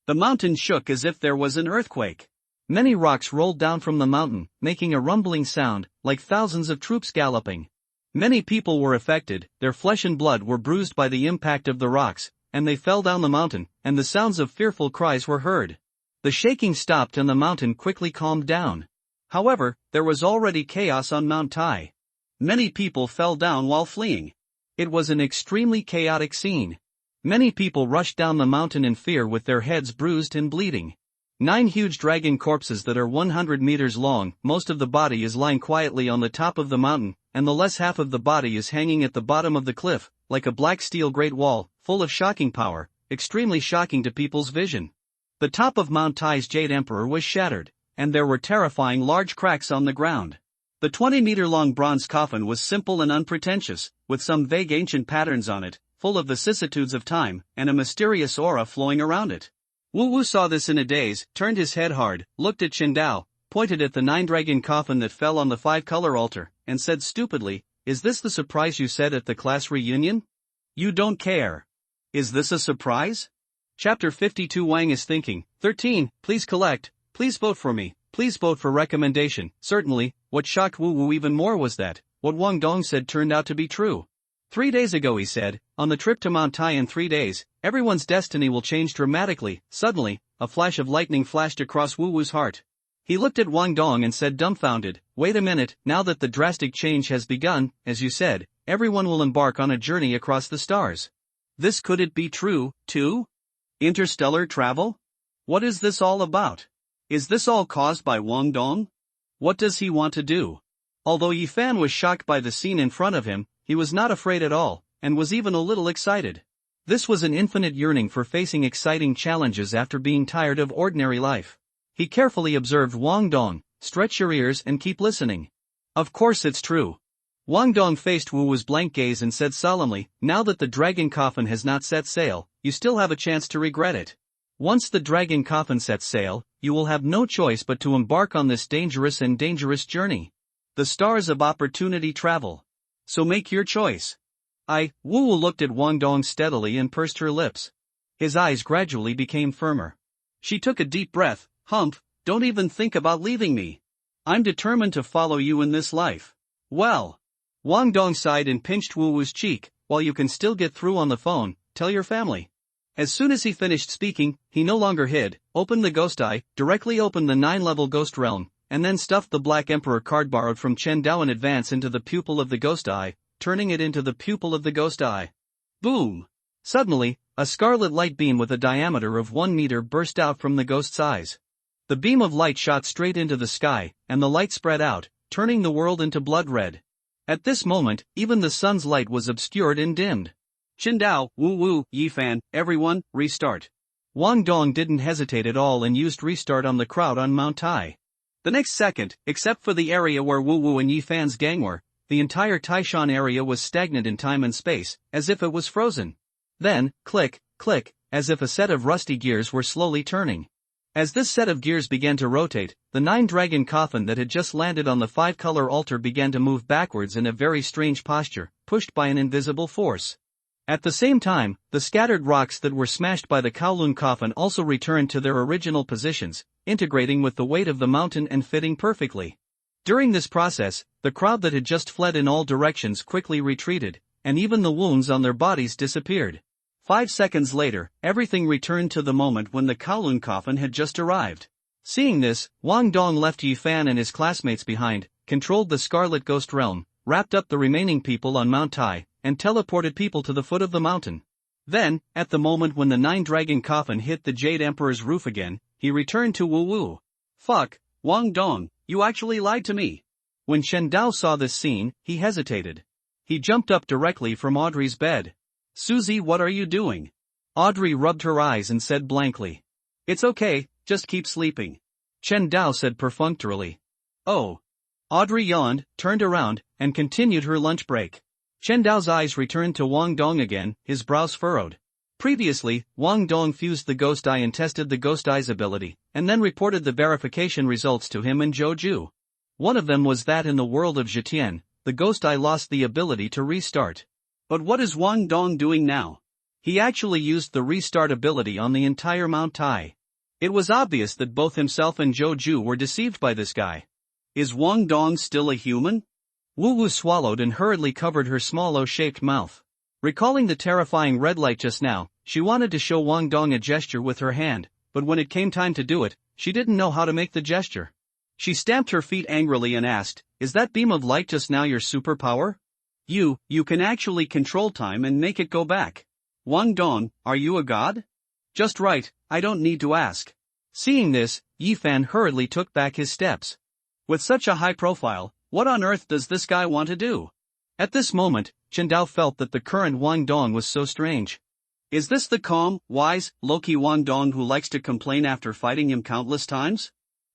Speaker 2: The mountain shook as if there was an earthquake.
Speaker 1: Many rocks rolled down from the mountain, making a rumbling sound, like thousands of troops galloping. Many people were affected, their flesh and blood were bruised by the impact of the rocks, and they fell down the mountain, and the sounds of fearful cries were heard. The shaking stopped and the mountain quickly calmed down. However, there was already chaos on Mount Tai. Many people fell down while fleeing. It was an extremely chaotic scene. Many people rushed down the mountain in fear with their heads bruised and bleeding. 9 huge dragon corpses that are 100 meters long, most of the body is lying quietly on the top of the mountain, and the less half of the body is hanging at the bottom of the cliff, like a black steel great wall, full of shocking power, extremely shocking to people's vision. The top of Mount Tai's Jade Emperor was shattered, and there were terrifying large cracks on the ground. The 20-meter-long bronze coffin was simple and unpretentious, with some vague ancient patterns on it, full of vicissitudes of time, and a mysterious aura flowing around it. Wu Wu saw this in a daze, turned his head hard, looked at Chen Dao, pointed at the 9-dragon coffin that fell on the 5-color altar, and said stupidly, "Is this the surprise you said at the class reunion? You don't care. Is this a surprise?" Chapter 52 Wang is thinking. 13. Please collect, please vote for me, please vote for recommendation. Certainly, what shocked Wu Wu even more was that, what Wang Dong said turned out to be true. 3 days ago he said, on the trip to Mount Tai in 3 days, everyone's destiny will change dramatically. Suddenly, a flash of lightning flashed across Wu Wu's heart. He looked at Wang Dong and said dumbfounded, "Wait a minute, now that the drastic change has begun, as you said, everyone will embark on a journey across the stars. Could it be true, too? Interstellar travel? What is this all about? Is this all caused by Wang Dong? What does he want to do?" Although Yi Fan was shocked by the scene in front of him, he was not afraid at all, and was even a little excited. This was an infinite yearning for facing exciting challenges after being tired of ordinary life. He carefully observed Wang Dong. "Stretch your ears and keep listening. Of course it's true." Wang Dong faced Wu Wu's blank gaze and said solemnly, "Now that the dragon coffin has not set sail, you still have a chance to regret it. Once the dragon coffin sets sail, you will have no choice but to embark on this dangerous journey. The stars of opportunity travel. So make your choice." Wu Wu looked at Wang Dong steadily and pursed her lips. His eyes gradually became firmer. She took a deep breath. "Humph, don't even think about leaving me. I'm determined to follow you in this life." "Well,
Speaker 2: Wang Dong sighed and pinched Wu Wu's cheek. While you can still get through on the phone, tell your family. As soon as he finished speaking, he no longer hid, opened the ghost eye, directly opened the 9-level ghost realm, and then stuffed the Black Emperor card borrowed from Chen Dao in advance into the pupil of the ghost eye, turning it into the pupil of the ghost eye. Boom! Suddenly, a scarlet light beam with a diameter of 1 meter burst out from the ghost's eyes. The beam of light shot straight into the sky, and the light spread out, turning the world into blood red. At this moment, even the sun's light was obscured and dimmed. Chen Dao, Wu Wu, Yifan, everyone, restart. Wang Dong didn't hesitate at all and used restart on the crowd on Mount Tai. The next second, except for the area where Wu Wu and Yifan's gang were, the entire Taishan area was stagnant in time and space, as if it was frozen. Then, click, click, as if a set of rusty gears were slowly turning. As this set of gears began to rotate, the 9-dragon coffin that had just landed on the 5-color altar began to move backwards in a very strange posture, pushed by an invisible force. At the same time, the scattered rocks that were smashed by the Kowloon coffin also returned to their original positions, integrating with the weight of the mountain and fitting perfectly. During this process, the crowd that had just fled in all directions quickly retreated, and even the wounds on their bodies disappeared. 5 seconds later, everything returned to the moment when the Kowloon coffin had just arrived. Seeing this, Wang Dong left Yifan and his classmates behind, controlled the Scarlet Ghost Realm, wrapped up the remaining people on Mount Tai, and teleported people to the foot of the mountain. Then, at the moment when the 9-dragon coffin hit the Jade Emperor's roof again, he returned to Wu Wu. Fuck, Wang Dong, you actually lied to me. When Chen Dao saw this scene, he hesitated. He jumped up directly from Audrey's bed. Susie, what are you doing? Audrey rubbed her eyes and said blankly. It's okay, just keep sleeping. Chen Dao said perfunctorily. Oh. Audrey yawned, turned around, and continued her lunch break. Chen Dao's eyes returned to Wang Dong again, his brows furrowed. Previously, Wang Dong fused the ghost eye and tested the ghost eye's ability, and then reported the verification results to him and Zhou Ju. One of them was that in the world of Zhetian, the ghost eye lost the ability to restart. But what is Wang Dong doing now? He actually used the restart ability on the entire Mount Tai. It was obvious that both himself and Zhou Ju were deceived by this guy. Is Wang Dong still a human? Wu Wu swallowed and hurriedly covered her small O-shaped mouth. Recalling the terrifying red light just now, she wanted to show Wang Dong a gesture with her hand, but when it came time to do it, she didn't know how to make the gesture. She stamped her feet angrily and asked, "Is that beam of light just now your superpower? You can actually control time and make it go back. Wang Dong, are you a god?" "Just right, I don't need to ask." Seeing this, Yifan hurriedly took back his steps. With such a high profile, what on earth does this guy want to do? At this moment, Chen Dao felt that the current Wang Dong was so strange. Is this the calm, wise, low-key Wang Dong who likes to complain after fighting him countless times?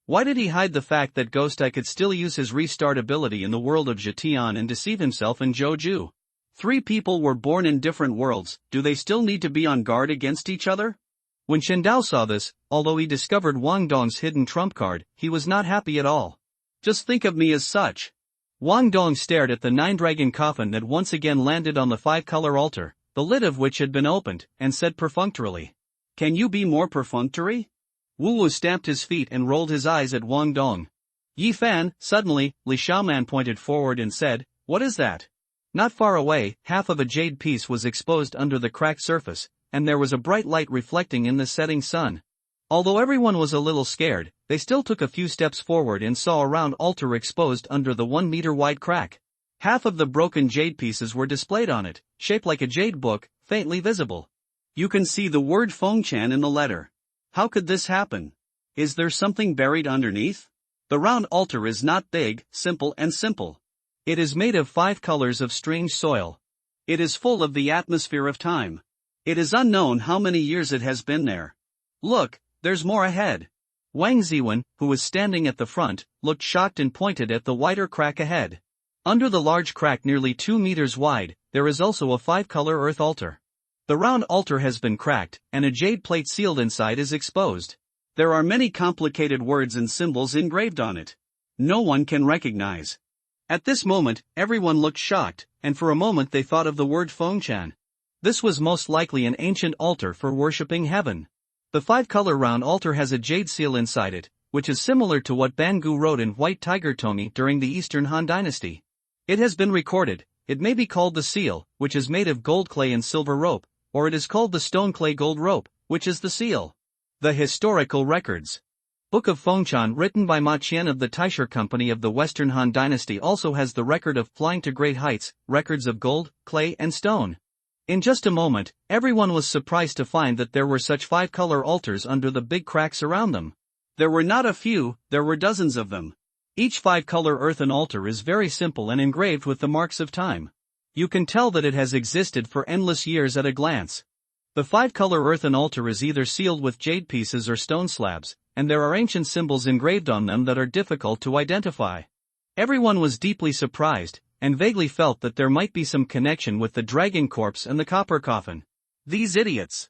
Speaker 2: Why did he hide the fact that Ghost Eye could still use his restart ability in the world of Zhetian and deceive himself and Zhou Ju? 3 people were born in different worlds, do they still need to be on guard against each other? When Chen Dao saw this, although he discovered Wang Dong's hidden trump card, he was not happy at all. Just think of me as such. Wang Dong stared at the 9-dragon coffin that once again landed on the 5-color altar, the lid of which had been opened, and said perfunctorily. Can you be more perfunctory? Wu Wu stamped his feet and rolled his eyes at Wang Dong. Yifan, suddenly, Li Xiaoman pointed forward and said, what is that? Not far away, half of a jade piece was exposed under the cracked surface, and there was a bright light reflecting in the setting sun. Although everyone was a little scared, they still took a few steps forward and saw a round altar exposed under the 1-meter-wide crack. Half of the broken jade pieces were displayed on it, shaped like a jade book, faintly visible. You can see the word Fengchan in the letter. How could this happen? Is there something buried underneath? The round altar is not big, simple. It is made of 5 colors of strange soil. It is full of the atmosphere of time. It is unknown how many years it has been there. Look, there's more ahead. Wang Ziwen, who was standing at the front, looked shocked and pointed at the wider crack ahead. Under the large crack nearly 2 meters wide, there is also a 5-color earth altar. The round altar has been cracked, and a jade plate sealed inside is exposed. There are many complicated words and symbols engraved on it. No one can recognize. At this moment, everyone looked shocked, and for a moment they thought of the word Fengchan. This was most likely an ancient altar for worshipping heaven. The 5-color round altar has a jade seal inside it, which is similar to what Bangu wrote in White Tiger Tomi during the Eastern Han Dynasty.
Speaker 1: It has been recorded, it may be called the seal, which is made of gold clay and silver rope, or it is called the stone clay gold rope, which is the seal. The historical records. Book of Fengchan written by Ma Qian of the Taisher Company of the Western Han Dynasty also has the record of flying to great heights, records of gold, clay and stone. In just a moment, everyone was surprised to find that there were such 5-color altars under the big cracks around them.
Speaker 2: There were not a few, there were dozens of them.
Speaker 1: Each 5-color earthen altar is very simple and engraved with the marks of time. You can tell that it has existed for endless years at a glance. The 5-color earthen altar is either sealed with jade pieces or stone slabs, and there are ancient symbols engraved on them that are difficult to identify. Everyone was deeply surprised, and vaguely felt that there might be some connection with the dragon corpse and the copper coffin.
Speaker 2: These idiots!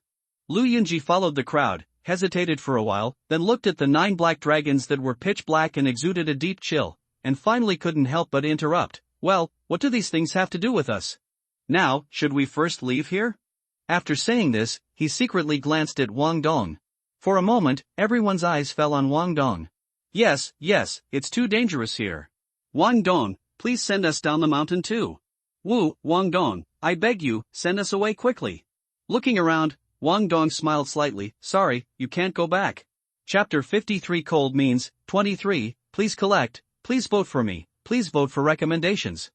Speaker 2: Lu Yunji followed the crowd, hesitated for a while, then looked at the 9 black dragons that were pitch black and exuded a deep chill, and finally couldn't help but interrupt. Well, what do these things have to do with us?
Speaker 1: Now, should we first leave here? After saying this, he secretly glanced at Wang Dong. For a moment, everyone's eyes fell on Wang Dong.
Speaker 2: Yes, it's too dangerous here. Wang Dong, please send us down the mountain too. Wang Dong, I beg you, send us away quickly. Looking around, Wang Dong smiled slightly. Sorry, you can't go back.
Speaker 1: Chapter 53 Cold means, 23, please collect, please vote for me, please vote for recommendations.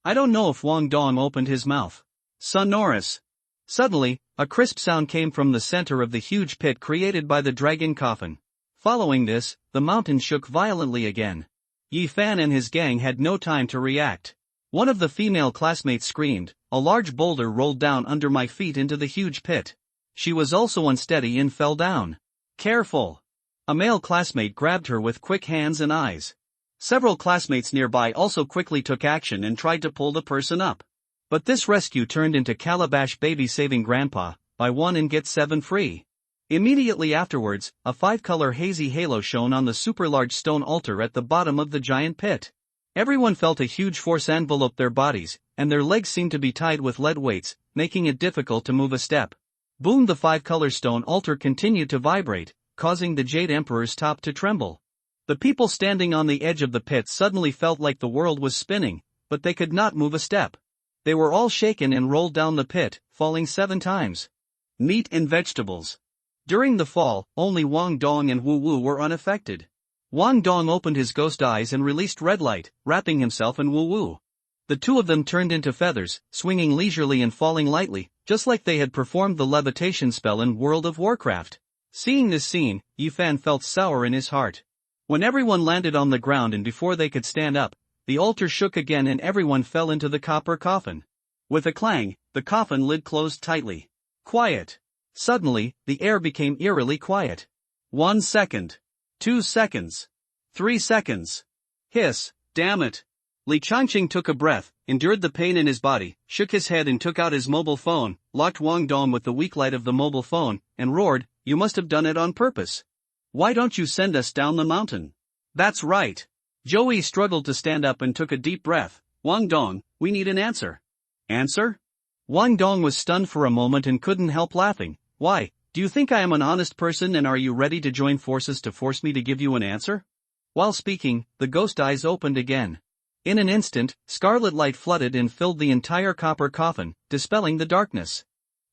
Speaker 1: I don't know if Wang Dong opened his mouth.
Speaker 2: Sonorous.
Speaker 1: Suddenly, a crisp sound came from the center of the huge pit created by the dragon coffin. Following this, the mountain shook violently again. Yi Fan and his gang had no time to react. One of the female classmates screamed, "A large boulder rolled down under my feet into the huge pit." She was also unsteady and fell down.
Speaker 2: Careful!
Speaker 1: A male classmate grabbed her with quick hands and eyes.
Speaker 2: Several classmates nearby also quickly took action and tried to pull the person up.
Speaker 1: But this rescue turned into Calabash Baby saving Grandpa, buy one and get 7 free. Immediately afterwards, a 5-color hazy halo shone on the super large stone altar at the bottom of the giant pit. Everyone felt a huge force envelope their bodies, and their legs seemed to be tied with lead weights, making it difficult to move a step. Boom! The 5-color stone altar continued to vibrate, causing the Jade Emperor's top to tremble. The people standing on the edge of the pit suddenly felt like the world was spinning, but they could not move a step. They were all shaken and rolled down the pit, falling 7 times.
Speaker 2: Meat and vegetables.
Speaker 1: During the fall, only Wang Dong and Wu Wu were unaffected. Wang Dong opened his ghost eyes and released red light, wrapping himself in Wu Wu. The two of them turned into feathers, swinging leisurely and falling lightly, just like they had performed the levitation spell in World of Warcraft. Seeing this scene, Yi Fan felt sour in his heart. When everyone landed on the ground and before they could stand up, the altar shook again and everyone fell into the copper coffin.
Speaker 2: With a clang, the coffin lid closed tightly.
Speaker 1: Quiet. Suddenly, the air became eerily quiet.
Speaker 2: 1 second. 2 seconds. 3 seconds. Hiss, damn it. Li Changqing took a breath, endured the pain in his body, shook his head and took out his mobile phone, locked Wang Dong with the weak light of the mobile phone, and roared, "You must have done it on purpose. Why don't you send us down the mountain?" "That's right." Joey struggled to stand up and took a deep breath. "Wang Dong, we need an answer."
Speaker 1: "Answer?" Wang Dong was stunned for a moment and couldn't help laughing. "Why, do you think I am an honest person and are you ready to join forces to force me to give you an answer?" While speaking, the ghost eyes opened again. In an instant, scarlet light flooded and filled the entire copper coffin, dispelling the darkness.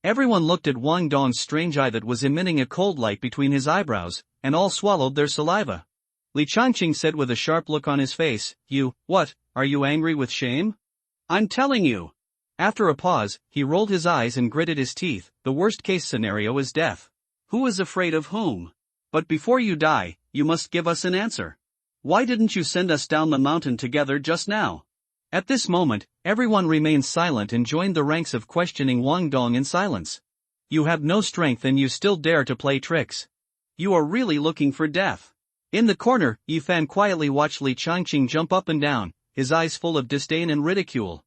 Speaker 1: Everyone looked at Wang Dong's strange eye that was emitting a cold light between his eyebrows, and all swallowed their saliva. Li Changqing said with a sharp look on his face, What, are you angry with shame?"
Speaker 2: "I'm telling you."
Speaker 1: After a pause, he rolled his eyes and gritted his teeth. "The worst-case scenario is death."
Speaker 2: "Who is afraid of whom? But before you die, you must give us an answer. Why didn't you send us down the mountain together just now?"
Speaker 1: At this moment, everyone remained silent and joined the ranks of questioning Wang Dong in silence. "You have no strength and you still dare to play tricks.
Speaker 2: You are really looking for death."
Speaker 1: In the corner, Yi Fan quietly watched Li Changqing jump up and down, his eyes full of disdain and ridicule.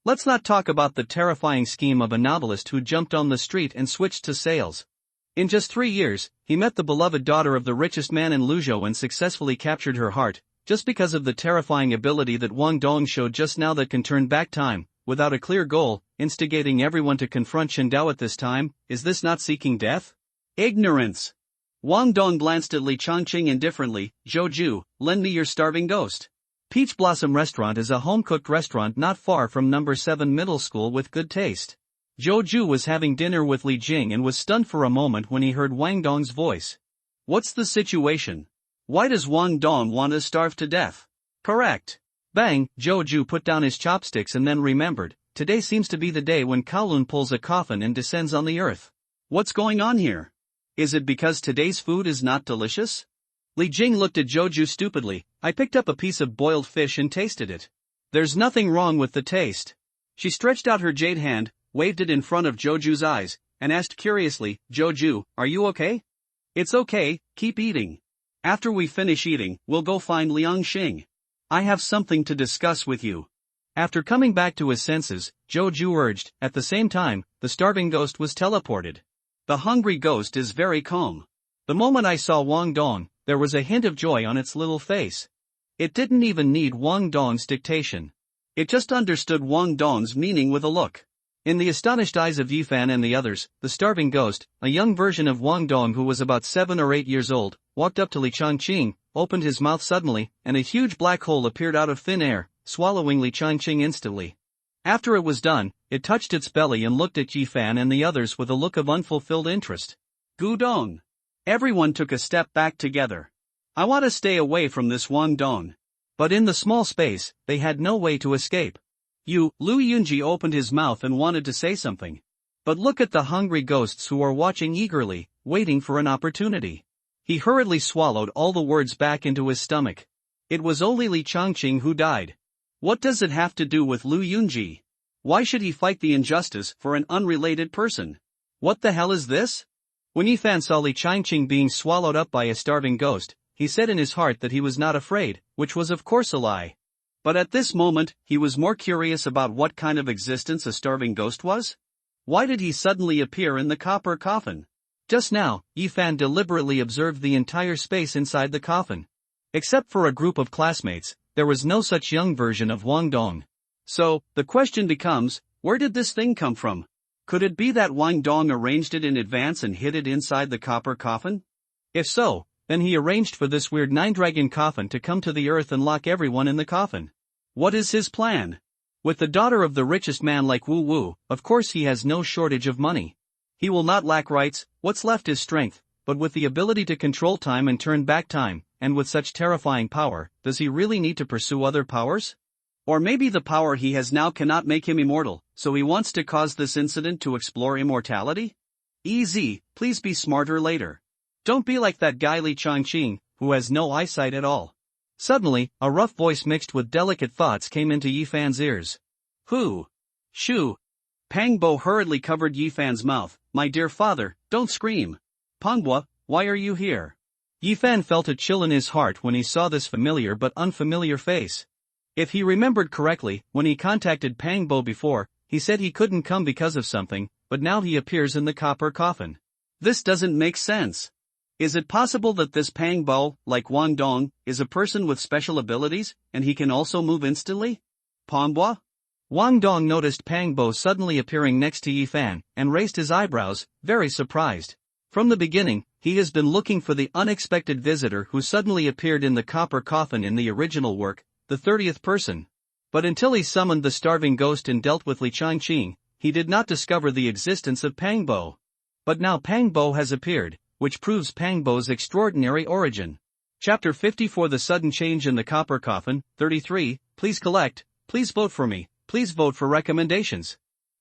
Speaker 1: Let's not talk about the terrifying scheme of a novelist who jumped on the street and switched to sales. In just 3 years, he met the beloved daughter of the richest man in Luzhou and successfully captured her heart, just because of the terrifying ability that Wang Dong showed just now that can turn back time, without a clear goal, instigating everyone to confront Shindao at this time. Is this not seeking death?
Speaker 2: Ignorance. Wang Dong glanced at Li Changqing indifferently. "Zhou Ju, lend me your starving ghost."
Speaker 1: Peach Blossom Restaurant is a home-cooked restaurant not far from number 7 middle school with good taste. Zhou Ju was having dinner with Li Jing and was stunned for a moment when he heard Wang Dong's voice.
Speaker 2: What's the situation? Why does Wang Dong want to starve to death?
Speaker 1: Correct. Bang, Zhou Ju put down his chopsticks and then remembered, today seems to be the day when Kowloon pulls a coffin and descends on the earth.
Speaker 2: What's going on here? Is it because today's food is not delicious?
Speaker 1: Li Jing looked at Zhou Ju stupidly. I picked up a piece of boiled fish and tasted it.
Speaker 2: There's nothing wrong with the taste. She stretched out her jade hand, waved it in front of Zhou Ju's eyes, and asked curiously, Zhou Ju, are you okay?
Speaker 1: It's okay, keep eating.
Speaker 2: After we finish eating, we'll go find Liang Xing. I have something to discuss with you.
Speaker 1: After coming back to his senses, Zhou Ju urged. At the same time, the starving ghost was teleported.
Speaker 2: The hungry ghost is very calm.
Speaker 1: The moment I saw Wang Dong, there was a hint of joy on its little face. It didn't even need Wang Dong's dictation.
Speaker 2: It just understood Wang Dong's meaning with a look.
Speaker 1: In the astonished eyes of Yifan and the others, the starving ghost, a young version of Wang Dong who was about 7 or 8 years old, walked up to Li Changqing, opened his mouth suddenly, and a huge black hole appeared out of thin air, swallowing Li Changqing instantly. After it was done, it touched its belly and looked at Yifan and the others with a look of unfulfilled interest.
Speaker 2: Gudong. Everyone took a step back together. I want to stay away from this Wang Dong.
Speaker 1: But in the small space, they had no way to escape.
Speaker 2: Lu Yunji opened his mouth and wanted to say something.
Speaker 1: But look at the hungry ghosts who are watching eagerly, waiting for an opportunity. He hurriedly swallowed all the words back into his stomach. It was only Li Changqing who died.
Speaker 2: What does it have to do with Lu Yunji? Why should he fight the injustice for an unrelated person? What the hell is this?
Speaker 1: When Yifan saw Li Changqing being swallowed up by a starving ghost, he said in his heart that he was not afraid, which was of course a lie.
Speaker 2: But at this moment, he was more curious about what kind of existence a starving ghost was. Why did he suddenly appear in the copper coffin?
Speaker 1: Just now, Yifan deliberately observed the entire space inside the coffin. Except for a group of classmates, there was no such young version of Wang Dong.
Speaker 2: So, the question becomes, where did this thing come from? Could it be that Wang Dong arranged it in advance and hid it inside the copper coffin?
Speaker 1: If so, then he arranged for this weird 9-dragon coffin to come to the earth and lock everyone in the coffin.
Speaker 2: What is his plan?
Speaker 1: With the daughter of the richest man like Wu Wu, of course he has no shortage of money. He will not lack rights, what's left is strength, but with the ability to control time and turn back time, and with such terrifying power, does he really need to pursue other powers?
Speaker 2: Or maybe the power he has now cannot make him immortal, so he wants to cause this incident to explore immortality? Easy, please be smarter later. Don't be like that guy Li Changqing, who has no eyesight at all.
Speaker 1: Suddenly, a rough voice mixed with delicate thoughts came into Yifan's ears.
Speaker 2: Who? Shoo. Pang Bo hurriedly covered Yifan's mouth. My dear father, don't scream. Panghua, why are you here?
Speaker 1: Yifan felt a chill in his heart when he saw this familiar but unfamiliar face. If he remembered correctly, when he contacted Pang Bo before, he said he couldn't come because of something, but now he appears in the copper coffin.
Speaker 2: This doesn't make sense. Is it possible that this Pang Bo, like Wang Dong, is a person with special abilities, and he can also move instantly? Panghua?
Speaker 1: Wang Dong noticed Pang Bo suddenly appearing next to Yifan, and raised his eyebrows, very surprised. From the beginning, he has been looking for the unexpected visitor who suddenly appeared in the copper coffin in the original work, the 30th person. But until he summoned the starving ghost and dealt with Li Changqing, he did not discover the existence of Pang Bo. But now Pang Bo has appeared, which proves Pang Bo's extraordinary origin. Chapter 54 The Sudden Change in the Copper Coffin, 33, Please collect, please vote for me, please vote for recommendations.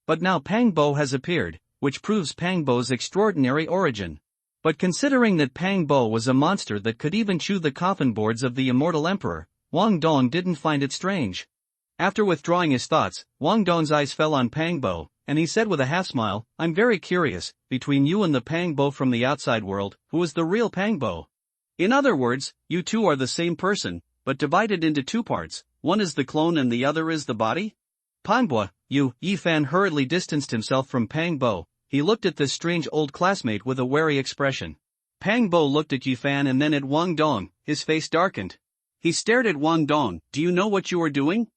Speaker 1: But now Pang Bo has appeared, which proves Pang Bo's extraordinary origin. But considering that Pang Bo was a monster that could even chew the coffin boards of the immortal emperor, Wang Dong didn't find it strange. After withdrawing his thoughts, Wang Dong's eyes fell on Pang Bo, and he said with a half-smile, I'm very curious, between you and the Pang Bo from the outside world, who is the real Pang Bo?
Speaker 2: In other words, you two are the same person, but divided into two parts, one is the clone and the other is the body?
Speaker 1: Panghua, Yifan hurriedly distanced himself from Pang Bo. He looked at this strange old classmate with a wary expression. Pang Bo looked at Yifan and then at Wang Dong, his face darkened.
Speaker 2: He stared at Wang Dong. Do you know what you are doing?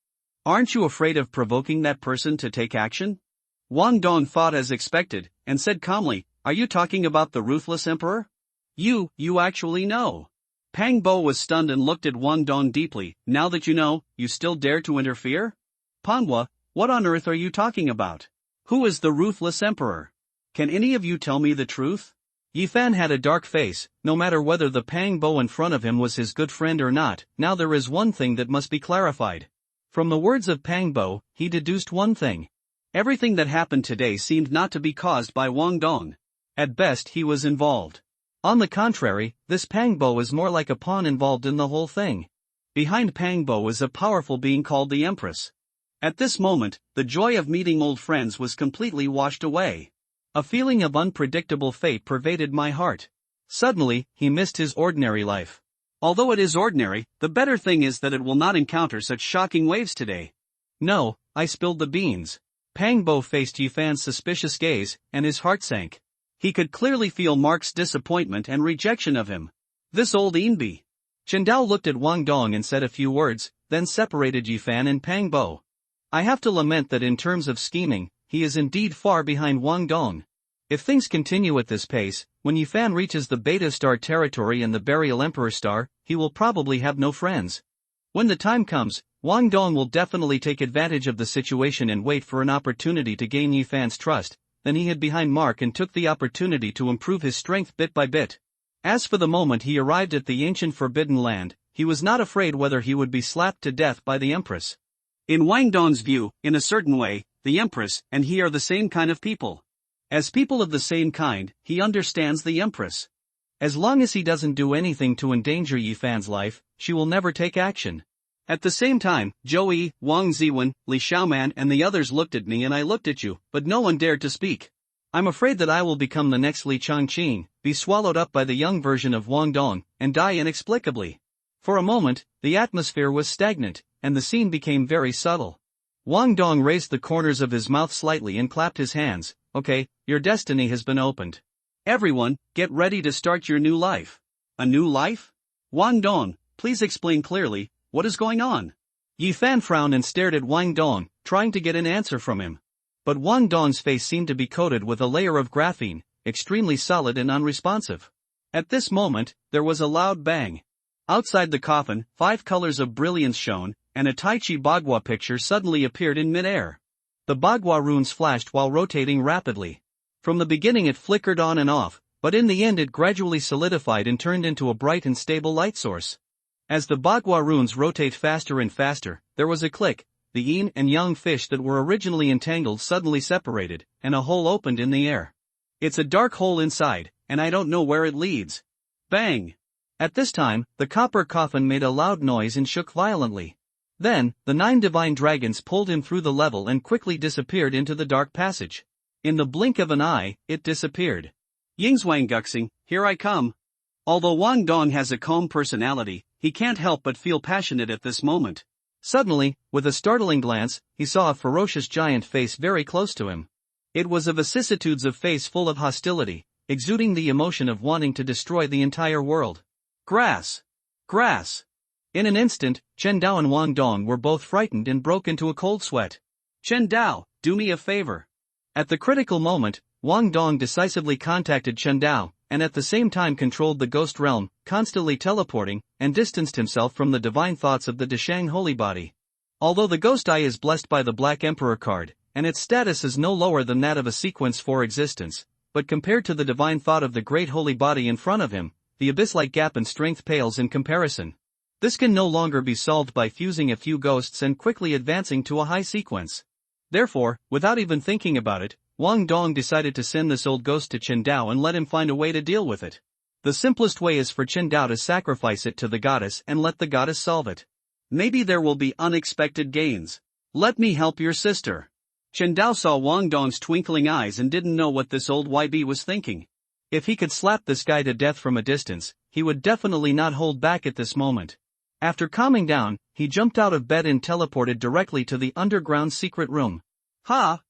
Speaker 2: Aren't you afraid of provoking that person to take action? Wang Dong thought as expected, and said calmly, Are you talking about the ruthless emperor? You actually know. Pang Bo was stunned and looked at Wang Dong deeply. Now that you know, you still dare to interfere? Panhua, what on earth are you talking about? Who is the ruthless emperor? Can any of you tell me the truth?
Speaker 1: Yifan had a dark face. No matter whether the Pang Bo in front of him was his good friend or not, now there is one thing that must be clarified. From the words of Pang Bo, he deduced one thing.
Speaker 2: Everything that happened today seemed not to be caused by Wang Dong. At best he was involved.
Speaker 1: On the contrary, this Pang Bo is more like a pawn involved in the whole thing.
Speaker 2: Behind Pang Bo is a powerful being called the Empress. At this moment, the joy of meeting old friends was completely washed away.
Speaker 1: A feeling of unpredictable fate pervaded my heart. Suddenly, he missed his ordinary life.
Speaker 2: Although it is ordinary, the better thing is that it will not encounter such shocking waves today.
Speaker 1: No, I spilled the beans. Pang Bo faced Yifan's suspicious gaze, and his heart sank.
Speaker 2: He could clearly feel Mark's disappointment and rejection of him. This old Inbi.
Speaker 1: Chen Dao looked at Wang Dong and said a few words, then separated Yifan and Pang Bo. I have to lament that in terms of scheming, he is indeed far behind Wang Dong. If things continue at this pace, when Yifan reaches the Beta Star territory and the Burial Emperor Star, he will probably have no friends. When the time comes, Wang Dong will definitely take advantage of the situation and wait for an opportunity to gain Yifan's trust. Then he hid behind Mark and took the opportunity to improve his strength bit by bit. As for the moment he arrived at the ancient Forbidden Land, he was not afraid whether he would be slapped to death by the Empress.
Speaker 2: In Wang Dong's view, in a certain way, the Empress and he are the same kind of people. As people of the same kind, he understands the Empress.
Speaker 1: As long as he doesn't do anything to endanger Yifan's life, she will never take action.
Speaker 2: At the same time, Zhou Yi, Wang Ziwen, Li Xiaoman and the others looked at me and I looked at you, but no one dared to speak.
Speaker 1: I'm afraid that I will become the next Li Changqing, be swallowed up by the young version of Wang Dong, and die inexplicably. For a moment, the atmosphere was stagnant, and the scene became very subtle. Wang Dong raised the corners of his mouth slightly and clapped his hands. Okay, your destiny has been opened.
Speaker 2: Everyone, get ready to start your new life. A new life? Wang Dong, please explain clearly. What is going on?
Speaker 1: Yifan frowned and stared at Wang Dong, trying to get an answer from him. But Wang Dong's face seemed to be coated with a layer of graphene, extremely solid and unresponsive. At this moment, there was a loud bang. Outside the coffin, 5 colors of brilliance shone, and a Tai Chi Bagua picture suddenly appeared in midair. The Bagua runes flashed while rotating rapidly. From the beginning it flickered on and off, but in the end it gradually solidified and turned into a bright and stable light source. As the Bagua runes rotate faster and faster, there was a click. The yin and yang fish that were originally entangled suddenly separated, and a hole opened in the air. It's a dark hole inside, and I don't know where it leads. Bang! At this time, the copper coffin made a loud noise and shook violently. Then, the 9 divine dragons pulled him through the level and quickly disappeared into the dark passage. In the blink of an eye, it disappeared.
Speaker 2: Yingzwang Guxing, here I come. Although Wang Dong has a calm personality, he can't help but feel passionate at this moment.
Speaker 1: Suddenly, with a startling glance, he saw a ferocious giant face very close to him. It was a vicissitudes of face full of hostility, exuding the emotion of wanting to destroy the entire world.
Speaker 2: Grass! Grass!
Speaker 1: In an instant, Chen Dao and Wang Dong were both frightened and broke into a cold sweat.
Speaker 2: Chen Dao, do me a favor.
Speaker 1: At the critical moment, Wang Dong decisively contacted Chen Dao, and at the same time controlled the ghost realm, constantly teleporting, and distanced himself from the divine thoughts of the Deshang holy body. Although the ghost eye is blessed by the Black Emperor card, and its status is no lower than that of a sequence 4 existence, but compared to the divine thought of the great holy body in front of him, the abyss-like gap in strength pales in comparison. This can no longer be solved by fusing a few ghosts and quickly advancing to a high sequence. Therefore, without even thinking about it, Wang Dong decided to send this old ghost to Chen Dao and let him find a way to deal with it. The simplest way is for Chen Dao to sacrifice it to the goddess and let the goddess solve it.
Speaker 2: Maybe there will be unexpected gains. Let me help your sister. Chen Dao saw Wang Dong's twinkling eyes and didn't know what this old YB was thinking.
Speaker 1: If he could slap this guy to death from a distance, he would definitely not hold back at this moment. After calming down, he jumped out of bed and teleported directly to the underground secret room. Ha!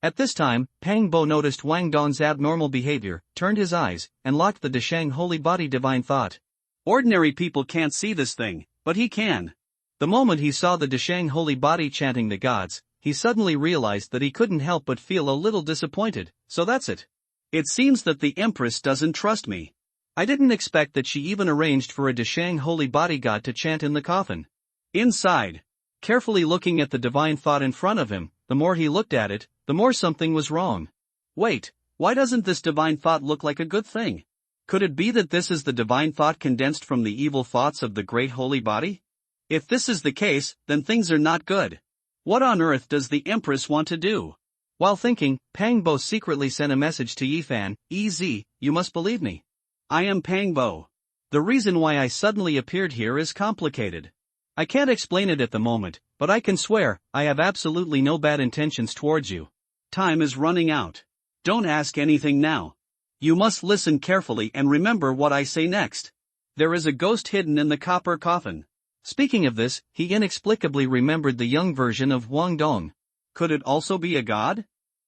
Speaker 1: At this time, Pang Bo noticed Wang Dong's abnormal behavior, turned his eyes, and locked the Deshang holy body divine thought.
Speaker 2: Ordinary people can't see this thing, but he can.
Speaker 1: The moment he saw the Deshang holy body chanting the gods, he suddenly realized that he couldn't help but feel a little disappointed. So that's it.
Speaker 2: It seems that the Empress doesn't trust me.
Speaker 1: I didn't expect that she even arranged for a Deshang holy body god to chant in the coffin. Inside, carefully looking at the divine thought in front of him, the more he looked at it, the more something was wrong. Wait, why doesn't this divine thought look like a good thing? Could it be that this is the divine thought condensed from the evil thoughts of the great holy body? If this is the case, then things are not good. What on earth does the Empress want to do? While thinking, Pangbo secretly sent a message to Yifan. "Ez, you must believe me. I am Pangbo. The reason why I suddenly appeared here is complicated. I can't explain it at the moment, but I can swear, I have absolutely no bad intentions towards you. Time is running out. Don't ask anything now. You must listen carefully and remember what I say next. There is a ghost hidden in the copper coffin." Speaking of this, he inexplicably remembered the young version of Wang Dong. Could it also be a god?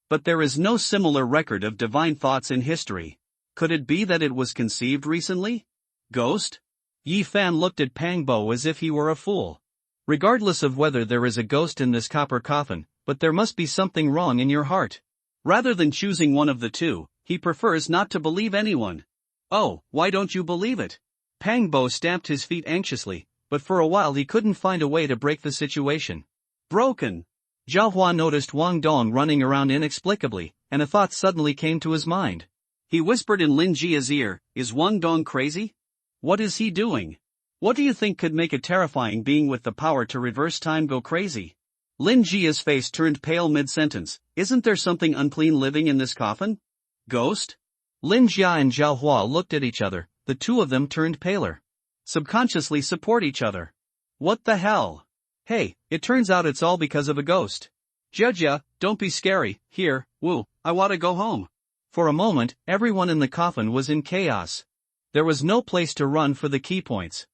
Speaker 1: But there is no similar record of divine thoughts in history. Could it be that it was conceived recently? Ghost? Yi Fan looked at Pangbo as if he were a fool. Regardless of whether there is a ghost in this copper coffin, but there must be something wrong in your heart. Rather than choosing one of the two, he prefers not to believe anyone. Oh, why don't you believe it? Pangbo stamped his feet anxiously, but for a while he couldn't find a way to break the situation. Broken. Zhao Hua noticed Wang Dong running around inexplicably, and a thought suddenly came to his mind. He whispered in Lin Jia's ear, "Is Wang Dong crazy? What is he doing? What do you think could make a terrifying being with the power to reverse time go crazy?" Lin Jia's face turned pale mid-sentence. "Isn't there something unclean living in this coffin? Ghost?" Lin Jia and Zhao Hua looked at each other, the two of them turned paler. Subconsciously support each other. What the hell? Hey, it turns out it's all because of a ghost. Jia, don't be scary, here, woo, I wanna go home. For a moment, everyone in the coffin was in chaos. There was no place to run for the key points.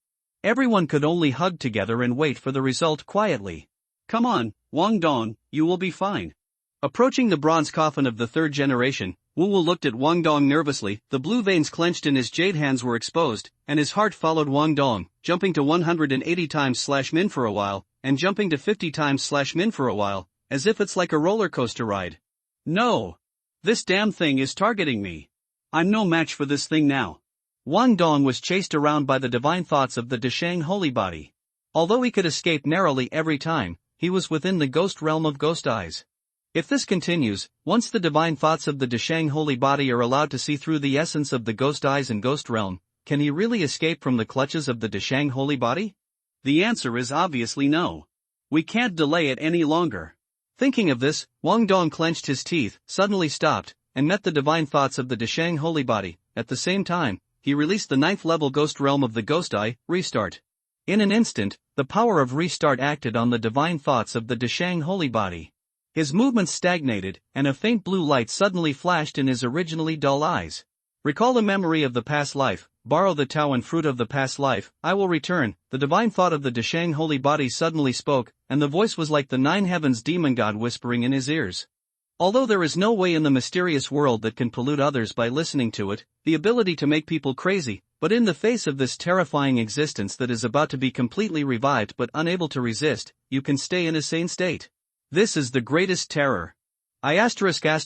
Speaker 1: Everyone could only hug together and wait for the result quietly. Come on, Wang Dong, you will be fine. Approaching the bronze coffin of the third generation, Wu Wu looked at Wang Dong nervously. The blue veins clenched in his jade hands were exposed, and his heart followed Wang Dong, jumping to 180 times /min for a while, and jumping to 50 times /min for a while, as if it's like a roller coaster ride. No! This damn thing is targeting me. I'm no match for this thing now. Wang Dong was chased around by the divine thoughts of the Deshang holy body. Although he could escape narrowly every time, he was within the ghost realm of ghost eyes. If this continues, once the divine thoughts of the Deshang holy body are allowed to see through the essence of the ghost eyes and ghost realm, can he really escape from the clutches of the Deshang holy body? The answer is obviously no. We can't delay it any longer. Thinking of this, Wang Dong clenched his teeth, suddenly stopped, and met the divine thoughts of the Deshang holy body. At the same time, he released the 9th level ghost realm of the ghost eye, Restart. In an instant, the power of Restart acted on the divine thoughts of the Deshang holy body. His movements stagnated, and a faint blue light suddenly flashed in his originally dull eyes. Recall the memory of the past life, borrow the Tao and fruit of the past life, I will return. The divine thought of the Deshang holy body suddenly spoke, and the voice was like the 9 heavens demon god whispering in his ears. Although there is no way in the mysterious world that can pollute others by listening to it, the ability to make people crazy, but in the face of this terrifying existence that is about to be completely revived but unable to resist, you can stay in a sane state. This is the greatest terror. As soon as Chen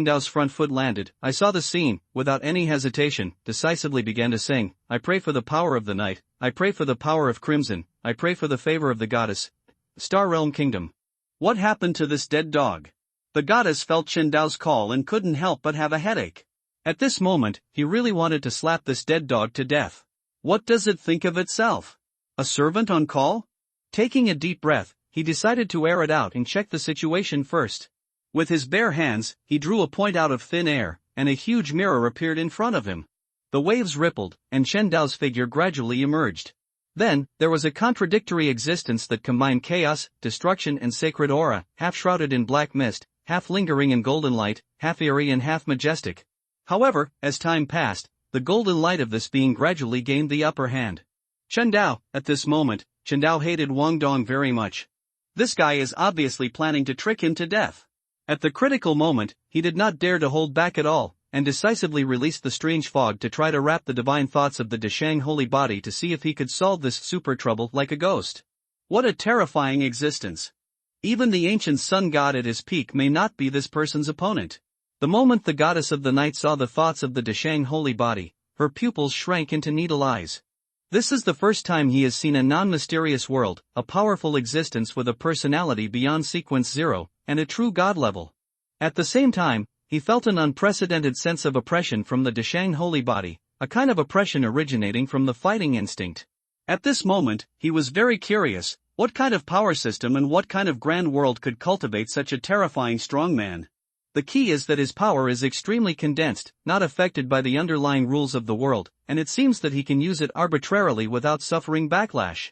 Speaker 1: Dao's front foot landed, I saw the scene, without any hesitation, decisively began to sing, I pray for the power of the night, I pray for the power of crimson, I pray for the favor of the goddess. Star Realm Kingdom. What happened to this dead dog? The goddess felt Chen Dao's call and couldn't help but have a headache. At this moment, he really wanted to slap this dead dog to death. What does it think of itself? A servant on call? Taking a deep breath, he decided to air it out and check the situation first. With his bare hands, he drew a point out of thin air, and a huge mirror appeared in front of him. The waves rippled, and Chen Dao's figure gradually emerged. Then, there was a contradictory existence that combined chaos, destruction and sacred aura, half shrouded in black mist, half lingering in golden light, half eerie and half majestic. However, as time passed, the golden light of this being gradually gained the upper hand. Chen Dao, at this moment, Chen Dao hated Wang Dong very much. This guy is obviously planning to trick him to death. At the critical moment, he did not dare to hold back at all, and decisively released the strange fog to try to wrap the divine thoughts of the Deshang holy body to see if he could solve this super trouble like a ghost. What a terrifying existence. Even the ancient sun god at his peak may not be this person's opponent. The moment the goddess of the night saw the thoughts of the Dashang holy body, her pupils shrank into needle eyes. This is the first time he has seen a non-mysterious world, a powerful existence with a personality beyond sequence 0, and a true god level. At the same time, he felt an unprecedented sense of oppression from the Dashang holy body, a kind of oppression originating from the fighting instinct.
Speaker 2: At this moment, he was very curious, what kind of power system and what kind of grand world could cultivate such a terrifying strong man?
Speaker 1: The key is that his power is extremely condensed, not affected by the underlying rules of the world, and it seems that he can use it arbitrarily without suffering backlash.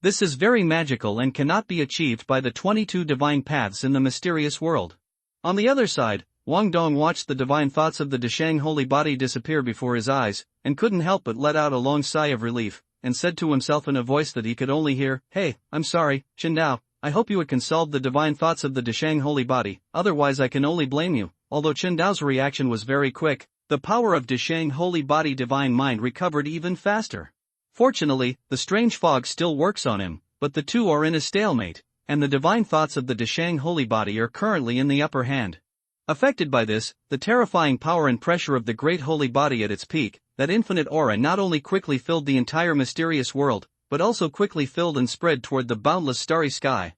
Speaker 1: This is very magical and cannot be achieved by the 22 divine paths in the mysterious world. On the other side, Wang Dong watched the divine thoughts of the Dashang holy body disappear before his eyes, and couldn't help but let out a long sigh of relief, and said to himself in a voice that he could only hear, "Hey, I'm sorry, Qindao. I hope you can solve the divine thoughts of the Dashang holy body, otherwise I can only blame you." Although Qindao's reaction was very quick, the power of Dashang holy body divine mind recovered even faster. Fortunately, the strange fog still works on him, but the two are in a stalemate, and the divine thoughts of the Dashang holy body are currently in the upper hand. Affected by this, the terrifying power and pressure of the great holy body at its peak, that infinite aura not only quickly filled the entire mysterious world, but also quickly filled and spread toward the boundless starry sky.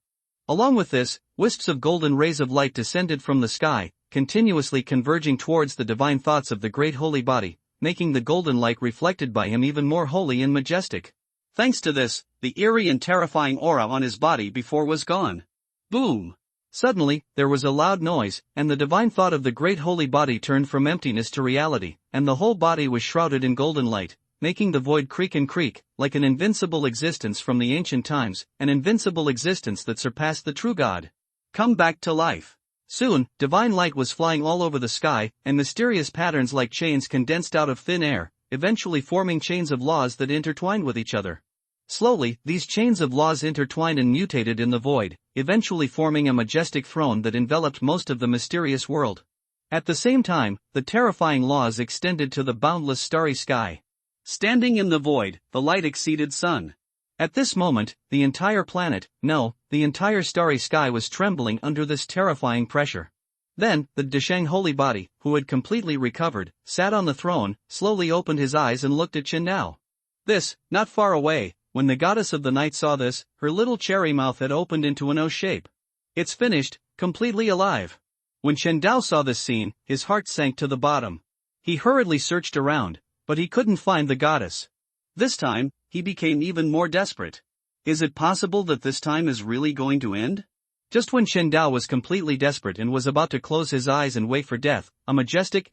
Speaker 1: Along with this, wisps of golden rays of light descended from the sky, continuously converging towards the divine thoughts of the great holy body, making the golden light reflected by him even more holy and majestic.
Speaker 2: Thanks to this, the eerie and terrifying aura on his body before was gone. Boom!
Speaker 1: Suddenly, there was a loud noise, and the divine thought of the great holy body turned from emptiness to reality, and the whole body was shrouded in golden light, making the void creak and creak, like an invincible existence from the ancient times, an invincible existence that surpassed the true God.
Speaker 2: Come back to life.
Speaker 1: Soon, divine light was flying all over the sky, and mysterious patterns like chains condensed out of thin air, eventually forming chains of laws that intertwined with each other. Slowly, these chains of laws intertwined and mutated in the void, eventually forming a majestic throne that enveloped most of the mysterious world. At the same time, the terrifying laws extended to the boundless starry sky.
Speaker 2: Standing in the void, the light exceeded sun.
Speaker 1: At this moment, the entire planet, no, the entire starry sky was trembling under this terrifying pressure. Then, the Dashang holy body, who had completely recovered, sat on the throne, slowly opened his eyes and looked at Qindao. This, not far away, when the goddess of the night saw this, her little cherry mouth had opened into an O shape. It's finished, completely alive. When Qindao saw this scene, his heart sank to the bottom. He hurriedly searched around, but he couldn't find the goddess.
Speaker 2: This time, he became even more desperate. Is it possible that this time is really going to end?
Speaker 1: Just when Qindao was completely desperate and was about to close his eyes and wait for death, a majestic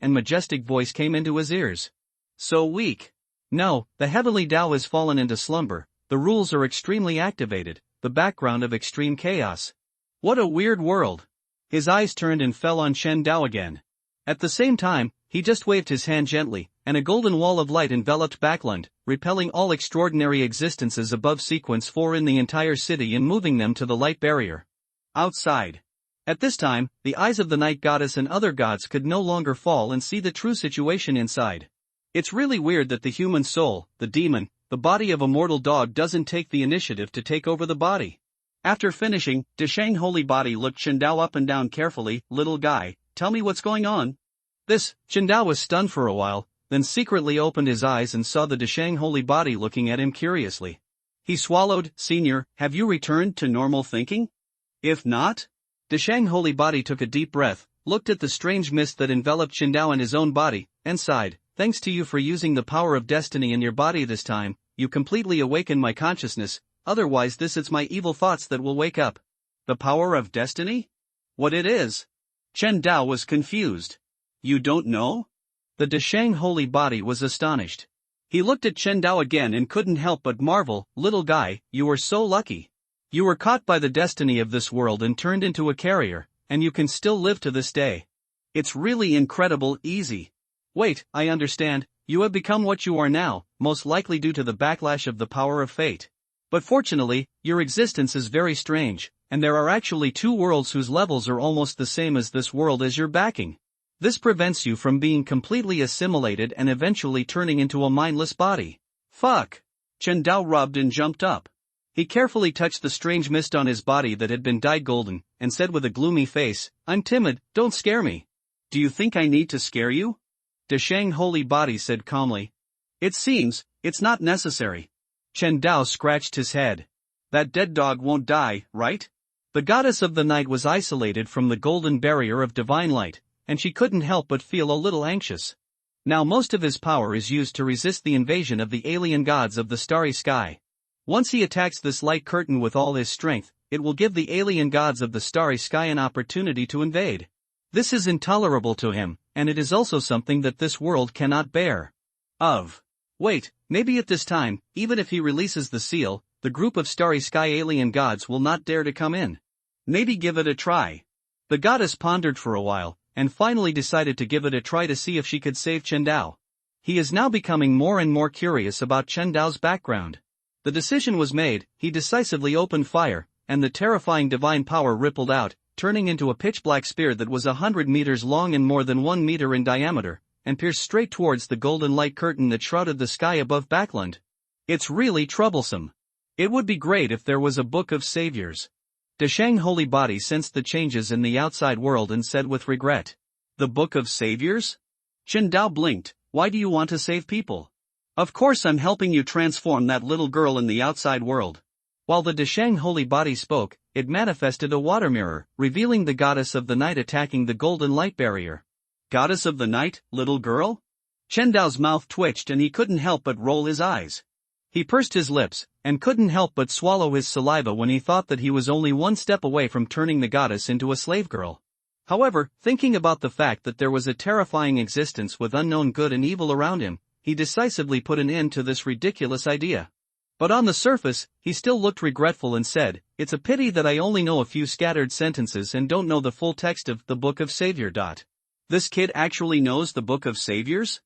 Speaker 1: voice came into his ears.
Speaker 2: So weak.
Speaker 1: No, the heavenly Tao has fallen into slumber, the rules are extremely activated, the background of extreme chaos.
Speaker 2: What a weird world.
Speaker 1: His eyes turned and fell on Qindao again. At the same time, he just waved his hand gently, and a golden wall of light enveloped Backland, repelling all extraordinary existences above sequence 4 in the entire city and moving them to the light barrier.
Speaker 2: Outside.
Speaker 1: At this time, the eyes of the night goddess and other gods could no longer fall and see the true situation inside.
Speaker 2: It's really weird that the human soul, the demon, the body of a mortal dog doesn't take the initiative to take over the body. After finishing, Dashang holy body looked Qindao up and down carefully. Little guy, tell me what's going on.
Speaker 1: This, Qindao was stunned for a while, then secretly opened his eyes and saw the Dashang holy body looking at him curiously.
Speaker 2: He swallowed. Senior, have you returned to normal thinking? If not?
Speaker 1: Dashang holy body took a deep breath, looked at the strange mist that enveloped Qindao and his own body, and sighed. Thanks to you for using the power of destiny in your body this time, you completely awakened my consciousness, otherwise it's my evil thoughts that will wake up.
Speaker 2: The power of destiny? What it is? Qindao was confused. You don't know?
Speaker 1: The Dashang holy body was astonished.
Speaker 2: He looked at Qindao again and couldn't help but marvel. Little guy, you were so lucky.
Speaker 1: You were caught by the destiny of this world and turned into a carrier, and you can still live to this day.
Speaker 2: It's really incredible easy.
Speaker 1: Wait, I understand, you have become what you are now, most likely due to the backlash of the power of fate. But fortunately, your existence is very strange, and there are actually 2 worlds whose levels are almost the same as this world as you're backing. This prevents you from being completely assimilated and eventually turning into a mindless body.
Speaker 2: Fuck! Qindao rubbed and jumped up.
Speaker 1: He carefully touched the strange mist on his body that had been dyed golden, and said with a gloomy face, I'm timid, don't scare me.
Speaker 2: Do you think I need to scare you? Deshang Holy Body said calmly. It seems, it's not necessary. Chen Dao scratched his head. That dead dog won't die, right? The goddess of the night was isolated from the golden barrier of divine light, and she couldn't help but feel a little anxious. Now most of his power is used to resist the invasion of the alien gods of the starry sky. Once he attacks this light curtain with all his strength, it will give the alien gods of the starry sky an opportunity to invade. This is intolerable to him, and it is also something that this world cannot bear. Wait, maybe at this time, even if he releases the seal, the group of starry sky alien gods will not dare to come in. Maybe give it a try. The goddess pondered for a while, and finally decided to give it a try to see if she could save Chen Dao. He is now becoming more and more curious about Chen Dao's background. The decision was made, he decisively opened fire, and the terrifying divine power rippled out, turning into a pitch-black spear that was 100 meters long and more than 1 meter in diameter, and pierced straight towards the golden light curtain that shrouded the sky above Backland. It's really troublesome. It would be great if there was a book of saviors. Deshang Holy Body sensed the changes in the outside world and said with regret. The Book of Saviors? Chen Dao blinked. Why do you want to save people? Of course I'm helping you transform that little girl in the outside world. While the Deshang Holy Body spoke, it manifested a water mirror, revealing the goddess of the night attacking the golden light barrier. Goddess of the night, little girl? Chen Dao's mouth twitched and he couldn't help but roll his eyes. He pursed his lips, and couldn't help but swallow his saliva when he thought that he was only one step away from turning the goddess into a slave girl. However, thinking about the fact that there was a terrifying existence with unknown good and evil around him, he decisively put an end to this ridiculous idea. But on the surface, he still looked regretful and said, It's a pity that I only know a few scattered sentences and don't know the full text of the Book of Savior. This kid actually knows the Book of Saviors?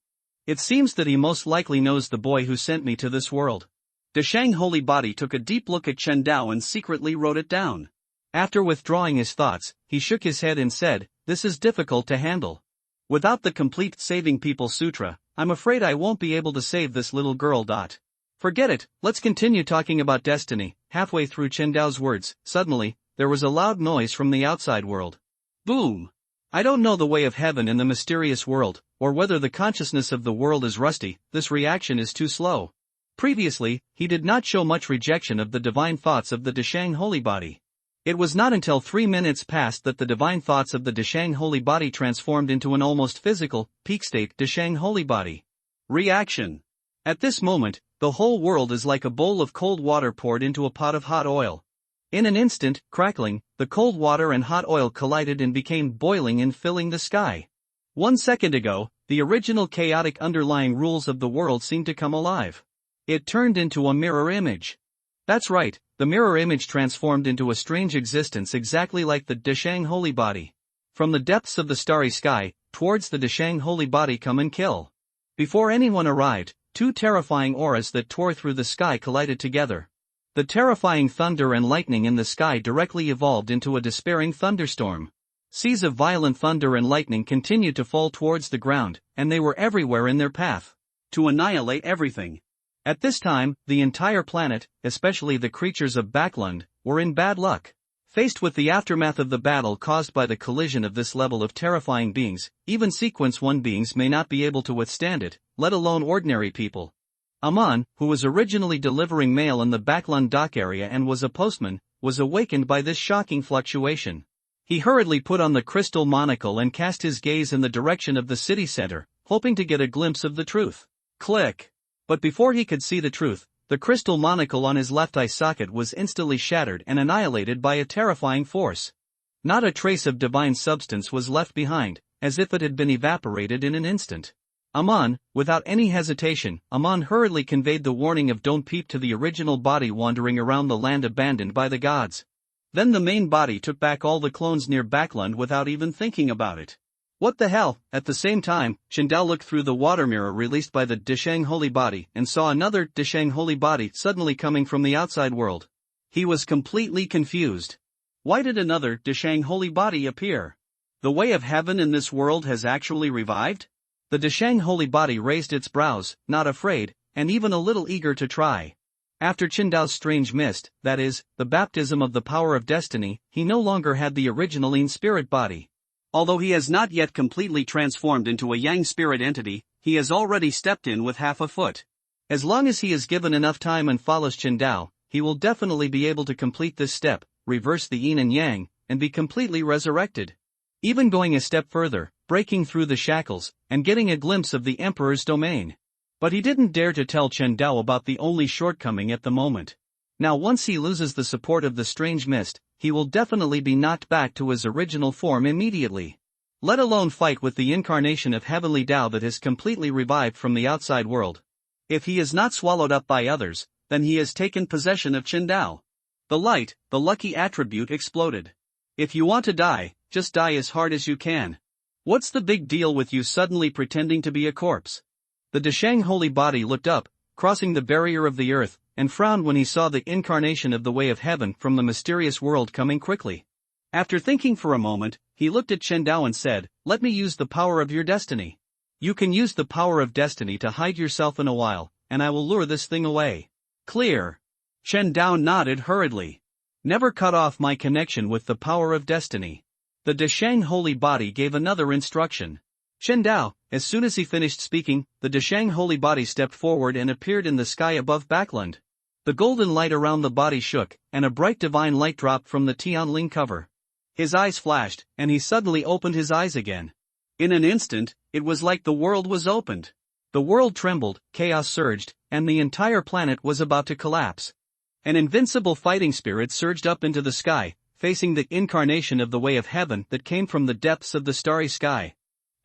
Speaker 2: It seems that he most likely knows the boy who sent me to this world. Deshang Holy Body took a deep look at Chen Dao and secretly wrote it down. After withdrawing his thoughts, he shook his head and said, This is difficult to handle. Without the complete Saving People Sutra, I'm afraid I won't be able to save this little girl. Forget it, let's continue talking about destiny. Halfway through Chen Dao's words, suddenly, there was a loud noise from the outside world. Boom! I don't know the way of heaven in the mysterious world, or whether the consciousness of the world is rusty, this reaction is too slow. Previously, he did not show much rejection of the divine thoughts of the Deshang Holy Body. It was not until 3 minutes passed that the divine thoughts of the Deshang Holy Body transformed into an almost physical, peak state Deshang Holy Body. Reaction. At this moment, the whole world is like a bowl of cold water poured into a pot of hot oil. In an instant, crackling, the cold water and hot oil collided and became boiling and filling the sky. 1 second ago, the original chaotic underlying rules of the world seemed to come alive. It turned into a mirror image. That's right, the mirror image transformed into a strange existence exactly like the Deshang Holy Body. From the depths of the starry sky, towards the Deshang Holy Body come and kill. Before anyone arrived, 2 terrifying auras that tore through the sky collided together. The terrifying thunder and lightning in the sky directly evolved into a despairing thunderstorm. Seas of violent thunder and lightning continued to fall towards the ground, and they were everywhere in their path. To annihilate everything. At this time, the entire planet, especially the creatures of Backland, were in bad luck. Faced with the aftermath of the battle caused by the collision of this level of terrifying beings, even Sequence 1 beings may not be able to withstand it, let alone ordinary people. Aman, who was originally delivering mail in the Backland dock area and was a postman, was awakened by this shocking fluctuation. He hurriedly put on the crystal monocle and cast his gaze in the direction of the city center, hoping to get a glimpse of the truth. Click! But before he could see the truth, the crystal monocle on his left eye socket was instantly shattered and annihilated by a terrifying force. Not a trace of divine substance was left behind, as if it had been evaporated in an instant. Aman, without any hesitation, Aman hurriedly conveyed the warning of don't peep to the original body wandering around the land abandoned by the gods. Then the main body took back all the clones near Backland without even thinking about it. What the hell? At the same time, Chen Dao looked through the water mirror released by the Deshang Holy Body and saw another Deshang Holy Body suddenly coming from the outside world. He was completely confused. Why did another Deshang Holy Body appear? The way of heaven in this world has actually revived? The Deshang Holy Body raised its brows, not afraid, and even a little eager to try. After Chen Dao's strange mist, that is, the baptism of the power of destiny, he no longer had the original spirit body. Although he has not yet completely transformed into a yang spirit entity, he has already stepped in with half a foot.
Speaker 1: As long as he is given enough time and follows Chen Dao, he will definitely be able to complete this step, reverse the yin and yang, and be completely resurrected. Even going a step further, breaking through the shackles, and getting a glimpse of the Emperor's domain. But he didn't dare to tell Chen Dao about the only shortcoming at the moment. Now once he loses the support of the strange mist, he will definitely be knocked back to his original form immediately. Let alone fight with the incarnation of heavenly Tao that has completely revived from the outside world. If he is not swallowed up by others, then he has taken possession of Chen Dao. The light, the lucky attribute, exploded. If you want to die, just die as hard as you can. What's the big deal with you suddenly pretending to be a corpse? The Deshang holy body looked up, crossing the barrier of the earth, and frowned when he saw the incarnation of the way of heaven from the mysterious world coming quickly. After thinking for a moment, he looked at Chen Dao and said, "Let me use the power of your destiny. You can use the power of destiny to hide yourself in a while, and I will lure this thing away." Clear. Chen Dao nodded hurriedly. Never cut off my connection with the power of destiny. The Deshang holy body gave another instruction. Chen Dao, as soon as he finished speaking, the Deshang holy body stepped forward and appeared in the sky above Backland. The golden light around the body shook, and a bright divine light dropped from the Tianling cover. His eyes flashed, and he suddenly opened his eyes again. In an instant, it was like the world was opened. The world trembled, chaos surged, and the entire planet was about to collapse. An invincible fighting spirit surged up into the sky, facing the incarnation of the way of heaven that came from the depths of the starry sky.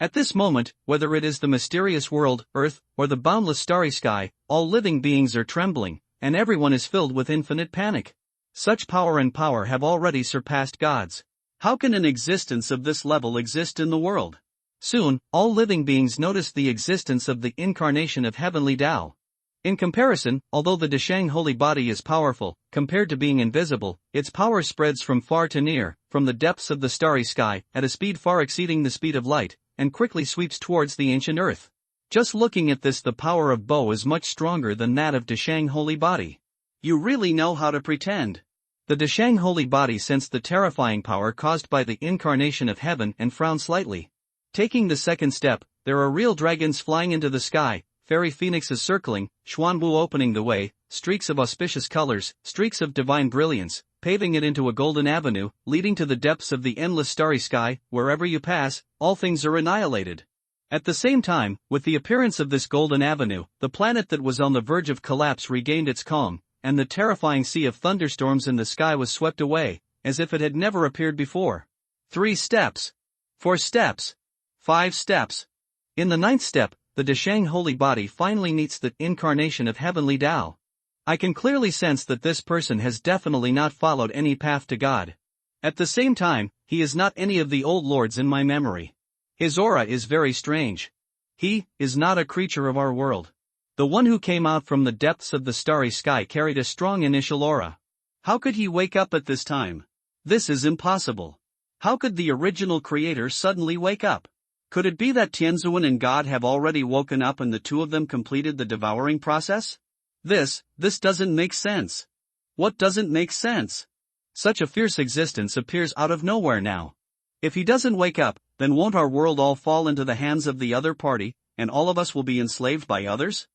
Speaker 1: At this moment, whether it is the mysterious world, Earth, or the boundless starry sky, all living beings are trembling, and everyone is filled with infinite panic. Such power and power have already surpassed gods. How can an existence of this level exist in the world? Soon, all living beings noticed the existence of the incarnation of heavenly Tao. In comparison, although the Deshang holy body is powerful, compared to being invisible, its power spreads from far to near, from the depths of the starry sky, at a speed far exceeding the speed of light, and quickly sweeps towards the ancient earth. Just looking at this, the power of Bo is much stronger than that of Deshang holy body. You really know how to pretend. The Deshang holy body sensed the terrifying power caused by the incarnation of heaven and frowned slightly. Taking the second step, there are real dragons flying into the sky, fairy phoenixes circling, Xuanwu opening the way, streaks of auspicious colors, streaks of divine brilliance, paving it into a golden avenue, leading to the depths of the endless starry sky. Wherever you pass, all things are annihilated. At the same time, with the appearance of this golden avenue, the planet that was on the verge of collapse regained its calm, and the terrifying sea of thunderstorms in the sky was swept away, as if it had never appeared before. 3 steps. 4 steps. 5 steps. In the 9th step, the Deshang holy body finally meets the incarnation of heavenly Tao. I can clearly sense that this person has definitely not followed any path to God. At the same time, he is not any of the old lords in my memory. His aura is very strange. He is not a creature of our world. The one who came out from the depths of the starry sky carried a strong initial aura. How could he wake up at this time? This is impossible. How could the original creator suddenly wake up? Could it be that Tianzuan and God have already woken up and the two of them completed the devouring process? This doesn't make sense. What doesn't make sense? Such a fierce existence appears out of nowhere now. If he doesn't wake up, then won't our world all fall into the hands of the other party, and all of us will be enslaved by others?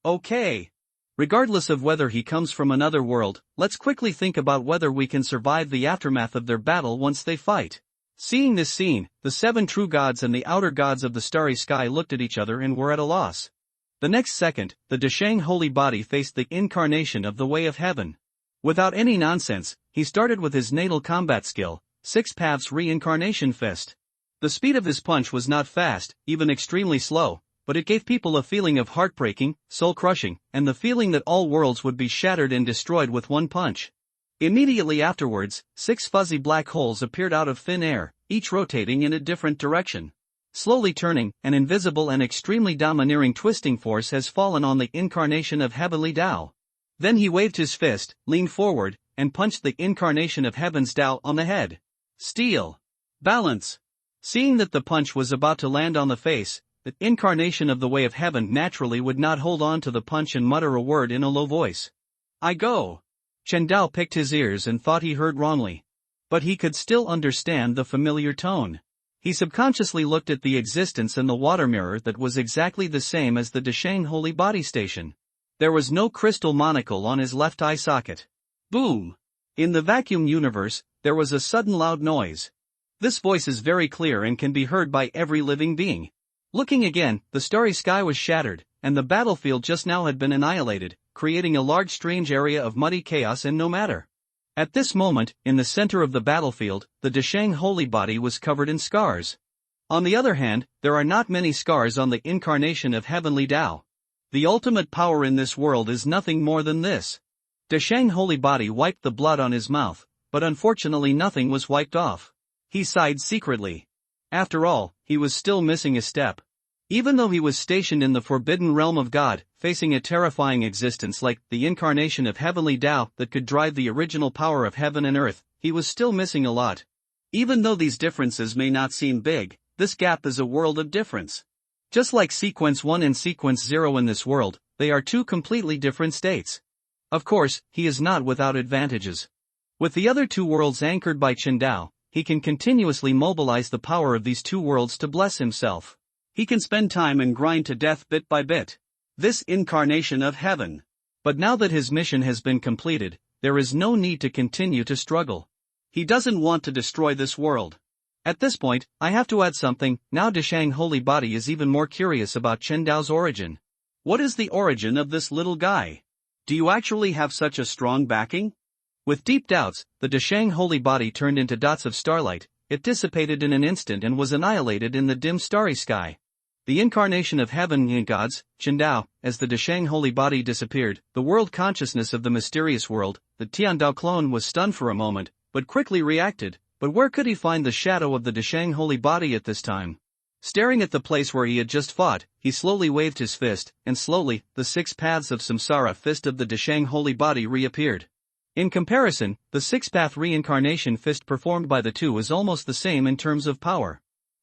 Speaker 1: Okay. Regardless of whether he comes from another world, let's quickly think about whether we can survive the aftermath of their battle once they fight. Seeing this scene, the 7 true gods and the outer gods of the starry sky looked at each other and were at a loss. The next second, the Deshang holy body faced the incarnation of the way of heaven. Without any nonsense, he started with his natal combat skill, 6 paths reincarnation fist. The speed of his punch was not fast, even extremely slow, but it gave people a feeling of heartbreaking, soul-crushing, and the feeling that all worlds would be shattered and destroyed with one punch. Immediately afterwards, 6 fuzzy black holes appeared out of thin air, each rotating in a different direction. Slowly turning, an invisible and extremely domineering twisting force has fallen on the incarnation of heavenly Tao. Then he waved his fist, leaned forward, and punched the incarnation of heaven's Tao on the head. Steel. Balance. Seeing that the punch was about to land on the face, the incarnation of the way of heaven naturally would not hold on to the punch and mutter a word in a low voice. I go. Chen Dao picked his ears and thought he heard wrongly. But he could still understand the familiar tone. He subconsciously looked at the existence in the water mirror that was exactly the same as the Deshang Holy Body Station. There was no crystal monocle on his left eye socket. Boom! In the vacuum universe, there was a sudden loud noise. This voice is very clear and can be heard by every living being. Looking again, the starry sky was shattered, and the battlefield just now had been annihilated, creating a large strange area of muddy chaos and no matter. At this moment, in the center of the battlefield, the Deshang Holy Body was covered in scars. On the other hand, there are not many scars on the incarnation of Heavenly Tao. The ultimate power in this world is nothing more than this. Deshang Holy Body wiped the blood on his mouth, but unfortunately nothing was wiped off. He sighed secretly. After all, he was still missing a step. Even though he was stationed in the forbidden realm of God, facing a terrifying existence like the incarnation of Heavenly Tao that could drive the original power of heaven and earth, he was still missing a lot. Even though these differences may not seem big, this gap is a world of difference. Just like sequence 1 and sequence 0 in this world, they are two completely different states. Of course, he is not without advantages. With the other two worlds anchored by Qingdao, he can continuously mobilize the power of these two worlds to bless himself. He can spend time and grind to death bit by bit. This incarnation of heaven. But now that his mission has been completed, there is no need to continue to struggle. He doesn't want to destroy this world. At this point, I have to add something. Now Deshang Holy Body is even more curious about Qingdao's origin. What is the origin of this little guy? Do you actually have such a strong backing? With deep doubts, the Deshang Holy Body turned into dots of starlight. It dissipated in an instant and was annihilated in the dim starry sky. The incarnation of heaven and gods, Qingdao, as the Deshang Holy Body disappeared, the world consciousness of the mysterious world, the Tiandao clone was stunned for a moment, but quickly reacted. But where could he find the shadow of the Deshang Holy Body at this time? Staring at the place where he had just fought, he slowly waved his fist, and slowly, the 6 paths of samsara fist of the Deshang Holy Body reappeared. In comparison, the 6-path reincarnation fist performed by the two is almost the same in terms of power.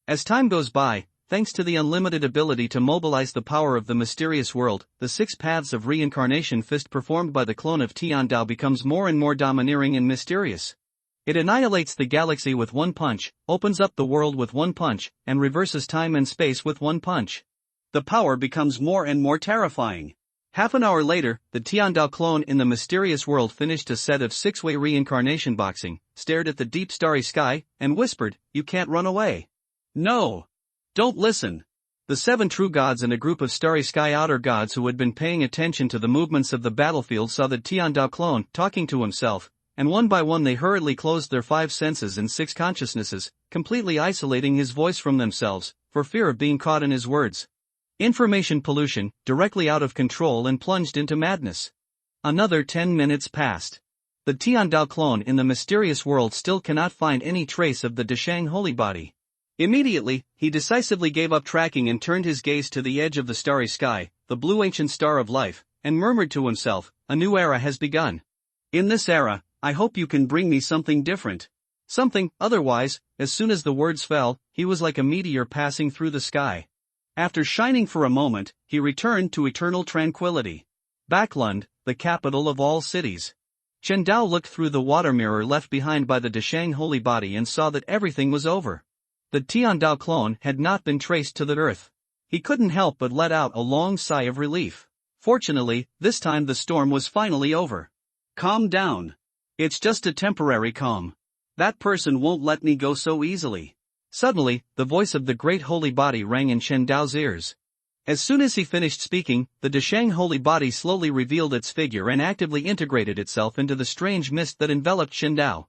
Speaker 1: As time goes by, thanks to the unlimited ability to mobilize the power of the mysterious world, the 6 paths of reincarnation fist performed by the clone of Tiandao becomes more and more domineering and mysterious. It annihilates the galaxy with one punch, opens up the world with one punch, and reverses time and space with one punch. The power becomes more and more terrifying. Half an hour later, the Tiandao clone in the mysterious world finished a set of 6-way reincarnation boxing, stared at the deep starry sky, and whispered, "You can't run away." No! Don't listen. The 7 true gods and a group of starry sky outer gods who had been paying attention to the movements of the battlefield saw the Tiandao clone talking to himself, and one by one they hurriedly closed their 5 senses and 6 consciousnesses, completely isolating his voice from themselves, for fear of being caught in his words. Information pollution, directly out of control and plunged into madness. Another 10 minutes passed. The Tiandao clone in the mysterious world still cannot find any trace of the Deshang Holy Body. Immediately, he decisively gave up tracking and turned his gaze to the edge of the starry sky, the blue ancient star of life, and murmured to himself, "A new era has begun. In this era, I hope you can bring me something different. Something, otherwise." As soon as the words fell, he was like a meteor passing through the sky. After shining for a moment, he returned to eternal tranquility. Backlund, the capital of all cities. Qingdao looked through the water mirror left behind by the Deshang Holy Body and saw that everything was over. The Tiandao clone had not been traced to the earth. He couldn't help but let out a long sigh of relief. Fortunately, this time the storm was finally over. Calm down. It's just a temporary calm. That person won't let me go so easily. Suddenly, the voice of the great holy body rang in Qingdao's ears. As soon as he finished speaking, the Deshang Holy Body slowly revealed its figure and actively integrated itself into the strange mist that enveloped Qingdao.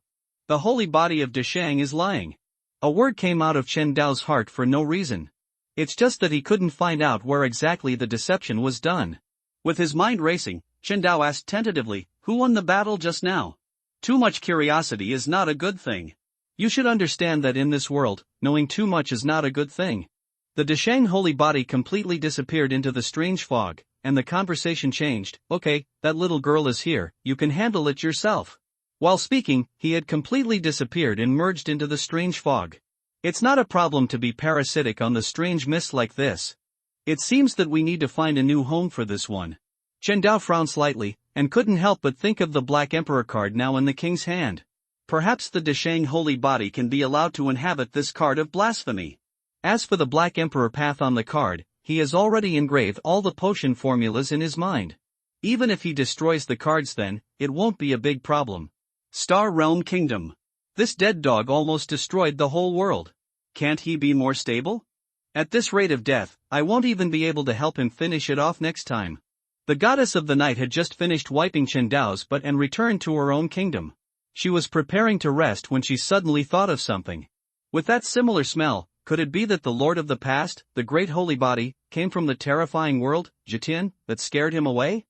Speaker 1: The Holy Body of Deshang is lying. A word came out of Qingdao's heart for no reason. It's just that he couldn't find out where exactly the deception was done. With his mind racing, Qingdao asked tentatively, "Who won the battle just now?" Too much curiosity is not a good thing. You should understand that in this world, knowing too much is not a good thing. The Deshang Holy Body completely disappeared into the strange fog, and the conversation changed. "Okay, that little girl is here, you can handle it yourself." While speaking, he had completely disappeared and merged into the strange fog. It's not a problem to be parasitic on the strange mist like this. It seems that we need to find a new home for this one. Qingdao frowned slightly, and couldn't help but think of the Black Emperor card now in the king's hand.
Speaker 2: Perhaps the Deshang holy body can be allowed to inhabit this card of blasphemy.
Speaker 1: As for the Black Emperor path on the card, he has already engraved all the potion formulas in his mind. Even if he destroys the cards then, it won't be a big problem.
Speaker 2: Star Realm Kingdom. This dead dog almost destroyed the whole world. Can't he be more stable? At this rate of death, I won't even be able to help him finish it off next time. The goddess of the night had just finished wiping Chen Dao's butt and returned to her own kingdom. She was preparing to rest when she suddenly thought of something. With that similar smell, could it be that the Lord of the Past, the Great Holy Body, came from the terrifying world, Jitian, that scared him away?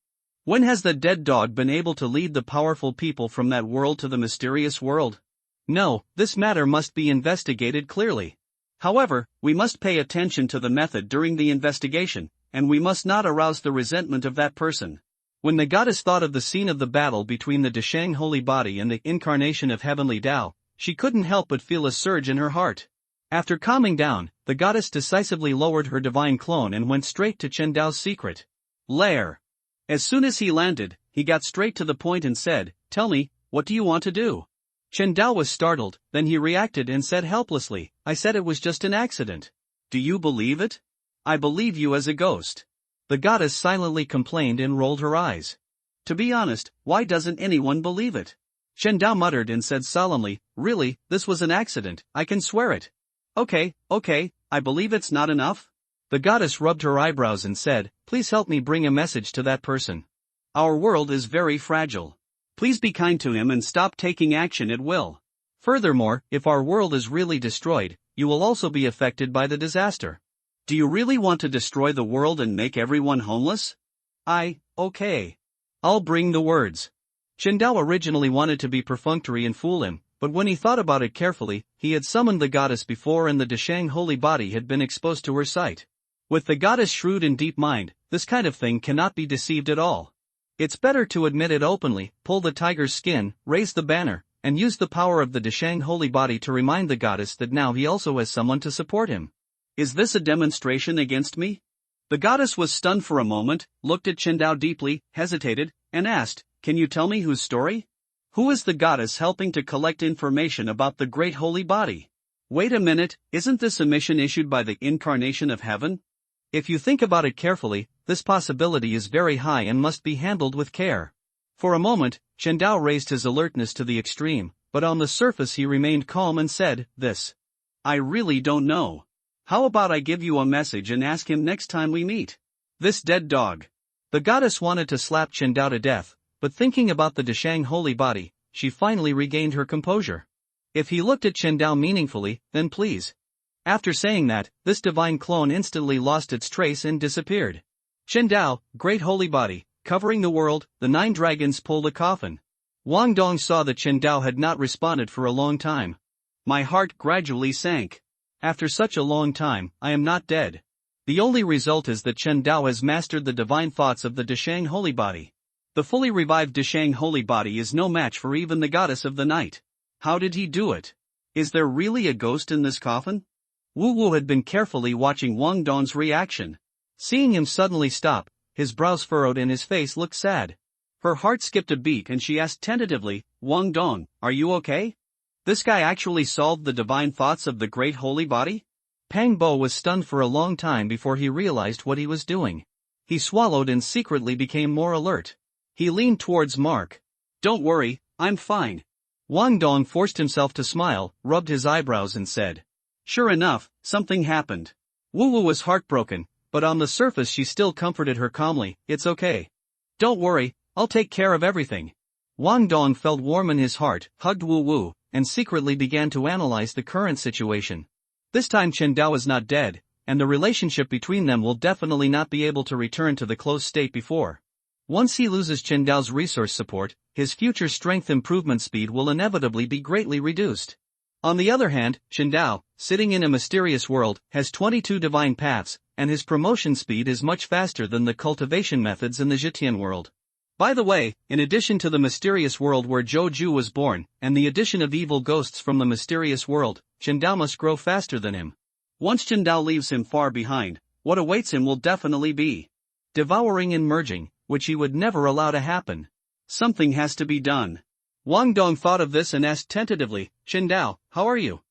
Speaker 2: When has the dead dog been able to lead the powerful people from that world to the mysterious world? No, this matter must be investigated clearly. However, we must pay attention to the method during the investigation, and we must not arouse the resentment of that person. When the goddess thought of the scene of the battle between the Deshang holy body and the incarnation of heavenly Tao, she couldn't help but feel a surge in her heart. After calming down, the goddess decisively lowered her divine clone and went straight to Chen Dao's secret lair. As soon as he landed, he got straight to the point and said, "Tell me, what do you want to do?" Chen Dao was startled, then he reacted and said helplessly, "I said it was just an accident." "Do you believe it?" "I believe you as a ghost." The goddess silently complained and rolled her eyes. "To be honest, why doesn't anyone believe it?" Chen Dao muttered and said solemnly, "Really, this was an accident, I can swear it." Okay, I believe it's not enough." The goddess rubbed her eyebrows and said, "Please help me bring a message to that person. Our world is very fragile. Please be kind to him and stop taking action at will. Furthermore, if our world is really destroyed, you will also be affected by the disaster." "Do you really want to destroy the world and make everyone homeless?" Okay. I'll bring the words." Chen Dao originally wanted to be perfunctory and fool him, but when he thought about it carefully, he had summoned the goddess before and the Deshang holy body had been exposed to her sight. With the goddess' shrewd and deep mind, this kind of thing cannot be deceived at all. It's better to admit it openly, pull the tiger's skin, raise the banner, and use the power of the Deshang holy body to remind the goddess that now he also has someone to support him. Is this a demonstration against me? The goddess was stunned for a moment, looked at Chen Dao deeply, hesitated, and asked, "Can you tell me whose story? Who is the goddess helping to collect information about the Great Holy Body? Wait a minute, isn't this a mission issued by the incarnation of heaven?" If you think about it carefully, this possibility is very high and must be handled with care. For a moment, Chen Dao raised his alertness to the extreme, but on the surface he remained calm and said, "This. I really don't know. How about I give you a message and ask him next time we meet? This dead dog." The goddess wanted to slap Chen Dao to death, but thinking about the Deshang holy body, she finally regained her composure. If he looked at Chen Dao meaningfully, then please. After saying that, this divine clone instantly lost its trace and disappeared. Chen Dao, Great Holy Body, covering the world, the 9 dragons pull the coffin. Wang Dong saw that Chen Dao had not responded for a long time. My heart gradually sank. After such a long time, I am not dead. The only result is that Chen Dao has mastered the divine thoughts of the Deshang holy body. The fully revived Deshang holy body is no match for even the goddess of the night. How did he do it? Is there really a ghost in this coffin? Wu Wu had been carefully watching Wang Dong's reaction. Seeing him suddenly stop, his brows furrowed and his face looked sad. Her heart skipped a beat and she asked tentatively, "Wang Dong, are you okay? This guy actually solved the divine thoughts of the Great Holy Body?" Pang Bo was stunned for a long time before he realized what he was doing. He swallowed and secretly became more alert. He leaned towards Mark. "Don't worry, I'm fine." Wang Dong forced himself to smile, rubbed his eyebrows and said, "Sure enough, something happened." Wu Wu was heartbroken, but on the surface she still comforted her calmly, "It's okay. Don't worry, I'll take care of everything." Wang Dong felt warm in his heart, hugged Wu Wu, and secretly began to analyze the current situation. This time Chen Dao is not dead, and the relationship between them will definitely not be able to return to the close state before. Once he loses Chen Dao's resource support, his future strength improvement speed will inevitably be greatly reduced. On the other hand, Chen Dao, sitting in a mysterious world, has 22 divine paths, and his promotion speed is much faster than the cultivation methods in the Jitian world. By the way, in addition to the mysterious world where Zhou Ju was born, and the addition of evil ghosts from the mysterious world, Chen Dao must grow faster than him. Once Chen Dao leaves him far behind, what awaits him will definitely be devouring and merging, which he would never allow to happen. Something has to be done. Wang Dong thought of this and asked tentatively, Chen Dao, how are you?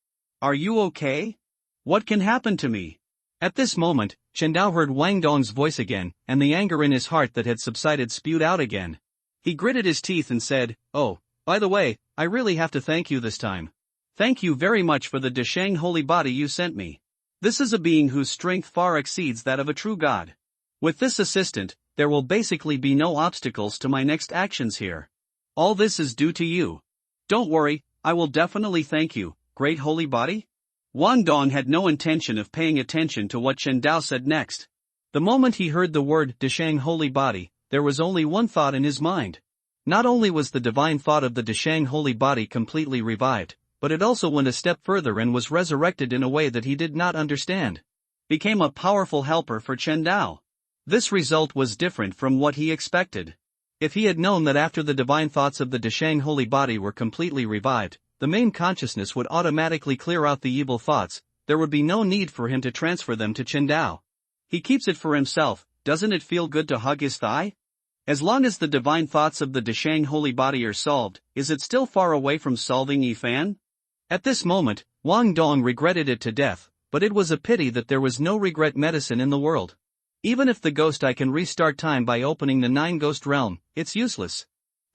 Speaker 2: Are you okay? What can happen to me?
Speaker 1: At this moment, Chen Dao heard Wang Dong's voice again, and the anger in his heart that had subsided spewed out again.
Speaker 2: He gritted his teeth and said, Oh, by the way, I really have to thank you this time. Thank you very much for the Deshang holy body you sent me. This is a being whose strength far exceeds that of a true god. With this assistant, there will basically be no obstacles to my next actions here. All this is due to you. Don't worry, I will definitely thank you, great holy body. Wang Dong had no intention of paying attention to what Chen Dao said next.
Speaker 1: The moment he heard the word Deshang holy body, there was only one thought in his mind. Not only was the divine thought of the Deshang holy body completely revived, but it also went a step further and was resurrected in a way that he did not understand.
Speaker 2: Became a powerful helper for Chen Dao. This result was different from what he expected.
Speaker 1: If he had known that after the divine thoughts of the Deshang holy body were completely revived, the main consciousness would automatically clear out the evil thoughts, there would be no need for him to transfer them to Chen Dao.
Speaker 2: He keeps it for himself, doesn't it feel good to hug his thigh? As long as the divine thoughts of the Deshang holy body are solved, is it still far away from solving Yifan?
Speaker 1: At this moment, Wang Dong regretted it to death, but it was a pity that there was no regret medicine in the world. Even if the ghost eye can restart time by opening the 9-ghost realm, it's useless.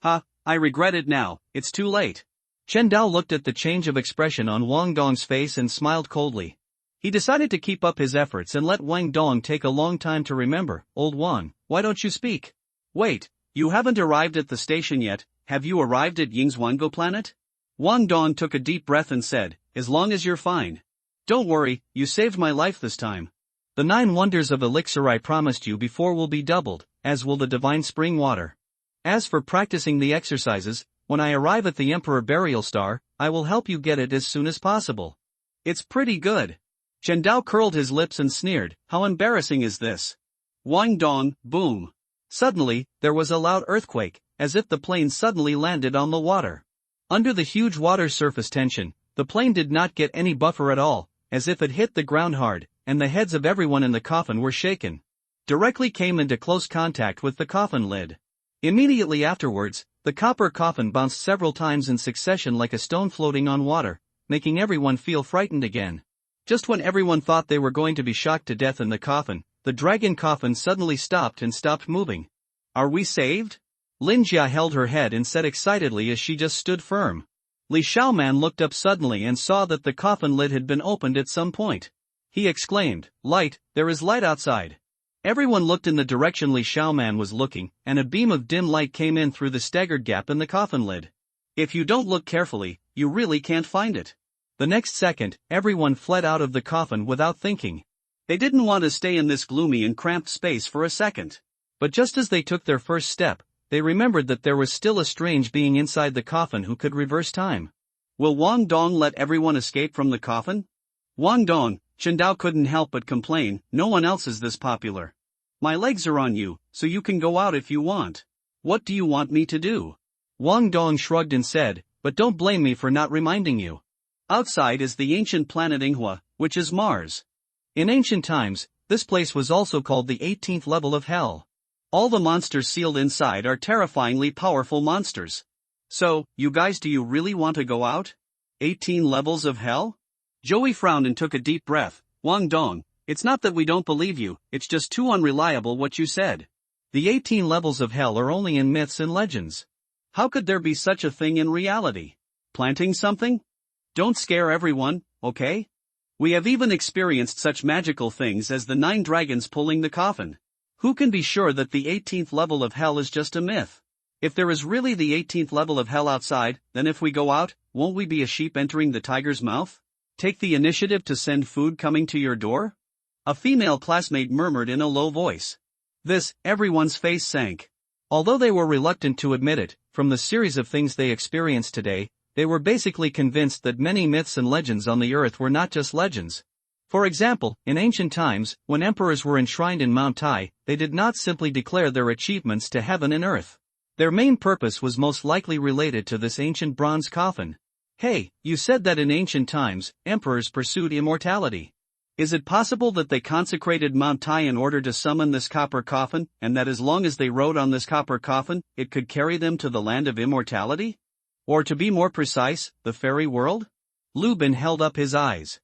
Speaker 2: Ha, I regret it now, it's too late.
Speaker 1: Chen Dao looked at the change of expression on Wang Dong's face and smiled coldly. He decided to keep up his efforts and let Wang Dong take a long time to remember. Old Wang, why don't you speak?
Speaker 2: Wait, you haven't arrived at the station yet, have you arrived at Yingzhuanggo planet? Wang Dong took a deep breath and said, as long as you're fine. Don't worry, you saved my life this time.
Speaker 1: The 9 wonders of elixir I promised you before will be doubled, as will the divine spring water. As for practicing the exercises, when I arrive at the Emperor Burial Star, I will help you get it as soon as possible.
Speaker 2: It's pretty good. Chen Dao curled his lips and sneered, how embarrassing is this? Wang Dong, boom.
Speaker 1: Suddenly, there was a loud earthquake, as if the plane suddenly landed on the water. Under the huge water surface tension, the plane did not get any buffer at all, as if it hit the ground hard, and the heads of everyone in the coffin were shaken. Directly came into close contact with the coffin lid. Immediately afterwards, the copper coffin bounced several times in succession like a stone floating on water, making everyone feel frightened again. Just when everyone thought they were going to be shocked to death in the coffin, the dragon coffin suddenly stopped moving.
Speaker 2: Are we saved?
Speaker 1: Lin Jia held her head and said excitedly as she just stood firm.
Speaker 2: Li Xiaoman looked up suddenly and saw that the coffin lid had been opened at some point.
Speaker 1: He exclaimed, Light, there is light outside. Everyone looked in the direction Li Xiaoman was looking, and a beam of dim light came in through the staggered gap in the coffin lid.
Speaker 2: If you don't look carefully, you really can't find it.
Speaker 1: The next second, everyone fled out of the coffin without thinking.
Speaker 2: They didn't want to stay in this gloomy and cramped space for a second.
Speaker 1: But just as they took their first step, they remembered that there was still a strange being inside the coffin who could reverse time.
Speaker 2: Will Wang Dong let everyone escape from the coffin? Wang Dong, Chen Dao couldn't help but complain, no one else is this popular. My legs are on you, so you can go out if you want. What do you want me to do?
Speaker 1: Wang Dong shrugged and said, but don't blame me for not reminding you.
Speaker 2: Outside is the ancient planet Inghua, which is Mars.
Speaker 1: In ancient times, this place was also called the 18th level of hell.
Speaker 2: All the monsters sealed inside are terrifyingly powerful monsters. So, you guys, do you really want to go out? 18 levels of hell? Joey frowned and took a deep breath. Wang Dong, it's not that we don't believe you, it's just too unreliable what you said.
Speaker 1: The 18 levels of hell are only in myths and legends.
Speaker 2: How could there be such a thing in reality? Planting something? Don't scare everyone, okay? We have even experienced such magical things as the 9 dragons pulling the coffin. Who can be sure that the 18th level of hell is just a myth? If there is really the 18th level of hell outside, then if we go out, won't we be a sheep entering the tiger's mouth? Take the initiative to send food coming to your door? A female classmate murmured in a low voice. This, everyone's face sank.
Speaker 1: Although they were reluctant to admit it, from the series of things they experienced today, they were basically convinced that many myths and legends on the earth were not just legends. For example, in ancient times, when emperors were enshrined in Mount Tai, they did not simply declare their achievements to heaven and earth. Their main purpose was most likely related to this ancient bronze coffin. Hey, you said that in ancient times, emperors pursued immortality. Is it possible that they consecrated Mount Tai in order to summon this copper coffin, and that as long as they rode on this copper coffin, it could carry them to the land of immortality?
Speaker 2: Or to be more precise, the fairy world? Lubin held up his eyes.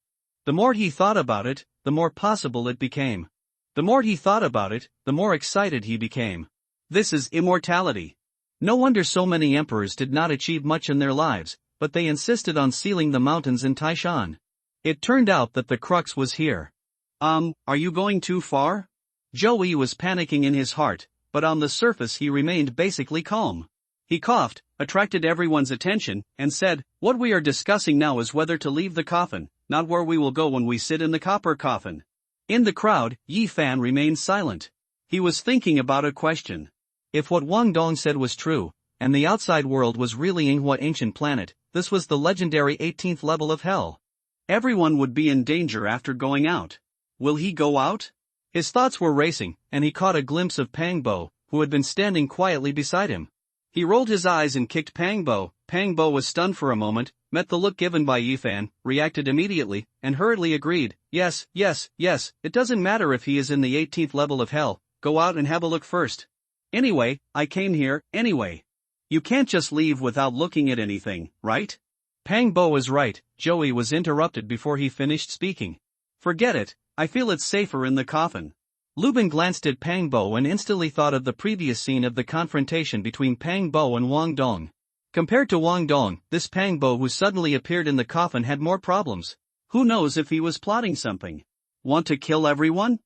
Speaker 2: The more he thought about it, the more possible it became. The more he thought about it, the more excited he became. This is immortality. No wonder so many emperors did not achieve much in their lives, but they insisted on sealing the mountains in Taishan. It turned out that the crux was here. Are you going too far? Joey was panicking in his heart, but on the surface he remained basically calm. He coughed, attracted everyone's attention, and said, "What we are discussing now is whether to leave the coffin, not where we will go when we sit in the copper coffin." In the crowd, Yi Fan remained silent. He was thinking about a question.
Speaker 1: If what Wang Dong said was true, and the outside world was really Yinghua ancient planet, this was the legendary 18th level of hell.
Speaker 2: Everyone would be in danger after going out. Will he go out?
Speaker 1: His thoughts were racing, and he caught a glimpse of Pang Bo, who had been standing quietly beside him.
Speaker 2: He rolled his eyes and kicked Pang Bo. Pang Bo was stunned for a moment, met the look given by Yi Fan, reacted immediately, and hurriedly agreed, yes, it doesn't matter if he is in the 18th level of hell, go out and have a look first. Anyway, I came here, anyway. You can't just leave without looking at anything, right?
Speaker 1: Pang Bo was right, Joey was interrupted before he finished speaking.
Speaker 2: Forget it, I feel it's safer in the coffin.
Speaker 1: Lubin glanced at Pang Bo and instantly thought of the previous scene of the confrontation between Pang Bo and Wang Dong. Compared to Wang Dong, this Pang Bo who suddenly appeared in the coffin had more problems.
Speaker 2: Who knows if he was plotting something? Want to kill everyone?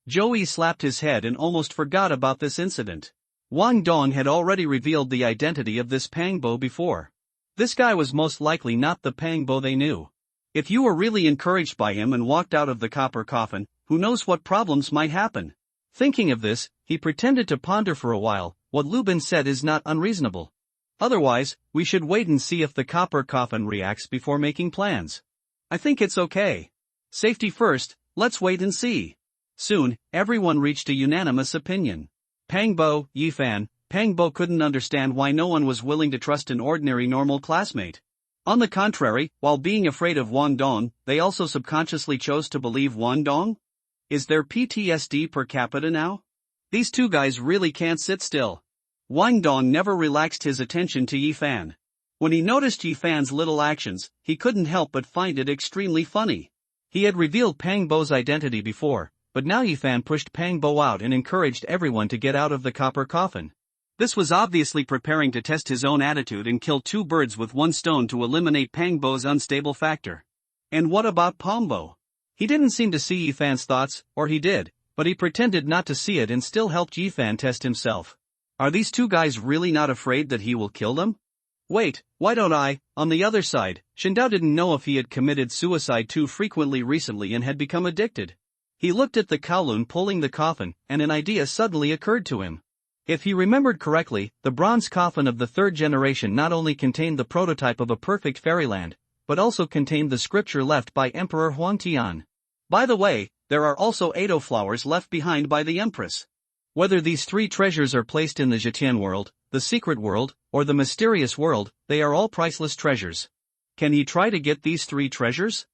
Speaker 2: Joey slapped his head and almost forgot about this incident. Wang Dong had already revealed the identity of this Pang Bo before. This guy was most likely not the Pang Bo they knew. If you were really encouraged by him and walked out of the copper coffin, who knows what problems might happen?
Speaker 1: Thinking of this, he pretended to ponder for a while. What Lubin said is not unreasonable. Otherwise, we should wait and see if the copper coffin reacts before making plans.
Speaker 2: I think it's okay. Safety first, let's wait and see. Soon, everyone reached a unanimous opinion. Pang Bo, Yi Fan, Pang Bo couldn't understand why no one was willing to trust an ordinary normal classmate. On the contrary, while being afraid of Wang Dong, they also subconsciously chose to believe Wang Dong? Is there PTSD per capita now? These two guys really can't sit still. Wang Dong never relaxed his attention to Yi Fan. When he noticed Yi Fan's little actions, he couldn't help but find it extremely funny.
Speaker 1: He had revealed Pang Bo's identity before, but now Yi Fan pushed Pang Bo out and encouraged everyone to get out of the copper coffin.
Speaker 2: This was obviously preparing to test his own attitude and kill two birds with one stone to eliminate Pang Bo's unstable factor. And what about Pang Bo?
Speaker 1: He didn't seem to see Yi Fan's thoughts, or he did, but he pretended not to see it and still helped Yi Fan test himself.
Speaker 2: Are these two guys really not afraid that he will kill them? Wait, why don't I? On the other side, Shindao didn't know if he had committed suicide too frequently recently and had become addicted. He looked at the Kowloon pulling the coffin, and an idea suddenly occurred to him. If he remembered correctly, the bronze coffin of the third generation not only contained the prototype of a perfect fairyland, but also contained the scripture left by Emperor Huangtian. By the way, there are also Edo flowers left behind by the Empress. Whether these three treasures are placed in the Zhetian world, the secret world, or the mysterious world, they are all priceless treasures. Can he try to get these three treasures?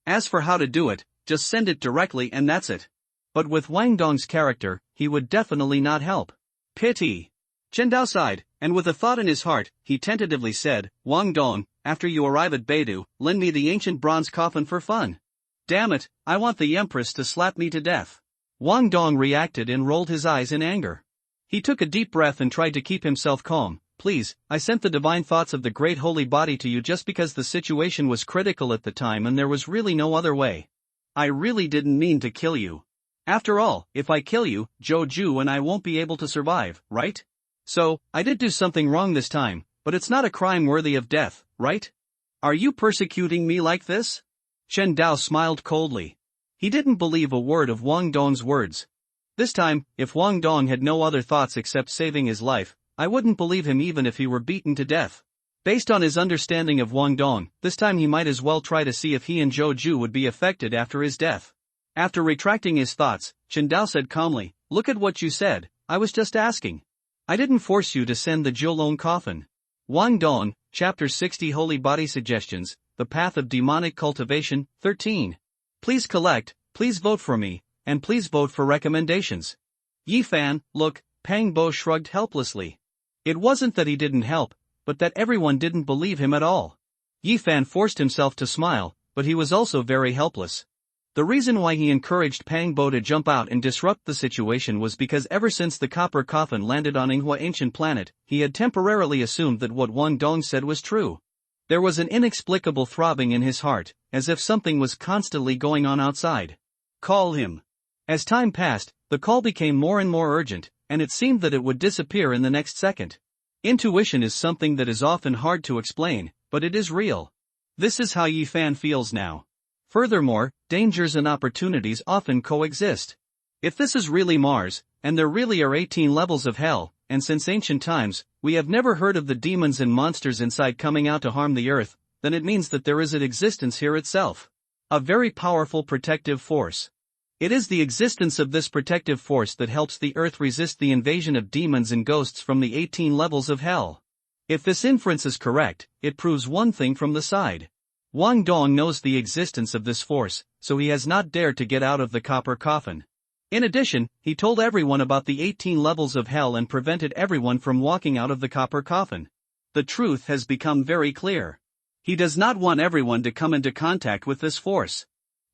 Speaker 2: As for how to do it, just send it directly and that's it. But with Wang Dong's character, he would definitely not help. Pity. Chen Dao sighed, and with a thought in his heart, he tentatively said, Wang Dong, after you arrive at Beidou, lend me the ancient bronze coffin for fun. Damn it, I want the Empress to slap me to death. Wang Dong reacted and rolled his eyes in anger. He took a deep breath and tried to keep himself calm. Please, I sent the divine thoughts of the great holy body to you just because the situation was critical at the time and there was really no other way. I really didn't mean to kill you. After all, if I kill you, Joju and I won't be able to survive, right? So, I did do something wrong this time, but it's not a crime worthy of death, right? Are you persecuting me like this? Chen Dao smiled coldly. He didn't believe a word of Wang Dong's words. This time, if Wang Dong had no other thoughts except saving his life, I wouldn't believe him even if he were beaten to death. Based on his understanding of Wang Dong, this time he might as well try to see if he and Joju would be affected after his death. After retracting his thoughts, Chen Dao said calmly, look at what you said, I was just asking. I didn't force you to send the Jiulong coffin. Wang Dong, Chapter 60 Holy Body Suggestions, The Path of Demonic Cultivation, 13. Please collect, please vote for me, and please vote for recommendations. Yi Fan, look, Pang Bo shrugged helplessly. It wasn't that he didn't help,
Speaker 1: but that everyone didn't believe him at all. Yifan forced himself to smile, but he was also very helpless. The reason why he encouraged Pang Bo to jump out and disrupt the situation was because ever since the copper coffin landed on Inghua ancient planet, he had temporarily assumed that what Wang Dong said was true. There was an inexplicable throbbing in his heart, as if something was constantly going on outside. Call him. As time passed, the call became more and more urgent, and it seemed that it would disappear in the next second. Intuition is something that is often hard to explain, but it is real. This is how Yifan feels now. Furthermore, dangers and opportunities often coexist. If this is really Mars, and there really are 18 levels of hell, and since ancient times, we have never heard of the demons and monsters inside coming out to harm the Earth, then it means that there is an existence here itself. A very powerful protective force. It is the existence of this protective force that helps the Earth resist the invasion of demons and ghosts from the 18 levels of hell. If this inference is correct, it proves one thing from the side. Wang Dong knows the existence of this force, so he has not dared to get out of the copper coffin. In addition, he told everyone about the 18 levels of hell and prevented everyone from walking out of the copper coffin. The truth has become very clear. He does not want everyone to come into contact with this force.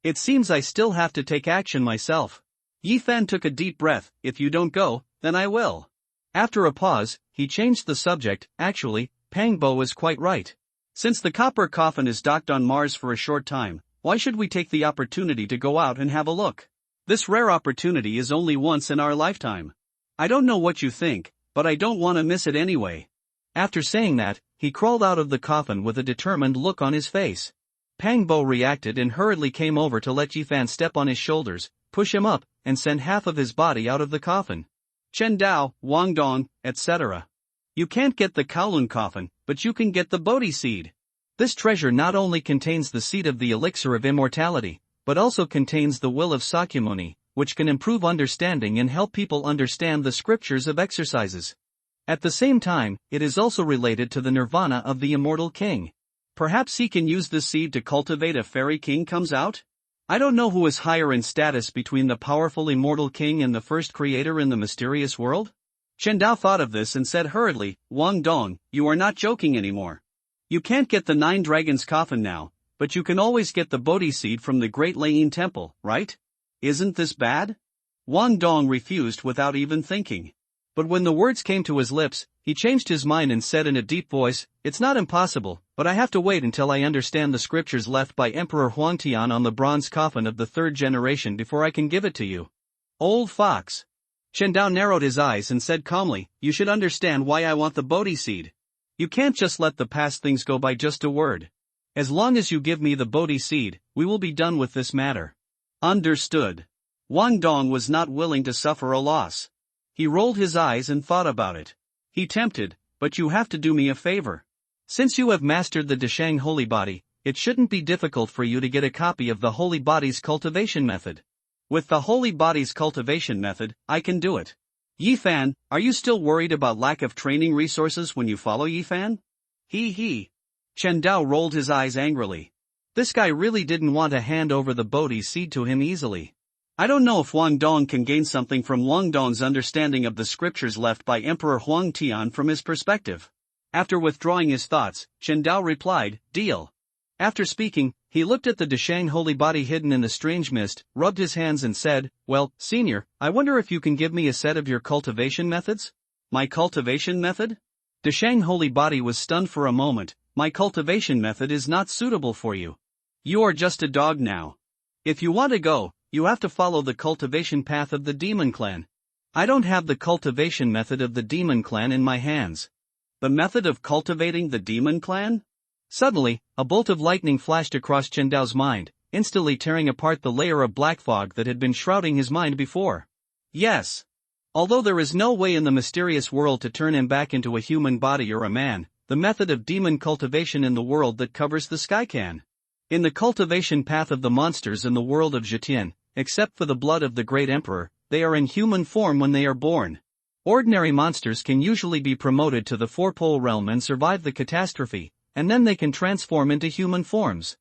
Speaker 1: It seems I still have to take action myself. Yifan took a deep breath. If you don't go, then I will. After a pause, he changed the subject. Actually, Pang Bo is quite right. Since the copper coffin is docked on Mars for a short time, why should we take the opportunity to go out and have a look? This rare opportunity is only once in our lifetime. I don't know what you think, but I don't want to miss it anyway. After saying that, he crawled out of the coffin with a determined look on his face. Pang Bo reacted and hurriedly came over to let Yifan step on his shoulders, push him up, and send half of his body out of the coffin. Chen Dao, Wang Dong, etc. You can't get the Kowloon coffin, but you can get the Bodhi seed. This treasure not only contains the seed of the elixir of immortality, but also contains the will of Sakyamuni, which can improve understanding and help people understand the scriptures of exercises. At the same time, it is also related to the nirvana of the immortal king. Perhaps he can use this seed to cultivate a fairy king comes out? I don't know who is higher in status between the powerful immortal king and the first creator in the mysterious world? Chen Dao thought of this and said hurriedly, Wang Dong, you are not joking anymore. You can't get the 9 dragons coffin now, but you can always get the Bodhi seed from the Great Lain Temple, right? Isn't this bad? Wang Dong refused without even thinking. But when the words came to his lips, he changed his mind and said in a deep voice, it's not impossible, but I have to wait until I understand the scriptures left by Emperor Huangtian on the bronze coffin of the 3rd generation before I can give it to you. Old fox. Chen Dao narrowed his eyes and said calmly, you should understand why I want the Bodhi seed. You can't just let the past things go by just a word. As long as you give me the Bodhi seed, we will be done with this matter. Understood. Wang Dong was not willing to suffer a loss. He rolled his eyes and thought about it. He tempted, but you have to do me a favor. Since you have mastered the Deshang Holy Body, it shouldn't be difficult for you to get a copy of the Holy Body's cultivation method. With the Holy Body's cultivation method, I can do it. Yifan, are you still worried about lack of training resources when you follow Yifan? He. Chen Dao rolled his eyes angrily. This guy really didn't want to hand over the Bodhi seed to him easily. I don't know if Wang Dong can gain something from Wang Dong's understanding of the scriptures left by Emperor Huangtian from his perspective. After withdrawing his thoughts, Chen Dao replied, deal. After speaking, he looked at the Deshang holy body hidden in the strange mist, rubbed his hands and said, well, senior, I wonder if you can give me a set of your cultivation methods? My cultivation method? Deshang holy body was stunned for a moment. My cultivation method is not suitable for you. You are just a dog now. If you want to go, you have to follow the cultivation path of the demon clan. I don't have the cultivation method of the demon clan in my hands. The method of cultivating the demon clan? Suddenly, a bolt of lightning flashed across Chen Dao's mind, instantly tearing apart the layer of black fog that had been shrouding his mind before. Yes. Although there is no way in the mysterious world to turn him back into a human body or a man, the method of demon cultivation in the world that covers the sky can. In the cultivation path of the monsters in the world of Zhetian, except for the blood of the great emperor, they are in human form when they are born. Ordinary monsters can usually be promoted to the four-pole realm and survive the catastrophe, and then they can transform into human forms.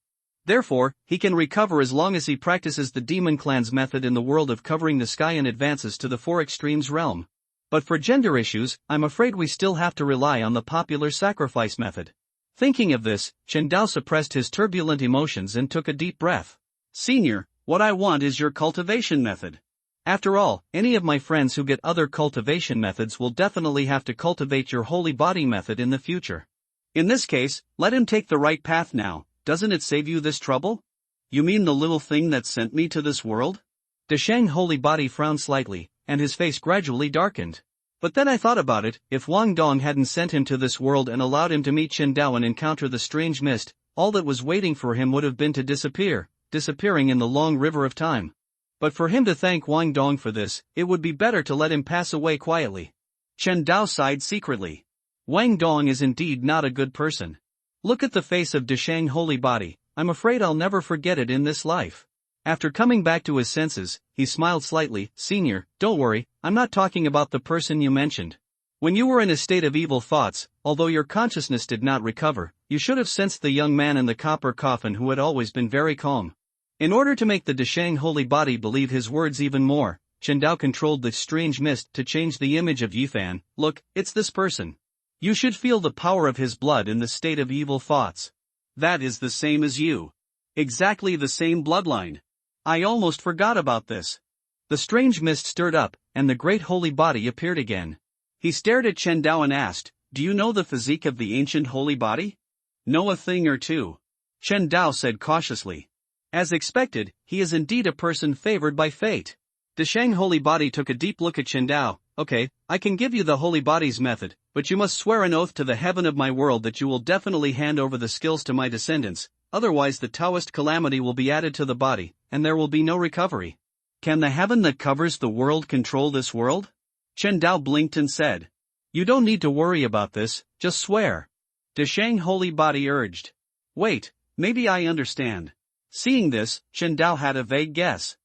Speaker 1: Therefore, he can recover as long as he practices the demon clan's method in the world of covering the sky and advances to the four extremes realm. But for gender issues, I'm afraid we still have to rely on the popular sacrifice method. Thinking of this, Chen Dao suppressed his turbulent emotions and took a deep breath.
Speaker 2: Senior, what I want is your cultivation method.
Speaker 1: After all, any of my friends who get other cultivation methods will definitely have to cultivate your holy body method in the future.
Speaker 2: In this case, let him take the right path now. Doesn't it save you this trouble? You mean the little thing that sent me to this world?
Speaker 1: Desheng Holy Body frowned slightly, and his face gradually darkened. But then I thought about it, if Wang Dong hadn't sent him to this world and allowed him to meet Chen Dao and encounter the strange mist, all that was waiting for him would have been to disappearing in the long river of time. But for him to thank Wang Dong for this, it would be better to let him pass away quietly.
Speaker 2: Chen Dao sighed secretly.
Speaker 1: Wang Dong is indeed not a good person. Look at the face of Desheng Holy Body, I'm afraid I'll never forget it in this life. After coming back to his senses, he smiled slightly. Senior, don't worry, I'm not talking about the person you mentioned. When you were in a state of evil thoughts, although your consciousness did not recover, you should have sensed the young man in the copper coffin who had always been very calm. In order to make the Desheng Holy Body believe his words even more, Chen Dao controlled the strange mist to change the image of Yifan. Look, it's this person. You should feel the power of his blood in the state of evil thoughts.
Speaker 2: That is the same as you. Exactly the same bloodline. I almost forgot about this.
Speaker 1: The strange mist stirred up, and the great holy body appeared again.
Speaker 2: He stared at Chen Dao and asked, do you know the physique of the ancient holy body? Know a thing or two.
Speaker 1: Chen Dao said cautiously. As expected, he is indeed a person favored by fate. Desheng Holy Body took a deep look at Chen Dao. Okay, I can give you the holy body's method, but you must swear an oath to the heaven of my world that you will definitely hand over the skills to my descendants, otherwise the Taoist calamity will be added to the body, and there will be no recovery.
Speaker 2: Can the heaven that covers the world control this world?
Speaker 1: Chen Dao blinked and said. You don't need to worry about this, just swear.
Speaker 2: Desheng Holy Body urged.
Speaker 1: Wait, maybe I understand. Seeing this, Chen Dao had a vague guess.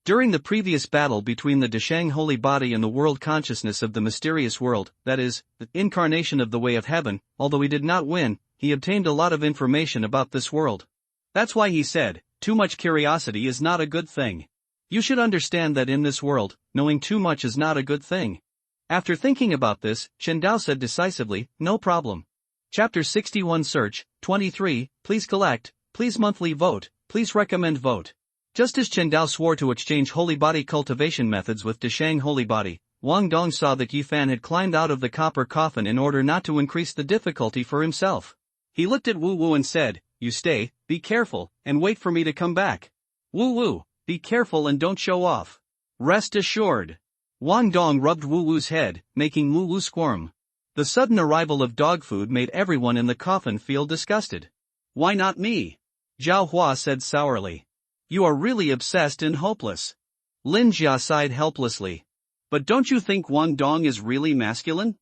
Speaker 1: During the previous battle between the Desheng Holy Body and the world consciousness of the mysterious world, that is, the incarnation of the way of heaven, although he did not win, he obtained a lot of information about this world. That's why he said, too much curiosity is not a good thing. You should understand that in this world, knowing too much is not a good thing. After thinking about this, Chen Dao said decisively, no problem. Chapter 61 Search, 23, please collect, please monthly vote, please recommend vote. Just as Chen Dao swore to exchange holy body cultivation methods with Desheng Holy Body, Wang Dong saw that Yifan had climbed out of the copper coffin in order not to increase the difficulty for himself. He looked at Wu Wu and said, you stay, be careful, and wait for me to come back. Wu Wu, be careful and don't show off.
Speaker 2: Rest assured.
Speaker 1: Wang Dong rubbed Wu Wu's head, making Wu Wu squirm. The sudden arrival of dog food made everyone in the coffin feel disgusted.
Speaker 2: Why not me?
Speaker 1: Zhao Hua said sourly. You are really obsessed and hopeless.
Speaker 2: Lin Jia sighed helplessly. But don't you think Wang Dong is really masculine?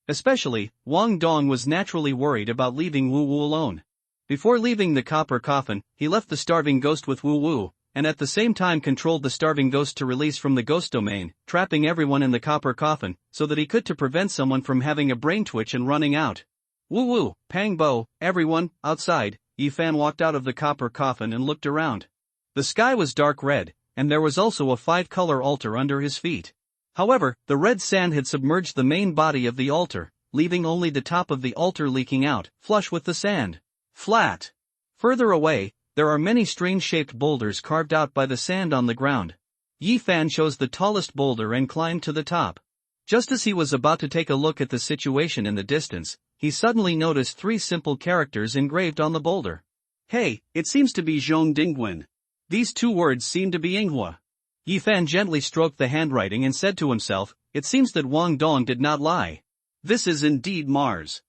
Speaker 1: Especially, Wang Dong was naturally worried about leaving Wu Wu alone. Before leaving the copper coffin, he left the starving ghost with Wu Wu, and at the same time controlled the starving ghost to release from the ghost domain, trapping everyone in the copper coffin, so that he could to prevent someone from having a brain twitch and running out. Wu Wu, Pang Bo, everyone, outside. Yifan walked out of the copper coffin and looked around. The sky was dark red, and there was also a 5-color altar under his feet. However, the red sand had submerged the main body of the altar, leaving only the top of the altar leaking out, flush with the sand. Flat. Further away, there are many strange-shaped boulders carved out by the sand on the ground. Yifan chose the tallest boulder and climbed to the top. Just as he was about to take a look at the situation in the distance, he suddenly noticed 3 simple characters engraved on the boulder.
Speaker 2: Hey, it seems to be Zhong Dingguan. These 2 words seem to be Yinghua.
Speaker 1: Yifan gently stroked the handwriting and said to himself, it seems that Wang Dong did not lie.
Speaker 2: This is indeed Mars.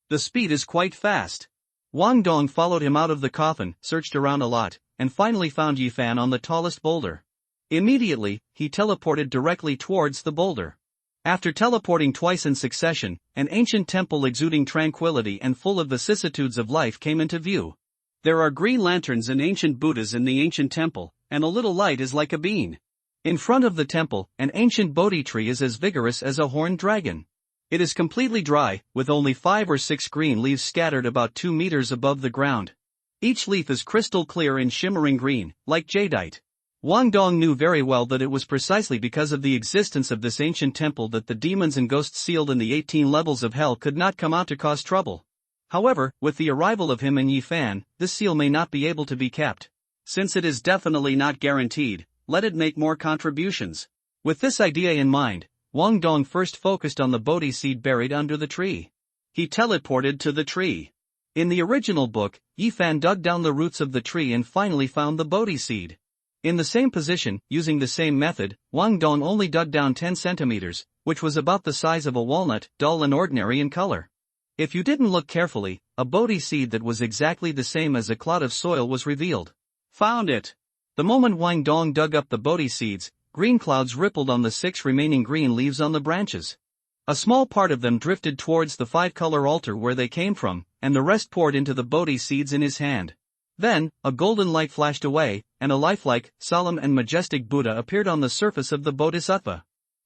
Speaker 1: The speed is quite fast. Wang Dong followed him out of the coffin, searched around a lot, and finally found Yifan on the tallest boulder. Immediately, he teleported directly towards the boulder. After teleporting twice in succession, an ancient temple exuding tranquility and full of vicissitudes of life came into view. There are green lanterns and ancient Buddhas in the ancient temple, and a little light is like a bean. In front of the temple, an ancient Bodhi tree is as vigorous as a horned dragon. It is completely dry, with only 5 or 6 green leaves scattered about 2 meters above the ground. Each leaf is crystal clear and shimmering green, like jadeite. Wang Dong knew very well that it was precisely because of the existence of this ancient temple that the demons and ghosts sealed in the 18 levels of hell could not come out to cause trouble. However, with the arrival of him and Yi Fan, this seal may not be able to be kept.
Speaker 2: Since it is definitely not guaranteed, let it make more contributions.
Speaker 1: With this idea in mind, Wang Dong first focused on the Bodhi seed buried under the tree.
Speaker 2: He teleported to the tree.
Speaker 1: In the original book, Yi Fan dug down the roots of the tree and finally found the Bodhi seed. In the same position, using the same method, Wang Dong only dug down 10 centimeters, which was about the size of a walnut, dull and ordinary in color. If you didn't look carefully, a Bodhi seed that was exactly the same as a clod of soil was revealed.
Speaker 2: Found it!
Speaker 1: The moment Wang Dong dug up the Bodhi seeds, green clouds rippled on the 6 remaining green leaves on the branches. A small part of them drifted towards the 5-color altar where they came from, and the rest poured into the Bodhi seeds in his hand. Then, a golden light flashed away, and a lifelike, solemn and majestic Buddha appeared on the surface of the Bodhisattva.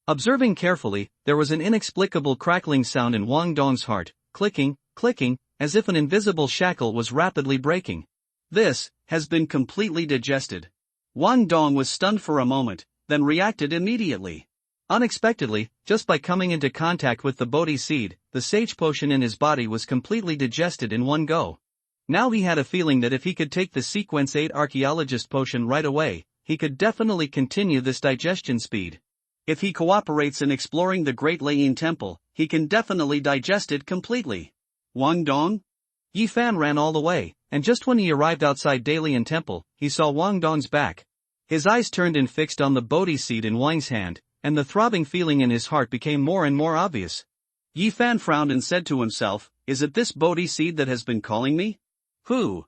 Speaker 1: Observing carefully, there was an inexplicable crackling sound in Wang Dong's heart, clicking, clicking, as if an invisible shackle was rapidly breaking.
Speaker 2: This has been completely digested. Wang Dong was stunned for a moment, then reacted immediately.
Speaker 1: Unexpectedly, just by coming into contact with the Bodhi seed, the sage potion in his body was completely digested in one go. Now he had a feeling that if he could take the Sequence 8 Archaeologist potion right away, he could definitely continue this digestion speed.
Speaker 2: If he cooperates in exploring the Great Lane Temple, he can definitely digest it completely. Wang Dong?
Speaker 1: Yi Fan ran all the way, and just when he arrived outside Dalian Temple, he saw Wang Dong's back. His eyes turned and fixed on the Bodhi seed in Wang's hand, and the throbbing feeling in his heart became more and more obvious.
Speaker 2: Yi Fan frowned and said to himself, "Is it this Bodhi seed that has been calling me?"
Speaker 1: Who?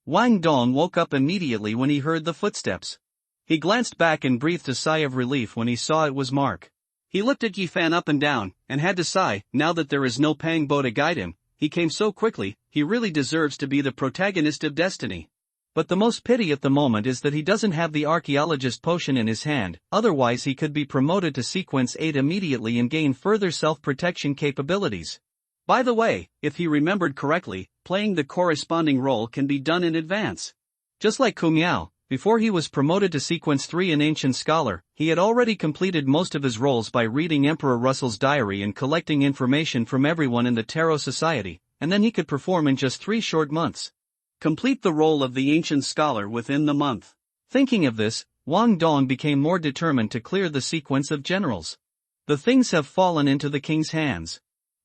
Speaker 1: Wang Dong woke up immediately when he heard the footsteps. He glanced back and breathed a sigh of relief when he saw it was Mark.
Speaker 2: He looked at Yi Fan up and down, and had to sigh, now that there is no Pang Bo to guide him. He came so quickly, he really deserves to be the protagonist of destiny.
Speaker 1: But the most pity at the moment is that he doesn't have the Archaeologist potion in his hand, otherwise he could be promoted to Sequence 8 immediately and gain further self-protection capabilities.
Speaker 2: By the way, if he remembered correctly, playing the corresponding role can be done in advance.
Speaker 1: Just like Kung Yao, before he was promoted to Sequence 3 an ancient scholar, he had already completed most of his roles by reading Emperor Russell's diary and collecting information from everyone in the Tarot Society, and then he could perform in just 3 short months.
Speaker 2: Complete the role of the ancient scholar within the month.
Speaker 1: Thinking of this, Wang Dong became more determined to clear the sequence of generals. The things have fallen into the king's hands.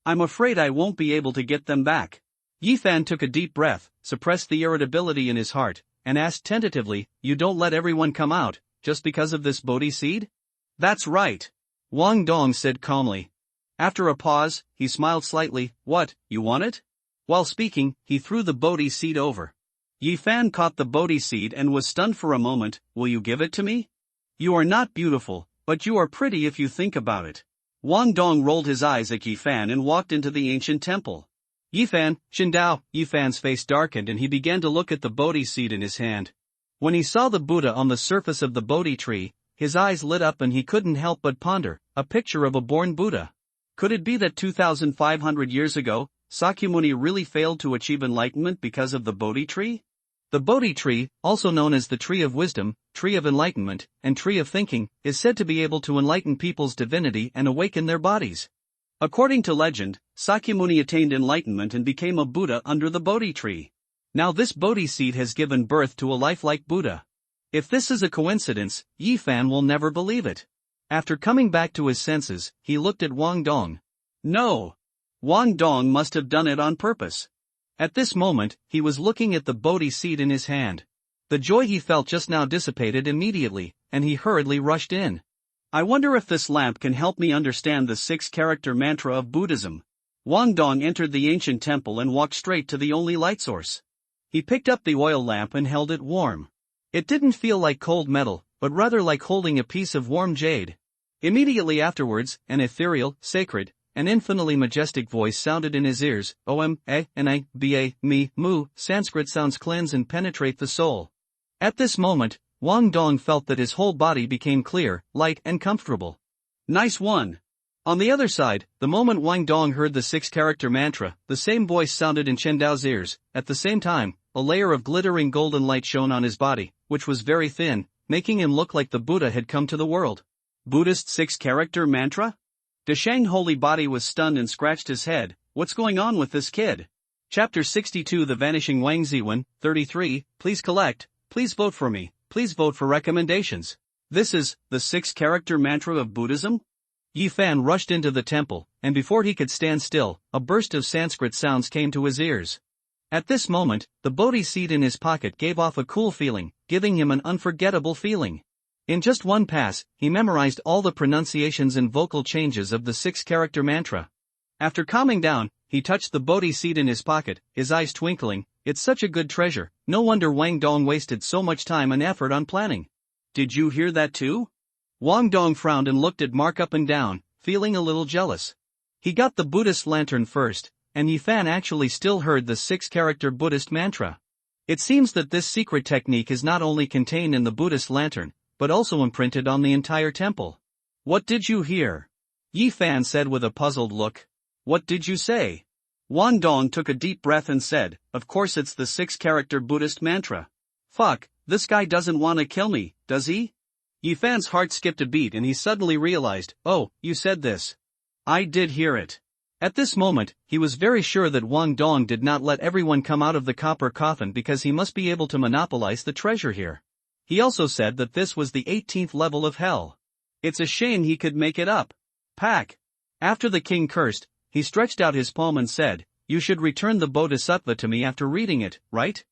Speaker 2: I'm afraid I won't be able to get them back.
Speaker 1: Yi Fan took a deep breath, suppressed the irritability in his heart, and asked tentatively, "You don't let everyone come out, just because of this Bodhi seed?"
Speaker 2: "That's right,"
Speaker 1: Wang Dong said calmly.
Speaker 2: After a pause, he smiled slightly. "What, you want it?" While speaking, he threw the Bodhi seed over. Yi Fan caught the Bodhi seed and was stunned for a moment. "Will you give it to me? You are not beautiful, but you are pretty if you think about it." Wang Dong rolled his eyes at Yi Fan and walked into the ancient temple.
Speaker 1: "Yi Fan, Xindao." Yi Fan's face darkened and he began to look at the Bodhi seed in his hand. When he saw the Buddha on the surface of the Bodhi tree, his eyes lit up and he couldn't help but ponder, a picture of a born Buddha. Could it be that 2,500 years ago, Sakyamuni really failed to achieve enlightenment because of the Bodhi tree? The Bodhi tree, also known as the Tree of Wisdom, Tree of Enlightenment, and Tree of Thinking, is said to be able to enlighten people's divinity and awaken their bodies. According to legend, Sakyamuni attained enlightenment and became a Buddha under the Bodhi tree. Now this Bodhi seed has given birth to a lifelike Buddha. If this is a coincidence, Yi Fan will never believe it. After coming back to his senses, he looked at Wang Dong. No! Wang Dong must have done it on purpose. At this moment, he was looking at the Bodhi seed in his hand. The joy he felt just now dissipated immediately, and he hurriedly rushed in.
Speaker 2: I wonder if this lamp can help me understand the 6-character mantra of Buddhism. Wang Dong entered the ancient temple and walked straight to the only light source. He picked up the oil lamp and held it warm. It didn't feel like cold metal, but rather like holding a piece of warm jade. Immediately afterwards, an ethereal, sacred, an infinitely majestic voice sounded in his ears. Om, A, N, Ba, Mi, Mu, Sanskrit sounds cleanse and penetrate the soul. At this moment, Wang Dong felt that his whole body became clear, light and comfortable. Nice one.
Speaker 1: On the other side, the moment Wang Dong heard the 6-character mantra, the same voice sounded in Chen Dao's ears. At the same time, a layer of glittering golden light shone on his body, which was very thin,
Speaker 2: making him look like the Buddha had come to the world. Buddhist 6-character mantra? Deshang Holy Body was stunned and scratched his head. What's going on with this kid? Chapter 62 The Vanishing Wang Ziwen, 33, please collect, please vote for me, please vote for recommendations. This is the 6-character mantra of Buddhism? Yi Fan rushed into the temple, and before he could stand still, a burst of Sanskrit sounds came to his ears. At this moment, the Bodhi seed in his pocket gave off a cool feeling, giving him an unforgettable feeling. In just one pass, he memorized all the pronunciations and vocal changes of the 6-character mantra. After calming down, he touched the Bodhi seed in his pocket, his eyes twinkling. It's such a good treasure, no wonder Wang Dong wasted so much time and effort on planning. Did you hear that too? Wang Dong frowned and looked at Mark up and down, feeling a little jealous. He got the Buddhist lantern first, and Yi Fan actually still heard the 6-character Buddhist mantra. It seems that this secret technique is not only contained in the Buddhist lantern, but also imprinted on the entire temple. What did you hear? Yi Fan said with a puzzled look. What did you say? Wang Dong took a deep breath and said, of course it's the 6-character Buddhist mantra. Fuck, this guy doesn't want to kill me, does he? Yi Fan's heart skipped a beat and he suddenly realized, oh, you said this. I did hear it. At this moment, he was very sure that Wang Dong did not let everyone come out of the copper coffin because he must be able to monopolize the treasure here. He also said that this was the 18th level of hell. It's a shame he could make it up. Pack. After the king cursed, he stretched out his palm and said, you should return the bodhisattva to me after reading it, right?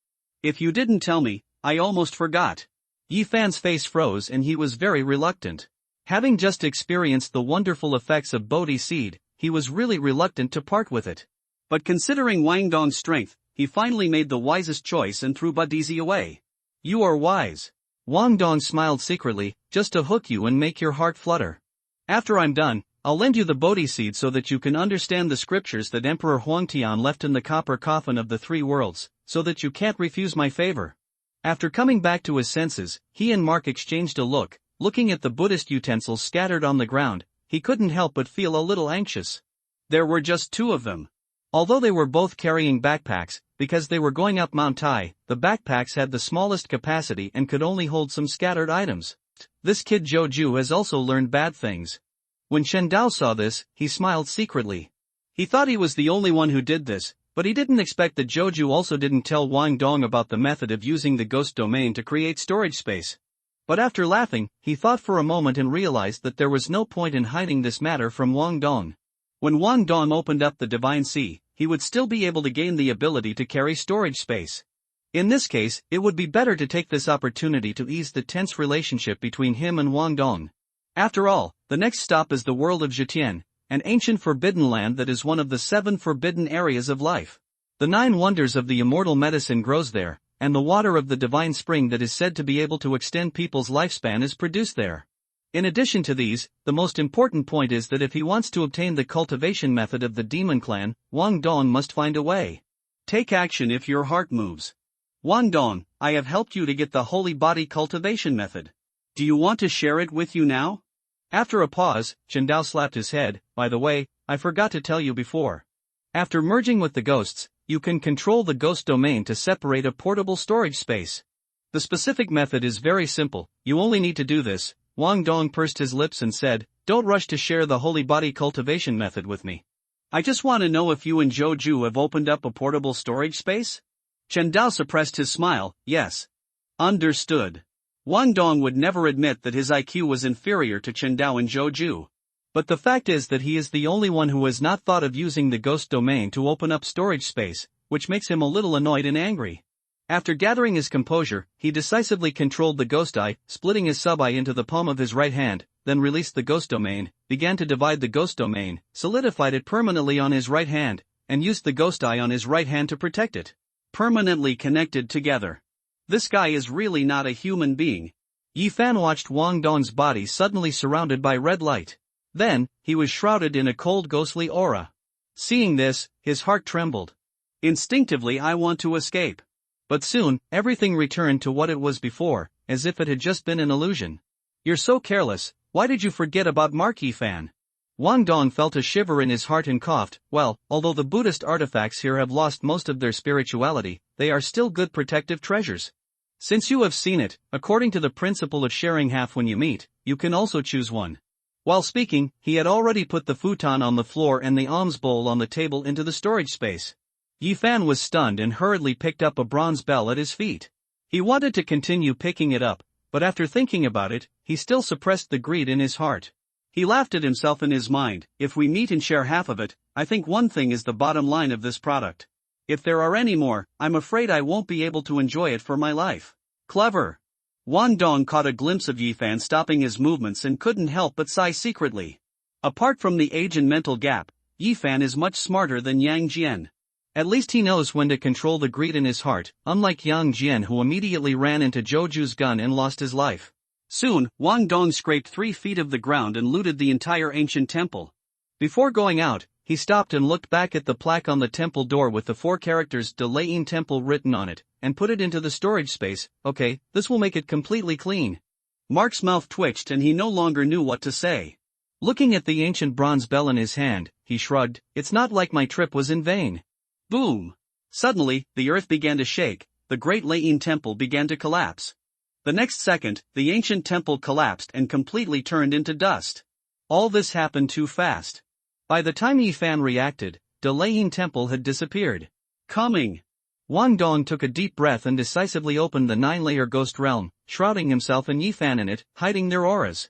Speaker 2: If you didn't tell me, I almost forgot. Yi Fan's face froze and he was very reluctant. Having just experienced the wonderful effects of Bodhi seed, he was really reluctant to part with it. But considering Wang Dong's strength, he finally made the wisest choice and threw Bodhizi away. You are wise. Wang Dong smiled secretly, just to hook you and make your heart flutter. After I'm done, I'll lend you the Bodhi seed so that you can understand the scriptures that Emperor Huangtian left in the copper coffin of the 3 worlds, so that you can't refuse my favor. After coming back to his senses, he and Mark exchanged a look. Looking at the Buddhist utensils scattered on the ground, he couldn't help but feel a little anxious. There were just 2 of them. Although they were both carrying backpacks, because they were going up Mount Tai, the backpacks had the smallest capacity and could only hold some scattered items. This kid Joju has also learned bad things. When Shen Dao saw this, he smiled secretly. He thought he was the only one who did this, but he didn't expect that Joju also didn't tell Wang Dong about the method of using the ghost domain to create storage space. But after laughing, he thought for a moment and realized that there was no point in hiding this matter from Wang Dong. When Wang Dong opened up the Divine Sea, he would still be able to gain the ability to carry storage space. In this case, it would be better to take this opportunity to ease the tense relationship between him and Wang Dong. After all, the next stop is the world of Zhetian, an ancient forbidden land that is one of the 7 forbidden areas of life. The 9 wonders of the immortal medicine grows there, and the water of the divine spring that is said to be able to extend people's lifespan is produced there. In addition to these, the most important point is that if he wants to obtain the cultivation method of the demon clan, Wang Dong must find a way. Take action if your heart moves. Wang Dong, I have helped you to get the holy body cultivation method. Do you want to share it with you now? After a pause, Chen Dao slapped his head. By the way, I forgot to tell you before. After merging with the ghosts, you can control the ghost domain to separate a portable storage space. The specific method is very simple, you only need to do this. Wang Dong pursed his lips and said, don't rush to share the holy body cultivation method with me. I just want to know if you and Joju have opened up a portable storage space? Chen Dao suppressed his smile. Yes. Understood. Wang Dong would never admit that his IQ was inferior to Chen Dao and Joju. But the fact is that he is the only one who has not thought of using the ghost domain to open up storage space, which makes him a little annoyed and angry. After gathering his composure, he decisively controlled the ghost eye, splitting his sub-eye into the palm of his right hand, then released the ghost domain, began to divide the ghost domain, solidified it permanently on his right hand, and used the ghost eye on his right hand to protect it. Permanently connected together. This guy is really not a human being. Yi Fan watched Wang Dong's body suddenly surrounded by red light. Then, he was shrouded in a cold ghostly aura. Seeing this, his heart trembled. Instinctively I want to escape. But soon, everything returned to what it was before, as if it had just been an illusion. You're so careless, why did you forget about Mark Yi Fan? Wang Dong felt a shiver in his heart and coughed. Well, although the Buddhist artifacts here have lost most of their spirituality, they are still good protective treasures.
Speaker 1: Since you have seen it, according to the principle of sharing half when you meet, you can also choose one. While speaking, he had already put the futon on the floor and the alms bowl on the table into the storage space. Yi Fan was stunned and hurriedly picked up a bronze bell at his feet. He wanted to continue picking it up, but after thinking about it, he still suppressed the greed in his heart. He laughed at himself in his mind. If we meet and share half of it, I think one thing is the bottom line of this product. If there are any more, I'm afraid I won't be able to enjoy it for my life. Clever. Wang Dong caught a glimpse of Yi Fan stopping his movements and couldn't help but sigh secretly. Apart from the age and mental gap, Yi Fan is much smarter than Yang Jian. At least he knows when to control the greed in his heart, unlike Yang Jian who immediately ran into Zhouju's gun and lost his life. Soon, Wang Dong scraped 3 feet of the ground and looted the entire ancient temple. Before going out, he stopped and looked back at the plaque on the temple door with the 4 characters De Layin Temple written on it, and put it into the storage space. Okay, this will make it completely clean. Mark's mouth twitched and he no longer knew what to say. Looking at the ancient bronze bell in his hand, he shrugged. It's not like my trip was in vain. Boom! Suddenly, the earth began to shake, the great Layin Temple began to collapse. The next second, the ancient temple collapsed and completely turned into dust. All this happened too fast. By the time Yi Fan reacted, De Layin Temple had disappeared. Coming! Wang Dong took a deep breath and decisively opened the 9-layer ghost realm, shrouding himself and Yi Fan in it, hiding their auras.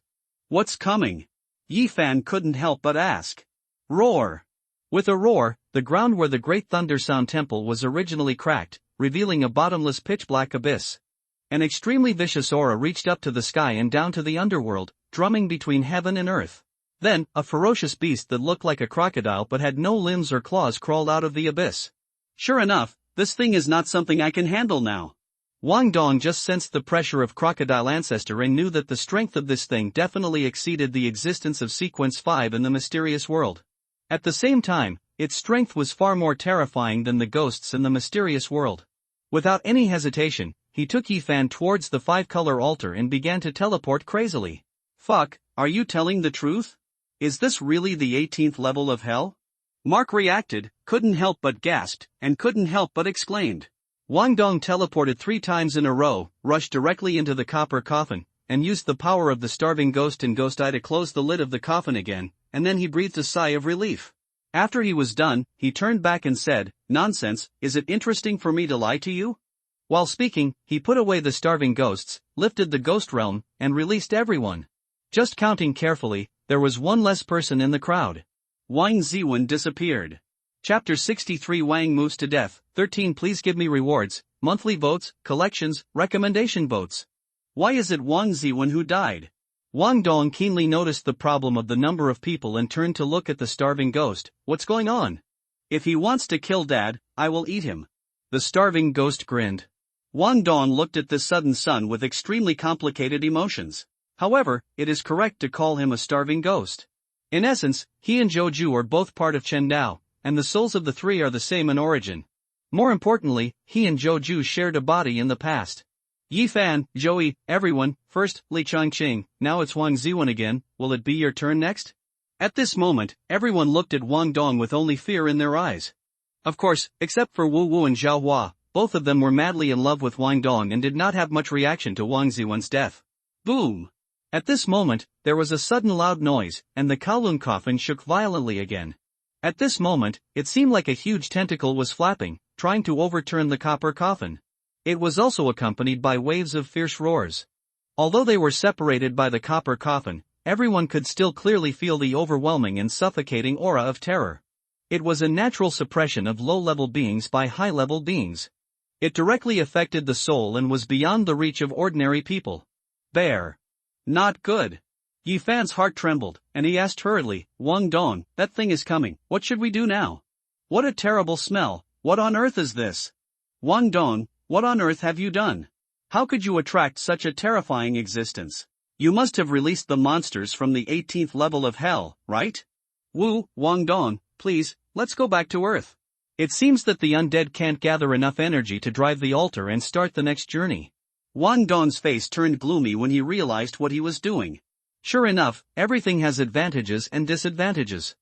Speaker 1: What's coming? Yi Fan couldn't help but ask. Roar! With a roar, the ground where the Great Thunder Sound Temple was originally cracked, revealing a bottomless pitch-black abyss. An extremely vicious aura reached up to the sky and down to the underworld, drumming between heaven and earth. Then, a ferocious beast that looked like a crocodile but had no limbs or claws crawled out of the abyss. Sure enough, this thing is not something I can handle now. Wang Dong just sensed the pressure of crocodile ancestor and knew that the strength of this thing definitely exceeded the existence of Sequence 5 in the mysterious world. At the same time, its strength was far more terrifying than the ghosts in the mysterious world. Without any hesitation, he took Yi Fan towards the 5-color altar and began to teleport crazily. Fuck, are you telling the truth? Is this really the 18th level of hell? Mark reacted, couldn't help but gasped, and couldn't help but exclaimed. Wang Dong teleported 3 times in a row, rushed directly into the copper coffin, and used the power of the starving ghost and ghost eye to close the lid of the coffin again, and then he breathed a sigh of relief. After he was done, he turned back and said, "Nonsense, is it interesting for me to lie to you?" While speaking, he put away the starving ghosts, lifted the ghost realm, and released everyone. Just counting carefully, there was one less person in the crowd. Wang Ziwen disappeared. Chapter 63 Wang moves to death. 13 Please give me rewards, monthly votes, collections, recommendation votes. Why is it Wang Ziwen who died? Wang Dong keenly noticed the problem of the number of people and turned to look at the starving ghost. What's going on? If he wants to kill Dad, I will eat him. The starving ghost grinned. Wang Dong looked at this sudden son with extremely complicated emotions. However, it is correct to call him a starving ghost. In essence, he and Zhouju are both part of Chen Dao, and the souls of the 3 are the same in origin. More importantly, he and Zhouju shared a body in the past. Yi Fan, Joey, everyone, first, Li Changqing, now it's Wang Ziwen again, will it be your turn next? At this moment, everyone looked at Wang Dong with only fear in their eyes. Of course, except for Wu Wu and Zhao Hua, both of them were madly in love with Wang Dong and did not have much reaction to Wang Ziwen's death. Boom! At this moment, there was a sudden loud noise, and the Kowloon coffin shook violently again. At this moment, it seemed like a huge tentacle was flapping, trying to overturn the copper coffin. It was also accompanied by waves of fierce roars. Although they were separated by the copper coffin, everyone could still clearly feel the overwhelming and suffocating aura of terror. It was a natural suppression of low-level beings by high-level beings. It directly affected the soul and was beyond the reach of ordinary people. Bear. Not good. Yi Fan's heart trembled, and he asked hurriedly, Wang Dong, that thing is coming, what should we do now? What a terrible smell, what on earth is this? Wang Dong, what on earth have you done? How could you attract such a terrifying existence? You must have released the monsters from the 18th level of hell, right? Wang Dong, please, let's go back to Earth. It seems that the undead can't gather enough energy to drive the altar and start the next journey. Wang Dong's face turned gloomy when he realized what he was doing. Sure enough, everything has advantages and disadvantages.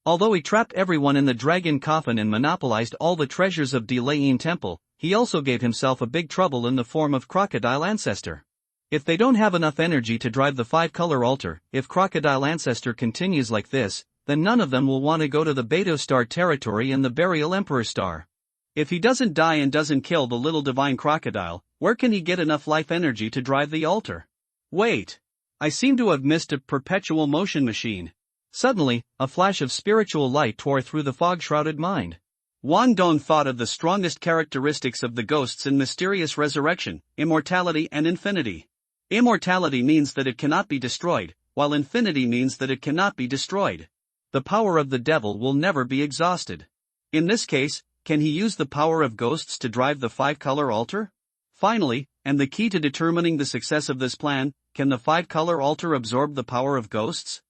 Speaker 1: Although he trapped everyone in the dragon coffin and monopolized all the treasures of De Layin Temple, he also gave himself a big trouble in the form of Crocodile Ancestor. If they don't have enough energy to drive the 5-color altar, if Crocodile Ancestor continues like this, then none of them will want to go to the Beto Star territory and the Burial Emperor Star. If he doesn't die and doesn't kill the little divine crocodile, where can he get enough life energy to drive the altar? Wait! I seem to have missed a perpetual motion machine. Suddenly, a flash of spiritual light tore through the fog-shrouded mind. Wang Dong thought of the strongest characteristics of the ghosts in mysterious resurrection, immortality and infinity. Immortality means that it cannot be destroyed, while infinity means that it cannot be destroyed. The power of the devil will never be exhausted. In this case, can he use the power of ghosts to drive the 5-color altar? Finally, and the key to determining the success of this plan, can the 5-color altar absorb the power of ghosts?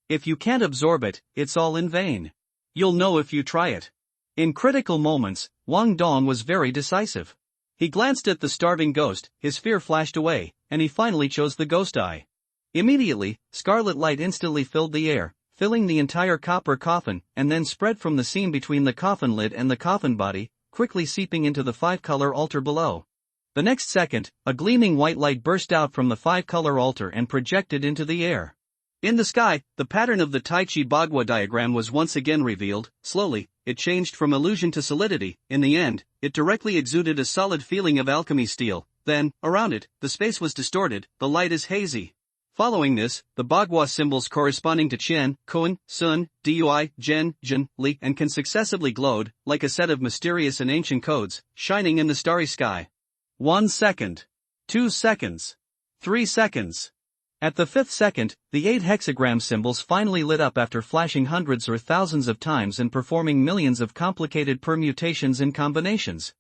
Speaker 1: If you can't absorb it, it's all in vain. You'll know if you try it. In critical moments, Wang Dong was very decisive. He glanced at the starving ghost, his fear flashed away, and he finally chose the ghost eye. Immediately, scarlet light instantly filled the air, filling the entire copper coffin, and then spread from the seam between the coffin lid and the coffin body, quickly seeping into the 5-color altar below. The next second, a gleaming white light burst out from the 5-color altar and projected into the air. In the sky, the pattern of the Tai Chi Bagua diagram was once again revealed. Slowly, it changed from illusion to solidity. In the end, it directly exuded a solid feeling of alchemy steel. Then, around it, the space was distorted, the light is hazy. Following this, the Bagua symbols corresponding to Qian, Kun, Sun, Dui, Zhen, Jin, Li, and Kan successively glowed, like a set of mysterious and ancient codes, shining in the starry sky. 1 second. 2 seconds. 3 seconds. At the 5th second, the 8 hexagram symbols finally lit up after flashing hundreds or thousands of times and performing millions of complicated permutations and combinations.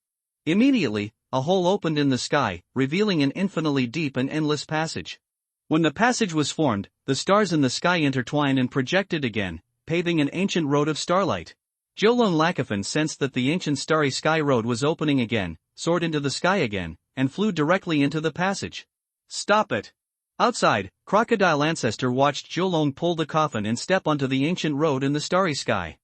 Speaker 1: Immediately, a hole opened in the sky, revealing an infinitely deep and endless passage. When the passage was formed, the stars in the sky intertwined and projected again, paving an ancient road of starlight. Jiulong Lakafan sensed that the ancient starry sky road was opening again, soared into the sky again, and flew directly into the passage. Stop it! Outside, Crocodile Ancestor watched Jiulong pull the coffin and step onto the ancient road in the starry sky.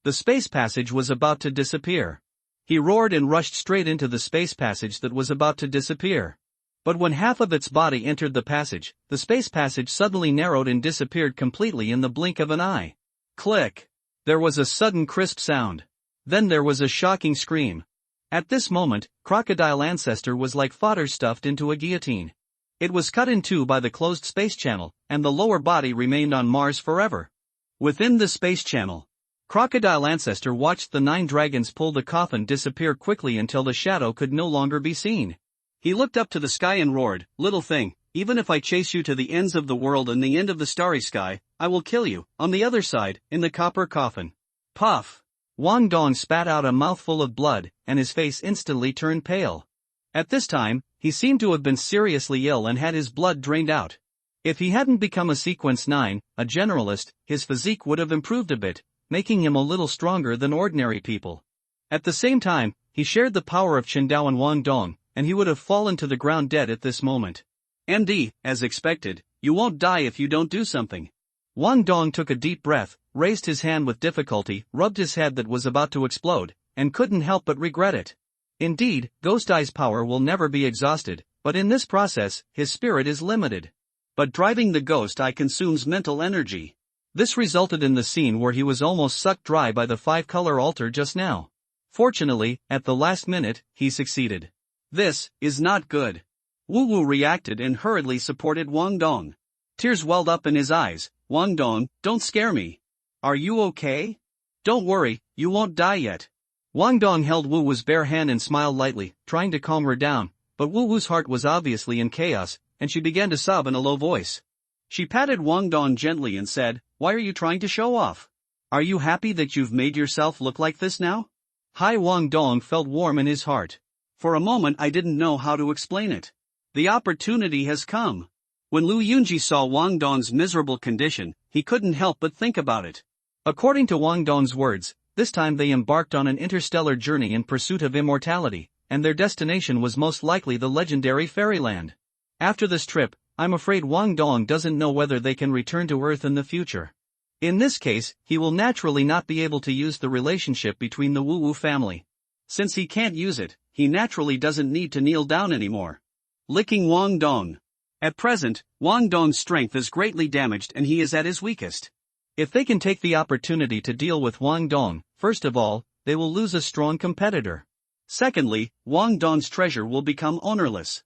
Speaker 1: The space passage was about to disappear. He roared and rushed straight into the space passage that was about to disappear. But when half of its body entered the passage, the space passage suddenly narrowed and disappeared completely in the blink of an eye. Click! There was a sudden crisp sound. Then there was a shocking scream. At this moment, Crocodile Ancestor was like fodder stuffed into a guillotine. It was cut in two by the closed space channel, and the lower body remained on Mars forever. Within the space channel, Crocodile Ancestor watched the 9 dragons pull the coffin disappear quickly until the shadow could no longer be seen. He looked up to the sky and roared, "Little thing, even if I chase you to the ends of the world and the end of the starry sky, I will kill you, on the other side, in the copper coffin." Puff! Wang Dong spat out a mouthful of blood, and his face instantly turned pale. At this time, he seemed to have been seriously ill and had his blood drained out. If he hadn't become a Sequence 9, a generalist, his physique would have improved a bit, making him a little stronger than ordinary people. At the same time, he shared the power of Qindao and Wang Dong, and he would have fallen to the ground dead at this moment. "MD, as expected, you won't die if you don't do something." Wang Dong took a deep breath, raised his hand with difficulty, rubbed his head that was about to explode, and couldn't help but regret it. Indeed, Ghost Eye's power will never be exhausted, but in this process, his spirit is limited. But driving the Ghost Eye consumes mental energy. This resulted in the scene where he was almost sucked dry by the 5-color altar just now. Fortunately, at the last minute, he succeeded. "This is not good." Wu Wu reacted and hurriedly supported Wang Dong. Tears welled up in his eyes. "Wang Dong, don't scare me. Are you okay? Don't worry, you won't die yet." Wang Dong held Wu Wu's bare hand and smiled lightly, trying to calm her down, but Wu Wu's heart was obviously in chaos, and she began to sob in a low voice. She patted Wang Dong gently and said, "Why are you trying to show off? Are you happy that you've made yourself look like this now?" Hai Wang Dong felt warm in his heart. For a moment I didn't know how to explain it. The opportunity has come. When Lu Yunji saw Wang Dong's miserable condition, he couldn't help but think about it. According to Wang Dong's words, this time they embarked on an interstellar journey in pursuit of immortality, and their destination was most likely the legendary fairyland. After this trip, I'm afraid Wang Dong doesn't know whether they can return to Earth in the future. In this case, he will naturally not be able to use the relationship between the Wu Wu family.
Speaker 2: Since he can't use it, he naturally doesn't need to kneel down anymore. Licking Wang Dong. At present, Wang Dong's strength is greatly damaged and he is at his weakest.
Speaker 1: If they can take the opportunity to deal with Wang Dong, first of all, they will lose a strong competitor.
Speaker 2: Secondly, Wang Dong's treasure will become ownerless.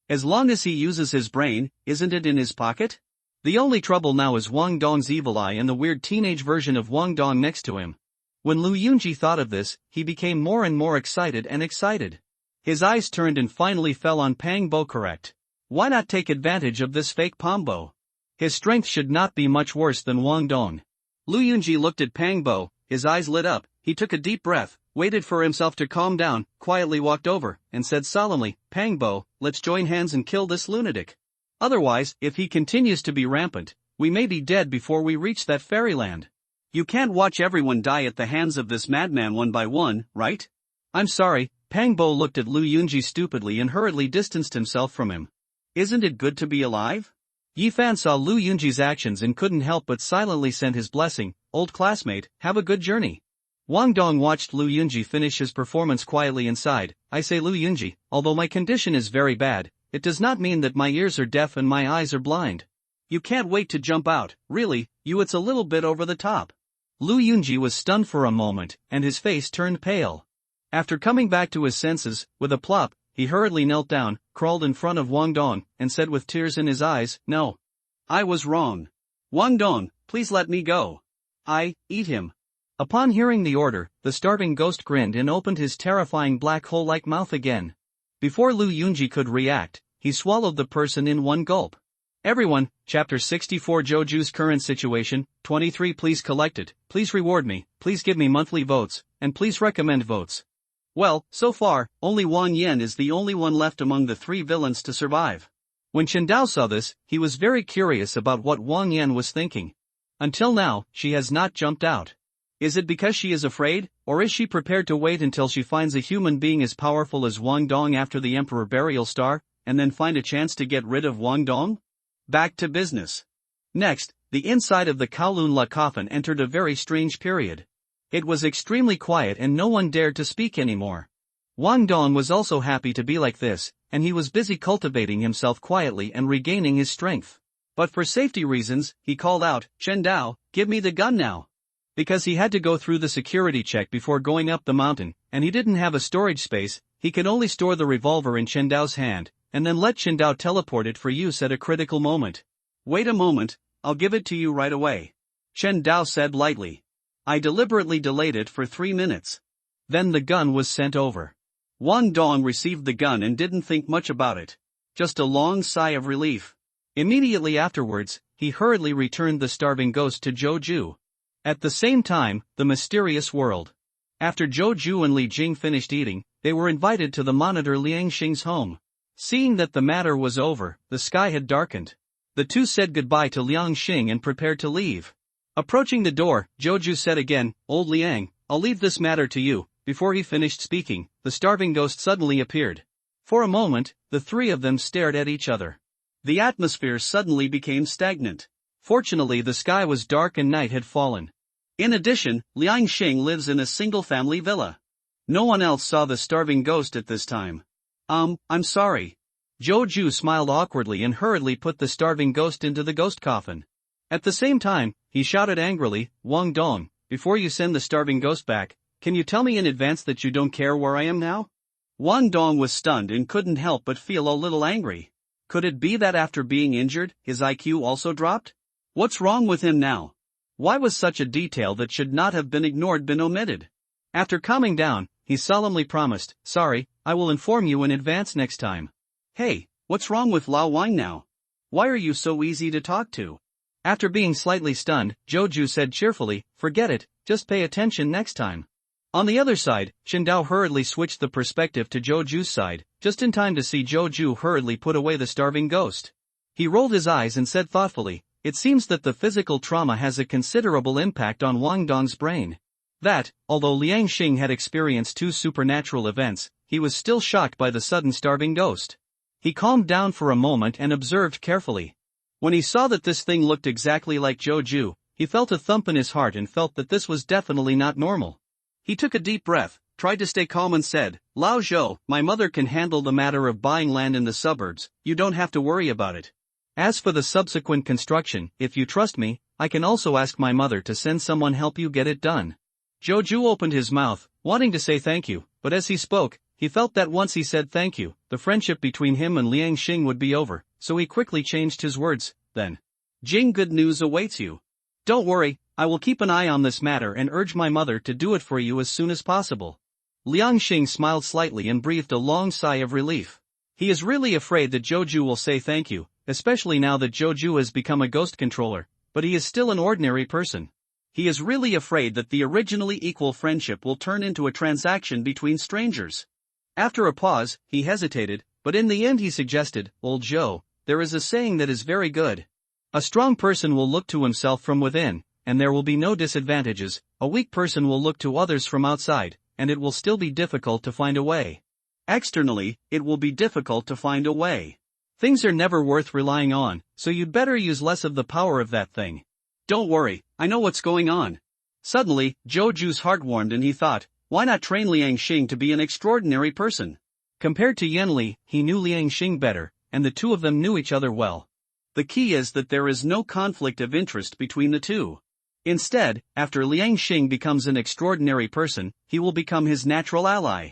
Speaker 2: As long as he uses his brain, isn't it in his pocket?
Speaker 1: The only trouble now is Wang Dong's evil eye and the weird teenage version of Wang Dong next to him. When Lu Yunji thought of this, he became more and more excited and excited. His eyes turned and finally fell on Pang Bo. Correct. Why not take advantage of this fake Pombo? His strength should not be much worse than Wang Dong.
Speaker 2: Lu Yunji looked at Pang Bo, his eyes lit up, he took a deep breath, waited for himself to calm down, quietly walked over, and said solemnly, Pang Bo, let's join hands and kill this lunatic. Otherwise, if he continues to be rampant, we may be dead before we reach that fairyland. You can't watch everyone die at the hands of this madman one by one, right?
Speaker 1: I'm sorry. Pang Bo looked at Lu Yunji stupidly and hurriedly distanced himself from him.
Speaker 2: Isn't it good to be alive?
Speaker 1: Yi Fan saw Lu Yunji's actions and couldn't help but silently send his blessing, old classmate, have a good journey. Wang Dong watched Lu Yunji finish his performance quietly and sighed. I say Lu Yunji, although my condition is very bad, it does not mean that my ears are deaf and my eyes are blind.
Speaker 2: You can't wait to jump out, really, it's a little bit over the top.
Speaker 1: Lu Yunji was stunned for a moment, and his face turned pale. After coming back to his senses, with a plop, he hurriedly knelt down, crawled in front of Wang Dong, and said with tears in his eyes, No.
Speaker 2: I was wrong. Wang Dong, please let me go. Eat him.
Speaker 1: Upon hearing the order, the starving ghost grinned and opened his terrifying black hole-like mouth again. Before Lu Yunji could react, he swallowed the person in one gulp. Everyone, Chapter 64 Joju's current situation, 23 Please collect it, please reward me, please give me monthly votes, and please recommend votes.
Speaker 2: Well, so far, only Wang Yan is the only one left among the three villains to survive.
Speaker 1: When Chen Dao saw this, he was very curious about what Wang Yan was thinking. Until now, she has not jumped out. Is it because she is afraid, or is she prepared to wait until she finds a human being as powerful as Wang Dong after the Emperor Burial Star, and then find a chance to get rid of Wang Dong? Back to business. Next, the inside of the Kowloon La coffin entered a very strange period. It was extremely quiet and no one dared to speak anymore. Wang Dong was also happy to be like this, and he was busy cultivating himself quietly and regaining his strength. But for safety reasons, he called out, Chen Dao, give me the gun now. Because he had to go through the security check before going up the mountain, and he didn't have a storage space, he could only store the revolver in Chen Dao's hand, and then let Chen Dao teleport it for use at a critical moment.
Speaker 2: Wait a moment, I'll give it to you right away. Chen Dao said lightly. I deliberately delayed it for 3 minutes.
Speaker 1: Then the gun was sent over.
Speaker 2: Wang Dong received the gun and didn't think much about it. Just a long sigh of relief.
Speaker 1: Immediately afterwards, he hurriedly returned the starving ghost to Joju. At the same time, the mysterious world. After Joju and Li Jing finished eating, they were invited to the monitor Liang Xing's home. Seeing that the matter was over, the sky had darkened. The two said goodbye to Liang Xing and prepared to leave. Approaching the door, Joju said again, Old Liang, I'll leave this matter to you. Before he finished speaking, the starving ghost suddenly appeared. For a moment, the three of them stared at each other.
Speaker 2: The atmosphere suddenly became stagnant.
Speaker 1: Fortunately, the sky was dark and night had fallen.
Speaker 2: In addition, Liang Xing lives in a single-family villa. No one else saw the starving ghost at this time. I'm sorry.
Speaker 1: Joju smiled awkwardly and hurriedly put the starving ghost into the ghost coffin. At the same time, he shouted angrily, Wang Dong, before you send the starving ghost back, can you tell me in advance that you don't care where I am now?
Speaker 2: Wang Dong was stunned and couldn't help but feel a little angry. Could it be that after being injured, his IQ also dropped? What's wrong with him now? Why was such a detail that should not have been ignored been omitted?
Speaker 1: After calming down, he solemnly promised, sorry, I will inform you in advance next time.
Speaker 2: Hey, what's wrong with Lao Wang now? Why are you so easy to talk to?
Speaker 1: After being slightly stunned, Joju said cheerfully, forget it, just pay attention next time. On the other side, Chen Dao hurriedly switched the perspective to Joju's side, just in time to see Joju hurriedly put away the starving ghost. He rolled his eyes and said thoughtfully, it seems that the physical trauma has a considerable impact on Wang Dong's brain. That, although Liang Xing had experienced 2 supernatural events, he was still shocked by the sudden starving ghost. He calmed down for a moment and observed carefully. When he saw that this thing looked exactly like Joju, he felt a thump in his heart and felt that this was definitely not normal. He took a deep breath,
Speaker 2: tried to stay calm and said, Lao Zhou, my mother can handle the matter of buying land in the suburbs, you don't have to worry about it.
Speaker 1: As for the subsequent construction, if you trust me, I can also ask my mother to send someone help you get it done.
Speaker 2: Zhou opened his mouth, wanting to say thank you, but as he spoke, he felt that once he said thank you, the friendship between him and Liang Xing would be over, so he quickly changed his words, then. Jing, good news awaits you. Don't worry, I will keep an eye on this matter and urge my mother to do it for you as soon as possible.
Speaker 1: Liang Xing smiled slightly and breathed a long sigh of relief.
Speaker 2: He is really afraid that Zhou will say thank you, especially now that Zhou has become a ghost controller, but he is still an ordinary person. He is really afraid that the originally equal friendship will turn into a transaction between strangers. After a pause, he hesitated, but in the end he suggested, Old Zhou, there is a saying that is very good. A strong person will look to himself from within, and there will be no disadvantages. A weak person will look to others from outside, and it will still be difficult to find a way.
Speaker 1: Externally, it will be difficult to find a way. Things are never worth relying on, so you'd better use less of the power of that thing.
Speaker 2: Don't worry, I know what's going on. Suddenly, Zhou's heart warmed and he thought, why not train Liang Xing to be an extraordinary person?
Speaker 1: Compared to Yan Li, he knew Liang Xing better, and the two of them knew each other well.
Speaker 2: The key is that there is no conflict of interest between the two. Instead, after Liang Xing becomes an extraordinary person, he will become his natural ally.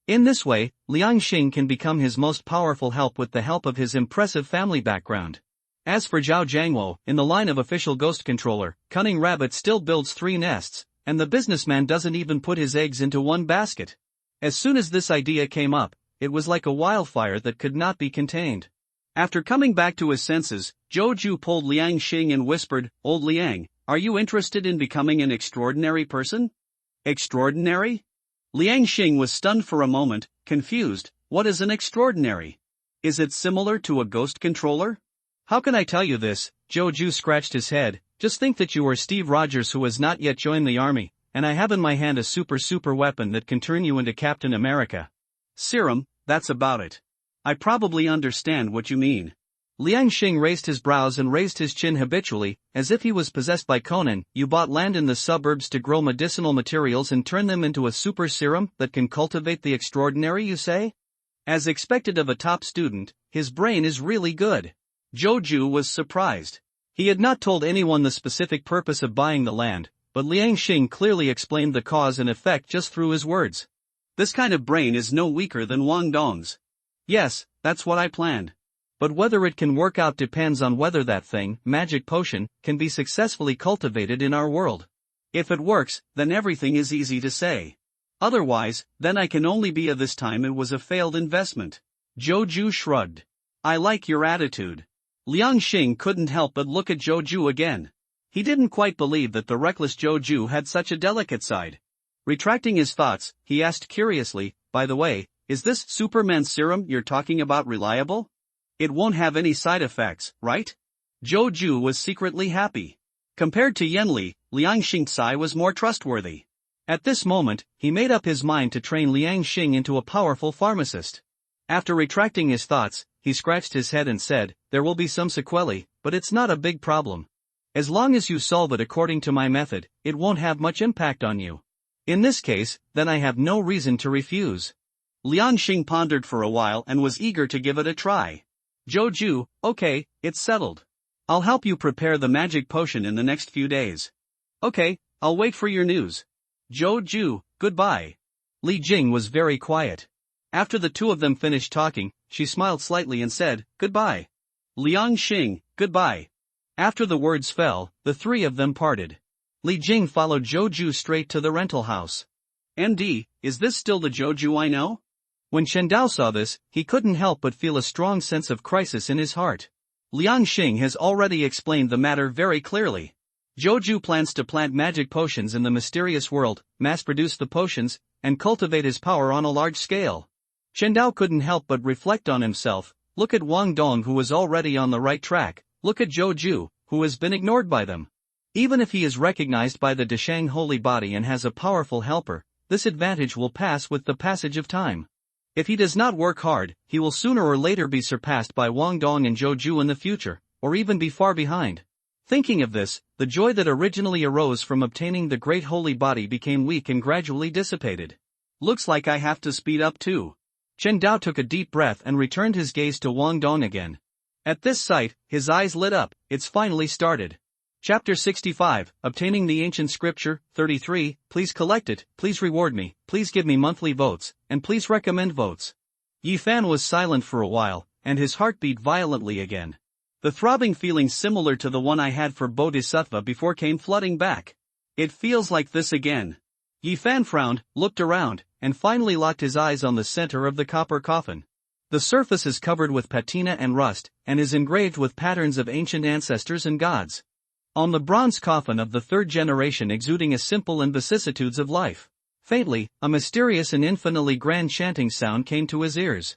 Speaker 1: In this way, Liang Xing can become his most powerful help with the help of his impressive family background. As for Zhao Jiangwo, in the line of official ghost controller, Cunning Rabbit still builds 3 nests, and the businessman doesn't even put his eggs into one basket. As soon as this idea came up, it was like a wildfire that could not be contained.
Speaker 2: After coming back to his senses, Zhou pulled Liang Xing and whispered, Old Liang, are you interested in becoming an extraordinary person?
Speaker 1: Extraordinary?
Speaker 2: Liang Xing was stunned for a moment, confused. What is an extraordinary? Is it similar to a ghost controller?
Speaker 1: How can I tell you this? Zhou scratched his head. Just think that you are Steve Rogers who has not yet joined the army, and I have in my hand a super weapon that can turn you into Captain America.
Speaker 2: Serum, that's about it. I probably understand what you mean.
Speaker 1: Liang Xing raised his brows and raised his chin habitually, as if he was possessed by Conan. You bought land in the suburbs to grow medicinal materials and turn them into a super serum that can cultivate the extraordinary, you say?
Speaker 2: As expected of a top student, his brain is really good. Zhou was surprised.
Speaker 1: He had not told anyone the specific purpose of buying the land, but Liang Xing clearly explained the cause and effect just through his words.
Speaker 2: This kind of brain is no weaker than Wang Dong's.
Speaker 1: Yes, that's what I planned. But whether it can work out depends on whether that thing, magic potion, can be successfully cultivated in our world.
Speaker 2: If it works, then everything is easy to say. Otherwise, then I can only be this time it was a failed investment.
Speaker 1: Zhou shrugged.
Speaker 2: I like your attitude. Liang Xing couldn't help but look at Zhou again. He didn't quite believe that the reckless Zhou had such a delicate side. Retracting his thoughts, he asked curiously, by the way, is this Superman serum you're talking about reliable? It won't have any side effects, right? Zhou was secretly happy. Compared to Yan Li, Liang Xing's Sai was more trustworthy.
Speaker 1: At this moment, he made up his mind to train Liang Xing into a powerful pharmacist. After retracting his thoughts, he scratched his head and said, there will be some sequelae, but it's not a big problem. As long as you solve it according to my method, it won't have much impact on you. In this case, then I have no reason to refuse.
Speaker 2: Liang Xing pondered for a while and was eager to give it a try. Zhou, okay, it's settled. I'll help you prepare the magic potion in the next few days. Okay, I'll wait for your news. Zhou, goodbye.
Speaker 1: Li Jing was very quiet.
Speaker 2: After the two of them finished talking, she smiled slightly and said, goodbye. Liang Xing, goodbye.
Speaker 1: After the words fell, the 3 of them parted. Li Jing followed Zhou straight to the rental house.
Speaker 2: MD, is this still the Zhou I know?
Speaker 1: When Chen Dao saw this, he couldn't help but feel a strong sense of crisis in his heart.
Speaker 2: Liang Xing has already explained the matter very clearly. Zhou plans to plant magic potions in the mysterious world, mass-produce the potions, and cultivate his power on a large scale.
Speaker 1: Chen Dao couldn't help but reflect on himself. Look at Wang Dong, who is already on the right track. Look at Zhou, who has been ignored by them. Even if he is recognized by the Deshang holy body and has a powerful helper, this advantage will pass with the passage of time. If he does not work hard, he will sooner or later be surpassed by Wang Dong and Zhou in the future, or even be far behind. Thinking of this, the joy that originally arose from obtaining the great holy body became weak and gradually dissipated.
Speaker 2: Looks like I have to speed up too.
Speaker 1: Chen Dao took a deep breath and returned his gaze to Wang Dong again.
Speaker 2: At this sight, his eyes lit up. It's finally started.
Speaker 1: Chapter 65, Obtaining the Ancient Scripture, 33, please collect it, please reward me, please give me monthly votes, and please recommend votes. Yi Fan was silent for a while, and his heart beat violently again.
Speaker 2: The throbbing feeling similar to the one I had for Bodhisattva before came flooding back. It feels like this again.
Speaker 1: Yi Fan frowned, looked around, and finally locked his eyes on the center of the copper coffin. The surface is covered with patina and rust, and is engraved with patterns of ancient ancestors and gods. On the bronze coffin of the third generation exuding a simple and vicissitudes of life. Faintly, a mysterious and infinitely grand chanting sound came to his ears.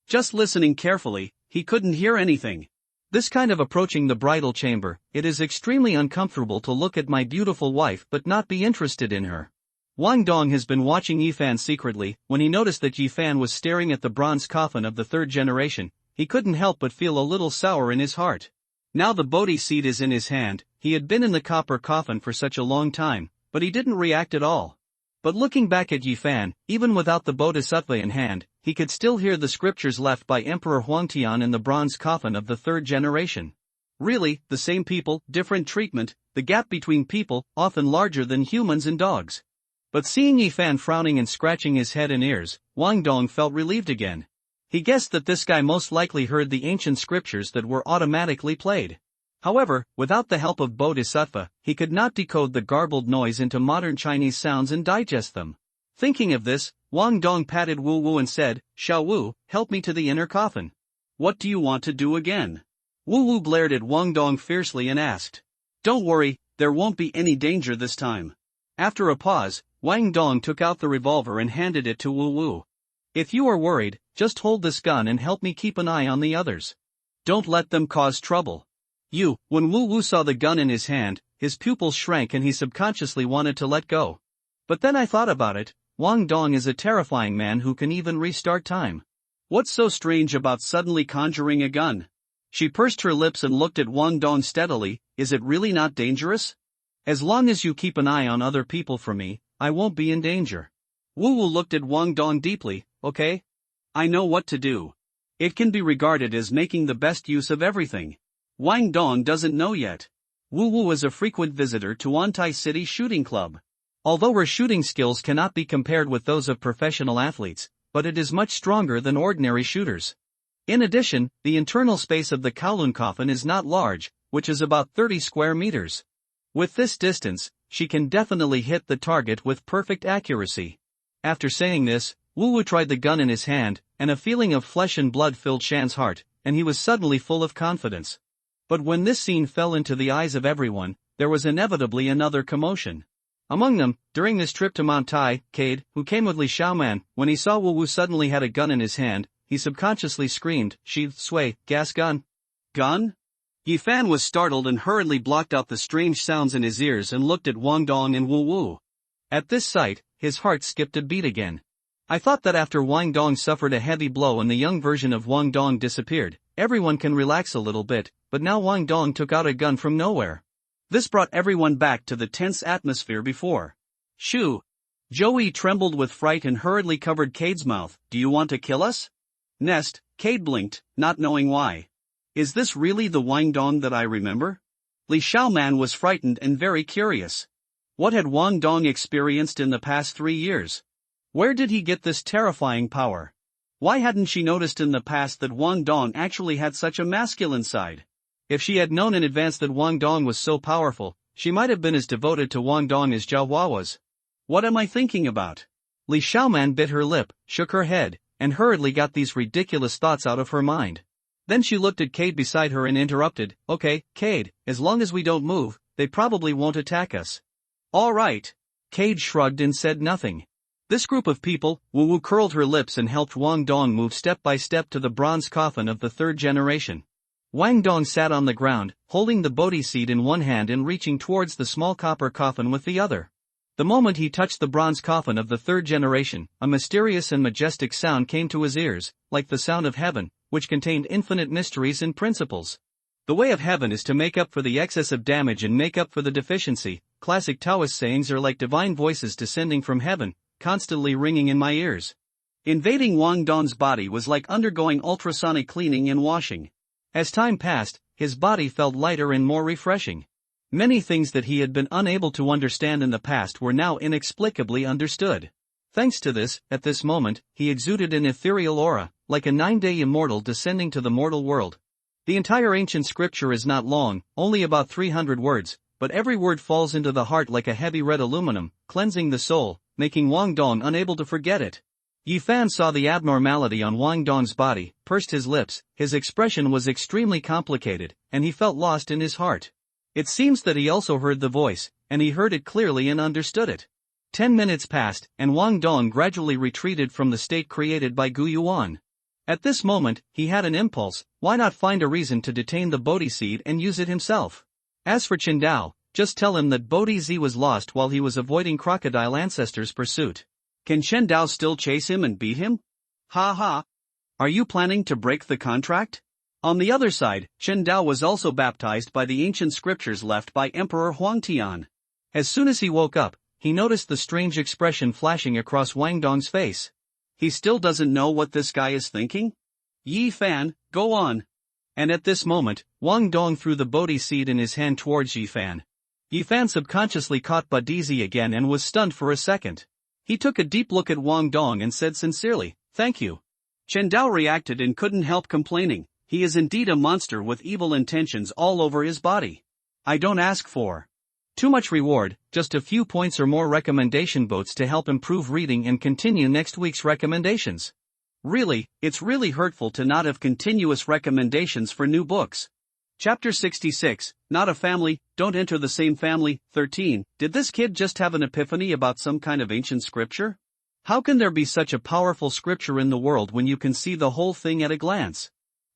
Speaker 2: Just listening carefully, he couldn't hear anything.
Speaker 1: This kind of approaching the bridal chamber, it is extremely uncomfortable to look at my beautiful wife but not be interested in her. Wang Dong has been watching Yi Fan secretly. When he noticed that Yi Fan was staring at the bronze coffin of the third generation, he couldn't help but feel a little sour in his heart. Now the Bodhi seed is in his hand. He had been in the copper coffin for such a long time, but he didn't react at all. But looking back at Yi Fan, even without the Bodhisattva in hand, he could still hear the scriptures left by Emperor Huangtian in the bronze coffin of the third generation. Really, the same people, different treatment, the gap between people, often larger than humans and dogs. But seeing Yi Fan frowning and scratching his head and ears, Wang Dong felt relieved again. He guessed that this guy most likely heard the ancient scriptures that were automatically played. However, without the help of Bodhisattva, he could not decode the garbled noise into modern Chinese sounds and digest them. Thinking of this, Wang Dong patted Wu Wu and said, "Xiao Wu, help me to the inner coffin."
Speaker 2: "What do you want to do again?"
Speaker 1: Wu Wu glared at Wang Dong fiercely and asked.
Speaker 2: "Don't worry, there won't be any danger this time."
Speaker 1: After a pause, Wang Dong took out the revolver and handed it to Wu Wu. "If you are worried, just hold this gun and help me keep an eye on the others. Don't let them cause trouble." When Wu Wu saw the gun in his hand, his pupils shrank and he subconsciously wanted to let go. But then I thought about it. Wang Dong is a terrifying man who can even restart time.
Speaker 2: What's so strange about suddenly conjuring a gun?
Speaker 1: She pursed her lips and looked at Wang Dong steadily. Is it really not dangerous? As long as you keep an eye on other people for me, I won't be in danger.
Speaker 2: Wu Wu looked at Wang Dong deeply. Okay? I know what to do. It can be regarded as making the best use of everything. Wang Dong doesn't know yet.
Speaker 1: Wu Wu is a frequent visitor to Wantai City Shooting Club. Although her shooting skills cannot be compared with those of professional athletes, but it is much stronger than ordinary shooters. In addition, the internal space of the Kowloon coffin is not large, which is about 30 square meters. With this distance, she can definitely hit the target with perfect accuracy. After saying this, Wu Wu tried the gun in his hand, and a feeling of flesh and blood filled Shan's heart, and he was suddenly full of confidence. But when this scene fell into the eyes of everyone, there was inevitably another commotion. Among them, during this trip to Mount Tai, Cade, who came with Li Xiaoman, when he saw Wu Wu suddenly had a gun in his hand, he subconsciously screamed, "Sheathed sway, gas gun."
Speaker 2: "Gun?" Yi Fan was startled and hurriedly blocked out the strange sounds in his ears and looked at Wang Dong and Wu Wu.
Speaker 1: At this sight, his heart skipped a beat again. I thought that after Wang Dong suffered a heavy blow and the young version of Wang Dong disappeared, everyone can relax a little bit, but now Wang Dong took out a gun from nowhere. This brought everyone back to the tense atmosphere before.
Speaker 2: "Shoo!" Joey trembled with fright and hurriedly covered Cade's mouth. "Do you want to kill us?"
Speaker 1: Nest,
Speaker 2: Cade blinked, not knowing why. Is this really the Wang Dong that I remember? Li Xiaoman was frightened and very curious. What had Wang Dong experienced in the past 3 years? Where did he get this terrifying power? Why hadn't she noticed in the past that Wang Dong actually had such a masculine side?
Speaker 1: If she had known in advance that Wang Dong was so powerful, she might have been as devoted to Wang Dong as Zhao Hua was.
Speaker 2: What am I thinking about?
Speaker 1: Li Xiaoman bit her lip, shook her head, and hurriedly got these ridiculous thoughts out of her mind. Then she looked at Cade beside her and interrupted, "Okay, Cade, as long as we don't move, they probably won't attack us."
Speaker 2: "All right."
Speaker 1: Cade shrugged and said nothing. This group of people, Wu Wu curled her lips and helped Wang Dong move step by step to the bronze coffin of the third generation. Wang Dong sat on the ground, holding the Bodhi seed in one hand and reaching towards the small copper coffin with the other. The moment he touched the bronze coffin of the third generation, a mysterious and majestic sound came to his ears, like the sound of heaven, which contained infinite mysteries and principles. The way of heaven is to make up for the excess of damage and make up for the deficiency. Classic Taoist sayings are like divine voices descending from heaven,
Speaker 2: constantly ringing in my ears. Invading Wang Dong's body was like undergoing ultrasonic cleaning and washing. As time passed, his body felt lighter and more refreshing. Many things that he had been unable to understand in the past were now inexplicably understood. Thanks to this, at this moment, he exuded an ethereal aura, like a 9-day immortal descending to the mortal world. The entire ancient scripture is not long, only about 300 words, but every word falls into the heart like a heavy red aluminum, cleansing the soul, making Wang Dong unable to forget it. Yi Fan saw the abnormality on Wang Dong's body, pursed his lips, his expression was extremely complicated, and he felt lost in his heart. It seems that he also heard the voice, and he heard it clearly and understood it. 10 minutes passed, and Wang Dong gradually retreated from the state created by Gu Yuan. At this moment, he had an impulse: why not find a reason to detain the Bodhi seed and use it himself? As for Chen Dao, just tell him that Bodhi Z was lost while he was avoiding crocodile ancestors' pursuit. Can Chen Dao still chase him and beat him? Ha ha! Are you planning to break the contract? On the other side, Chen Dao was also baptized by the ancient scriptures left by Emperor Huangtian. As soon as he woke up, he noticed the strange expression flashing across Wang Dong's face. He still doesn't know what this guy is thinking? Yi Fan, go on. And at this moment, Wang Dong threw the Bodhi seed in his hand towards Yi Fan. Yi Fan subconsciously caught Bodhi again and was stunned for a second. He took a deep look at Wang Dong and said sincerely, "Thank you." Chen Dao reacted and couldn't help complaining. He is indeed a monster with evil intentions all over his body. I don't ask for too much reward, just a few points or more recommendation votes to help improve reading and continue next week's recommendations. Really, it's really hurtful to not have continuous recommendations for new books. Chapter 66, Not a Family, Don't Enter the Same Family. 13. Did this kid just have an epiphany about some kind of ancient scripture? How can there be such a powerful scripture in the world when you can see the whole thing at a glance?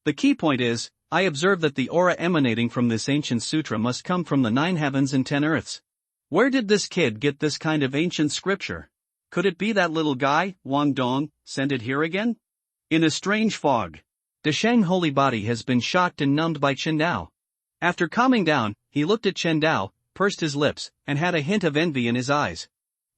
Speaker 2: The key point is, I observe that the aura emanating from this ancient sutra must come from the 9 heavens and 10 earths. Where did this kid get this kind of ancient scripture? Could it be that little guy, Wang Dong, sent it here again? In a strange fog. Deshang holy body has been shocked and numbed by Chen Dao. After calming down, he looked at Chen Dao, pursed his lips, and had a hint of envy in his eyes.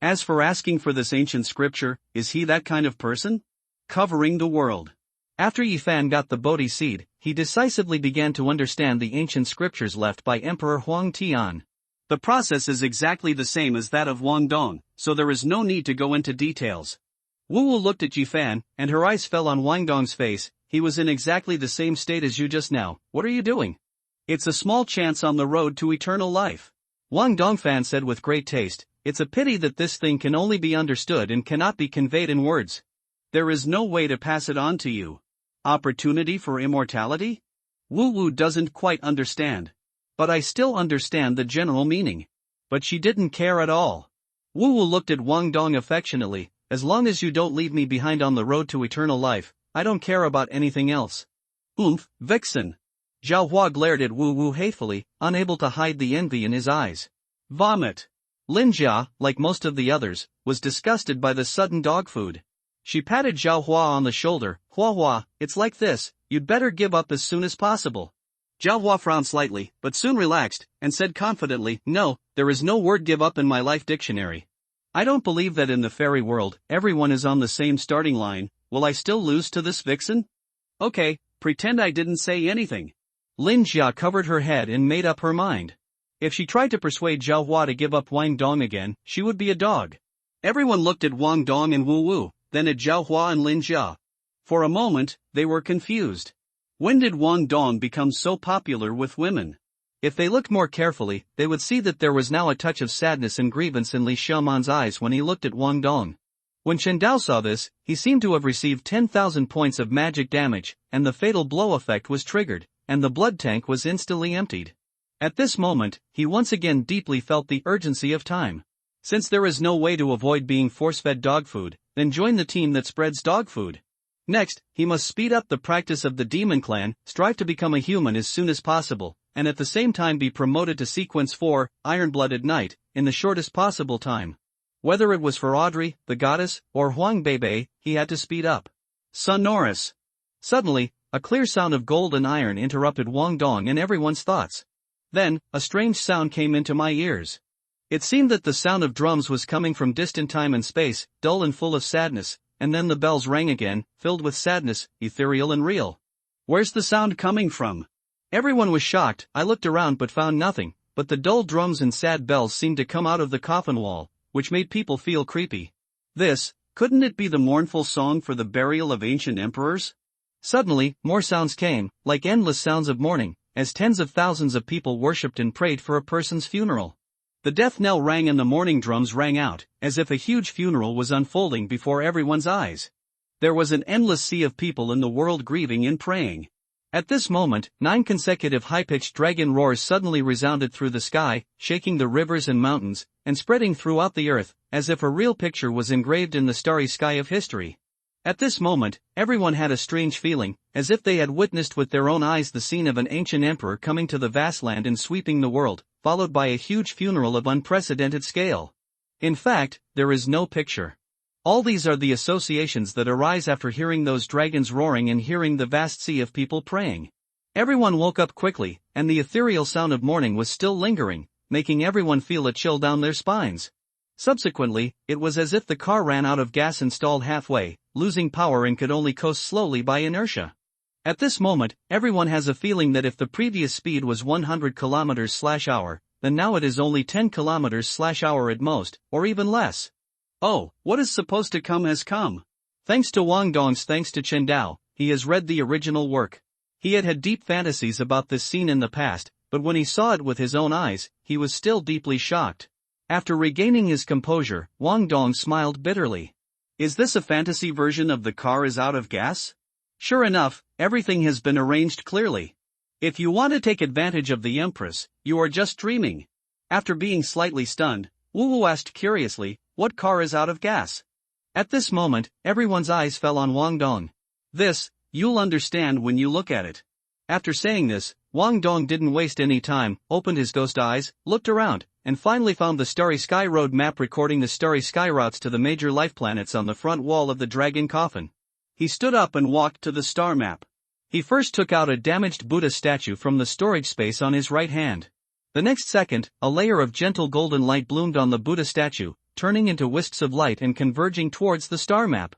Speaker 2: As for asking for this ancient scripture, is he that kind of person? Covering the world. After Yi Fan got the Bodhi seed, he decisively began to understand the ancient scriptures left by Emperor Huangtian. The process is exactly the same as that of Wang Dong, so there is no need to go into details. Wu Wu looked at Yi Fan, and her eyes fell on Wang Dong's face. He was in exactly the same state as you just now. What are you doing? It's a small chance on the road to eternal life. Wang Dongfan said with great taste, it's a pity that this thing can only be understood and cannot be conveyed in words. There is no way to pass it on to you. Opportunity for immortality? Wu Wu doesn't quite understand. But I still understand the general meaning. But she didn't care at all. Wu Wu looked at Wang Dong affectionately. As long as you don't leave me behind on the road to eternal life, I don't care about anything else. Vixen. Zhao Hua glared at Wu Wu hatefully, unable to hide the envy in his eyes. Vomit. Lin Jia, like most of the others, was disgusted by the sudden dog food. She patted Zhao Hua on the shoulder. Hua, it's like this, you'd better give up as soon as possible. Zhao Hua frowned slightly, but soon relaxed, and said confidently, no, there is no word give up in my life dictionary. I don't believe that in the fairy world, everyone is on the same starting line. Will I still lose to this vixen? Okay, pretend I didn't say anything. Lin Jia covered her head and made up her mind. If she tried to persuade Zhao Hua to give up Wang Dong again, she would be a dog. Everyone looked at Wang Dong and Wu Wu, then at Zhao Hua and Lin Jia. For a moment, they were confused. When did Wang Dong become so popular with women? If they looked more carefully, they would see that there was now a touch of sadness and grievance in Li Xiaoman's eyes when he looked at Wang Dong. When Chen Dao saw this, he seemed to have received 10,000 points of magic damage, and the fatal blow effect was triggered, and the blood tank was instantly emptied. At this moment, he once again deeply felt the urgency of time. Since there is no way to avoid being force-fed dog food, then join the team that spreads dog food. Next, he must speed up the practice of the demon clan, strive to become a human as soon as possible, and at the same time be promoted to sequence 4, Iron-Blooded Knight, in the shortest possible time. Whether it was for Audrey, the goddess, or Huang Bebe, he had to speed up. Sonorous. Suddenly, a clear sound of gold and iron interrupted Wang Dong and everyone's thoughts. Then, a strange sound came into my ears.
Speaker 1: It seemed that the sound of drums was coming from distant time and space, dull and full of sadness, and then the bells rang again, filled with sadness, ethereal and real.
Speaker 2: Where's the sound coming from?
Speaker 1: Everyone was shocked. I looked around but found nothing, but the dull drums and sad bells seemed to come out of the coffin wall, which made people feel creepy.
Speaker 2: Couldn't it be the mournful song for the burial of ancient emperors?
Speaker 1: Suddenly, more sounds came, like endless sounds of mourning, as tens of thousands of people worshipped and prayed for a person's funeral.
Speaker 2: The death knell rang and the mourning drums rang out, as if a huge funeral was unfolding before everyone's eyes. There was an endless sea of people in the world grieving and praying.
Speaker 1: At this moment, 9 consecutive high-pitched dragon roars suddenly resounded through the sky, shaking the rivers and mountains, and spreading throughout the earth, as if a real picture was engraved in the starry sky of history. At this moment, everyone had a strange feeling, as if they had witnessed with their own eyes the scene of an ancient emperor coming to the vast land and sweeping the world, followed by a huge funeral of unprecedented scale. In fact, there is no picture. All these are the associations that arise after hearing those dragons roaring and hearing the vast sea of people praying. Everyone woke up quickly, and the ethereal sound of mourning was still lingering, making everyone feel a chill down their spines. Subsequently, it was as if the car ran out of gas and stalled halfway, losing power and could only coast slowly by inertia. At this moment, everyone has a feeling that if the previous speed was 100 km/h, then now it is only 10 km/h at most, or even less.
Speaker 2: Oh, what is supposed to come has come.
Speaker 1: Thanks to Wang Dong's thanks to Chen Dao, he has read the original work. He had had deep fantasies about this scene in the past, but when he saw it with his own eyes, he was still deeply shocked. After regaining his composure, Wang Dong smiled bitterly.
Speaker 2: Is this a fantasy version of the car is out of gas? Sure enough, everything has been arranged clearly. If you want to take advantage of the Empress, you are just dreaming. After being slightly stunned, Wu Wu asked curiously, what car is out of gas?
Speaker 1: At this moment, everyone's eyes fell on Wang Dong.
Speaker 2: You'll understand when you look at it.
Speaker 1: After saying this, Wang Dong didn't waste any time, opened his ghost eyes, looked around, and finally found the Starry Sky Road map recording the starry sky routes to the major life planets on the front wall of the dragon coffin.
Speaker 2: He stood up and walked to the star map.
Speaker 1: He first took out a damaged Buddha statue from the storage space on his right hand. The next second, a layer of gentle golden light bloomed on the Buddha statue, turning into wisps of light and converging towards the star map.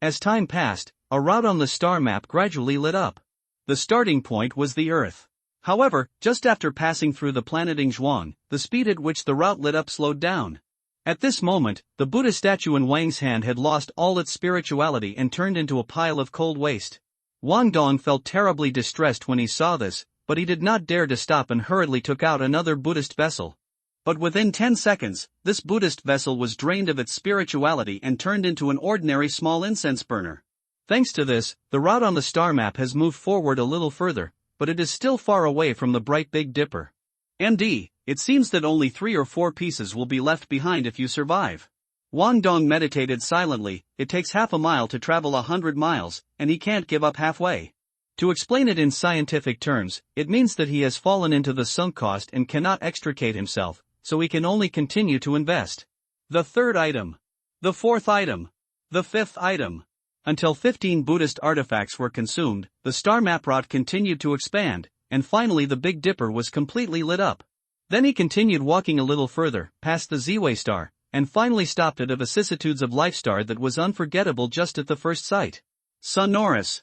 Speaker 1: As time passed, a route on the star map gradually lit up. The starting point was the Earth. However, just after passing through the planet Ingzhuang, the speed at which the route lit up slowed down. At this moment, the Buddha statue in Wang's hand had lost all its spirituality and turned into a pile of cold waste. Wang Dong felt terribly distressed when he saw this, but he did not dare to stop and hurriedly took out another Buddhist vessel. But within 10 seconds, this Buddhist vessel was drained of its spirituality and turned into an ordinary small incense burner. Thanks to this, the route on the star map has moved forward a little further, but it is still far away from the bright Big Dipper.
Speaker 2: MD, it seems that only 3 or 4 pieces will be left behind if you survive.
Speaker 1: Wang Dong meditated silently. It takes half a mile to travel 100 miles, and he can't give up halfway. To explain it in scientific terms, it means that he has fallen into the sunk cost and cannot extricate himself, so he can only continue to invest.
Speaker 2: The 3rd item. The 4th item. The 5th item.
Speaker 1: Until 15 Buddhist artifacts were consumed, the star map route continued to expand, and finally the Big Dipper was completely lit up. Then he continued walking a little further, past the Z-Way star, and finally stopped at a vicissitudes of life star that was unforgettable just at the first sight.
Speaker 2: Sonorous.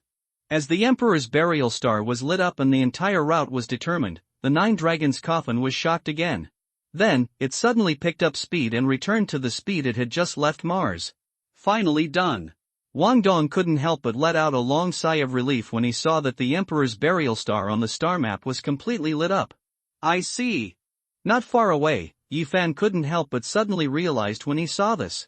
Speaker 1: As the Emperor's burial star was lit up and the entire route was determined, the 9 dragons' coffin was shocked again. Then, it suddenly picked up speed and returned to the speed it had just left Mars.
Speaker 2: Finally done.
Speaker 1: Wang Dong couldn't help but let out a long sigh of relief when he saw that the Emperor's burial star on the star map was completely lit up.
Speaker 2: I see.
Speaker 1: Not far away, Yifan couldn't help but suddenly realized when he saw this.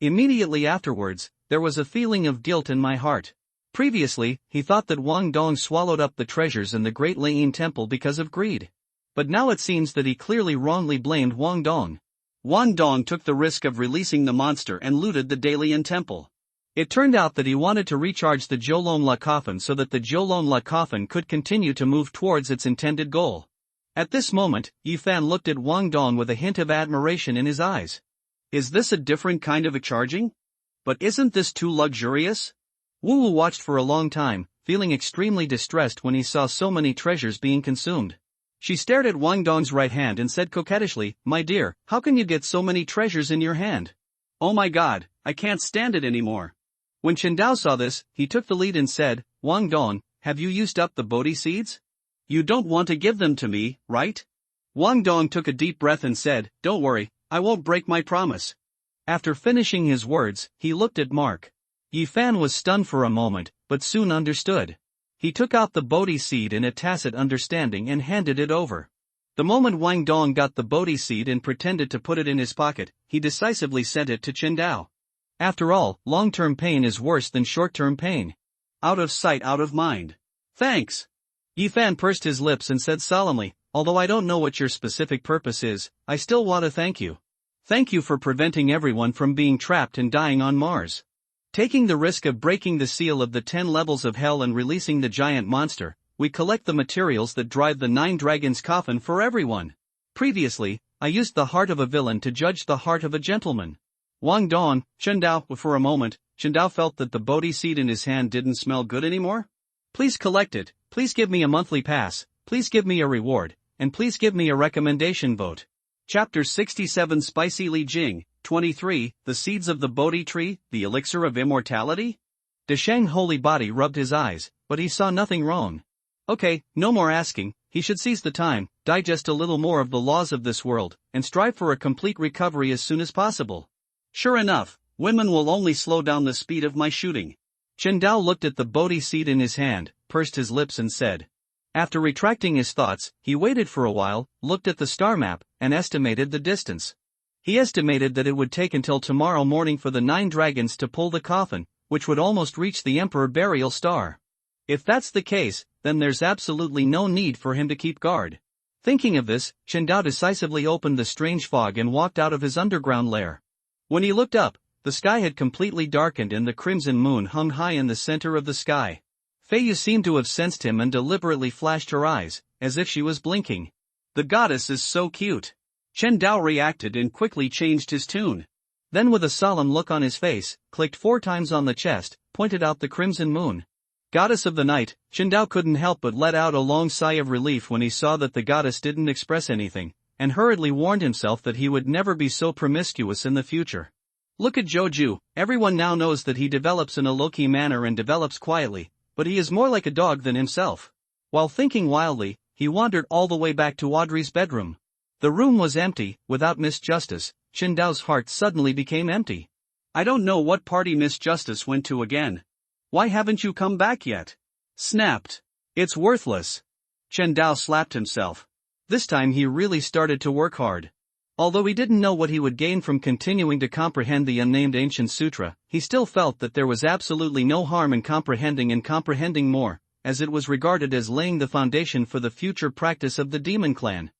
Speaker 1: Immediately afterwards, there was a feeling of guilt in my heart. Previously, he thought that Wang Dong swallowed up the treasures in the Great Lane Temple because of greed. But now it seems that he clearly wrongly blamed Wang Dong.
Speaker 2: Wang Dong took the risk of releasing the monster and looted the Dalian Temple.
Speaker 1: It turned out that he wanted to recharge the Zhoulong La coffin so that the Zhoulong La coffin could continue to move towards its intended goal. At this moment, Yifan looked at Wang Dong with a hint of admiration in his eyes.
Speaker 2: Is this a different kind of a charging? But isn't this too luxurious?
Speaker 1: Wu Wu watched for a long time, feeling extremely distressed when he saw so many treasures being consumed.
Speaker 2: She stared at Wang Dong's right hand and said coquettishly, "My dear, how can you get so many treasures in your hand? Oh my god, I can't stand it anymore." When Chen Dao saw this, he took the lead and said, "Wang Dong, have you used up the Bodhi seeds? You don't want to give them to me, right?" Wang Dong took a deep breath and said, "Don't worry, I won't break my promise." After finishing his words, he looked at Mark. Yi Fan was stunned for a moment, but soon understood. He took out the Bodhi seed in a tacit understanding and handed it over. The moment Wang Dong got the Bodhi seed and pretended to put it in his pocket, he decisively sent it to Chen Dao. After all, long-term pain is worse than short-term pain. Out of sight, out of mind. "Thanks." Yi Fan pursed his lips and said solemnly, "Although I don't know what your specific purpose is, I still want to thank you. Thank you for preventing everyone from being trapped and dying on Mars. Taking the risk of breaking the seal of the 10 levels of hell and releasing the giant monster, we collect the materials that drive the 9 dragons' coffin for everyone. Previously, I used the heart of a villain to judge the heart of a gentleman." Wang Dong, Chen Dao, for a moment, Chen Dao felt that the Bodhi seed in his hand didn't smell good anymore. "Please collect it, please give me a monthly pass, please give me a reward, and please give me a recommendation vote." Chapter 67 Spicy Li Jing, 23, The Seeds of the Bodhi Tree, the Elixir of Immortality? Deshang Holy Body rubbed his eyes, but he saw nothing wrong. Okay, no more asking, he should seize the time, digest a little more of the laws of this world, and strive for a complete recovery as soon as possible. Sure enough, women will only slow down the speed of my shooting. Chen Dao looked at the Bodhi seed in his hand, pursed his lips and said. After retracting his thoughts, he waited for a while, looked at the star map, and estimated the distance. He estimated that it would take until tomorrow morning for the 9 dragons to pull the coffin, which would almost reach the Emperor Burial Star. If that's the case, then there's absolutely no need for him to keep guard. Thinking of this, Chen Dao decisively opened the strange fog and walked out of his underground lair. When he looked up, the sky had completely darkened and the crimson moon hung high in the center of the sky. Fei Yu seemed to have sensed him and deliberately flashed her eyes, as if she was blinking. "The goddess is so cute." Chen Dao reacted and quickly changed his tune. Then with a solemn look on his face, clicked 4 times on the chest, pointed out the crimson moon. "Goddess of the night." Chen Dao couldn't help but let out a long sigh of relief when he saw that the goddess didn't express anything, and hurriedly warned himself that he would never be so promiscuous in the future. Look at Joju, everyone now knows that he develops in a low-key manner and develops quietly, but he is more like a dog than himself. While thinking wildly, he wandered all the way back to Audrey's bedroom. The room was empty, without Miss Justice. Chen Dao's heart suddenly became empty. "I don't know what party Miss Justice went to again. Why haven't you come back yet?" Snapped. "It's worthless." Chen Dao slapped himself. This time he really started to work hard. Although he didn't know what he would gain from continuing to comprehend the unnamed ancient sutra, he still felt that there was absolutely no harm in comprehending more, as it was regarded as laying the foundation for the future practice of the demon clan.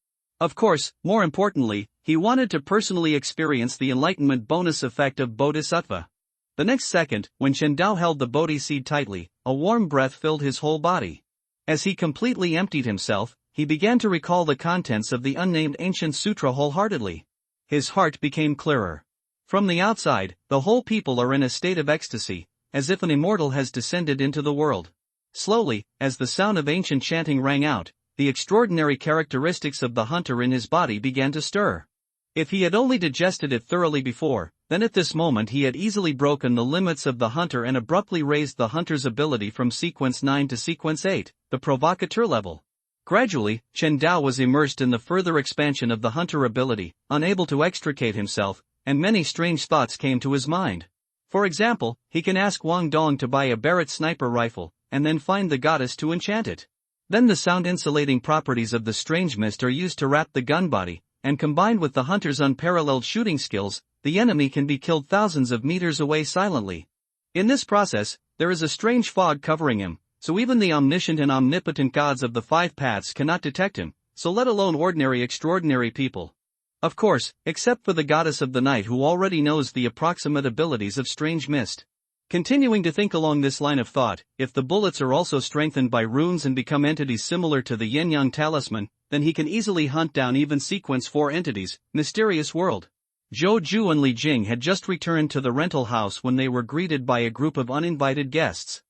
Speaker 2: Of course, more importantly, he wanted to personally experience the enlightenment bonus effect of Bodhisattva. The next second, when Chen Dao held the Bodhi seed tightly, a warm breath filled his whole body. As he completely emptied himself, he began to recall the contents of the unnamed ancient sutra wholeheartedly. His heart became clearer. From the outside, the whole people are in a state of ecstasy, as if an immortal has descended into the world. Slowly, as the sound of ancient chanting rang out, the extraordinary characteristics of the hunter in his body began to stir. If he had only digested it thoroughly before, then at this moment he had easily broken the limits of the hunter and abruptly raised the hunter's ability from sequence 9 to sequence 8, the provocateur level. Gradually, Chen Dao was immersed in the further expansion of the hunter ability, unable to extricate himself, and many strange thoughts came to his mind. For example, he can ask Wang Dong to buy a Barrett sniper rifle, and then find the goddess to enchant it. Then the sound-insulating properties of the strange mist are used to wrap the gun body, and combined with the hunter's unparalleled shooting skills, the enemy can be killed thousands of meters away silently. In this process, there is a strange fog covering him, so even the omniscient and omnipotent gods of the 5 paths cannot detect him, so let alone ordinary extraordinary people. Of course, except for the goddess of the night who already knows the approximate abilities of strange mist. Continuing to think along this line of thought, if the bullets are also strengthened by runes and become entities similar to the yin-yang talisman, then he can easily hunt down even sequence 4 entities, mysterious world. Zhou Ju and Li Jing had just returned to the rental house when they were greeted by a group of uninvited guests.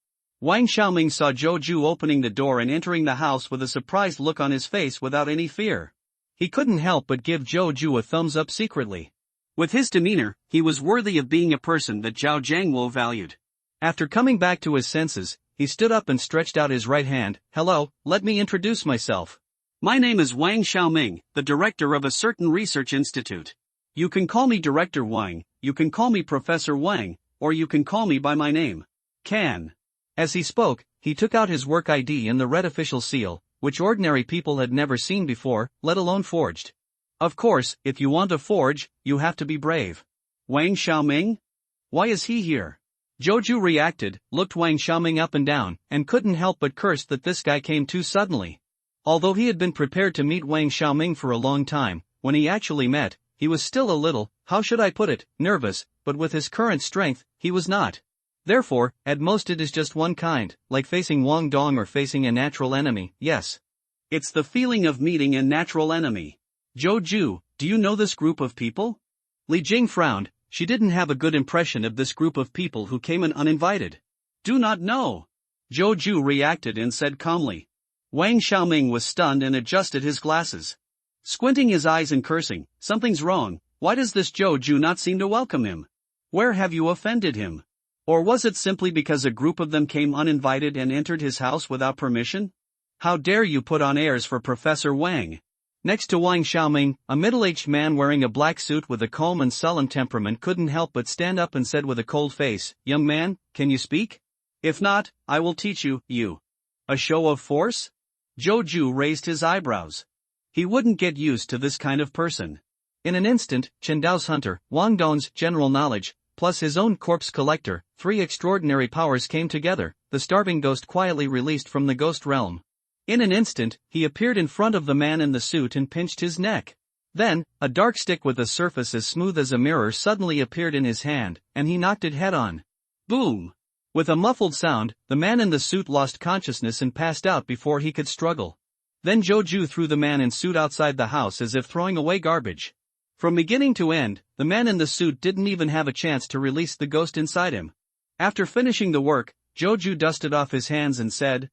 Speaker 2: Wang Xiaoming saw Zhou Ju opening the door and entering the house with a surprised look on his face without any fear. He couldn't help but give Zhou Ju a thumbs up secretly. With his demeanor, he was worthy of being a person that Zhao Jiangwo valued.
Speaker 1: After coming back to his senses, he stood up and stretched out his right hand. Hello, let me introduce myself.
Speaker 2: My name is Wang Xiaoming, the director of a certain research institute. You can call me Director Wang, you can call me Professor Wang, or you can call me by my name. Can.
Speaker 1: As he spoke, he took out his work ID and the red official seal, which ordinary people had never seen before, let alone forged. Of course, if you want to forge, you have to be brave.
Speaker 2: Wang Xiaoming? Why is he here?
Speaker 1: Zhou Ju reacted, looked Wang Xiaoming up and down, and couldn't help but curse that this guy came too suddenly. Although he had been prepared to meet Wang Xiaoming for a long time, when he actually met, he was still a little, how should I put it, nervous, but with his current strength, he was not. Therefore, at most it is just one kind, like facing Wang Dong or facing a natural enemy, yes.
Speaker 2: It's the feeling of meeting a natural enemy. Zhou Ju, do you know this group of people?
Speaker 1: Li Jing frowned, she didn't have a good impression of this group of people who came in uninvited.
Speaker 2: Do not know.
Speaker 1: Zhou Ju reacted and said calmly.
Speaker 2: Wang Xiaoming was stunned and adjusted his glasses. Squinting his eyes and cursing, something's wrong, why does this Zhou Ju not seem to welcome him? Where have you offended him? Or was it simply because a group of them came uninvited and entered his house without permission? How dare you put on airs for Professor Wang?
Speaker 1: Next to Wang Xiaoming, a middle-aged man wearing a black suit with a calm and solemn temperament couldn't help but stand up and said with a cold face, "Young man, can you speak?
Speaker 2: If not, I will teach you, you." A show of force? Zhou Ju raised his eyebrows. He wouldn't get used to this kind of person.
Speaker 1: In an instant, Chen Dao's hunter, Wang Dong's general knowledge, plus his own corpse collector, three extraordinary powers came together, the starving ghost quietly released from the ghost realm. In an instant, he appeared in front of the man in the suit and pinched his neck. Then, a dark stick with a surface as smooth as a mirror suddenly appeared in his hand, and he knocked it head-on.
Speaker 2: Boom!
Speaker 1: With a muffled sound, the man in the suit lost consciousness and passed out before he could struggle. Then Zhou Ju threw the man in suit outside the house as if throwing away garbage. From beginning to end, the man in the suit didn't even have a chance to release the ghost inside him. After finishing the work, Zhou Ju dusted off his hands and said,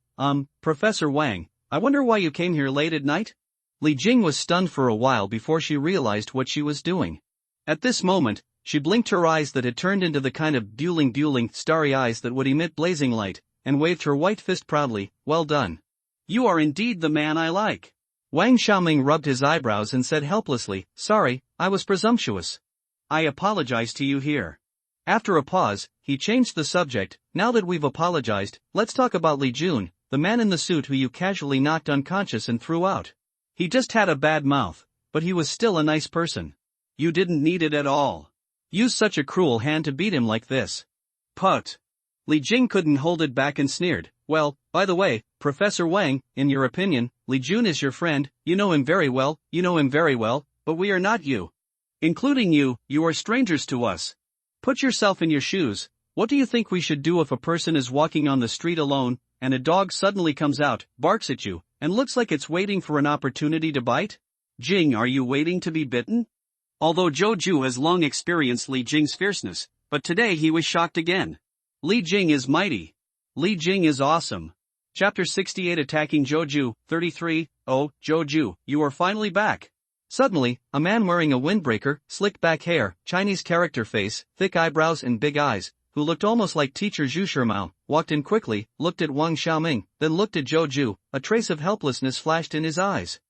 Speaker 1: Professor Wang, I wonder why you came here late at night? Li Jing was stunned for a while before she realized what she was doing. At this moment, she blinked her eyes that had turned into the kind of buling, starry eyes that would emit blazing light, and waved her white fist proudly, well done.
Speaker 2: You are indeed the man I like.
Speaker 1: Wang Xiaoming rubbed his eyebrows and said helplessly, sorry, I was presumptuous.
Speaker 2: I apologize to you here.
Speaker 1: After a pause, he changed the subject. Now that we've apologized, let's talk about Li Jun, the man in the suit who you casually knocked unconscious and threw out. He just had a bad mouth, but he was still a nice person.
Speaker 2: You didn't need it at all.
Speaker 1: Use such a cruel hand to beat him like this.
Speaker 2: Put.
Speaker 1: Li Jing couldn't hold it back and sneered. Well, by the way, Professor Wang, in your opinion, Li Jun is your friend, you know him very well, but we are not you.
Speaker 2: Including you, you are strangers to us.
Speaker 1: Put yourself in your shoes. What do you think we should do if a person is walking on the street alone, and a dog suddenly comes out, barks at you, and looks like it's waiting for an opportunity to bite?
Speaker 2: Jing, are you waiting to be bitten? Although Zhou Ju has long experienced Li Jing's fierceness, but today he was shocked again.
Speaker 1: Li Jing is mighty. Li Jing is awesome. Chapter 68 Attacking Zhou Ju, 33, Oh, Zhou Ju, you are finally back. Suddenly, a man wearing a windbreaker, slicked back hair, Chinese character face, thick eyebrows and big eyes, who looked almost like teacher Zhu Shimao, walked in quickly, looked at Wang Xiaoming, then looked at Zhou Ju. A trace of helplessness flashed in his eyes.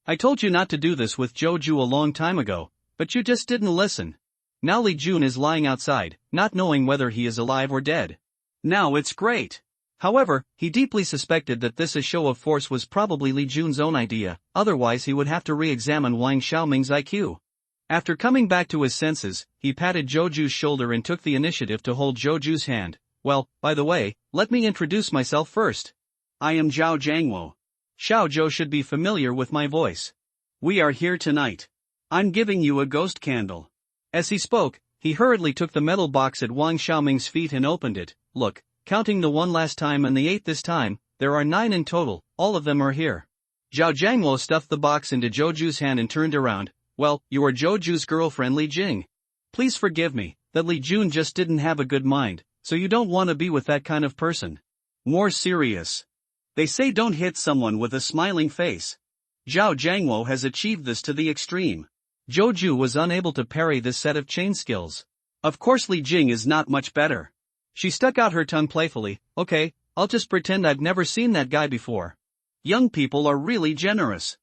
Speaker 1: I told you not to do this with Zhou Ju a long time ago, but you just didn't listen. Now Li Jun is lying outside, not knowing whether he is alive or dead.
Speaker 2: Now it's great.
Speaker 1: However, he deeply suspected that this show of force was probably Li Jun's own idea, otherwise he would have to re-examine Wang Xiaoming's IQ. After coming back to his senses, he patted Zhou Ju's shoulder and took the initiative to hold Zhou Ju's hand. Well, by the way, let me introduce myself first.
Speaker 2: I am Zhao Jiangwo.
Speaker 1: Xiao Zhou should be familiar with my voice.
Speaker 2: We are here tonight. I'm giving you a ghost candle.
Speaker 1: As he spoke, he hurriedly took the metal box at Wang Xiaoming's feet and opened it. Look, counting the one last time and the 8 this time, there are 9 in total, all of them are here. Zhao Jiangwo stuffed the box into Zhou Ju's hand and turned around. Well, you are Zhou Ju's girlfriend Li Jing. Please forgive me, that Li Jun just didn't have a good mind, so you don't want to be with that kind of person.
Speaker 2: More serious. They say don't hit someone with a smiling face. Zhao Jiangwo has achieved this to the extreme.
Speaker 1: Zhou was unable to parry this set of chain skills.
Speaker 2: Of course Li Jing is not much better.
Speaker 1: She stuck out her tongue playfully. Okay, I'll just pretend I've never seen that guy before.
Speaker 2: Young people are really generous.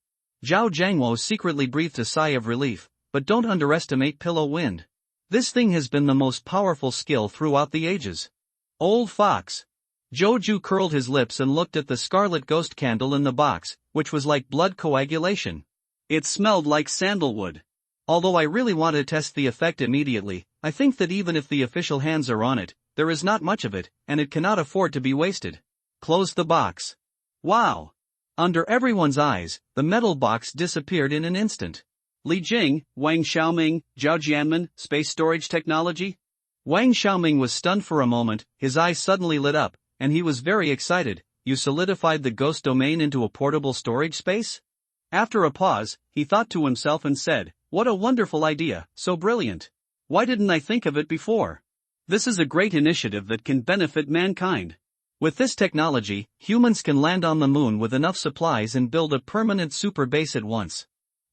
Speaker 1: Zhao Jiangwo secretly breathed a sigh of relief, but don't underestimate pillow wind. This thing has been the most powerful skill throughout the ages.
Speaker 2: Old fox.
Speaker 1: Zhou curled his lips and looked at the scarlet ghost candle in the box, which was like blood coagulation.
Speaker 2: It smelled like sandalwood.
Speaker 1: Although I really want to test the effect immediately, I think that even if the official hands are on it, there is not much of it, and it cannot afford to be wasted.
Speaker 2: Close the box. Wow.
Speaker 1: Under everyone's eyes, the metal box disappeared in an instant.
Speaker 2: Li Jing, Wang Xiaoming, Zhao Jianmen, space storage technology?
Speaker 1: Wang Xiaoming was stunned for a moment, his eyes suddenly lit up, and he was very excited. You solidified the ghost domain into a portable storage space?
Speaker 2: After a pause, he thought to himself and said, what a wonderful idea, so brilliant. Why didn't I think of it before? This is a great initiative that can benefit mankind.
Speaker 1: With this technology, humans can land on the moon with enough supplies and build a permanent super base at once.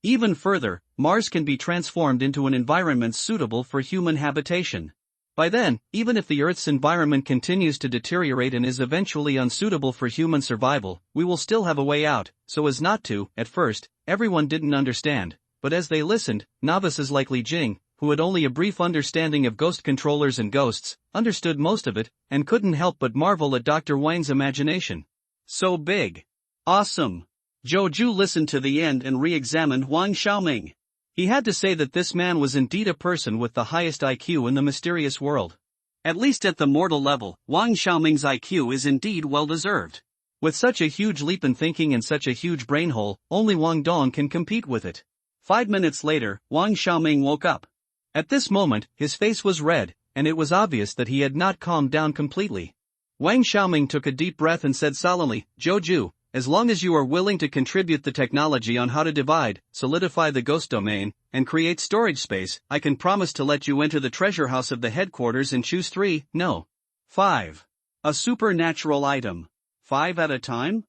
Speaker 2: Even further, Mars can be transformed into an environment suitable for human habitation.
Speaker 1: By then, even if the Earth's environment continues to deteriorate and is eventually unsuitable for human survival, we will still have a way out, so as not to. At first, everyone didn't understand, but as they listened, novices like Li Jing, who had only a brief understanding of ghost controllers and ghosts, understood most of it, and couldn't help but marvel at Dr. Wang's imagination.
Speaker 2: So big. Awesome. Zhou listened to the end and re-examined Wang Xiaoming. He had to say that this man was indeed a person with the highest IQ in the mysterious world. At least at the mortal level, Wang Xiaoming's IQ is indeed well-deserved.
Speaker 1: With such a huge leap in thinking and such a huge brain hole, only Wang Dong can compete with it.
Speaker 2: 5 minutes later, Wang Xiaoming woke up.
Speaker 1: At this moment, his face was red, and it was obvious that he had not calmed down completely. Wang Xiaoming took a deep breath and said solemnly, Zhou, as long as you are willing to contribute the technology on how to divide, solidify the ghost domain, and create storage space, I can promise to let you enter the treasure house of the headquarters and choose 3, no, 5.
Speaker 2: A supernatural item. 5 at a time?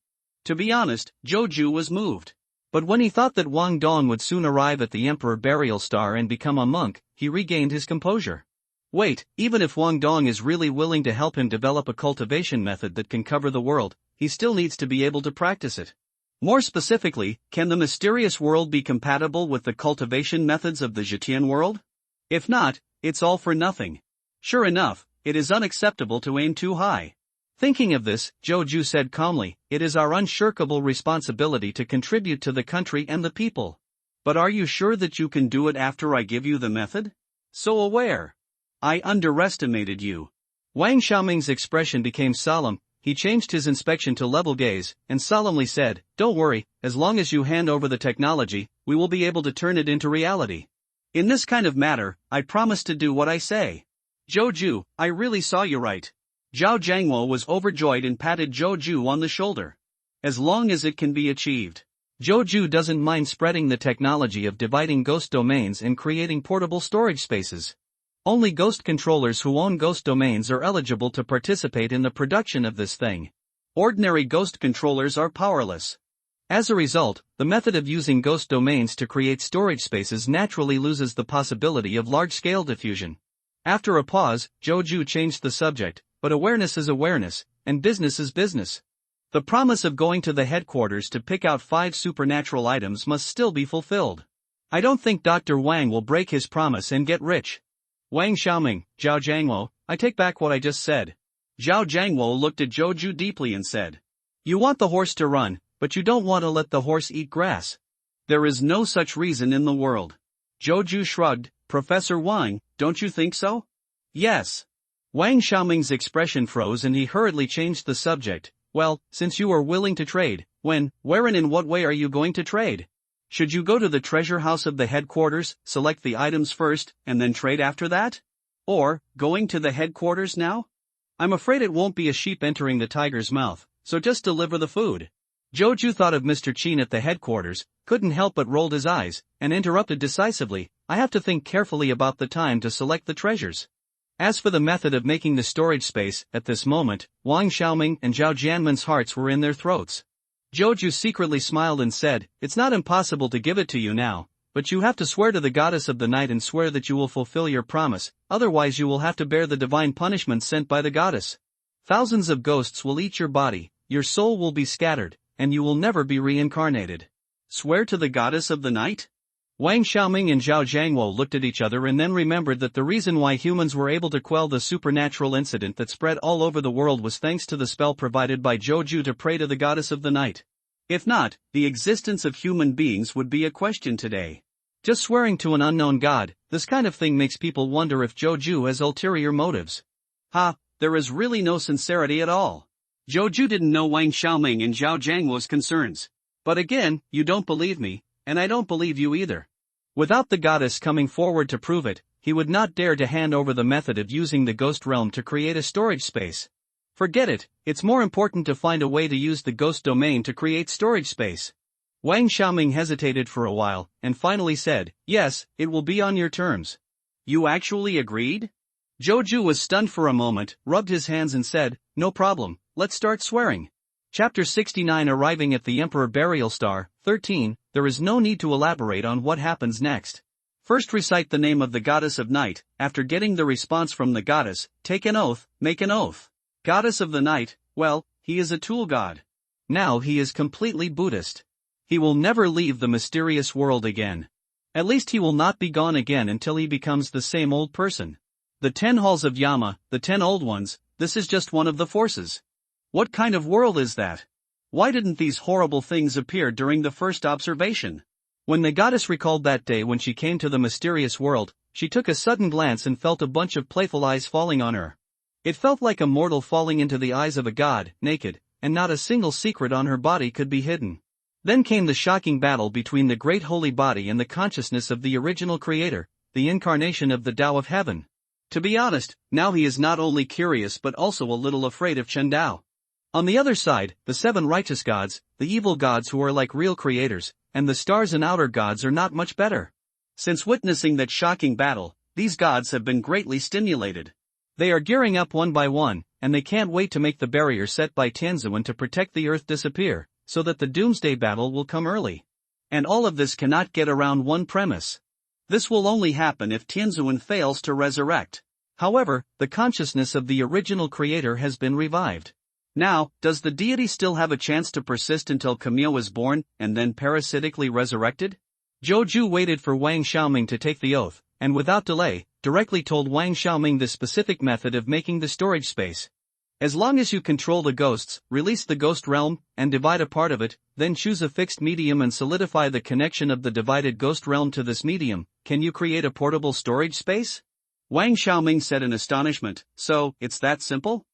Speaker 2: To be honest, Zhou was moved.
Speaker 1: But when he thought that Wang Dong would soon arrive at the Emperor Burial Star and become a monk, he regained his composure. Wait, even if Wang Dong is really willing to help him develop a cultivation method that can cover the world, he still needs to be able to practice it. More specifically, can the mysterious world be compatible with the cultivation methods of the Zhetian world? If not, it's all for nothing. Sure enough, it is unacceptable to aim too high. Thinking of this, Zhou said calmly, it is our unshirkable responsibility to contribute to the country and the people.
Speaker 2: But are you sure that you can do it after I give you the method? So aware. I underestimated you.
Speaker 1: Wang Xiaoming's expression became solemn. He changed his inspection to level gaze, and solemnly said, don't worry, as long as you hand over the technology, we will be able to turn it into reality.
Speaker 2: In this kind of matter, I promise to do what I say. Zhou, I really saw you right. Zhao Jiangwo was overjoyed and patted Zhou on the shoulder. As long as it can be achieved.
Speaker 1: Zhou doesn't mind spreading the technology of dividing ghost domains and creating portable storage spaces. Only ghost controllers who own ghost domains are eligible to participate in the production of this thing.
Speaker 2: Ordinary ghost controllers are powerless.
Speaker 1: As a result, the method of using ghost domains to create storage spaces naturally loses the possibility of large-scale diffusion. After a pause, Zhou changed the subject, but awareness is awareness, and business is business. The promise of going to the headquarters to pick out 5 supernatural items must still be fulfilled. I don't think Dr. Wang will break his promise and get rich. Wang Xiaoming, Zhao Jiangwo, I take back what I just said.
Speaker 2: Zhao Jiangwo looked at Zhou deeply and said,
Speaker 1: you want the horse to run, but you don't want to let the horse eat grass.
Speaker 2: There is no such reason in the world. Zhou shrugged, Professor Wang, don't you think so?
Speaker 1: Yes. Wang Xiaoming's expression froze and he hurriedly changed the subject. Well, since you are willing to trade, when, where and in what way are you going to trade? Should you go to the treasure house of the headquarters, select the items first, and then trade after that? Or, going to the headquarters now? I'm afraid it won't be a sheep entering the tiger's mouth, so just deliver the food. Zhou thought of Mr. Qin at the headquarters, couldn't help but rolled his eyes, and interrupted decisively, I have to think carefully about the time to select the treasures. As for the method of making the storage space, at this moment, Wang Xiaoming and Zhao Jianmen's hearts were in their throats. Zhou secretly smiled and said, "It's not impossible to give it to you now, but you have to swear to the goddess of the night and swear that you will fulfill your promise, otherwise you will have to bear the divine punishment sent by the goddess. Thousands of ghosts will eat your body, your soul will be scattered, and you will never be reincarnated."
Speaker 2: Swear to the goddess of the night?
Speaker 1: Wang Xiaoming and Zhao Jiangwo looked at each other and then remembered that the reason why humans were able to quell the supernatural incident that spread all over the world was thanks to the spell provided by Zhou to pray to the goddess of the night.
Speaker 2: If not, the existence of human beings would be a question today.
Speaker 1: Just swearing to an unknown god, this kind of thing makes people wonder if Zhou has ulterior motives.
Speaker 2: There is really no sincerity at all. Zhou didn't know Wang Xiaoming and Zhao Jiangwo's concerns. But again, you don't believe me, and I don't believe you either.
Speaker 1: Without the goddess coming forward to prove it, he would not dare to hand over the method of using the ghost realm to create a storage space. Forget it, it's more important to find a way to use the ghost domain to create storage space. Wang Xiaoming hesitated for a while, and finally said, "Yes, it will be on your terms."
Speaker 2: You actually agreed?
Speaker 1: Zhou was stunned for a moment, rubbed his hands and said, "No problem, let's start swearing." Chapter 69 Arriving at the Emperor Burial Star, 13, there is no need to elaborate on what happens next. First recite the name of the goddess of night, after getting the response from the goddess, take an oath, make an oath. Goddess of the night, well, he is a tool god. Now he is completely Buddhist. He will never leave the mysterious world again. At least he will not be gone again until he becomes the same old person. The 10 halls of Yama, the 10 old ones, this is just one of the forces. What kind of world is that? Why didn't these horrible things appear during the first observation? When the goddess recalled that day when she came to the mysterious world, she took a sudden glance and felt a bunch of playful eyes falling on her. It felt like a mortal falling into the eyes of a god, naked, and not a single secret on her body could be hidden. Then came the shocking battle between the great holy body and the consciousness of the original creator, the incarnation of the Tao of heaven. To be honest, now he is not only curious but also a little afraid of Chen Dao. On the other side, the 7 righteous gods, the evil gods who are like real creators, and the stars and outer gods are not much better. Since witnessing that shocking battle, these gods have been greatly stimulated. They are gearing up one by one, and they can't wait to make the barrier set by Tianzuan to protect the earth disappear, so that the doomsday battle will come early. And all of this cannot get around one premise. This will only happen if Tianzuan fails to resurrect. However, the consciousness of the original creator has been revived. Now, does the deity still have a chance to persist until Camille is born, and then parasitically resurrected? Zhou waited for Wang Xiaoming to take the oath, and without delay, directly told Wang Xiaoming the specific method of making the storage space. As long as you control the ghosts, release the ghost realm, and divide a part of it, then choose a fixed medium and solidify the connection of the divided ghost realm to this medium, can you create a portable storage space? Wang Xiaoming said in astonishment, so, it's that simple?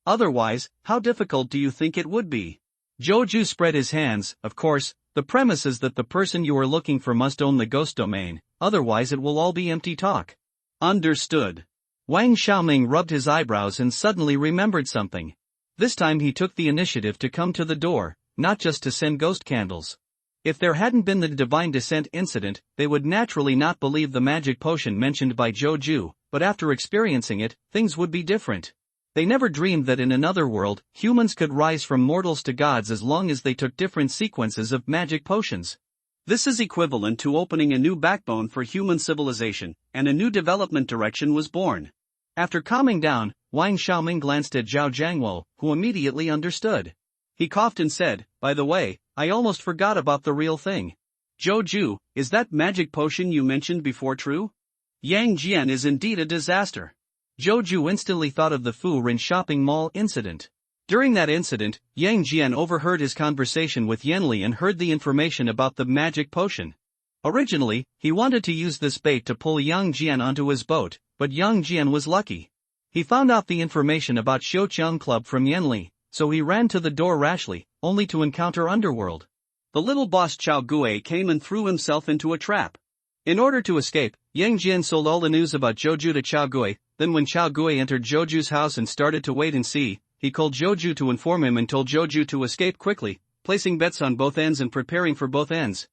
Speaker 1: Otherwise, how difficult do you think it would be? Zhou spread his hands. Of course, the premise is that the person you are looking for must own the ghost domain, otherwise it will all be empty talk. Understood. Wang Xiaoming rubbed his eyebrows and suddenly remembered something. This time he took the initiative to come to the door, not just to send ghost candles. If there hadn't been the divine descent incident, they would naturally not believe the magic potion mentioned by Zhou, but after experiencing it, things would be different. They never dreamed that in another world, humans could rise from mortals to gods as long as they took different sequences of magic potions. This is equivalent to opening a new backbone for human civilization, and a new development direction was born. After calming down, Wang Xiaoming glanced at Zhao Jiangwo, who immediately understood. He coughed and said, by the way, I almost forgot about the real thing. Zhou, is that magic potion you mentioned before true? Yang Jian is indeed a disaster. Zhou instantly thought of the Fu Rin shopping mall incident. During that incident, Yang Jian overheard his conversation with Yanli and heard the information about the magic potion. Originally, he wanted to use this bait to pull Yang Jian onto his boat, but Yang Jian was lucky. He found out the information about Xiuqiang Club from Yanli, so he ran to the door rashly, only to encounter Underworld. The little boss Chao Gui came and threw himself into a trap. In order to escape, Yang Jian sold all the news about Zhou to Chao Gui. Then when Chao Gui entered Zhou's house and started to wait and see, he called Zhou to inform him and told Zhou to escape quickly, placing bets on both ends and preparing for both ends.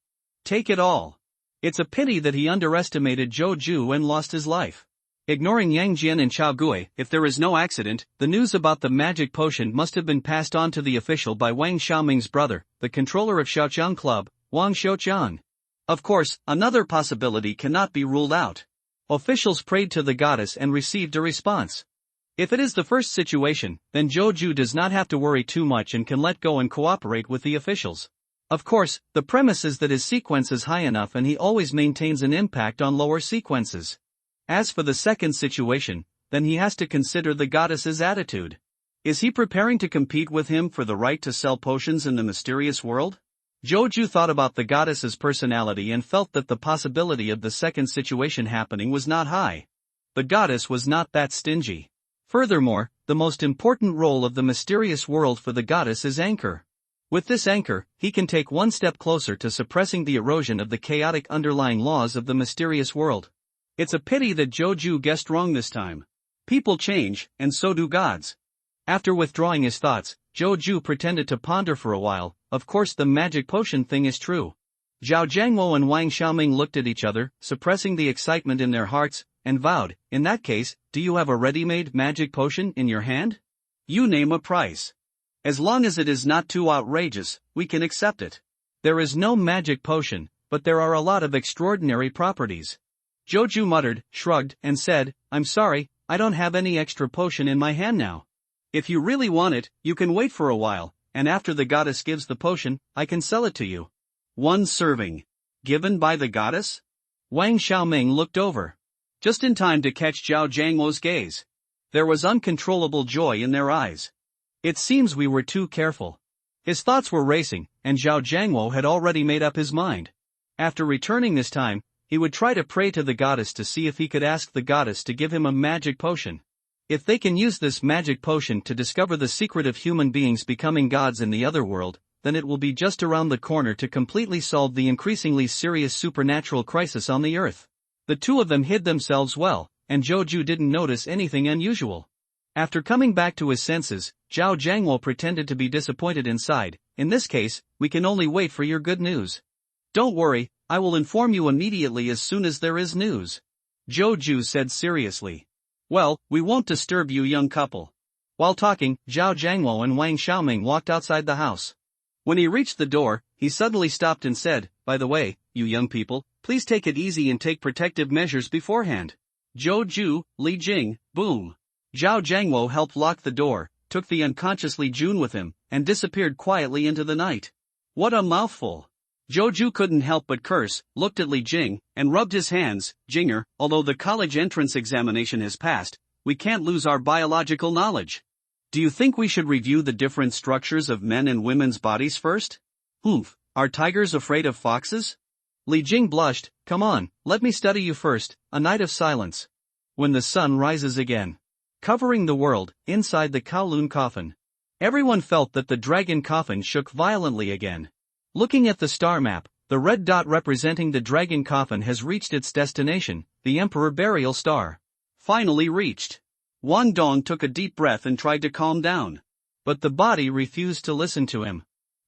Speaker 1: Take it all. It's a pity that he underestimated Zhou and lost his life. Ignoring Yang Jian and Chao Gui, if there is no accident, the news about the magic potion must have been passed on to the official by Wang Xiaoming's brother, the controller of Xiaoqiang Club, Wang Xiaoqiang. Of course, another possibility cannot be ruled out. Officials prayed to the goddess and received a response. If it is the first situation, then Zhou Ju does not have to worry too much and can let go and cooperate with the officials. Of course, the premise is that his sequence is high enough and he always maintains an impact on lower sequences. As for the second situation, then he has to consider the goddess's attitude. Is he preparing to compete with him for the right to sell potions in the mysterious world? Zhou Ju thought about the goddess's personality and felt that the possibility of the second situation happening was not high. The goddess was not that stingy. Furthermore, the most important role of the mysterious world for the goddess is anchor. With this anchor, he can take one step closer to suppressing the erosion of the chaotic underlying laws of the mysterious world. It's a pity that Zhou Ju guessed wrong this time. People change, and so do gods. After withdrawing his thoughts, Zhou Ju pretended to ponder for a while. Of course the magic potion thing is true. Zhao Jiangwo and Wang Xiaoming looked at each other, suppressing the excitement in their hearts, and vowed, in that case, do you have a ready-made magic potion in your hand? You name a price. As long as it is not too outrageous, we can accept it. There is no magic potion, but there are a lot of extraordinary properties. Zhou Ju muttered, shrugged, and said, I'm sorry, I don't have any extra potion in my hand now. If you really want it, you can wait for a while, and after the goddess gives the potion, I can sell it to you. One serving. Given by the goddess? Wang Xiaoming looked over. Just in time to catch Zhao Jiangwo's gaze. There was uncontrollable joy in their eyes. It seems we were too careful. His thoughts were racing, and Zhao Jiangwo had already made up his mind. After returning this time, he would try to pray to the goddess to see if he could ask the goddess to give him a magic potion. If they can use this magic potion to discover the secret of human beings becoming gods in the other world, then it will be just around the corner to completely solve the increasingly serious supernatural crisis on the earth. The two of them hid themselves well, and Zhou Ju didn't notice anything unusual. After coming back to his senses, Zhao Jiangwo pretended to be disappointed inside. In this case, we can only wait for your good news. Don't worry, I will inform you immediately as soon as there is news. Zhou Ju said seriously. Well, we won't disturb you young couple. While talking, Zhao Jiangwo and Wang Xiaoming walked outside the house. When he reached the door, he suddenly stopped and said, by the way, you young people, please take it easy and take protective measures beforehand. Zhou Ju, Li Jing, boom. Zhao Jiangwo helped lock the door, took the unconscious Li Jun with him, and disappeared quietly into the night. What a mouthful. Zhou Ju couldn't help but curse, looked at Li Jing, and rubbed his hands. Jinger, although the college entrance examination has passed, we can't lose our biological knowledge. Do you think we should review the different structures of men and women's bodies first? Are tigers afraid of foxes? Li Jing blushed, come on, let me study you first. A night of silence. When the sun rises again. Covering the world, inside the Kowloon coffin. Everyone felt that the dragon coffin shook violently again. Looking at the star map, the red dot representing the dragon coffin has reached its destination, the Emperor Burial Star. Finally reached. Wang Dong took a deep breath and tried to calm down. But the body refused to listen to him.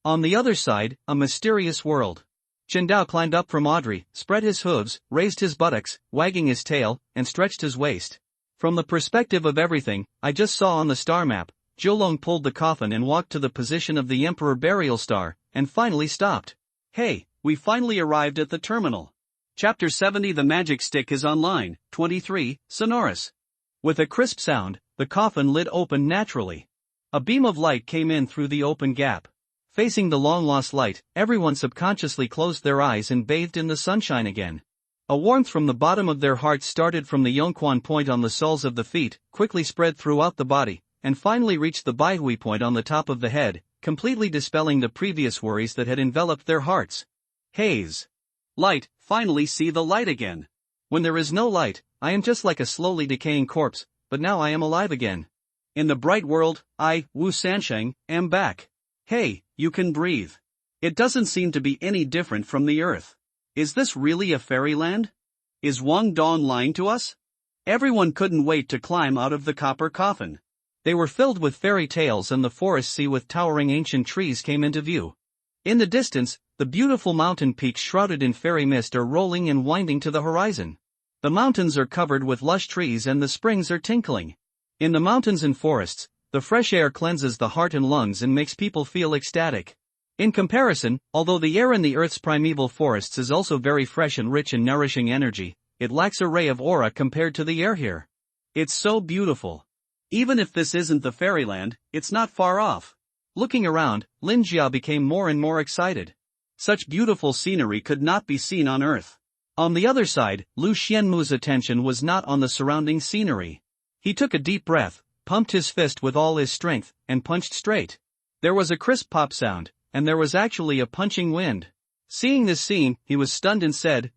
Speaker 1: On the other side, a mysterious world. Chen Dao climbed up from Audrey, spread his hooves, raised his buttocks, wagging his tail, and stretched his waist. From the perspective of everything I just saw on the star map, Zhou pulled the coffin and walked to the position of the Emperor Burial Star, and finally stopped. Hey, we finally arrived at the terminal. Chapter 70 The Magic Stick is online. 23, Sonorous. With a crisp sound, the coffin lid opened naturally. A beam of light came in through the open gap. Facing the long-lost light, everyone subconsciously closed their eyes and bathed in the sunshine again. A warmth from the bottom of their hearts started from the Yongquan point on the soles of the feet, quickly spread throughout the body, and finally reached the Baihui point on the top of the head, completely dispelling the previous worries that had enveloped their hearts. Haze. Light, finally see the light again. When there is no light, I am just like a slowly decaying corpse, but now I am alive again. In the bright world, I, Wu Sansheng, am back. Hey, you can breathe. It doesn't seem to be any different from the earth. Is this really a fairyland? Is Wang Dong lying to us? Everyone couldn't wait to climb out of the copper coffin. They were filled with fairy tales and the forest sea with towering ancient trees came into view. In the distance, the beautiful mountain peaks shrouded in fairy mist are rolling and winding to the horizon.
Speaker 2: The mountains are covered with lush trees and the springs are tinkling. In the mountains and forests, the fresh air cleanses the heart and lungs and makes people feel ecstatic. In comparison, although the air in the Earth's primeval forests is also very fresh and rich in nourishing energy, it lacks a ray of aura compared to the air here. It's so beautiful. Even if this isn't the fairyland, it's not far off. Looking around, Lin Jia became more and more excited. Such beautiful scenery could not be seen on Earth. On the other side, Lu Xianmu's attention was not on the surrounding scenery. He took a deep breath, pumped his fist with all his strength, and punched straight. There was a crisp pop sound, and there was actually a punching wind. Seeing this scene, he was stunned and said,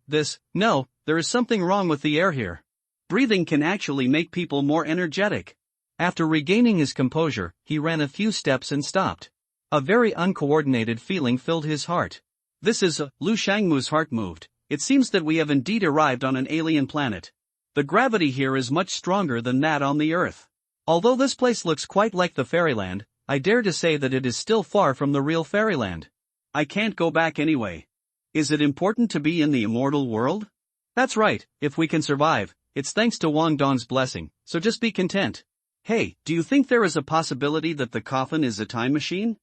Speaker 2: No, there is something wrong with the air here. Breathing can actually make people more energetic. After regaining his composure, he ran a few steps and stopped. A very uncoordinated feeling filled his heart. Lu Xiangmu's heart moved. It seems that we have indeed arrived on an alien planet. The gravity here is much stronger than that on the Earth. Although this place looks quite like the fairyland, I dare to say that it is still far from the real fairyland. I can't go back anyway. Is it important to be in the immortal world? That's right, if we can survive, it's thanks to Wang Dong's blessing, so just be content. Hey, do you think there is a possibility that the coffin is a time machine?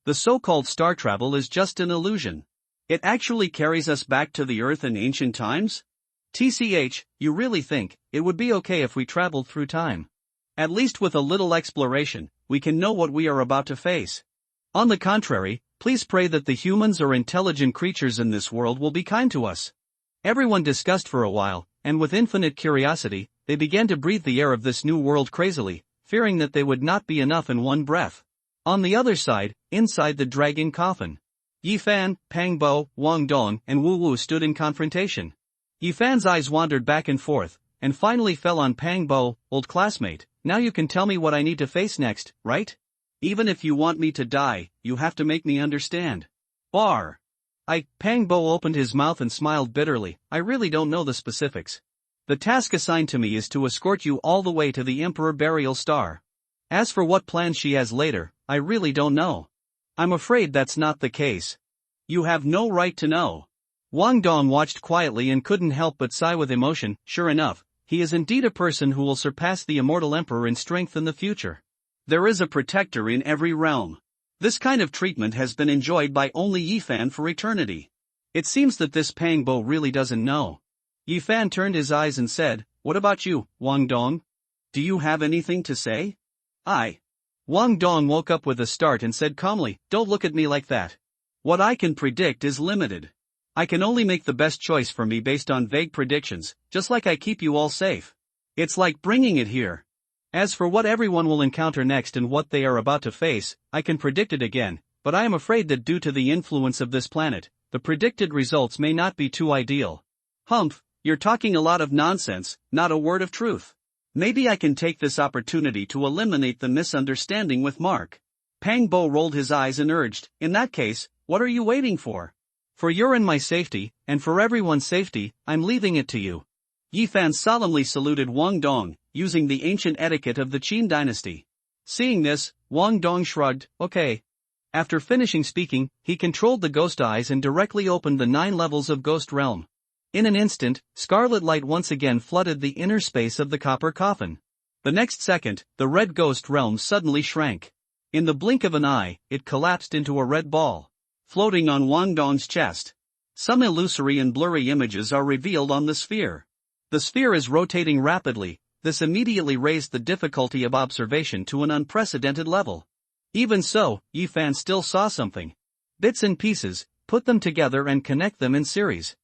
Speaker 2: The so-called star travel is just an illusion. It actually carries us back to the Earth in ancient times? TCH, you really think it would be okay if we traveled through time? At least with a little exploration, we can know what we are about to face. On the contrary, please pray that the humans or intelligent creatures in this world will be kind to us. Everyone discussed for a while, and with infinite curiosity, they began to breathe the air of this new world crazily, fearing that they would not be enough in one breath. On the other side, inside the dragon coffin, Yifan, Pang Bo, Wang Dong, and Wu Wu stood in confrontation. Yifan's eyes wandered back and forth, and finally fell on Pang Bo, old classmate. Now you can tell me what I need to face next, right? Even if you want me to die, you have to make me understand. Bar. Pang Bo opened his mouth and smiled bitterly. I really don't know the specifics. The task assigned to me is to escort you all the way to the Emperor Burial Star. As for what plans she has later, I really don't know. I'm afraid that's not the case. You have no right to know. Wang Dong watched quietly and couldn't help but sigh with emotion. Sure enough, he is indeed a person who will surpass the immortal emperor in strength in the future. There is a protector in every realm. This kind of treatment has been enjoyed by only Yifan for eternity. It seems that this Pang Bo really doesn't know. Yifan turned his eyes and said, What about you, Wang Dong? Do you have anything to say? Wang Dong woke up with a start and said calmly, Don't look at me like that. What I can predict is limited. I can only make the best choice for me based on vague predictions, just like I keep you all safe. It's like bringing it here. As for what everyone will encounter next and what they are about to face, I can predict it again, but I am afraid that due to the influence of this planet, the predicted results may not be too ideal. Humph, you're talking a lot of nonsense, not a word of truth. Maybe I can take this opportunity to eliminate the misunderstanding with Mark. Pang Bo rolled his eyes and urged, In that case, what are you waiting for? For your and my safety, and for everyone's safety, I'm leaving it to you. Yifan solemnly saluted Wang Dong, using the ancient etiquette of the Qin dynasty. Seeing this, Wang Dong shrugged, Okay. After finishing speaking, he controlled the ghost eyes and directly opened the 9 levels of Ghost Realm. In an instant, scarlet light once again flooded the inner space of the copper coffin. The next second, the red Ghost Realm suddenly shrank. In the blink of an eye, it collapsed into a red ball, floating on Wang Dong's chest. Some illusory and blurry images are revealed on the sphere. The sphere is rotating rapidly. This immediately raised the difficulty of observation to an unprecedented level. Even so, Yifan still saw something. Bits and pieces, put them together and connect them in series.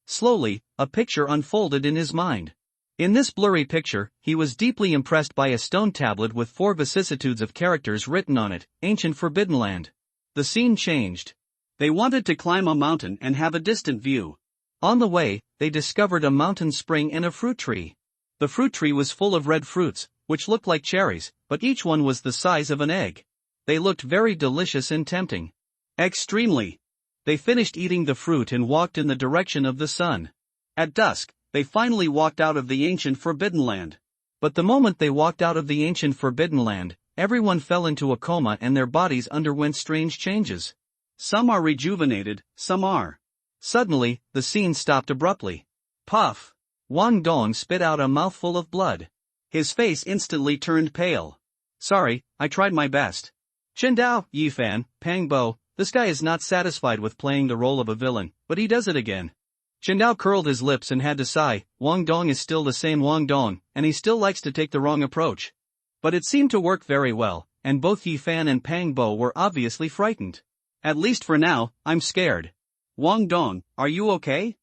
Speaker 2: Slowly, a picture unfolded in his mind. In this blurry picture, he was deeply impressed by a stone tablet with 4 vicissitudes of characters written on it, Ancient Forbidden Land. The scene changed. They wanted to climb a mountain and have a distant view. On the way, they discovered a mountain spring and a fruit tree. The fruit tree was full of red fruits, which looked like cherries, but each one was the size of an egg. They looked very delicious and tempting. Extremely. They finished eating the fruit and walked in the direction of the sun. At dusk, they finally walked out of the ancient Forbidden Land. But the moment they walked out of the ancient Forbidden Land, everyone fell into a coma and their bodies underwent strange changes. Some are rejuvenated, some are. Suddenly, the scene stopped abruptly. Puff!
Speaker 1: Wang Dong spit out a mouthful of blood.
Speaker 2: His face instantly turned pale. Sorry, I tried my best.
Speaker 1: Chen Dao, Yifan, Pang Bo, this guy is not satisfied with playing the role of a villain, but he does it again. Chen Dao curled his lips and had to sigh. Wang Dong is still the same Wang Dong, and he still likes to take the wrong approach. But it seemed to work very well, and both Yifan and Pang Bo were obviously frightened.
Speaker 2: At least for now, I'm scared. Wang Dong, are you okay?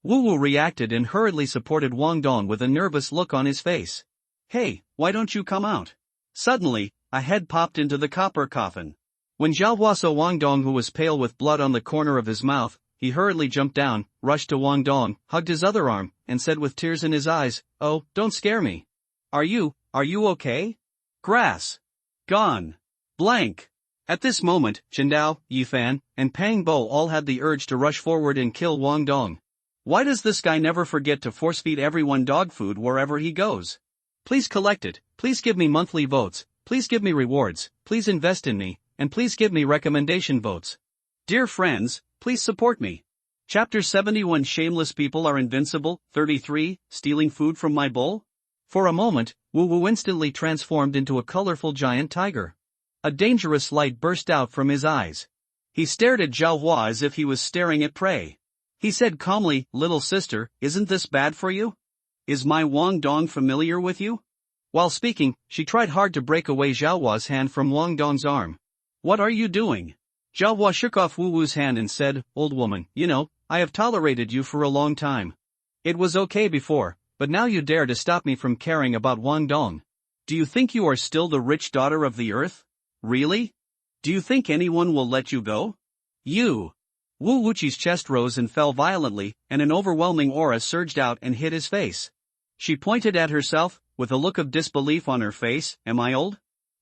Speaker 1: Wu Wu reacted and hurriedly supported Wang Dong with a nervous look on his face.
Speaker 2: Hey, why don't you come out? Suddenly, a head popped into the copper coffin.
Speaker 1: When Zhao Hua saw Wang Dong, who was pale with blood on the corner of his mouth, he hurriedly jumped down, rushed to Wang Dong, hugged his other arm, and said with tears in his eyes, "Oh, don't scare me."
Speaker 2: Are you okay? Grass. Gone. Blank.
Speaker 1: At this moment, Chen Dao, Yifan, and Pang Bo all had the urge to rush forward and kill Wang Dong.
Speaker 2: Why does this guy never forget to force-feed everyone dog food wherever he goes?
Speaker 1: Please collect it, please give me monthly votes, please give me rewards, please invest in me, and please give me recommendation votes.
Speaker 2: Dear friends, please support me. Chapter 71 Shameless People Are Invincible. 33 Stealing Food from My Bowl?
Speaker 1: For a moment, Wu Wu instantly transformed into a colorful giant tiger. A dangerous light burst out from his eyes.
Speaker 2: He stared at Zhao Hua as if he was staring at prey. He said calmly, "Little sister, isn't this bad for you? Is my Wang Dong familiar with you?"
Speaker 1: While speaking, she tried hard to break away Zhao Hua's hand from Wang Dong's arm.
Speaker 2: What are you doing?
Speaker 1: Zhao Hua shook off Wu Wu's hand and said, "Old woman, you know, I have tolerated you for a long time. It was okay before, but now you dare to stop me from caring about Wang Dong.
Speaker 2: Do you think you are still the rich daughter of the earth? Really? Do you think anyone will let you go? You!"
Speaker 1: Wu Wuqi's chest rose and fell violently, and an overwhelming aura surged out and hit his face.
Speaker 2: She pointed at herself, with a look of disbelief on her face. Am I old?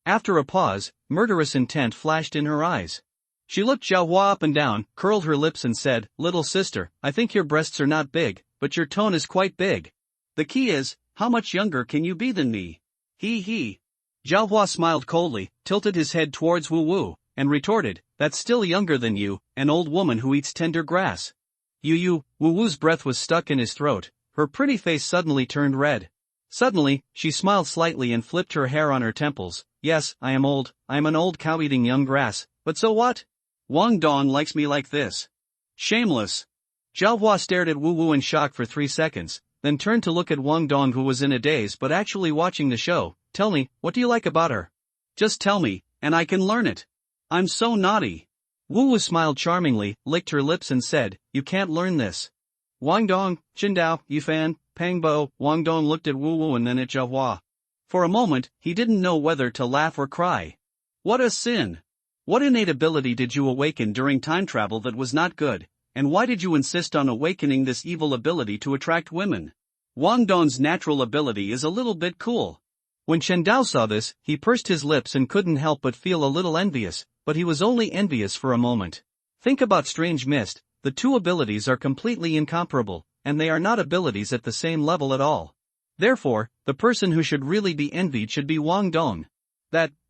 Speaker 1: After a pause, murderous intent flashed in her eyes. She looked Zhao Hua up and down, curled her lips and said, "Little sister, I think your breasts are not big, but your tone is quite big.
Speaker 2: The key is, how much younger can you be than me? He.
Speaker 1: Zhao Hua smiled coldly, tilted his head towards Wu Wu, and retorted, "That's still younger than you, an old woman who eats tender grass." You. Wu Wu's breath was stuck in his throat, her pretty face suddenly turned red. Suddenly, she smiled slightly and flipped her hair on her temples. "Yes, I am old, I am an old cow eating young grass, but so what?
Speaker 2: Wang Dong likes me like this. Shameless."
Speaker 1: Zhao Hua stared at Wu Wu in shock for 3 seconds, then turned to look at Wang Dong, who was in a daze but actually watching the show. "Tell me, what do you like about her?"
Speaker 2: "Just tell me, and I can learn it. I'm so naughty."
Speaker 1: Wu Wu smiled charmingly, licked her lips and said, "You can't learn this." Wang Dong, Chen Dao, Yifan, Pang Bo, Wang Dong looked at Wu Wu and then at Zhao Hua. For a moment, he didn't know whether to laugh or cry.
Speaker 2: What a sin! What innate ability did you awaken during time travel that was not good, and why did you insist on awakening this evil ability to attract women? Wang Dong's natural ability is a little bit cool.
Speaker 1: When Chen Dao saw this, he pursed his lips and couldn't help but feel a little envious, but he was only envious for a moment. Think about Strange Mist, the two abilities are completely incomparable, and they are not abilities at the same level at all. Therefore, the person who should really be envied should be Wang Dong.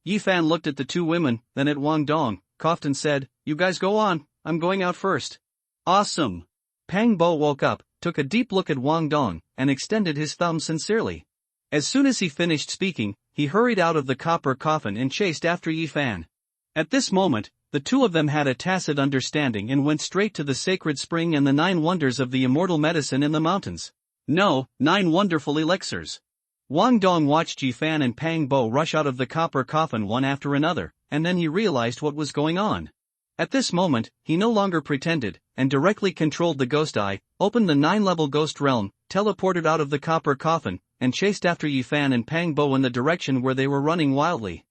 Speaker 1: Yifan looked at the two women, then at Wang Dong, coughed and said, "You guys go on, I'm going out first."
Speaker 2: Awesome.
Speaker 1: Pang Bo woke up, took a deep look at Wang Dong, and extended his thumb sincerely. As soon as he finished speaking, he hurried out of the copper coffin and chased after Yifan. At this moment, the two of them had a tacit understanding and went straight to the sacred spring and the 9 wonders of the immortal medicine in the mountains.
Speaker 2: No, 9 wonderful elixirs.
Speaker 1: Wang Dong watched Yifan and Pang Bo rush out of the copper coffin one after another, and then he realized what was going on. At this moment, he no longer pretended, and directly controlled the ghost eye, opened the 9-level ghost realm, teleported out of the copper coffin, and chased after Yifan and Pang Bo in the direction where they were running wildly.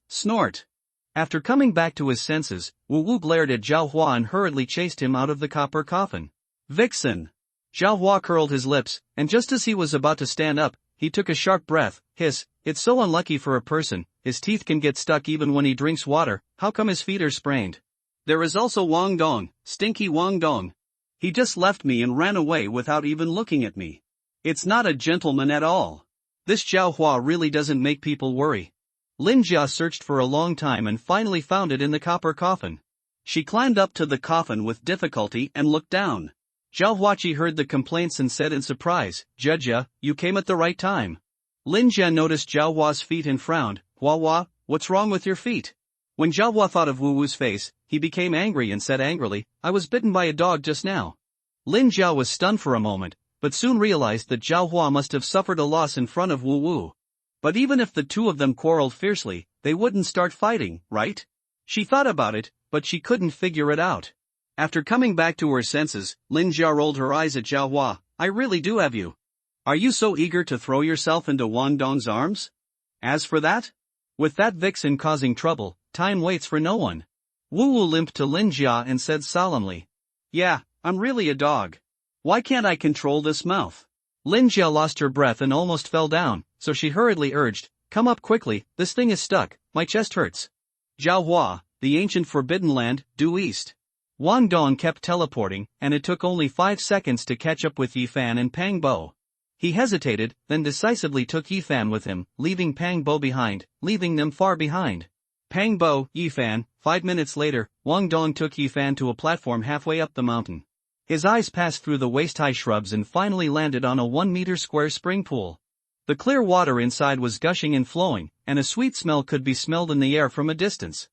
Speaker 2: Snort.
Speaker 1: After coming back to his senses, Wu Wu glared at Zhao Hua and hurriedly chased him out of the copper coffin.
Speaker 2: Vixen.
Speaker 1: Zhao Hua curled his lips, and just as he was about to stand up, he took a sharp breath. Hiss, it's so unlucky for a person, his teeth can get stuck even when he drinks water, how come his feet are sprained?
Speaker 2: There is also Wang Dong, stinky Wang Dong. He just left me and ran away without even looking at me. It's not a gentleman at all.
Speaker 1: This Zhao Hua really doesn't make people worry. Lin Jia searched for a long time and finally found it in the copper coffin.
Speaker 2: She climbed up to the coffin with difficulty and looked down. Zhao Huaqi heard the complaints and said in surprise, Jia, you came at the right time. Lin Jia noticed Zhao Hua's feet and frowned, Hua, what's wrong with your feet? When Zhao Hua thought of Wu Wu's face, he became angry and said angrily, I was bitten by a dog just now. Lin Zhao was stunned for a moment, but soon realized that Zhao Hua must have suffered a loss in front of Wu Wu. But even if the two of them quarreled fiercely, they wouldn't start fighting, right? She thought about it, but she couldn't figure it out. After coming back to her senses, Lin Jia rolled her eyes at Zhao Hua. I really do have you. Are you so eager to throw yourself into Wang Dong's arms? As for that? With that vixen causing trouble, time waits for no one. Wu Wu limped to Lin Jia and said solemnly. Yeah, I'm really a dog. Why can't I control this mouth? Lin Jia lost her breath and almost fell down, so she hurriedly urged, come up quickly, this thing is stuck, my chest hurts. Zhao Hua, the ancient forbidden land, due east. Wang Dong kept teleporting, and it took only 5 seconds to catch up with Yifan and Pang Bo. He hesitated, then decisively took Yifan with him, leaving Pang Bo behind, leaving them far behind. Pang Bo, Yifan. 5 minutes later, Wang Dong took Yifan to a platform halfway up the mountain. His eyes passed through the waist-high shrubs and finally landed on a 1-meter square spring pool. The clear water inside was gushing and flowing, and a sweet smell could be smelled in the air from a distance.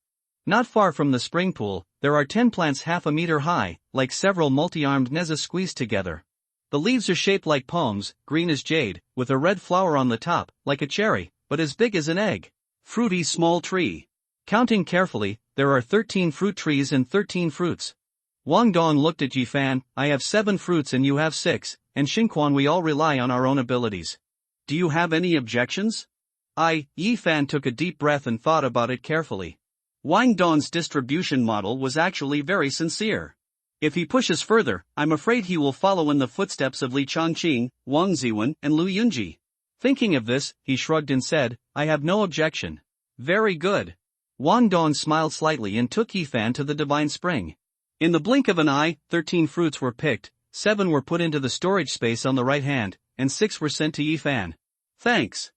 Speaker 2: Not far from the spring pool, there are 10 plants half a meter high, like several multi-armed nezas squeezed together. The leaves are shaped like palms, green as jade, with a red flower on the top, like a cherry, but as big as an egg. Fruity small tree. Counting carefully, there are 13 fruit trees and 13 fruits. Wang Dong looked at Yifan, I have 7 fruits and you have 6, and Xingquan we all rely on our own abilities. Do you have any objections? Yifan took a deep breath and thought about it carefully. Wang Dong's distribution model was actually very sincere. If he pushes further, I'm afraid he will follow in the footsteps of Li Changqing, Wang Ziwen, and Lu Yunji. Thinking of this, he shrugged and said, I have no objection. Very good. Wang Dong smiled slightly and took Yifan to the divine spring. In the blink of an eye, 13 fruits were picked, 7 were put into the storage space on the right hand, and 6 were sent to Yifan. Thanks.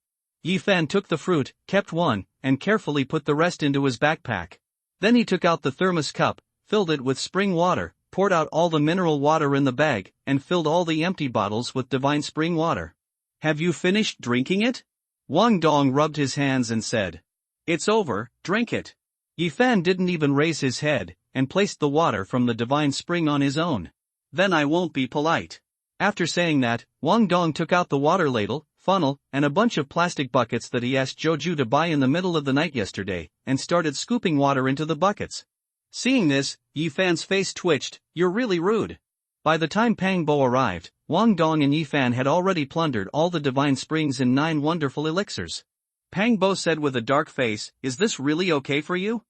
Speaker 2: Yifan took the fruit, kept one, and carefully put the rest into his backpack. Then he took out the thermos cup, filled it with spring water, poured out all the mineral water in the bag, and filled all the empty bottles with divine spring water. Have you finished drinking it? Wang Dong rubbed his hands and said. It's over, drink it. Yifan didn't even raise his head, and placed the water from the divine spring on his own. Then I won't be polite. After saying that, Wang Dong took out the water ladle, funnel, and a bunch of plastic buckets that he asked Joju to buy in the middle of the night yesterday, and started scooping water into the buckets. Seeing this, Yifan's face twitched, you're really rude. By the time Pang Bo arrived, Wang Dong and Yifan had already plundered all the divine springs in 9 wonderful elixirs. Pang Bo said with a dark face, is this really okay for you?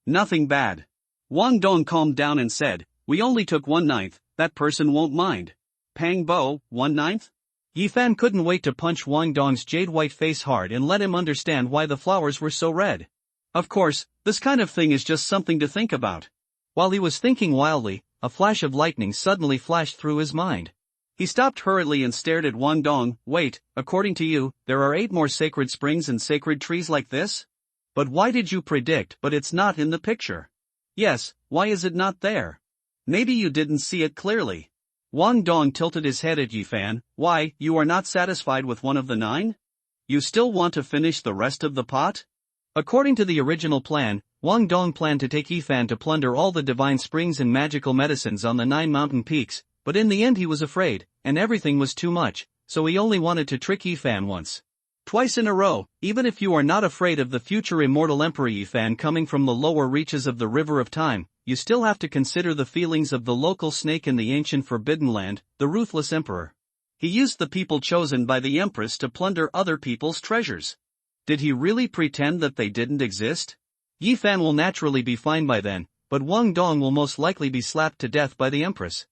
Speaker 2: Nothing bad. Wang Dong calmed down and said, we only took 1/9, that person won't mind. Pang Bo, 1/9? Yifan couldn't wait to punch Wang Dong's jade-white face hard and let him understand why the flowers were so red. Of course, this kind of thing is just something to think about. While he was thinking wildly, a flash of lightning suddenly flashed through his mind. He stopped hurriedly and stared at Wang Dong. Wait, according to you, there are 8 more sacred springs and sacred trees like this? But why did you predict but it's not in the picture? Yes, why is it not there? Maybe you didn't see it clearly. Wang Dong tilted his head at Yifan. Why, you are not satisfied with one of the 9? You still want to finish the rest of the pot? According to the original plan, Wang Dong planned to take Yifan to plunder all the divine springs and magical medicines on the 9 mountain peaks, but in the end he was afraid, and everything was too much, so he only wanted to trick Yifan once. Twice in a row, even if you are not afraid of the future immortal Emperor Yifan coming from the lower reaches of the River of Time, you still have to consider the feelings of the local snake in the ancient Forbidden Land, the ruthless emperor. He used the people chosen by the Empress to plunder other people's treasures. Did he really pretend that they didn't exist? Yifan will naturally be fine by then, but Wang Dong will most likely be slapped to death by the Empress.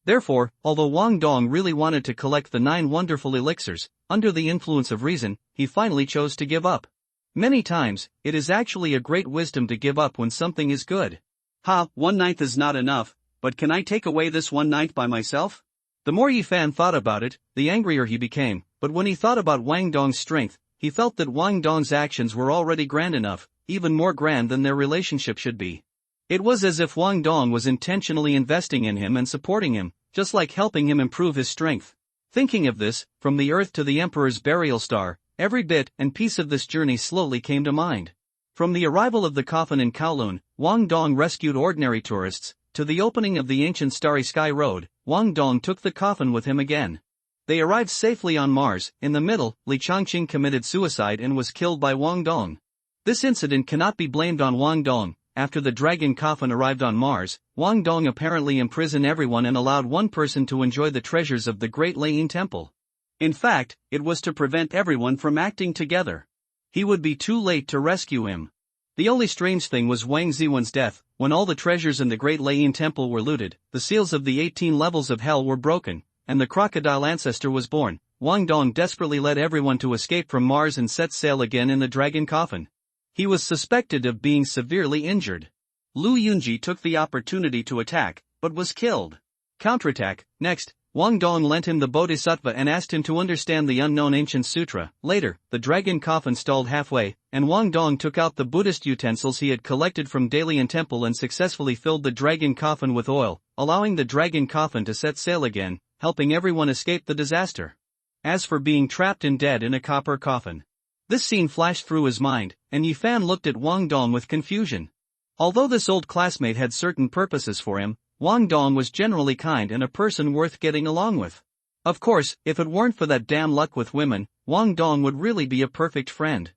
Speaker 2: Therefore, although Wang Dong really wanted to collect the 9 wonderful elixirs, under the influence of reason, he finally chose to give up. Many times, it is actually a great wisdom to give up when something is good. 1/9 is not enough, but can I take away this 1/9 by myself? The more Yifan thought about it, the angrier he became, but when he thought about Wang Dong's strength, he felt that Wang Dong's actions were already grand enough, even more grand than their relationship should be. It was as if Wang Dong was intentionally investing in him and supporting him,
Speaker 1: just like helping him improve his strength. Thinking of this, from the earth to the Emperor's burial star, every bit and piece of this journey slowly came to mind. From the arrival of the coffin in Kowloon, Wang Dong rescued ordinary tourists, to the opening of the ancient Starry Sky Road, Wang Dong took the coffin with him again. They arrived safely on Mars. In the middle, Li Changqing committed suicide and was killed by Wang Dong. This incident cannot be blamed on Wang Dong. After the dragon coffin arrived on Mars, Wang Dong apparently imprisoned everyone and allowed one person to enjoy the treasures of the Great Leyin Temple. In fact, it was to prevent everyone from acting together. He would be too late to rescue him. The only strange thing was Wang Ziwen's death. When all the treasures in the Great Leyin Temple were looted, the seals of the 18 levels of hell were broken, and the crocodile ancestor was born. Wang Dong desperately led everyone to escape from Mars and set sail again in the dragon coffin. He was suspected of being severely injured. Lu Yunji took the opportunity to attack, but was killed. Counterattack. Next, Wang Dong lent him the Bodhisattva and asked him to understand the unknown ancient sutra. Later, the dragon coffin stalled halfway, and Wang Dong took out the Buddhist utensils he had collected from Dalian Temple and successfully filled the dragon coffin with oil, allowing the dragon coffin to set sail again, helping everyone escape the disaster. As for being trapped and dead in a copper coffin, this scene flashed through his mind, and Yifan looked at Wang Dong with confusion. Although this old classmate had certain purposes for him, Wang Dong was generally kind and a person worth getting along with. Of course, if it weren't for that damn luck with women, Wang Dong would really be a perfect friend.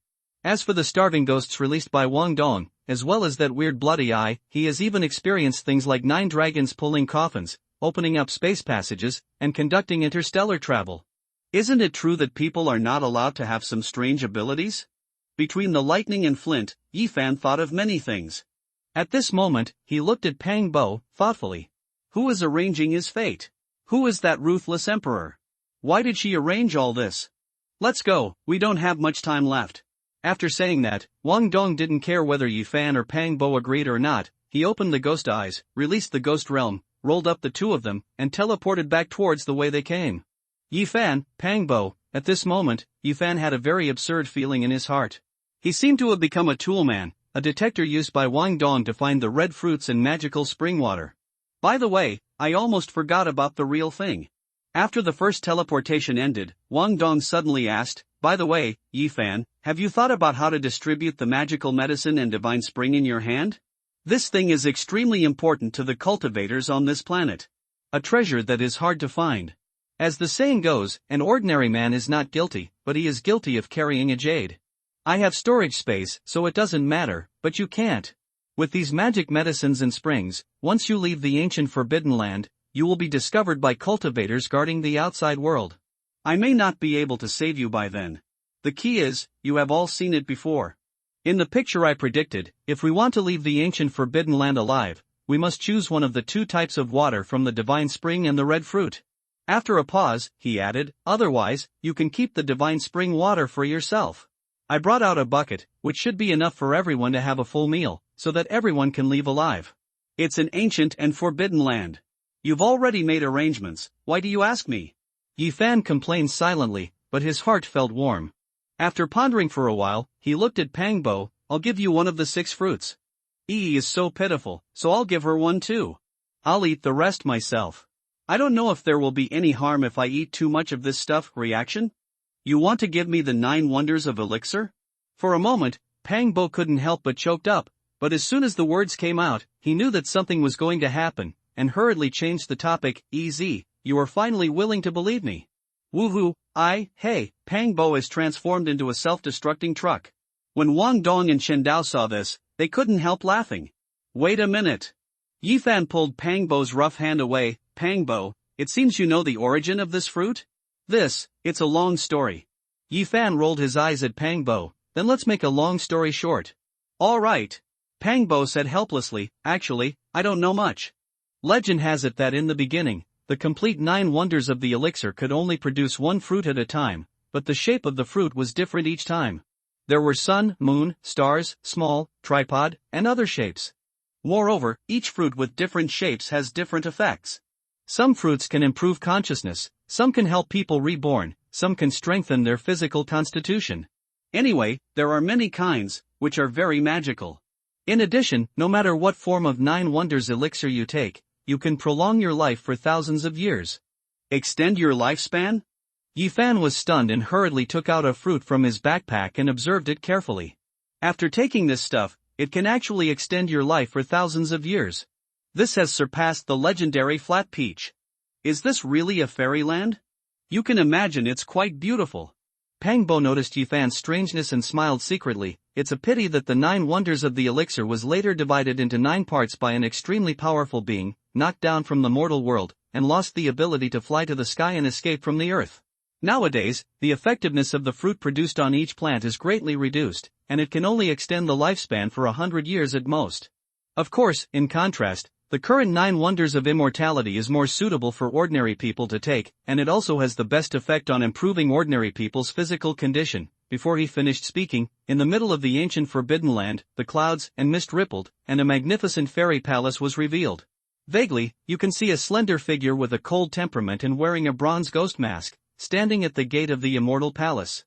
Speaker 1: As for the starving ghosts released by Wang Dong, as well as that weird bloody eye, he has even experienced things like 9 dragons pulling coffins, opening up space passages, and conducting interstellar travel. Isn't it true that people are not allowed to have some strange abilities? Between the lightning and flint, Yifan thought of many things. At this moment, he looked at Pang Bo, thoughtfully. Who is arranging his fate? Who is that ruthless emperor? Why did she arrange all this? Let's go, we don't have much time left. After saying that, Wang Dong didn't care whether Yifan or Pang Bo agreed or not. He opened the ghost eyes, released the ghost realm, rolled up the two of them, and teleported back towards the way they came. Yifan, Pang Bo. At this moment, Yifan had a very absurd feeling in his heart. He seemed to have become a toolman, a detector used by Wang Dong to find the red fruits and magical spring water. By the way, I almost forgot about the real thing. After the first teleportation ended, Wang Dong suddenly asked, by the way, Yifan, have you thought about how to distribute the magical medicine and divine spring in your hand? This thing is extremely important to the cultivators on this planet. A treasure that is hard to find. As the saying goes, an ordinary man is not guilty, but he is guilty of carrying a jade. I have storage space, so it doesn't matter, but you can't. With these magic medicines and springs, once you leave the ancient forbidden land, you will be discovered by cultivators guarding the outside world. I may not be able to save you by then. The key is, you have all seen it before. In the picture I predicted, if we want to leave the ancient forbidden land alive, we must choose one of the 2 types of water from the divine spring and the red fruit. After a pause, he added, otherwise, you can keep the divine spring water for yourself. I brought out a bucket, which should be enough for everyone to have a full meal, so that everyone can leave alive. It's an ancient and forbidden land. You've already made arrangements, why do you ask me? Yifan complained silently, but his heart felt warm. After pondering for a while, he looked at Pang Bo. I'll give you one of the 6 fruits. Yi is so pitiful, so I'll give her one too. I'll eat the rest myself. I don't know if there will be any harm if I eat too much of this stuff. Reaction? You want to give me the 9 wonders of elixir? For a moment, Pang Bo couldn't help but choked up, but as soon as the words came out, he knew that something was going to happen, and hurriedly changed the topic. Easy, you are finally willing to believe me. Woohoo, hey, Pang Bo is transformed into a self-destructing truck. When Wang Dong and Chen Dao saw this, they couldn't help laughing. Wait a minute. Yifan pulled Pang Bo's rough hand away. Pang Bo, it seems you know the origin of this fruit? It's a long story. Yifan rolled his eyes at Pang Bo. Then let's make a long story short. Alright. Pang Bo said helplessly, actually, I don't know much. Legend has it that in the beginning, the complete 9 wonders of the elixir could only produce 1 fruit at a time, but the shape of the fruit was different each time. There were sun, moon, stars, small, tripod, and other shapes. Moreover, each fruit with different shapes has different effects. Some fruits can improve consciousness, some can help people reborn, some can strengthen their physical constitution. Anyway, there are many kinds, which are very magical. In addition, no matter what form of 9 wonders elixir you take, You can prolong your life for thousands of years.
Speaker 2: Extend your lifespan?
Speaker 1: Yifan was stunned and hurriedly took out a fruit from his backpack and observed it carefully.
Speaker 2: After taking this stuff, it can actually extend your life for thousands of years. This has surpassed the legendary flat peach. Is this really a fairyland? You can imagine it's quite beautiful.
Speaker 1: Pangbo noticed Yifan's strangeness and smiled secretly. It's a pity that the 9 wonders of the elixir was later divided into 9 parts by an extremely powerful being, knocked down from the mortal world, and lost the ability to fly to the sky and escape from the earth. Nowadays, the effectiveness of the fruit produced on each plant is greatly reduced, and it can only extend the lifespan for 100 years at most. Of course, in contrast, the current 9 wonders of immortality is more suitable for ordinary people to take, and it also has the best effect on improving ordinary people's physical condition. Before he finished speaking, in the middle of the ancient Forbidden Land, the clouds and mist rippled, and a magnificent fairy palace was revealed. Vaguely, you can see a slender figure with a cold temperament and wearing a bronze ghost mask, standing at the gate of the immortal palace.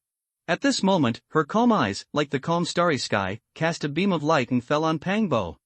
Speaker 1: At this moment, her calm eyes, like the calm starry sky, cast a beam of light and fell on Pangbo.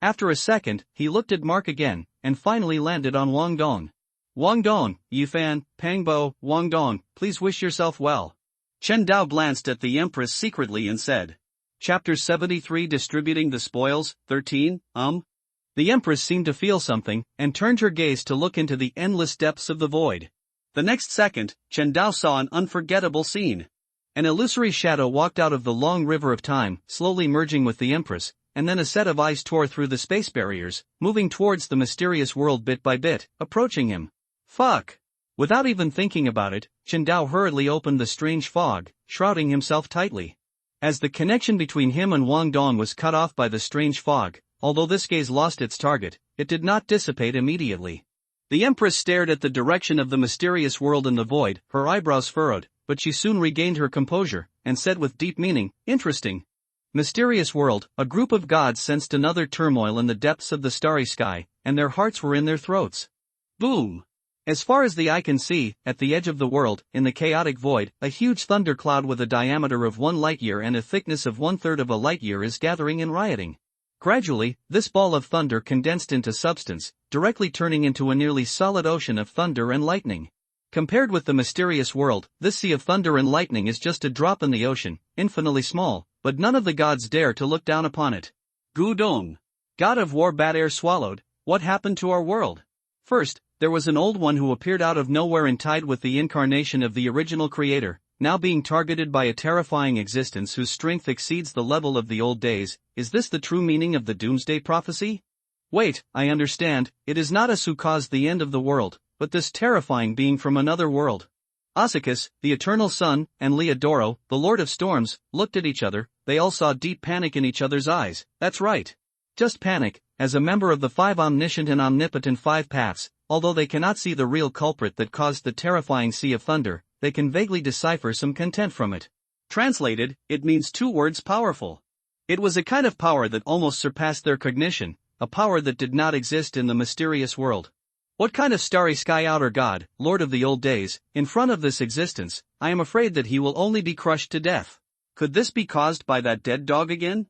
Speaker 1: After a second, he looked at Mark again, and finally landed on Wang Dong.
Speaker 2: Wang Dong, Yifan, Pangbo, Wang Dong, please wish yourself well. Chen Dao glanced at the Empress secretly and said. Chapter 73 Distributing the Spoils, 13,
Speaker 1: The Empress seemed to feel something, and turned her gaze to look into the endless depths of the void.
Speaker 2: The next second, Chen Dao saw an unforgettable scene.
Speaker 1: An illusory shadow walked out of the long river of time, slowly merging with the Empress, and then a set of eyes tore through the space barriers, moving towards the mysterious world bit by bit, approaching him.
Speaker 2: Fuck!
Speaker 1: Without even thinking about it, Chen Dao hurriedly opened the strange fog, shrouding himself tightly. As the connection between him and Wang Dong was cut off by the strange fog, although this gaze lost its target, it did not dissipate immediately.
Speaker 2: The Empress stared at the direction of the mysterious world in the void, her eyebrows furrowed, but she soon regained her composure, and said with deep meaning, "Interesting."
Speaker 1: Mysterious world, a group of gods sensed another turmoil in the depths of the starry sky, and their hearts were in their throats.
Speaker 2: Boom!
Speaker 1: As far as the eye can see, at the edge of the world, in the chaotic void, a huge thundercloud with a diameter of 1 light-year and a thickness of 1/3 of a light-year is gathering and rioting. Gradually, this ball of thunder condensed into substance, directly turning into a nearly solid ocean of thunder and lightning. Compared with the mysterious world, this sea of thunder and lightning is just a drop in the ocean, infinitely small, but none of the gods dare to look down upon it.
Speaker 2: Gudong, God of War Bad Air Swallowed, what happened to our world?
Speaker 1: First, there was an old one who appeared out of nowhere and tied with the incarnation of the original creator, now being targeted by a terrifying existence whose strength exceeds the level of the old days. Is this the true meaning of the doomsday prophecy? Wait, I understand, it is not us who caused the end of the world, but this terrifying being from another world. Osicus, the eternal sun, and Leodoro, the lord of storms, looked at each other. They all saw deep panic in each other's eyes. That's right. Just panic. As a member of the 5 omniscient and omnipotent 5 paths, although they cannot see the real culprit that caused the terrifying sea of thunder, they can vaguely decipher some content from it.
Speaker 2: Translated, it means 2 words powerful. It was a kind of power that almost surpassed their cognition, a power that did not exist in the mysterious world.
Speaker 1: What kind of starry sky outer god, lord of the old days, in front of this existence? I am afraid that he will only be crushed to death.
Speaker 2: Could this be caused by that dead dog again?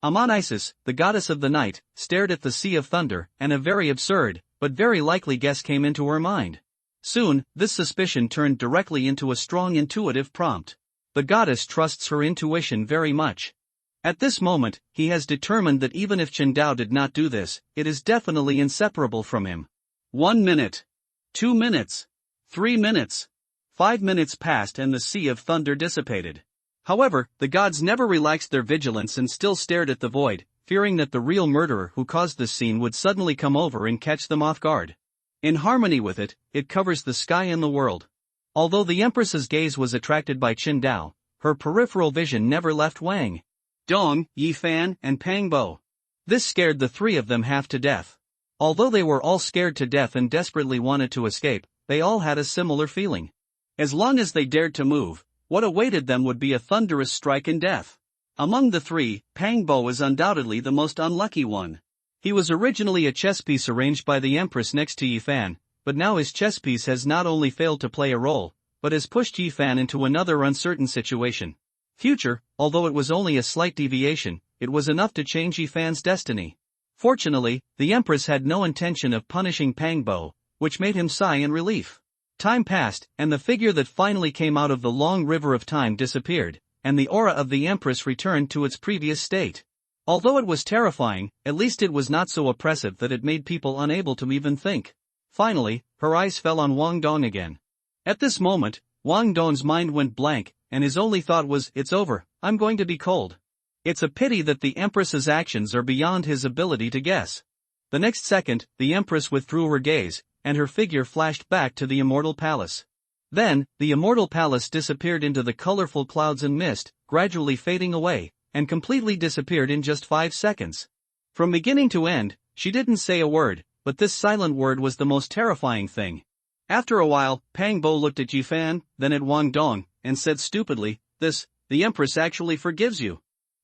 Speaker 1: Amon Isis, the goddess of the night, stared at the sea of thunder, and a very absurd, but very likely guess came into her mind. Soon, this suspicion turned directly into a strong intuitive prompt. The goddess trusts her intuition very much. At this moment, he has determined that even if Chen Dao did not do this, it is definitely inseparable from him.
Speaker 2: 1 minute. 2 minutes. 3 minutes. 5 minutes passed and the sea of thunder dissipated. However, the gods never relaxed their vigilance and still stared at the void, fearing that the real murderer who caused this scene would suddenly come over and catch them off guard. In harmony with it, it covers the sky and the world. Although the Empress's gaze was attracted by Chen Dao, her peripheral vision never left Wang Dong, Yifan, and Pangbo.
Speaker 1: This scared the 3 of them half to death. Although they were all scared to death and desperately wanted to escape, they all had a similar feeling.
Speaker 2: As long as they dared to move, what awaited them would be a thunderous strike and death. Among the 3, Pangbo is undoubtedly the most unlucky one.
Speaker 1: He was originally a chess piece arranged by the Empress next to Yifan, but now his chess piece has not only failed to play a role, but has pushed Yifan into another uncertain situation. Future, although it was only a slight deviation, it was enough to change Yifan's destiny. Fortunately, the Empress had no intention of punishing Pangbo, which made him sigh in relief. Time passed, and the figure that finally came out of the long river of time disappeared, and the aura of the Empress returned to its previous state. Although it was terrifying, at least it was not so oppressive that it made people unable to even think. Finally, her eyes fell on Wang Dong again. At this moment, Wang Dong's mind went blank, and his only thought was, "It's over, I'm going to be cold." It's a pity that the Empress's actions are beyond his ability to guess. The next second, the Empress withdrew her gaze, and her figure flashed back to the immortal palace. Then, the immortal palace disappeared into the colorful clouds and mist, gradually fading away, and completely disappeared in just 5 seconds. From beginning to end, she didn't say a word, but this silent word was the most terrifying thing. After a while, Pang Bo looked at Yifan, then at Wang Dong, and said stupidly, the Empress actually forgives you.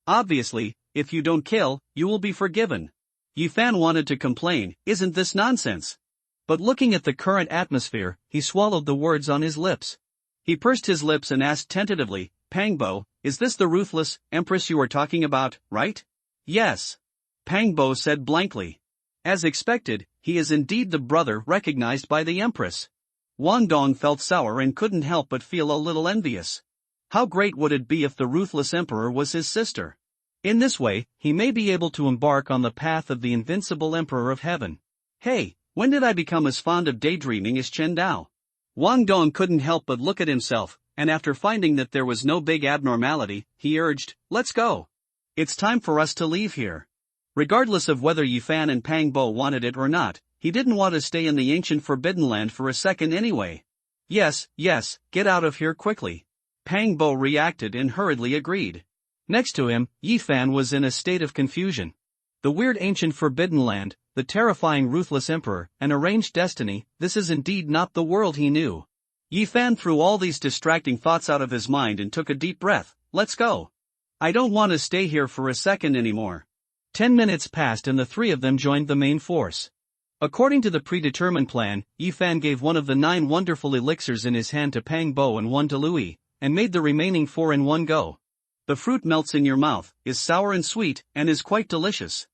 Speaker 1: Obviously, if you don't kill, you will be forgiven. Yifan wanted to complain, isn't this nonsense? But looking at the current atmosphere, he swallowed the words on his lips. He pursed his lips and asked tentatively, Pangbo, is this the ruthless Empress you are talking about, right? Yes. Pangbo said blankly. As expected, he is indeed the brother recognized by the Empress. Wang Dong felt sour and couldn't help but feel a little envious. How great would it be if the ruthless emperor was his sister? In this way, he may be able to embark on the path of the invincible Emperor of Heaven. Hey, when did I become as fond of daydreaming as Chen Dao? Wang Dong couldn't help but look at himself, and after finding that there was no big abnormality, he urged, let's go. It's time for us to leave here. Regardless of whether Yifan and Pang Bo wanted it or not, he didn't want to stay in the ancient Forbidden Land for a second anyway. Yes, get out of here quickly. Pang Bo reacted and hurriedly agreed. Next to him, Yifan was in a state of confusion. The weird ancient Forbidden Land, the terrifying ruthless emperor, and arranged destiny, this is indeed not the world he knew. Yifan threw all these distracting thoughts out of his mind and took a deep breath. Let's go. I don't want to stay here for a second anymore. 10 minutes passed and the three of them joined the main force. According to the predetermined plan, Yifan gave one of the 9 wonderful elixirs in his hand to Pang Bo and one to Louis, and made the remaining 4 in one go. The fruit melts in your mouth, is sour and sweet, and is quite delicious.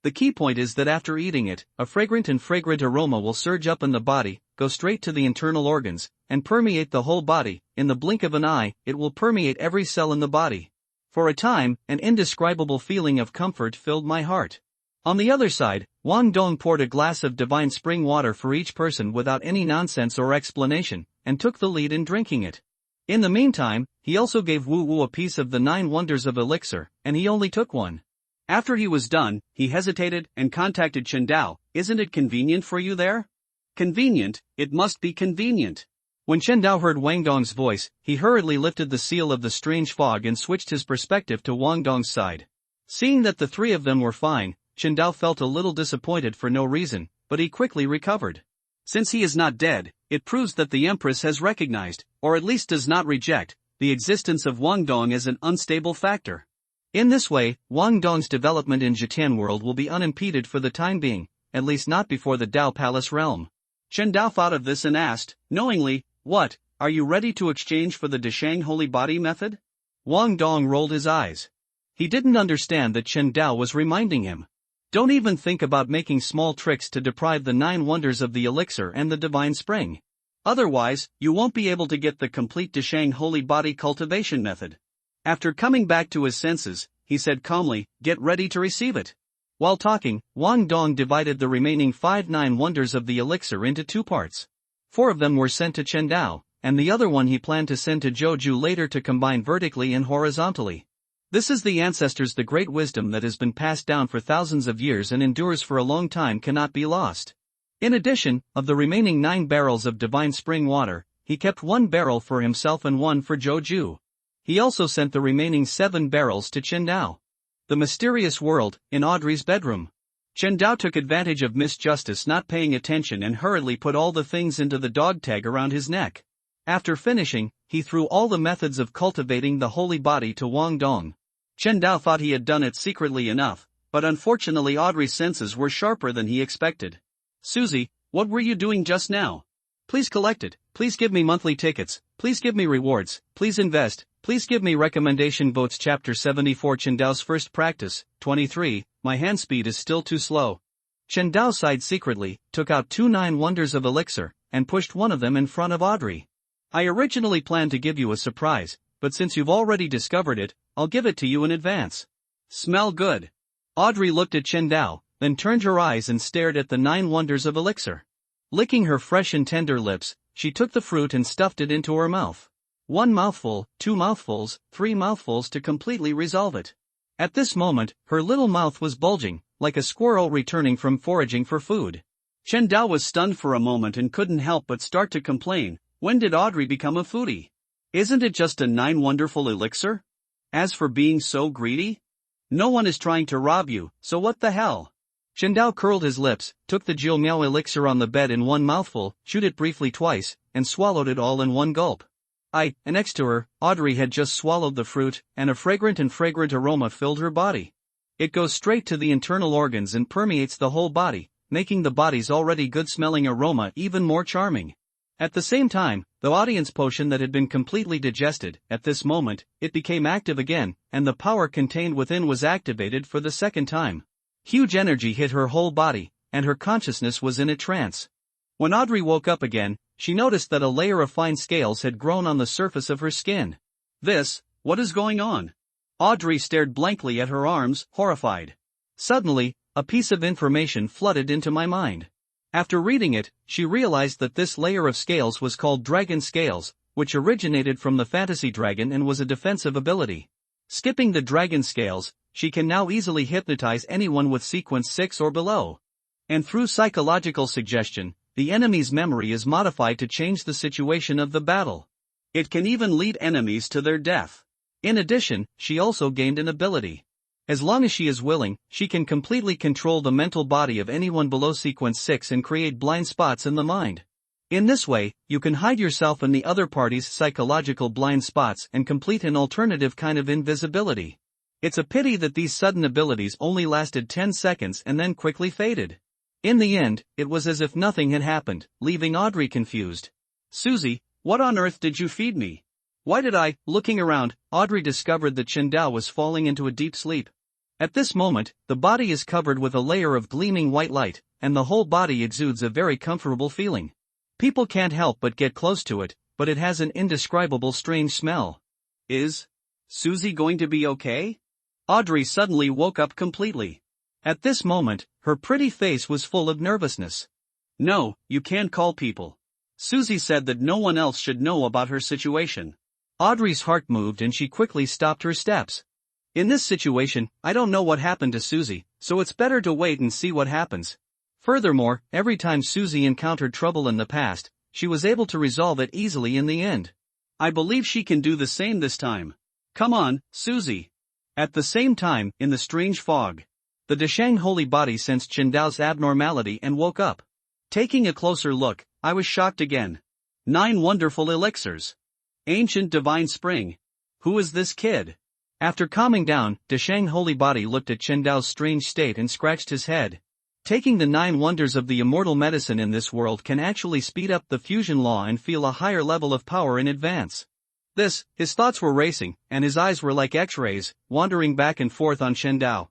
Speaker 1: The key point is that after eating it, a fragrant aroma will surge up in the body, go straight to the internal organs, and permeate the whole body. In the blink of an eye, it will permeate every cell in the body. For a time, an indescribable feeling of comfort filled my heart. On the other side, Wang Dong poured a glass of divine spring water for each person without any nonsense or explanation, and took the lead in drinking it. In the meantime, he also gave Wu Wu a piece of the 9 wonders of elixir, and he only took one. After he was done, he hesitated and contacted Chen Dao. Isn't it convenient for you there? Convenient, it must be convenient. When Chen Dao heard Wang Dong's voice, he hurriedly lifted the seal of the strange fog and switched his perspective to Wang Dong's side. Seeing that the 3 of them were fine, Chen Dao felt a little disappointed for no reason, but he quickly recovered. Since he is not dead, it proves that the Empress has recognized, or at least does not reject, the existence of Wang Dong as an unstable factor. In this way, Wang Dong's development in Jitian world will be unimpeded for the time being, at least not before the Dao Palace realm. Chen Dao thought of this and asked, knowingly, what, are you ready to exchange for the Deshang holy body method? Wang Dong rolled his eyes. He didn't understand that Chen Dao was reminding him. Don't even think about making small tricks to deprive the 9 wonders of the elixir and the divine spring. Otherwise, you won't be able to get the complete Deshang holy body cultivation method. After coming back to his senses, he said calmly, get ready to receive it. While talking, Wang Dong divided the remaining 5 9 wonders of the elixir into 2 parts. 4 of them were sent to Chen Dao, and the other one he planned to send to Zhou later to combine vertically and horizontally. This is the ancestors' the great wisdom that has been passed down for thousands of years and endures for a long time cannot be lost. In addition, of the remaining 9 barrels of divine spring water, he kept 1 barrel for himself and 1 for Zhou. He also sent the remaining 7 barrels to Chen Dao. The mysterious world, in Audrey's bedroom. Chen Dao took advantage of Miss Justice not paying attention and hurriedly put all the things into the dog tag around his neck. After finishing, he threw all the methods of cultivating the holy body to Wang Dong. Chen Dao thought he had done it secretly enough, but unfortunately Audrey's senses were sharper than he expected. Susie, what were you doing just now? Please collect it, please give me monthly tickets, please give me rewards, please invest, please give me recommendation votes. Chapter 74 Chen Dao's first practice, 23, my hand speed is still too slow. Chen Dao sighed secretly, took out 2 9 wonders of elixir, and pushed one of them in front of Audrey. I originally planned to give you a surprise, but since you've already discovered it, I'll give it to you in advance. Smell good. Audrey looked at Chen Dao, then turned her eyes and stared at the 9 wonders of elixir. Licking her fresh and tender lips, she took the fruit and stuffed it into her mouth. 1 mouthful, 2 mouthfuls, 3 mouthfuls to completely resolve it. At this moment, her little mouth was bulging, like a squirrel returning from foraging for food. Chen Dao was stunned for a moment and couldn't help but start to complain, when did Audrey become a foodie? Isn't it just a 9 wonderful elixir? As for being so greedy? No one is trying to rob you, so what the hell? Chen Dao curled his lips, took the Jiu Miao elixir on the bed in 1 mouthful, chewed it briefly twice, and swallowed it all in 1 gulp. And next to her, Audrey had just swallowed the fruit, and a fragrant aroma filled her body. It goes straight to the internal organs and permeates the whole body, making the body's already good-smelling aroma even more charming. At the same time, the audience potion that had been completely digested, at this moment, it became active again, and the power contained within was activated for the second time. Huge energy hit her whole body, and her consciousness was in a trance. When Audrey woke up again, she noticed that a layer of fine scales had grown on the surface of her skin. What is going on? Audrey stared blankly at her arms, horrified. Suddenly, a piece of information flooded into my mind. After reading it, she realized that this layer of scales was called Dragon Scales, which originated from the fantasy dragon and was a defensive ability. Skipping the Dragon Scales, she can now easily hypnotize anyone with sequence 6 or below. And through psychological suggestion, the enemy's memory is modified to change the situation of the battle. It can even lead enemies to their death. In addition, she also gained an ability. As long as she is willing, she can completely control the mental body of anyone below sequence 6 and create blind spots in the mind. In this way, you can hide yourself in the other party's psychological blind spots and complete an alternative kind of invisibility. It's a pity that these sudden abilities only lasted 10 seconds and then quickly faded. In the end, it was as if nothing had happened, leaving Audrey confused. Susie, what on earth did you feed me? Why did I? Looking around, Audrey discovered that Chen Dao was falling into a deep sleep. At this moment, the body is covered with a layer of gleaming white light, and the whole body exudes a very comfortable feeling. People can't help but get close to it, but it has an indescribable strange smell. Is Susie going to be okay? Audrey suddenly woke up completely. At this moment, her pretty face was full of nervousness. No, you can't call people. Susie said that no one else should know about her situation. Audrey's heart moved and she quickly stopped her steps. In this situation, I don't know what happened to Susie, so it's better to wait and see what happens. Furthermore, every time Susie encountered trouble in the past, she was able to resolve it easily in the end. I believe she can do the same this time. Come on, Susie. At the same time, in the strange fog, the Deshang holy body sensed Chen Dao's abnormality and woke up. Taking a closer look, I was shocked again. 9 wonderful elixirs. Ancient divine spring. Who is this kid? After calming down, Deshang holy body looked at Chen Dao's strange state and scratched his head. Taking the 9 wonders of the immortal medicine in this world can actually speed up the fusion law and feel a higher level of power in advance. His thoughts were racing, and his eyes were like X-rays, wandering back and forth on Chen Dao.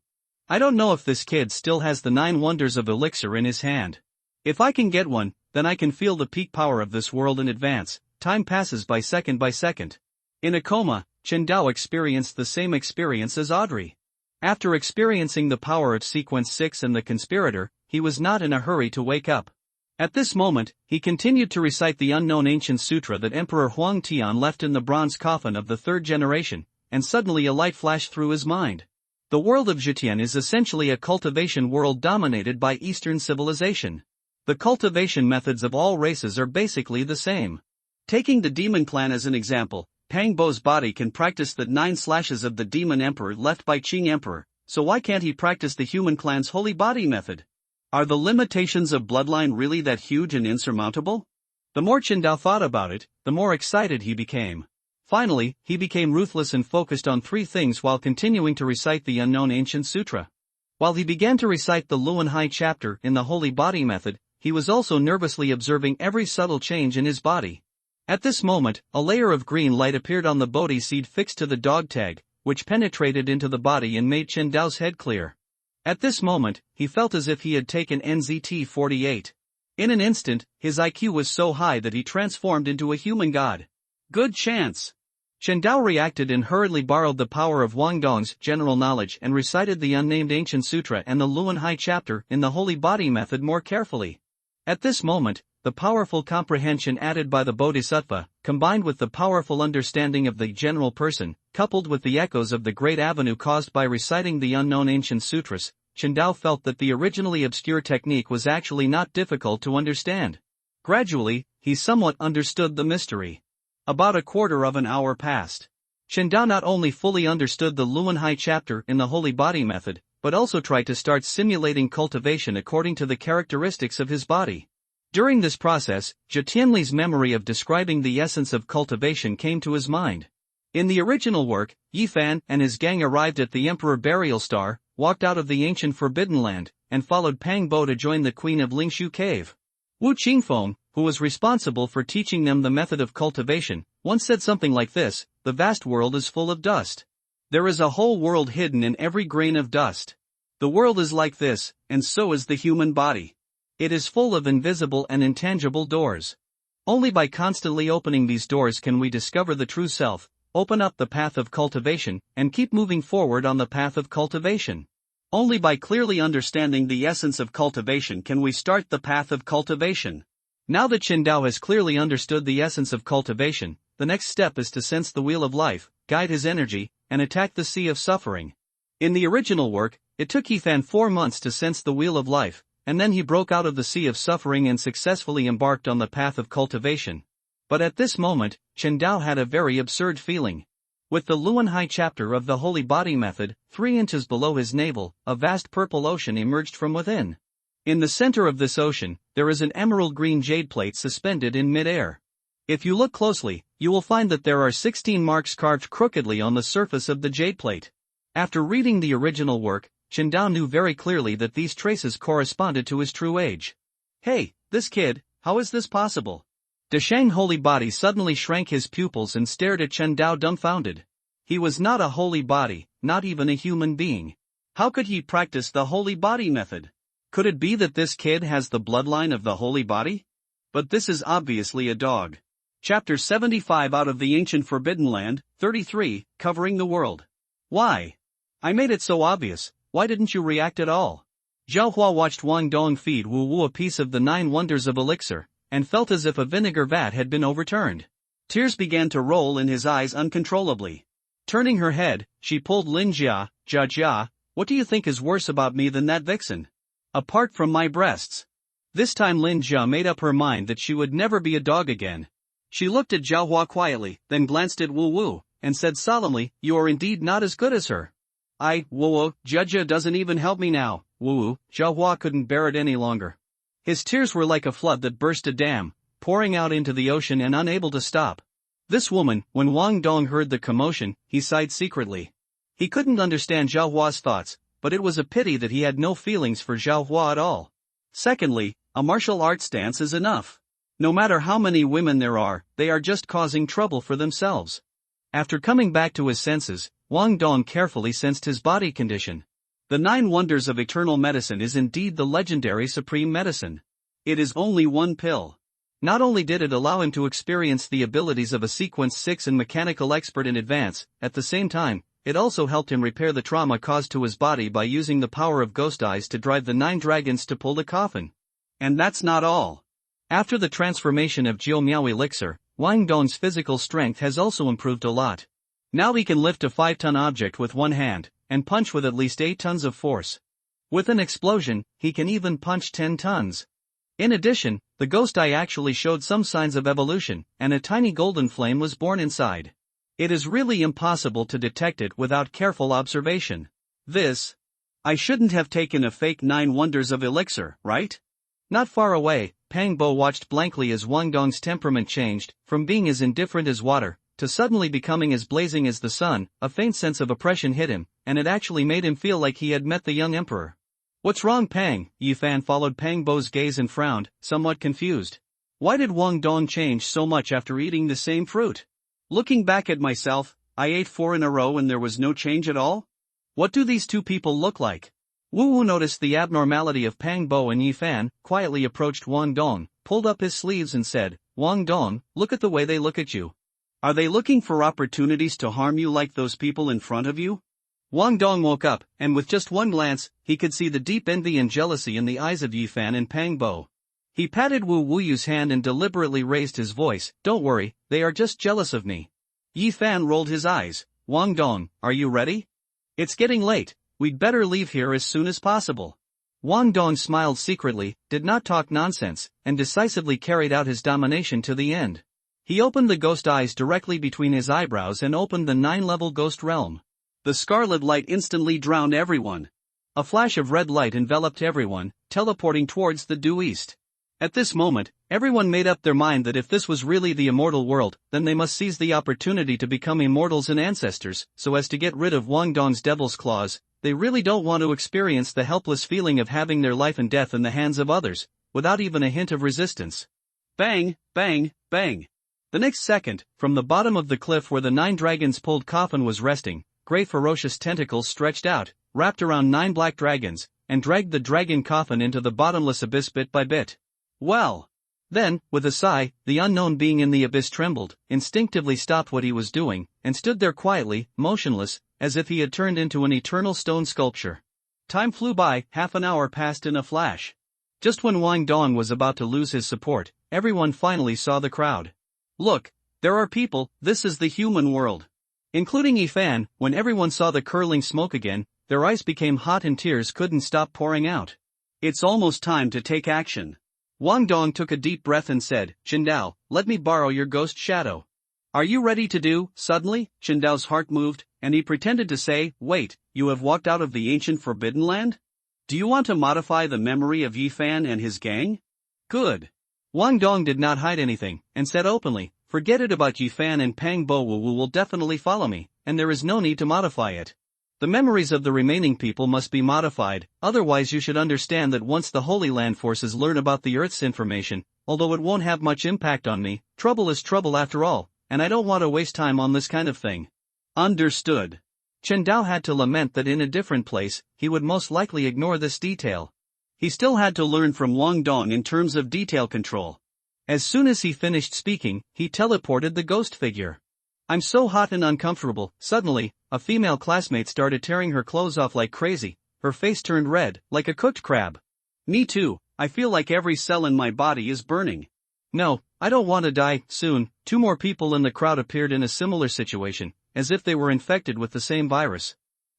Speaker 1: I don't know if this kid still has the 9 wonders of elixir in his hand. If I can get one, then I can feel the peak power of this world in advance. Time passes by second by second. In a coma, Chen Dao experienced the same experience as Audrey. After experiencing the power of sequence 6 and the conspirator, he was not in a hurry to wake up. At this moment, he continued to recite the unknown ancient sutra that Emperor Huang Tian left in the bronze coffin of the 3rd generation, and suddenly a light flashed through his mind. The world of Zhetian is essentially a cultivation world dominated by Eastern civilization. The cultivation methods of all races are basically the same. Taking the demon clan as an example, Pang Bo's body can practice the 9 slashes of the demon emperor left by Qing emperor, so why can't he practice the human clan's holy body method? Are the limitations of bloodline really that huge and insurmountable? The more Chen Dao thought about it, the more excited he became. Finally, he became ruthless and focused on 3 things while continuing to recite the unknown ancient sutra. While he began to recite the Luan Hai chapter in the holy body method, he was also nervously observing every subtle change in his body. At this moment, a layer of green light appeared on the Bodhi seed fixed to the dog tag, which penetrated into the body and made Chen Dao's head clear. At this moment, he felt as if he had taken NZT-48. In an instant, his IQ was so high that he transformed into a human god. Good chance! Chen Dao reacted and hurriedly borrowed the power of Wang Dong's general knowledge and recited the unnamed ancient sutra and the Luan Hai chapter in the holy body method more carefully. At this moment, the powerful comprehension added by the Bodhisattva, combined with the powerful understanding of the general person, coupled with the echoes of the great avenue caused by reciting the unknown ancient sutras, Chen Dao felt that the originally obscure technique was actually not difficult to understand. Gradually, he somewhat understood the mystery. About a quarter of an hour passed. Chen Dao not only fully understood the Luan Hai chapter in the holy body method, but also tried to start simulating cultivation according to the characteristics of his body. During this process, Zhe Tianli's memory of describing the essence of cultivation came to his mind. In the original work, Yi Fan and his gang arrived at the Emperor Burial Star, walked out of the ancient Forbidden Land, and followed Pang Bo to join the Queen of Lingshu Cave. Wu Qingfeng, who was responsible for teaching them the method of cultivation, once said something like this: "The vast world is full of dust. There is a whole world hidden in every grain of dust. The world is like this, and so is the human body. It is full of invisible and intangible doors. Only by constantly opening these doors can we discover the true self, open up the path of cultivation, and keep moving forward on the path of cultivation. Only by clearly understanding the essence of cultivation can we start the path of cultivation." Now that Chen Dao has clearly understood the essence of cultivation, the next step is to sense the wheel of life, guide his energy, and attack the sea of suffering. In the original work, it took Yi Fan 4 months to sense the wheel of life, and then he broke out of the sea of suffering and successfully embarked on the path of cultivation. But at this moment, Chen Dao had a very absurd feeling. With the Luan Hai chapter of the holy body method, 3 inches below his navel, a vast purple ocean emerged from within. In the center of this ocean, there is an emerald green jade plate suspended in mid-air. If you look closely, you will find that there are 16 marks carved crookedly on the surface of the jade plate. After reading the original work, Chen Dao knew very clearly that these traces corresponded to his true age. "Hey, this kid, how is this possible?" Deshang holy body suddenly shrank his pupils and stared at Chen Dao dumbfounded. He was not a holy body, not even a human being. How could he practice the holy body method? Could it be that this kid has the bloodline of the holy body? But this is obviously a dog. Chapter 75 out of the ancient Forbidden Land, 33, covering the world. Why? I made it so obvious, why didn't you react at all? Zhao Hua watched Wang Dong feed Wu Wu a piece of the 9 wonders of elixir, and felt as if a vinegar vat had been overturned. Tears began to roll in his eyes uncontrollably. Turning her head, she pulled Lin Jia, Jia, "What do you think is worse about me than that vixen? Apart from my breasts." This time Lin Jia made up her mind that she would never be a dog again. She looked at Zhao Hua quietly, then glanced at Wu Wu, and said solemnly, "You are indeed not as good as her." Wu Wu, Jia doesn't even help me now, Wu Wu." Zhao Hua couldn't bear it any longer. His tears were like a flood that burst a dam, pouring out into the ocean and unable to stop. This woman, when Wang Dong heard the commotion, he sighed secretly. He couldn't understand Zhao Hua's thoughts, but it was a pity that he had no feelings for Zhao Hua at all. Secondly, a martial arts dance is enough. No matter how many women there are, they are just causing trouble for themselves. After coming back to his senses, Wang Dong carefully sensed his body condition. The 9 wonders of eternal medicine is indeed the legendary supreme medicine. It is only 1 pill. Not only did it allow him to experience the abilities of a sequence 6 and mechanical expert in advance, at the same time, it also helped him repair the trauma caused to his body by using the power of ghost eyes to drive the 9 dragons to pull the coffin. And that's not all. After the transformation of Jiu Miao elixir, Wang Dong's physical strength has also improved a lot. Now he can lift a 5-ton object with one hand, and punch with at least 8 tons of force. With an explosion, he can even punch 10 tons. In addition, the ghost eye actually showed some signs of evolution, and a tiny golden flame was born inside. It is really impossible to detect it without careful observation. I shouldn't have taken a fake 9 wonders of elixir, right? Not far away, Pang Bo watched blankly as Wang Dong's temperament changed, from being as indifferent as water, to suddenly becoming as blazing as the sun. A faint sense of oppression hit him, and it actually made him feel like he had met the young emperor. "What's wrong, Pang?" Yi Fan followed Pang Bo's gaze and frowned, somewhat confused.
Speaker 2: Why did Wang Dong change so much after eating the same fruit? Looking back at myself, I ate 4 in a row and there was no change at all? What do these two people look like? Wu Wu noticed the abnormality of Pang Bo and Yi Fan, quietly approached Wang Dong, pulled up his sleeves and said, Wang Dong, look at the way they look at you. Are they looking for opportunities to harm you like those people in front of you? Wang Dong woke up, and with just one glance, he could see the deep envy and jealousy in the eyes of Yi Fan and Pang Bo. He patted Wu Wuyu's hand and deliberately raised his voice, don't worry, they are just jealous of me. Yi Fan rolled his eyes, Wang Dong, are you ready? It's getting late, we'd better leave here as soon as possible. Wang Dong smiled secretly, did not talk nonsense, and decisively carried out his domination to the end. He opened the ghost eyes directly between his eyebrows and opened the 9-level ghost realm. The scarlet light instantly drowned everyone. A flash of red light enveloped everyone, teleporting towards the due east. At this moment, everyone made up their mind that if this was really the immortal world, then they must seize the opportunity to become immortals and ancestors, so as to get rid of Wang Dong's devil's claws. They really don't want to experience the helpless feeling of having their life and death in the hands of others, without even a hint of resistance. Bang, bang, bang. The next second, from the bottom of the cliff where the 9 dragons pulled coffin was resting, great ferocious tentacles stretched out, wrapped around 9 black dragons, and dragged the dragon coffin into the bottomless abyss bit by bit. Well. Then, with a sigh, the unknown being in the abyss trembled, instinctively stopped what he was doing, and stood there quietly, motionless, as if he had turned into an eternal stone sculpture. Time flew by, half an hour passed in a flash. Just when Wang Dong was about to lose his support, everyone finally saw the crowd. Look, there are people, this is the human world. Including Yi Fan, when everyone saw the curling smoke again, their eyes became hot and tears couldn't stop pouring out. It's almost time to take action. Wang Dong took a deep breath and said, Qindao, let me borrow your ghost shadow. Are you ready to do? Suddenly, Qindao's heart moved, and he pretended to say, wait, you have walked out of the ancient Forbidden Land? Do you want to modify the memory of Yi Fan and his gang? Good. Wang Dong did not hide anything, and said openly, forget it about Yi Fan and Pang Bo Wu will definitely follow me, and there is no need to modify it. The memories of the remaining people must be modified, otherwise you should understand that once the Holy Land forces learn about the Earth's information, although it won't have much impact on me, trouble is trouble after all, and I don't want to waste time on this kind of thing. Understood. Qindao had to lament that in a different place, he would most likely ignore this detail. He still had to learn from Wang Dong in terms of detail control. As soon as he finished speaking, he teleported the ghost figure. I'm so hot and uncomfortable. Suddenly, a female classmate started tearing her clothes off like crazy, her face turned red, like a cooked crab. Me too, I feel like every cell in my body is burning. No, I don't want to die. Soon, 2 more people in the crowd appeared in a similar situation, as if they were infected with the same virus.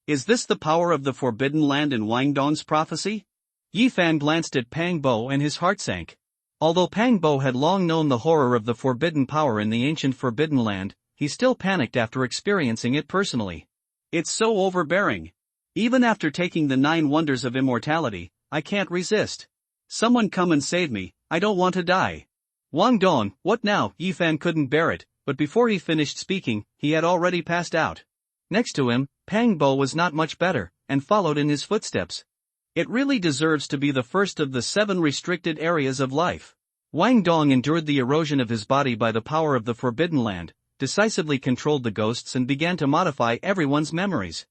Speaker 2: Is this the power of the Forbidden Land in Wang Dong's prophecy? Yi Fan glanced at Pang Bo and his heart sank. Although Pang Bo had long known the horror of the forbidden power in the ancient Forbidden Land, he still panicked after experiencing it personally. It's so overbearing. Even after taking the 9 wonders of immortality, I can't resist. Someone come and save me, I don't want to die. Wang Dong, what now? Yi Fan couldn't bear it, but before he finished speaking, he had already passed out. Next to him, Pang Bo was not much better, and followed in his footsteps. It really deserves to be the first of the 7 restricted areas of life. Wang Dong endured the erosion of his body by the power of the Forbidden Land, decisively controlled the ghosts and began to modify everyone's memories.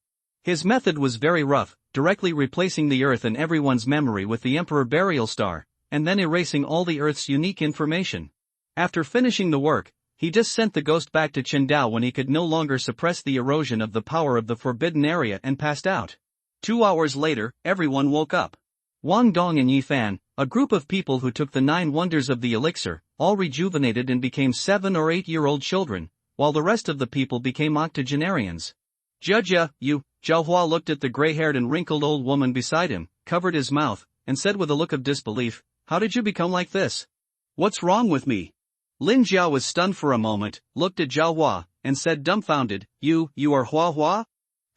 Speaker 2: His method was very rough, directly replacing the Earth and everyone's memory with the Emperor Burial Star, and then erasing all the Earth's unique information. After finishing the work, he just sent the ghost back to Qindao when he could no longer suppress the erosion of the power of the forbidden area and passed out. 2 hours later, everyone woke up. Wang Dong and Yi Fan, a group of people who took the 9 wonders of the elixir, all rejuvenated and became 7 or 8-year-old children, while the rest of the people became octogenarians. Jia, you, Zhao Hua looked at the gray-haired and wrinkled old woman beside him, covered his mouth, and said with a look of disbelief, how did you become like this? What's wrong with me? Lin Jiao was stunned for a moment, looked at Zhao Hua, and said dumbfounded, you are Hua Hua?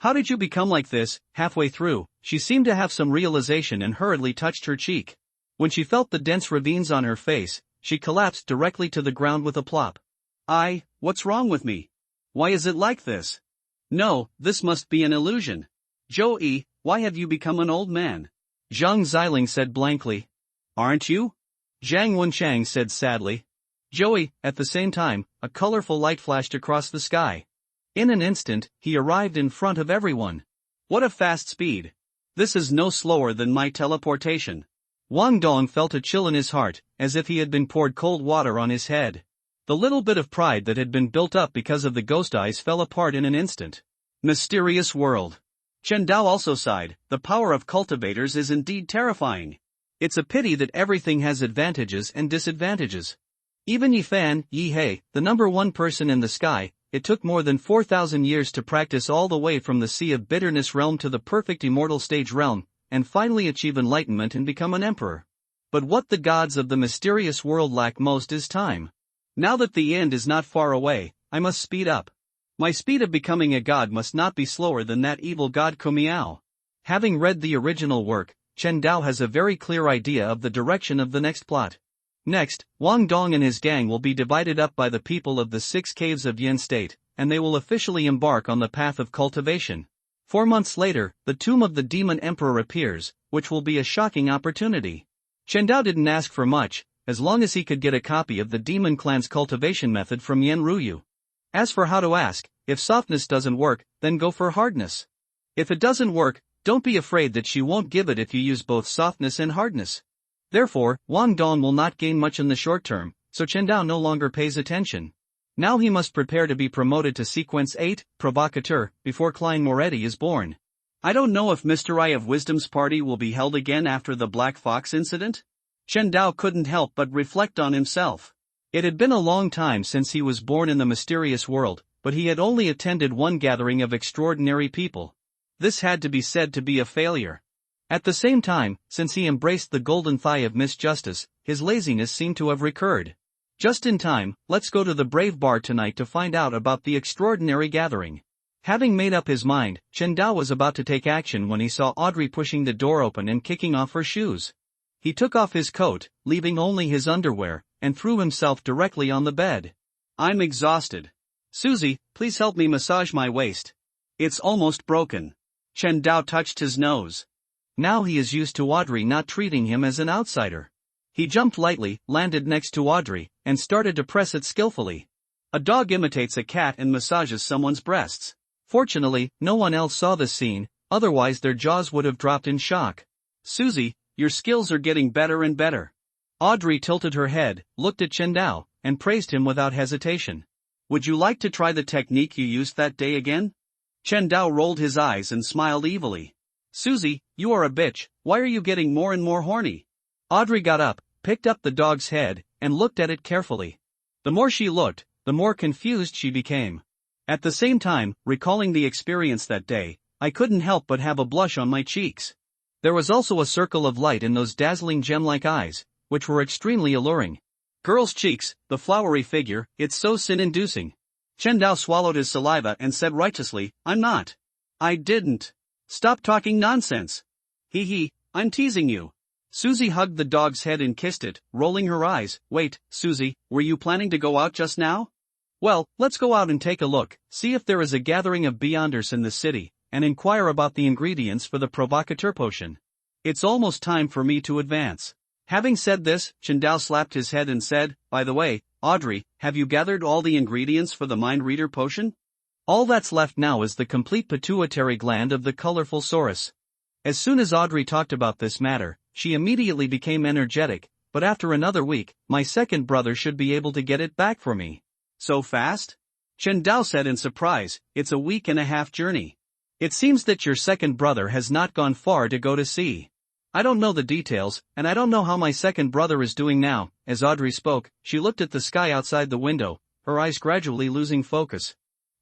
Speaker 2: How did you become like this? Halfway through, she seemed to have some realization and hurriedly touched her cheek. When she felt the dense ravines on her face, she collapsed directly to the ground with a plop. What's wrong with me? Why is it like this? No, this must be an illusion. Zhou Yi, why have you become an old man? Zhang Xiling said blankly. Aren't you? Zhang Wenchang said sadly. Joey, at the same time, a colorful light flashed across the sky. In an instant, he arrived in front of everyone. What a fast speed! This is no slower than my teleportation. Wang Dong felt a chill in his heart, as if he had been poured cold water on his head. The little bit of pride that had been built up because of the ghost eyes fell apart in an instant. Mysterious world. Chen Dao also sighed. The power of cultivators is indeed terrifying. It's a pity that everything has advantages and disadvantages. Even Yi Fan, Yi He, the number one person in the sky, it took more than 4,000 years to practice all the way from the Sea of Bitterness realm to the perfect immortal stage realm, and finally achieve enlightenment and become an emperor. But what the gods of the mysterious world lack most is time. Now that the end is not far away, I must speed up. My speed of becoming a god must not be slower than that evil god Kumiao. Having read the original work, Chen Dao has a very clear idea of the direction of the next plot. Next, Wang Dong and his gang will be divided up by the people of the 6 caves of Yin State, and they will officially embark on the path of cultivation. 4 months later, the tomb of the demon emperor appears, which will be a shocking opportunity. Chen Dao didn't ask for much, as long as he could get a copy of the demon clan's cultivation method from Yan Ruyu. As for how to ask, if softness doesn't work, then go for hardness. If it doesn't work, don't be afraid that she won't give it if you use both softness and hardness. Therefore, Wang Dong will not gain much in the short term, so Chen Dao no longer pays attention. Now he must prepare to be promoted to Sequence 8, Provocateur, before Klein Moretti is born. I don't know if Mr. Eye of Wisdom's party will be held again after the Black Fox incident? Chen Dao couldn't help but reflect on himself. It had been a long time since he was born in the mysterious world, but he had only attended one gathering of extraordinary people. This had to be said to be a failure. At the same time, since he embraced the golden thigh of Miss Justice, his laziness seemed to have recurred. Just in time, let's go to the Brave Bar tonight to find out about the extraordinary gathering. Having made up his mind, Chen Dao was about to take action when he saw Audrey pushing the door open and kicking off her shoes. He took off his coat, leaving only his underwear, and threw himself directly on the bed. I'm exhausted. Susie, please help me massage my waist. It's almost broken. Chen Dao touched his nose. Now he is used to Audrey not treating him as an outsider. He jumped lightly, landed next to Audrey, and started to press it skillfully. A dog imitates a cat and massages someone's breasts. Fortunately, no one else saw this scene, otherwise their jaws would have dropped in shock. Susie, your skills are getting better and better. Audrey tilted her head, looked at Chen Dao, and praised him without hesitation. Would you like to try the technique you used that day again? Chen Dao rolled his eyes and smiled evilly. Susie, you are a bitch, why are you getting more and more horny? Audrey got up, picked up the dog's head, and looked at it carefully. The more she looked, the more confused she became. At the same time, recalling the experience that day, I couldn't help but have a blush on my cheeks. There was also a circle of light in those dazzling gem-like eyes, which were extremely alluring. Girl's cheeks, the flowery figure, it's so sin-inducing. Chen Dao swallowed his saliva and said righteously, I'm not. I didn't. Stop talking nonsense. Hee hee, I'm teasing you. Susie hugged the dog's head and kissed it, rolling her eyes. Wait, Susie, were you planning to go out just now? Well, let's go out and take a look, see if there is a gathering of Beyonders in the city, and inquire about the ingredients for the Provocateur potion. It's almost time for me to advance. Having said this, Chen Dao slapped his head and said, by the way, Audrey, have you gathered all the ingredients for the Mind Reader potion? All that's left now is the complete pituitary gland of the colorful Saurus. As soon as Audrey talked about this matter, she immediately became energetic, but after another week, my second brother should be able to get it back for me. So fast? Chen Dao said in surprise, it's a week-and-a-half journey. It seems that your second brother has not gone far to go to sea. I don't know the details, and I don't know how my second brother is doing now. As Audrey spoke, she looked at the sky outside the window, her eyes gradually losing focus.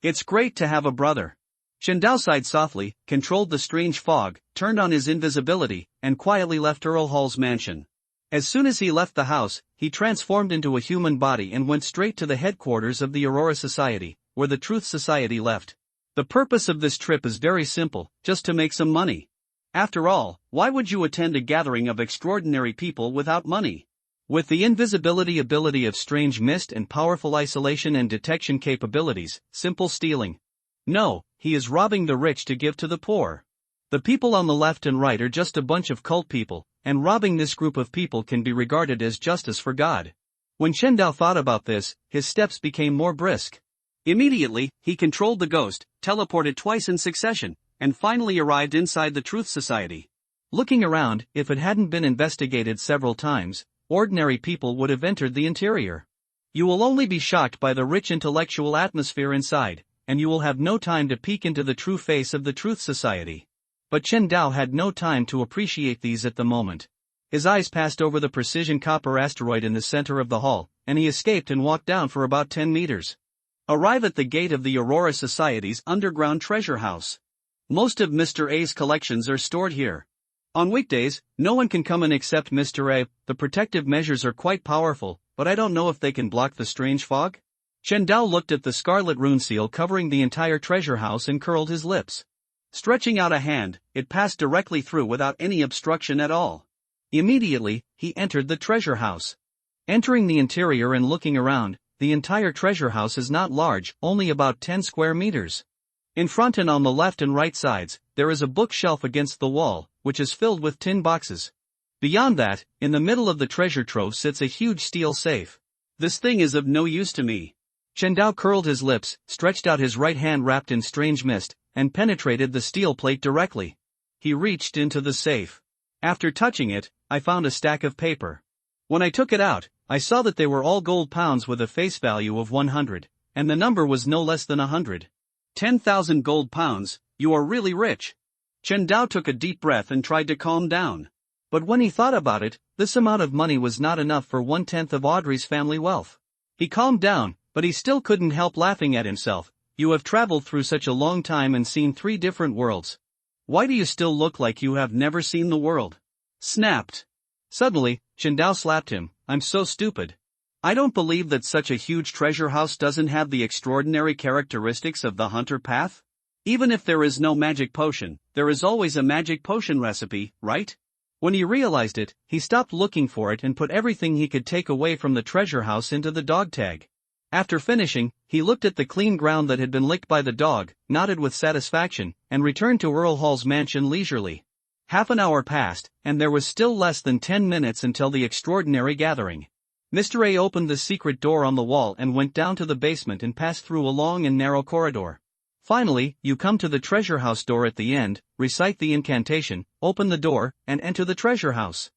Speaker 2: It's great to have a brother. Chen Dao sighed softly, controlled the strange fog, turned on his invisibility, and quietly left Earl Hall's mansion. As soon as he left the house, he transformed into a human body and went straight to the headquarters of the Aurora Society, where the Truth Society left. The purpose of this trip is very simple, just to make some money. After all, why would you attend a gathering of extraordinary people without money? With the invisibility ability of strange mist and powerful isolation and detection capabilities, simple stealing. No, he is robbing the rich to give to the poor. The people on the left and right are just a bunch of cult people,
Speaker 1: and robbing this group of people can be regarded as justice for God. When Chen Dao thought about this, his steps became more brisk.
Speaker 2: Immediately, he controlled the ghost, teleported twice in succession, and finally arrived inside the Truth Society.
Speaker 1: Looking around, if it hadn't been investigated several times, ordinary people would have entered the interior. You will only be shocked by the rich intellectual atmosphere inside, and you will have no time to peek into the true face of the Truth Society. But Chen Dao had no time to appreciate these at the moment. His eyes passed over the precision copper asteroid in the center of the hall, and he escaped and walked down for about 10 meters.
Speaker 2: Arrive at the gate of the Aurora Society's underground treasure house. Most of Mr. A's collections are stored here. On weekdays, no one can come in except Mr. A. The protective measures are quite powerful, but I don't know if they can block the strange fog.
Speaker 1: Chen Dao looked at the scarlet rune seal covering the entire treasure house and curled his lips.
Speaker 2: Stretching out a hand, it passed directly through without any obstruction at all.
Speaker 1: Immediately, he entered the treasure house. Entering the interior and looking around, the entire treasure house is not large, only about 10 square meters. In front and on the left and right sides, there is a bookshelf against the wall, which is filled with tin boxes. Beyond that, in the middle of the treasure trove sits a huge steel safe.
Speaker 2: This thing is of no use to me.
Speaker 1: Chen Dao curled his lips, stretched out his right hand wrapped in strange mist, and penetrated the steel plate directly. He reached into the safe. After touching it, I found a stack of paper. When I took it out, I saw that they were all gold pounds with a face value of 100, and the number was no less than 100.
Speaker 2: 10,000 gold pounds, you are really rich. Chen Dao took a deep breath and tried to calm down.
Speaker 1: But when he thought about it, this amount of money was not enough for 1/10 of Audrey's family wealth. He calmed down, but he still couldn't help laughing at himself. You have traveled through such a long time and seen 3 different worlds. Why do you still look like you have never seen the world?
Speaker 2: Snapped.
Speaker 1: Suddenly, Chen Dao slapped him. I'm so stupid.
Speaker 2: I don't believe that such a huge treasure house doesn't have the extraordinary characteristics of the hunter path. Even if there is no magic potion, there is always a magic potion recipe, right?
Speaker 1: When he realized it, he stopped looking for it and put everything he could take away from the treasure house into the dog tag. After finishing, he looked at the clean ground that had been licked by the dog, nodded with satisfaction, and returned to Earl Hall's mansion leisurely. Half an hour passed, and there was still less than 10 minutes until the extraordinary gathering. Mr. A opened the secret door on the wall and went down to the basement and passed through a long and narrow corridor. Finally, you come to the treasure house door at the end, recite the incantation, open the door, and enter the treasure house.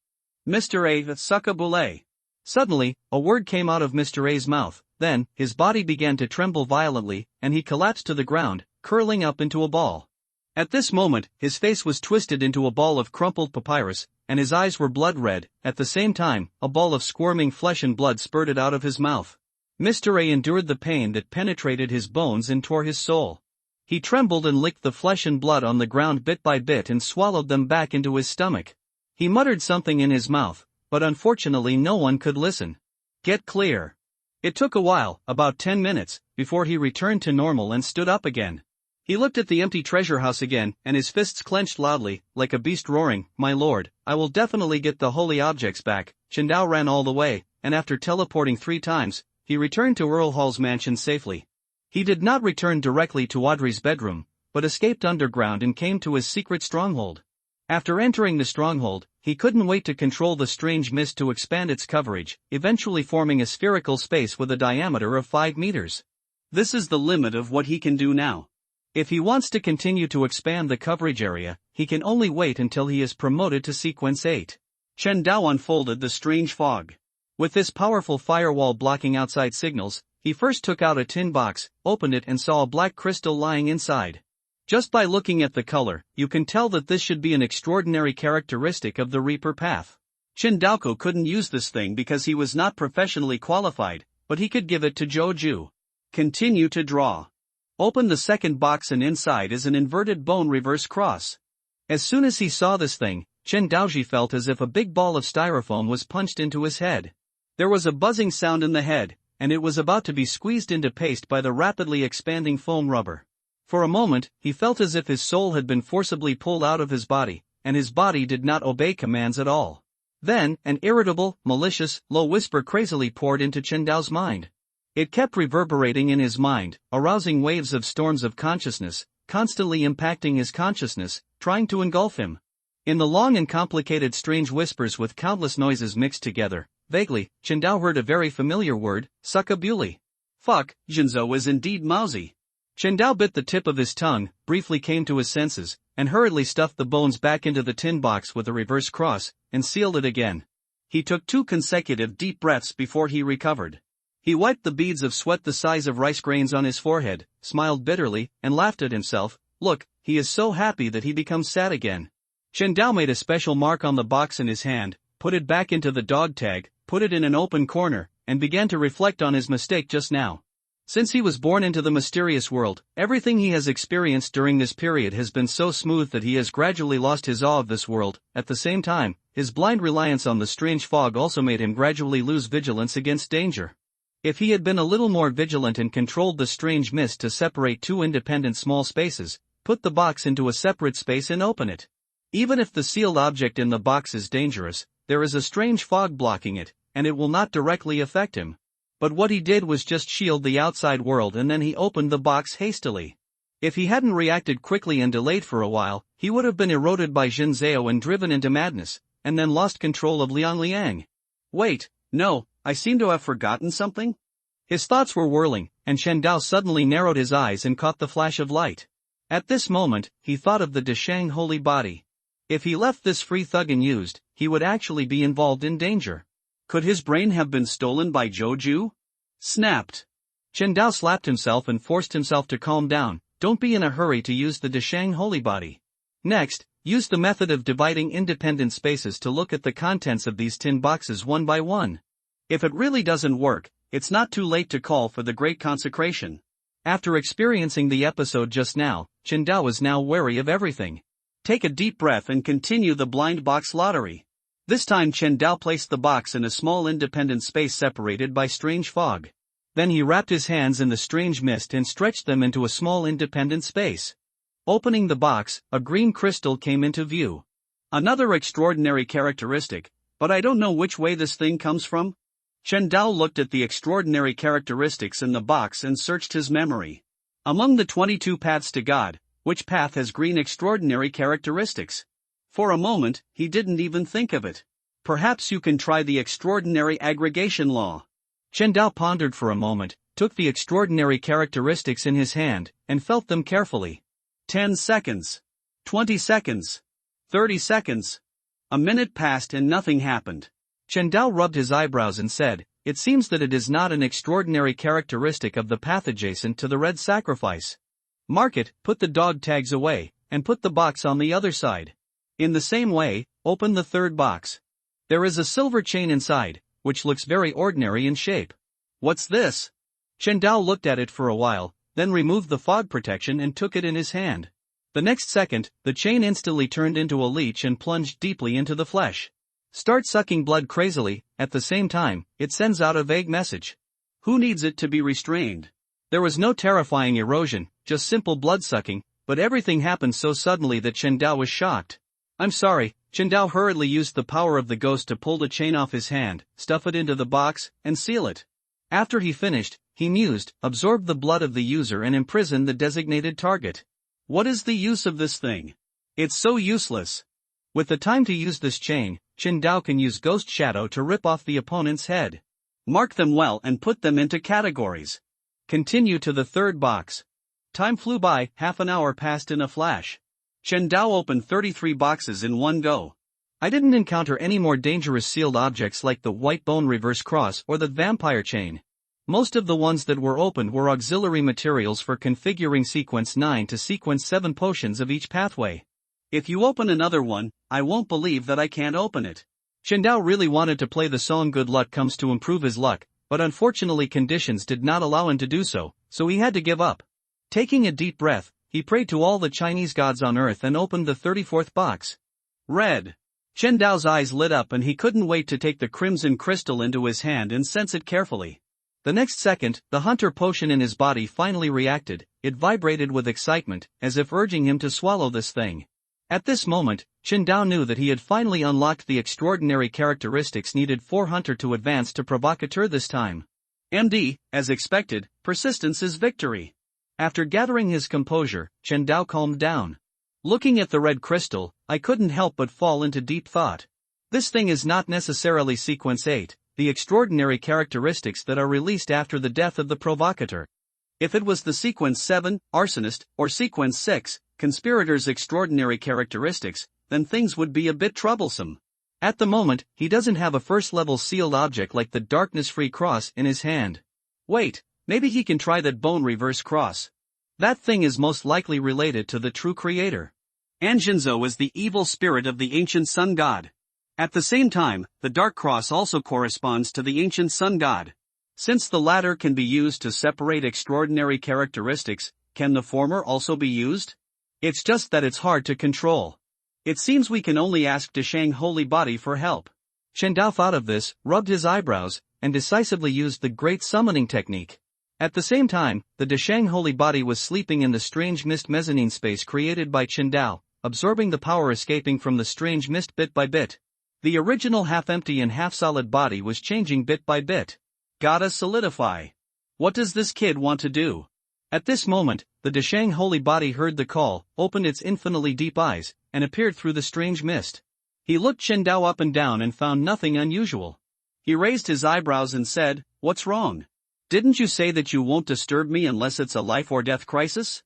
Speaker 2: Mr. A. Sucka-bule.
Speaker 1: Suddenly, a word came out of Mr. A's mouth, then, his body began to tremble violently, and he collapsed to the ground, curling up into a ball. At this moment, his face was twisted into a ball of crumpled papyrus, and his eyes were blood red. At the same time, a ball of squirming flesh and blood spurted out of his mouth. Mr. A endured the pain that penetrated his bones and tore his soul. He trembled and licked the flesh and blood on the ground bit by bit and swallowed them back into his stomach. He muttered something in his mouth, but unfortunately no one could listen. Get clear. It took a while, about 10 minutes, before he returned to normal and stood up again. He looked at the empty treasure house again, and his fists clenched loudly, like a beast roaring, "My lord, I will definitely get the holy objects back." Chen Dao ran all the way, and after teleporting 3 times, he returned to Earl Hall's mansion safely. He did not return directly to Audrey's bedroom, but escaped underground and came to his secret stronghold. After entering the stronghold, he couldn't wait to control the strange mist to expand its coverage, eventually forming a spherical space with a diameter of 5 meters.
Speaker 2: This is the limit of what he can do now.
Speaker 1: If he wants to continue to expand the coverage area, he can only wait until he is promoted to Sequence 8.
Speaker 2: Chen Dao unfolded the strange fog.
Speaker 1: With this powerful firewall blocking outside signals, he first took out a tin box, opened it and saw a black crystal lying inside. Just by looking at the color, you can tell that this should be an extraordinary characteristic of the Reaper path.
Speaker 2: Chen Daoko couldn't use this thing because he was not professionally qualified, but he could give it to Joju. Continue to draw. Open the second box and inside is an inverted bone reverse cross.
Speaker 1: As soon as he saw this thing, Chen Daoji felt as if a big ball of styrofoam was punched into his head. There was a buzzing sound in the head, and it was about to be squeezed into paste by the rapidly expanding foam rubber. For a moment, he felt as if his soul had been forcibly pulled out of his body, and his body did not obey commands at all. Then, an irritable, malicious, low whisper crazily poured into Chen Dao's mind. It kept reverberating in his mind, arousing waves of storms of consciousness, constantly impacting his consciousness, trying to engulf him. In the long and complicated strange whispers with countless noises mixed together, vaguely, Chen Dao heard a very familiar word, suckabuli.
Speaker 2: Fuck, Jinzhou is indeed mousy.
Speaker 1: Chen Dao bit the tip of his tongue, briefly came to his senses, and hurriedly stuffed the bones back into the tin box with a reverse cross, and sealed it again.
Speaker 2: He took 2 consecutive deep breaths before he recovered. He wiped the beads of sweat the size of rice grains on his forehead, smiled bitterly, and laughed at himself. Look, he is so happy that he becomes sad again. Chen Dao made a special mark on the box in his hand, put it back into the dog tag, put it in an open corner, and began to reflect on his mistake just now. Since he was born into the mysterious world, everything he has experienced during this period has been so smooth that he has gradually lost his awe of this world. At the same time, his blind reliance on the strange fog also made him gradually lose vigilance against danger. If he had been a little more vigilant and controlled the strange mist to separate 2 independent small spaces, put the box into a separate space and open it. Even if the sealed object in the box is dangerous, there is a strange fog blocking it, and it will not directly affect him. But what he did was just shield the outside world, and then he opened the box hastily. If he hadn't reacted quickly and delayed for a while, he would have been eroded by Jin Zhao and driven into madness, and then lost control of Liang Liang. Wait, no, I seem to have forgotten something?
Speaker 1: His thoughts were whirling, and Chen Dao suddenly narrowed his eyes and caught the flash of light. At this moment, he thought of the Deshang holy body. If he left this free thug unused, he would actually be involved in danger.
Speaker 2: Could his brain have been stolen by Joju? Snapped.
Speaker 1: Chen Dao slapped himself and forced himself to calm down. Don't be in a hurry to use the Deshang holy body. Next, use the method of dividing independent spaces to look at the contents of these tin boxes one by one.
Speaker 2: If it really doesn't work, it's not too late to call for the great consecration.
Speaker 1: After experiencing the episode just now, Chen Dao is now wary of everything.
Speaker 2: Take a deep breath and continue the blind box lottery. This time Chen Dao placed the box in a small independent space separated by strange fog. Then he wrapped his hands in the strange mist and stretched them into a small independent space. Opening the box, a green crystal came into view. Another extraordinary characteristic, but I don't know which way this thing comes from. Chen Dao looked at the extraordinary characteristics in the box and searched his memory. Among the 22 paths to God, which path has green extraordinary characteristics? For a moment, he didn't even think of it. Perhaps you can try the extraordinary aggregation law.
Speaker 1: Chen Dao pondered for a moment, took the extraordinary characteristics in his hand, and felt them carefully.
Speaker 2: 10 seconds. 20 seconds. 30 seconds. A minute passed and nothing happened.
Speaker 1: Chen Dao rubbed his eyebrows and said, it seems that it is not an extraordinary characteristic of the path adjacent to the red sacrifice. Mark it, put the dog tags away, and put the box on the other side. In the same way, open the third box. There is a silver chain inside, which looks very ordinary in shape.
Speaker 2: What's this?
Speaker 1: Chen Dao looked at it for a while, then removed the fog protection and took it in his hand. The next second, the chain instantly turned into a leech and plunged deeply into the flesh. Start sucking blood crazily. At the same time, it sends out a vague message.
Speaker 2: Who needs it to be restrained?
Speaker 1: There was no terrifying erosion, just simple blood sucking, but everything happened so suddenly that Chen Dao was shocked. I'm sorry. Chen Dao hurriedly used the power of the ghost to pull the chain off his hand, stuff it into the box, and seal it. After he finished, he mused, absorbed the blood of the user and imprisoned the designated target.
Speaker 2: What is the use of this thing? It's so useless.
Speaker 1: With the time to use this chain, Chen Dao can use Ghost Shadow to rip off the opponent's head.
Speaker 2: Mark them well and put them into categories.
Speaker 1: Continue to the third box. Time flew by, half an hour passed in a flash.
Speaker 2: Chen Dao opened 33 boxes in one go.
Speaker 1: I didn't encounter any more dangerous sealed objects like the white bone reverse cross or the vampire chain. Most of the ones that were opened were auxiliary materials for configuring sequence 9 to sequence 7 potions of each pathway.
Speaker 2: If you open another one, I won't believe that I can't open it.
Speaker 1: Chen Dao really wanted to play the song Good Luck Comes to improve his luck, but unfortunately conditions did not allow him to do so, so he had to give up. Taking a deep breath, he prayed to all the Chinese gods on earth and opened the 34th box.
Speaker 2: Red. Chen Dao's eyes lit up and he couldn't wait to take the crimson crystal into his hand and sense it carefully.
Speaker 1: The next second, the hunter potion in his body finally reacted. It vibrated with excitement, as if urging him to swallow this thing. At this moment, Chen Dao knew that he had finally unlocked the extraordinary characteristics needed for Hunter to advance to Provocateur this time.
Speaker 2: MD, as expected, persistence is victory.
Speaker 1: After gathering his composure, Chen Dao calmed down. Looking at the red crystal, I couldn't help but fall into deep thought. This thing is not necessarily sequence 8, the extraordinary characteristics that are released after the death of the provocateur. If it was the sequence 7, arsonist, or sequence 6, conspirator's extraordinary characteristics, then things would be a bit troublesome. At the moment, he doesn't have a first-level sealed object like the darkness-free cross in his hand. Wait, maybe he can try that bone reverse cross. That thing is most likely related to the true creator.
Speaker 2: Anjinzo is the evil spirit of the ancient sun god. At the same time, the dark cross also corresponds to the ancient sun god. Since the latter can be used to separate extraordinary characteristics, can the former also be used? It's just that it's hard to control. It seems we can only ask Deshang Holy Body for help.
Speaker 1: Chen Dao thought of this, rubbed his eyebrows, and decisively used the great summoning technique. At the same time, the Deshang Holy Body was sleeping in the strange mist mezzanine space created by Chen Dao, absorbing the power escaping from the strange mist bit by bit. The original half-empty and half-solid body was changing bit by bit.
Speaker 2: Gotta solidify. What does this kid want to do?
Speaker 1: At this moment, the Deshang Holy Body heard the call, opened its infinitely deep eyes, and appeared through the strange mist. He looked Chen Dao up and down and found nothing unusual.
Speaker 2: He raised his eyebrows and said, "What's wrong? Didn't you say that you won't disturb me unless it's a life or death crisis?"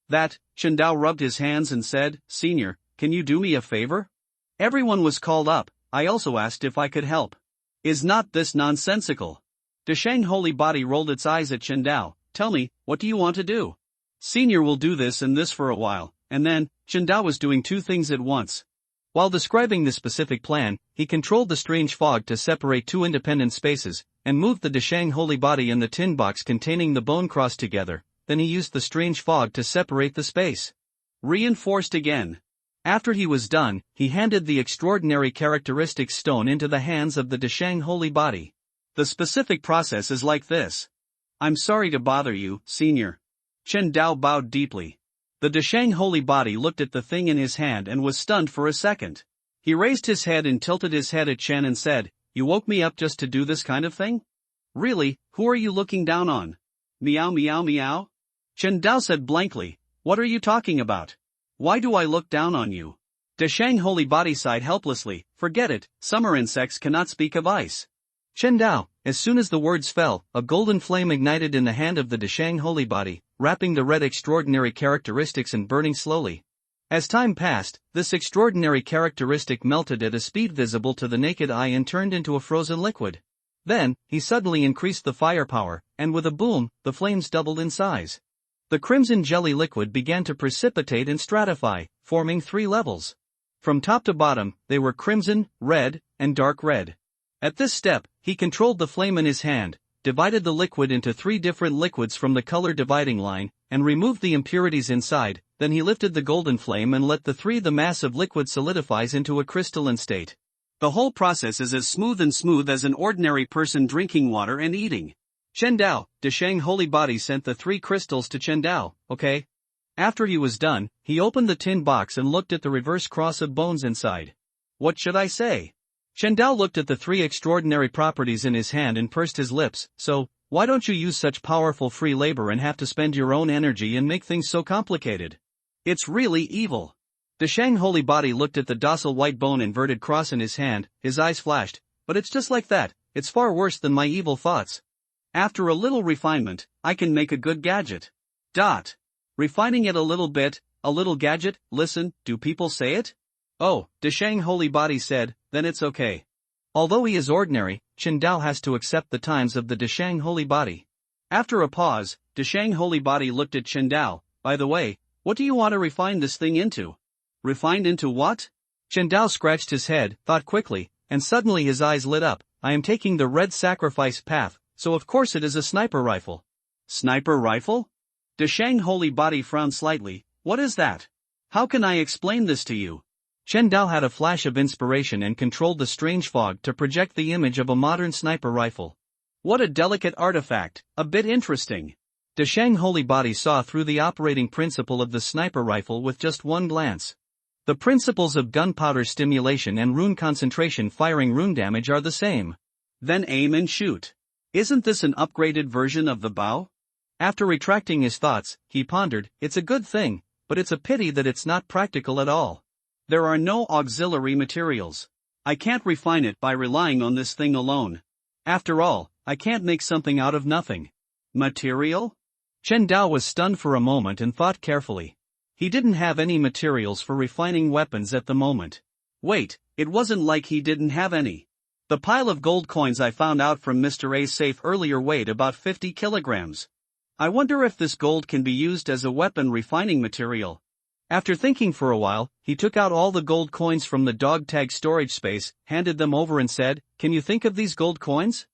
Speaker 1: That, Chen Dao rubbed his hands and said, "Senior, can you do me a favor?"
Speaker 2: Everyone was called up. I also asked if I could help. Is not this nonsensical?
Speaker 1: Deshang Holy Body rolled its eyes at Chen Dao. "Tell me, what do you want to do?"
Speaker 2: Senior will do this and this for a while, and then, Chen Dao was doing two things at once.
Speaker 1: While describing the specific plan, he controlled the strange fog to separate two independent spaces, and moved the Deshang Holy Body and the tin box containing the bone cross together. Then he used the strange fog to separate the space.
Speaker 2: Reinforced again.
Speaker 1: After he was done, he handed the extraordinary characteristics stone into the hands of the Deshang Holy Body.
Speaker 2: The specific process is like this. I'm sorry to bother you, Senior. Chen Dao bowed deeply.
Speaker 1: The Deshang Holy Body looked at the thing in his hand and was stunned for a second. He raised his head and tilted his head at Chen and said, "You woke me up just to do this kind of thing?
Speaker 2: Really, who are you looking down on? Meow meow meow?"
Speaker 1: Chen Dao said blankly, "What are you talking about?
Speaker 2: Why do I look down on you?"
Speaker 1: Deshang Holy Body sighed helplessly, "Forget it, summer insects cannot speak of ice." Chen Dao, as soon as the words fell, a golden flame ignited in the hand of the Deshang Holy Body, wrapping the red extraordinary characteristics and burning slowly. As time passed, this extraordinary characteristic melted at a speed visible to the naked eye and turned into a frozen liquid. Then, he suddenly increased the firepower, and with a boom, the flames doubled in size. The crimson jelly liquid began to precipitate and stratify, forming 3 levels. From top to bottom, they were crimson, red, and dark red. At this step, he controlled the flame in his hand, divided the liquid into 3 different liquids from the color dividing line, and removed the impurities inside. Then he lifted the golden flame and let the mass of liquid solidifies into a crystalline state.
Speaker 2: The whole process is as smooth as an ordinary person drinking water and eating.
Speaker 1: Chen Dao, Deshang Holy Body sent the 3 crystals to Chen Dao, okay? After he was done, he opened the tin box and looked at the reverse cross of bones inside. What should I say? Chen Dao looked at the 3 extraordinary properties in his hand and pursed his lips. "So, why don't you use such powerful free labor and have to spend your own energy and make things so complicated? It's really evil." Deshang Holy Body looked at the docile white bone inverted cross in his hand, his eyes flashed. "But it's just like that, it's far worse than my evil thoughts. After a little refinement, I can make a good gadget." Refining it a little bit, a little gadget, listen, do people say it? "Oh," Deshang Holy Body said, "then it's okay." Although he is ordinary, Chen Dao has to accept the times of the Deshang Holy Body. After a pause, Deshang Holy Body looked at Chen Dao. "By the way, what do you want to refine this thing into?"
Speaker 2: "Refined into what?"
Speaker 1: Chen Dao scratched his head, thought quickly, and suddenly his eyes lit up. "I am taking the red sacrifice path, so of course it is a sniper rifle."
Speaker 2: "Sniper rifle?"
Speaker 1: Deshang Holy Body frowned slightly. "What is that? How can I explain this to you?" Chen Dao had a flash of inspiration and controlled the strange fog to project the image of a modern sniper rifle.
Speaker 2: "What a delicate artifact, a bit interesting."
Speaker 1: Deshang Holy Body saw through the operating principle of the sniper rifle with just one glance. The principles of gunpowder stimulation and rune concentration firing rune damage are the same.
Speaker 2: Then aim and shoot. Isn't this an upgraded version of the bow?
Speaker 1: After retracting his thoughts, he pondered, "It's a good thing, but it's a pity that it's not practical at all.
Speaker 2: There are no auxiliary materials. I can't refine it by relying on this thing alone. After all, I can't make something out of nothing. Material?
Speaker 1: Chen Dao was stunned for a moment and thought carefully. He didn't have any materials for refining weapons at the moment.
Speaker 2: Wait, it wasn't like he didn't have any. The pile of gold coins I found out from Mr. A's safe earlier weighed about 50 kilograms. I wonder if this gold can be used as a weapon refining material.
Speaker 1: After thinking for a while, he took out all the gold coins from the dog tag storage space, handed them over and said, "Can you think of these gold coins?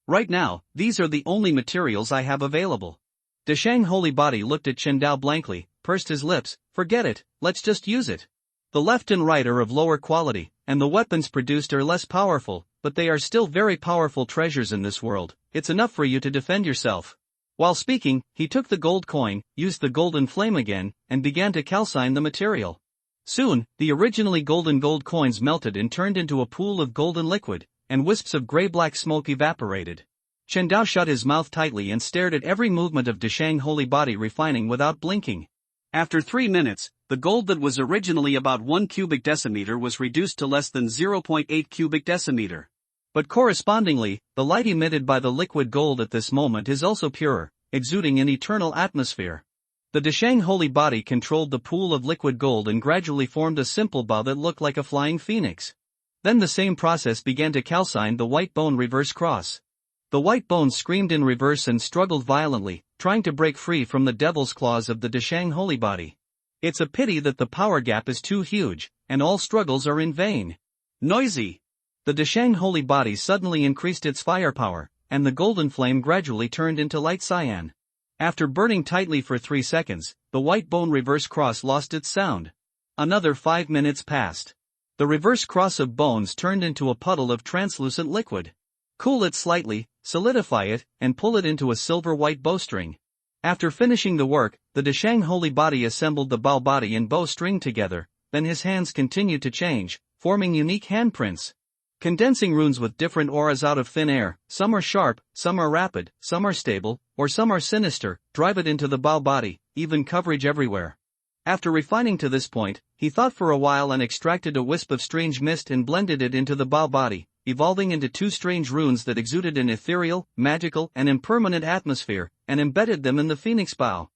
Speaker 1: Right now, these are the only materials I have available." Deshang Holy Body looked at Chen Dao blankly, pursed his lips. "Forget it, let's just use it. The left and right are of lower quality, and the weapons produced are less powerful, but they are still very powerful treasures in this world. It's enough for you to defend yourself." While speaking, he took the gold coin, used the golden flame again, and began to calcine the material. Soon, the originally golden gold coins melted and turned into a pool of golden liquid, and wisps of gray-black smoke evaporated. Chen Dao shut his mouth tightly and stared at every movement of Deshang Holy Body refining without blinking.
Speaker 2: After 3 minutes, the gold that was originally about 1 cubic decimeter was reduced to less than 0.8 cubic decimeter.
Speaker 1: But correspondingly, the light emitted by the liquid gold at this moment is also purer, exuding an eternal atmosphere. The Deshang Holy Body controlled the pool of liquid gold and gradually formed a simple bow that looked like a flying phoenix. Then the same process began to calcine the white bone reverse cross. The white bone screamed in reverse and struggled violently, trying to break free from the devil's claws of the Deshang Holy Body. It's a pity that the power gap is too huge, and all struggles are in vain.
Speaker 2: Noisy!
Speaker 1: The Deshang Holy Body suddenly increased its firepower, and the golden flame gradually turned into light cyan. After burning tightly for 3 seconds, the white bone reverse cross lost its sound. Another 5 minutes passed. The reverse cross of bones turned into a puddle of translucent liquid. Cool it slightly, solidify it, and pull it into a silver-white bowstring. After finishing the work, the Deshang Holy Body assembled the bow body and bow string together, then his hands continued to change, forming unique handprints. Condensing runes with different auras out of thin air, some are sharp, some are rapid, some are stable, or some are sinister, drive it into the bow body, even coverage everywhere. After refining to this point, he thought for a while and extracted a wisp of strange mist and blended it into the bow body, evolving into 2 strange runes that exuded an ethereal, magical, and impermanent atmosphere, and embedded them in the phoenix bow.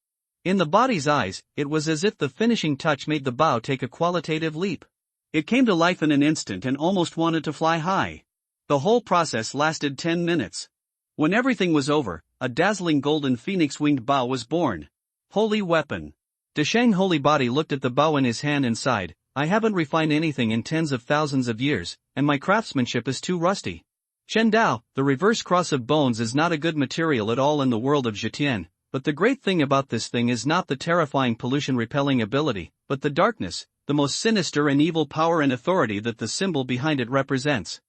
Speaker 1: In the body's eyes, it was as if the finishing touch made the bow take a qualitative leap. It came to life in an instant and almost wanted to fly high. The whole process lasted 10 minutes. When everything was over, a dazzling golden phoenix-winged bow was born. Holy weapon! Deshang Holy Body looked at the bow in his hand and sighed, "I haven't refined anything in tens of thousands of years, and my craftsmanship is too rusty." Chen Dao, the reverse cross of bones is not a good material at all in the world of Zhetian, but the great thing about this thing is not the terrifying pollution-repelling ability, but the darkness, the most sinister and evil power and authority that the symbol behind it represents.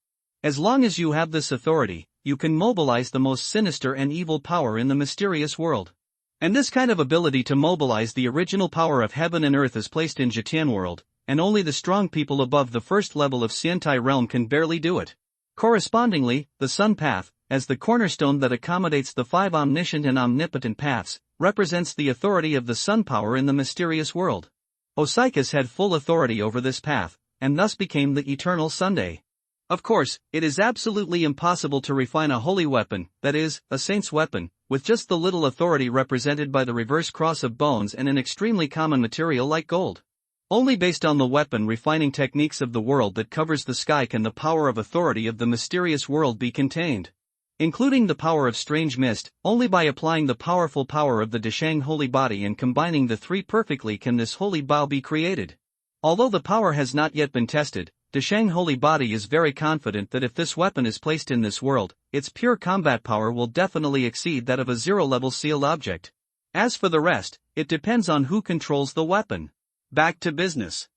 Speaker 1: As long as you have this authority, you can mobilize the most sinister and evil power in the mysterious world. And this kind of ability to mobilize the original power of heaven and earth is placed in Zhetian world, and only the strong people above the first level of Xiantai realm can barely do it. Correspondingly, the Sun Path, as the cornerstone that accommodates the 5 omniscient and omnipotent paths, represents the authority of the sun power in the mysterious world. Osiris had full authority over this path, and thus became the eternal Sunday. Of course, it is absolutely impossible to refine a holy weapon, that is, a saint's weapon, with just the little authority represented by the reverse cross of bones and an extremely common material like gold. Only based on the weapon refining techniques of the world that covers the sky can the power of authority of the mysterious world be contained. Including the power of strange mist, only by applying the powerful power of the Deshang Holy Body and combining the 3 perfectly can this holy bow be created. Although the power has not yet been tested, Deshang Holy Body is very confident that if this weapon is placed in this world, its pure combat power will definitely exceed that of a 0-level sealed object. As for the rest, it depends on who controls the weapon. Back to business.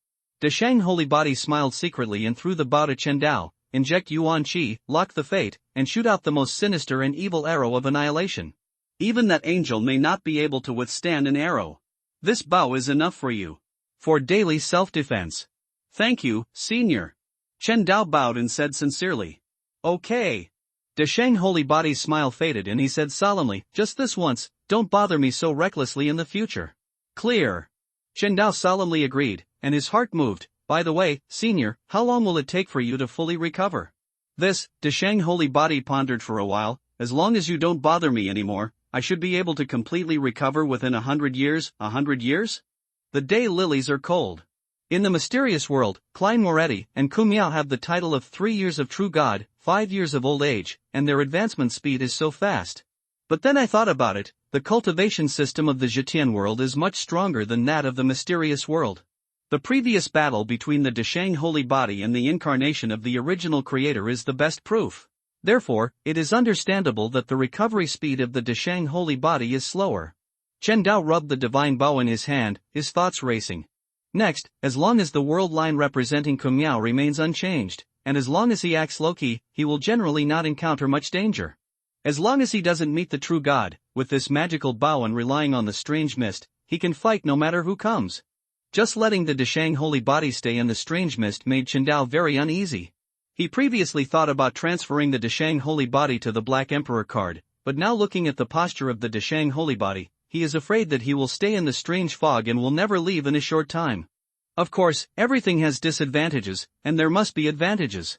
Speaker 1: Deshang Holy Body smiled secretly and threw the bow to Chen Dao, inject Yuan Qi, lock the fate, and shoot out the most sinister and evil arrow of annihilation. Even that angel may not be able to withstand an arrow. This bow is enough for you. For daily self-defense. Thank you, Senior. Chen Dao bowed and said sincerely. Okay. Deshang Holy Body's smile faded and he said solemnly, just this once, don't bother me so recklessly in the future. Clear.
Speaker 2: Chen Dao solemnly agreed, and his heart moved. By the way, senior, how long will it take for you to fully recover? This, Deshang holy body pondered for a while. As long as you don't bother me anymore, I should be able to completely recover within 100 years. 100 years? The day lilies are cold. In the mysterious world, Klein Moretti and Kumiao have the title of 3 years of true God, 5 years of old age, and their advancement speed is so fast. But then I thought about it, the cultivation system of the Zhetian world is much stronger than that of the mysterious world. The previous battle between the Deshang holy body and the incarnation of the original creator is the best proof. Therefore, it is understandable that the recovery speed of the Deshang holy body is slower. Chen Dao rubbed the divine bow in his hand, his thoughts racing. Next, as long as the world line representing Kumiao remains unchanged, and as long as he acts low-key, he will generally not encounter much danger. As long as he doesn't meet the true God, with this magical bow and relying on the strange mist, he can fight no matter who comes. Just letting the Deshang holy body stay in the strange mist made Chen Dao very uneasy. He previously thought about transferring the Deshang holy body to the Black Emperor card, but now looking at the posture of the Deshang holy body, he is afraid that he will stay in the strange fog and will never leave in a short time. Of course, everything has disadvantages, and there must be advantages.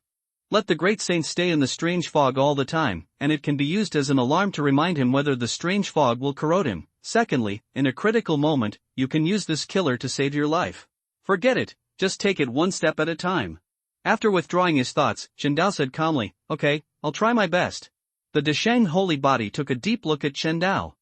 Speaker 2: Let the great saint stay in the strange fog all the time, and it can be used as an alarm to remind him whether the strange fog will corrode him. Secondly, in a critical moment, you can use this killer to save your life. Forget it, just take it one step at a time. After withdrawing his thoughts, Chen Dao said calmly, "Okay, I'll try my best." The Deshang holy body took a deep look at Chen Dao.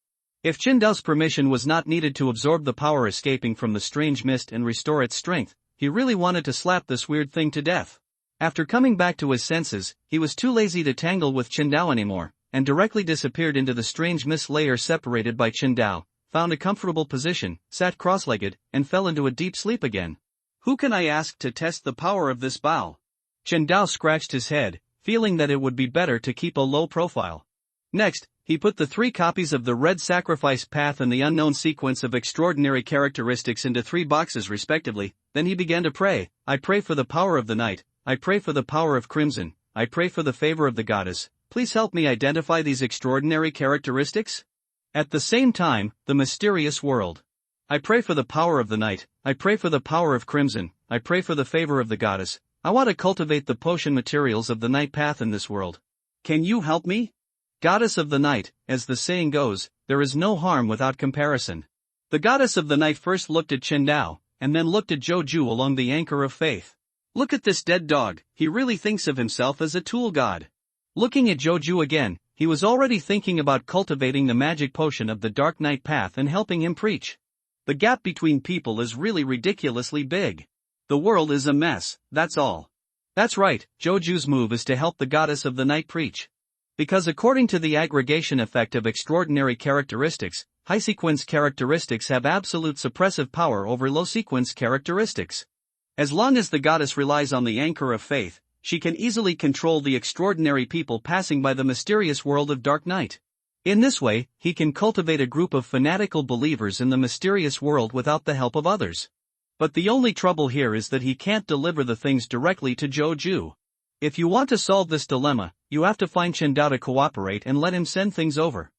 Speaker 2: If Chen Dao's permission was not needed to absorb the power escaping from the strange mist and restore its strength, he really wanted to slap this weird thing to death. After coming back to his senses, he was too lazy to tangle with Chen Dao anymore, and directly disappeared into the strange mist layer separated by Chen Dao, found a comfortable position, sat cross-legged, and fell into a deep sleep again. Who can I ask to test the power of this bow? Chen Dao scratched his head, feeling that it would be better to keep a low profile. Next, he put the 3 copies of the Red Sacrifice Path and the Unknown Sequence of Extraordinary Characteristics into 3 boxes respectively, then he began to pray. I pray for the power of the night, I pray for the power of crimson, I pray for the favor of the goddess, please help me identify these extraordinary characteristics. At the same time, the mysterious world. I pray for the power of the night, I pray for the power of crimson, I pray for the favor of the goddess. I want to cultivate the potion materials of the night path in this world. Can you help me? Goddess of the night, as the saying goes, there is no harm without comparison. The goddess of the night first looked at Chen Dao, and then looked at Zhou Ju along the anchor of faith. Look at this dead dog, he really thinks of himself as a tool god. Looking at Zhou Ju again, he was already thinking about cultivating the magic potion of the dark night path and helping him preach. The gap between people is really ridiculously big. The world is a mess, that's all. That's right, Zhou Ju's move is to help the goddess of the night preach. Because according to the aggregation effect of extraordinary characteristics, high-sequence characteristics have absolute suppressive power over low-sequence characteristics. As long as the goddess relies on the anchor of faith, she can easily control the extraordinary people passing by the mysterious world of dark night. In this way, he can cultivate a group of fanatical believers in the mysterious world without the help of others. But the only trouble here is that he can't deliver the things directly to Zhou Ju. If you want to solve this dilemma, you have to find Chen Dao to cooperate and let him send things over.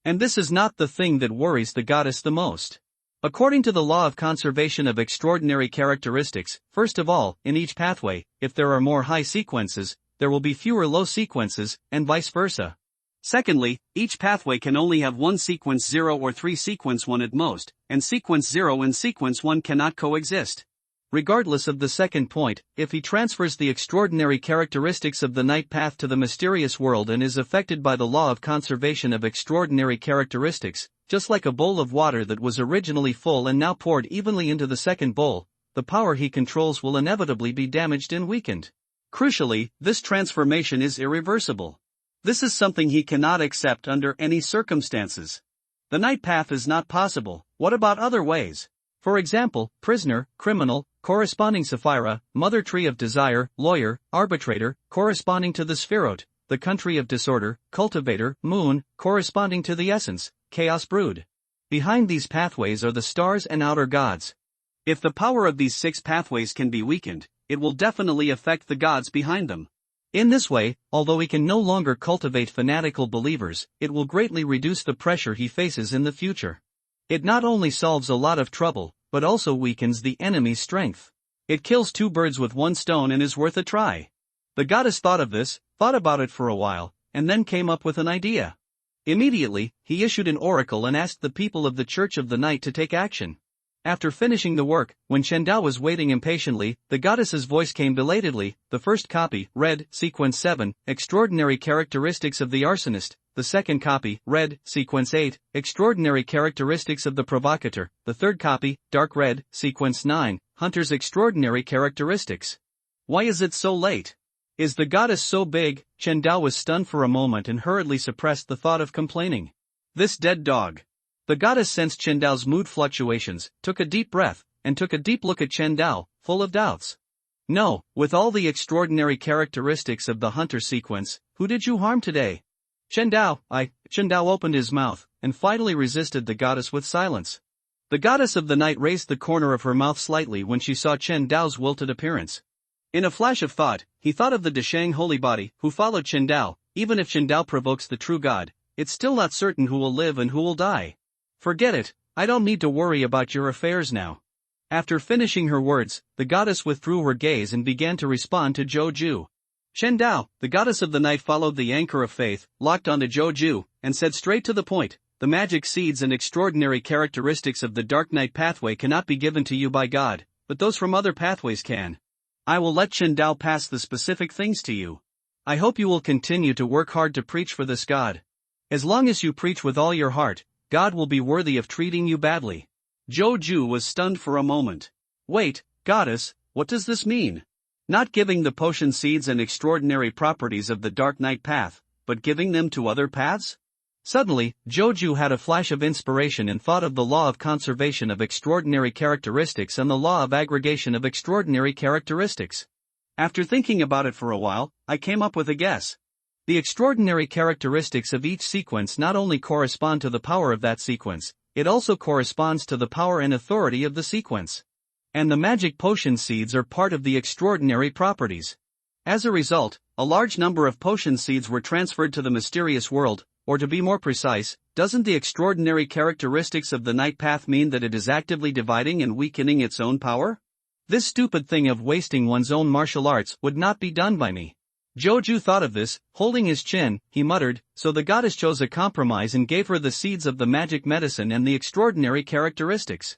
Speaker 2: And this is not the thing that worries the goddess the most. According to the law of conservation of extraordinary characteristics, first of all, in each pathway, if there are more high sequences, there will be fewer low sequences, and vice versa. Secondly, each pathway can only have 1 sequence 0 or 3 sequence 1 at most, and sequence 0 and sequence 1 cannot coexist. Regardless of the second point, if he transfers the extraordinary characteristics of the night path to the mysterious world and is affected by the law of conservation of extraordinary characteristics, just like a bowl of water that was originally full and now poured evenly into the second bowl, the power he controls will inevitably be damaged and weakened. Crucially, this transformation is irreversible. This is something he cannot accept under any circumstances. The night path is not possible. What about other ways? For example, prisoner, criminal, corresponding Sapphira, mother tree of desire, lawyer, arbitrator, corresponding to the Spherot, the country of disorder, cultivator, moon, corresponding to the essence, chaos brood. Behind these pathways are the stars and outer gods. If the power of these 6 pathways can be weakened, it will definitely affect the gods behind them. In this way, although he can no longer cultivate fanatical believers, it will greatly reduce the pressure he faces in the future. It not only solves a lot of trouble,
Speaker 1: but also weakens the enemy's strength. It kills two birds with one stone and is worth a try. The goddess thought of this, thought about it for a while, and then came up with an idea. Immediately, he issued an oracle and asked the people of the Church of the Night to take action. After finishing the work, when Chen Dao was waiting impatiently, the goddess's voice came belatedly. The first copy, read, sequence 7, extraordinary characteristics of the arsonist. The second copy, read, sequence 8, extraordinary characteristics of the provocateur. The third copy, dark red, sequence 9, hunter's extraordinary characteristics. Why is it so late? Is the goddess so big? Chen Dao was stunned for a moment and hurriedly suppressed the thought of complaining. This dead dog. The goddess sensed Chen Dao's mood fluctuations, took a deep breath, and took a deep look at Chen Dao, full of doubts. No, with all the extraordinary characteristics of the hunter sequence, who did you harm today? Chen Dao, Chen Dao opened his mouth, and finally resisted the goddess with silence. The goddess of the night raised the corner of her mouth slightly when she saw Chen Dao's wilted appearance. In a flash of thought, he thought of the Deshang holy body, who followed Chen Dao. Even if Chen Dao provokes the true god, it's still not certain who will live and who will die. Forget it, I don't need to worry about your affairs now. After finishing her words, the goddess withdrew her gaze and began to respond to Zhou Ju. Chen Dao, the goddess of the night, followed the anchor of faith, locked onto Zhou Ju, and said straight to the point, the magic seeds and extraordinary characteristics of the dark night pathway cannot be given to you by God, but those from other pathways can. I will let Chen Dao pass the specific things to you. I hope you will continue to work hard to preach for this God. As long as you preach with all your heart, God will be worthy of treating you badly. Zhou Ju was stunned for a moment. Wait, goddess, what does this mean? Not giving the potion seeds and extraordinary properties of the dark night path, but giving them to other paths? Suddenly, Zhou Ju had a flash of inspiration and thought of the law of conservation of extraordinary characteristics and the law of aggregation of extraordinary characteristics. After thinking about it for a while, I came up with a guess. The extraordinary characteristics of each sequence not only correspond to the power of that sequence, it also corresponds to the power and authority of the sequence. And the magic potion seeds are part of the extraordinary properties. As a result, a large number of potion seeds were transferred to the mysterious world, or to be more precise, doesn't the extraordinary characteristics of the night path mean that it is actively dividing and weakening its own power? This stupid thing of wasting one's own martial arts would not be done by me. Zhou Ju thought of this, holding his chin, he muttered, so the goddess chose a compromise and gave her the seeds of the magic medicine and the extraordinary characteristics.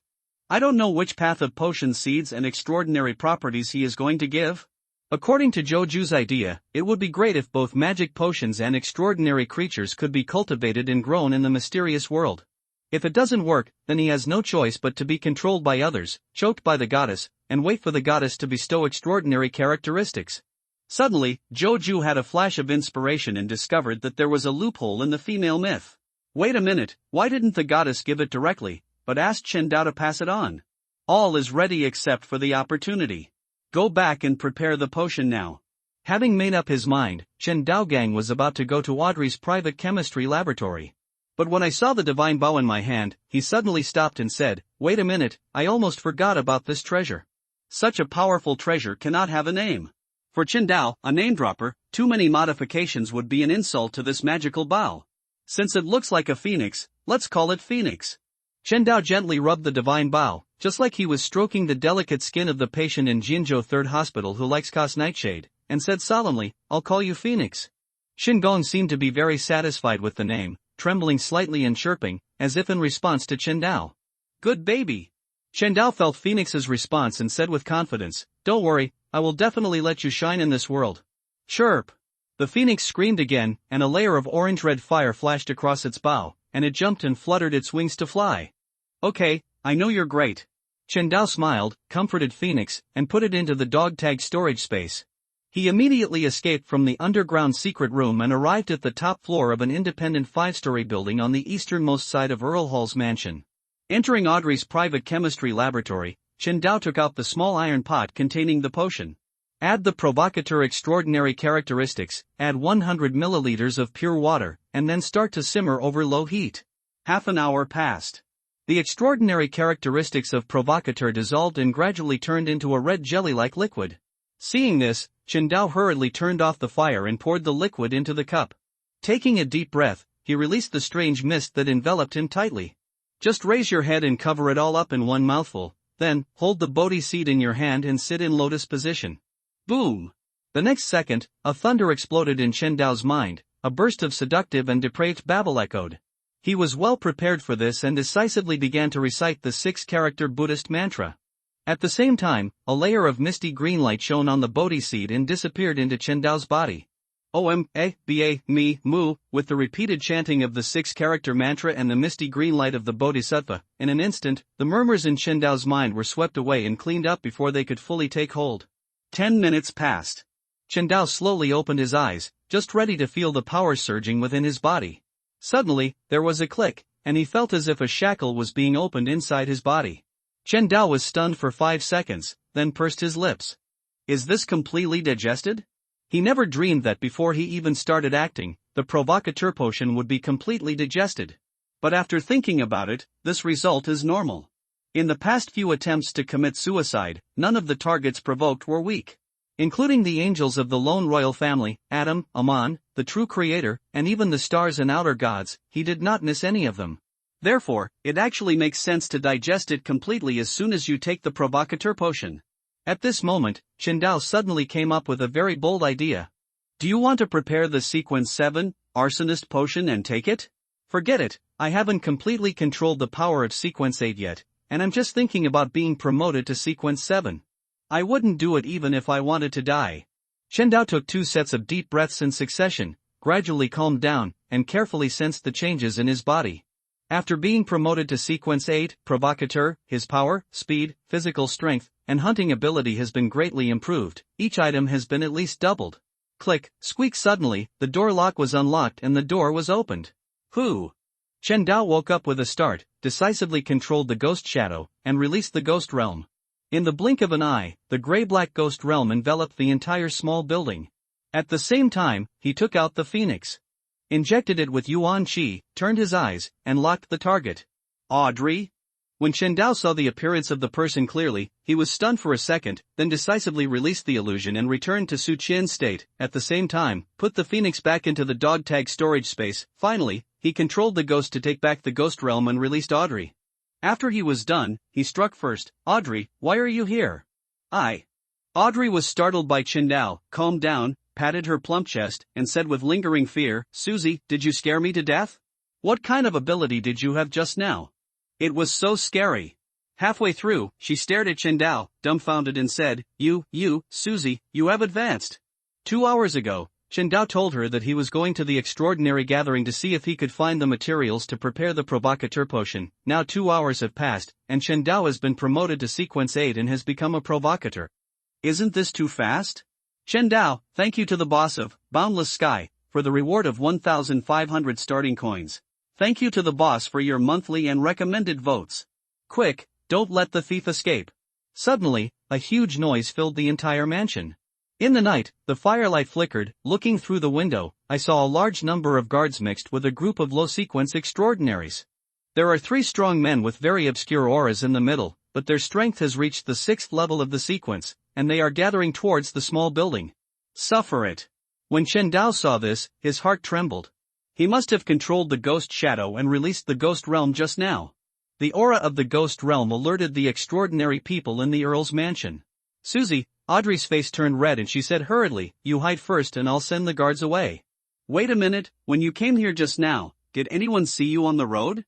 Speaker 1: I don't know which path of potion seeds and extraordinary properties he is going to give. According to Zhou Ju's idea, it would be great if both magic potions and extraordinary creatures could be cultivated and grown in the mysterious world. If it doesn't work, then he has no choice but to be controlled by others, choked by the goddess, and wait for the goddess to bestow extraordinary characteristics. Suddenly, Zhou Ju had a flash of inspiration and discovered that there was a loophole in the female myth. Wait a minute, why didn't the goddess give it directly, but asked Chen Dao to pass it on? All is ready except for the opportunity. Go back and prepare the potion now. Having made up his mind, Chen Daogang was about to go to Audrey's private chemistry laboratory. But when I saw the divine bow in my hand, he suddenly stopped and said, wait a minute, I almost forgot about this treasure. Such a powerful treasure cannot have a name. For Chen Dao, a name-dropper, too many modifications would be an insult to this magical bow. Since it looks like a phoenix, let's call it Phoenix. Chen Dao gently rubbed the divine bow, just like he was stroking the delicate skin of the patient in Jinzhou 3rd Hospital who likes Cos Nightshade, and said solemnly, I'll call you Phoenix. Shin Gong seemed to be very satisfied with the name, trembling slightly and chirping, as if in response to Chen Dao. Good baby. Chen Dao felt Phoenix's response and said with confidence, don't worry, I will definitely let you shine in this world. Chirp. The phoenix screamed again, and a layer of orange-red fire flashed across its bow, and it jumped and fluttered its wings to fly. Okay, I know you're great. Chen Dao smiled, comforted Phoenix, and put it into the dog tag storage space. He immediately escaped from the underground secret room and arrived at the top floor of an independent 5-story building on the easternmost side of Earl Hall's mansion. Entering Audrey's private chemistry laboratory, Chen Dao took out the small iron pot containing the potion. Add the provocateur extraordinary characteristics, add 100 milliliters of pure water, and then start to simmer over low heat. Half an hour passed. The extraordinary characteristics of provocateur dissolved and gradually turned into a red jelly-like liquid. Seeing this, Chen Dao hurriedly turned off the fire and poured the liquid into the cup. Taking a deep breath, he released the strange mist that enveloped him tightly. Just raise your head and cover it all up in one mouthful, then, hold the Bodhi seed in your hand and sit in lotus position. Boom! The next second, a thunder exploded in Chen Dao's mind, a burst of seductive and depraved babble echoed. He was well prepared for this and decisively began to recite the 6-character Buddhist mantra. At the same time, a layer of misty green light shone on the Bodhi seed and disappeared into Chen Dao's body. Om-A-Ba-Me Mu, with the repeated chanting of the 6-character mantra and the misty green light of the Bodhisattva, in an instant, the murmurs in Chen Dao's mind were swept away and cleaned up before they could fully take hold. 10 minutes passed. Chen Dao slowly opened his eyes, just ready to feel the power surging within his body. Suddenly, there was a click, and he felt as if a shackle was being opened inside his body. Chen Dao was stunned for 5 seconds, then pursed his lips. Is this completely digested? He never dreamed that before he even started acting, the provocateur potion would be completely digested. But after thinking about it, this result is normal. In the past few attempts to commit suicide, none of the targets provoked were weak. Including the angels of the lone royal family, Adam, Aman, the true creator, and even the stars and outer gods, he did not miss any of them. Therefore, it actually makes sense to digest it completely as soon as you take the provocateur potion. At this moment, Chen Dao suddenly came up with a very bold idea. Do you want to prepare the sequence 7, arsonist potion and take it? Forget it, I haven't completely controlled the power of sequence 8 yet, and I'm just thinking about being promoted to sequence 7. I wouldn't do it even if I wanted to die. Chen Dao took 2 sets of deep breaths in succession, gradually calmed down, and carefully sensed the changes in his body. After being promoted to sequence 8, provocateur, his power, speed, physical strength, and hunting ability has been greatly improved. Each item has been at least doubled. Click, squeak suddenly, the door lock was unlocked and the door was opened. Whew! Chen Dao woke up with a start, decisively controlled the ghost shadow, and released the ghost realm. In the blink of an eye, the gray-black ghost realm enveloped the entire small building. At the same time, he took out the phoenix. Injected it with Yuan Qi, turned his eyes, and locked the target. Audrey? When Chen Dao saw the appearance of the person clearly, he was stunned for a second, then decisively released the illusion and returned to Su Qian's state. At the same time, put the phoenix back into the dog tag storage space. Finally, he controlled the ghost to take back the ghost realm and released Audrey. After he was done, he struck first. Audrey, why are you here? Audrey was startled by Chen Dao, calmed down, patted her plump chest, and said with lingering fear, Susie, did you scare me to death? What kind of ability did you have just now? It was so scary. Halfway through, she stared at Chen Dao, dumbfounded and said, Susie, you have advanced. 2 hours ago, Chen Dao told her that he was going to the extraordinary gathering to see if he could find the materials to prepare the provocateur potion. Now 2 hours have passed, and Chen Dao has been promoted to sequence 8 and has become a provocateur. Isn't this too fast? Chen Dao, thank you to the boss of Boundless Sky for the reward of 1,500 starting coins. Thank you to the boss for your monthly and recommended votes. Quick, don't let the thief escape. Suddenly, a huge noise filled the entire mansion. In the night, the firelight flickered. Looking through the window, I saw a large number of guards mixed with a group of low-sequence extraordinaries. There are 3 strong men with very obscure auras in the middle, but their strength has reached the 6th level of the sequence, and they are gathering towards the small building. Suffer it. When Chen Dao saw this, his heart trembled. He must have controlled the ghost shadow and released the ghost realm just now. The aura of the ghost realm alerted the extraordinary people in the Earl's mansion. Susie, Audrey's face turned red and she said hurriedly, you hide first and I'll send the guards away. Wait a minute, when you came here just now, did anyone see you on the road?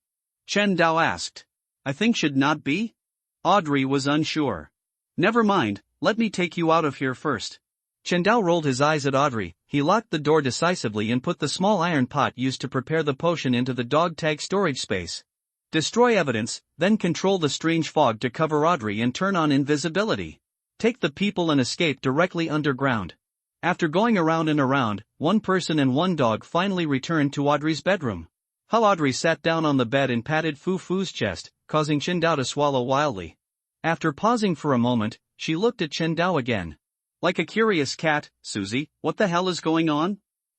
Speaker 1: Chen Dao asked. I think should not be? Audrey was unsure. Never mind, let me take you out of here first. Chen Dao rolled his eyes at Audrey. He locked the door decisively and put the small iron pot used to prepare the potion into the dog tag storage space. Destroy evidence, then control the strange fog to cover Audrey and turn on invisibility. Take the people and escape directly underground. After going around and around, 1 person and 1 dog finally returned to Audrey's bedroom. Audrey sat down on the bed and patted Fu Fu's chest, causing Chen Dao to swallow wildly. After pausing for a moment, she looked at Chen Dao again. Like a curious cat, Susie, what the hell is going on?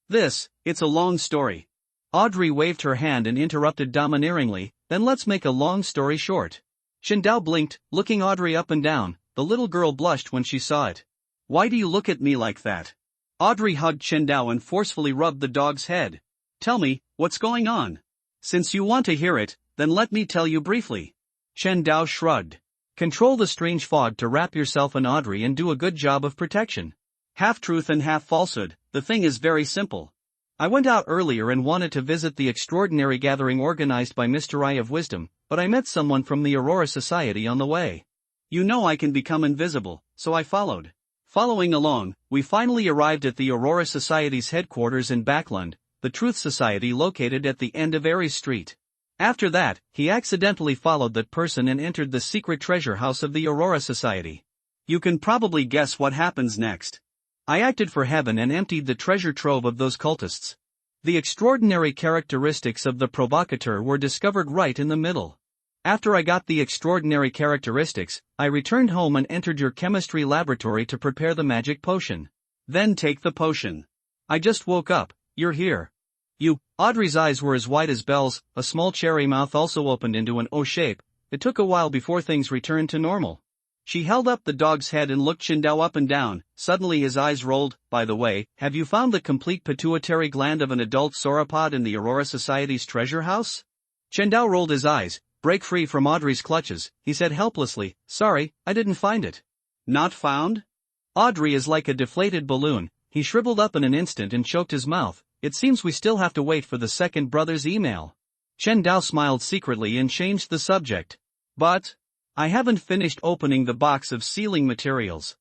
Speaker 1: It's a long story. Audrey waved her hand and interrupted domineeringly, then let's make a long story short. Chen Dao blinked, looking Audrey up and down. The little girl blushed when she saw it. Why do you look at me like that? Audrey hugged Chen Dao and forcefully rubbed the dog's head. Tell me, what's going on? Since you want to hear it, then let me tell you briefly. Chen Dao shrugged. Control the strange fog to wrap yourself in Audrey and do a good job of protection.
Speaker 2: Half truth and half falsehood, the thing is very simple. I went out earlier and wanted to visit the extraordinary gathering organized by Mr. Eye of Wisdom, but I met someone from the Aurora Society on the way. You know I can become invisible, so I followed. Following along, we finally arrived at the Aurora Society's headquarters in Backland, the Truth Society located at the end of Aries Street. After that, he accidentally followed that person and entered the secret treasure house of the Aurora Society. You can probably guess what happens next. I acted for heaven and emptied the treasure trove of those cultists. The extraordinary characteristics of the provocateur were discovered right in the middle. After I got the extraordinary characteristics, I returned home and entered your chemistry laboratory to prepare the magic potion. Then take the potion. I just woke up, you're here. Audrey's eyes were as wide as bells, a small cherry mouth also opened into an O shape. It took a while before things returned to normal. She held up the dog's head and looked Qingdao up and down. Suddenly his eyes rolled. By the way, have you found the complete pituitary gland of an adult sauropod in the Aurora Society's treasure house? Qingdao rolled his eyes. Break free from Audrey's clutches, he said helplessly. Sorry, I didn't find it. Not found? Audrey is like a deflated balloon. He shriveled up in an instant and choked his mouth. It seems we still have to wait for the second brother's email. Qingdao smiled secretly and changed the subject. But I haven't finished opening the box of sealing materials.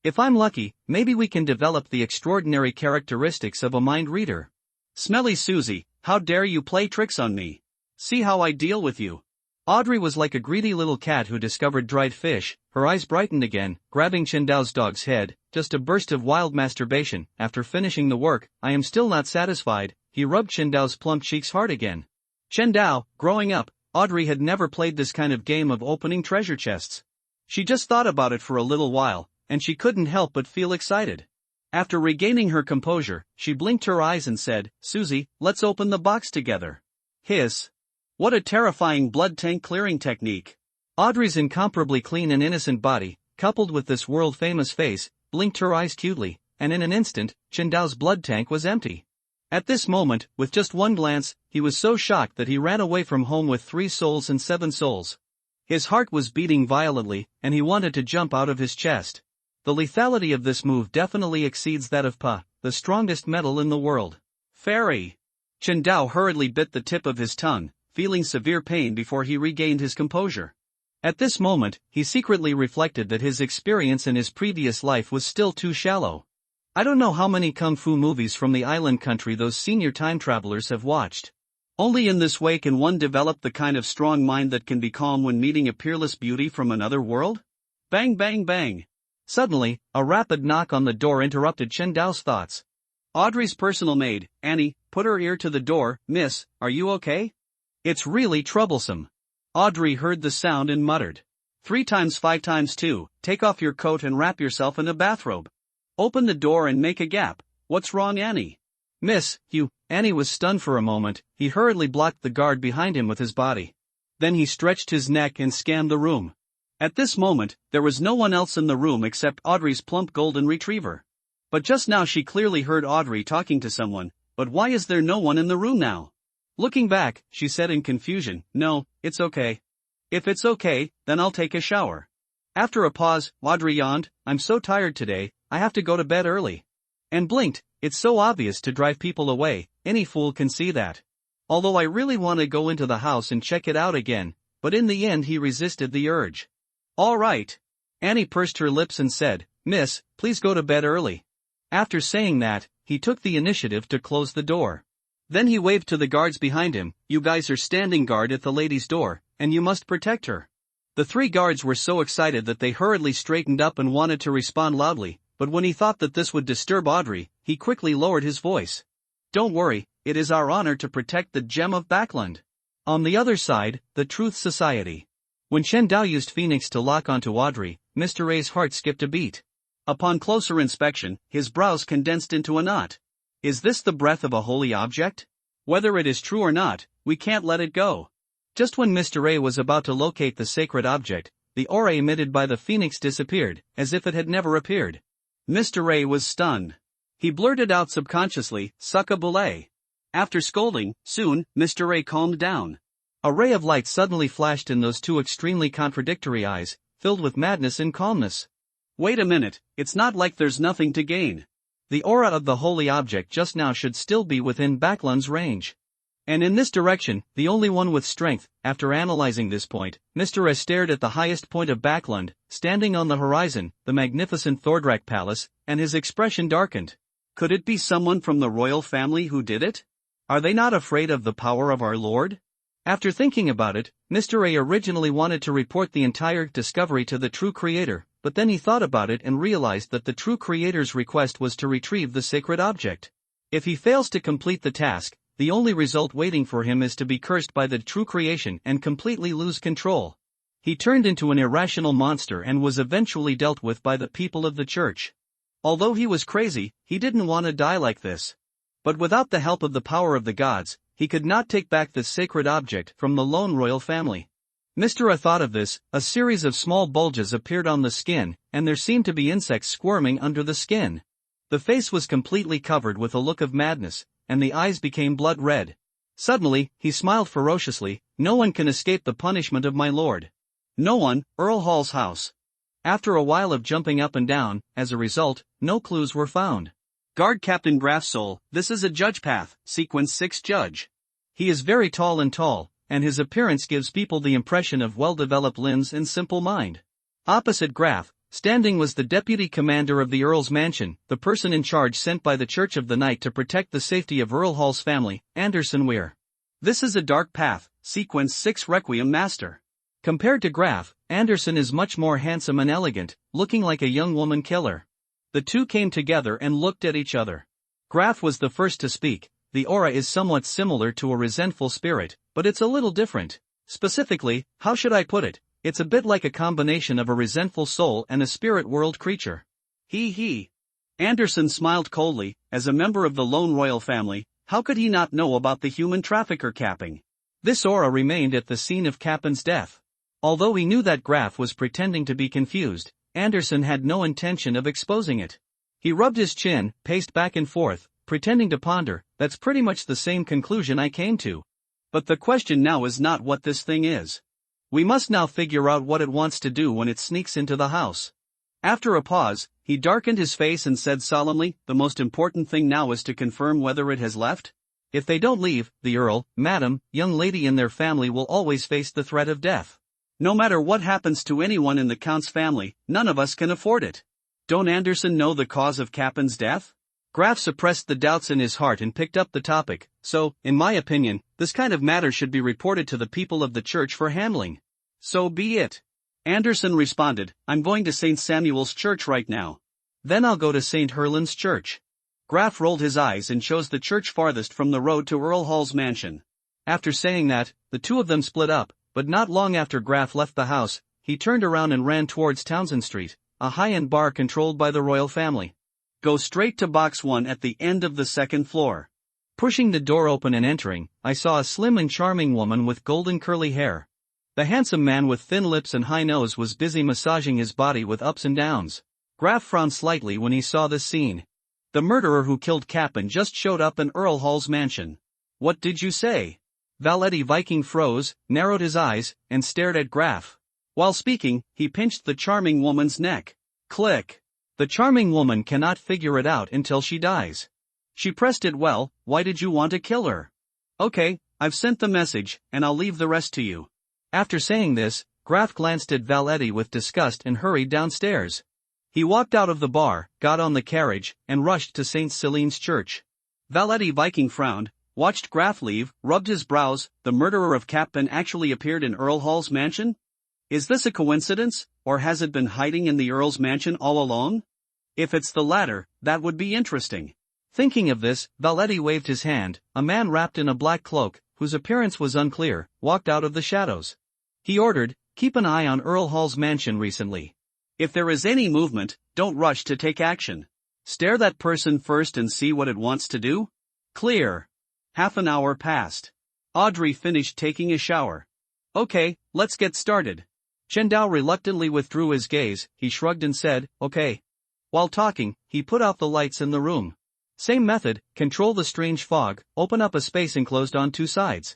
Speaker 2: If I'm lucky, maybe we can develop the extraordinary characteristics of a mind reader. Smelly Susie, how dare you play tricks on me? See how I deal with you. Audrey was like a greedy little cat who discovered dried fish. Her eyes brightened again, grabbing Qingdao's dog's head. Just a burst of wild masturbation. After finishing the work, I am still not satisfied. He rubbed Qingdao's plump cheeks hard again. Qingdao, growing up, Audrey had never played this kind of game of opening treasure chests. She just thought about it for a little while, and she couldn't help but feel excited. After regaining her composure, she blinked her eyes and said, Susie, let's open the box together. Hiss. What a terrifying blood tank clearing technique. Audrey's incomparably clean and innocent body, coupled with this world-famous face, blinked her eyes cutely, and in an instant, Qingdao's blood tank was empty. At this moment, with just one glance, he was so shocked that he ran away from home with 3 souls and 7 souls. His heart was beating violently, and he wanted to jump out of his chest. The lethality of this move definitely exceeds that of Pa, the strongest metal in the world. Fairy. Qingdao hurriedly bit the tip of his tongue, feeling severe pain before he regained his composure. At this moment, he secretly reflected that his experience in his previous life was still too shallow. I don't know how many kung fu movies from the island country those senior time travelers have watched. Only in this way can one develop the kind of strong mind that can be calm when meeting a peerless beauty from another world? Bang bang bang. Suddenly, a rapid knock on the door interrupted Qingdao's thoughts. Audrey's personal maid, Annie, put her ear to the door. Miss, are you okay? It's really troublesome. Audrey heard the sound and muttered. 3 times 5 times 2, take off your coat and wrap yourself in a bathrobe. Open the door and make a gap. What's wrong, Annie? Miss, you. Annie was stunned for a moment. He hurriedly blocked the guard behind him with his body. Then he stretched his neck and scanned the room. At this moment, there was no one else in the room except Audrey's plump golden retriever. But just now she clearly heard Audrey talking to someone. But why is there no one in the room now? Looking back, she said in confusion, No, it's okay. If it's okay, then I'll take a shower. After a pause, Audrey yawned, I'm so tired today, I have to go to bed early. And blinked. It's so obvious to drive people away, any fool can see that. Although I really want to go into the house and check it out again, but in the end he resisted the urge. All right. Annie pursed her lips and said, Miss, please go to bed early. After saying that, he took the initiative to close the door. Then he waved to the guards behind him, You guys are standing guard at the lady's door, and you must protect her. The 3 guards were so excited that they hurriedly straightened up and wanted to respond loudly, but when he thought that this would disturb Audrey, he quickly lowered his voice. Don't worry, it is our honor to protect the gem of Backland. On the other side, the Truth Society. When Qingdao used Phoenix to lock onto Audrey, Mr. A's heart skipped a beat. Upon closer inspection, his brows condensed into a knot. Is this the breath of a holy object? Whether it is true or not, we can't let it go. Just when Mr. A was about to locate the sacred object, the aura emitted by the phoenix disappeared, as if it had never appeared. Mr. A was stunned. He blurted out subconsciously, Sucka boule. After scolding, soon, Mr. A calmed down. A ray of light suddenly flashed in those 2 extremely contradictory eyes,
Speaker 1: filled with madness and calmness.
Speaker 2: Wait a minute, it's not like there's nothing to gain.
Speaker 1: The aura of the holy object just now should still be within Backlund's range. And in this direction, the only one with strength. After analyzing this point, Mr. S stared at the highest point of Backlund, standing on the horizon, the magnificent Thordrak Palace, and his expression darkened.
Speaker 2: Could it be someone from the royal family who did it? Are they not afraid of the power of our Lord?
Speaker 1: After thinking about it, Mr. A originally wanted to report the entire discovery to the true creator, but then he thought about it and realized that the true creator's request was to retrieve the sacred object. If he fails to complete the task, the only result waiting for him is to be cursed by the true creation and completely lose control. He turned into an irrational monster and was eventually dealt with by the people of the church. Although he was crazy, he didn't want to die like this. But without the help of the power of the gods, he could not take back this sacred object from the lone royal family. Mr. A thought of this. A series of small bulges appeared on the skin, and there seemed to be insects squirming under the skin. The face was completely covered with a look of madness, and the eyes became blood red. Suddenly, he smiled ferociously. No one can escape the punishment of my lord.
Speaker 2: No one, Earl Hall's house.
Speaker 1: After a while of jumping up and down, as a result, no clues were found.
Speaker 2: Guard Captain Graf's soul, this is a judge path, sequence 6 judge.
Speaker 1: He is very tall, and his appearance gives people the impression of well-developed limbs and simple mind. Opposite Graf, standing was the deputy commander of the Earl's mansion, the person in charge sent by the Church of the Night to protect the safety of Earl Hall's family, Anderson Weir.
Speaker 2: This is a dark path, sequence 6 Requiem Master.
Speaker 1: Compared to Graf, Anderson is much more handsome and elegant, looking like a young woman killer. The two came together and looked at each other. Graf was the first to speak. The aura is somewhat similar to a resentful spirit, but it's a little different. Specifically, how should I put it? It's a bit like a combination of a resentful soul and a spirit world creature.
Speaker 2: He. Anderson smiled coldly. As a member of the lone royal family, how could he not know about the human trafficker capping?
Speaker 1: This aura remained at the scene of Cappen's death. Although he knew that Graf was pretending to be confused, Anderson had no intention of exposing it. He rubbed his chin, paced back and forth, pretending to ponder. That's pretty much the same conclusion I came to.
Speaker 2: But the question now is not what this thing is.
Speaker 1: We must now figure out what it wants to do when it sneaks into the house.
Speaker 2: After a pause, he darkened his face and said solemnly, the most important thing now is to confirm whether it has left.
Speaker 1: If they don't leave, the Earl, Madam, young lady and their family will always face the threat of death.
Speaker 2: No matter what happens to anyone in the Count's family, none of us can afford it. Don't Anderson know the cause of Cappen's death?
Speaker 1: Graf suppressed the doubts in his heart and picked up the topic. So, in my opinion, this kind of matter should be reported to the people of the church for handling.
Speaker 2: So be it. Anderson responded, I'm going to St. Samuel's Church right now.
Speaker 1: Then I'll go to St. Herlin's Church.
Speaker 2: Graf rolled his eyes and chose the church farthest from the road to Earl Hall's mansion.
Speaker 1: After saying that, the two of them split up, but not long after Graf left the house, he turned around and ran towards Townsend Street, a high-end bar controlled by the royal family.
Speaker 2: Go straight to box 1 at the end of the second floor.
Speaker 1: Pushing the door open and entering, I saw a slim and charming woman with golden curly hair. The handsome man with thin lips and high nose was busy massaging his body with ups and downs. Graf frowned slightly when he saw this scene. The murderer who killed Cappen just showed up in Earl Hall's mansion.
Speaker 2: What did you say?
Speaker 1: Valetti Viking froze, narrowed his eyes, and stared at Graf.
Speaker 2: While speaking, he pinched the charming woman's neck. Click.
Speaker 1: The charming woman cannot figure it out until she dies.
Speaker 2: She pressed it well. Why did you want to kill her? Okay, I've sent the message, and I'll leave the rest to you.
Speaker 1: After saying this, Graf glanced at Valetti with disgust and hurried downstairs. He walked out of the bar, got on the carriage, and rushed to St. Celine's Church.
Speaker 2: Valetti Viking frowned, watched Graf leave, rubbed his brows. The murderer of Cappen actually appeared in Earl Hall's mansion? Is this a coincidence, or has it been hiding in the Earl's mansion all along? If it's the latter, that would be interesting.
Speaker 1: Thinking of this, Valetti waved his hand. A man wrapped in a black cloak, whose appearance was unclear, walked out of the shadows. He ordered, keep an eye on Earl Hall's mansion recently.
Speaker 2: If there is any movement, don't rush to take action. Stare that person first and see what it wants to do. Clear. Half an hour passed. Audrey finished taking a shower. Okay, let's get started.
Speaker 1: Chendao reluctantly withdrew his gaze. He shrugged and said, okay. While talking, he put out the lights in the room. Same method, control the strange fog, open up a space enclosed on two sides.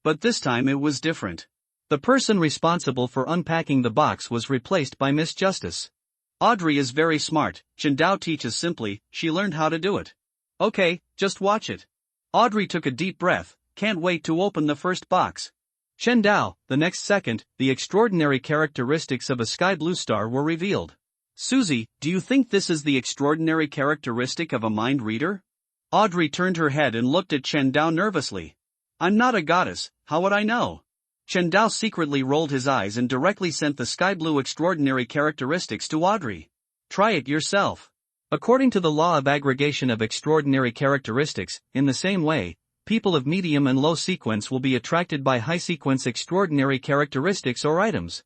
Speaker 2: But this time it was different.
Speaker 1: The person responsible for unpacking the box was replaced by Miss Justice.
Speaker 2: Audrey is very smart, Chen Dao teaches simply, she learned how to do it. Okay, just watch it. Audrey took a deep breath, can't wait to open the first box.
Speaker 1: Chen Dao, the next second, the extraordinary characteristics of a sky blue star were revealed.
Speaker 2: Susie, do you think this is the extraordinary characteristic of a mind reader? Audrey turned her head and looked at Chen Dao nervously. I'm not a goddess, how would I know? Chen Dao secretly rolled his eyes and directly sent the sky blue extraordinary characteristics to Audrey. Try it yourself.
Speaker 1: According to the law of aggregation of extraordinary characteristics, in the same way, people of medium and low sequence will be attracted by high sequence extraordinary characteristics or items.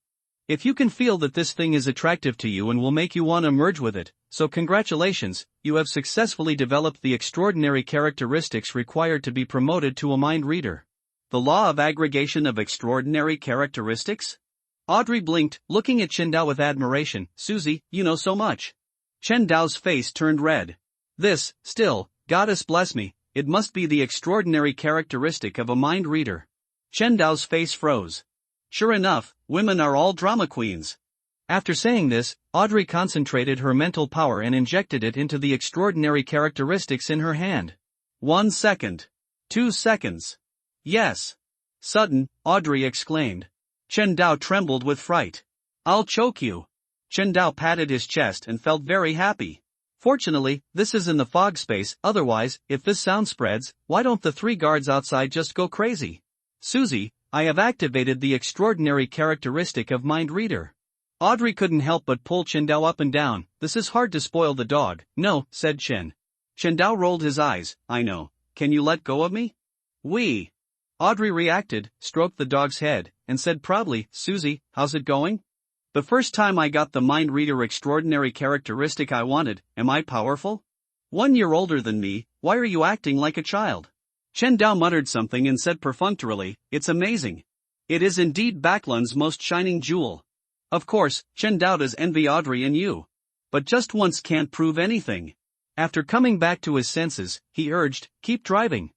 Speaker 1: If you can feel that this thing is attractive to you and will make you want to merge with it, so congratulations, you have successfully developed the extraordinary characteristics required to be promoted to a mind reader.
Speaker 2: The law of aggregation of extraordinary characteristics? Audrey blinked, looking at Chen Dao with admiration. Susie, you know so much. Chen Dao's face turned red.
Speaker 1: This, still, goddess bless me, it must be the extraordinary characteristic of a mind reader.
Speaker 2: Chen Dao's face froze. Sure enough, women are all drama queens.
Speaker 1: After saying this, Audrey concentrated her mental power and injected it into the extraordinary characteristics in her hand.
Speaker 2: 1 second. 2 seconds. Yes. Sudden, Audrey exclaimed. Chen Dao trembled with fright. I'll choke you. Chen Dao patted his chest and felt very happy.
Speaker 1: Fortunately, this is in the fog space, otherwise, if this sound spreads, why don't the 3 guards outside just go crazy? Susie, I have activated the extraordinary characteristic of mind reader.
Speaker 2: Audrey couldn't help but pull Chen Dao up and down. This is hard to spoil the dog.
Speaker 1: No, said Chen.
Speaker 2: Chen Dao rolled his eyes. I know. Can you let go of me? Oui.
Speaker 1: Audrey reacted, stroked the dog's head, and said proudly, Susie, how's it going?
Speaker 2: The first time I got the mind reader extraordinary characteristic I wanted. Am I powerful? 1 year older than me, why are you acting like a child? Chen Dao muttered something and said perfunctorily, it's amazing. It is indeed Backlund's most shining jewel. Of course, Chen Dao does envy Audrey and you. But just once can't prove anything.
Speaker 1: After coming back to his senses, he urged, keep driving.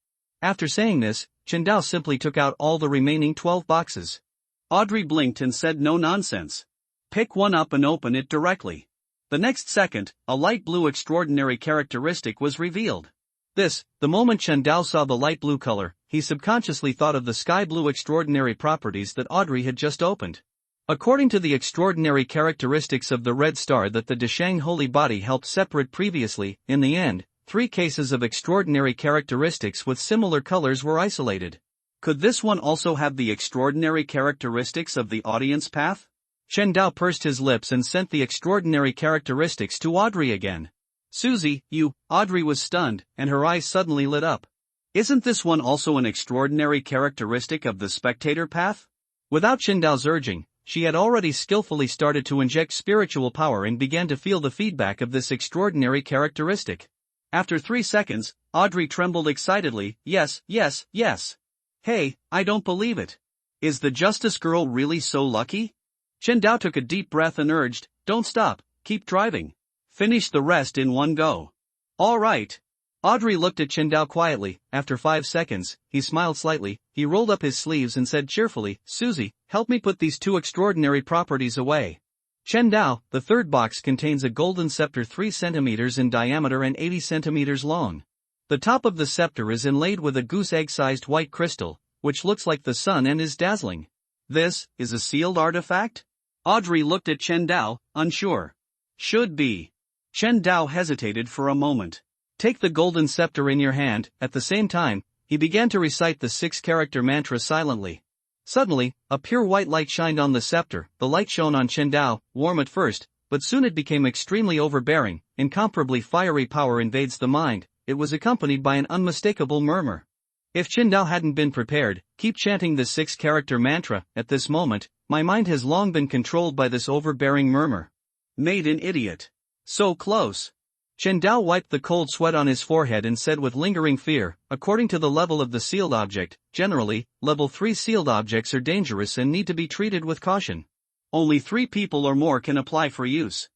Speaker 1: After saying this, Chen Dao simply took out all the remaining 12 boxes.
Speaker 2: Audrey blinked and said no nonsense. Pick one up and open it directly. The next second, a light blue extraordinary characteristic was revealed.
Speaker 1: This, the moment Chen Dao saw the light blue color, he subconsciously thought of the sky blue extraordinary properties that Audrey had just opened. According to the extraordinary characteristics of the red star that the Deshang holy body helped separate previously, in the end, 3 cases of extraordinary characteristics with similar colors were isolated.
Speaker 2: Could this one also have the extraordinary characteristics of the audience path?
Speaker 1: Chen Dao pursed his lips and sent the extraordinary characteristics to Audrey again.
Speaker 2: Susie, you, Audrey was stunned, and her eyes suddenly lit up. Isn't this one also an extraordinary characteristic of the spectator path?
Speaker 1: Without Chen Dao's urging, she had already skillfully started to inject spiritual power and began to feel the feedback of this extraordinary characteristic.
Speaker 2: After 3 seconds, Audrey trembled excitedly, yes, yes, yes. Hey, I don't believe it. Is the Justice Girl really so lucky? Chen Dao took a deep breath and urged, don't stop, keep driving. Finish the rest in one go. All right.
Speaker 1: Audrey looked at Chen Dao quietly. After 5 seconds, he smiled slightly, he rolled up his sleeves and said cheerfully, Susie, help me put these 2 extraordinary properties away. Chen Dao, the 3rd box contains a golden scepter 3 centimeters in diameter and 80 centimeters long. The top of the scepter is inlaid with a goose egg-sized white crystal, which looks like the sun and is dazzling.
Speaker 2: This is a sealed artifact? Audrey looked at Chen Dao, unsure. Should be. Chen Dao hesitated for a moment.
Speaker 1: Take the golden scepter in your hand. At the same time, he began to recite the 6-character mantra silently. Suddenly, a pure white light shined on the scepter. The light shone on Chen Dao, warm at first, but soon it became extremely overbearing. Incomparably fiery power invades the mind. It was accompanied by an unmistakable murmur. If Chen Dao hadn't been prepared, keep chanting the 6-character mantra. At this moment, my mind has long been controlled by this overbearing murmur.
Speaker 2: Made an idiot. So close.
Speaker 1: Chen Dao wiped the cold sweat on his forehead and said with lingering fear, according to the level of the sealed object, generally, level 3 sealed objects are dangerous and need to be treated with caution.
Speaker 2: Only 3 people or more can apply for use.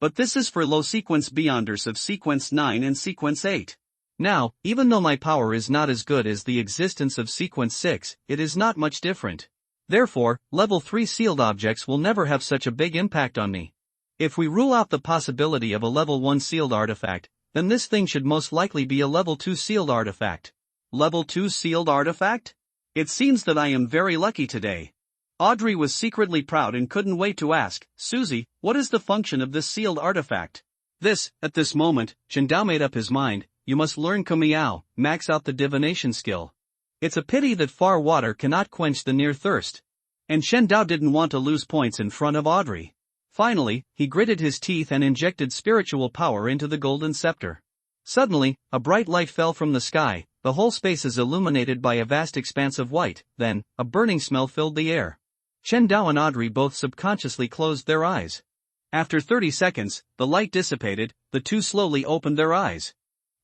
Speaker 2: But this is for low sequence beyonders of sequence 9 and sequence 8.
Speaker 1: Now, even though my power is not as good as the existence of sequence 6, it is not much different. Therefore, level 3 sealed objects will never have such a big impact on me. If we rule out the possibility of a level 1 sealed artifact, then this thing should most likely be a level 2 sealed artifact.
Speaker 2: Level 2 sealed artifact? It seems that I am very lucky today. Audrey was secretly proud and couldn't wait to ask, Susie, what is the function of this sealed artifact?
Speaker 1: At this moment, Chen Dao made up his mind, you must learn Kumiao, max out the divination skill. It's a pity that far water cannot quench the near thirst.
Speaker 2: And Chen Dao didn't want to lose points in front of Audrey.
Speaker 1: Finally, he gritted his teeth and injected spiritual power into the golden scepter. Suddenly, a bright light fell from the sky, the whole space is illuminated by a vast expanse of white, then, a burning smell filled the air. Chen Dao and Audrey both subconsciously closed their eyes. After 30 seconds, the light dissipated, the two slowly opened their eyes.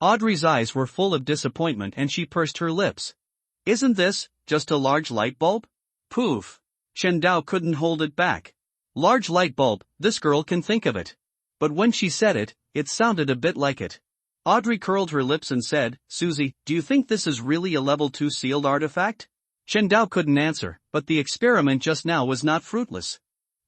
Speaker 1: Audrey's eyes were full of disappointment and she pursed her lips.
Speaker 2: Isn't this just a large light bulb? Poof! Chen Dao couldn't hold it back. Large light bulb, this girl can think of it. But when she said it, it sounded a bit like it. Audrey curled her lips and said, Susie, do you think this is really a level 2 sealed artifact?
Speaker 1: Chen Dao couldn't answer, but the experiment just now was not fruitless.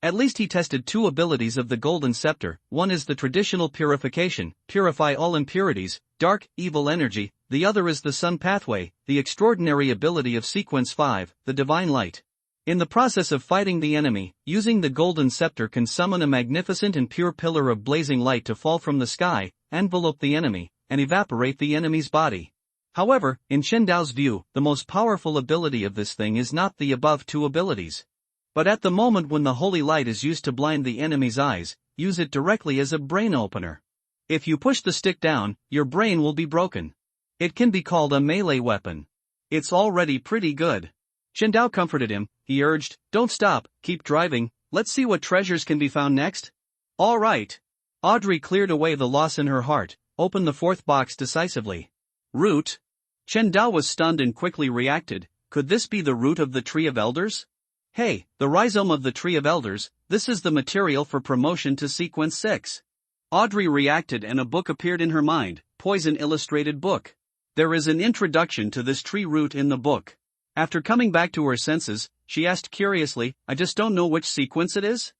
Speaker 1: At least he tested two abilities of the golden scepter, one is the traditional purification, purify all impurities, dark, evil energy, the other is the sun pathway, the extraordinary ability of sequence 5, the divine light. In the process of fighting the enemy, using the golden scepter can summon a magnificent and pure pillar of blazing light to fall from the sky, envelope the enemy, and evaporate the enemy's body. However, in Chen Dao's view, the most powerful ability of this thing is not the above two abilities. But at the moment when the holy light is used to blind the enemy's eyes, use it directly as a brain opener. If you push the stick down, your brain will be broken. It can be called a melee weapon.
Speaker 2: It's already pretty good.
Speaker 1: Chen Dao comforted him, he urged, don't stop, keep driving, let's see what treasures can be found next.
Speaker 2: All right.
Speaker 1: Audrey cleared away the loss in her heart, opened the fourth box decisively.
Speaker 2: Root? Chen Dao was stunned and quickly reacted, could this be the root of the Tree of Elders?
Speaker 1: Hey, the rhizome of the Tree of Elders, this is the material for promotion to sequence 6.
Speaker 2: Audrey reacted and a book appeared in her mind, Poison Illustrated Book. There is an introduction to this tree root in the book. After coming back to her senses, she asked curiously, I just don't know which sequence it is?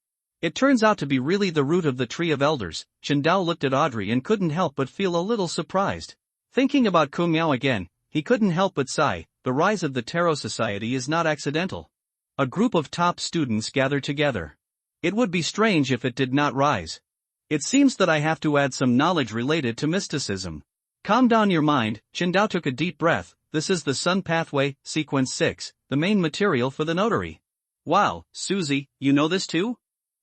Speaker 1: It turns out to be really the root of the Tree of Elders. Chen Dao looked at Audrey and couldn't help but feel a little surprised. Thinking about Kumiao again, he couldn't help but sigh, the rise of the Tarot Society is not accidental. A group of top students gather together. It would be strange if it did not rise. It seems that I have to add some knowledge related to mysticism. Calm down your mind, Chen Dao took a deep breath, this is the sun pathway, sequence 6, the main material for the notary.
Speaker 2: Wow, Susie, you know this too?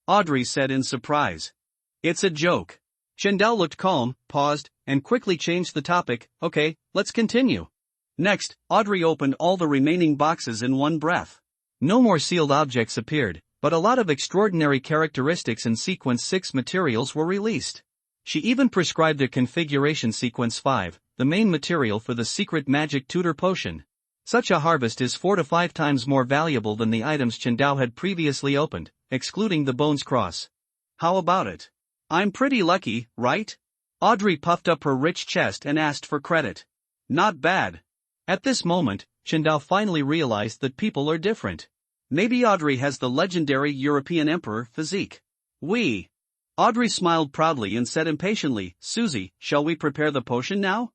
Speaker 2: Audrey said in surprise. It's a joke.
Speaker 1: Chen Dao looked calm, paused, and quickly changed the topic, okay, let's continue.
Speaker 2: Next, Audrey opened all the remaining boxes in one breath.
Speaker 1: No more sealed objects appeared, but a lot of extraordinary characteristics and sequence 6 materials were released. She even prescribed a configuration sequence 5, the main material for the secret magic tutor potion. Such a harvest is 4 to 5 times more valuable than the items Chen Dao had previously opened, excluding the Bones Cross.
Speaker 2: How about it? I'm pretty lucky, right? Audrey puffed up her rich chest and asked for credit. Not bad.
Speaker 1: At this moment, Chen Dao finally realized that people are different.
Speaker 2: Maybe Audrey has the legendary European emperor physique. Audrey smiled proudly and said impatiently, Susie, shall we prepare the potion now?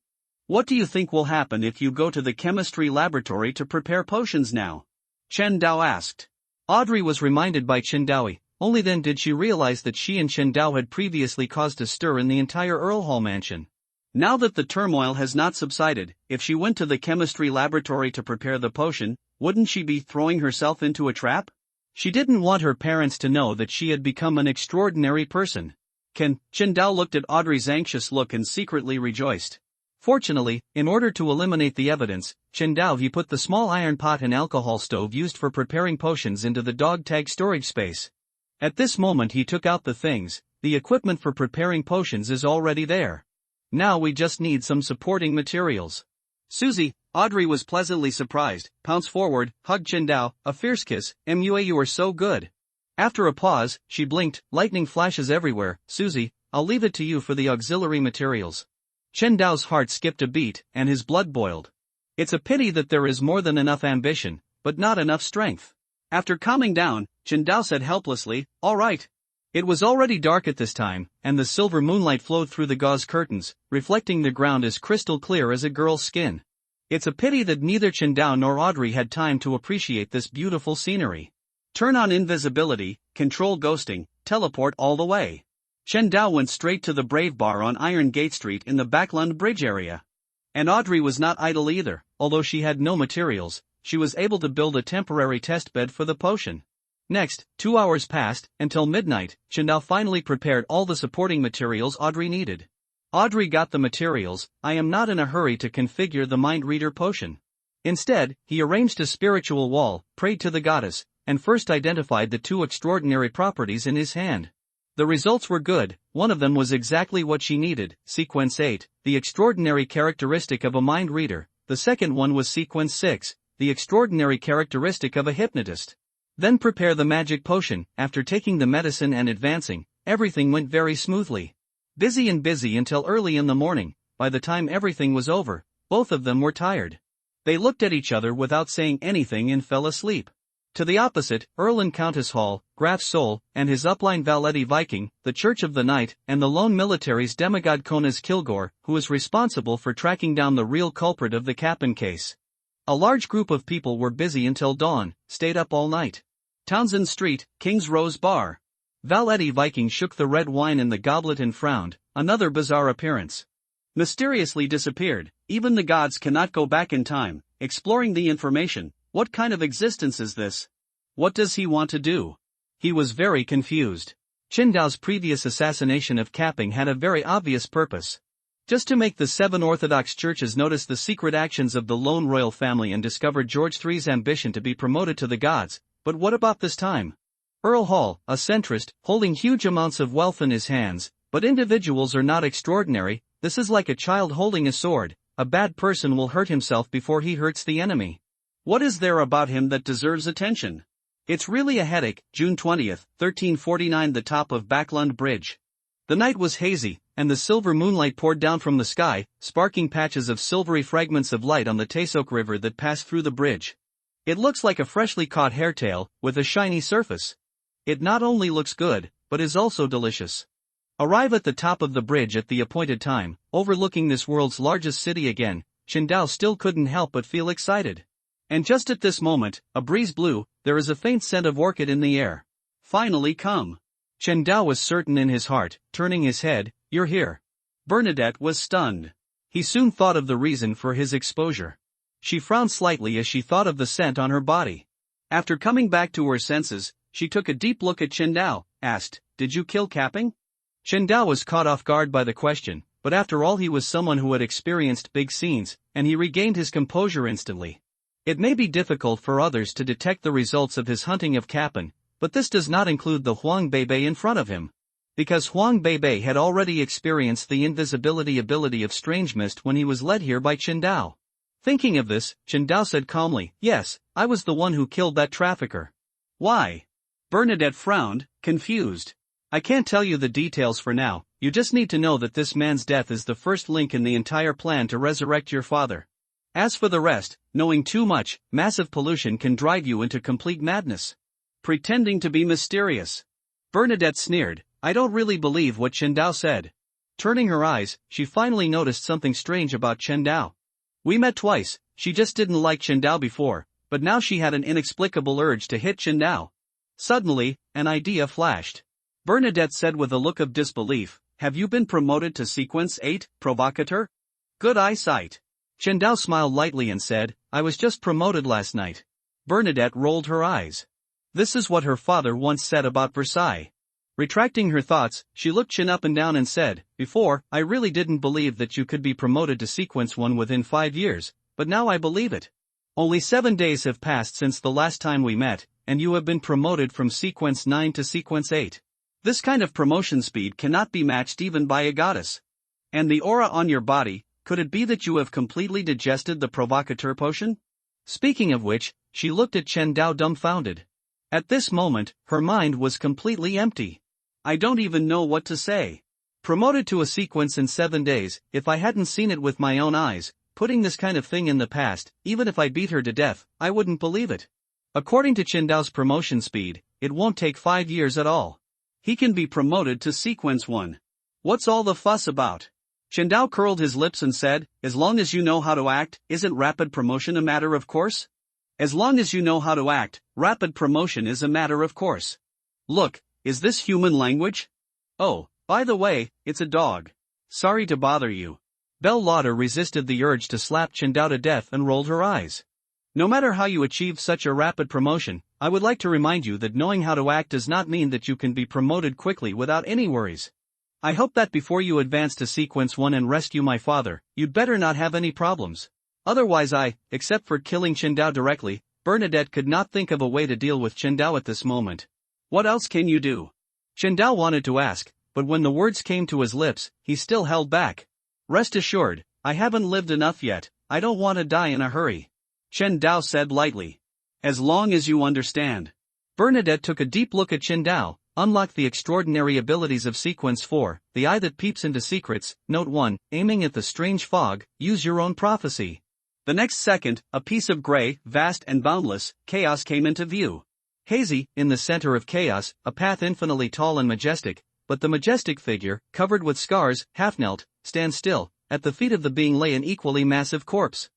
Speaker 2: What do you think will happen if you go to the chemistry laboratory to prepare potions now? Chen Dao asked.
Speaker 1: Audrey was reminded by Chen Dao. Only then did she realize that she and Chen Dao had previously caused a stir in the entire Earl Hall mansion.
Speaker 2: Now that the turmoil has not subsided, if she went to the chemistry laboratory to prepare the potion, wouldn't she be throwing herself into a trap?
Speaker 1: She didn't want her parents to know that she had become an extraordinary person.
Speaker 2: Chen Dao looked at Audrey's anxious look and secretly rejoiced.
Speaker 1: Fortunately, in order to eliminate the evidence, Chen Dao put the small iron pot and alcohol stove used for preparing potions into the dog tag storage space. At this moment he took out the things, the equipment for preparing potions is already there. Now we just need some supporting materials.
Speaker 2: Susie, Audrey was pleasantly surprised, pounced forward, hugged Chen Dao, a fierce kiss, MUA you are so good.
Speaker 1: After a pause, she blinked, lightning flashes everywhere, Susie, I'll leave it to you for the auxiliary materials. Chen Dao's heart skipped a beat, and his blood boiled. It's a pity that there is more than enough ambition, but not enough strength.
Speaker 2: After calming down, Chen Dao said helplessly, "All right." It was already dark at this time, and the silver moonlight flowed through the gauze curtains, reflecting the ground as crystal clear as a girl's skin. It's a pity that neither Chen Dao nor Audrey had time to appreciate this beautiful scenery. Turn on invisibility, control ghosting, teleport all the way. Chen Dao went straight to the Brave Bar on Iron Gate Street in the Backland Bridge area. And Audrey was not idle either. Although she had no materials, she was able to build a temporary test bed for the potion. Next, 2 hours passed, until midnight. Chen Dao finally prepared all the supporting materials Audrey needed. Audrey got the materials. I am not in a hurry to configure the mind reader potion. Instead, he arranged a spiritual wall, prayed to the goddess, and first identified the 2 extraordinary properties in his hand. The results were good. One of them was exactly what she needed, Sequence 8, the extraordinary characteristic of a mind reader. The second one was Sequence 6, the extraordinary characteristic of a hypnotist. Then prepare the magic potion. After taking the medicine and advancing, everything went very smoothly. Busy until early in the morning. By the time everything was over, both of them were tired. They looked at each other without saying anything and fell asleep. To the opposite, Earl and Countess Hall, Graf Sol, and his upline Valetti Viking, the Church of the Night, and the lone military's demigod Konas Kilgore, who is responsible for tracking down the real culprit of the Capin case. A large group of people were busy until dawn, stayed up all night. Townsend Street, King's Rose Bar. Valetti Viking shook the red wine in the goblet and frowned. Another bizarre appearance. Mysteriously disappeared. Even the gods cannot go back in time. Exploring the information. What kind of existence is this? What does he want to do? He was very confused. Chen Dao's previous assassination of Capping had a very obvious purpose. Just to make the 7 Orthodox churches notice the secret actions of the lone royal family and discover George III's ambition to be promoted to the gods. But what about this time? Earl Hall, a centrist, holding huge amounts of wealth in his hands. But individuals are not extraordinary. This is like a child holding a sword. A bad person will hurt himself before he hurts the enemy. What is there about him that deserves attention? It's really a headache. June 20th, 1349. The top of Backland Bridge. The night was hazy, and the silver moonlight poured down from the sky, sparking patches of silvery fragments of light on the Taesok River that passed through the bridge. It looks like a freshly caught hairtail, with a shiny surface. It not only looks good, but is also delicious. Arrive at the top of the bridge at the appointed time, overlooking this world's largest city again. Chen Dao still couldn't help but feel excited. And just at this moment, a breeze blew. There is a faint scent of orchid in the air. Finally come. Chen Dao was certain in his heart. Turning his head, "You're here." Bernadette was stunned. He soon thought of the reason for his exposure. She frowned slightly as she thought of the scent on her body. After coming back to her senses, she took a deep look at Chen Dao, asked, "Did you kill Capping?" Chen Dao was caught off guard by the question, but after all he was someone who had experienced big scenes, and he regained his composure instantly. It may be difficult for others to detect the results of his hunting of Cappin, but this does not include the Huang Beibei in front of him. Because Huang Beibei had already experienced the invisibility ability of Strange Mist when he was led here by Chen Dao. Thinking of this, Chen Dao said calmly, "Yes, I was the one who killed that trafficker." "Why?" Bernadette frowned, confused. "I can't tell you the details for now. You just need to know that this man's death is the first link in the entire plan to resurrect your father. As for the rest, knowing too much, massive pollution can drive you into complete madness." Pretending to be mysterious. Bernadette sneered, "I don't really believe what Chen Dao said." Turning her eyes, she finally noticed something strange about Chen Dao. We met twice. She just didn't like Chen Dao before, but now she had an inexplicable urge to hit Chen Dao. Suddenly, an idea flashed. Bernadette said with a look of disbelief, "Have you been promoted to Sequence 8, Provocateur?" "Good eyesight." Chen Dao smiled lightly and said, "I was just promoted last night." Bernadette rolled her eyes. This is what her father once said about Versailles. Retracting her thoughts, she looked Chen up and down and said, "Before, I really didn't believe that you could be promoted to Sequence 1 within 5 years, but now I believe it. Only 7 days have passed since the last time we met, and you have been promoted from Sequence 9 to Sequence 8. This kind of promotion speed cannot be matched even by a goddess. And the aura on your body, could it be that you have completely digested the Provocateur potion?" Speaking of which, she looked at Chen Dao dumbfounded. At this moment, her mind was completely empty. "I don't even know what to say. Promoted to a sequence in 7 days, if I hadn't seen it with my own eyes, putting this kind of thing in the past, even if I beat her to death, I wouldn't believe it.
Speaker 1: According to Qindao's promotion speed, it won't take 5 years at all.
Speaker 2: He can be promoted to sequence 1. What's all the fuss about? Qindao curled his lips and said, as long as you know how to act, isn't rapid promotion a matter of course? As long as you know how to act, rapid promotion is a matter of course. Look, is this human language? Oh, by the way, it's a dog. Sorry to bother you.
Speaker 1: Belle Lauder resisted the urge to slap Qindao to death and rolled her eyes. No matter how you achieve such a rapid promotion, I would like to remind you that knowing how to act does not mean that you can be promoted quickly without any worries. I hope that before you advance to sequence 1 and rescue my father, you'd better not have any problems. Otherwise except for killing Qindao directly, Bernadette could not think of a way to deal with Qindao at this moment.
Speaker 2: What else can you do?
Speaker 1: Qindao wanted to ask, but when the words came to his lips, he still held back. Rest assured, I haven't lived enough yet, I don't want to die in a hurry.
Speaker 2: Qindao said lightly. As long as you understand.
Speaker 1: Bernadette took a deep look at Qindao, unlocked the extraordinary abilities of Sequence 4, the eye that peeps into secrets, Note 1, aiming at the strange fog, use your own prophecy.
Speaker 2: The next second, a piece of gray, vast and boundless, chaos came into view.
Speaker 1: Hazy, in the center of chaos, a path infinitely tall and majestic, but the majestic figure, covered with scars, half-knelt, stands still, at the feet of the being lay an equally massive corpse.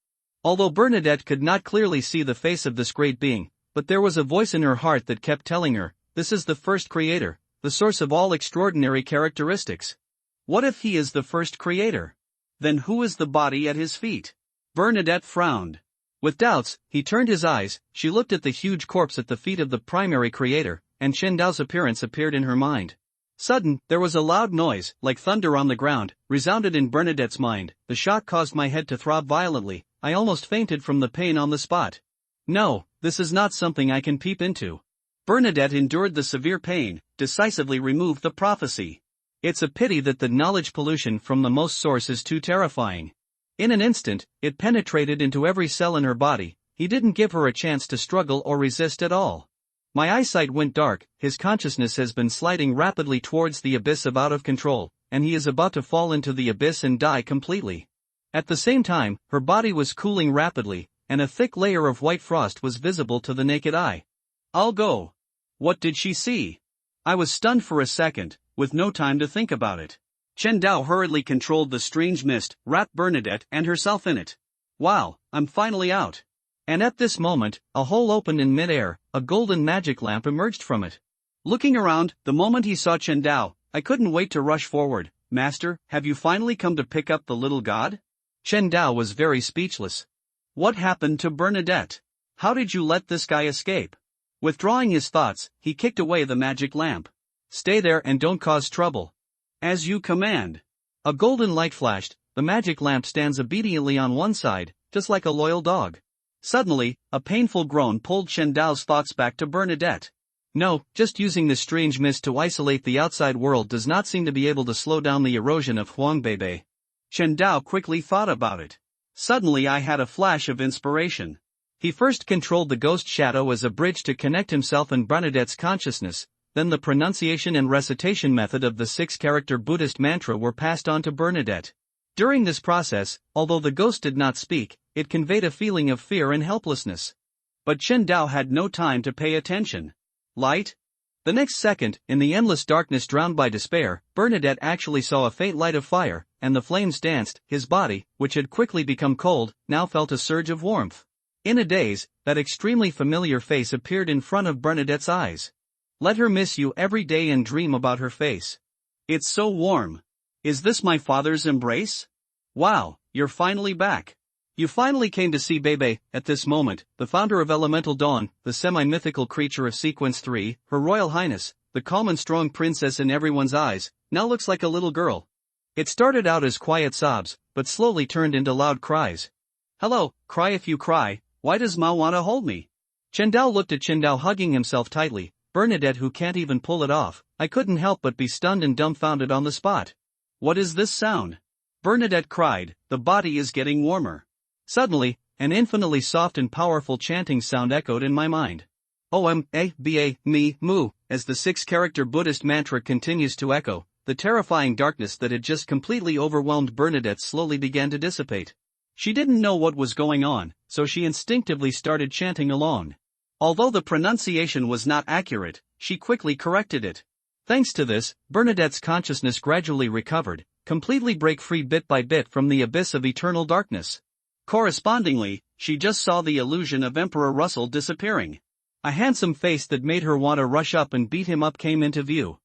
Speaker 1: Although Bernadette could not clearly see the face of this great being, but there was a voice in her heart that kept telling her, this is the first creator, the source of all extraordinary characteristics.
Speaker 2: What if he is the first creator? Then who is the body at his feet? Bernadette frowned.
Speaker 1: With doubts, he turned his eyes, she looked at the huge corpse at the feet of the primary creator, and Qindao's appearance appeared in her mind. Sudden, there was a loud noise, like thunder on the ground, resounded in Bernadette's mind. The shock caused my head to throb violently, I almost fainted from the pain on the spot. No, this is not something I can peep into.
Speaker 2: Bernadette endured the severe pain, decisively removed the prophecy.
Speaker 1: It's a pity that the knowledge pollution from the most source is too terrifying. In an instant, it penetrated into every cell in her body, he didn't give her a chance to struggle or resist at all. My eyesight went dark, his consciousness has been sliding rapidly towards the abyss of out of control, and he is about to fall into the abyss and die completely. At the same time, her body was cooling rapidly, and a thick layer of white frost was visible to the naked eye.
Speaker 2: I'll go. What did she see? I was stunned for a second, with no time to think about it. Qindao hurriedly controlled the strange mist, wrapped Bernadette and herself in it. Wow, I'm finally out.
Speaker 1: And at this moment, a hole opened in mid-air, a golden magic lamp emerged from it.
Speaker 2: Looking around, the moment he saw Qindao, I couldn't wait to rush forward. Master, have you finally come to pick up the little god?
Speaker 1: Qindao was very speechless.
Speaker 2: What happened to Bernadette? How did you let this guy escape? Withdrawing his thoughts, he kicked away the magic lamp.
Speaker 1: Stay there and don't cause trouble.
Speaker 2: As you command.
Speaker 1: A golden light flashed, the magic lamp stands obediently on one side, just like a loyal dog.
Speaker 2: Suddenly, a painful groan pulled Qindao's thoughts back to Bernadette.
Speaker 1: No, just using this strange mist to isolate the outside world does not seem to be able to slow down the erosion of Huangbei.
Speaker 2: Qindao quickly thought about it. Suddenly I had a flash of inspiration.
Speaker 1: He first controlled the ghost shadow as a bridge to connect himself and Bernadette's consciousness, then the pronunciation and recitation method of the 6-character Buddhist mantra were passed on to Bernadette. During this process, although the ghost did not speak, it conveyed a feeling of fear and helplessness.
Speaker 2: But Qindao had no time to pay attention. Light?
Speaker 1: The next second, in the endless darkness drowned by despair, Bernadette actually saw a faint light of fire, and the flames danced. His body, which had quickly become cold, now felt a surge of warmth. In a daze, that extremely familiar face appeared in front of Bernadette's eyes. Let her miss you every day and dream about her face.
Speaker 2: It's so warm. Is this my father's embrace? Wow, you're finally back.
Speaker 1: You finally came to see Bebe. At this moment, the founder of Elemental Dawn, the semi-mythical creature of Sequence 3, Her Royal Highness, the calm and strong princess in everyone's eyes, now looks like a little girl. It started out as quiet sobs, but slowly turned into loud cries.
Speaker 2: Hello, cry if you cry, why does Ma want to hold me?
Speaker 1: Qindao looked at Qindao hugging himself tightly. Bernadette who can't even pull it off. I couldn't help but be stunned and dumbfounded on the spot.
Speaker 2: What is this sound? Bernadette cried, the body is getting warmer.
Speaker 1: Suddenly, an infinitely soft and powerful chanting sound echoed in my mind. Om-A-B-A, me, mu, as the 6-character Buddhist mantra continues to echo, the terrifying darkness that had just completely overwhelmed Bernadette slowly began to dissipate. She didn't know what was going on, so she instinctively started chanting along.
Speaker 2: Although the pronunciation was not accurate, she quickly corrected it. Thanks to this, Bernadette's consciousness gradually recovered, completely break free bit by bit from the abyss of eternal darkness. Correspondingly, she just saw the illusion of Emperor Russell disappearing. A handsome face that made her want to rush up and beat him up came into view.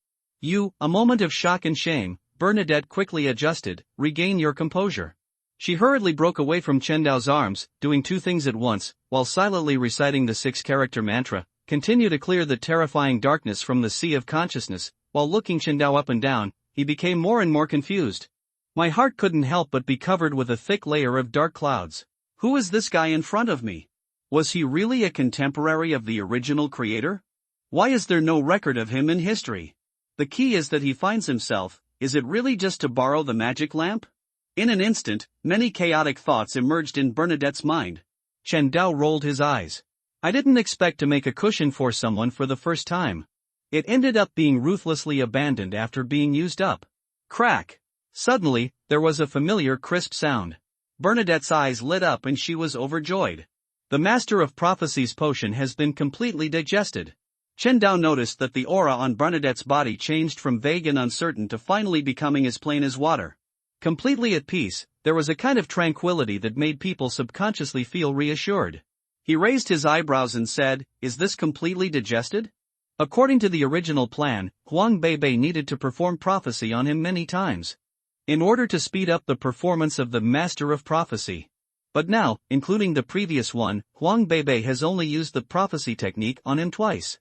Speaker 2: A moment of shock and shame. Bernadette quickly adjusted. Regain your composure. She hurriedly broke away from Chen Dao's arms, doing two things at once, while silently reciting the 6-character mantra. Continue to clear the terrifying darkness from the sea of consciousness. While looking Chen Dao up and down, he became more and more confused. My heart couldn't help but be covered with a thick layer of dark clouds. Who is this guy in front of me? Was he really a contemporary of the original creator? Why is there no record of him in history? The key is that he finds himself. Is it really just to borrow the magic lamp? In an instant, many chaotic thoughts emerged in Bernadette's mind.
Speaker 1: Chen Dao rolled his eyes. I didn't expect to make a cushion for someone for the first time. It ended up being ruthlessly abandoned after being used up. Crack! Suddenly, there was a familiar crisp sound. Bernadette's eyes lit up and she was overjoyed. The Master of Prophecy's potion has been completely digested. Chen Dao noticed that the aura on Bernadette's body changed from vague and uncertain to finally becoming as plain as water. Completely at peace, there was a kind of tranquility that made people subconsciously feel reassured. He raised his eyebrows and said, "Is this completely digested?" According to the original plan, Huang Beibei needed to perform prophecy on him many times, in order to speed up the performance of the Master of Prophecy. But now, including the previous one, Huang Beibei has only used the prophecy technique on him twice.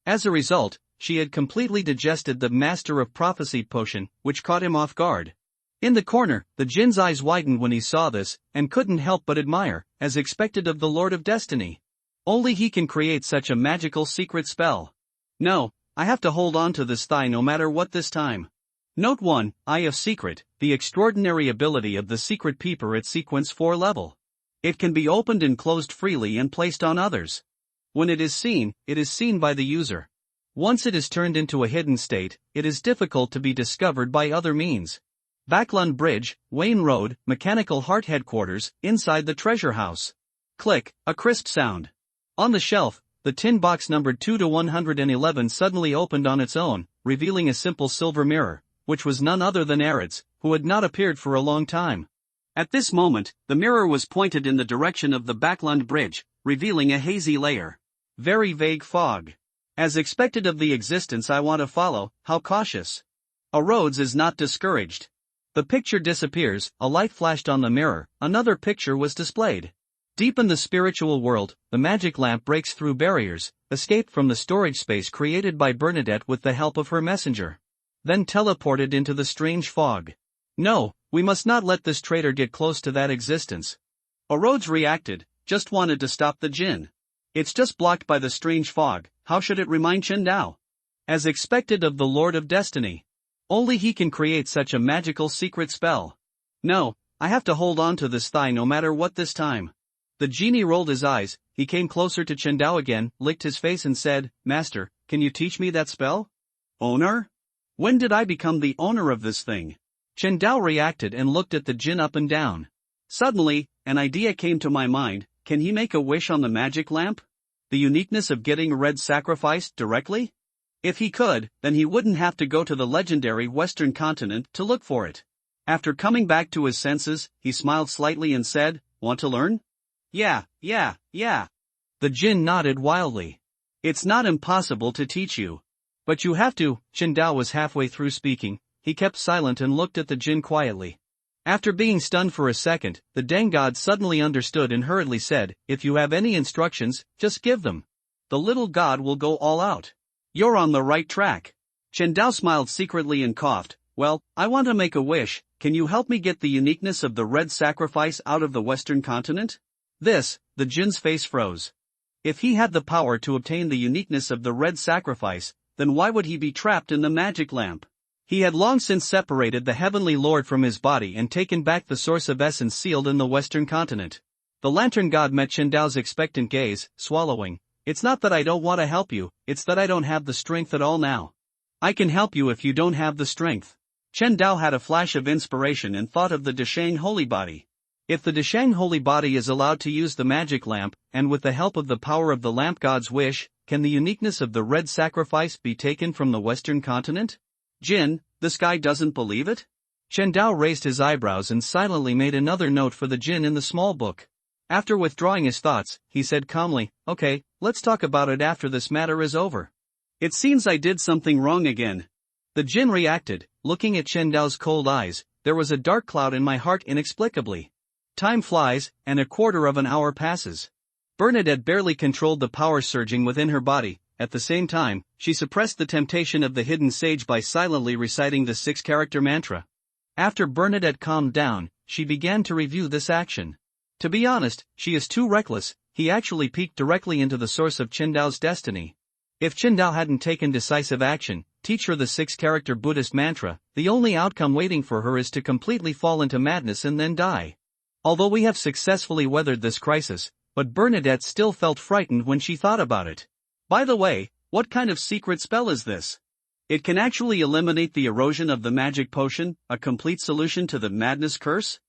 Speaker 1: As a result, she had completely digested the Master of Prophecy potion, which caught him off guard. In the corner, the Jin's eyes widened when he saw this, and couldn't help but admire, as expected of the Lord of Destiny. Only he can create such a magical secret spell. No, I have to hold on to this thigh no matter what this time. Note 1, Eye of Secret, the extraordinary ability of the Secret Peeper at Sequence 4 level. It can be opened and closed freely and placed on others. When it is seen by the user. Once it is turned into a hidden state, it is difficult to be discovered by other means. Backlund Bridge, Wayne Road, Mechanical Heart Headquarters, inside the treasure house. Click, a crisp sound. On the shelf, the tin box numbered 2 to 111 suddenly opened on its own, revealing a simple silver mirror, which was none other than Arid's, who had not appeared for a long time. At this moment, the mirror was pointed in the direction of the Backlund Bridge, revealing a hazy layer. Very vague fog. As expected of the existence I want to follow, how cautious. Rhodes is not discouraged. The picture disappears, a light flashed on the mirror, another picture was displayed. Deep in the spiritual world, the magic lamp breaks through barriers, escaped from the storage space created by Bernadette with the help of her messenger. Then teleported into the strange fog. No, we must not let this traitor get close to that existence. Rhodes reacted, just wanted to stop the Jin. It's just blocked by the strange fog, how should it remind Chen Dao? As expected of the Lord of Destiny. Only he can create such a magical secret spell. No, I have to hold on to this thigh no matter what this time. The genie rolled his eyes, he came closer to Chen Dao again, licked his face and said, Master, can you teach me that spell? Owner? When did I become the owner of this thing? Chen Dao reacted and looked at the Jin up and down. Suddenly, an idea came to my mind, can he make a wish on the magic lamp? The uniqueness of getting red sacrificed directly? If he could, then he wouldn't have to go to the legendary Western continent to look for it. After coming back to his senses, he smiled slightly and said, Want to learn? Yeah. The Jin nodded wildly. It's not impossible to teach you. But you have to. Chen Dao was halfway through speaking, he kept silent and looked at the Jin quietly. After being stunned for a second, the Deng God suddenly understood and hurriedly said, If you have any instructions, just give them. The little god will go all out. You're on the right track. Chen Dao smiled secretly and coughed, Well, I want to make a wish, can you help me get the uniqueness of the red sacrifice out of the Western continent? The Jin's face froze. If he had the power to obtain the uniqueness of the red sacrifice, then why would he be trapped in the magic lamp? He had long since separated the heavenly lord from his body and taken back the source of essence sealed in the Western continent. The lantern god met Chen Dao's expectant gaze, swallowing. It's not that I don't want to help you, it's that I don't have the strength at all now. I can help you if you don't have the strength. Chen Dao had a flash of inspiration and thought of the Deshang holy body.
Speaker 2: If the Deshang holy body is allowed to use the magic lamp, and with the help of the power of the lamp god's wish, can the uniqueness of the red sacrifice be taken from the Western continent? Jin, this guy doesn't believe it? Chen Dao raised his eyebrows and silently made another note for the Jin in the small book. After withdrawing his thoughts, he said calmly, "Okay, let's talk about it after this matter is over. It seems I did something wrong again." The Jin reacted, looking at Chen Dao's cold eyes. "There was a dark cloud in my heart inexplicably. Time flies, and a quarter of an hour passes." Bernadette barely controlled the power surging within her body. At the same time, she suppressed the temptation of the hidden sage by silently reciting the 6-character mantra. After Bernadette calmed down, she began to review this action. To be honest, she is too reckless. He actually peeked directly into the source of Chen Dao's destiny. If Chen Dao hadn't taken decisive action, teach her the 6-character Buddhist mantra, the only outcome waiting for her is to completely fall into madness and then die. Although we have successfully weathered this crisis, but Bernadette still felt frightened when she thought about it. By the way, what kind of secret spell is this? It can actually eliminate the erosion of the magic potion, a complete solution to the madness curse?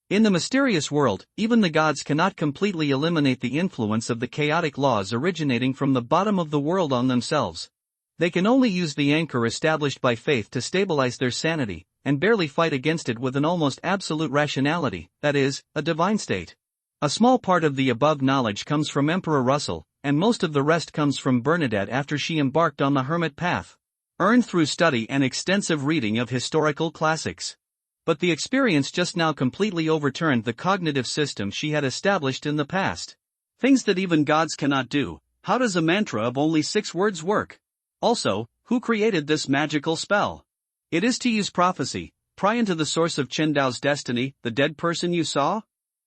Speaker 2: In the mysterious world, even the gods cannot completely eliminate the influence of the chaotic laws originating from the bottom of the world on themselves. They can only use the anchor established by faith to stabilize their sanity, and barely fight against it with an almost absolute rationality, that is, a divine state. A small part of the above knowledge comes from Emperor Russell, and most of the rest comes from Bernadette after she embarked on the hermit path, earned through study and extensive reading of historical classics. But the experience just now completely overturned the cognitive system she had established in the past. Things that even gods cannot do. How does a mantra of only 6 words work? Also, who created this magical spell? It is to use prophecy, pry into the source of Chen Dao's destiny, the dead person you saw?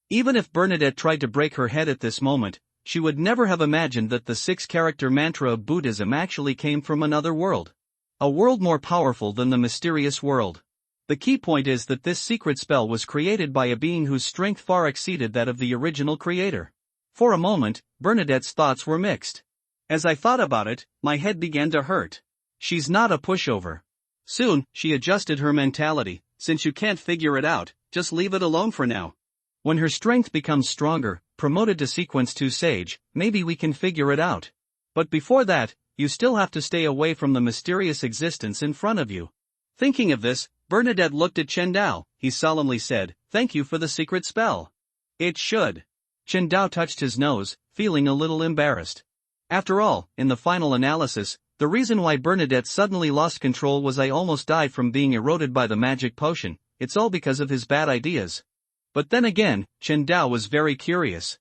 Speaker 2: Even if Bernadette tried to break her head at this moment, she would never have imagined that the 6-character mantra of Buddhism actually came from another world. A world more powerful than the mysterious world. The key point is that this secret spell was created by a being whose strength far exceeded that of the original creator. For a moment, Bernadette's thoughts were mixed. As I thought about it, my head began to hurt. She's not a pushover. Soon, she adjusted her mentality. Since you can't figure it out, just leave it alone for now. When her strength becomes stronger, promoted to sequence 2 sage, maybe we can figure it out. But before that, you still have to stay away from the mysterious existence in front of you. Thinking of this, Bernadette looked at Chen Dao. He solemnly said, "Thank you for the secret spell." "It should." Chen Dao touched his nose, feeling a little embarrassed. After all, in the final analysis, the reason why Bernadette suddenly lost control was I almost died from being eroded by the magic potion. It's all because of his bad ideas. But then again, Chen Dao was very curious.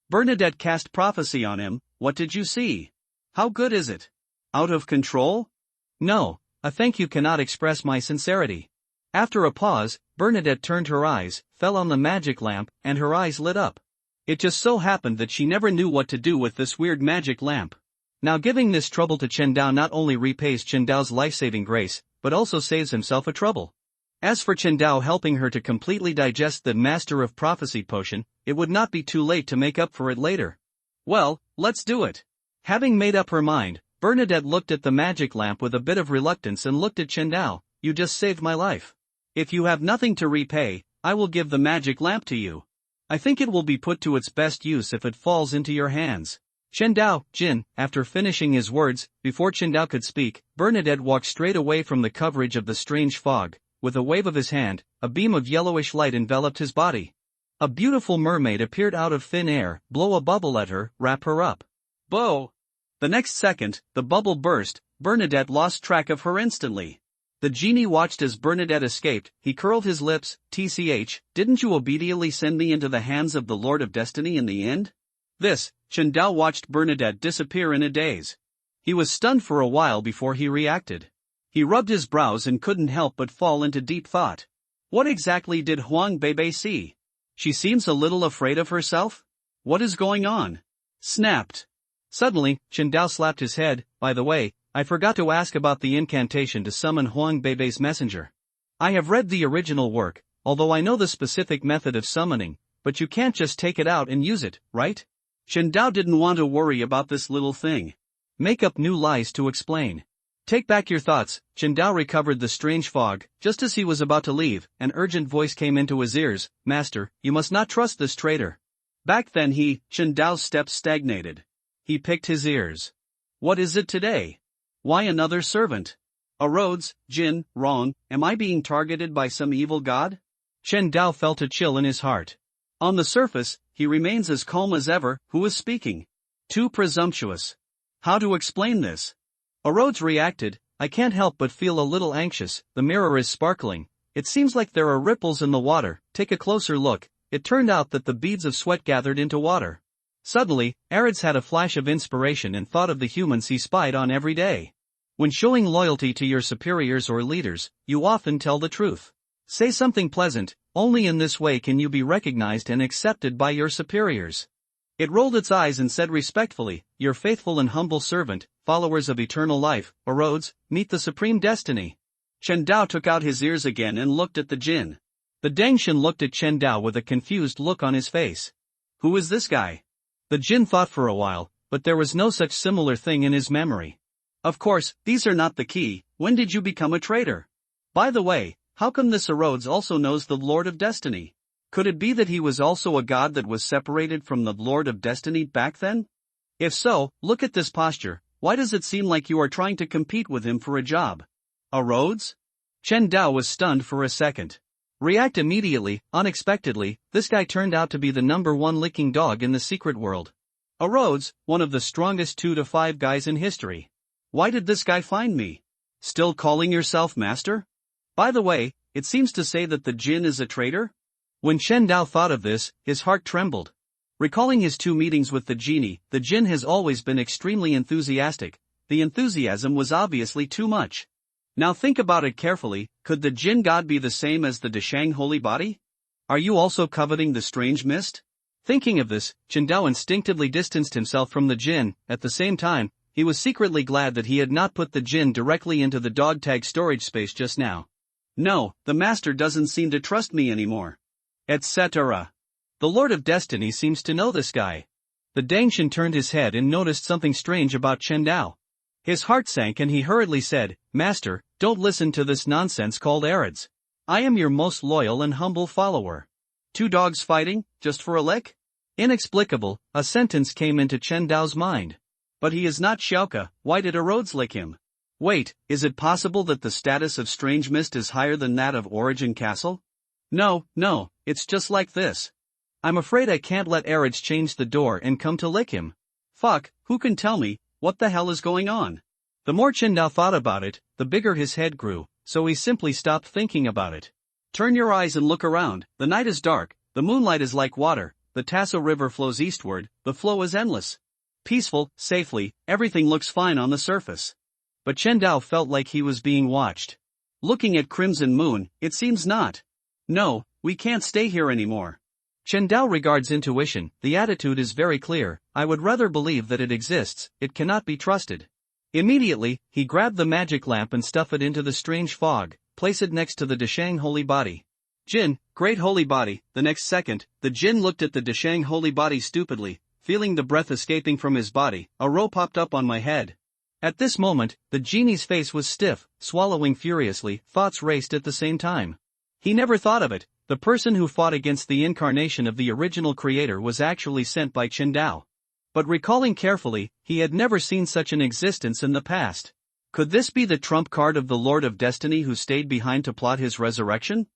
Speaker 2: Bernadette cast prophecy on him. What did you see? How good is it? Out of control? No, a thank you cannot express my sincerity. After a pause, Bernadette turned her eyes, fell on the magic lamp, and her eyes lit up. It just so happened that she never knew what to do with this weird magic lamp. Now giving this trouble to Chen Dao not only repays Chen Dao's life-saving grace, but also saves himself a trouble. As for Chen Dao helping her to completely digest the Master of Prophecy potion, it would not be too late to make up for it later. Well, let's do it. Having made up her mind, Bernadette looked at the magic lamp with a bit of reluctance and looked at Chen Dao. "You just saved my life. If you have nothing to repay, I will give the magic lamp to you. I think it will be put to its best use if it falls into your hands." Chen Dao, Jin, after finishing his words, before Chen Dao could speak, Bernadette walked straight away from the coverage of the strange fog. With a wave of his hand, a beam of yellowish light enveloped his body. A beautiful mermaid appeared out of thin air, blow a bubble at her, wrap her up. Bo! The next second, the bubble burst. Bernadette lost track of her instantly. The genie watched as Bernadette escaped. He curled his lips. "TCH, didn't you obediently send me into the hands of the Lord of Destiny in the end?" Chen Dao watched Bernadette disappear in a daze. He was stunned for a while before he reacted. He rubbed his brows and couldn't help but fall into deep thought. What exactly did Huang Bebe see? She seems a little afraid of herself? What is going on? Snapped. Suddenly, Chen Dao slapped his head. "By the way, I forgot to ask about the incantation to summon Huang Bebe's messenger. I have read the original work, although I know the specific method of summoning, but you can't just take it out and use it, right?" Chen Dao didn't want to worry about this little thing. Make up new lies to explain.
Speaker 1: Take back your thoughts. Chen Dao recovered the strange fog. Just as he was about to leave, an urgent voice came into his ears. Master, you must not trust this traitor.
Speaker 2: Back then Chen Dao's steps stagnated. He picked his ears. What is it today? Why another servant? A Rhodes, Jin, wrong, am I being targeted by some evil god?
Speaker 1: Chen Dao felt a chill in his heart.
Speaker 2: On the surface, he remains as calm as ever. Who is speaking? Too presumptuous. How to explain this?
Speaker 1: A Rhodes reacted. I can't help but feel a little anxious. The mirror is sparkling. It seems like there are ripples in the water. Take a closer look. It turned out that the beads of sweat gathered into water. Suddenly, Areds had a flash of inspiration and thought of the humans he spied on every day. When showing loyalty to your superiors or leaders, you often tell the truth. Say something pleasant. Only in this way can you be recognized and accepted by your superiors. It rolled its eyes and said respectfully, your faithful and humble servant, followers of eternal life, O Rhodes, meet the supreme destiny.
Speaker 2: Chen Dao took out his ears again and looked at the Jin.
Speaker 1: The Dangshan looked at Chen Dao with a confused look on his face.
Speaker 2: Who is this guy?
Speaker 1: The Jin thought for a while, but there was no such similar thing in his memory.
Speaker 2: Of course, these are not the key. When did you become a traitor? By the way, how come this Rhodes also knows the Lord of Destiny? Could it be that he was also a god that was separated from the Lord of Destiny back then? If so, look at this posture. Why does it seem like you are trying to compete with him for a job? A Rhodes?
Speaker 1: Chen Dao was stunned for a second. React immediately. Unexpectedly, this guy turned out to be the #1 licking dog in the secret world. A Rhodes, one of the strongest 2 to 5 guys in history.
Speaker 2: Why did this guy find me? Still calling yourself master? By the way, it seems to say that the Jin is a traitor?
Speaker 1: When Chen Dao thought of this, his heart trembled. Recalling his 2 meetings with the genie, the Jin has always been extremely enthusiastic. The enthusiasm was obviously too much. Now think about it carefully. Could the Jin god be the same as the Dashang holy body? Are you also coveting the strange mist? Thinking of this, Chen Dao instinctively distanced himself from the Jin. At the same time, he was secretly glad that he had not put the Jin directly into the dog tag storage space just now.
Speaker 2: No, the master doesn't seem to trust me anymore. Etc.
Speaker 1: The Lord of Destiny seems to know this guy. The Dangshan turned his head and noticed something strange about Chen Dao. His heart sank and he hurriedly said, Master, don't listen to this nonsense called Areds. I am your most loyal and humble follower.
Speaker 2: 2 dogs fighting, just for a lick?
Speaker 1: Inexplicable, a sentence came into Chen Dao's mind.
Speaker 2: But he is not Xiaoka. Why did a Rhodes lick him? Wait, is it possible that the status of Strange Mist is higher than that of Origin Castle? No, it's just like this.
Speaker 1: I'm afraid I can't let Areds change the door and come to lick him.
Speaker 2: Fuck, who can tell me? What the hell is going on?
Speaker 1: The more Chen Dao thought about it, the bigger his head grew, so he simply stopped thinking about it.
Speaker 2: Turn your eyes and look around. The night is dark, the moonlight is like water, the Tasso River flows eastward, the flow is endless. Peaceful, safely, everything looks fine on the surface.
Speaker 1: But Chen Dao felt like he was being watched.
Speaker 2: Looking at Crimson Moon, it seems not. No, we can't stay here anymore.
Speaker 1: Chen Dao regards intuition. The attitude is very clear. I would rather believe that it exists, it cannot be trusted. Immediately, he grabbed the magic lamp and stuffed it into the strange fog, place it next to the Dashang holy body.
Speaker 2: Jin, great holy body. The next second, the Jin looked at the Dashang holy body stupidly, feeling the breath escaping from his body. A row popped up on my head.
Speaker 1: At this moment, the genie's face was stiff, swallowing furiously. Thoughts raced at the same time. He never thought of it. The person who fought against the incarnation of the original creator was actually sent by Chen Dao. But recalling carefully, he had never seen such an existence in the past. Could this be the trump card of the Lord of Destiny who stayed behind to plot his resurrection?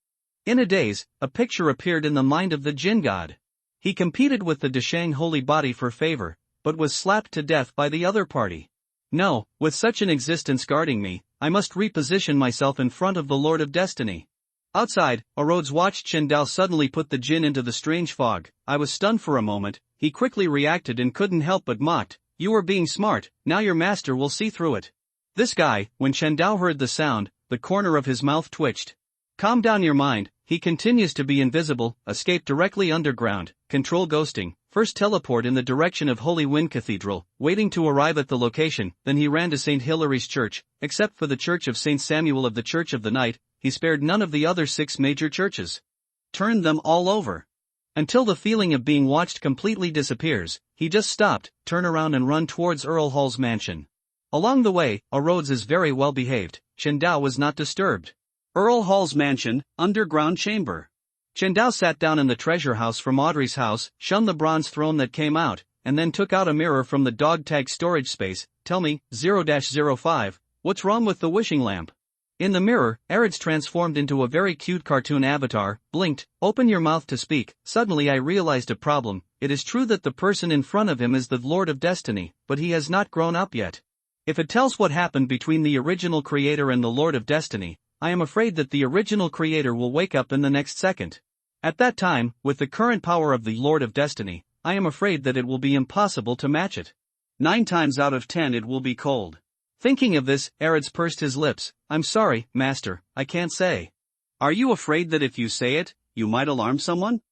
Speaker 1: In a daze, a picture appeared in the mind of the Jin god. He competed with the Dashang holy body for favor, but was slapped to death by the other party. No, with such an existence guarding me, I must reposition myself in front of the Lord of Destiny. Outside, Rhodes watched Chen Dao suddenly put the Jin into the strange fog. I was stunned for a moment. He quickly reacted and couldn't help but mocked. You are being smart, now your master will see through it. This guy, when Chen Dao heard the sound, the corner of his mouth twitched. Calm down your mind, he continues to be invisible, escape directly underground, control ghosting, first teleport in the direction of Holy Wind Cathedral, waiting to arrive at the location, then he ran to St. Hilary's Church, except for the Church of St. Samuel of the Church of the Night, he spared none of the other 6 major churches. Turned them all over. Until the feeling of being watched completely disappears, he just stopped, turn around and run towards Earl Hall's mansion. Along the way, Rhodes is very well behaved. Chen Dao was not disturbed.
Speaker 2: Earl Hall's mansion, underground chamber.
Speaker 1: Chen Dao sat down in the treasure house from Audrey's house, shunned the bronze throne that came out, and then took out a mirror from the dog tag storage space. Tell me, 0-05, what's wrong with the wishing lamp? In the mirror, Arid's transformed into a very cute cartoon avatar, blinked, open your mouth to speak. Suddenly I realized a problem. It is true that the person in front of him is the Lord of Destiny, but he has not grown up yet. If it tells what happened between the original creator and the Lord of Destiny, I am afraid that the original creator will wake up in the next second. At that time, with the current power of the Lord of Destiny, I am afraid that it will be impossible to match it.
Speaker 2: 9 times out of 10 it will be cold.
Speaker 1: Thinking of this, Arid's pursed his lips. I'm sorry, master, I can't say.
Speaker 2: Are you afraid that if you say it, you might alarm someone?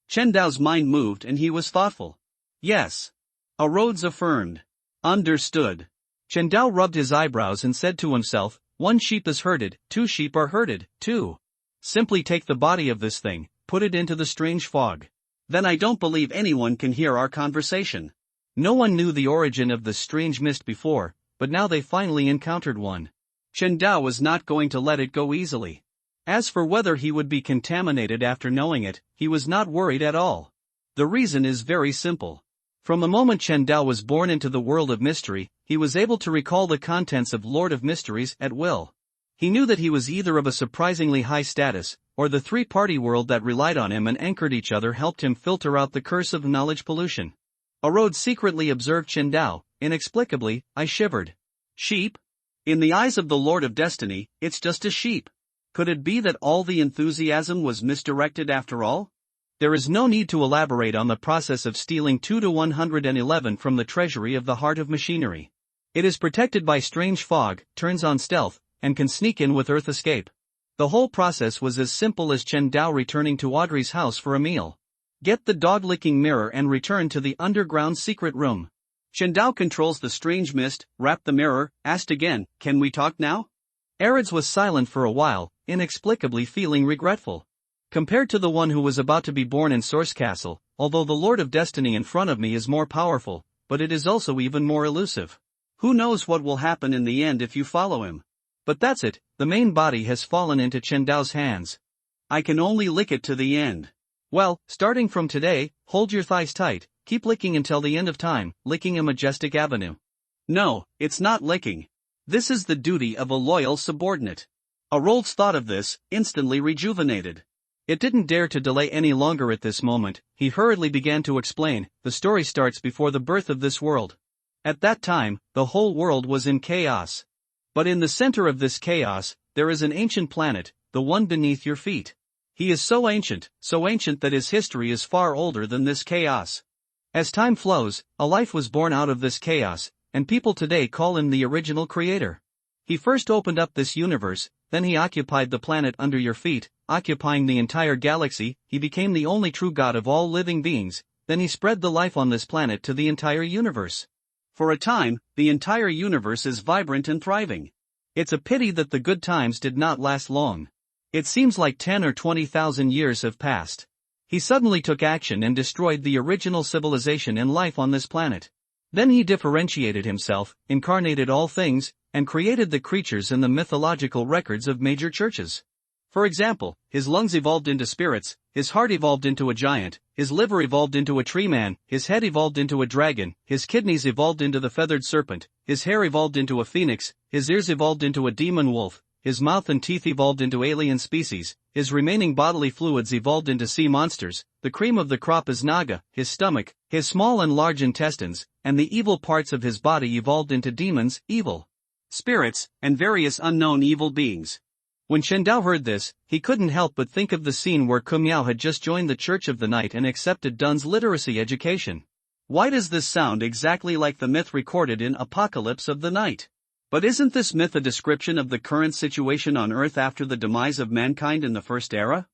Speaker 2: Chen Dao's mind moved and he was thoughtful. Yes. Rhodes affirmed. Understood.
Speaker 1: Chen Dao rubbed his eyebrows and said to himself, 1 sheep is herded, 2 sheep are herded, 2. Simply take the body of this thing, put it into the strange fog.
Speaker 2: Then I don't believe anyone can hear our conversation.
Speaker 1: No one knew the origin of the strange mist before, but now they finally encountered one.
Speaker 2: Chen Dao was not going to let it go easily.
Speaker 1: As for whether he would be contaminated after knowing it, he was not worried at all. The reason is very simple. From the moment Chen Dao was born into the world of mystery, he was able to recall the contents of Lord of Mysteries at will. He knew that he was either of a surprisingly high status, or the three-party world that relied on him and anchored each other helped him filter out the curse of knowledge pollution. Rhodes secretly observed Chen Dao. Inexplicably, I shivered.
Speaker 2: Sheep? In the eyes of the Lord of Destiny, it's just a sheep. Could it be that all the enthusiasm was misdirected after all?
Speaker 1: There is no need to elaborate on the process of stealing 2-111 from the treasury of the heart of machinery. It is protected by strange fog, turns on stealth, and can sneak in with Earth escape. The whole process was as simple as Chen Dao returning to Audrey's house for a meal. Get the dog-licking mirror and return to the underground secret room.
Speaker 2: Chen Dao controls the strange mist, wrapped the mirror, asked again, can we talk now?
Speaker 1: Arids was silent for a while, inexplicably feeling regretful. Compared to the one who was about to be born in Source Castle, although the Lord of Destiny in front of me is more powerful, but it is also even more elusive.
Speaker 2: Who knows what will happen in the end if you follow him?
Speaker 1: But that's it, the main body has fallen into Chen Dao's hands.
Speaker 2: I can only lick it to the end.
Speaker 1: Well, starting from today, hold your thighs tight, keep licking until the end of time, licking a majestic avenue.
Speaker 2: No, it's not licking. This is the duty of a loyal subordinate. Rhodes thought of this, instantly rejuvenated.
Speaker 1: It didn't dare to delay any longer at this moment, he hurriedly began to explain, the story starts before the birth of this world. At that time, the whole world was in chaos. But in the center of this chaos, there is an ancient planet, the one beneath your feet. He is so ancient that his history is far older than this chaos. As time flows, a life was born out of this chaos, and people today call him the original creator. He first opened up this universe, then he occupied the planet under your feet, occupying the entire galaxy. He became the only true God of all living beings, then he spread the life on this planet to the entire universe.
Speaker 2: For a time, the entire universe is vibrant and thriving.
Speaker 1: It's a pity that the good times did not last long. It seems like 10 or 20,000 years have passed. He suddenly took action and destroyed the original civilization and life on this planet. Then he differentiated himself, incarnated all things, and created the creatures in the mythological records of major churches. For example, his lungs evolved into spirits, his heart evolved into a giant, his liver evolved into a tree man, his head evolved into a dragon, his kidneys evolved into the feathered serpent, his hair evolved into a phoenix, his ears evolved into a demon wolf, his mouth and teeth evolved into alien species, his remaining bodily fluids evolved into sea monsters, the cream of the crop is Naga, his stomach, his small and large intestines, and the evil parts of his body evolved into demons, evil
Speaker 2: spirits, and various unknown evil beings.
Speaker 1: When Chen Dao heard this, he couldn't help but think of the scene where Kumiao had just joined the Church of the Night and accepted Dun's literacy education.
Speaker 2: Why does this sound exactly like the myth recorded in Apocalypse of the Night? But isn't this myth a description of the current situation on Earth after the demise of mankind in the First Era?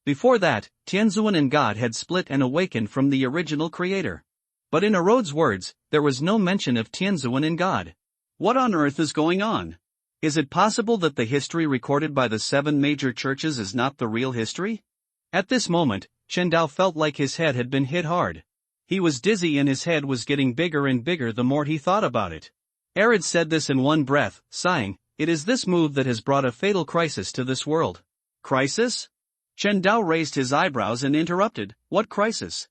Speaker 1: Before that, Tianzuan and God had split and awakened from the original creator. But in Rhodes' words, there was no mention of Tianzuan and God.
Speaker 2: What on earth is going on? Is it possible that the history recorded by the 7 major churches is not the real history?
Speaker 1: At this moment, Chen Dao felt like his head had been hit hard. He was dizzy and his head was getting bigger and bigger the more he thought about it.
Speaker 2: Arid said this in one breath, sighing, "It is this move that has brought a fatal crisis to this world." Crisis? Chen Dao raised his eyebrows and interrupted, "What crisis?"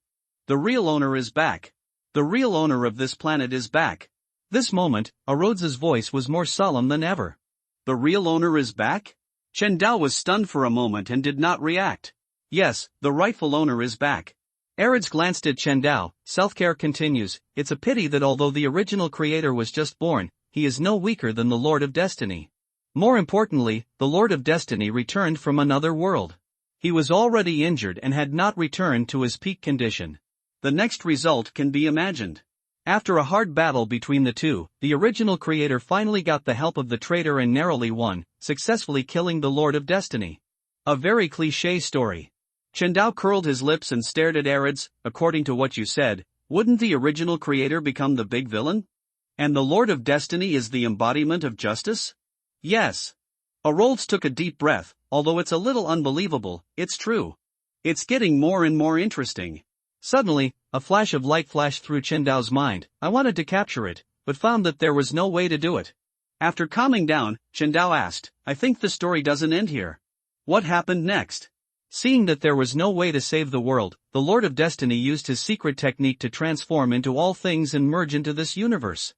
Speaker 2: "The real owner is back. The real owner of this planet is back."
Speaker 1: This moment, Rhodes's voice was more solemn than ever.
Speaker 2: The real owner is back? Chen Dao was stunned for a moment and did not react. "Yes, the rightful owner is back."
Speaker 1: Arids glanced at Chen Dao. Self-care continues, "It's a pity that although the original creator was just born, he is no weaker than the Lord of Destiny. More importantly, the Lord of Destiny returned from another world. He was already injured and had not returned to his peak condition."
Speaker 2: The next result can be imagined.
Speaker 1: After a hard battle between the two, the original creator finally got the help of the traitor and narrowly won, successfully killing the Lord of Destiny. A very cliché story.
Speaker 2: Chen Dao curled his lips and stared at Arids. "According to what you said, wouldn't the original creator become the big villain? And the Lord of Destiny is the embodiment of justice?"
Speaker 1: "Yes."
Speaker 2: Arolds took a deep breath. "Although it's a little unbelievable, it's true. It's getting more and more interesting."
Speaker 1: Suddenly, a flash of light flashed through Chen Dao's mind. I wanted to capture it, but found that there was no way to do it.
Speaker 2: After calming down, Chen Dao asked, "I think the story doesn't end here. What happened next?"
Speaker 1: Seeing that there was no way to save the world, the Lord of Destiny used his secret technique to transform into all things and merge into this universe.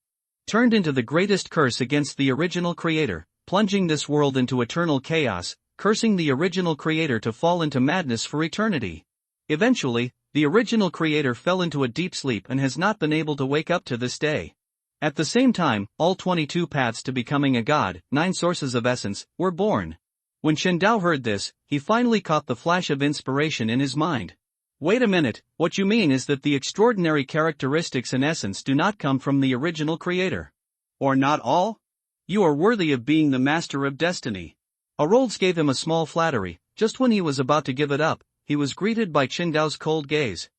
Speaker 1: Turned into the greatest curse against the original creator, plunging this world into eternal chaos, cursing the original creator to fall into madness for eternity. Eventually, the original creator fell into a deep sleep and has not been able to wake up to this day. At the same time, all 22 paths to becoming a god, 9 sources of essence, were born. When Chen Dao heard this, he finally caught the flash of inspiration in his mind. "Wait a minute, what you mean is that the extraordinary characteristics and essence do not come from the original creator.
Speaker 2: Or not all? You are worthy of being the master of destiny."
Speaker 1: Arolds gave him a small flattery. Just when he was about to give it up, he was greeted by Chen Dao's cold gaze.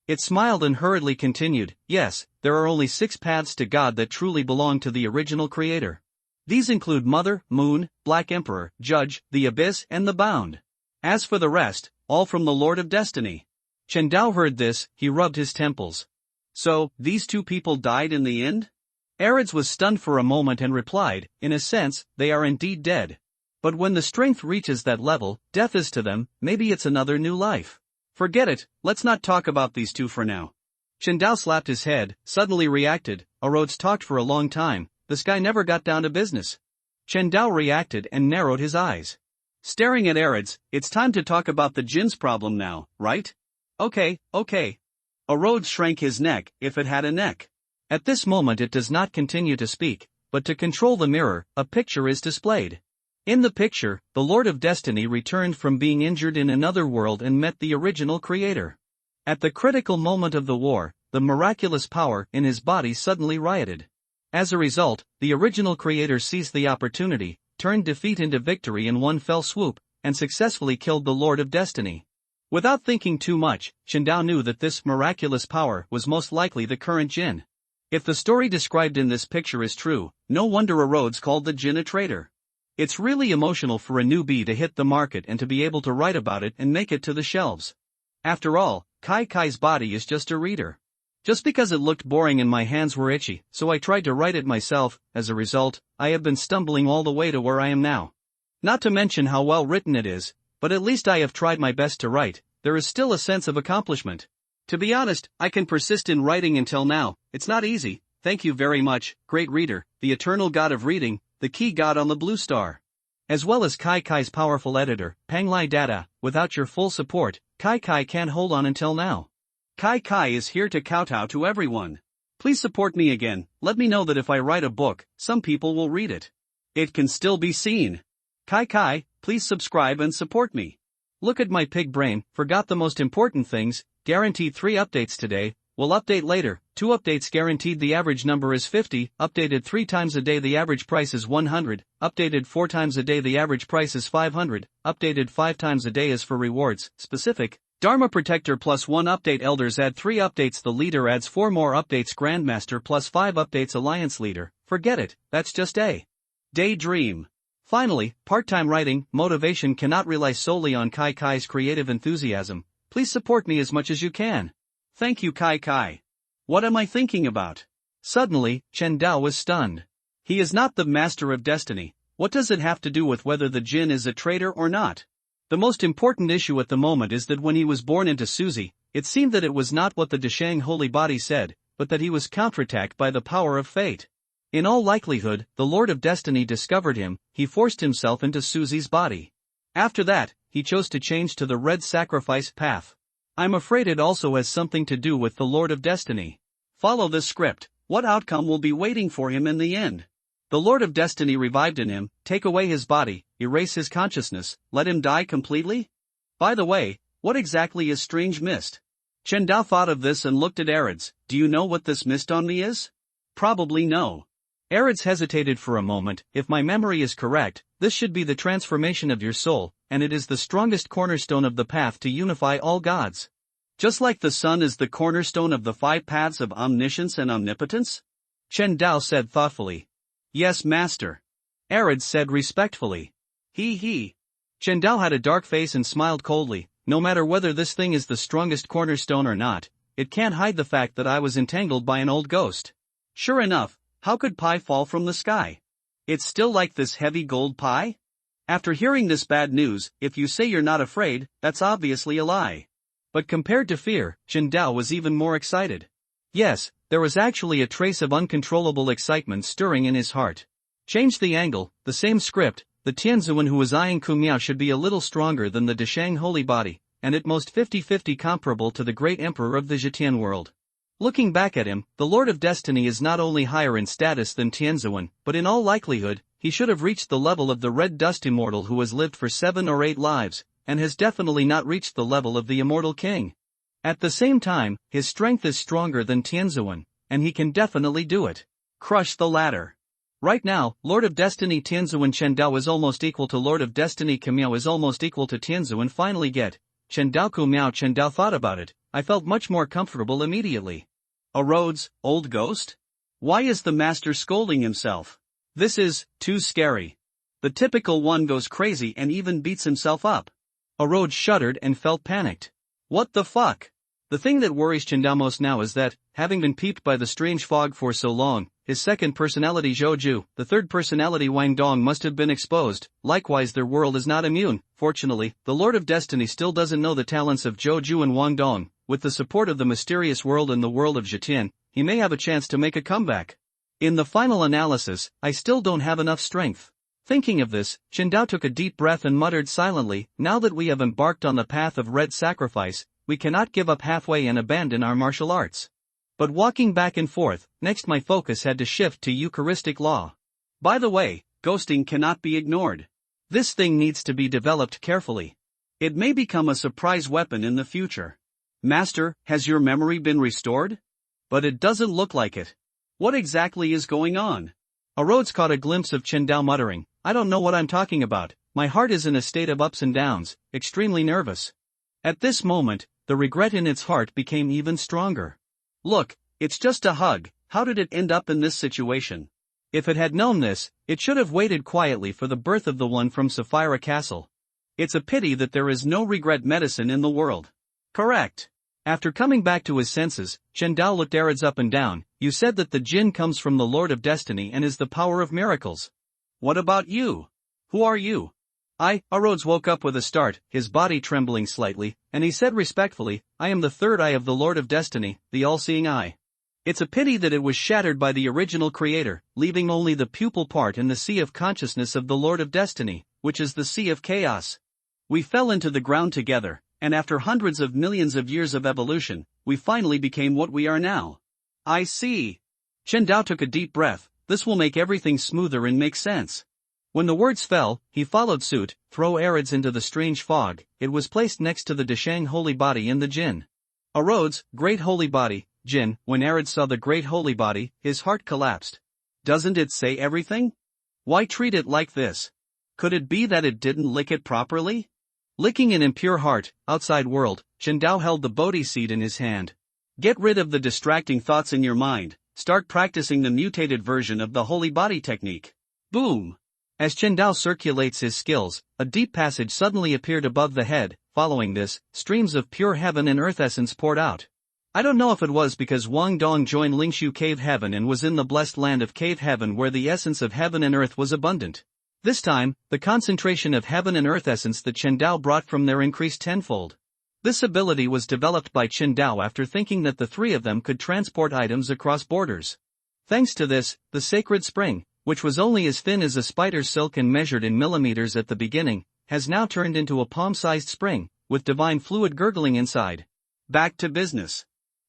Speaker 1: It smiled and hurriedly continued, "Yes, there are only 6 paths to God that truly belong to the original creator. These include Mother, Moon, Black Emperor, Judge, the Abyss and the Bound. As for the rest, all from the Lord of Destiny." Chen Dao heard this, he rubbed his temples.
Speaker 2: "So, these 2 people died in the end?"
Speaker 1: Arids was stunned for a moment and replied, "In a sense, they are indeed dead. But when the strength reaches that level, death is to them, maybe it's another new life."
Speaker 2: "Forget it, let's not talk about these 2 for now."
Speaker 1: Chen Dao slapped his head, suddenly reacted. Arolds talked for a long time, this guy never got down to business. Chen Dao reacted and narrowed his eyes.
Speaker 2: Staring at Arids, "It's time to talk about the Jin's problem now, right?"
Speaker 1: Okay.
Speaker 2: Arolds shrank his neck, if it had a neck.
Speaker 1: At this moment it does not continue to speak, but to control the mirror, a picture is displayed. In the picture, the Lord of Destiny returned from being injured in another world and met the original creator. At the critical moment of the war, the miraculous power in his body suddenly rioted. As a result, the original creator seized the opportunity, turned defeat into victory in one fell swoop, and successfully killed the Lord of Destiny. Without thinking too much, Chen Dao knew that this miraculous power was most likely the current Jin. If the story described in this picture is true, no wonder Arolds called the Jin a traitor. It's really emotional for a newbie to hit the market and to be able to write about it and make it to the shelves. After all, Kai Kai's body is just a reader. Just because it looked boring and my hands were itchy, so I tried to write it myself. As a result, I have been stumbling all the way to where I am now. Not to mention how well written it is, but at least I have tried my best to write. There is still a sense of accomplishment. To be honest, I can persist in writing until now. It's not easy. Thank you very much, great reader, the eternal god of reading, the key god on the blue star. As well as Kai Kai's powerful editor, Panglai Data. Without your full support, Kai Kai can't hold on until now. Kai Kai is here to kowtow to everyone. Please support me again. Let me know that if I write a book, some people will read it. It can still be seen. Kai Kai, please subscribe and support me. Look at my pig brain, forgot the most important things. Guaranteed 3 updates today. Will update later. 2 updates guaranteed. The average number is 50, updated 3 times a day. The average price is 100, updated 4 times a day. The average price is 500, updated 5 times a day. Is for rewards, specific. Dharma Protector plus 1 update. Elders add 3 updates. The leader adds 4 more updates. Grandmaster plus 5 updates. Alliance leader, forget it, that's just a daydream. Finally, part-time writing. Motivation cannot rely solely on Kai Kai's creative enthusiasm. Please support me as much as you can. Thank you, Kai Kai. What am I thinking about? Suddenly, Chen Dao was stunned.
Speaker 2: He is not the master of destiny. What does it have to do with whether the jinn is a traitor or not? The most important issue at the moment is that when he was born into Suzy, it seemed that it was not what the Dashang holy body said, but that he was counterattacked by the power of fate. In all likelihood, the Lord of Destiny discovered him, he forced himself into Suzy's body. After that, he chose to change to the red sacrifice path. I'm afraid it also has something to do with the Lord of Destiny. Follow this script. What outcome will be waiting for him in the end? The Lord of Destiny revived in him, take away his body, erase his consciousness, let him die completely? By the way, what exactly is strange mist? Chen Dao thought of this and looked at Arids. Do you know what this mist on me is? Probably no. Arids hesitated for a moment. If my memory is correct, this should be the transformation of your soul, and it is the strongest cornerstone of the path to unify all gods. Just like the sun is the cornerstone of the 5 paths of omniscience and omnipotence? Chen Dao said thoughtfully. Yes, master. Arids said respectfully. He. Chen Dao had a dark face and smiled coldly. No matter whether this thing is the strongest cornerstone or not, it can't hide the fact that I was entangled by an old ghost. Sure enough, how could pie fall from the sky? It's still like this heavy gold pie? After hearing this bad news, if you say you're not afraid, that's obviously a lie. But compared to fear, Chen Dao was even more excited. Yes, there was actually a trace of uncontrollable excitement stirring in his heart. Change the angle, the same script, the Tianzuan who was eyeing Kumiao should be a little stronger than the Dashang holy body, and at most 50-50 comparable to the great emperor of the Zhetian world. Looking back at him, the Lord of Destiny is not only higher in status than Tianzuan, but in all likelihood, he should have reached the level of the Red Dust Immortal who has lived for 7 or 8 lives, and has definitely not reached the level of the Immortal King. At the same time, his strength is stronger than Tianzuan, and he can definitely do it. Crush the latter. Right now, Lord of Destiny Tianzuan Chen Dao is almost equal to Lord of Destiny Kumiao is almost equal to Tianzuan finally get. Chen Dao Kumiao Chen Dao thought about it, I felt much more comfortable immediately. A Rhodes, old ghost? Why is the master scolding himself? This is too scary. The typical one goes crazy and even beats himself up. A Rhodes shuddered and felt panicked. What the fuck? The thing that worries Chen Dao most now is that, having been peeped by the strange fog for so long, his second personality Zhou, the third personality Wang Dong must have been exposed. Likewise their world is not immune. Fortunately, the Lord of Destiny still doesn't know the talents of Zhou and Wang Dong. With the support of the mysterious world and the world of Zhetian, he may have a chance to make a comeback. In the final analysis, I still don't have enough strength. Thinking of this, Chen Dao took a deep breath and muttered silently, now that we have embarked on the path of red sacrifice, we cannot give up halfway and abandon our martial arts. But walking back and forth, next my focus had to shift to Eucharistic law. By the way, ghosting cannot be ignored. This thing needs to be developed carefully. It may become a surprise weapon in the future. Master, has your memory been restored? But it doesn't look like it. What exactly is going on? A Rhodes caught a glimpse of Chen Dao muttering, I don't know what I'm talking about, my heart is in a state of ups and downs, extremely nervous. At this moment, the regret in its heart became even stronger. Look, it's just a hug, how did it end up in this situation? If it had known this, it should have waited quietly for the birth of the one from Sapphira Castle. It's a pity that there is no regret medicine in the world. Correct. After coming back to his senses, Chen Dao looked Arids up and down. You said that the jinn comes from the Lord of Destiny and is the power of miracles. What about you? Who are you? Arids woke up with a start, his body trembling slightly, and he said respectfully, I am the third eye of the Lord of Destiny, the all-seeing eye. It's a pity that it was shattered by the original creator, leaving only the pupil part in the sea of consciousness of the Lord of Destiny, which is the sea of chaos. We fell into the ground together, and after hundreds of millions of years of evolution, we finally became what we are now. I see. Chen Dao took a deep breath, this will make everything smoother and make sense. When the words fell, he followed suit, throw Arids into the strange fog, it was placed next to the Dashang holy body in the jinn. A Rhodes, great holy body, jinn, when Arids saw the great holy body, his heart collapsed. Doesn't it say everything? Why treat it like this? Could it be that it didn't lick it properly? Licking an impure heart, outside world, Chen Dao held the Bodhi seed in his hand. Get rid of the distracting thoughts in your mind, start practicing the mutated version of the holy body technique. Boom! As Chen Dao circulates his skills, a deep passage suddenly appeared above the head. Following this, streams of pure heaven and earth essence poured out.
Speaker 1: I don't know if it was because Wang Dong joined Lingshu Cave Heaven and was in the blessed land of Cave Heaven where the essence of heaven and earth was abundant. This time, the concentration of heaven and earth essence that Chen Dao brought from there increased tenfold. This ability was developed by Chen Dao after thinking that the three of them could transport items across borders. Thanks to this, the sacred spring, which was only as thin as a spider's silk and measured in millimeters at the beginning, has now turned into a palm-sized spring, with divine fluid gurgling inside.
Speaker 2: Back to business.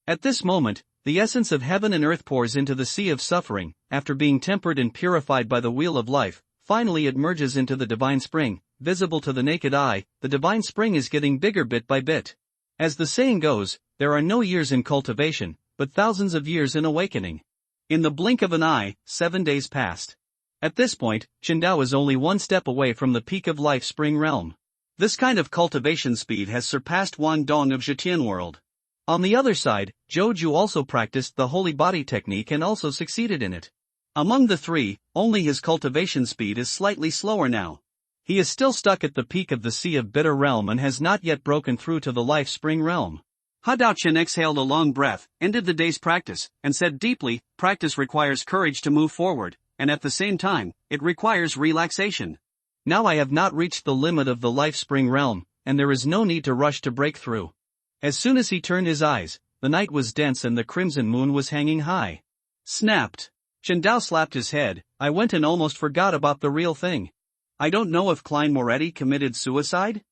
Speaker 1: At this moment, the essence of heaven and earth pours into the sea of suffering. After being tempered and purified by the wheel of life, finally it merges into the divine spring, visible to the naked eye. The divine spring is getting bigger bit by bit. As the saying goes, there are no years in cultivation, but thousands of years in awakening.
Speaker 2: In the blink of an eye, 7 days passed.
Speaker 1: At this point, Chen Dao is only one step away from the peak of life spring realm.
Speaker 2: This kind of cultivation speed has surpassed Wang Dong of Zhetian world.
Speaker 1: On the other side, Zhou Ju also practiced the holy body technique and also succeeded in it.
Speaker 2: Among the three, only his cultivation speed is slightly slower now.
Speaker 1: He is still stuck at the peak of the Sea of Bitter realm and has not yet broken through to the life spring realm.
Speaker 2: Hadao Chen exhaled a long breath, ended the day's practice, and said deeply, practice requires courage to move forward, and at the same time, it requires relaxation.
Speaker 1: Now I have not reached the limit of the life spring realm, and there is no need to rush to break through. As soon as he turned his eyes, the night was dense and the crimson moon was hanging high.
Speaker 2: Snapped.
Speaker 1: Chen Dao slapped his head. I went and almost forgot about the real thing.
Speaker 2: I don't know if Klein Moretti committed suicide?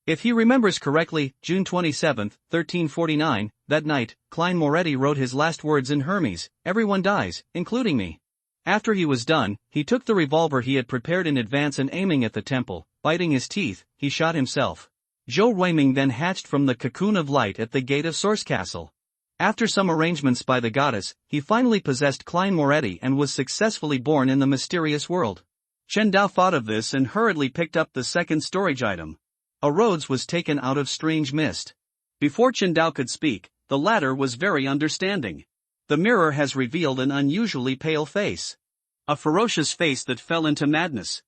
Speaker 1: If he remembers correctly, June 27, 1349, that night, Klein Moretti wrote his last words in Hermes, everyone dies, including me. After he was done, he took the revolver he had prepared in advance and aiming at the temple, biting his teeth, he shot himself. Zhou Ruiming then hatched from the cocoon of light at the gate of Source Castle. After some arrangements by the goddess, he finally possessed Klein Moretti and was successfully born in the mysterious world.
Speaker 2: Chen Dao thought of this and hurriedly picked up the second storage item.
Speaker 1: A rose was taken out of strange mist.
Speaker 2: Before Chen Dao could speak, the latter was very understanding. The mirror has revealed an unusually pale face. A ferocious face that fell into madness.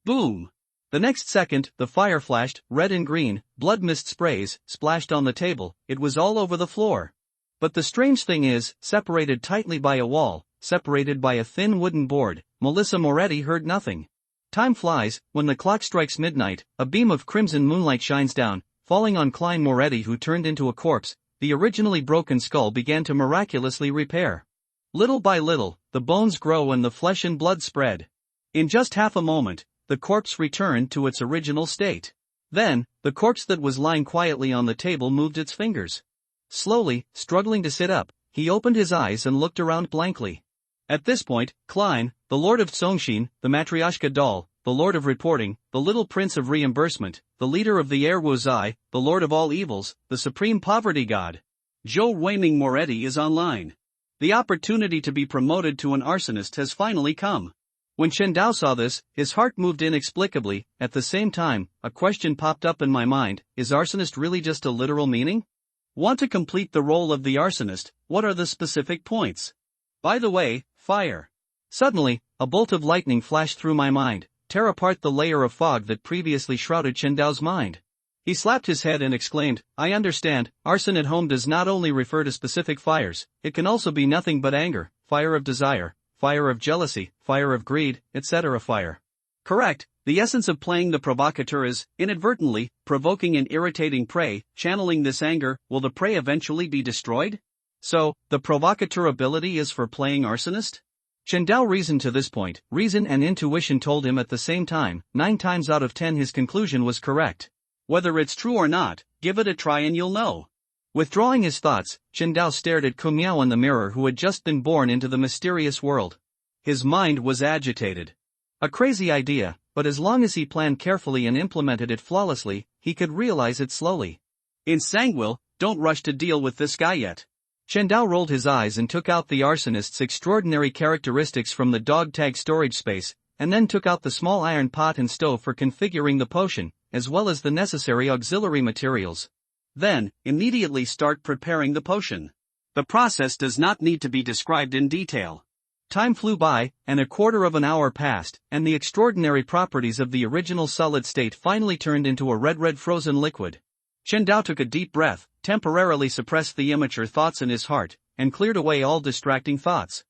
Speaker 2: Boom!
Speaker 1: The next second, the fire flashed, red and green, blood mist sprays, splashed on the table, it was all over the floor. But the strange thing is, separated tightly by a wall, separated by a thin wooden board, Melissa Moretti heard nothing. Time flies, when the clock strikes midnight, a beam of crimson moonlight shines down, falling on Klein Moretti who turned into a corpse. The originally broken skull began to miraculously repair. Little by little, the bones grow and the flesh and blood spread. In just half a moment, the corpse returned to its original state. Then, the corpse that was lying quietly on the table moved its fingers. Slowly, struggling to sit up, he opened his eyes and looked around blankly. At this point, Klein, the Lord of Tsongshin, the Matryoshka doll, the Lord of Reporting, the Little Prince of Reimbursement, the leader of the Air Wuzai, the Lord of all evils, the Supreme Poverty God.
Speaker 2: Zhou Ruiming Moretti is online. The opportunity to be promoted to an arsonist has finally come.
Speaker 1: When Chen Dao saw this, his heart moved inexplicably. At the same time, a question popped up in my mind, is arsonist really just a literal meaning?
Speaker 2: Want to complete the role of the arsonist, what are the specific points? By the way, fire.
Speaker 1: Suddenly, a bolt of lightning flashed through my mind, tear apart the layer of fog that previously shrouded Chen Dao's mind. He slapped his head and exclaimed, I understand, arson at home does not only refer to specific fires, it can also be nothing but anger, fire of desire, fire of jealousy, fire of greed, etc. fire.
Speaker 2: Correct, the essence of playing the provocateur is, inadvertently, provoking and irritating prey. Channeling this anger, will the prey eventually be destroyed?
Speaker 1: So, the provocateur ability is for playing arsonist? Chen Dao reasoned to this point. Reason and intuition told him at the same time, 9 times out of 10 his conclusion was correct.
Speaker 2: Whether it's true or not, give it a try and you'll know.
Speaker 1: Withdrawing his thoughts, Chen Dao stared at Ku Miao in the mirror who had just been born into the mysterious world. His mind was agitated. A crazy idea, but as long as he planned carefully and implemented it flawlessly, he could realize it slowly.
Speaker 2: In Sangwil, don't rush to deal with this guy yet.
Speaker 1: Chen Dao rolled his eyes and took out the arsonist's extraordinary characteristics from the dog tag storage space, and then took out the small iron pot and stove for configuring the potion, as well as the necessary auxiliary materials.
Speaker 2: Then, immediately start preparing the potion. The process does not need to be described in detail.
Speaker 1: Time flew by, and a quarter of an hour passed, and the extraordinary properties of the original solid state finally turned into a red frozen liquid.
Speaker 2: Chen Dao took a deep breath, temporarily suppressed the immature thoughts in his heart, and cleared away all distracting thoughts.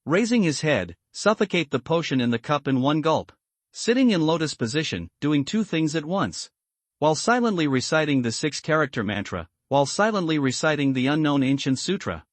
Speaker 2: Raising his head, suffocate the potion in the cup in one gulp. Sitting in lotus position, doing two things at once. While silently reciting the 6-character mantra, while silently reciting the unknown ancient sutra.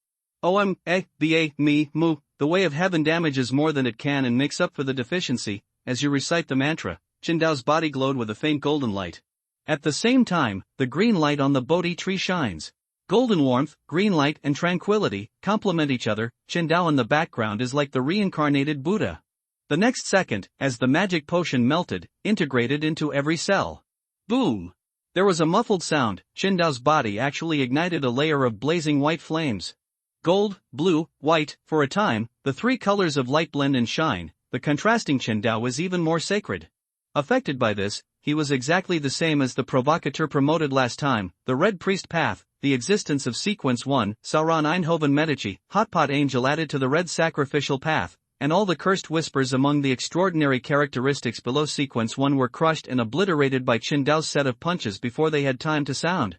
Speaker 2: Me, Mu, the way of heaven damages more than it can and makes up for the deficiency. As you recite the mantra, Chen Dao's body glowed with a faint golden light. At the same time, the green light on the Bodhi tree shines. Golden warmth, green light, and tranquility complement each other. Chen Dao in the background is like the reincarnated Buddha. The next second, as the magic potion melted, integrated into every cell. Boom! There was a muffled sound. Chen Dao's body actually ignited a layer of blazing white flames. Gold, blue, white, for a time, the three colors of light blend and shine. The contrasting Chen Dao was even more sacred. Affected by this, he was exactly the same as the provocateur promoted last time, the Red Priest path, the existence of Sequence 1, Sauron Eindhoven Medici, Hotpot Angel added to the Red Sacrificial path, and all the cursed whispers among the extraordinary characteristics below Sequence 1 were crushed and obliterated by Chen Dao's set of punches before they had time to sound.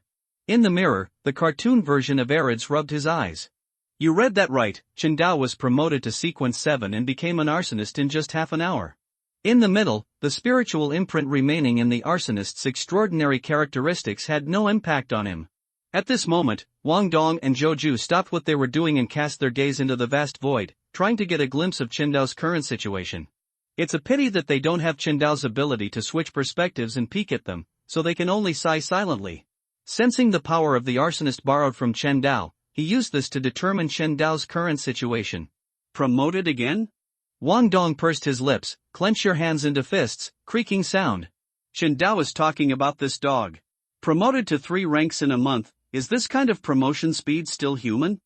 Speaker 2: In the mirror, the cartoon version of Arids rubbed his eyes. You read that right, Chen Dao was promoted to Sequence 7 and became an arsonist in just half an hour. In the middle, the spiritual imprint remaining in the arsonist's extraordinary characteristics had no impact on him. At this moment, Wang Dong and Zhou Ju stopped what they were doing and cast their gaze into the vast void, trying to get a glimpse of Chen Dao's current situation. It's a pity that they don't have Chen Dao's ability to switch perspectives and peek at them, so they can only sigh silently. Sensing the power of the arsonist borrowed from Chen Dao, he used this to determine Chen Dao's current situation. Promoted again? Wang Dong pursed his lips, clench your hands into fists, creaking sound. Chen Dao is talking about this dog. Promoted to 3 ranks in a month, is this kind of promotion speed still human?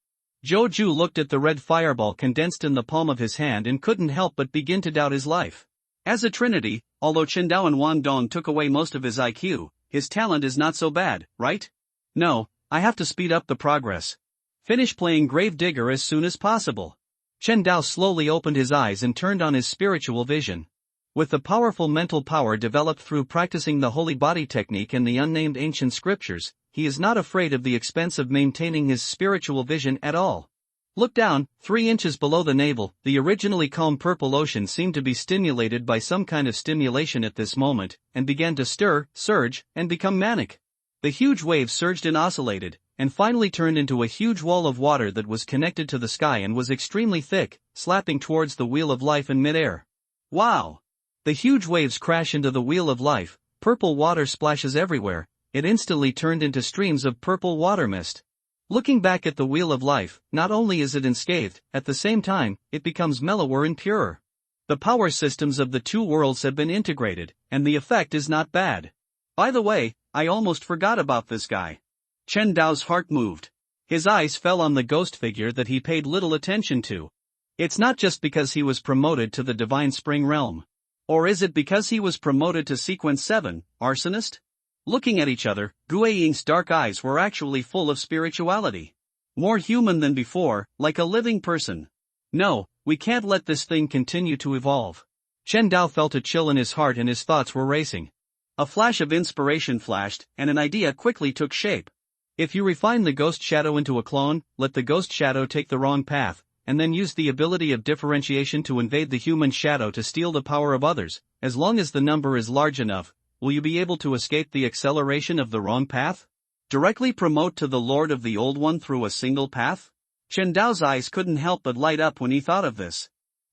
Speaker 2: Zhou Ju looked at the red fireball condensed in the palm of his hand and couldn't help but begin to doubt his life. As a trinity, although Chen Dao and Wang Dong took away most of his IQ, his talent is not so bad, right? No, I have to speed up the progress. Finish playing Grave Digger as soon as possible. Chen Dao slowly opened his eyes and turned on his spiritual vision. With the powerful mental power developed through practicing the holy body technique and the unnamed ancient scriptures, he is not afraid of the expense of maintaining his spiritual vision at all. Look down, 3 inches below the navel, the originally calm purple ocean seemed to be stimulated by some kind of stimulation at this moment, and began to stir, surge, and become manic. The huge waves surged and oscillated, and finally turned into a huge wall of water that was connected to the sky and was extremely thick, slapping towards the wheel of life in midair. Wow! The huge waves crash into the wheel of life, purple water splashes everywhere, it instantly turned into streams of purple water mist. Looking back at the wheel of life, not only is it unscathed, at the same time, it becomes mellower and purer. The power systems of the two worlds have been integrated, and the effect is not bad. By the way, I almost forgot about this guy. Chen Dao's heart moved. His eyes fell on the ghost figure that he paid little attention to. It's not just because he was promoted to the Divine Spring Realm. Or is it because he was promoted to Sequence 7, arsonist? Looking at each other, Gue Ying's dark eyes were actually full of spirituality. More human than before, like a living person. No, we can't let this thing continue to evolve. Chen Dao felt a chill in his heart and his thoughts were racing. A flash of inspiration flashed, and an idea quickly took shape. If you refine the ghost shadow into a clone, let the ghost shadow take the wrong path, and then use the ability of differentiation to invade the human shadow to steal the power of others, as long as the number is large enough, will you be able to escape the acceleration of the wrong path? Directly promote to the Lord of the Old One through a single path? Chen Dao's eyes couldn't help but light up when he thought of this.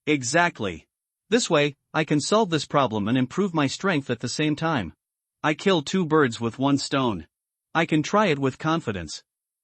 Speaker 2: Exactly. This way, I can solve this problem and improve my strength at the same time. I kill 2 birds with 1 stone. I can try it with confidence.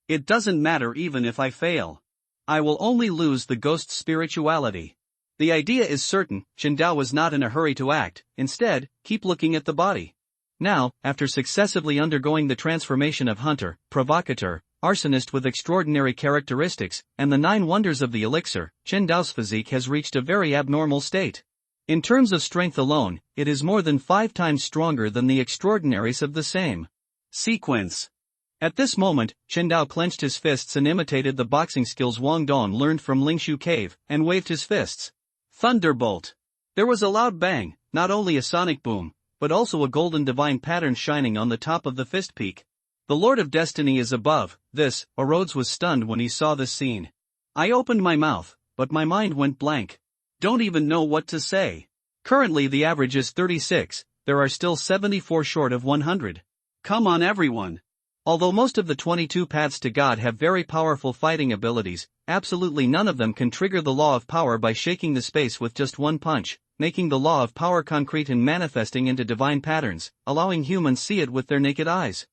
Speaker 2: It doesn't matter even if I fail. I will only lose the ghost's spirituality. The idea is certain. Chen Dao was not in a hurry to act, instead, keep looking at the body. Now, after successively undergoing the transformation of hunter, provocateur, arsonist with extraordinary characteristics, and the 9 wonders of the elixir, Chen Dao's physique has reached a very abnormal state. In terms of strength alone, it is more than 5 times stronger than the extraordinaries of the same sequence. At this moment, Chen Dao clenched his fists and imitated the boxing skills Wang Dong learned from Lingshu Cave, and waved his fists. Thunderbolt! There was a loud bang, not only a sonic boom, but also a golden divine pattern shining on the top of the fist peak. The Lord of Destiny is above. This, Orodes was stunned when he saw this scene. I opened my mouth, but my mind went blank. Don't even know what to say. Currently the average is 36, there are still 74 short of 100. Come on everyone. Although most of the 22 paths to God have very powerful fighting abilities, absolutely none of them can trigger the law of power by shaking the space with just one punch, making the law of power concrete and manifesting into divine patterns, allowing humans see it with their naked eyes.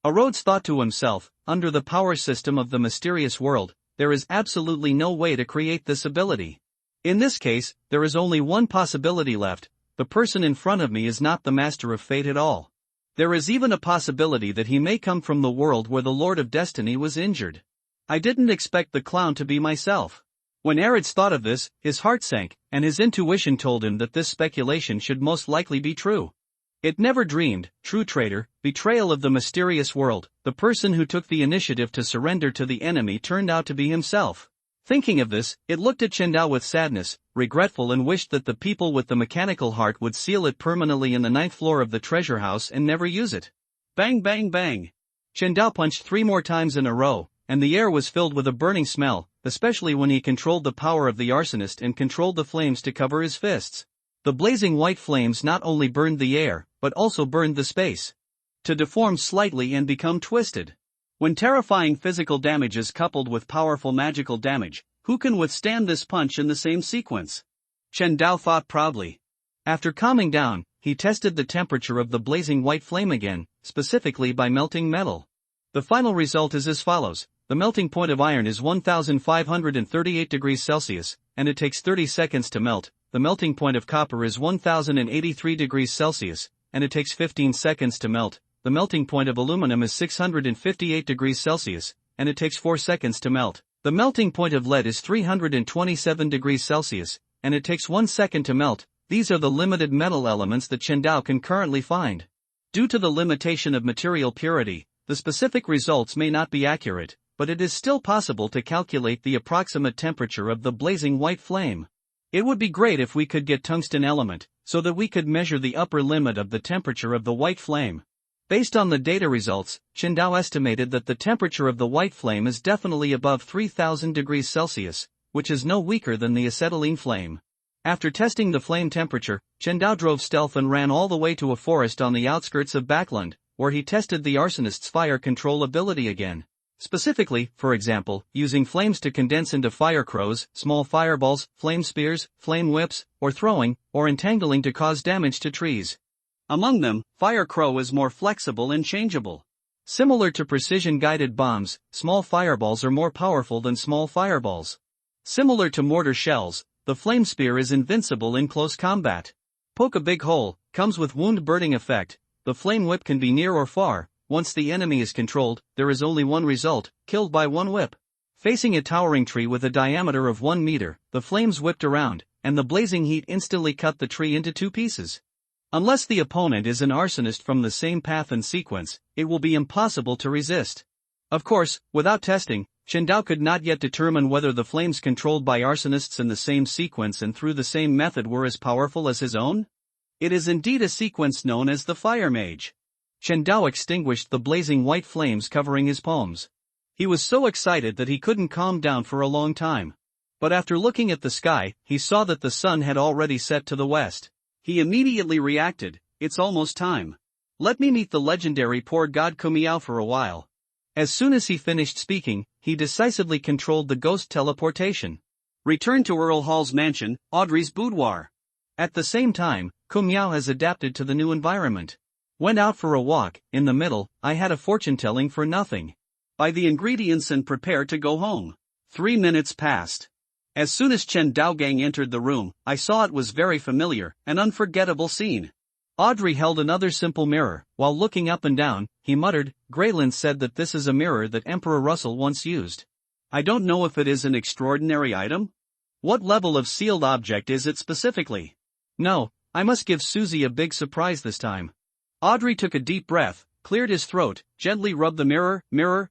Speaker 2: Orodes thought to himself, under the power system of the mysterious world, there is absolutely no way to create this ability. In this case, there is only one possibility left: the person in front of me is not the master of fate at all. There is even a possibility that he may come from the world where the Lord of Destiny was injured. I didn't expect the clown to be myself. When Orodes thought of this, his heart sank, and his intuition told him that this speculation should most likely be true. It never dreamed, true traitor, betrayal of the mysterious world, the person who took the initiative to surrender to the enemy turned out to be himself. Thinking of this, it looked at Chen Dao with sadness, regretful, and wished that the people with the mechanical heart would seal it permanently in the 9th floor of the treasure house and never use it. Bang bang bang! Chen Dao punched 3 more times in a row, and the air was filled with a burning smell, especially when he controlled the power of the arsonist and controlled the flames to cover his fists. The blazing white flames not only burned the air, but also burned the space to deform slightly and become twisted. When terrifying physical damage is coupled with powerful magical damage, who can withstand this punch in the same sequence? Chen Dao thought proudly. After calming down, he tested the temperature of the blazing white flame again, specifically by melting metal. The final result is as follows: the melting point of iron is 1538 degrees Celsius, and it takes 30 seconds to melt. The melting point of copper is 1083 degrees Celsius, and it takes 15 seconds to melt. The melting point of aluminum is 658 degrees Celsius, and it takes 4 seconds to melt. The melting point of lead is 327 degrees Celsius, and it takes 1 second to melt. These are the limited metal elements that Chen Dao can currently find. Due to the limitation of material purity, the specific results may not be accurate, but it is still possible to calculate the approximate temperature of the blazing white flame. It would be great if we could get tungsten element, so that we could measure the upper limit of the temperature of the white flame. Based on the data results, Chen Dao estimated that the temperature of the white flame is definitely above 3000 degrees Celsius, which is no weaker than the acetylene flame. After testing the flame temperature, Chen Dao drove stealth and ran all the way to a forest on the outskirts of Backland, where he tested the arsonist's fire control ability again. Specifically, for example, using flames to condense into fire crows, small fireballs, flame spears, flame whips, or throwing, or entangling to cause damage to trees. Among them, fire crow is more flexible and changeable. Similar to precision-guided bombs, small fireballs are more powerful than small fireballs. Similar to mortar shells, the flame spear is invincible in close combat. Poke a big hole, comes with wound-burning effect. The flame whip can be near or far. Once the enemy is controlled, there is only one result: killed by one whip. Facing a towering tree with a diameter of 1 meter, the flames whipped around, and the blazing heat instantly cut the tree into 2 pieces. Unless the opponent is an arsonist from the same path and sequence, it will be impossible to resist. Of course, without testing, Chen Dao could not yet determine whether the flames controlled by arsonists in the same sequence and through the same method were as powerful as his own. It is indeed a sequence known as the Fire Mage. Chen Dao extinguished the blazing white flames covering his palms. He was so excited that he couldn't calm down for a long time. But after looking at the sky, he saw that the sun had already set to the west. He immediately reacted: it's almost time. Let me meet the legendary poor god Kumiao for a while. As soon as he finished speaking, he decisively controlled the ghost teleportation. Returned to Earl Hall's mansion, Audrey's boudoir. At the same time, Kumiao has adapted to the new environment. Went out for a walk. In the middle, I had a fortune-telling for nothing. Buy the ingredients and prepare to go home. 3 minutes passed. As soon as Chen Daogang entered the room, I saw it was very familiar, an unforgettable scene. Audrey held another simple mirror. While looking up and down, he muttered, "Greyland said that this is a mirror that Emperor Russell once used. I don't know if it is an extraordinary item. What level of sealed object is it specifically? No, I must give Susie a big surprise this time." Audrey took a deep breath, cleared his throat, gently rubbed the mirror.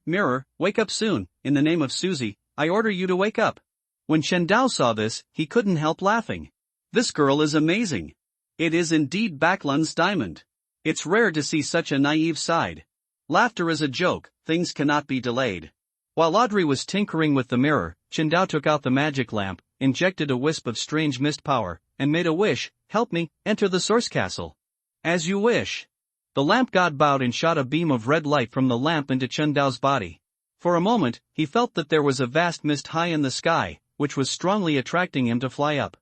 Speaker 2: Mirror, wake up soon. In the name of Susie, I order you to wake up. When Chen Dao saw this, he couldn't help laughing. This girl is amazing. It is indeed Backland's diamond. It's rare to see such a naive side. Laughter is a joke, things cannot be delayed. While Audrey was tinkering with the mirror, Qingdao took out the magic lamp, injected a wisp of strange mist power, and made a wish, "Help me, enter the source castle." "As you wish." The lamp god bowed and shot a beam of red light from the lamp into Qingdao's body. For a moment, he felt that there was a vast mist high in the sky, which was strongly attracting him to fly up.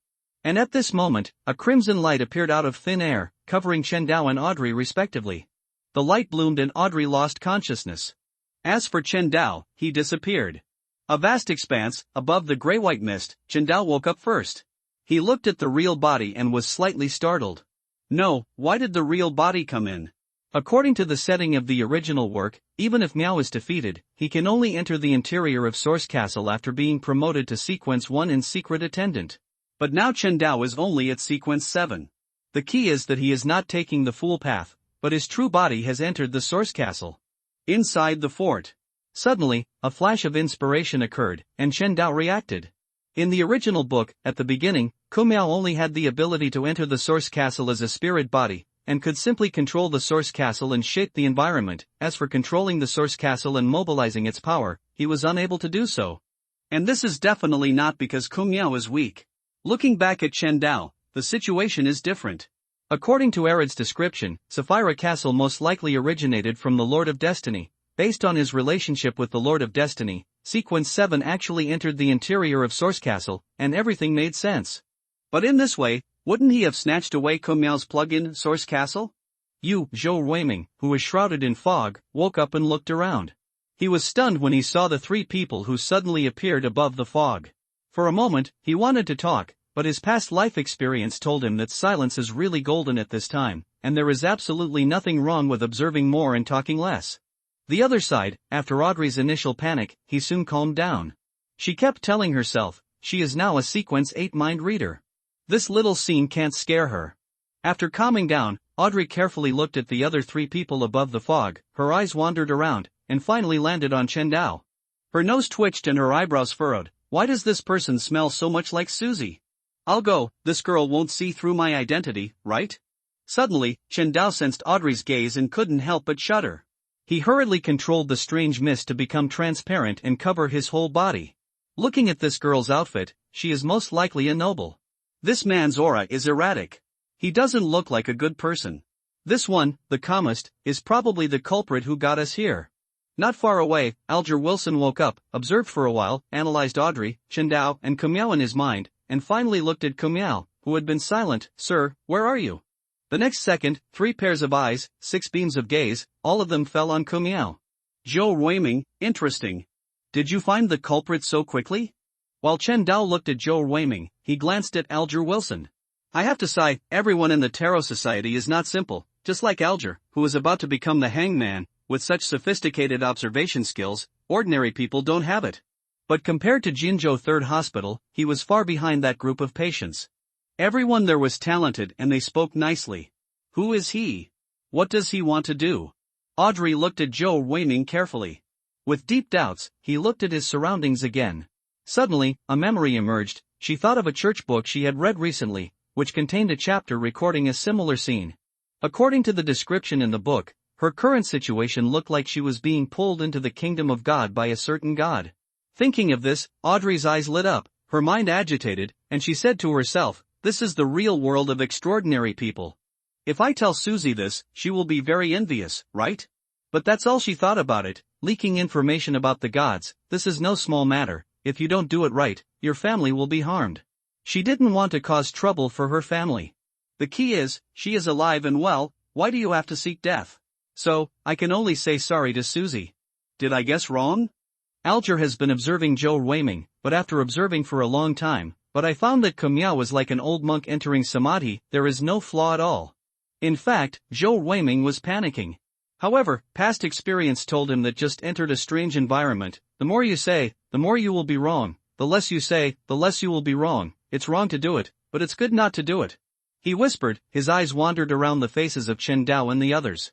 Speaker 2: And at this moment, a crimson light appeared out of thin air, covering Qingdao and Audrey respectively. The light bloomed and Audrey lost consciousness. As for Qingdao, he disappeared. A vast expanse, above the gray-white mist, Qingdao woke up first. He looked at the real body and was slightly startled. No, why did the real body come in? According to the setting of the original work, even if Miao is defeated, he can only enter the interior of Source Castle after being promoted to Sequence 1 in Secret Attendant. But now Qingdao is only at Sequence 7. The key is that he is not taking the Fool Path, but his true body has entered the Source Castle. Inside the fort. Suddenly, a flash of inspiration occurred, and Qingdao reacted. In the original book, at the beginning, Kumiao only had the ability to enter the Source Castle as a spirit body, and could simply control the Source Castle and shape the environment. As for controlling the Source Castle and mobilizing its power, he was unable to do so. And this is definitely not because Kumiao is weak. Looking back at Qingdao, the situation is different. According to Arid's description, Sapphira Castle most likely originated from the Lord of Destiny. Based on his relationship with the Lord of Destiny, Sequence 7 actually entered the interior of Source Castle, and everything made sense. But in this way, wouldn't he have snatched away Kumiao's plug-in Source Castle? Zhou Weiming, who was shrouded in fog, woke up and looked around. He was stunned when he saw the three people who suddenly appeared above the fog. For a moment, he wanted to talk, but his past life experience told him that silence is really golden at this time, and there is absolutely nothing wrong with observing more and talking less. The other side, after Audrey's initial panic, he soon calmed down. She kept telling herself, she is now a Sequence 8 mind reader. This little scene can't scare her. After calming down, Audrey carefully looked at the other three people above the fog, her eyes wandered around, and finally landed on Qingdao. Her nose twitched and her eyebrows furrowed. Why does this person smell so much like Susie? I'll go, this girl won't see through my identity, right? Suddenly, Qingdao sensed Audrey's gaze and couldn't help but shudder. He hurriedly controlled the strange mist to become transparent and cover his whole body. Looking at this girl's outfit, she is most likely a noble. This man's aura is erratic. He doesn't look like a good person. This one, the calmest, is probably the culprit who got us here. Not far away, Alger Wilson woke up, observed for a while, analyzed Audrey, Qingdao, and Kumiao in his mind, and finally looked at Kumiao, who had been silent. Sir, where are you? The next second, 3 pairs of eyes, 6 beams of gaze, all of them fell on Kumiao. Zhou Weiming, interesting. Did you find the culprit so quickly? While Qingdao looked at Zhou Weiming, he glanced at Alger Wilson. I have to say, everyone in the Tarot Society is not simple, just like Alger, who is about to become the hangman. With such sophisticated observation skills, ordinary people don't have it. But compared to Jinzhou Third Hospital, he was far behind that group of patients. Everyone there was talented and they spoke nicely. Who is he? What does he want to do? Audrey looked at Zhou Weiming carefully. With deep doubts, he looked at his surroundings again. Suddenly, a memory emerged. She thought of a church book she had read recently, which contained a chapter recording a similar scene. According to the description in the book, her current situation looked like she was being pulled into the kingdom of God by a certain god. Thinking of this, Audrey's eyes lit up, her mind agitated, and she said to herself, this is the real world of extraordinary people. If I tell Susie this, she will be very envious, right? But that's all she thought about it, leaking information about the gods. This is no small matter. If you don't do it right, your family will be harmed. She didn't want to cause trouble for her family. The key is, she is alive and well, why do you have to seek death? So, I can only say sorry to Susie. Did I guess wrong? Alger has been observing Zhou Weiming, but after observing for a long time, but I found that Kumiao was like an old monk entering samadhi. There is no flaw at all. In fact, Zhou Weiming was panicking. However, past experience told him that just entered a strange environment. The more you say, the more you will be wrong. The less you say, the less you will be wrong. It's wrong to do it, but it's good not to do it. He whispered, his eyes wandered around the faces of Qingdao and the others.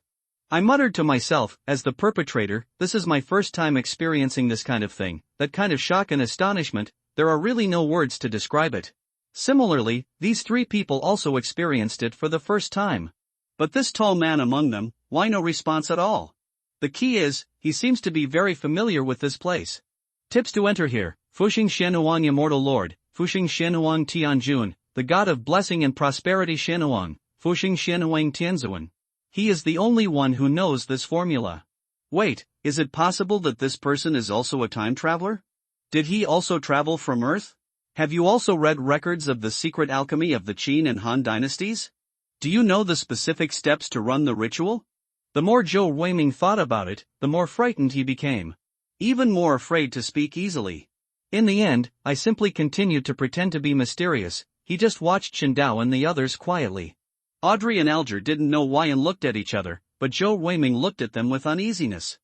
Speaker 2: I muttered to myself, as the perpetrator, this is my first time experiencing this kind of thing, that kind of shock and astonishment. There are really no words to describe it. Similarly, these 3 people also experienced it for the first time. But this tall man among them, why no response at all? The key is, he seems to be very familiar with this place. Tips to enter here: Fuxing Shanuang Immortal Lord, Fuxing Shanuang Tianjun, the god of blessing and prosperity Shanuang, Fuxing Shanuang Tianzuan. He is the only one who knows this formula. Wait, is it possible that this person is also a time traveler? Did he also travel from Earth? Have you also read records of the secret alchemy of the Qin and Han dynasties? Do you know the specific steps to run the ritual? The more Zhou Weiming thought about it, the more frightened he became. Even more afraid to speak easily. In the end, I simply continued to pretend to be mysterious. He just watched Qindao and the others quietly. Audrey and Alger didn't know why and looked at each other, but Zhou Weiming looked at them with uneasiness.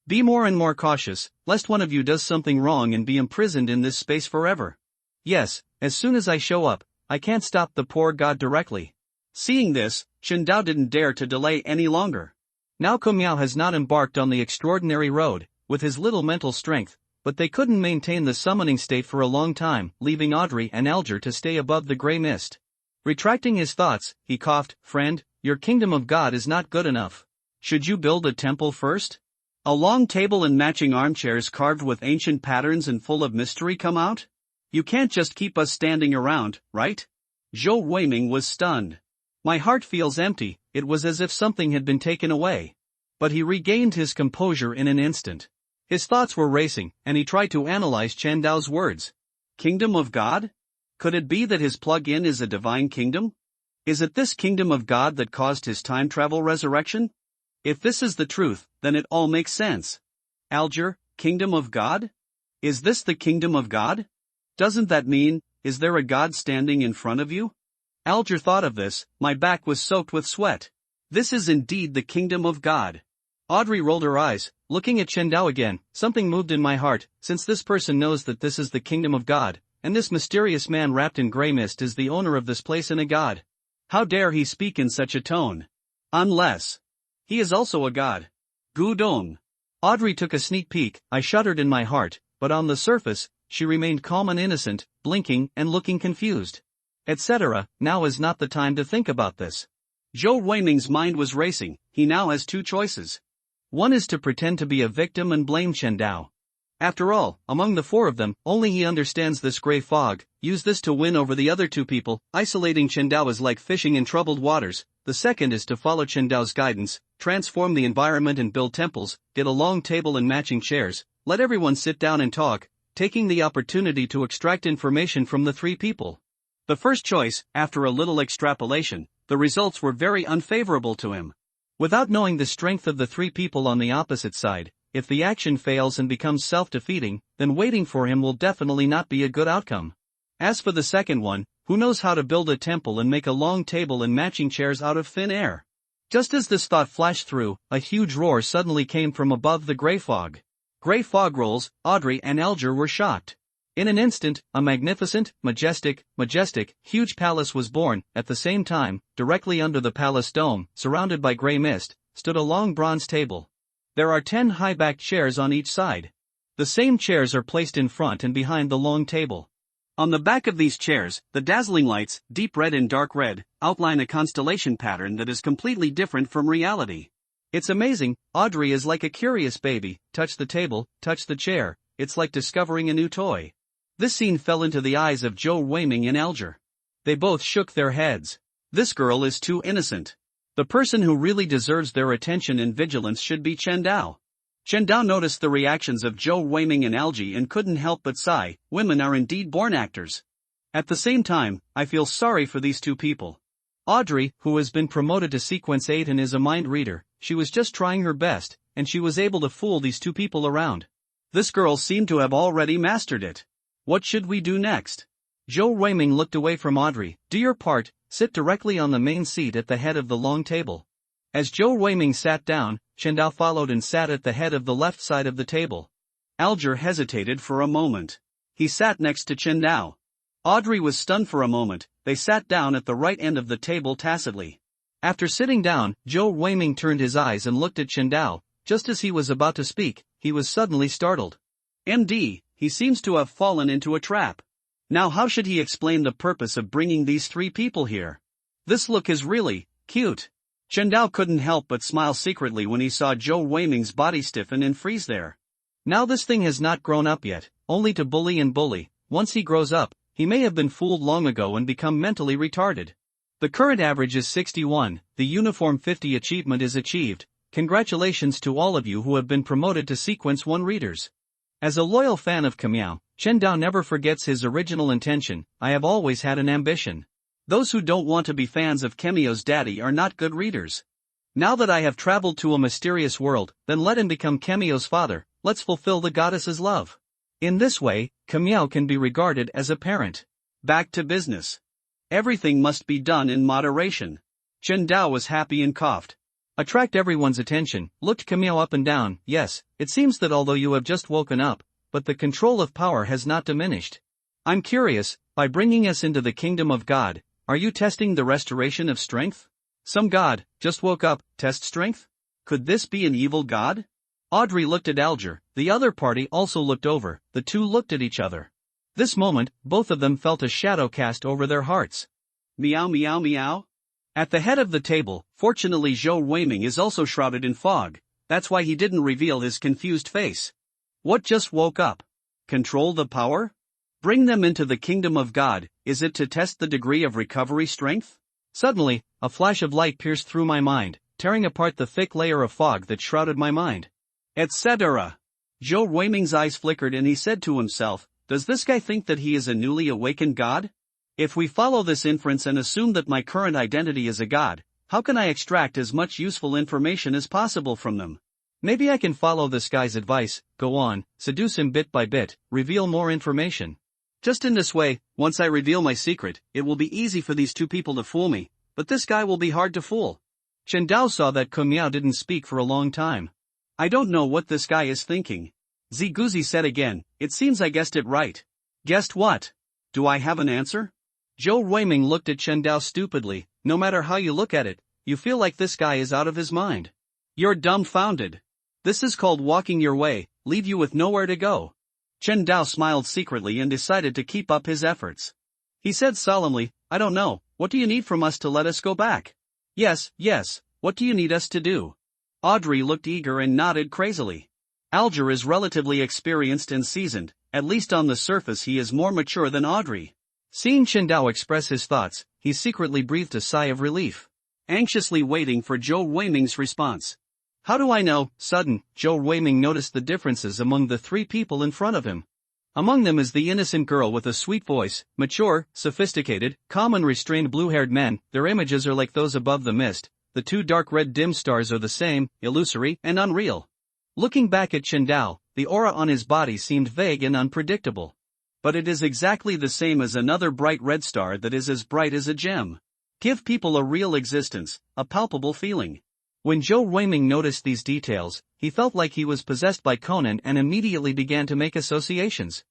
Speaker 2: Be more and more cautious, lest one of you does something wrong and be imprisoned in this space forever. Yes, as soon as I show up, I can't stop the poor god directly. Seeing this, Qindao didn't dare to delay any longer. Now Kumiao has not embarked on the extraordinary road, with his little mental strength, but they couldn't maintain the summoning state for a long time, leaving Audrey and Alger to stay above the grey mist. Retracting his thoughts, he coughed, "Friend, your kingdom of God is not good enough. Should you build a temple first? A long table and matching armchairs carved with ancient patterns and full of mystery come out? You can't just keep us standing around, right?" Zhou Weiming was stunned. My heart feels empty. It was as if something had been taken away. But he regained his composure in an instant. His thoughts were racing, and he tried to analyze Chen Dao's words. Kingdom of God? Could it be that his plug-in is a divine kingdom? Is it this kingdom of God that caused his time travel resurrection? If this is the truth, then it all makes sense. Alger, kingdom of God? Is this the kingdom of God? Doesn't that mean, is there a God standing in front of you? Alger thought of this. My back was soaked with sweat. This is indeed the kingdom of God. Audrey rolled her eyes, looking at Qindao again. Something moved in my heart, since this person knows that this is the kingdom of God, and this mysterious man wrapped in grey mist is the owner of this place and a god. How dare he speak in such a tone? Unless he is also a god. Gudong. Audrey took a sneak peek. I shuddered in my heart, but on the surface, she remained calm and innocent, blinking and looking confused. Etc. Now is not the time to think about this. Zhou Weiming's mind was racing. He now has two choices. One is to pretend to be a victim and blame Qindao. After all, among the four of them, only he understands this grey fog. Use this to win over the other two people. Isolating Qindao is like fishing in troubled waters. The second is to follow Qindao's guidance, transform the environment and build temples, get a long table and matching chairs, let everyone sit down and talk, taking the opportunity to extract information from the three people. The first choice, after a little extrapolation, the results were very unfavorable to him. Without knowing the strength of the three people on the opposite side, if the action fails and becomes self-defeating, then waiting for him will definitely not be a good outcome. As for the second one, who knows how to build a temple and make a long table and matching chairs out of thin air? Just as this thought flashed through, a huge roar suddenly came from above the grey fog. Grey fog rolls. Audrey and Alger were shocked. In an instant, a magnificent, majestic, huge palace was born. At the same time, directly under the palace dome, surrounded by grey mist, stood a long bronze table. There are 10 high-backed chairs on each side. The same chairs are placed in front and behind the long table. On the back of these chairs, the dazzling lights, deep red and dark red, outline a constellation pattern that is completely different from reality. It's amazing. Audrey is like a curious baby. Touch the table, touch the chair. It's like discovering a new toy. This scene fell into the eyes of Zhou Weiming and Alger. They both shook their heads. This girl is too innocent. The person who really deserves their attention and vigilance should be Qindao. Qindao noticed the reactions of Zhou Weiming and Alger and couldn't help but sigh. Women are indeed born actors. At the same time, I feel sorry for these two people. Audrey, who has been promoted to sequence 8 and is a mind reader, she was just trying her best, and she was able to fool these two people around. This girl seemed to have already mastered it. What should we do next? Zhou Weiming looked away from Audrey. Do your part, sit directly on the main seat at the head of the long table. As Zhou Weiming sat down, Qindao followed and sat at the head of the left side of the table. Alger hesitated for a moment. He sat next to Qindao. Audrey was stunned for a moment. They sat down at the right end of the table tacitly. After sitting down, Zhou Weiming turned his eyes and looked at Qindao. Just as he was about to speak, he was suddenly startled. MD, he seems to have fallen into a trap. Now how should he explain the purpose of bringing these three people here? This look is really cute. Chen Dao couldn't help but smile secretly when he saw Zhou Weiming's body stiffen and freeze there.
Speaker 1: Now this thing has not grown up yet, only to bully and bully. Once he grows up, he may have been fooled long ago and become mentally retarded. The current average is 61, the uniform 50 achievement is achieved. Congratulations to all of you who have been promoted to Sequence 1 readers. As a loyal fan of Kamiao, Chen Dao never forgets his original intention. I have always had an ambition.
Speaker 2: Those who don't want to be fans of Kamiao's daddy are not good readers. Now that I have traveled to a mysterious world, then let him become Kamiao's father. Let's fulfill the goddess's love. In this way, Kamiao can be regarded as a parent. Back to business. Everything must be done in moderation. Chen Dao was happy and coughed.
Speaker 1: Attract everyone's attention, looked Kamiao up and down. Yes, it seems that although you have just woken up, but the control of power has not diminished. I'm curious, by bringing us into the kingdom of God, are you testing the restoration of strength? Some god, just woke up, test strength? Could this be an evil god? Audrey looked at Alger, the other party also looked over, the two looked at each other. This moment, both of them felt a shadow cast over their hearts.
Speaker 2: Meow meow meow. At the head of the table, fortunately Zhou Weiming is also shrouded in fog, that's why he didn't reveal his confused face. What just woke up? Control the power? Bring them into the kingdom of God, is it to test the degree of recovery strength?
Speaker 1: Suddenly, a flash of light pierced through my mind, tearing apart the thick layer of fog that shrouded my mind.
Speaker 2: Etc. Zhou Weiming's eyes flickered and he said to himself, does this guy think that he is a newly awakened god? If we follow this inference and assume that my current identity is a god, how can I extract as much useful information as possible from them?
Speaker 1: Maybe I can follow this guy's advice, go on, seduce him bit by bit, reveal more information.
Speaker 2: Just in this way, once I reveal my secret, it will be easy for these two people to fool me, but this guy will be hard to fool.
Speaker 1: Chen Dao saw that Kamiao didn't speak for a long time.
Speaker 2: I don't know what this guy is thinking. Ziguzi said again, it seems I guessed it right. Guessed what? Do I have an answer?
Speaker 1: Zhou Weiming looked at Chen Dao stupidly. No matter how you look at it, you feel like this guy is out of his mind.
Speaker 2: You're dumbfounded. This is called walking your way, leave you with nowhere to go. Chen Dao smiled secretly and decided to keep up his efforts. He said solemnly, I don't know, what do you need from us to let us go back? Yes, what do you need us to do? Audrey looked eager and nodded crazily. Alger is relatively experienced and seasoned, at least on the surface he is more mature than Audrey.
Speaker 1: Seeing Chen Dao express his thoughts, he secretly breathed a sigh of relief,
Speaker 2: anxiously waiting for Zhou Weiming's response. How do I know?
Speaker 1: Sudden, Zhou Weiming noticed the differences among the three people in front of him. Among them is the innocent girl with a sweet voice, mature, sophisticated, calm and restrained blue-haired men, their images are like those above the mist. The two dark red dim stars are the same, illusory and unreal. Looking back at Chen Dao, the aura on his body seemed vague and unpredictable.
Speaker 2: But it is exactly the same as another bright red star that is as bright as a gem. Give people a real existence, a palpable feeling.
Speaker 1: When Zhou Weiming noticed these details, he felt like he was possessed by Conan and immediately began to make associations.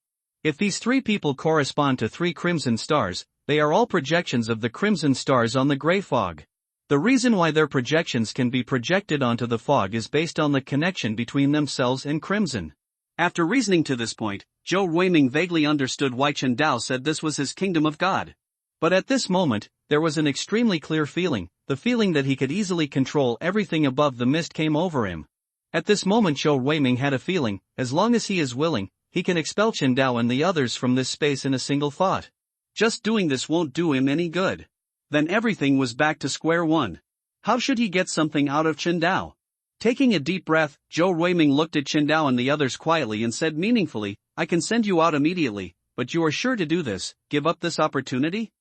Speaker 1: If these three people correspond to three crimson stars, they are all projections of the crimson stars on the gray fog. The reason why their projections can be projected onto the fog is based on the connection between themselves and crimson.
Speaker 2: After reasoning to this point, Zhou Weiming vaguely understood why Chen Dao said this was his kingdom of God.
Speaker 1: But at this moment, there was an extremely clear feeling, the feeling that he could easily control everything above the mist came over him. At this moment Zhou Weiming had a feeling, as long as he is willing, he can expel Chen Dao and the others from this space in a single thought.
Speaker 2: Just doing this won't do him any good. Then everything was back to square one. How should he get something out of Chen Dao? Taking a deep breath, Zhou Weiming looked at Chen Dao and the others quietly and said meaningfully, I can send you out immediately, but you are sure to do this, give up this opportunity?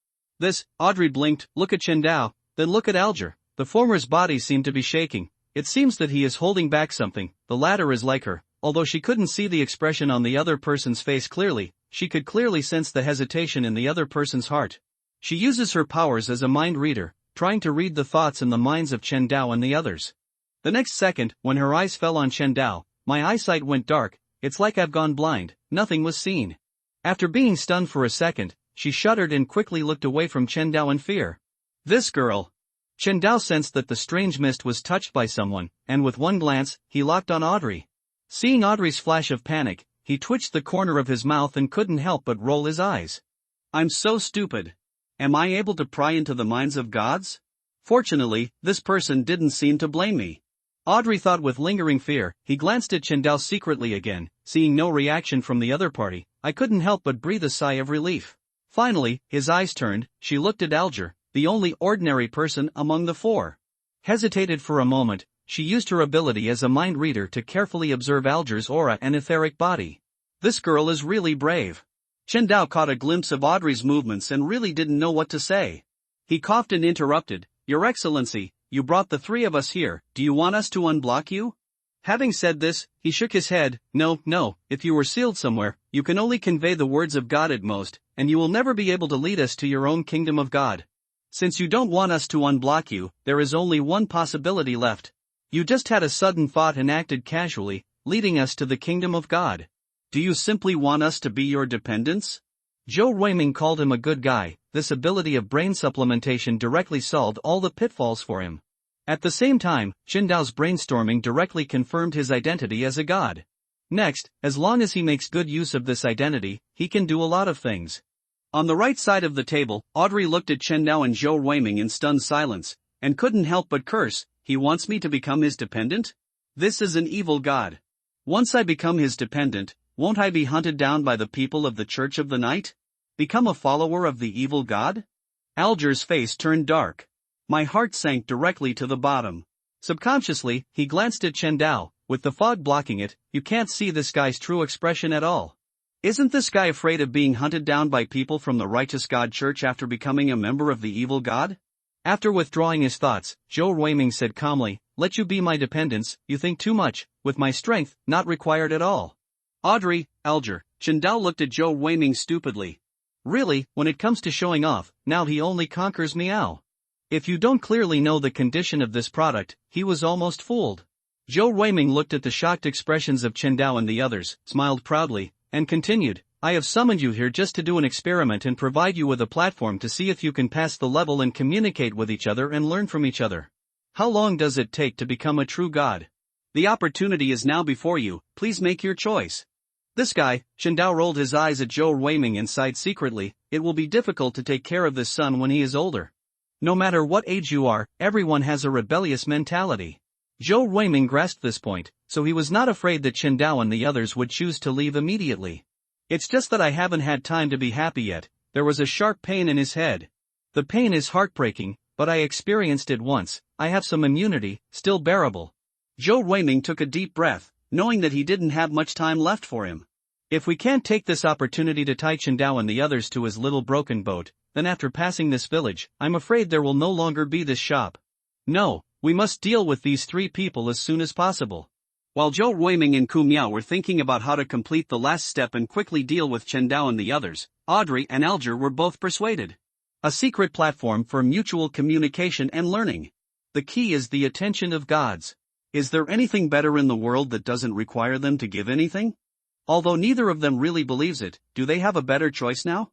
Speaker 1: Audrey blinked, look at Chen Dao, then look at Alger. The former's body seemed to be shaking. It seems that he is holding back something, the latter is like her. Although she couldn't see the expression on the other person's face clearly, she could clearly sense the hesitation in the other person's heart. She uses her powers as a mind reader, trying to read the thoughts and the minds of Chen Dao and the others. The next second, when her eyes fell on Chen Dao, my eyesight went dark, it's like I've gone blind, nothing was seen. After being stunned for a second, she shuddered and quickly looked away from Chen Dao in fear.
Speaker 2: This girl.
Speaker 1: Chen Dao sensed that the strange mist was touched by someone, and with one glance, he locked on Audrey. Seeing Audrey's flash of panic, he twitched the corner of his mouth and couldn't help but roll his eyes.
Speaker 2: I'm so stupid. Am I able to pry into the minds of gods? Fortunately, this person didn't seem to blame me. Audrey thought with lingering fear. He glanced at Chendao secretly again, seeing no reaction from the other party. I couldn't help but breathe a sigh of relief. Finally, his eyes turned. She looked at Alger, the only ordinary person among the four. Hesitated for a moment. She used her ability as a mind reader to carefully observe Alger's aura and etheric body. This girl is really brave. Chendao caught a glimpse of Audrey's movements and really didn't know what to say. He coughed and interrupted. Your Excellency, you brought the three of us here. Do you want us to unblock you? Having said this, he shook his head. No, if you were sealed somewhere, you can only convey the words of God at most, and you will never be able to lead us to your own kingdom of God. Since you don't want us to unblock you, there is only one possibility left. You just had a sudden thought and acted casually, leading us to the kingdom of God. Do you simply want us to be your dependents? Zhou Ruiming called him a good guy. This ability of brain supplementation directly solved all the pitfalls for him. At the same time, Chendao's brainstorming directly confirmed his identity as a god. Next, as long as he makes good use of this identity, he can do a lot of things. On the right side of the table, Audrey looked at Chendao and Zhou Ruiming in stunned silence, and couldn't help but curse. He wants me to become his dependent? This is an evil god. Once I become his dependent, won't I be hunted down by the people of the Church of the Night? Become a follower of the evil god? Alger's face turned dark. My heart sank directly to the bottom. Subconsciously, he glanced at Chendao. With the fog blocking it, you can't see this guy's true expression at all. Isn't this guy afraid of being hunted down by people from the righteous god church after becoming a member of the evil god? After withdrawing his thoughts, Zhou Ruiming said calmly, let you be my dependents. You think too much. With my strength, not required at all. Audrey, Alger, Chendao looked at Zhou Ruiming stupidly. Really, when it comes to showing off, now he only conquers meow. If you don't clearly know the condition of this product, he was almost fooled. Zhou Ruiming looked at the shocked expressions of Chendao and the others, smiled proudly, and continued, I have summoned you here just to do an experiment and provide you with a platform to see if you can pass the level and communicate with each other and learn from each other. How long does it take to become a true god? The opportunity is now before you, please make your choice. This guy, Chendao rolled his eyes at Zhou Ruiming and sighed secretly, it will be difficult to take care of this son when he is older. No matter what age you are, everyone has a rebellious mentality. Zhou Ruiming grasped this point, so he was not afraid that Chendao and the others would choose to leave immediately. It's just that I haven't had time to be happy yet. There was a sharp pain in his head. The pain is heartbreaking, but I experienced it once. I have some immunity, still bearable. Zhou Ruiming took a deep breath, knowing that he didn't have much time left for him. If we can't take this opportunity to tie Chendao and the others to his little broken boat, then after passing this village, I'm afraid there will no longer be this shop. No, we must deal with these three people as soon as possible. While Zhou Ruiming and Ku Miao were thinking about how to complete the last step and quickly deal with Chendao and the others, Audrey and Alger were both persuaded. A secret platform for mutual communication and learning. The key is the attention of gods. Is there anything better in the world that doesn't require them to give anything? Although neither of them really believes it, do they have a better choice now?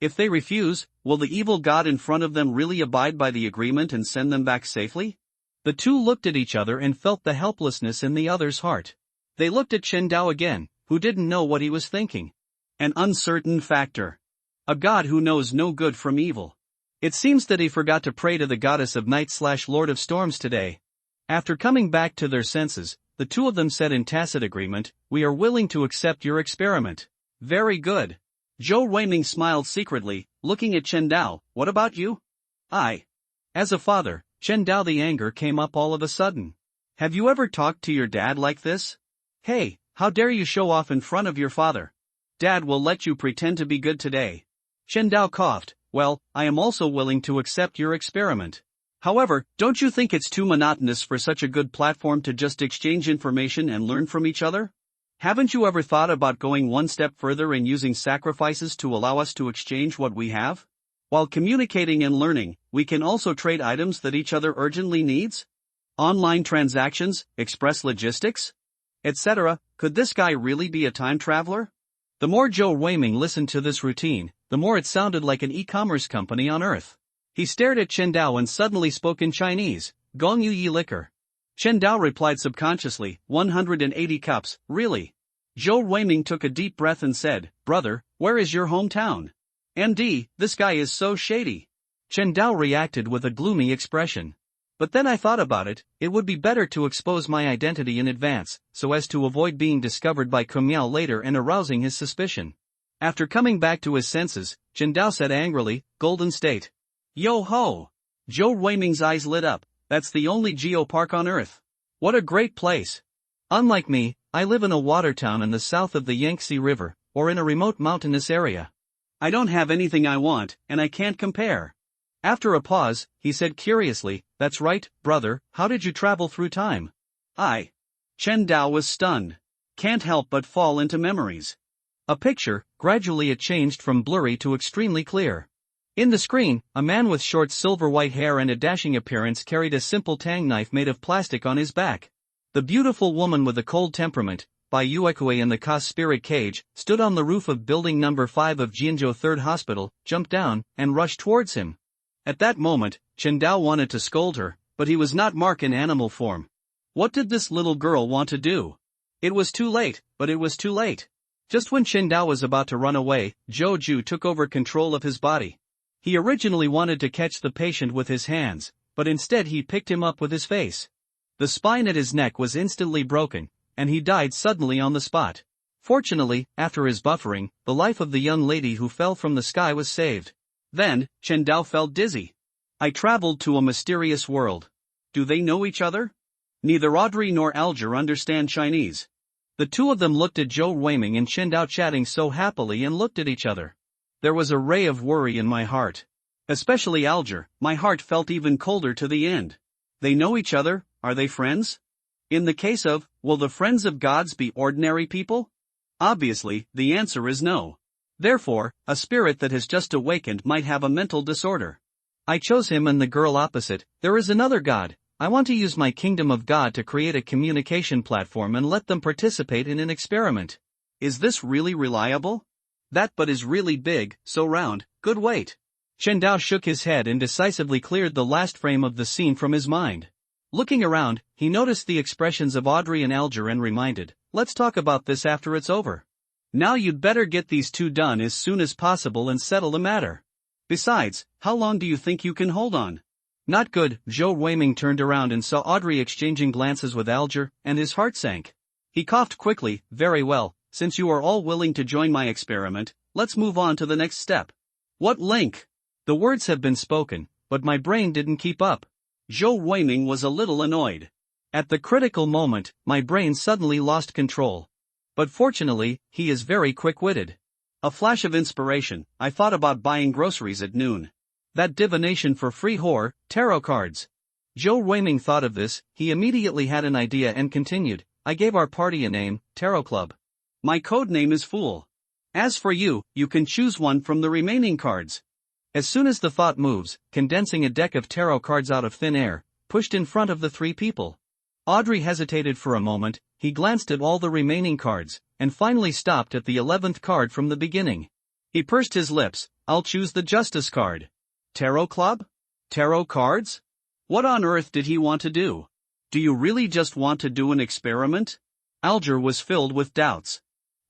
Speaker 2: If they refuse, will the evil god in front of them really abide by the agreement and send them back safely? The two looked at each other and felt the helplessness in the other's heart. They looked at Chendao again, who didn't know what he was thinking. An uncertain factor. A god who knows no good from evil. It seems that he forgot to pray to the goddess of night/Lord of storms today. After coming back to their senses, the two of them said in tacit agreement, we are willing to accept your experiment. Very good. Zhou Ruiming smiled secretly, looking at Chendao, what about you? As a father, Chendao, the anger came up all of a sudden. Have you ever talked to your dad like this? Hey, how dare you show off in front of your father? Dad will let you pretend to be good today. Chendao coughed, well, I am also willing to accept your experiment. However, don't you think it's too monotonous for such a good platform to just exchange information and learn from each other? Haven't you ever thought about going one step further and using sacrifices to allow us to exchange what we have? While communicating and learning, we can also trade items that each other urgently needs? Online transactions, express logistics, etc. Could this guy really be a time traveler? The more Zhou Ruiming listened to this routine, the more it sounded like an e-commerce company on Earth. He stared at Chendao and suddenly spoke in Chinese, Gong Yu Yi liquor. Chendao replied subconsciously, 180 cups, really? Zhou Ruiming took a deep breath and said, brother, where is your hometown? MD, this guy is so shady.
Speaker 1: Chen Dao reacted with a gloomy expression. But then I thought about it, it would be better to expose my identity in advance, so as to avoid being discovered by Kumiao later and arousing his suspicion. After coming back to his senses, Chen Dao said angrily, Golden State. Yo ho! Zhou Weiming's eyes lit up, that's the only geopark on Earth. What a great place! Unlike me, I live in a water town in the south of the Yangtze River, or in a remote mountainous area. I don't have anything I want, and I can't compare. After a pause, he said curiously, that's right, brother, how did you travel through time? Chen Dao was stunned. Can't help but fall into memories. A picture, gradually it changed from blurry to extremely clear. In the screen, a man with short silver-white hair and a dashing appearance carried a simple tang knife made of plastic on his back. The beautiful woman with the cold temperament, Bai Yuekui in the Ka-spirit cage, stood on the roof of building number 5 of Jianzhou 3rd Hospital, jumped down, and rushed towards him. At that moment, Chen Dao wanted to scold her, but he was not Mark in animal form. What did this little girl want to do? It was too late, but it was too late. Just when Chen Dao was about to run away, Zhou Ju took over control of his body. He originally wanted to catch the patient with his hands, but instead he picked him up with his face. The spine at his neck was instantly broken, and he died suddenly on the spot. Fortunately, after his buffering, the life of the young lady who fell from the sky was saved. Then, Chen Dao felt dizzy. I traveled to a mysterious world. Do they know each other? Neither Audrey nor Alger understand Chinese. The two of them looked at Zhou Weiming and Chen Dao chatting so happily and looked at each other. There was a ray of worry in my heart. Especially Alger, my heart felt even colder to the end. They know each other, are they friends? In the case of, will the friends of gods be ordinary people? Obviously, the answer is no. Therefore, a spirit that has just awakened might have a mental disorder. I chose him and the girl opposite. There is another god. I want to use my kingdom of God to create a communication platform and let them participate in an experiment. Is this really reliable? That butt is really big, so round, good weight. Chen Dao shook his head and decisively cleared the last frame of the scene from his mind. Looking around, he noticed the expressions of Audrey and Alger and reminded, let's talk about this after it's over. Now you'd better get these two done as soon as possible and settle the matter. Besides, how long do you think you can hold on? Not good. Zhou Weiming turned around and saw Audrey exchanging glances with Alger, and his heart sank. He coughed quickly, very well, since you are all willing to join my experiment, let's move on to the next step. What link? The words have been spoken, but my brain didn't keep up. Zhou Weiming was a little annoyed. At the critical moment, my brain suddenly lost control. But fortunately, he is very quick-witted. A flash of inspiration, I thought about buying groceries at noon. That divination for free whore, tarot cards. Zhou Weiming thought of this, he immediately had an idea and continued, I gave our party a name, Tarot Club. My code name is Fool. As for you, you can choose one from the remaining cards. As soon as the thought moves, condensing a deck of tarot cards out of thin air, pushed in front of the three people. Audrey hesitated for a moment, he glanced at all the remaining cards, and finally stopped at the 11th card from the beginning. He pursed his lips, I'll choose the Justice card. Tarot Club? Tarot cards? What on earth did he want to do? Do you really just want to do an experiment? Alger was filled with doubts.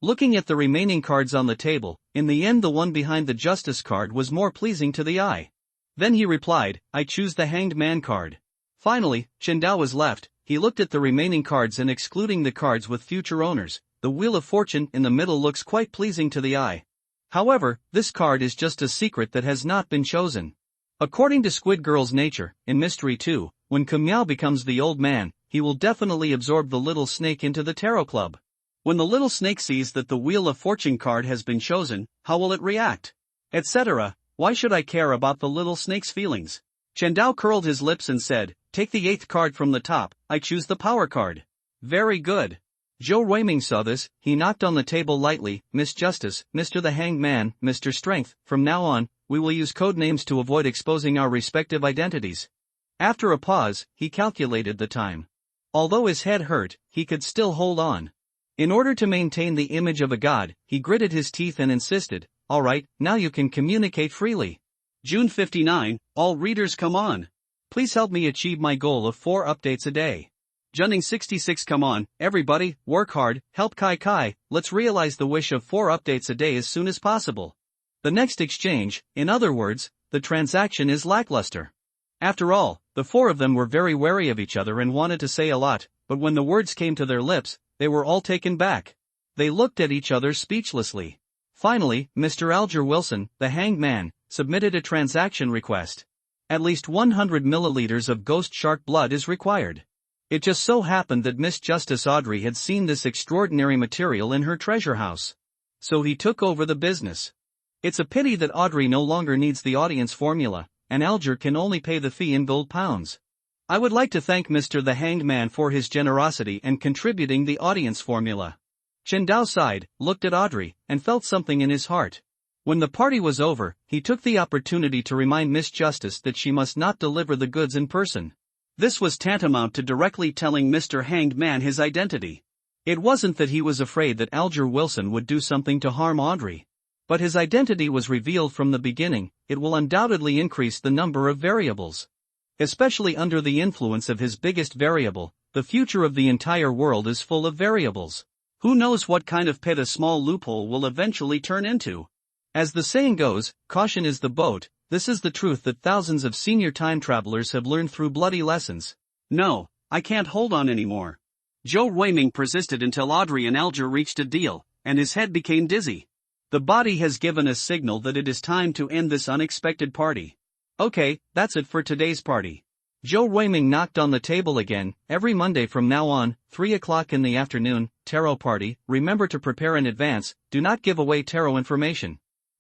Speaker 1: Looking at the remaining cards on the table, in the end the one behind the Justice card was more pleasing to the eye. Then he replied, I choose the Hanged Man card. Finally, Chen Dao was left, he looked at the remaining cards and excluding the cards with future owners, the Wheel of Fortune in the middle looks quite pleasing to the eye. However, this card is just a secret that has not been chosen. According to Squid Girl's nature, in Mystery 2, when Kumiao becomes the old man, he will definitely absorb the little snake into the Tarot Club. When the little snake sees that the Wheel of Fortune card has been chosen, how will it react? Etc. Why should I care about the little snake's feelings? Chen Dao curled his lips and said, take the 8th card from the top, I choose the Power card. Very good. Zhou Weiming saw this, he knocked on the table lightly, Miss Justice, Mr. the Hanged Man, Mr. Strength, from now on, we will use code names to avoid exposing our respective identities. After a pause, he calculated the time. Although his head hurt, he could still hold on. In order to maintain the image of a god, he gritted his teeth and insisted, alright, now you can communicate freely. June 59, all readers come on. Please help me achieve my goal of 4 updates a day. Junning 66 come on, everybody, work hard, help Kai Kai, let's realize the wish of 4 updates a day as soon as possible. The next exchange, in other words, the transaction is lackluster. After all, the four of them were very wary of each other and wanted to say a lot, but when the words came to their lips, they were all taken back. They looked at each other speechlessly. Finally, Mr. Alger Wilson, the hanged man, submitted a transaction request. At least 100 milliliters of ghost shark blood is required. It just so happened that Miss Justice Audrey had seen this extraordinary material in her treasure house. So he took over the business. It's a pity that Audrey no longer needs the audience formula, and Alger can only pay the fee in gold pounds. I would like to thank Mr. the Hanged Man for his generosity and contributing the audience formula. Chen Dao sighed, looked at Audrey, and felt something in his heart. When the party was over, he took the opportunity to remind Miss Justice that she must not deliver the goods in person. This was tantamount to directly telling Mr. Hanged Man his identity. It wasn't that he was afraid that Alger Wilson would do something to harm Audrey. But his identity was revealed from the beginning. It will undoubtedly increase the number of variables. Especially under the influence of his biggest variable, the future of the entire world is full of variables. Who knows what kind of pit a small loophole will eventually turn into? As the saying goes, caution is the boat. This is the truth that thousands of senior time travelers have learned through bloody lessons.
Speaker 2: No, I can't hold on anymore. Zhou Weiming persisted until Audrey and Alger reached a deal, and his head became dizzy. The body has given a signal that it is time to end this unexpected party. Okay, that's it for today's party. Zhou Weiming knocked on the table again. Every Monday from now on, 3 o'clock in the afternoon, tarot party. Remember to prepare in advance, do not give away tarot information.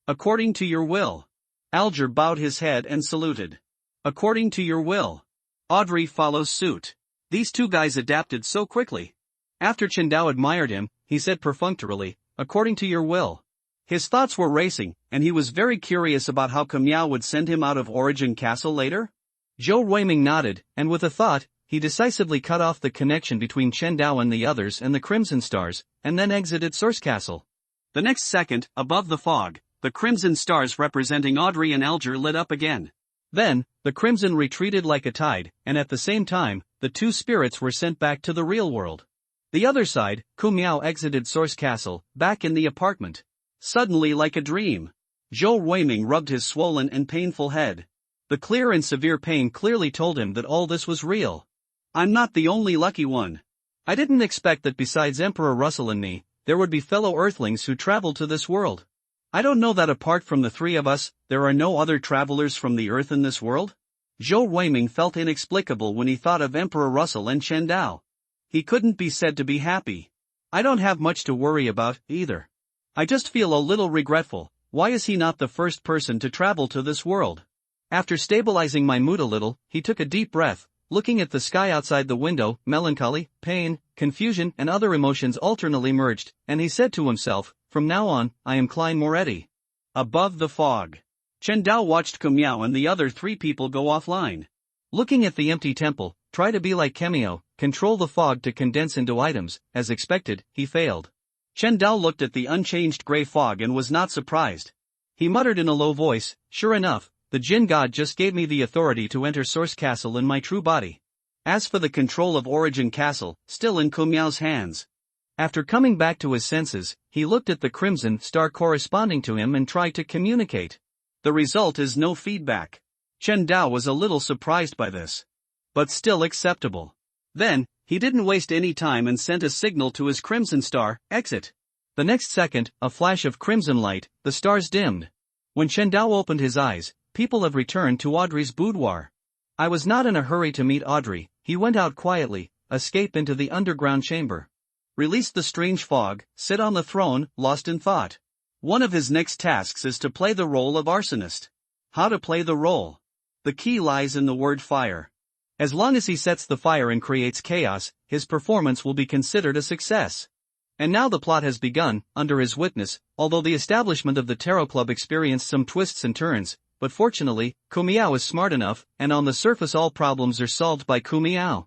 Speaker 2: According to your will. Alger bowed his head and saluted. According to your will. Audrey follows suit. These two guys adapted so quickly. After Chen Dao admired him, he said perfunctorily, according to your will. His thoughts were racing, and he was very curious about how Kumiao would send him out of Origin Castle later. Zhou Weiming nodded, and with a thought, he decisively cut off the connection between Chen Dao and the others and the Crimson Stars, and then exited Source Castle. The next second, above the fog, the Crimson Stars representing Audrey and Alger lit up again. Then, the Crimson retreated like a tide, and at the same time, the two spirits were sent back to the real world. The other side, Kumiao exited Source Castle, back in the apartment. Suddenly like a dream. Zhou Weiming rubbed his swollen and painful head. The clear and severe pain clearly told him that all this was real. I'm not the only lucky one. I didn't expect that besides Emperor Russell and me, there would be fellow Earthlings who traveled to this world. I don't know that apart from the three of us, there are no other travelers from the Earth in this world? Zhou Weiming felt inexplicable when he thought of Emperor Russell and Chen Dao. He couldn't be said to be happy. I don't have much to worry about, either. I just feel a little regretful. Why is he not the first person to travel to this world? After stabilizing my mood a little, he took a deep breath, looking at the sky outside the window. Melancholy, pain, confusion and other emotions alternately merged, and he said to himself, from now on, I am Klein Moretti. Above the fog. Chen Dao watched Kumiao and the other three people go offline. Looking at the empty temple, try to be like Kemio, control the fog to condense into items. As expected, he failed. Chen Dao looked at the unchanged gray fog and was not surprised. He muttered in a low voice, sure enough, the Jin God just gave me the authority to enter Source Castle in my true body. As for the control of Origin Castle, still in Kumiao's hands. After coming back to his senses, he looked at the Crimson Star corresponding to him and tried to communicate. The result is no feedback. Chen Dao was a little surprised by this. But still acceptable. Then, he didn't waste any time and sent a signal to his Crimson Star, exit. The next second, a flash of crimson light, the stars dimmed. When Chen Dao opened his eyes, people have returned to Audrey's boudoir. I was not in a hurry to meet Audrey. He went out quietly, escape into the underground chamber. Release the strange fog, sit on the throne, lost in thought. One of his next tasks is to play the role of arsonist. How to play the role? The key lies in the word fire. As long as he sets the fire and creates chaos, his performance will be considered a success. And now the plot has begun, under his witness, although the establishment of the Tarot Club experienced some twists and turns, but fortunately, Kumiao is smart enough, and on the surface all problems are solved by Kumiao.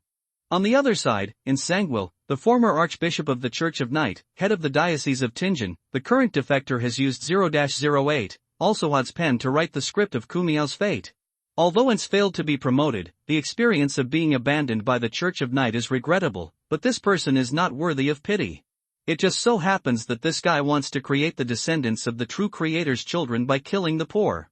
Speaker 2: On the other side, in Sangwil, the former Archbishop of the Church of Night, head of the Diocese of Tianjin, the current defector has used 0-08, also Hod's pen to write the script of Kumiao's fate. Although it's failed to be promoted, the experience of being abandoned by the Church of Night is regrettable, but this person is not worthy of pity. It just so happens that this guy wants to create the descendants of the true Creator's children by killing the poor.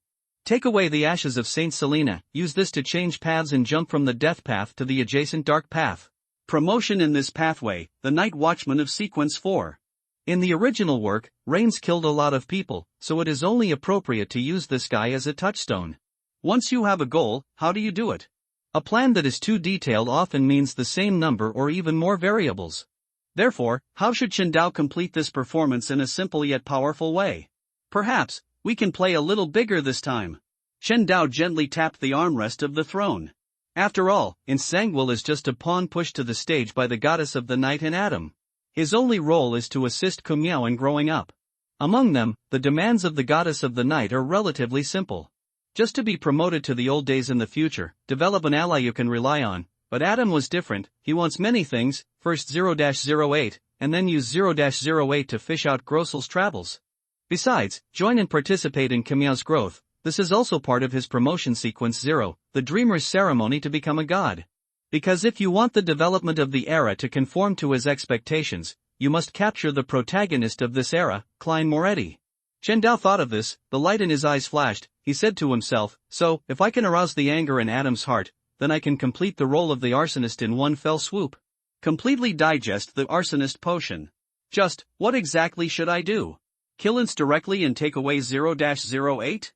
Speaker 1: Take away the ashes of Saint Selena, use this to change paths and jump from the death path to the adjacent dark path.
Speaker 2: Promotion in this pathway, the Night Watchman of Sequence 4.
Speaker 1: In the original work, Rains killed a lot of people, so it is only appropriate to use this guy as a touchstone.
Speaker 2: Once you have a goal, how do you do it?
Speaker 1: A plan that is too detailed often means the same number or even more variables.
Speaker 2: Therefore, how should Chen Dao complete this performance in a simple yet powerful way? Perhaps, we can play a little bigger this time. Chen Dao gently tapped the armrest of the throne.
Speaker 1: After all, Insangwil is just a pawn pushed to the stage by the goddess of the night and Adam. His only role is to assist Kumiao in growing up. Among them, the demands of the goddess of the night are relatively simple. Just to be promoted to the old days in the future, develop an ally you can rely on, but Adam was different. He wants many things, first 0-08, and then use 0-08 to fish out Grossel's travels. Besides, join and participate in Kumiao's growth. This is also part of his promotion sequence 0, the dreamer's ceremony to become a god. Because if you want the development of the era to conform to his expectations, you must capture the protagonist of this era, Klein Moretti. Chen Dao thought of this, the light in his eyes flashed. He said to himself, so, if I can arouse the anger in Adam's heart, then I can complete the role of the arsonist in one fell swoop.
Speaker 2: Completely digest the arsonist potion. Just, what exactly should I do? Kill Ince directly and take away 0-08?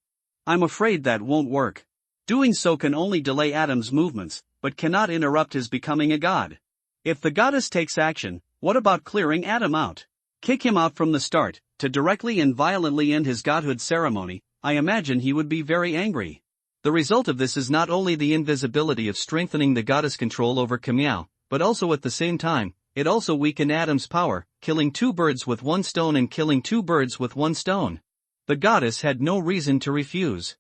Speaker 2: I'm afraid that won't work. Doing so can only delay Adam's movements, but cannot interrupt his becoming a god. If the goddess takes action, what about clearing Adam out? Kick him out from the start, to directly and violently end his godhood ceremony. I imagine he would be very angry.
Speaker 1: The result of this is not only the invisibility of strengthening the goddess' control over Kumiao, but also at the same time, it also weakened Adam's power, killing two birds with one stone and killing two birds with one stone. The goddess had no reason to refuse.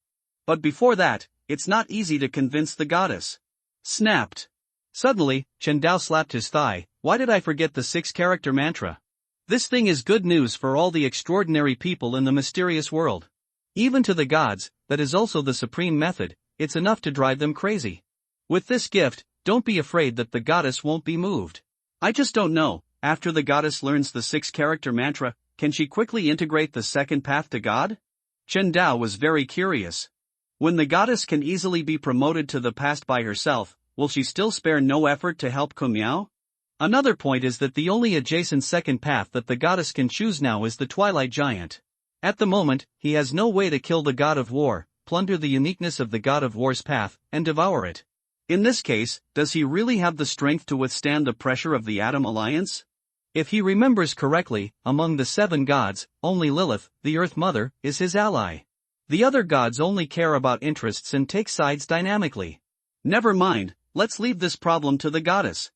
Speaker 2: But before that, it's not easy to convince the goddess. Snapped.
Speaker 1: Suddenly, Chen Dao slapped his thigh. Why did I forget the 6-character mantra? This thing is good news for all the extraordinary people in the mysterious world. Even to the gods, that is also the supreme method, it's enough to drive them crazy. With this gift, don't be afraid that the goddess won't be moved.
Speaker 2: I just don't know, after the goddess learns the 6-character mantra, can she quickly integrate the second path to God? Chen Dao was very curious. When the goddess can easily be promoted to the past by herself, will she still spare no effort to help Kumiao?
Speaker 1: Another point is that the only adjacent second path that the goddess can choose now is the Twilight Giant. At the moment, he has no way to kill the god of war, plunder the uniqueness of the god of war's path, and devour it.
Speaker 2: In this case, does he really have the strength to withstand the pressure of the Adam Alliance?
Speaker 1: If he remembers correctly, among the 7 gods, only Lilith, the Earth Mother, is his ally. The other gods only care about interests and take sides dynamically.
Speaker 2: Never mind, let's leave this problem to the goddess.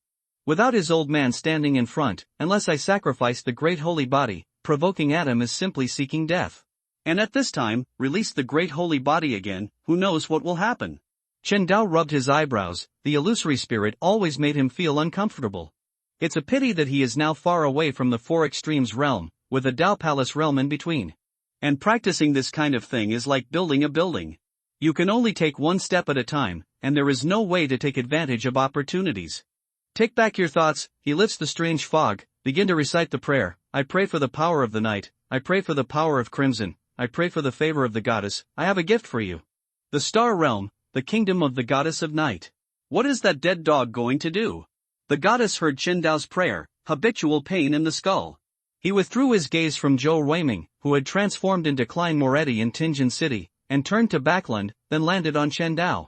Speaker 1: Without his old man standing in front, unless I sacrifice the great holy body, provoking Adam is simply seeking death.
Speaker 2: And at this time, release the great holy body again, who knows what will happen.
Speaker 1: Chen Dao rubbed his eyebrows. The illusory spirit always made him feel uncomfortable. It's a pity that he is now far away from the 4 extremes realm, with a Dao Palace realm in between.
Speaker 2: And practicing this kind of thing is like building a building. You can only take one step at a time, and there is no way to take advantage of opportunities. Take back your thoughts. He lifts the strange fog, begin to recite the prayer. I pray for the power of the night, I pray for the power of crimson, I pray for the favor of the goddess. I have a gift for you. The star realm, the kingdom of the goddess of night. What is that dead dog going to do? The goddess heard Chen Dao's prayer, habitual pain in the skull. He withdrew his gaze from Zhou Ruiming, who had transformed into Klein Moretti in Tianjin City, and turned to Backlund, then landed on Chen Dao.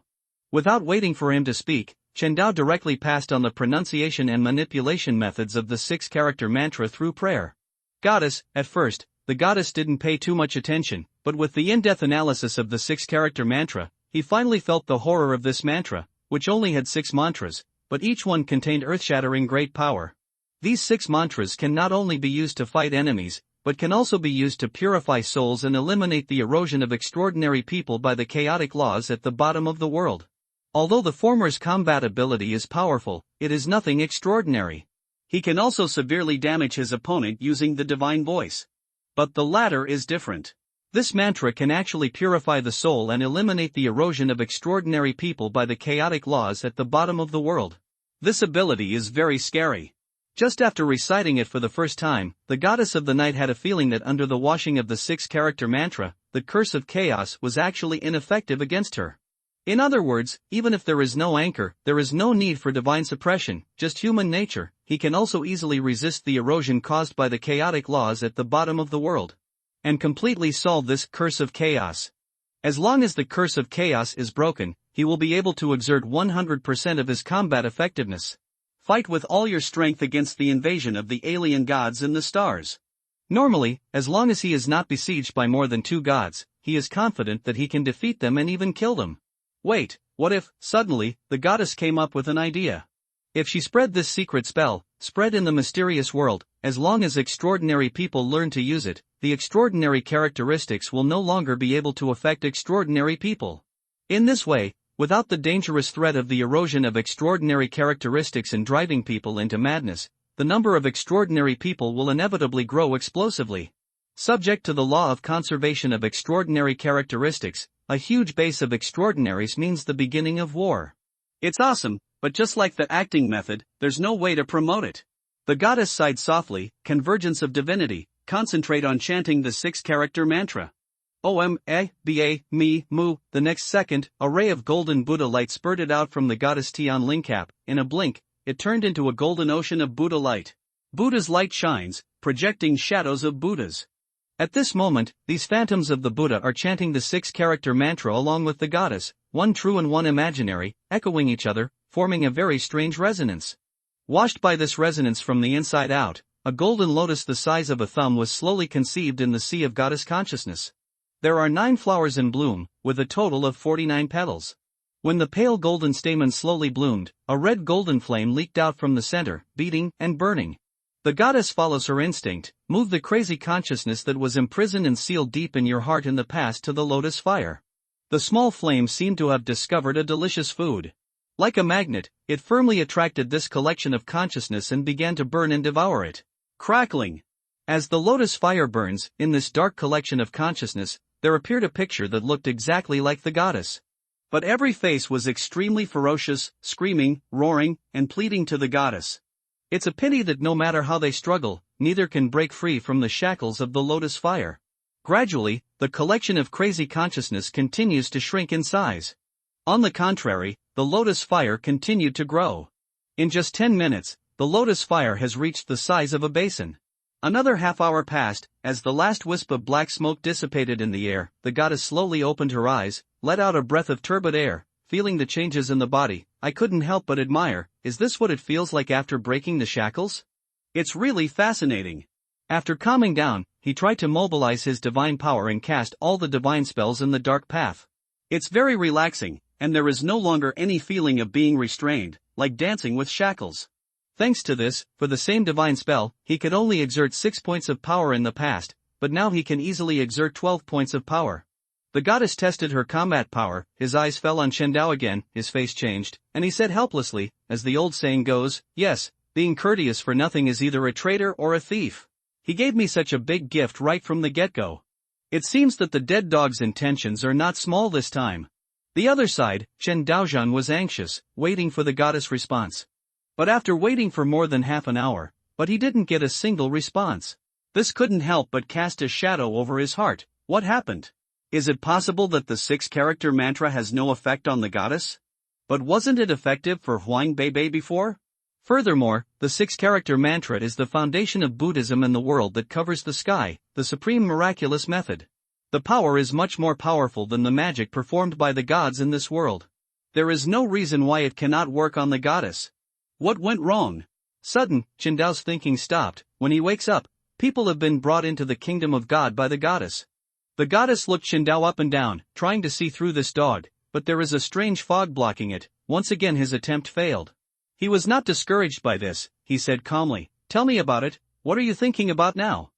Speaker 2: Without waiting for him to speak, Chen Dao directly passed on the pronunciation and manipulation methods of the 6-character mantra through prayer. Goddess, at first, the goddess didn't pay too much attention, but with the in-depth analysis of the 6-character mantra, he finally felt the horror of this mantra, which only had 6 mantras, but each one contained earth-shattering great power. These 6 mantras can not only be used to fight enemies, but can also be used to purify souls and eliminate the erosion of extraordinary people by the chaotic laws at the bottom of the world. Although the former's combat ability is powerful, it is nothing extraordinary. He can also severely damage his opponent using the divine voice. But the latter is different. This mantra can actually purify the soul and eliminate the erosion of extraordinary people by the chaotic laws at the bottom of the world. This ability is very scary.
Speaker 1: Just after reciting it for the first time, the goddess of the night had a feeling that under the washing of the 6-character mantra, the curse of chaos was actually ineffective against her. In other words, even if there is no anchor, there is no need for divine suppression, just human nature. He can also easily resist the erosion caused by the chaotic laws at the bottom of the world, and completely solve this curse of chaos. As long as the curse of chaos is broken, he will be able to exert 100% of his combat effectiveness. Fight with all your strength against the invasion of the alien gods in the stars. Normally, as long as he is not besieged by more than 2 gods, he is confident that he can defeat them and even kill them. Wait, what if, suddenly, the goddess came up with an idea? If she spread this secret spell, spread in the mysterious world, as long as extraordinary people learn to use it, the extraordinary characteristics will no longer be able to affect extraordinary people. In this way, without the dangerous threat of the erosion of extraordinary characteristics and driving people into madness, the number of extraordinary people will inevitably grow explosively. Subject to the law of conservation of extraordinary characteristics, a huge base of extraordinaries means the beginning of war.
Speaker 2: It's awesome, but just like the acting method, there's no way to promote it. The goddess sighed softly, convergence of divinity, concentrate on chanting the 6-character mantra. Om-A-Ba-Me Mu. The next second, a ray of golden Buddha light spurted out from the goddess Tian Lingcap. In a blink, it turned into a golden ocean of Buddha light. Buddha's light shines, projecting shadows of Buddhas. At this moment, these phantoms of the Buddha are chanting the 6-character mantra along with the goddess, one true and one imaginary, echoing each other, forming a very strange resonance. Washed by this resonance from the inside out, a golden lotus the size of a thumb was slowly conceived in the sea of goddess consciousness. There are 9 flowers in bloom, with a total of 49 petals. When the pale golden stamen slowly bloomed, a red golden flame leaked out from the center, beating and burning. The goddess follows her instinct, move the crazy consciousness that was imprisoned and sealed deep in your heart in the past to the lotus fire. The small flame seemed to have discovered a delicious food. Like a magnet, it firmly attracted this collection of consciousness and began to burn and devour it. Crackling. As the lotus fire burns, in this dark collection of consciousness, there appeared a picture that looked exactly like the goddess. But every face was extremely ferocious, screaming, roaring, and pleading to the goddess. It's a pity that no matter how they struggle, neither can break free from the shackles of the lotus fire. Gradually, the collection of crazy consciousness continues to shrink in size. On the contrary, the lotus fire continued to grow. In just 10 minutes, the lotus fire has reached the size of a basin. Another half-hour passed. As the last wisp of black smoke dissipated in the air, the goddess slowly opened her eyes, let out a breath of turbid air, feeling the changes in the body. I couldn't help but admire. Is this what it feels like after breaking the shackles? It's really fascinating. After calming down, he tried to mobilize his divine power and cast all the divine spells in the dark path. It's very relaxing, and there is no longer any feeling of being restrained, like dancing with shackles. Thanks to this, for the same divine spell, he could only exert 6 points of power in the past, but now he can easily exert 12 points of power. The goddess tested her combat power. His eyes fell on Chen Dao again, his face changed, and he said helplessly, as the old saying goes, yes, being courteous for nothing is either a traitor or a thief. He gave me such a big gift right from the get-go. It seems that the dead dog's intentions are not small this time. The other side, Chen Daozhan was anxious, waiting for the goddess' response. But after waiting for more than half an hour, he didn't get a single response. This couldn't help but cast a shadow over his heart. What happened? Is it possible that the 6-character mantra has no effect on the goddess? But wasn't it effective for Huang Beibei before? Furthermore, the 6-character mantra is the foundation of Buddhism and the world that covers the sky, the supreme miraculous method. The power is much more powerful than the magic performed by the gods in this world. There is no reason why it cannot work on the goddess. What went wrong? Sudden, Chen Dao's thinking stopped. When he wakes up, people have been brought into the kingdom of God by the goddess. The goddess looked Chen Dao up and down, trying to see through this dog, but there is a strange fog blocking it. Once again his attempt failed. He was not discouraged by this. He said calmly, "Tell me about it. What are you thinking about now?"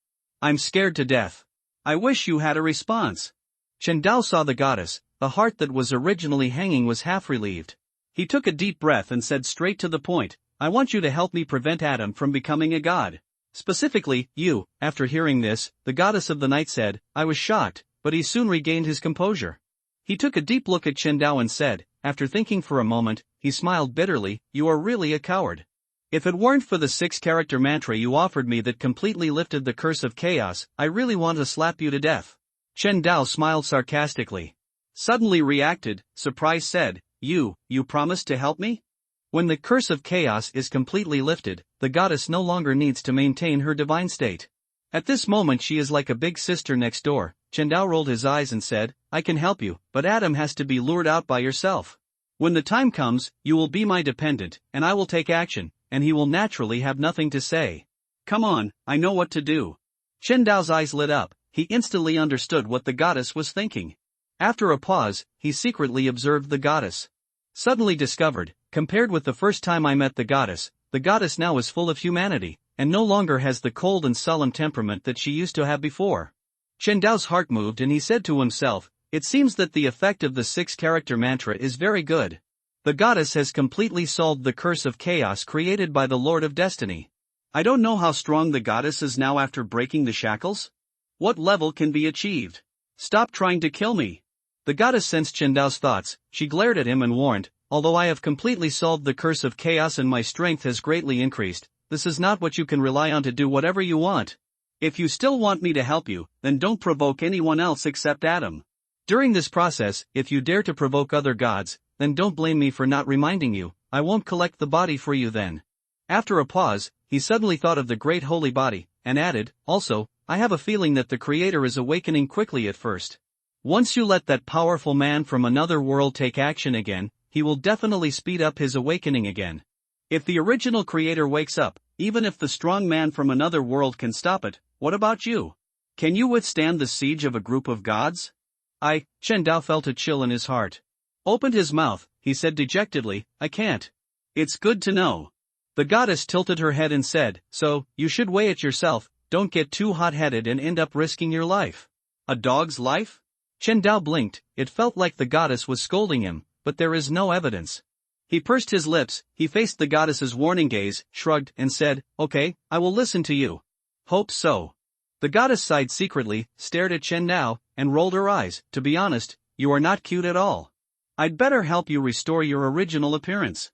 Speaker 2: "I'm scared to death. I wish you had a response." Chen Dao saw the goddess. The heart that was originally hanging was half relieved. He took a deep breath and said straight to the point, "I want you to help me prevent Adam from becoming a god. Specifically, you." After hearing this, the goddess of the night said, "I was shocked, but he soon regained his composure." He took a deep look at Chen Dao and said, after thinking for a moment, he smiled bitterly, "You are really a coward. If it weren't for the 6-character mantra you offered me that completely lifted the curse of chaos, I really want to slap you to death. Chen Dao smiled sarcastically. Suddenly reacted, surprised said, You promised to help me? When the curse of chaos is completely lifted, the goddess no longer needs to maintain her divine state. At this moment she is like a big sister next door. Chen Dao rolled his eyes and said, I can help you, but Adam has to be lured out by yourself. When the time comes, you will be my dependent, and I will take action, and he will naturally have nothing to say. Come on, I know what to do. Chen Dao's eyes lit up, he instantly understood what the goddess was thinking. After a pause, he secretly observed the goddess. Suddenly discovered, compared with the first time I met the goddess now is full of humanity, and no longer has the cold and sullen temperament that she used to have before. Chen Dao's heart moved and he said to himself, it seems that the effect of the 6-character mantra is very good. The goddess has completely solved the curse of chaos created by the Lord of Destiny. I don't know how strong the goddess is now after breaking the shackles. What level can be achieved? Stop trying to kill me. The goddess sensed Chen Dao's thoughts, she glared at him and warned, although I have completely solved the curse of chaos and my strength has greatly increased, this is not what you can rely on to do whatever you want. If you still want me to help you, then don't provoke anyone else except Adam. During this process, if you dare to provoke other gods, then don't blame me for not reminding you, I won't collect the body for you then. After a pause, he suddenly thought of the great holy body, and added, also, I have a feeling that the Creator is awakening quickly at first. Once you let that powerful man from another world take action again, he will definitely speed up his awakening again. If the original Creator wakes up, even if the strong man from another world can stop it, what about you? Can you withstand the siege of a group of gods? Chen Dao felt a chill in his heart. Opened his mouth, he said dejectedly, I can't. It's good to know. The goddess tilted her head and said, so, you should weigh it yourself, don't get too hot-headed and end up risking your life. A dog's life? Chen Dao blinked, it felt like the goddess was scolding him, but there is no evidence. He pursed his lips, he faced the goddess's warning gaze, shrugged, and said, okay, I will listen to you. Hope so. The goddess sighed secretly, stared at Chen Dao, and rolled her eyes, to be honest, you are not cute at all. I'd better help you restore your original appearance.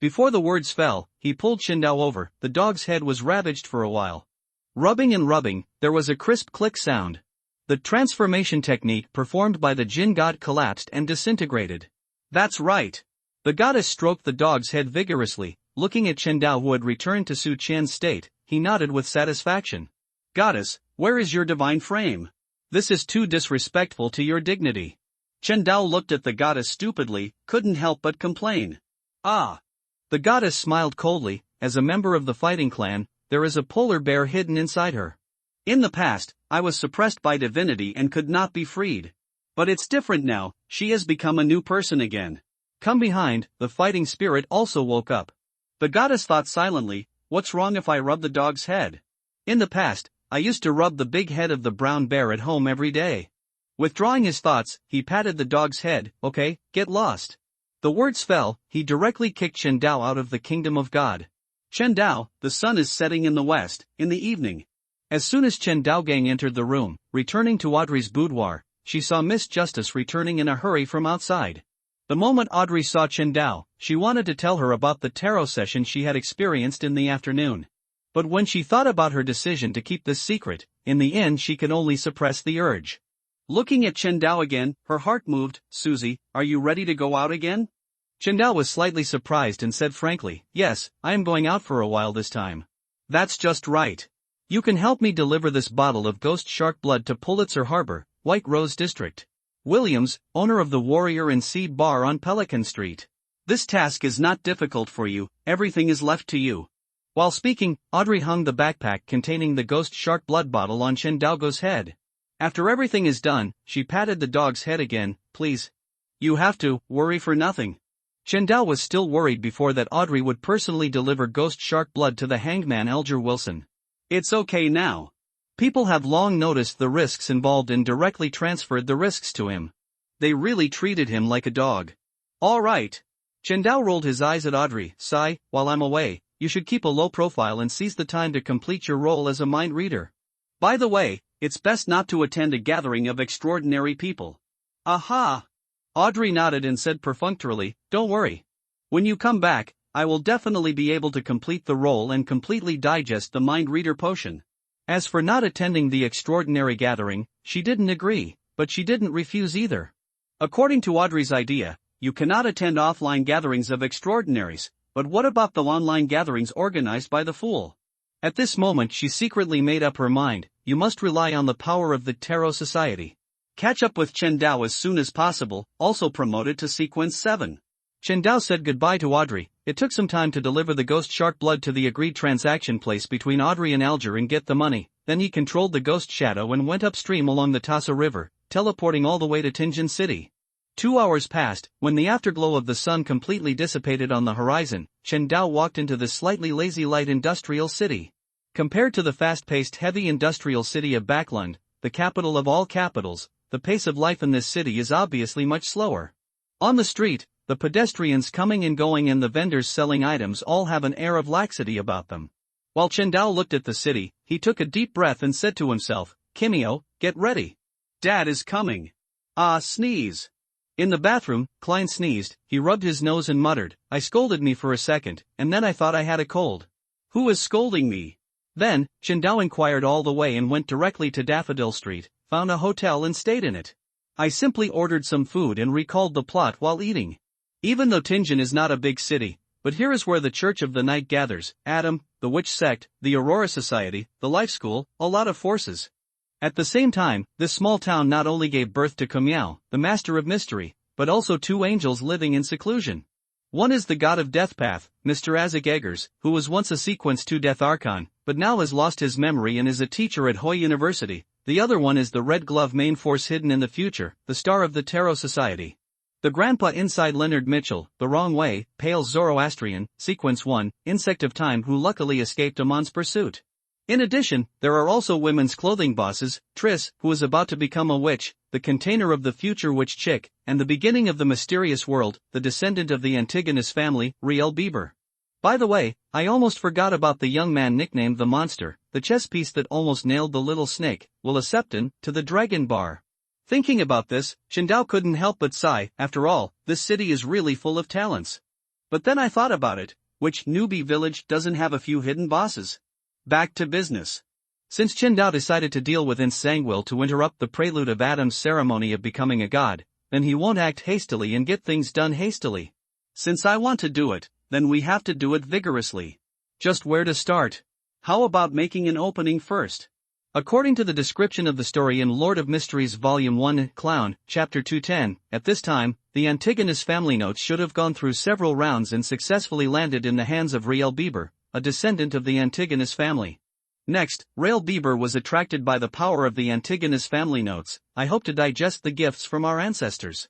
Speaker 2: Before the words fell, he pulled Chen Dao over, the dog's head was ravaged for a while. Rubbing and rubbing, there was a crisp click sound. The transformation technique performed by the Jinn god collapsed and disintegrated. That's right. The goddess stroked the dog's head vigorously, looking at Chen Dao who had returned to Su Qian's state, he nodded with satisfaction. Goddess, where is your divine frame? This is too disrespectful to your dignity. Chen Dao looked at the goddess stupidly, couldn't help but complain. Ah! The goddess smiled coldly, as a member of the fighting clan, there is a polar bear hidden inside her. In the past, I was suppressed by divinity and could not be freed. But it's different now, she has become a new person again. Come behind, the fighting spirit also woke up. The goddess thought silently, what's wrong if I rub the dog's head? In the past, I used to rub the big head of the brown bear at home every day. Withdrawing his thoughts, he patted the dog's head, okay, get lost. The words fell, he directly kicked Chen Dao out of the kingdom of God. Chen Dao, the sun is setting in the west, in the evening. As soon as Chen Daogang entered the room, returning to Audrey's boudoir, she saw Miss Justice returning in a hurry from outside. The moment Audrey saw Chen Dao, she wanted to tell her about the tarot session she had experienced in the afternoon. But when she thought about her decision to keep this secret, in the end she could only suppress the urge. Looking at Chen Dao again, her heart moved. Susie, are you ready to go out again? Chen Dao was slightly surprised and said frankly, yes, I am going out for a while this time. That's just right. You can help me deliver this bottle of ghost shark blood to Pulitzer Harbor, White Rose District. Williams, owner of the Warrior and Sea Bar on Pelican Street. This task is not difficult for you, everything is left to you. While speaking, Audrey hung the backpack containing the ghost shark blood bottle on Chen Daogo's head. After everything is done, she patted the dog's head again, please. You have to, worry for nothing. Chen Dao was still worried before that Audrey would personally deliver ghost shark blood to the hangman Elger Wilson. It's okay now. People have long noticed the risks involved and directly transferred the risks to him. They really treated him like a dog. All right. Chen Dao rolled his eyes at Audrey, sigh, while I'm away, you should keep a low profile and seize the time to complete your role as a mind reader. By the way, it's best not to attend a gathering of extraordinary people. Aha! Audrey nodded and said perfunctorily, don't worry. When you come back, I will definitely be able to complete the role and completely digest the mind reader potion.
Speaker 1: As for not attending the extraordinary gathering, she didn't agree, but she didn't refuse either.
Speaker 2: According to Audrey's idea, you cannot attend offline gatherings of extraordinaries, but what about the online gatherings organized by the fool?
Speaker 1: At this moment she secretly made up her mind, you must rely on the power of the Tarot Society.
Speaker 2: Catch up with Chen Dao as soon as possible, also promoted to sequence 7.
Speaker 1: Chen Dao said goodbye to Audrey. It took some time to deliver the ghost shark blood to the agreed transaction place between Audrey and Alger and get the money. Then he controlled the ghost shadow and went upstream along the Tasa River, teleporting all the way to Tianjin City. 2 hours passed. When the afterglow of the sun completely dissipated on the horizon, Chen Dao walked into this slightly lazy light industrial city. Compared to the fast-paced heavy industrial city of Backlund, the capital of all capitals, the pace of life in this city is obviously much slower. On the street, the pedestrians coming and going and the vendors selling items all have an air of laxity about them. While Chen Dao looked at the city, he took a deep breath and said to himself, Kimio, get ready.
Speaker 2: Dad is coming. Sneeze.
Speaker 1: In the bathroom, Klein sneezed, he rubbed his nose and muttered, I scolded me for a second, and then I thought I had a cold.
Speaker 2: Who is scolding me?
Speaker 1: Then, Chen Dao inquired all the way and went directly to Daffodil Street, found a hotel and stayed in it. I simply ordered some food and recalled the plot while eating. Even though Tianjin is not a big city, but here is where the Church of the Night gathers, Adam, the Witch Sect, the Aurora Society, the Life School, a lot of forces. At the same time, this small town not only gave birth to Kumiao, the Master of Mystery, but also 2 angels living in seclusion. One is the god of Death Path, Mr. Isaac Eggers, who was once a Sequence 2 Death Archon, but now has lost his memory and is a teacher at Hoi University. The other one is the Red Glove main force hidden in the future, the star of the Tarot Society. The grandpa inside Leonard Mitchell, the wrong way, pale Zoroastrian, Sequence 1, insect of time who luckily escaped Amon's pursuit. In addition, there are also women's clothing bosses, Triss, who is about to become a witch, the container of the future witch chick, and the beginning of the mysterious world, the descendant of the Antigonus family, Riel Bieber. By the way, I almost forgot about the young man nicknamed the Monster, the chess piece that almost nailed the little snake, Willisepton, to the dragon bar. Thinking about this, Chen Dao couldn't help but sigh. After all, this city is really full of talents. But then I thought about it, which newbie village doesn't have a few hidden bosses? Back to business. Since Chen Dao decided to deal with Insangwil to interrupt the prelude of Adam's ceremony of becoming a god, then he won't act hastily and get things done hastily.
Speaker 2: Since I want to do it, then we have to do it vigorously.
Speaker 1: Just where to start?
Speaker 2: How about making an opening first?
Speaker 1: According to the description of the story in Lord of Mysteries Volume 1, Clown, Chapter 210, at this time, the Antigonus family notes should have gone through several rounds and successfully landed in the hands of Riel Bieber, a descendant of the Antigonus family. Next, Riel Bieber was attracted by the power of the Antigonus family notes. I hope to digest the gifts from our ancestors.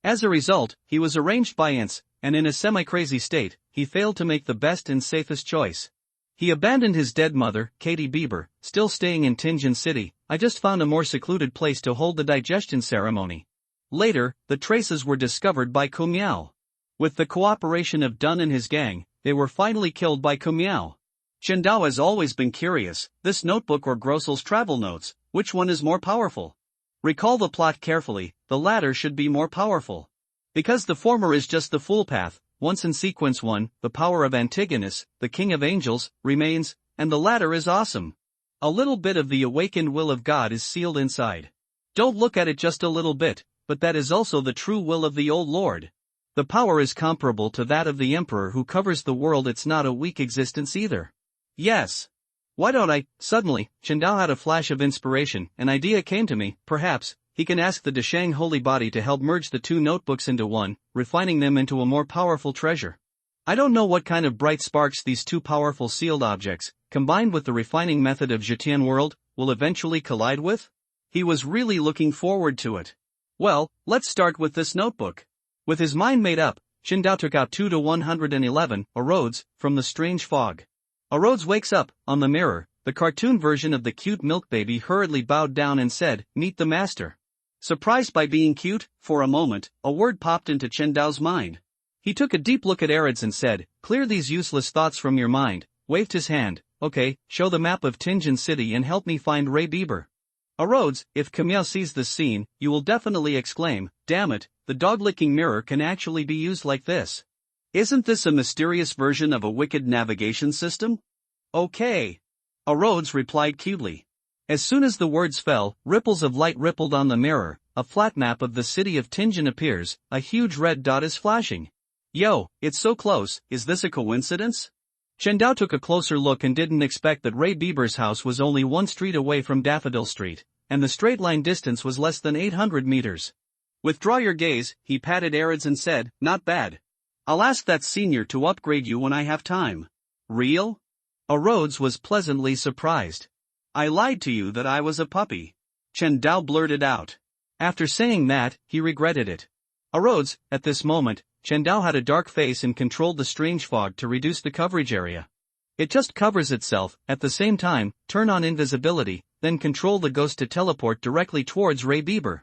Speaker 1: As a result, he was arranged by Ince, and in a semi-crazy state, he failed to make the best and safest choice. He abandoned his dead mother, Katie Bieber, still staying in Tianjin City. I just found a more secluded place to hold the digestion ceremony. Later, the traces were discovered by Kumiao. With the cooperation of Dun and his gang, they were finally killed by Kumiao.
Speaker 2: Chen Dao has always been curious, this notebook or Grossel's travel notes, which one is more powerful? Recall the plot carefully, the latter should be more powerful. Because the former is just the fool path. Once in Sequence 1, the power of Antigonus, the king of angels, remains, and the latter is awesome. A little bit of the awakened will of God is sealed inside. Don't look at it just a little bit, but that is also the true will of the old Lord. The power is comparable to that of the emperor who covers the world. It's not a weak existence either. Yes.
Speaker 1: Why don't I? Suddenly, Chen Dao had a flash of inspiration. An idea came to me. Perhaps he can ask the Deshang holy body to help merge the 2 notebooks into one, refining them into a more powerful treasure. I don't know what kind of bright sparks these 2 powerful sealed objects, combined with the refining method of Zhetian world, will eventually collide with.
Speaker 2: He was really looking forward to it. Well, let's start with this notebook.
Speaker 1: With his mind made up, Chen Dao took out 2 to 111 Arodes from the strange fog. Arodes wakes up. On the mirror, the cartoon version of the cute milk baby hurriedly bowed down and said, "Meet the master."
Speaker 2: Surprised by being cute, for a moment, a word popped into Chen Dao's mind.
Speaker 1: He took a deep look at Arodes and said, "Clear these useless thoughts from your mind," waved his hand. "Okay, show the map of Tianjin City and help me find Ray Bieber." Arodes, if Kumiao sees this scene, you will definitely exclaim, "Damn it, the dog-licking mirror can actually be used like this."
Speaker 2: Isn't this a mysterious version of a wicked navigation system? Okay. Acroos replied cutely. As soon as the words fell, ripples of light rippled on the mirror, a flat map of the city of Tingen appears, a huge red dot is flashing. Yo, it's so close, is this a coincidence? Chen Dao took a closer look and didn't expect that Ray Bieber's house was only one street away from Daffodil Street, and the straight line distance was less than 800 meters. Withdraw your gaze, he patted Arids and said, not bad. I'll ask that senior to upgrade you when I have time. Real? Acroos was pleasantly surprised. I lied to you that I was a puppy. Chen Dao blurted out. After saying that, he regretted it. Acroos, at this moment, Chen Dao had a dark face and controlled the strange fog to reduce the coverage area. It just covers itself, at the same time, turn on invisibility, then control the ghost to teleport directly towards Ray Bieber.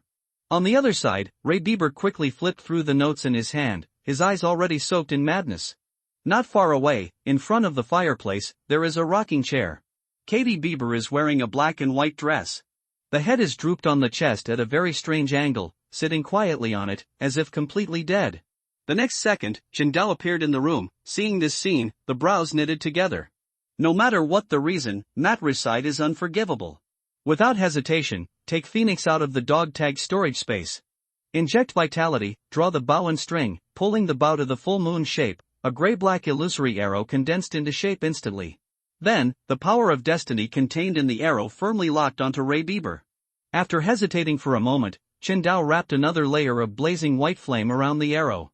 Speaker 2: On the other side, Ray Bieber quickly flipped through the notes in his hand, his eyes already soaked in madness. Not far away, in front of the fireplace, there is a rocking chair. Katie Bieber is wearing a black and white dress. The head is drooped on the chest at a very strange angle, sitting quietly on it, as if completely dead. The next second, Chen Dao appeared in the room. Seeing this scene, the brows knitted together. No matter what the reason, matricide is unforgivable. Without hesitation, take Phoenix out of the dog tag storage space. Inject vitality, draw the bow and string, pulling the bow to the full moon shape, a gray-black illusory arrow condensed into shape instantly. Then, the power of destiny contained in the arrow firmly locked onto Ray Bieber. After hesitating for a moment, Chen Dao wrapped another layer of blazing white flame around the arrow.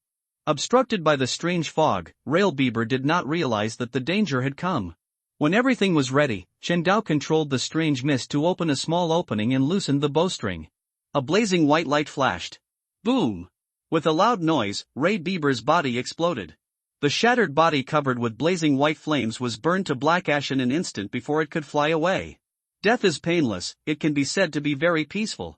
Speaker 2: Obstructed by the strange fog, Ray Bieber did not realize that the danger had come. When everything was ready, Chen Dao controlled the strange mist to open a small opening and loosened the bowstring. A blazing white light flashed. Boom! With a loud noise, Ray Bieber's body exploded. The shattered body covered with blazing white flames was burned to black ash in an instant before it could fly away. Death is painless, it can be said to be very peaceful.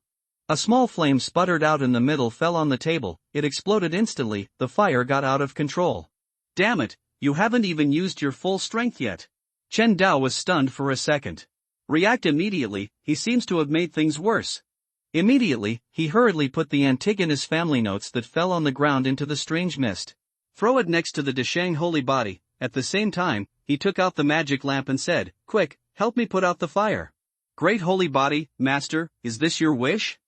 Speaker 2: A small flame sputtered out in the middle, fell on the table, it exploded instantly, the fire got out of control. Damn it, you haven't even used your full strength yet. Chen Dao was stunned for a second. React immediately, he seems to have made things worse. Immediately, he hurriedly put the Antigonus family notes that fell on the ground into the strange mist. Throw it next to the Deshang holy body. At the same time, he took out the magic lamp and said, quick, help me put out the fire. Great holy body, master, is this your wish?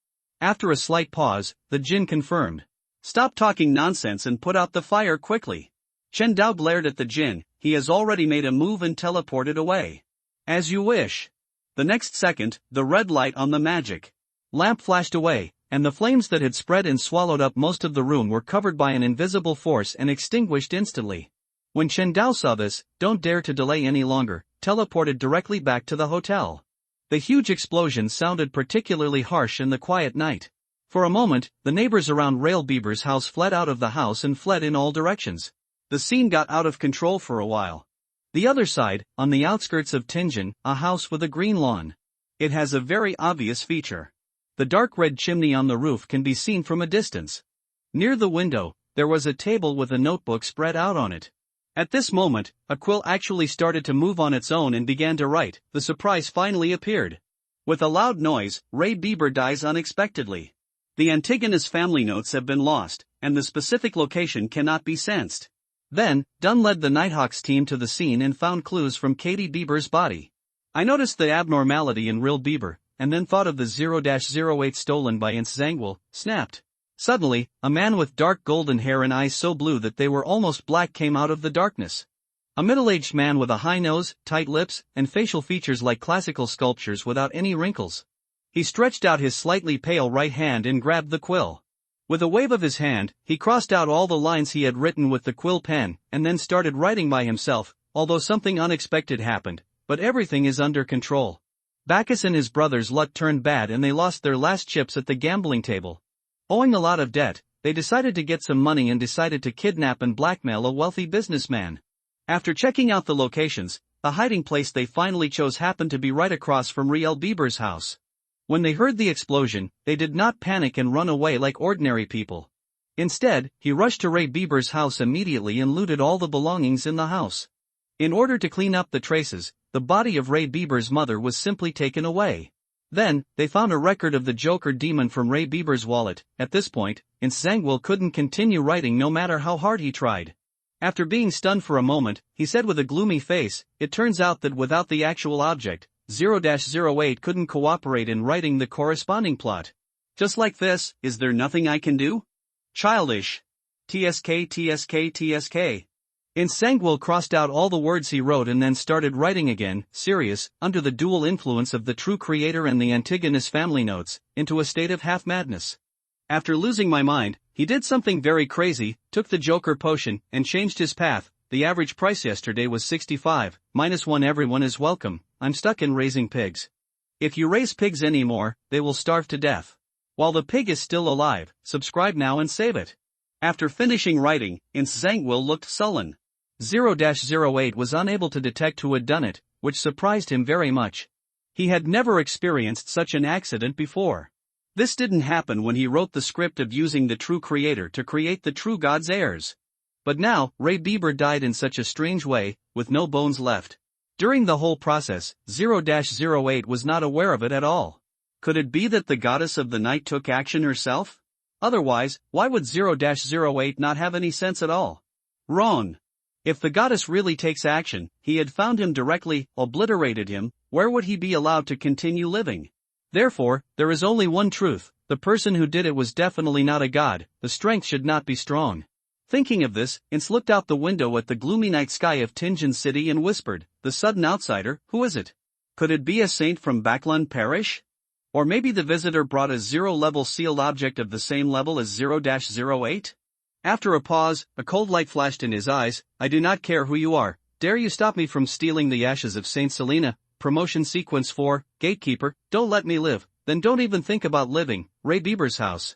Speaker 2: After a slight pause, the Jinn confirmed. Stop talking nonsense and put out the fire quickly. Chen Dao glared at the Jinn, he has already made a move and teleported away. As you wish. The next second, the red light on the magic lamp flashed away, and the flames that had spread and swallowed up most of the room were covered by an invisible force and extinguished instantly. When Chen Dao saw this, don't dare to delay any longer, teleported directly back to the hotel. The huge explosion sounded particularly harsh in the quiet night. For a moment, the neighbors around Ray Bieber's house fled out of the house and fled in all directions. The scene got out of control for a while. The other side, on the outskirts of Tingen, a house with a green lawn. It has a very obvious feature. The dark red chimney on the roof can be seen from a distance. Near the window, there was a table with a notebook spread out on it. At this moment, a quill actually started to move on its own and began to write. The surprise finally appeared. With a loud noise, Ray Bieber dies unexpectedly. The Antigonus family notes have been lost, and the specific location cannot be sensed. Then, Dunn led the Nighthawks team to the scene and found clues from Katie Bieber's body. I noticed the abnormality in Ray Bieber, and then thought of the 0-08 stolen by Ince Zangwil, snapped. Suddenly, a man with dark golden hair and eyes so blue that they were almost black came out of the darkness. A middle-aged man with a high nose, tight lips, and facial features like classical sculptures without any wrinkles. He stretched out his slightly pale right hand and grabbed the quill. With a wave of his hand, he crossed out all the lines he had written with the quill pen, and then started writing by himself, although something unexpected happened, but everything is under control. Bacchus and his brothers' luck turned bad and they lost their last chips at the gambling table. Owing a lot of debt, they decided to get some money and decided to kidnap and blackmail a wealthy businessman. After checking out the locations, the hiding place they finally chose happened to be right across from Ray Bieber's house. When they heard the explosion, they did not panic and run away like ordinary people. Instead, he rushed to Ray Bieber's house immediately and looted all the belongings in the house. In order to clean up the traces, the body of Ray Bieber's mother was simply taken away. Then, they found a record of the Joker demon from Ray Bieber's wallet. At this point, Ince Zangwil couldn't continue writing no matter how hard he tried. After being stunned for a moment, he said with a gloomy face, "It turns out that without the actual object, 0-08 couldn't cooperate in writing the corresponding plot. Just like this, is there nothing I can do? Childish. TSK TSK TSK. Insangwil crossed out all the words he wrote and then started writing again, serious, under the dual influence of the true creator and the Antigonus family notes, into a state of half-madness. After losing my mind, he did something very crazy, took the Joker potion, and changed his path. The average price yesterday was 65, -1 everyone is welcome, I'm stuck in raising pigs. If you raise pigs anymore, they will starve to death. While the pig is still alive, subscribe now and save it." After finishing writing, Insangwil looked sullen. 0-08 was unable to detect who had done it, which surprised him very much. He had never experienced such an accident before. This didn't happen when he wrote the script of using the true creator to create the true God's heirs. But now, Ray Bieber died in such a strange way, with no bones left. During the whole process, 0-08 was not aware of it at all. Could it be that the goddess of the night took action herself? Otherwise, why would 0-08 not have any sense at all? Wrong. If the goddess really takes action, he had found him directly, obliterated him, where would he be allowed to continue living? Therefore, there is only one truth, the person who did it was definitely not a god, the strength should not be strong. Thinking of this, Ince looked out the window at the gloomy night sky of Tingen City and whispered, "The sudden outsider, who is it? Could it be a saint from Backlund Parish? Or maybe the visitor brought a zero-level sealed object of the same level as 0-08? After a pause, a cold light flashed in his eyes. "I do not care who you are. Dare you stop me from stealing the ashes of Saint Selena? Promotion sequence 4, Gatekeeper, don't let me live, then don't even think about living, Ray Bieber's house."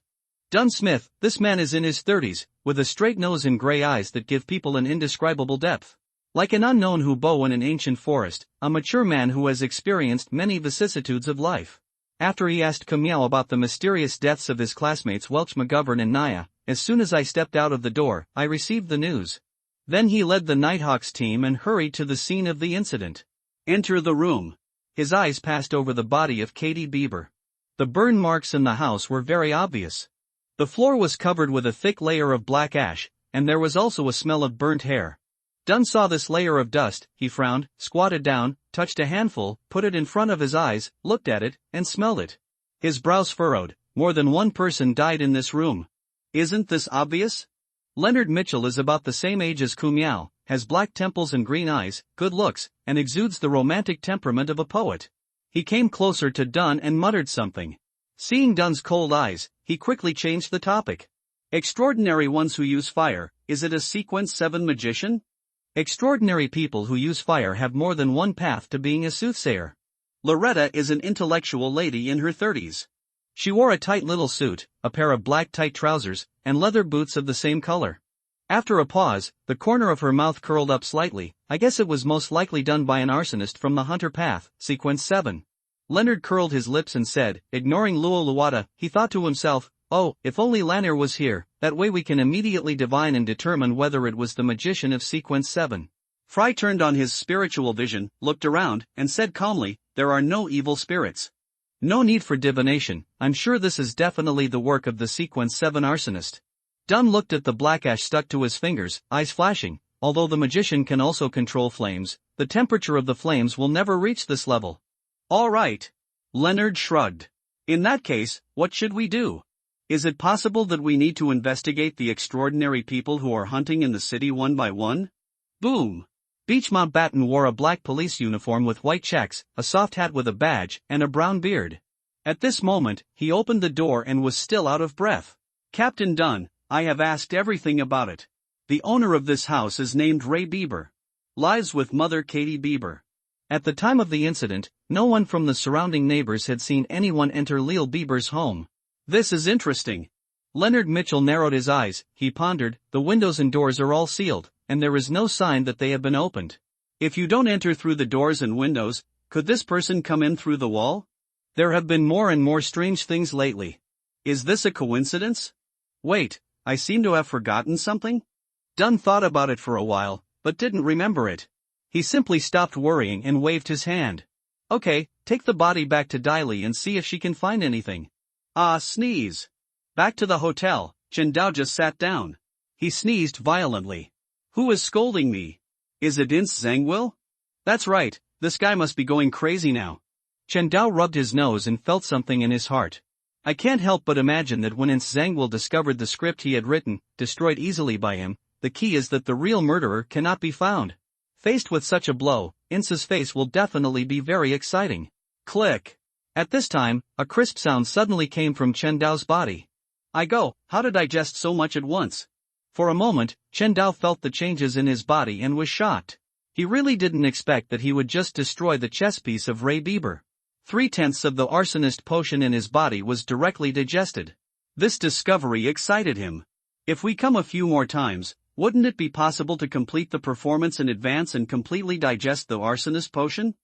Speaker 2: Dunn Smith, this man is in his 30s, with a straight nose and gray eyes that give people an indescribable depth. Like an unknown hobo in an ancient forest, a mature man who has experienced many vicissitudes of life. After he asked Kumiao about the mysterious deaths of his classmates Welch McGovern and Naya, as soon as I stepped out of the door, I received the news. Then he led the Nighthawks team and hurried to the scene of the incident. Enter the room. His eyes passed over the body of Katie Bieber. The burn marks in the house were very obvious. The floor was covered with a thick layer of black ash, and there was also a smell of burnt hair. Dunn saw this layer of dust, he frowned, squatted down, touched a handful, put it in front of his eyes, looked at it, and smelled it. His brows furrowed. More than one person died in this room. Isn't this obvious? Leonard Mitchell is about the same age as Kumiao, has black temples and green eyes, good looks, and exudes the romantic temperament of a poet. He came closer to Dunn and muttered something. Seeing Dunn's cold eyes, he quickly changed the topic. Extraordinary ones who use fire, is it a sequence 7 magician? Extraordinary people who use fire have more than one path to being a soothsayer. Loretta is an intellectual lady in her 30s. She wore a tight little suit, a pair of black tight trousers, and leather boots of the same color. After a pause, the corner of her mouth curled up slightly. I guess it was most likely done by an arsonist from the Hunter Path, sequence 7. Leonard curled his lips and said, ignoring Luoluwata, he thought to himself, "Oh, if only Lanier was here, that way we can immediately divine and determine whether it was the magician of sequence 7. Fry turned on his spiritual vision, looked around, and said calmly, "There are no evil spirits. No need for divination, I'm sure this is definitely the work of the sequence 7 arsonist." Dunn looked at the black ash stuck to his fingers, eyes flashing. Although the magician can also control flames, the temperature of the flames will never reach this level. All right. Leonard shrugged. In that case, what should we do? Is it possible that we need to investigate the extraordinary people who are hunting in the city one by one? Boom. Beach Mountbatten wore a black police uniform with white checks, a soft hat with a badge, and a brown beard. At this moment, he opened the door and was still out of breath. "Captain Dunn, I have asked everything about it. The owner of this house is named Ray Bieber. Lives with Mother Katie Bieber." At the time of the incident, no one from the surrounding neighbors had seen anyone enter Lil Bieber's home. This is interesting. Leonard Mitchell narrowed his eyes. He pondered, the windows and doors are all sealed, and there is no sign that they have been opened. If you don't enter through the doors and windows, could this person come in through the wall? There have been more and more strange things lately. Is this a coincidence? Wait, I seem to have forgotten something? Dunn thought about it for a while, but didn't remember it. He simply stopped worrying and waved his hand. Okay, take the body back to Diley and see if she can find anything. Ah, sneeze. Back to the hotel, Chen Dao just sat down. He sneezed violently. Who is scolding me? Is it Ince Zangwill? That's right, this guy must be going crazy now.
Speaker 1: Chen Dao rubbed his nose and felt something in his heart. I can't help but imagine that when Ince Zangwill discovered the script he had written, destroyed easily by him, the key is that the real murderer cannot be found. Faced with such a blow, Ince's face will definitely be very exciting. Click. At this time, a crisp sound suddenly came from Chen Dao's body.
Speaker 2: How to digest so much at once?
Speaker 1: For a moment, Chen Dao felt the changes in his body and was shocked. He really didn't expect that he would just destroy the chess piece of Ray Bieber. 3/10 of the arsonist potion in his body was directly digested.
Speaker 2: This discovery excited him. If we come a few more times, wouldn't it be possible to complete the performance in advance and completely digest the arsonist potion?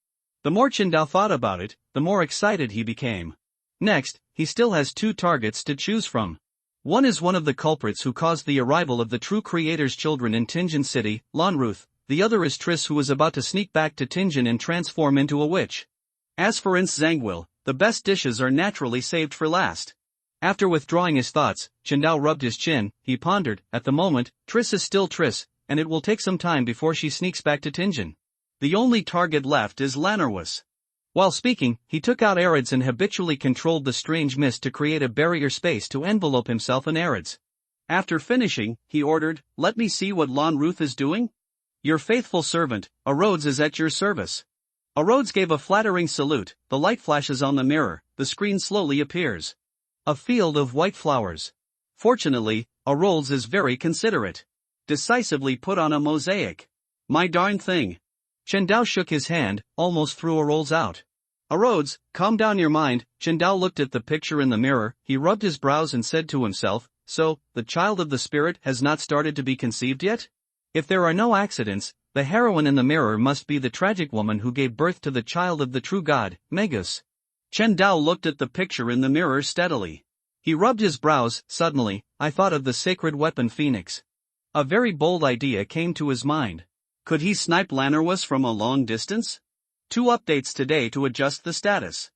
Speaker 1: The more Chen Dao thought about it, the more excited he became. Next, he still has 2 targets to choose from. One is one of the culprits who caused the arrival of the true creator's children in Tinjin City, Lanruth. The other is Triss, who was about to sneak back to Tinjin and transform into a witch.
Speaker 2: As for Ince Zangwill, the best dishes are naturally saved for last.
Speaker 1: After withdrawing his thoughts, Chen Dao rubbed his chin. He pondered, at the moment, Triss is still Triss, and it will take some time before she sneaks back to Tinjin.
Speaker 2: The only target left is Lanarwus.
Speaker 1: While speaking, he took out Arids and habitually controlled the strange mist to create a barrier space to envelope himself in Arids.
Speaker 2: After finishing, he ordered, "Let me see what Lanruth is doing." "Your faithful servant, Arodes, is at your service." Arodes gave a flattering salute. The light flashes on the mirror, the screen slowly appears.
Speaker 1: A field of white flowers.
Speaker 2: Fortunately, Arodes is very considerate. Decisively put on a mosaic. My darn thing.
Speaker 1: Chen Dao shook his hand, almost threw Arodes out.
Speaker 2: Arodes, calm down your mind.
Speaker 1: Chen Dao looked at the picture in the mirror, he rubbed his brows and said to himself, so, the child of the spirit has not started to be conceived yet? If there are no accidents, the heroine in the mirror must be the tragic woman who gave birth to the child of the true god, Magus.
Speaker 2: Chen Dao looked at the picture in the mirror steadily.
Speaker 1: He rubbed his brows. Suddenly, I thought of the sacred weapon Phoenix. A very bold idea came to his mind.
Speaker 2: Could he snipe Lanarwus from a long distance? 2 updates today to adjust the status.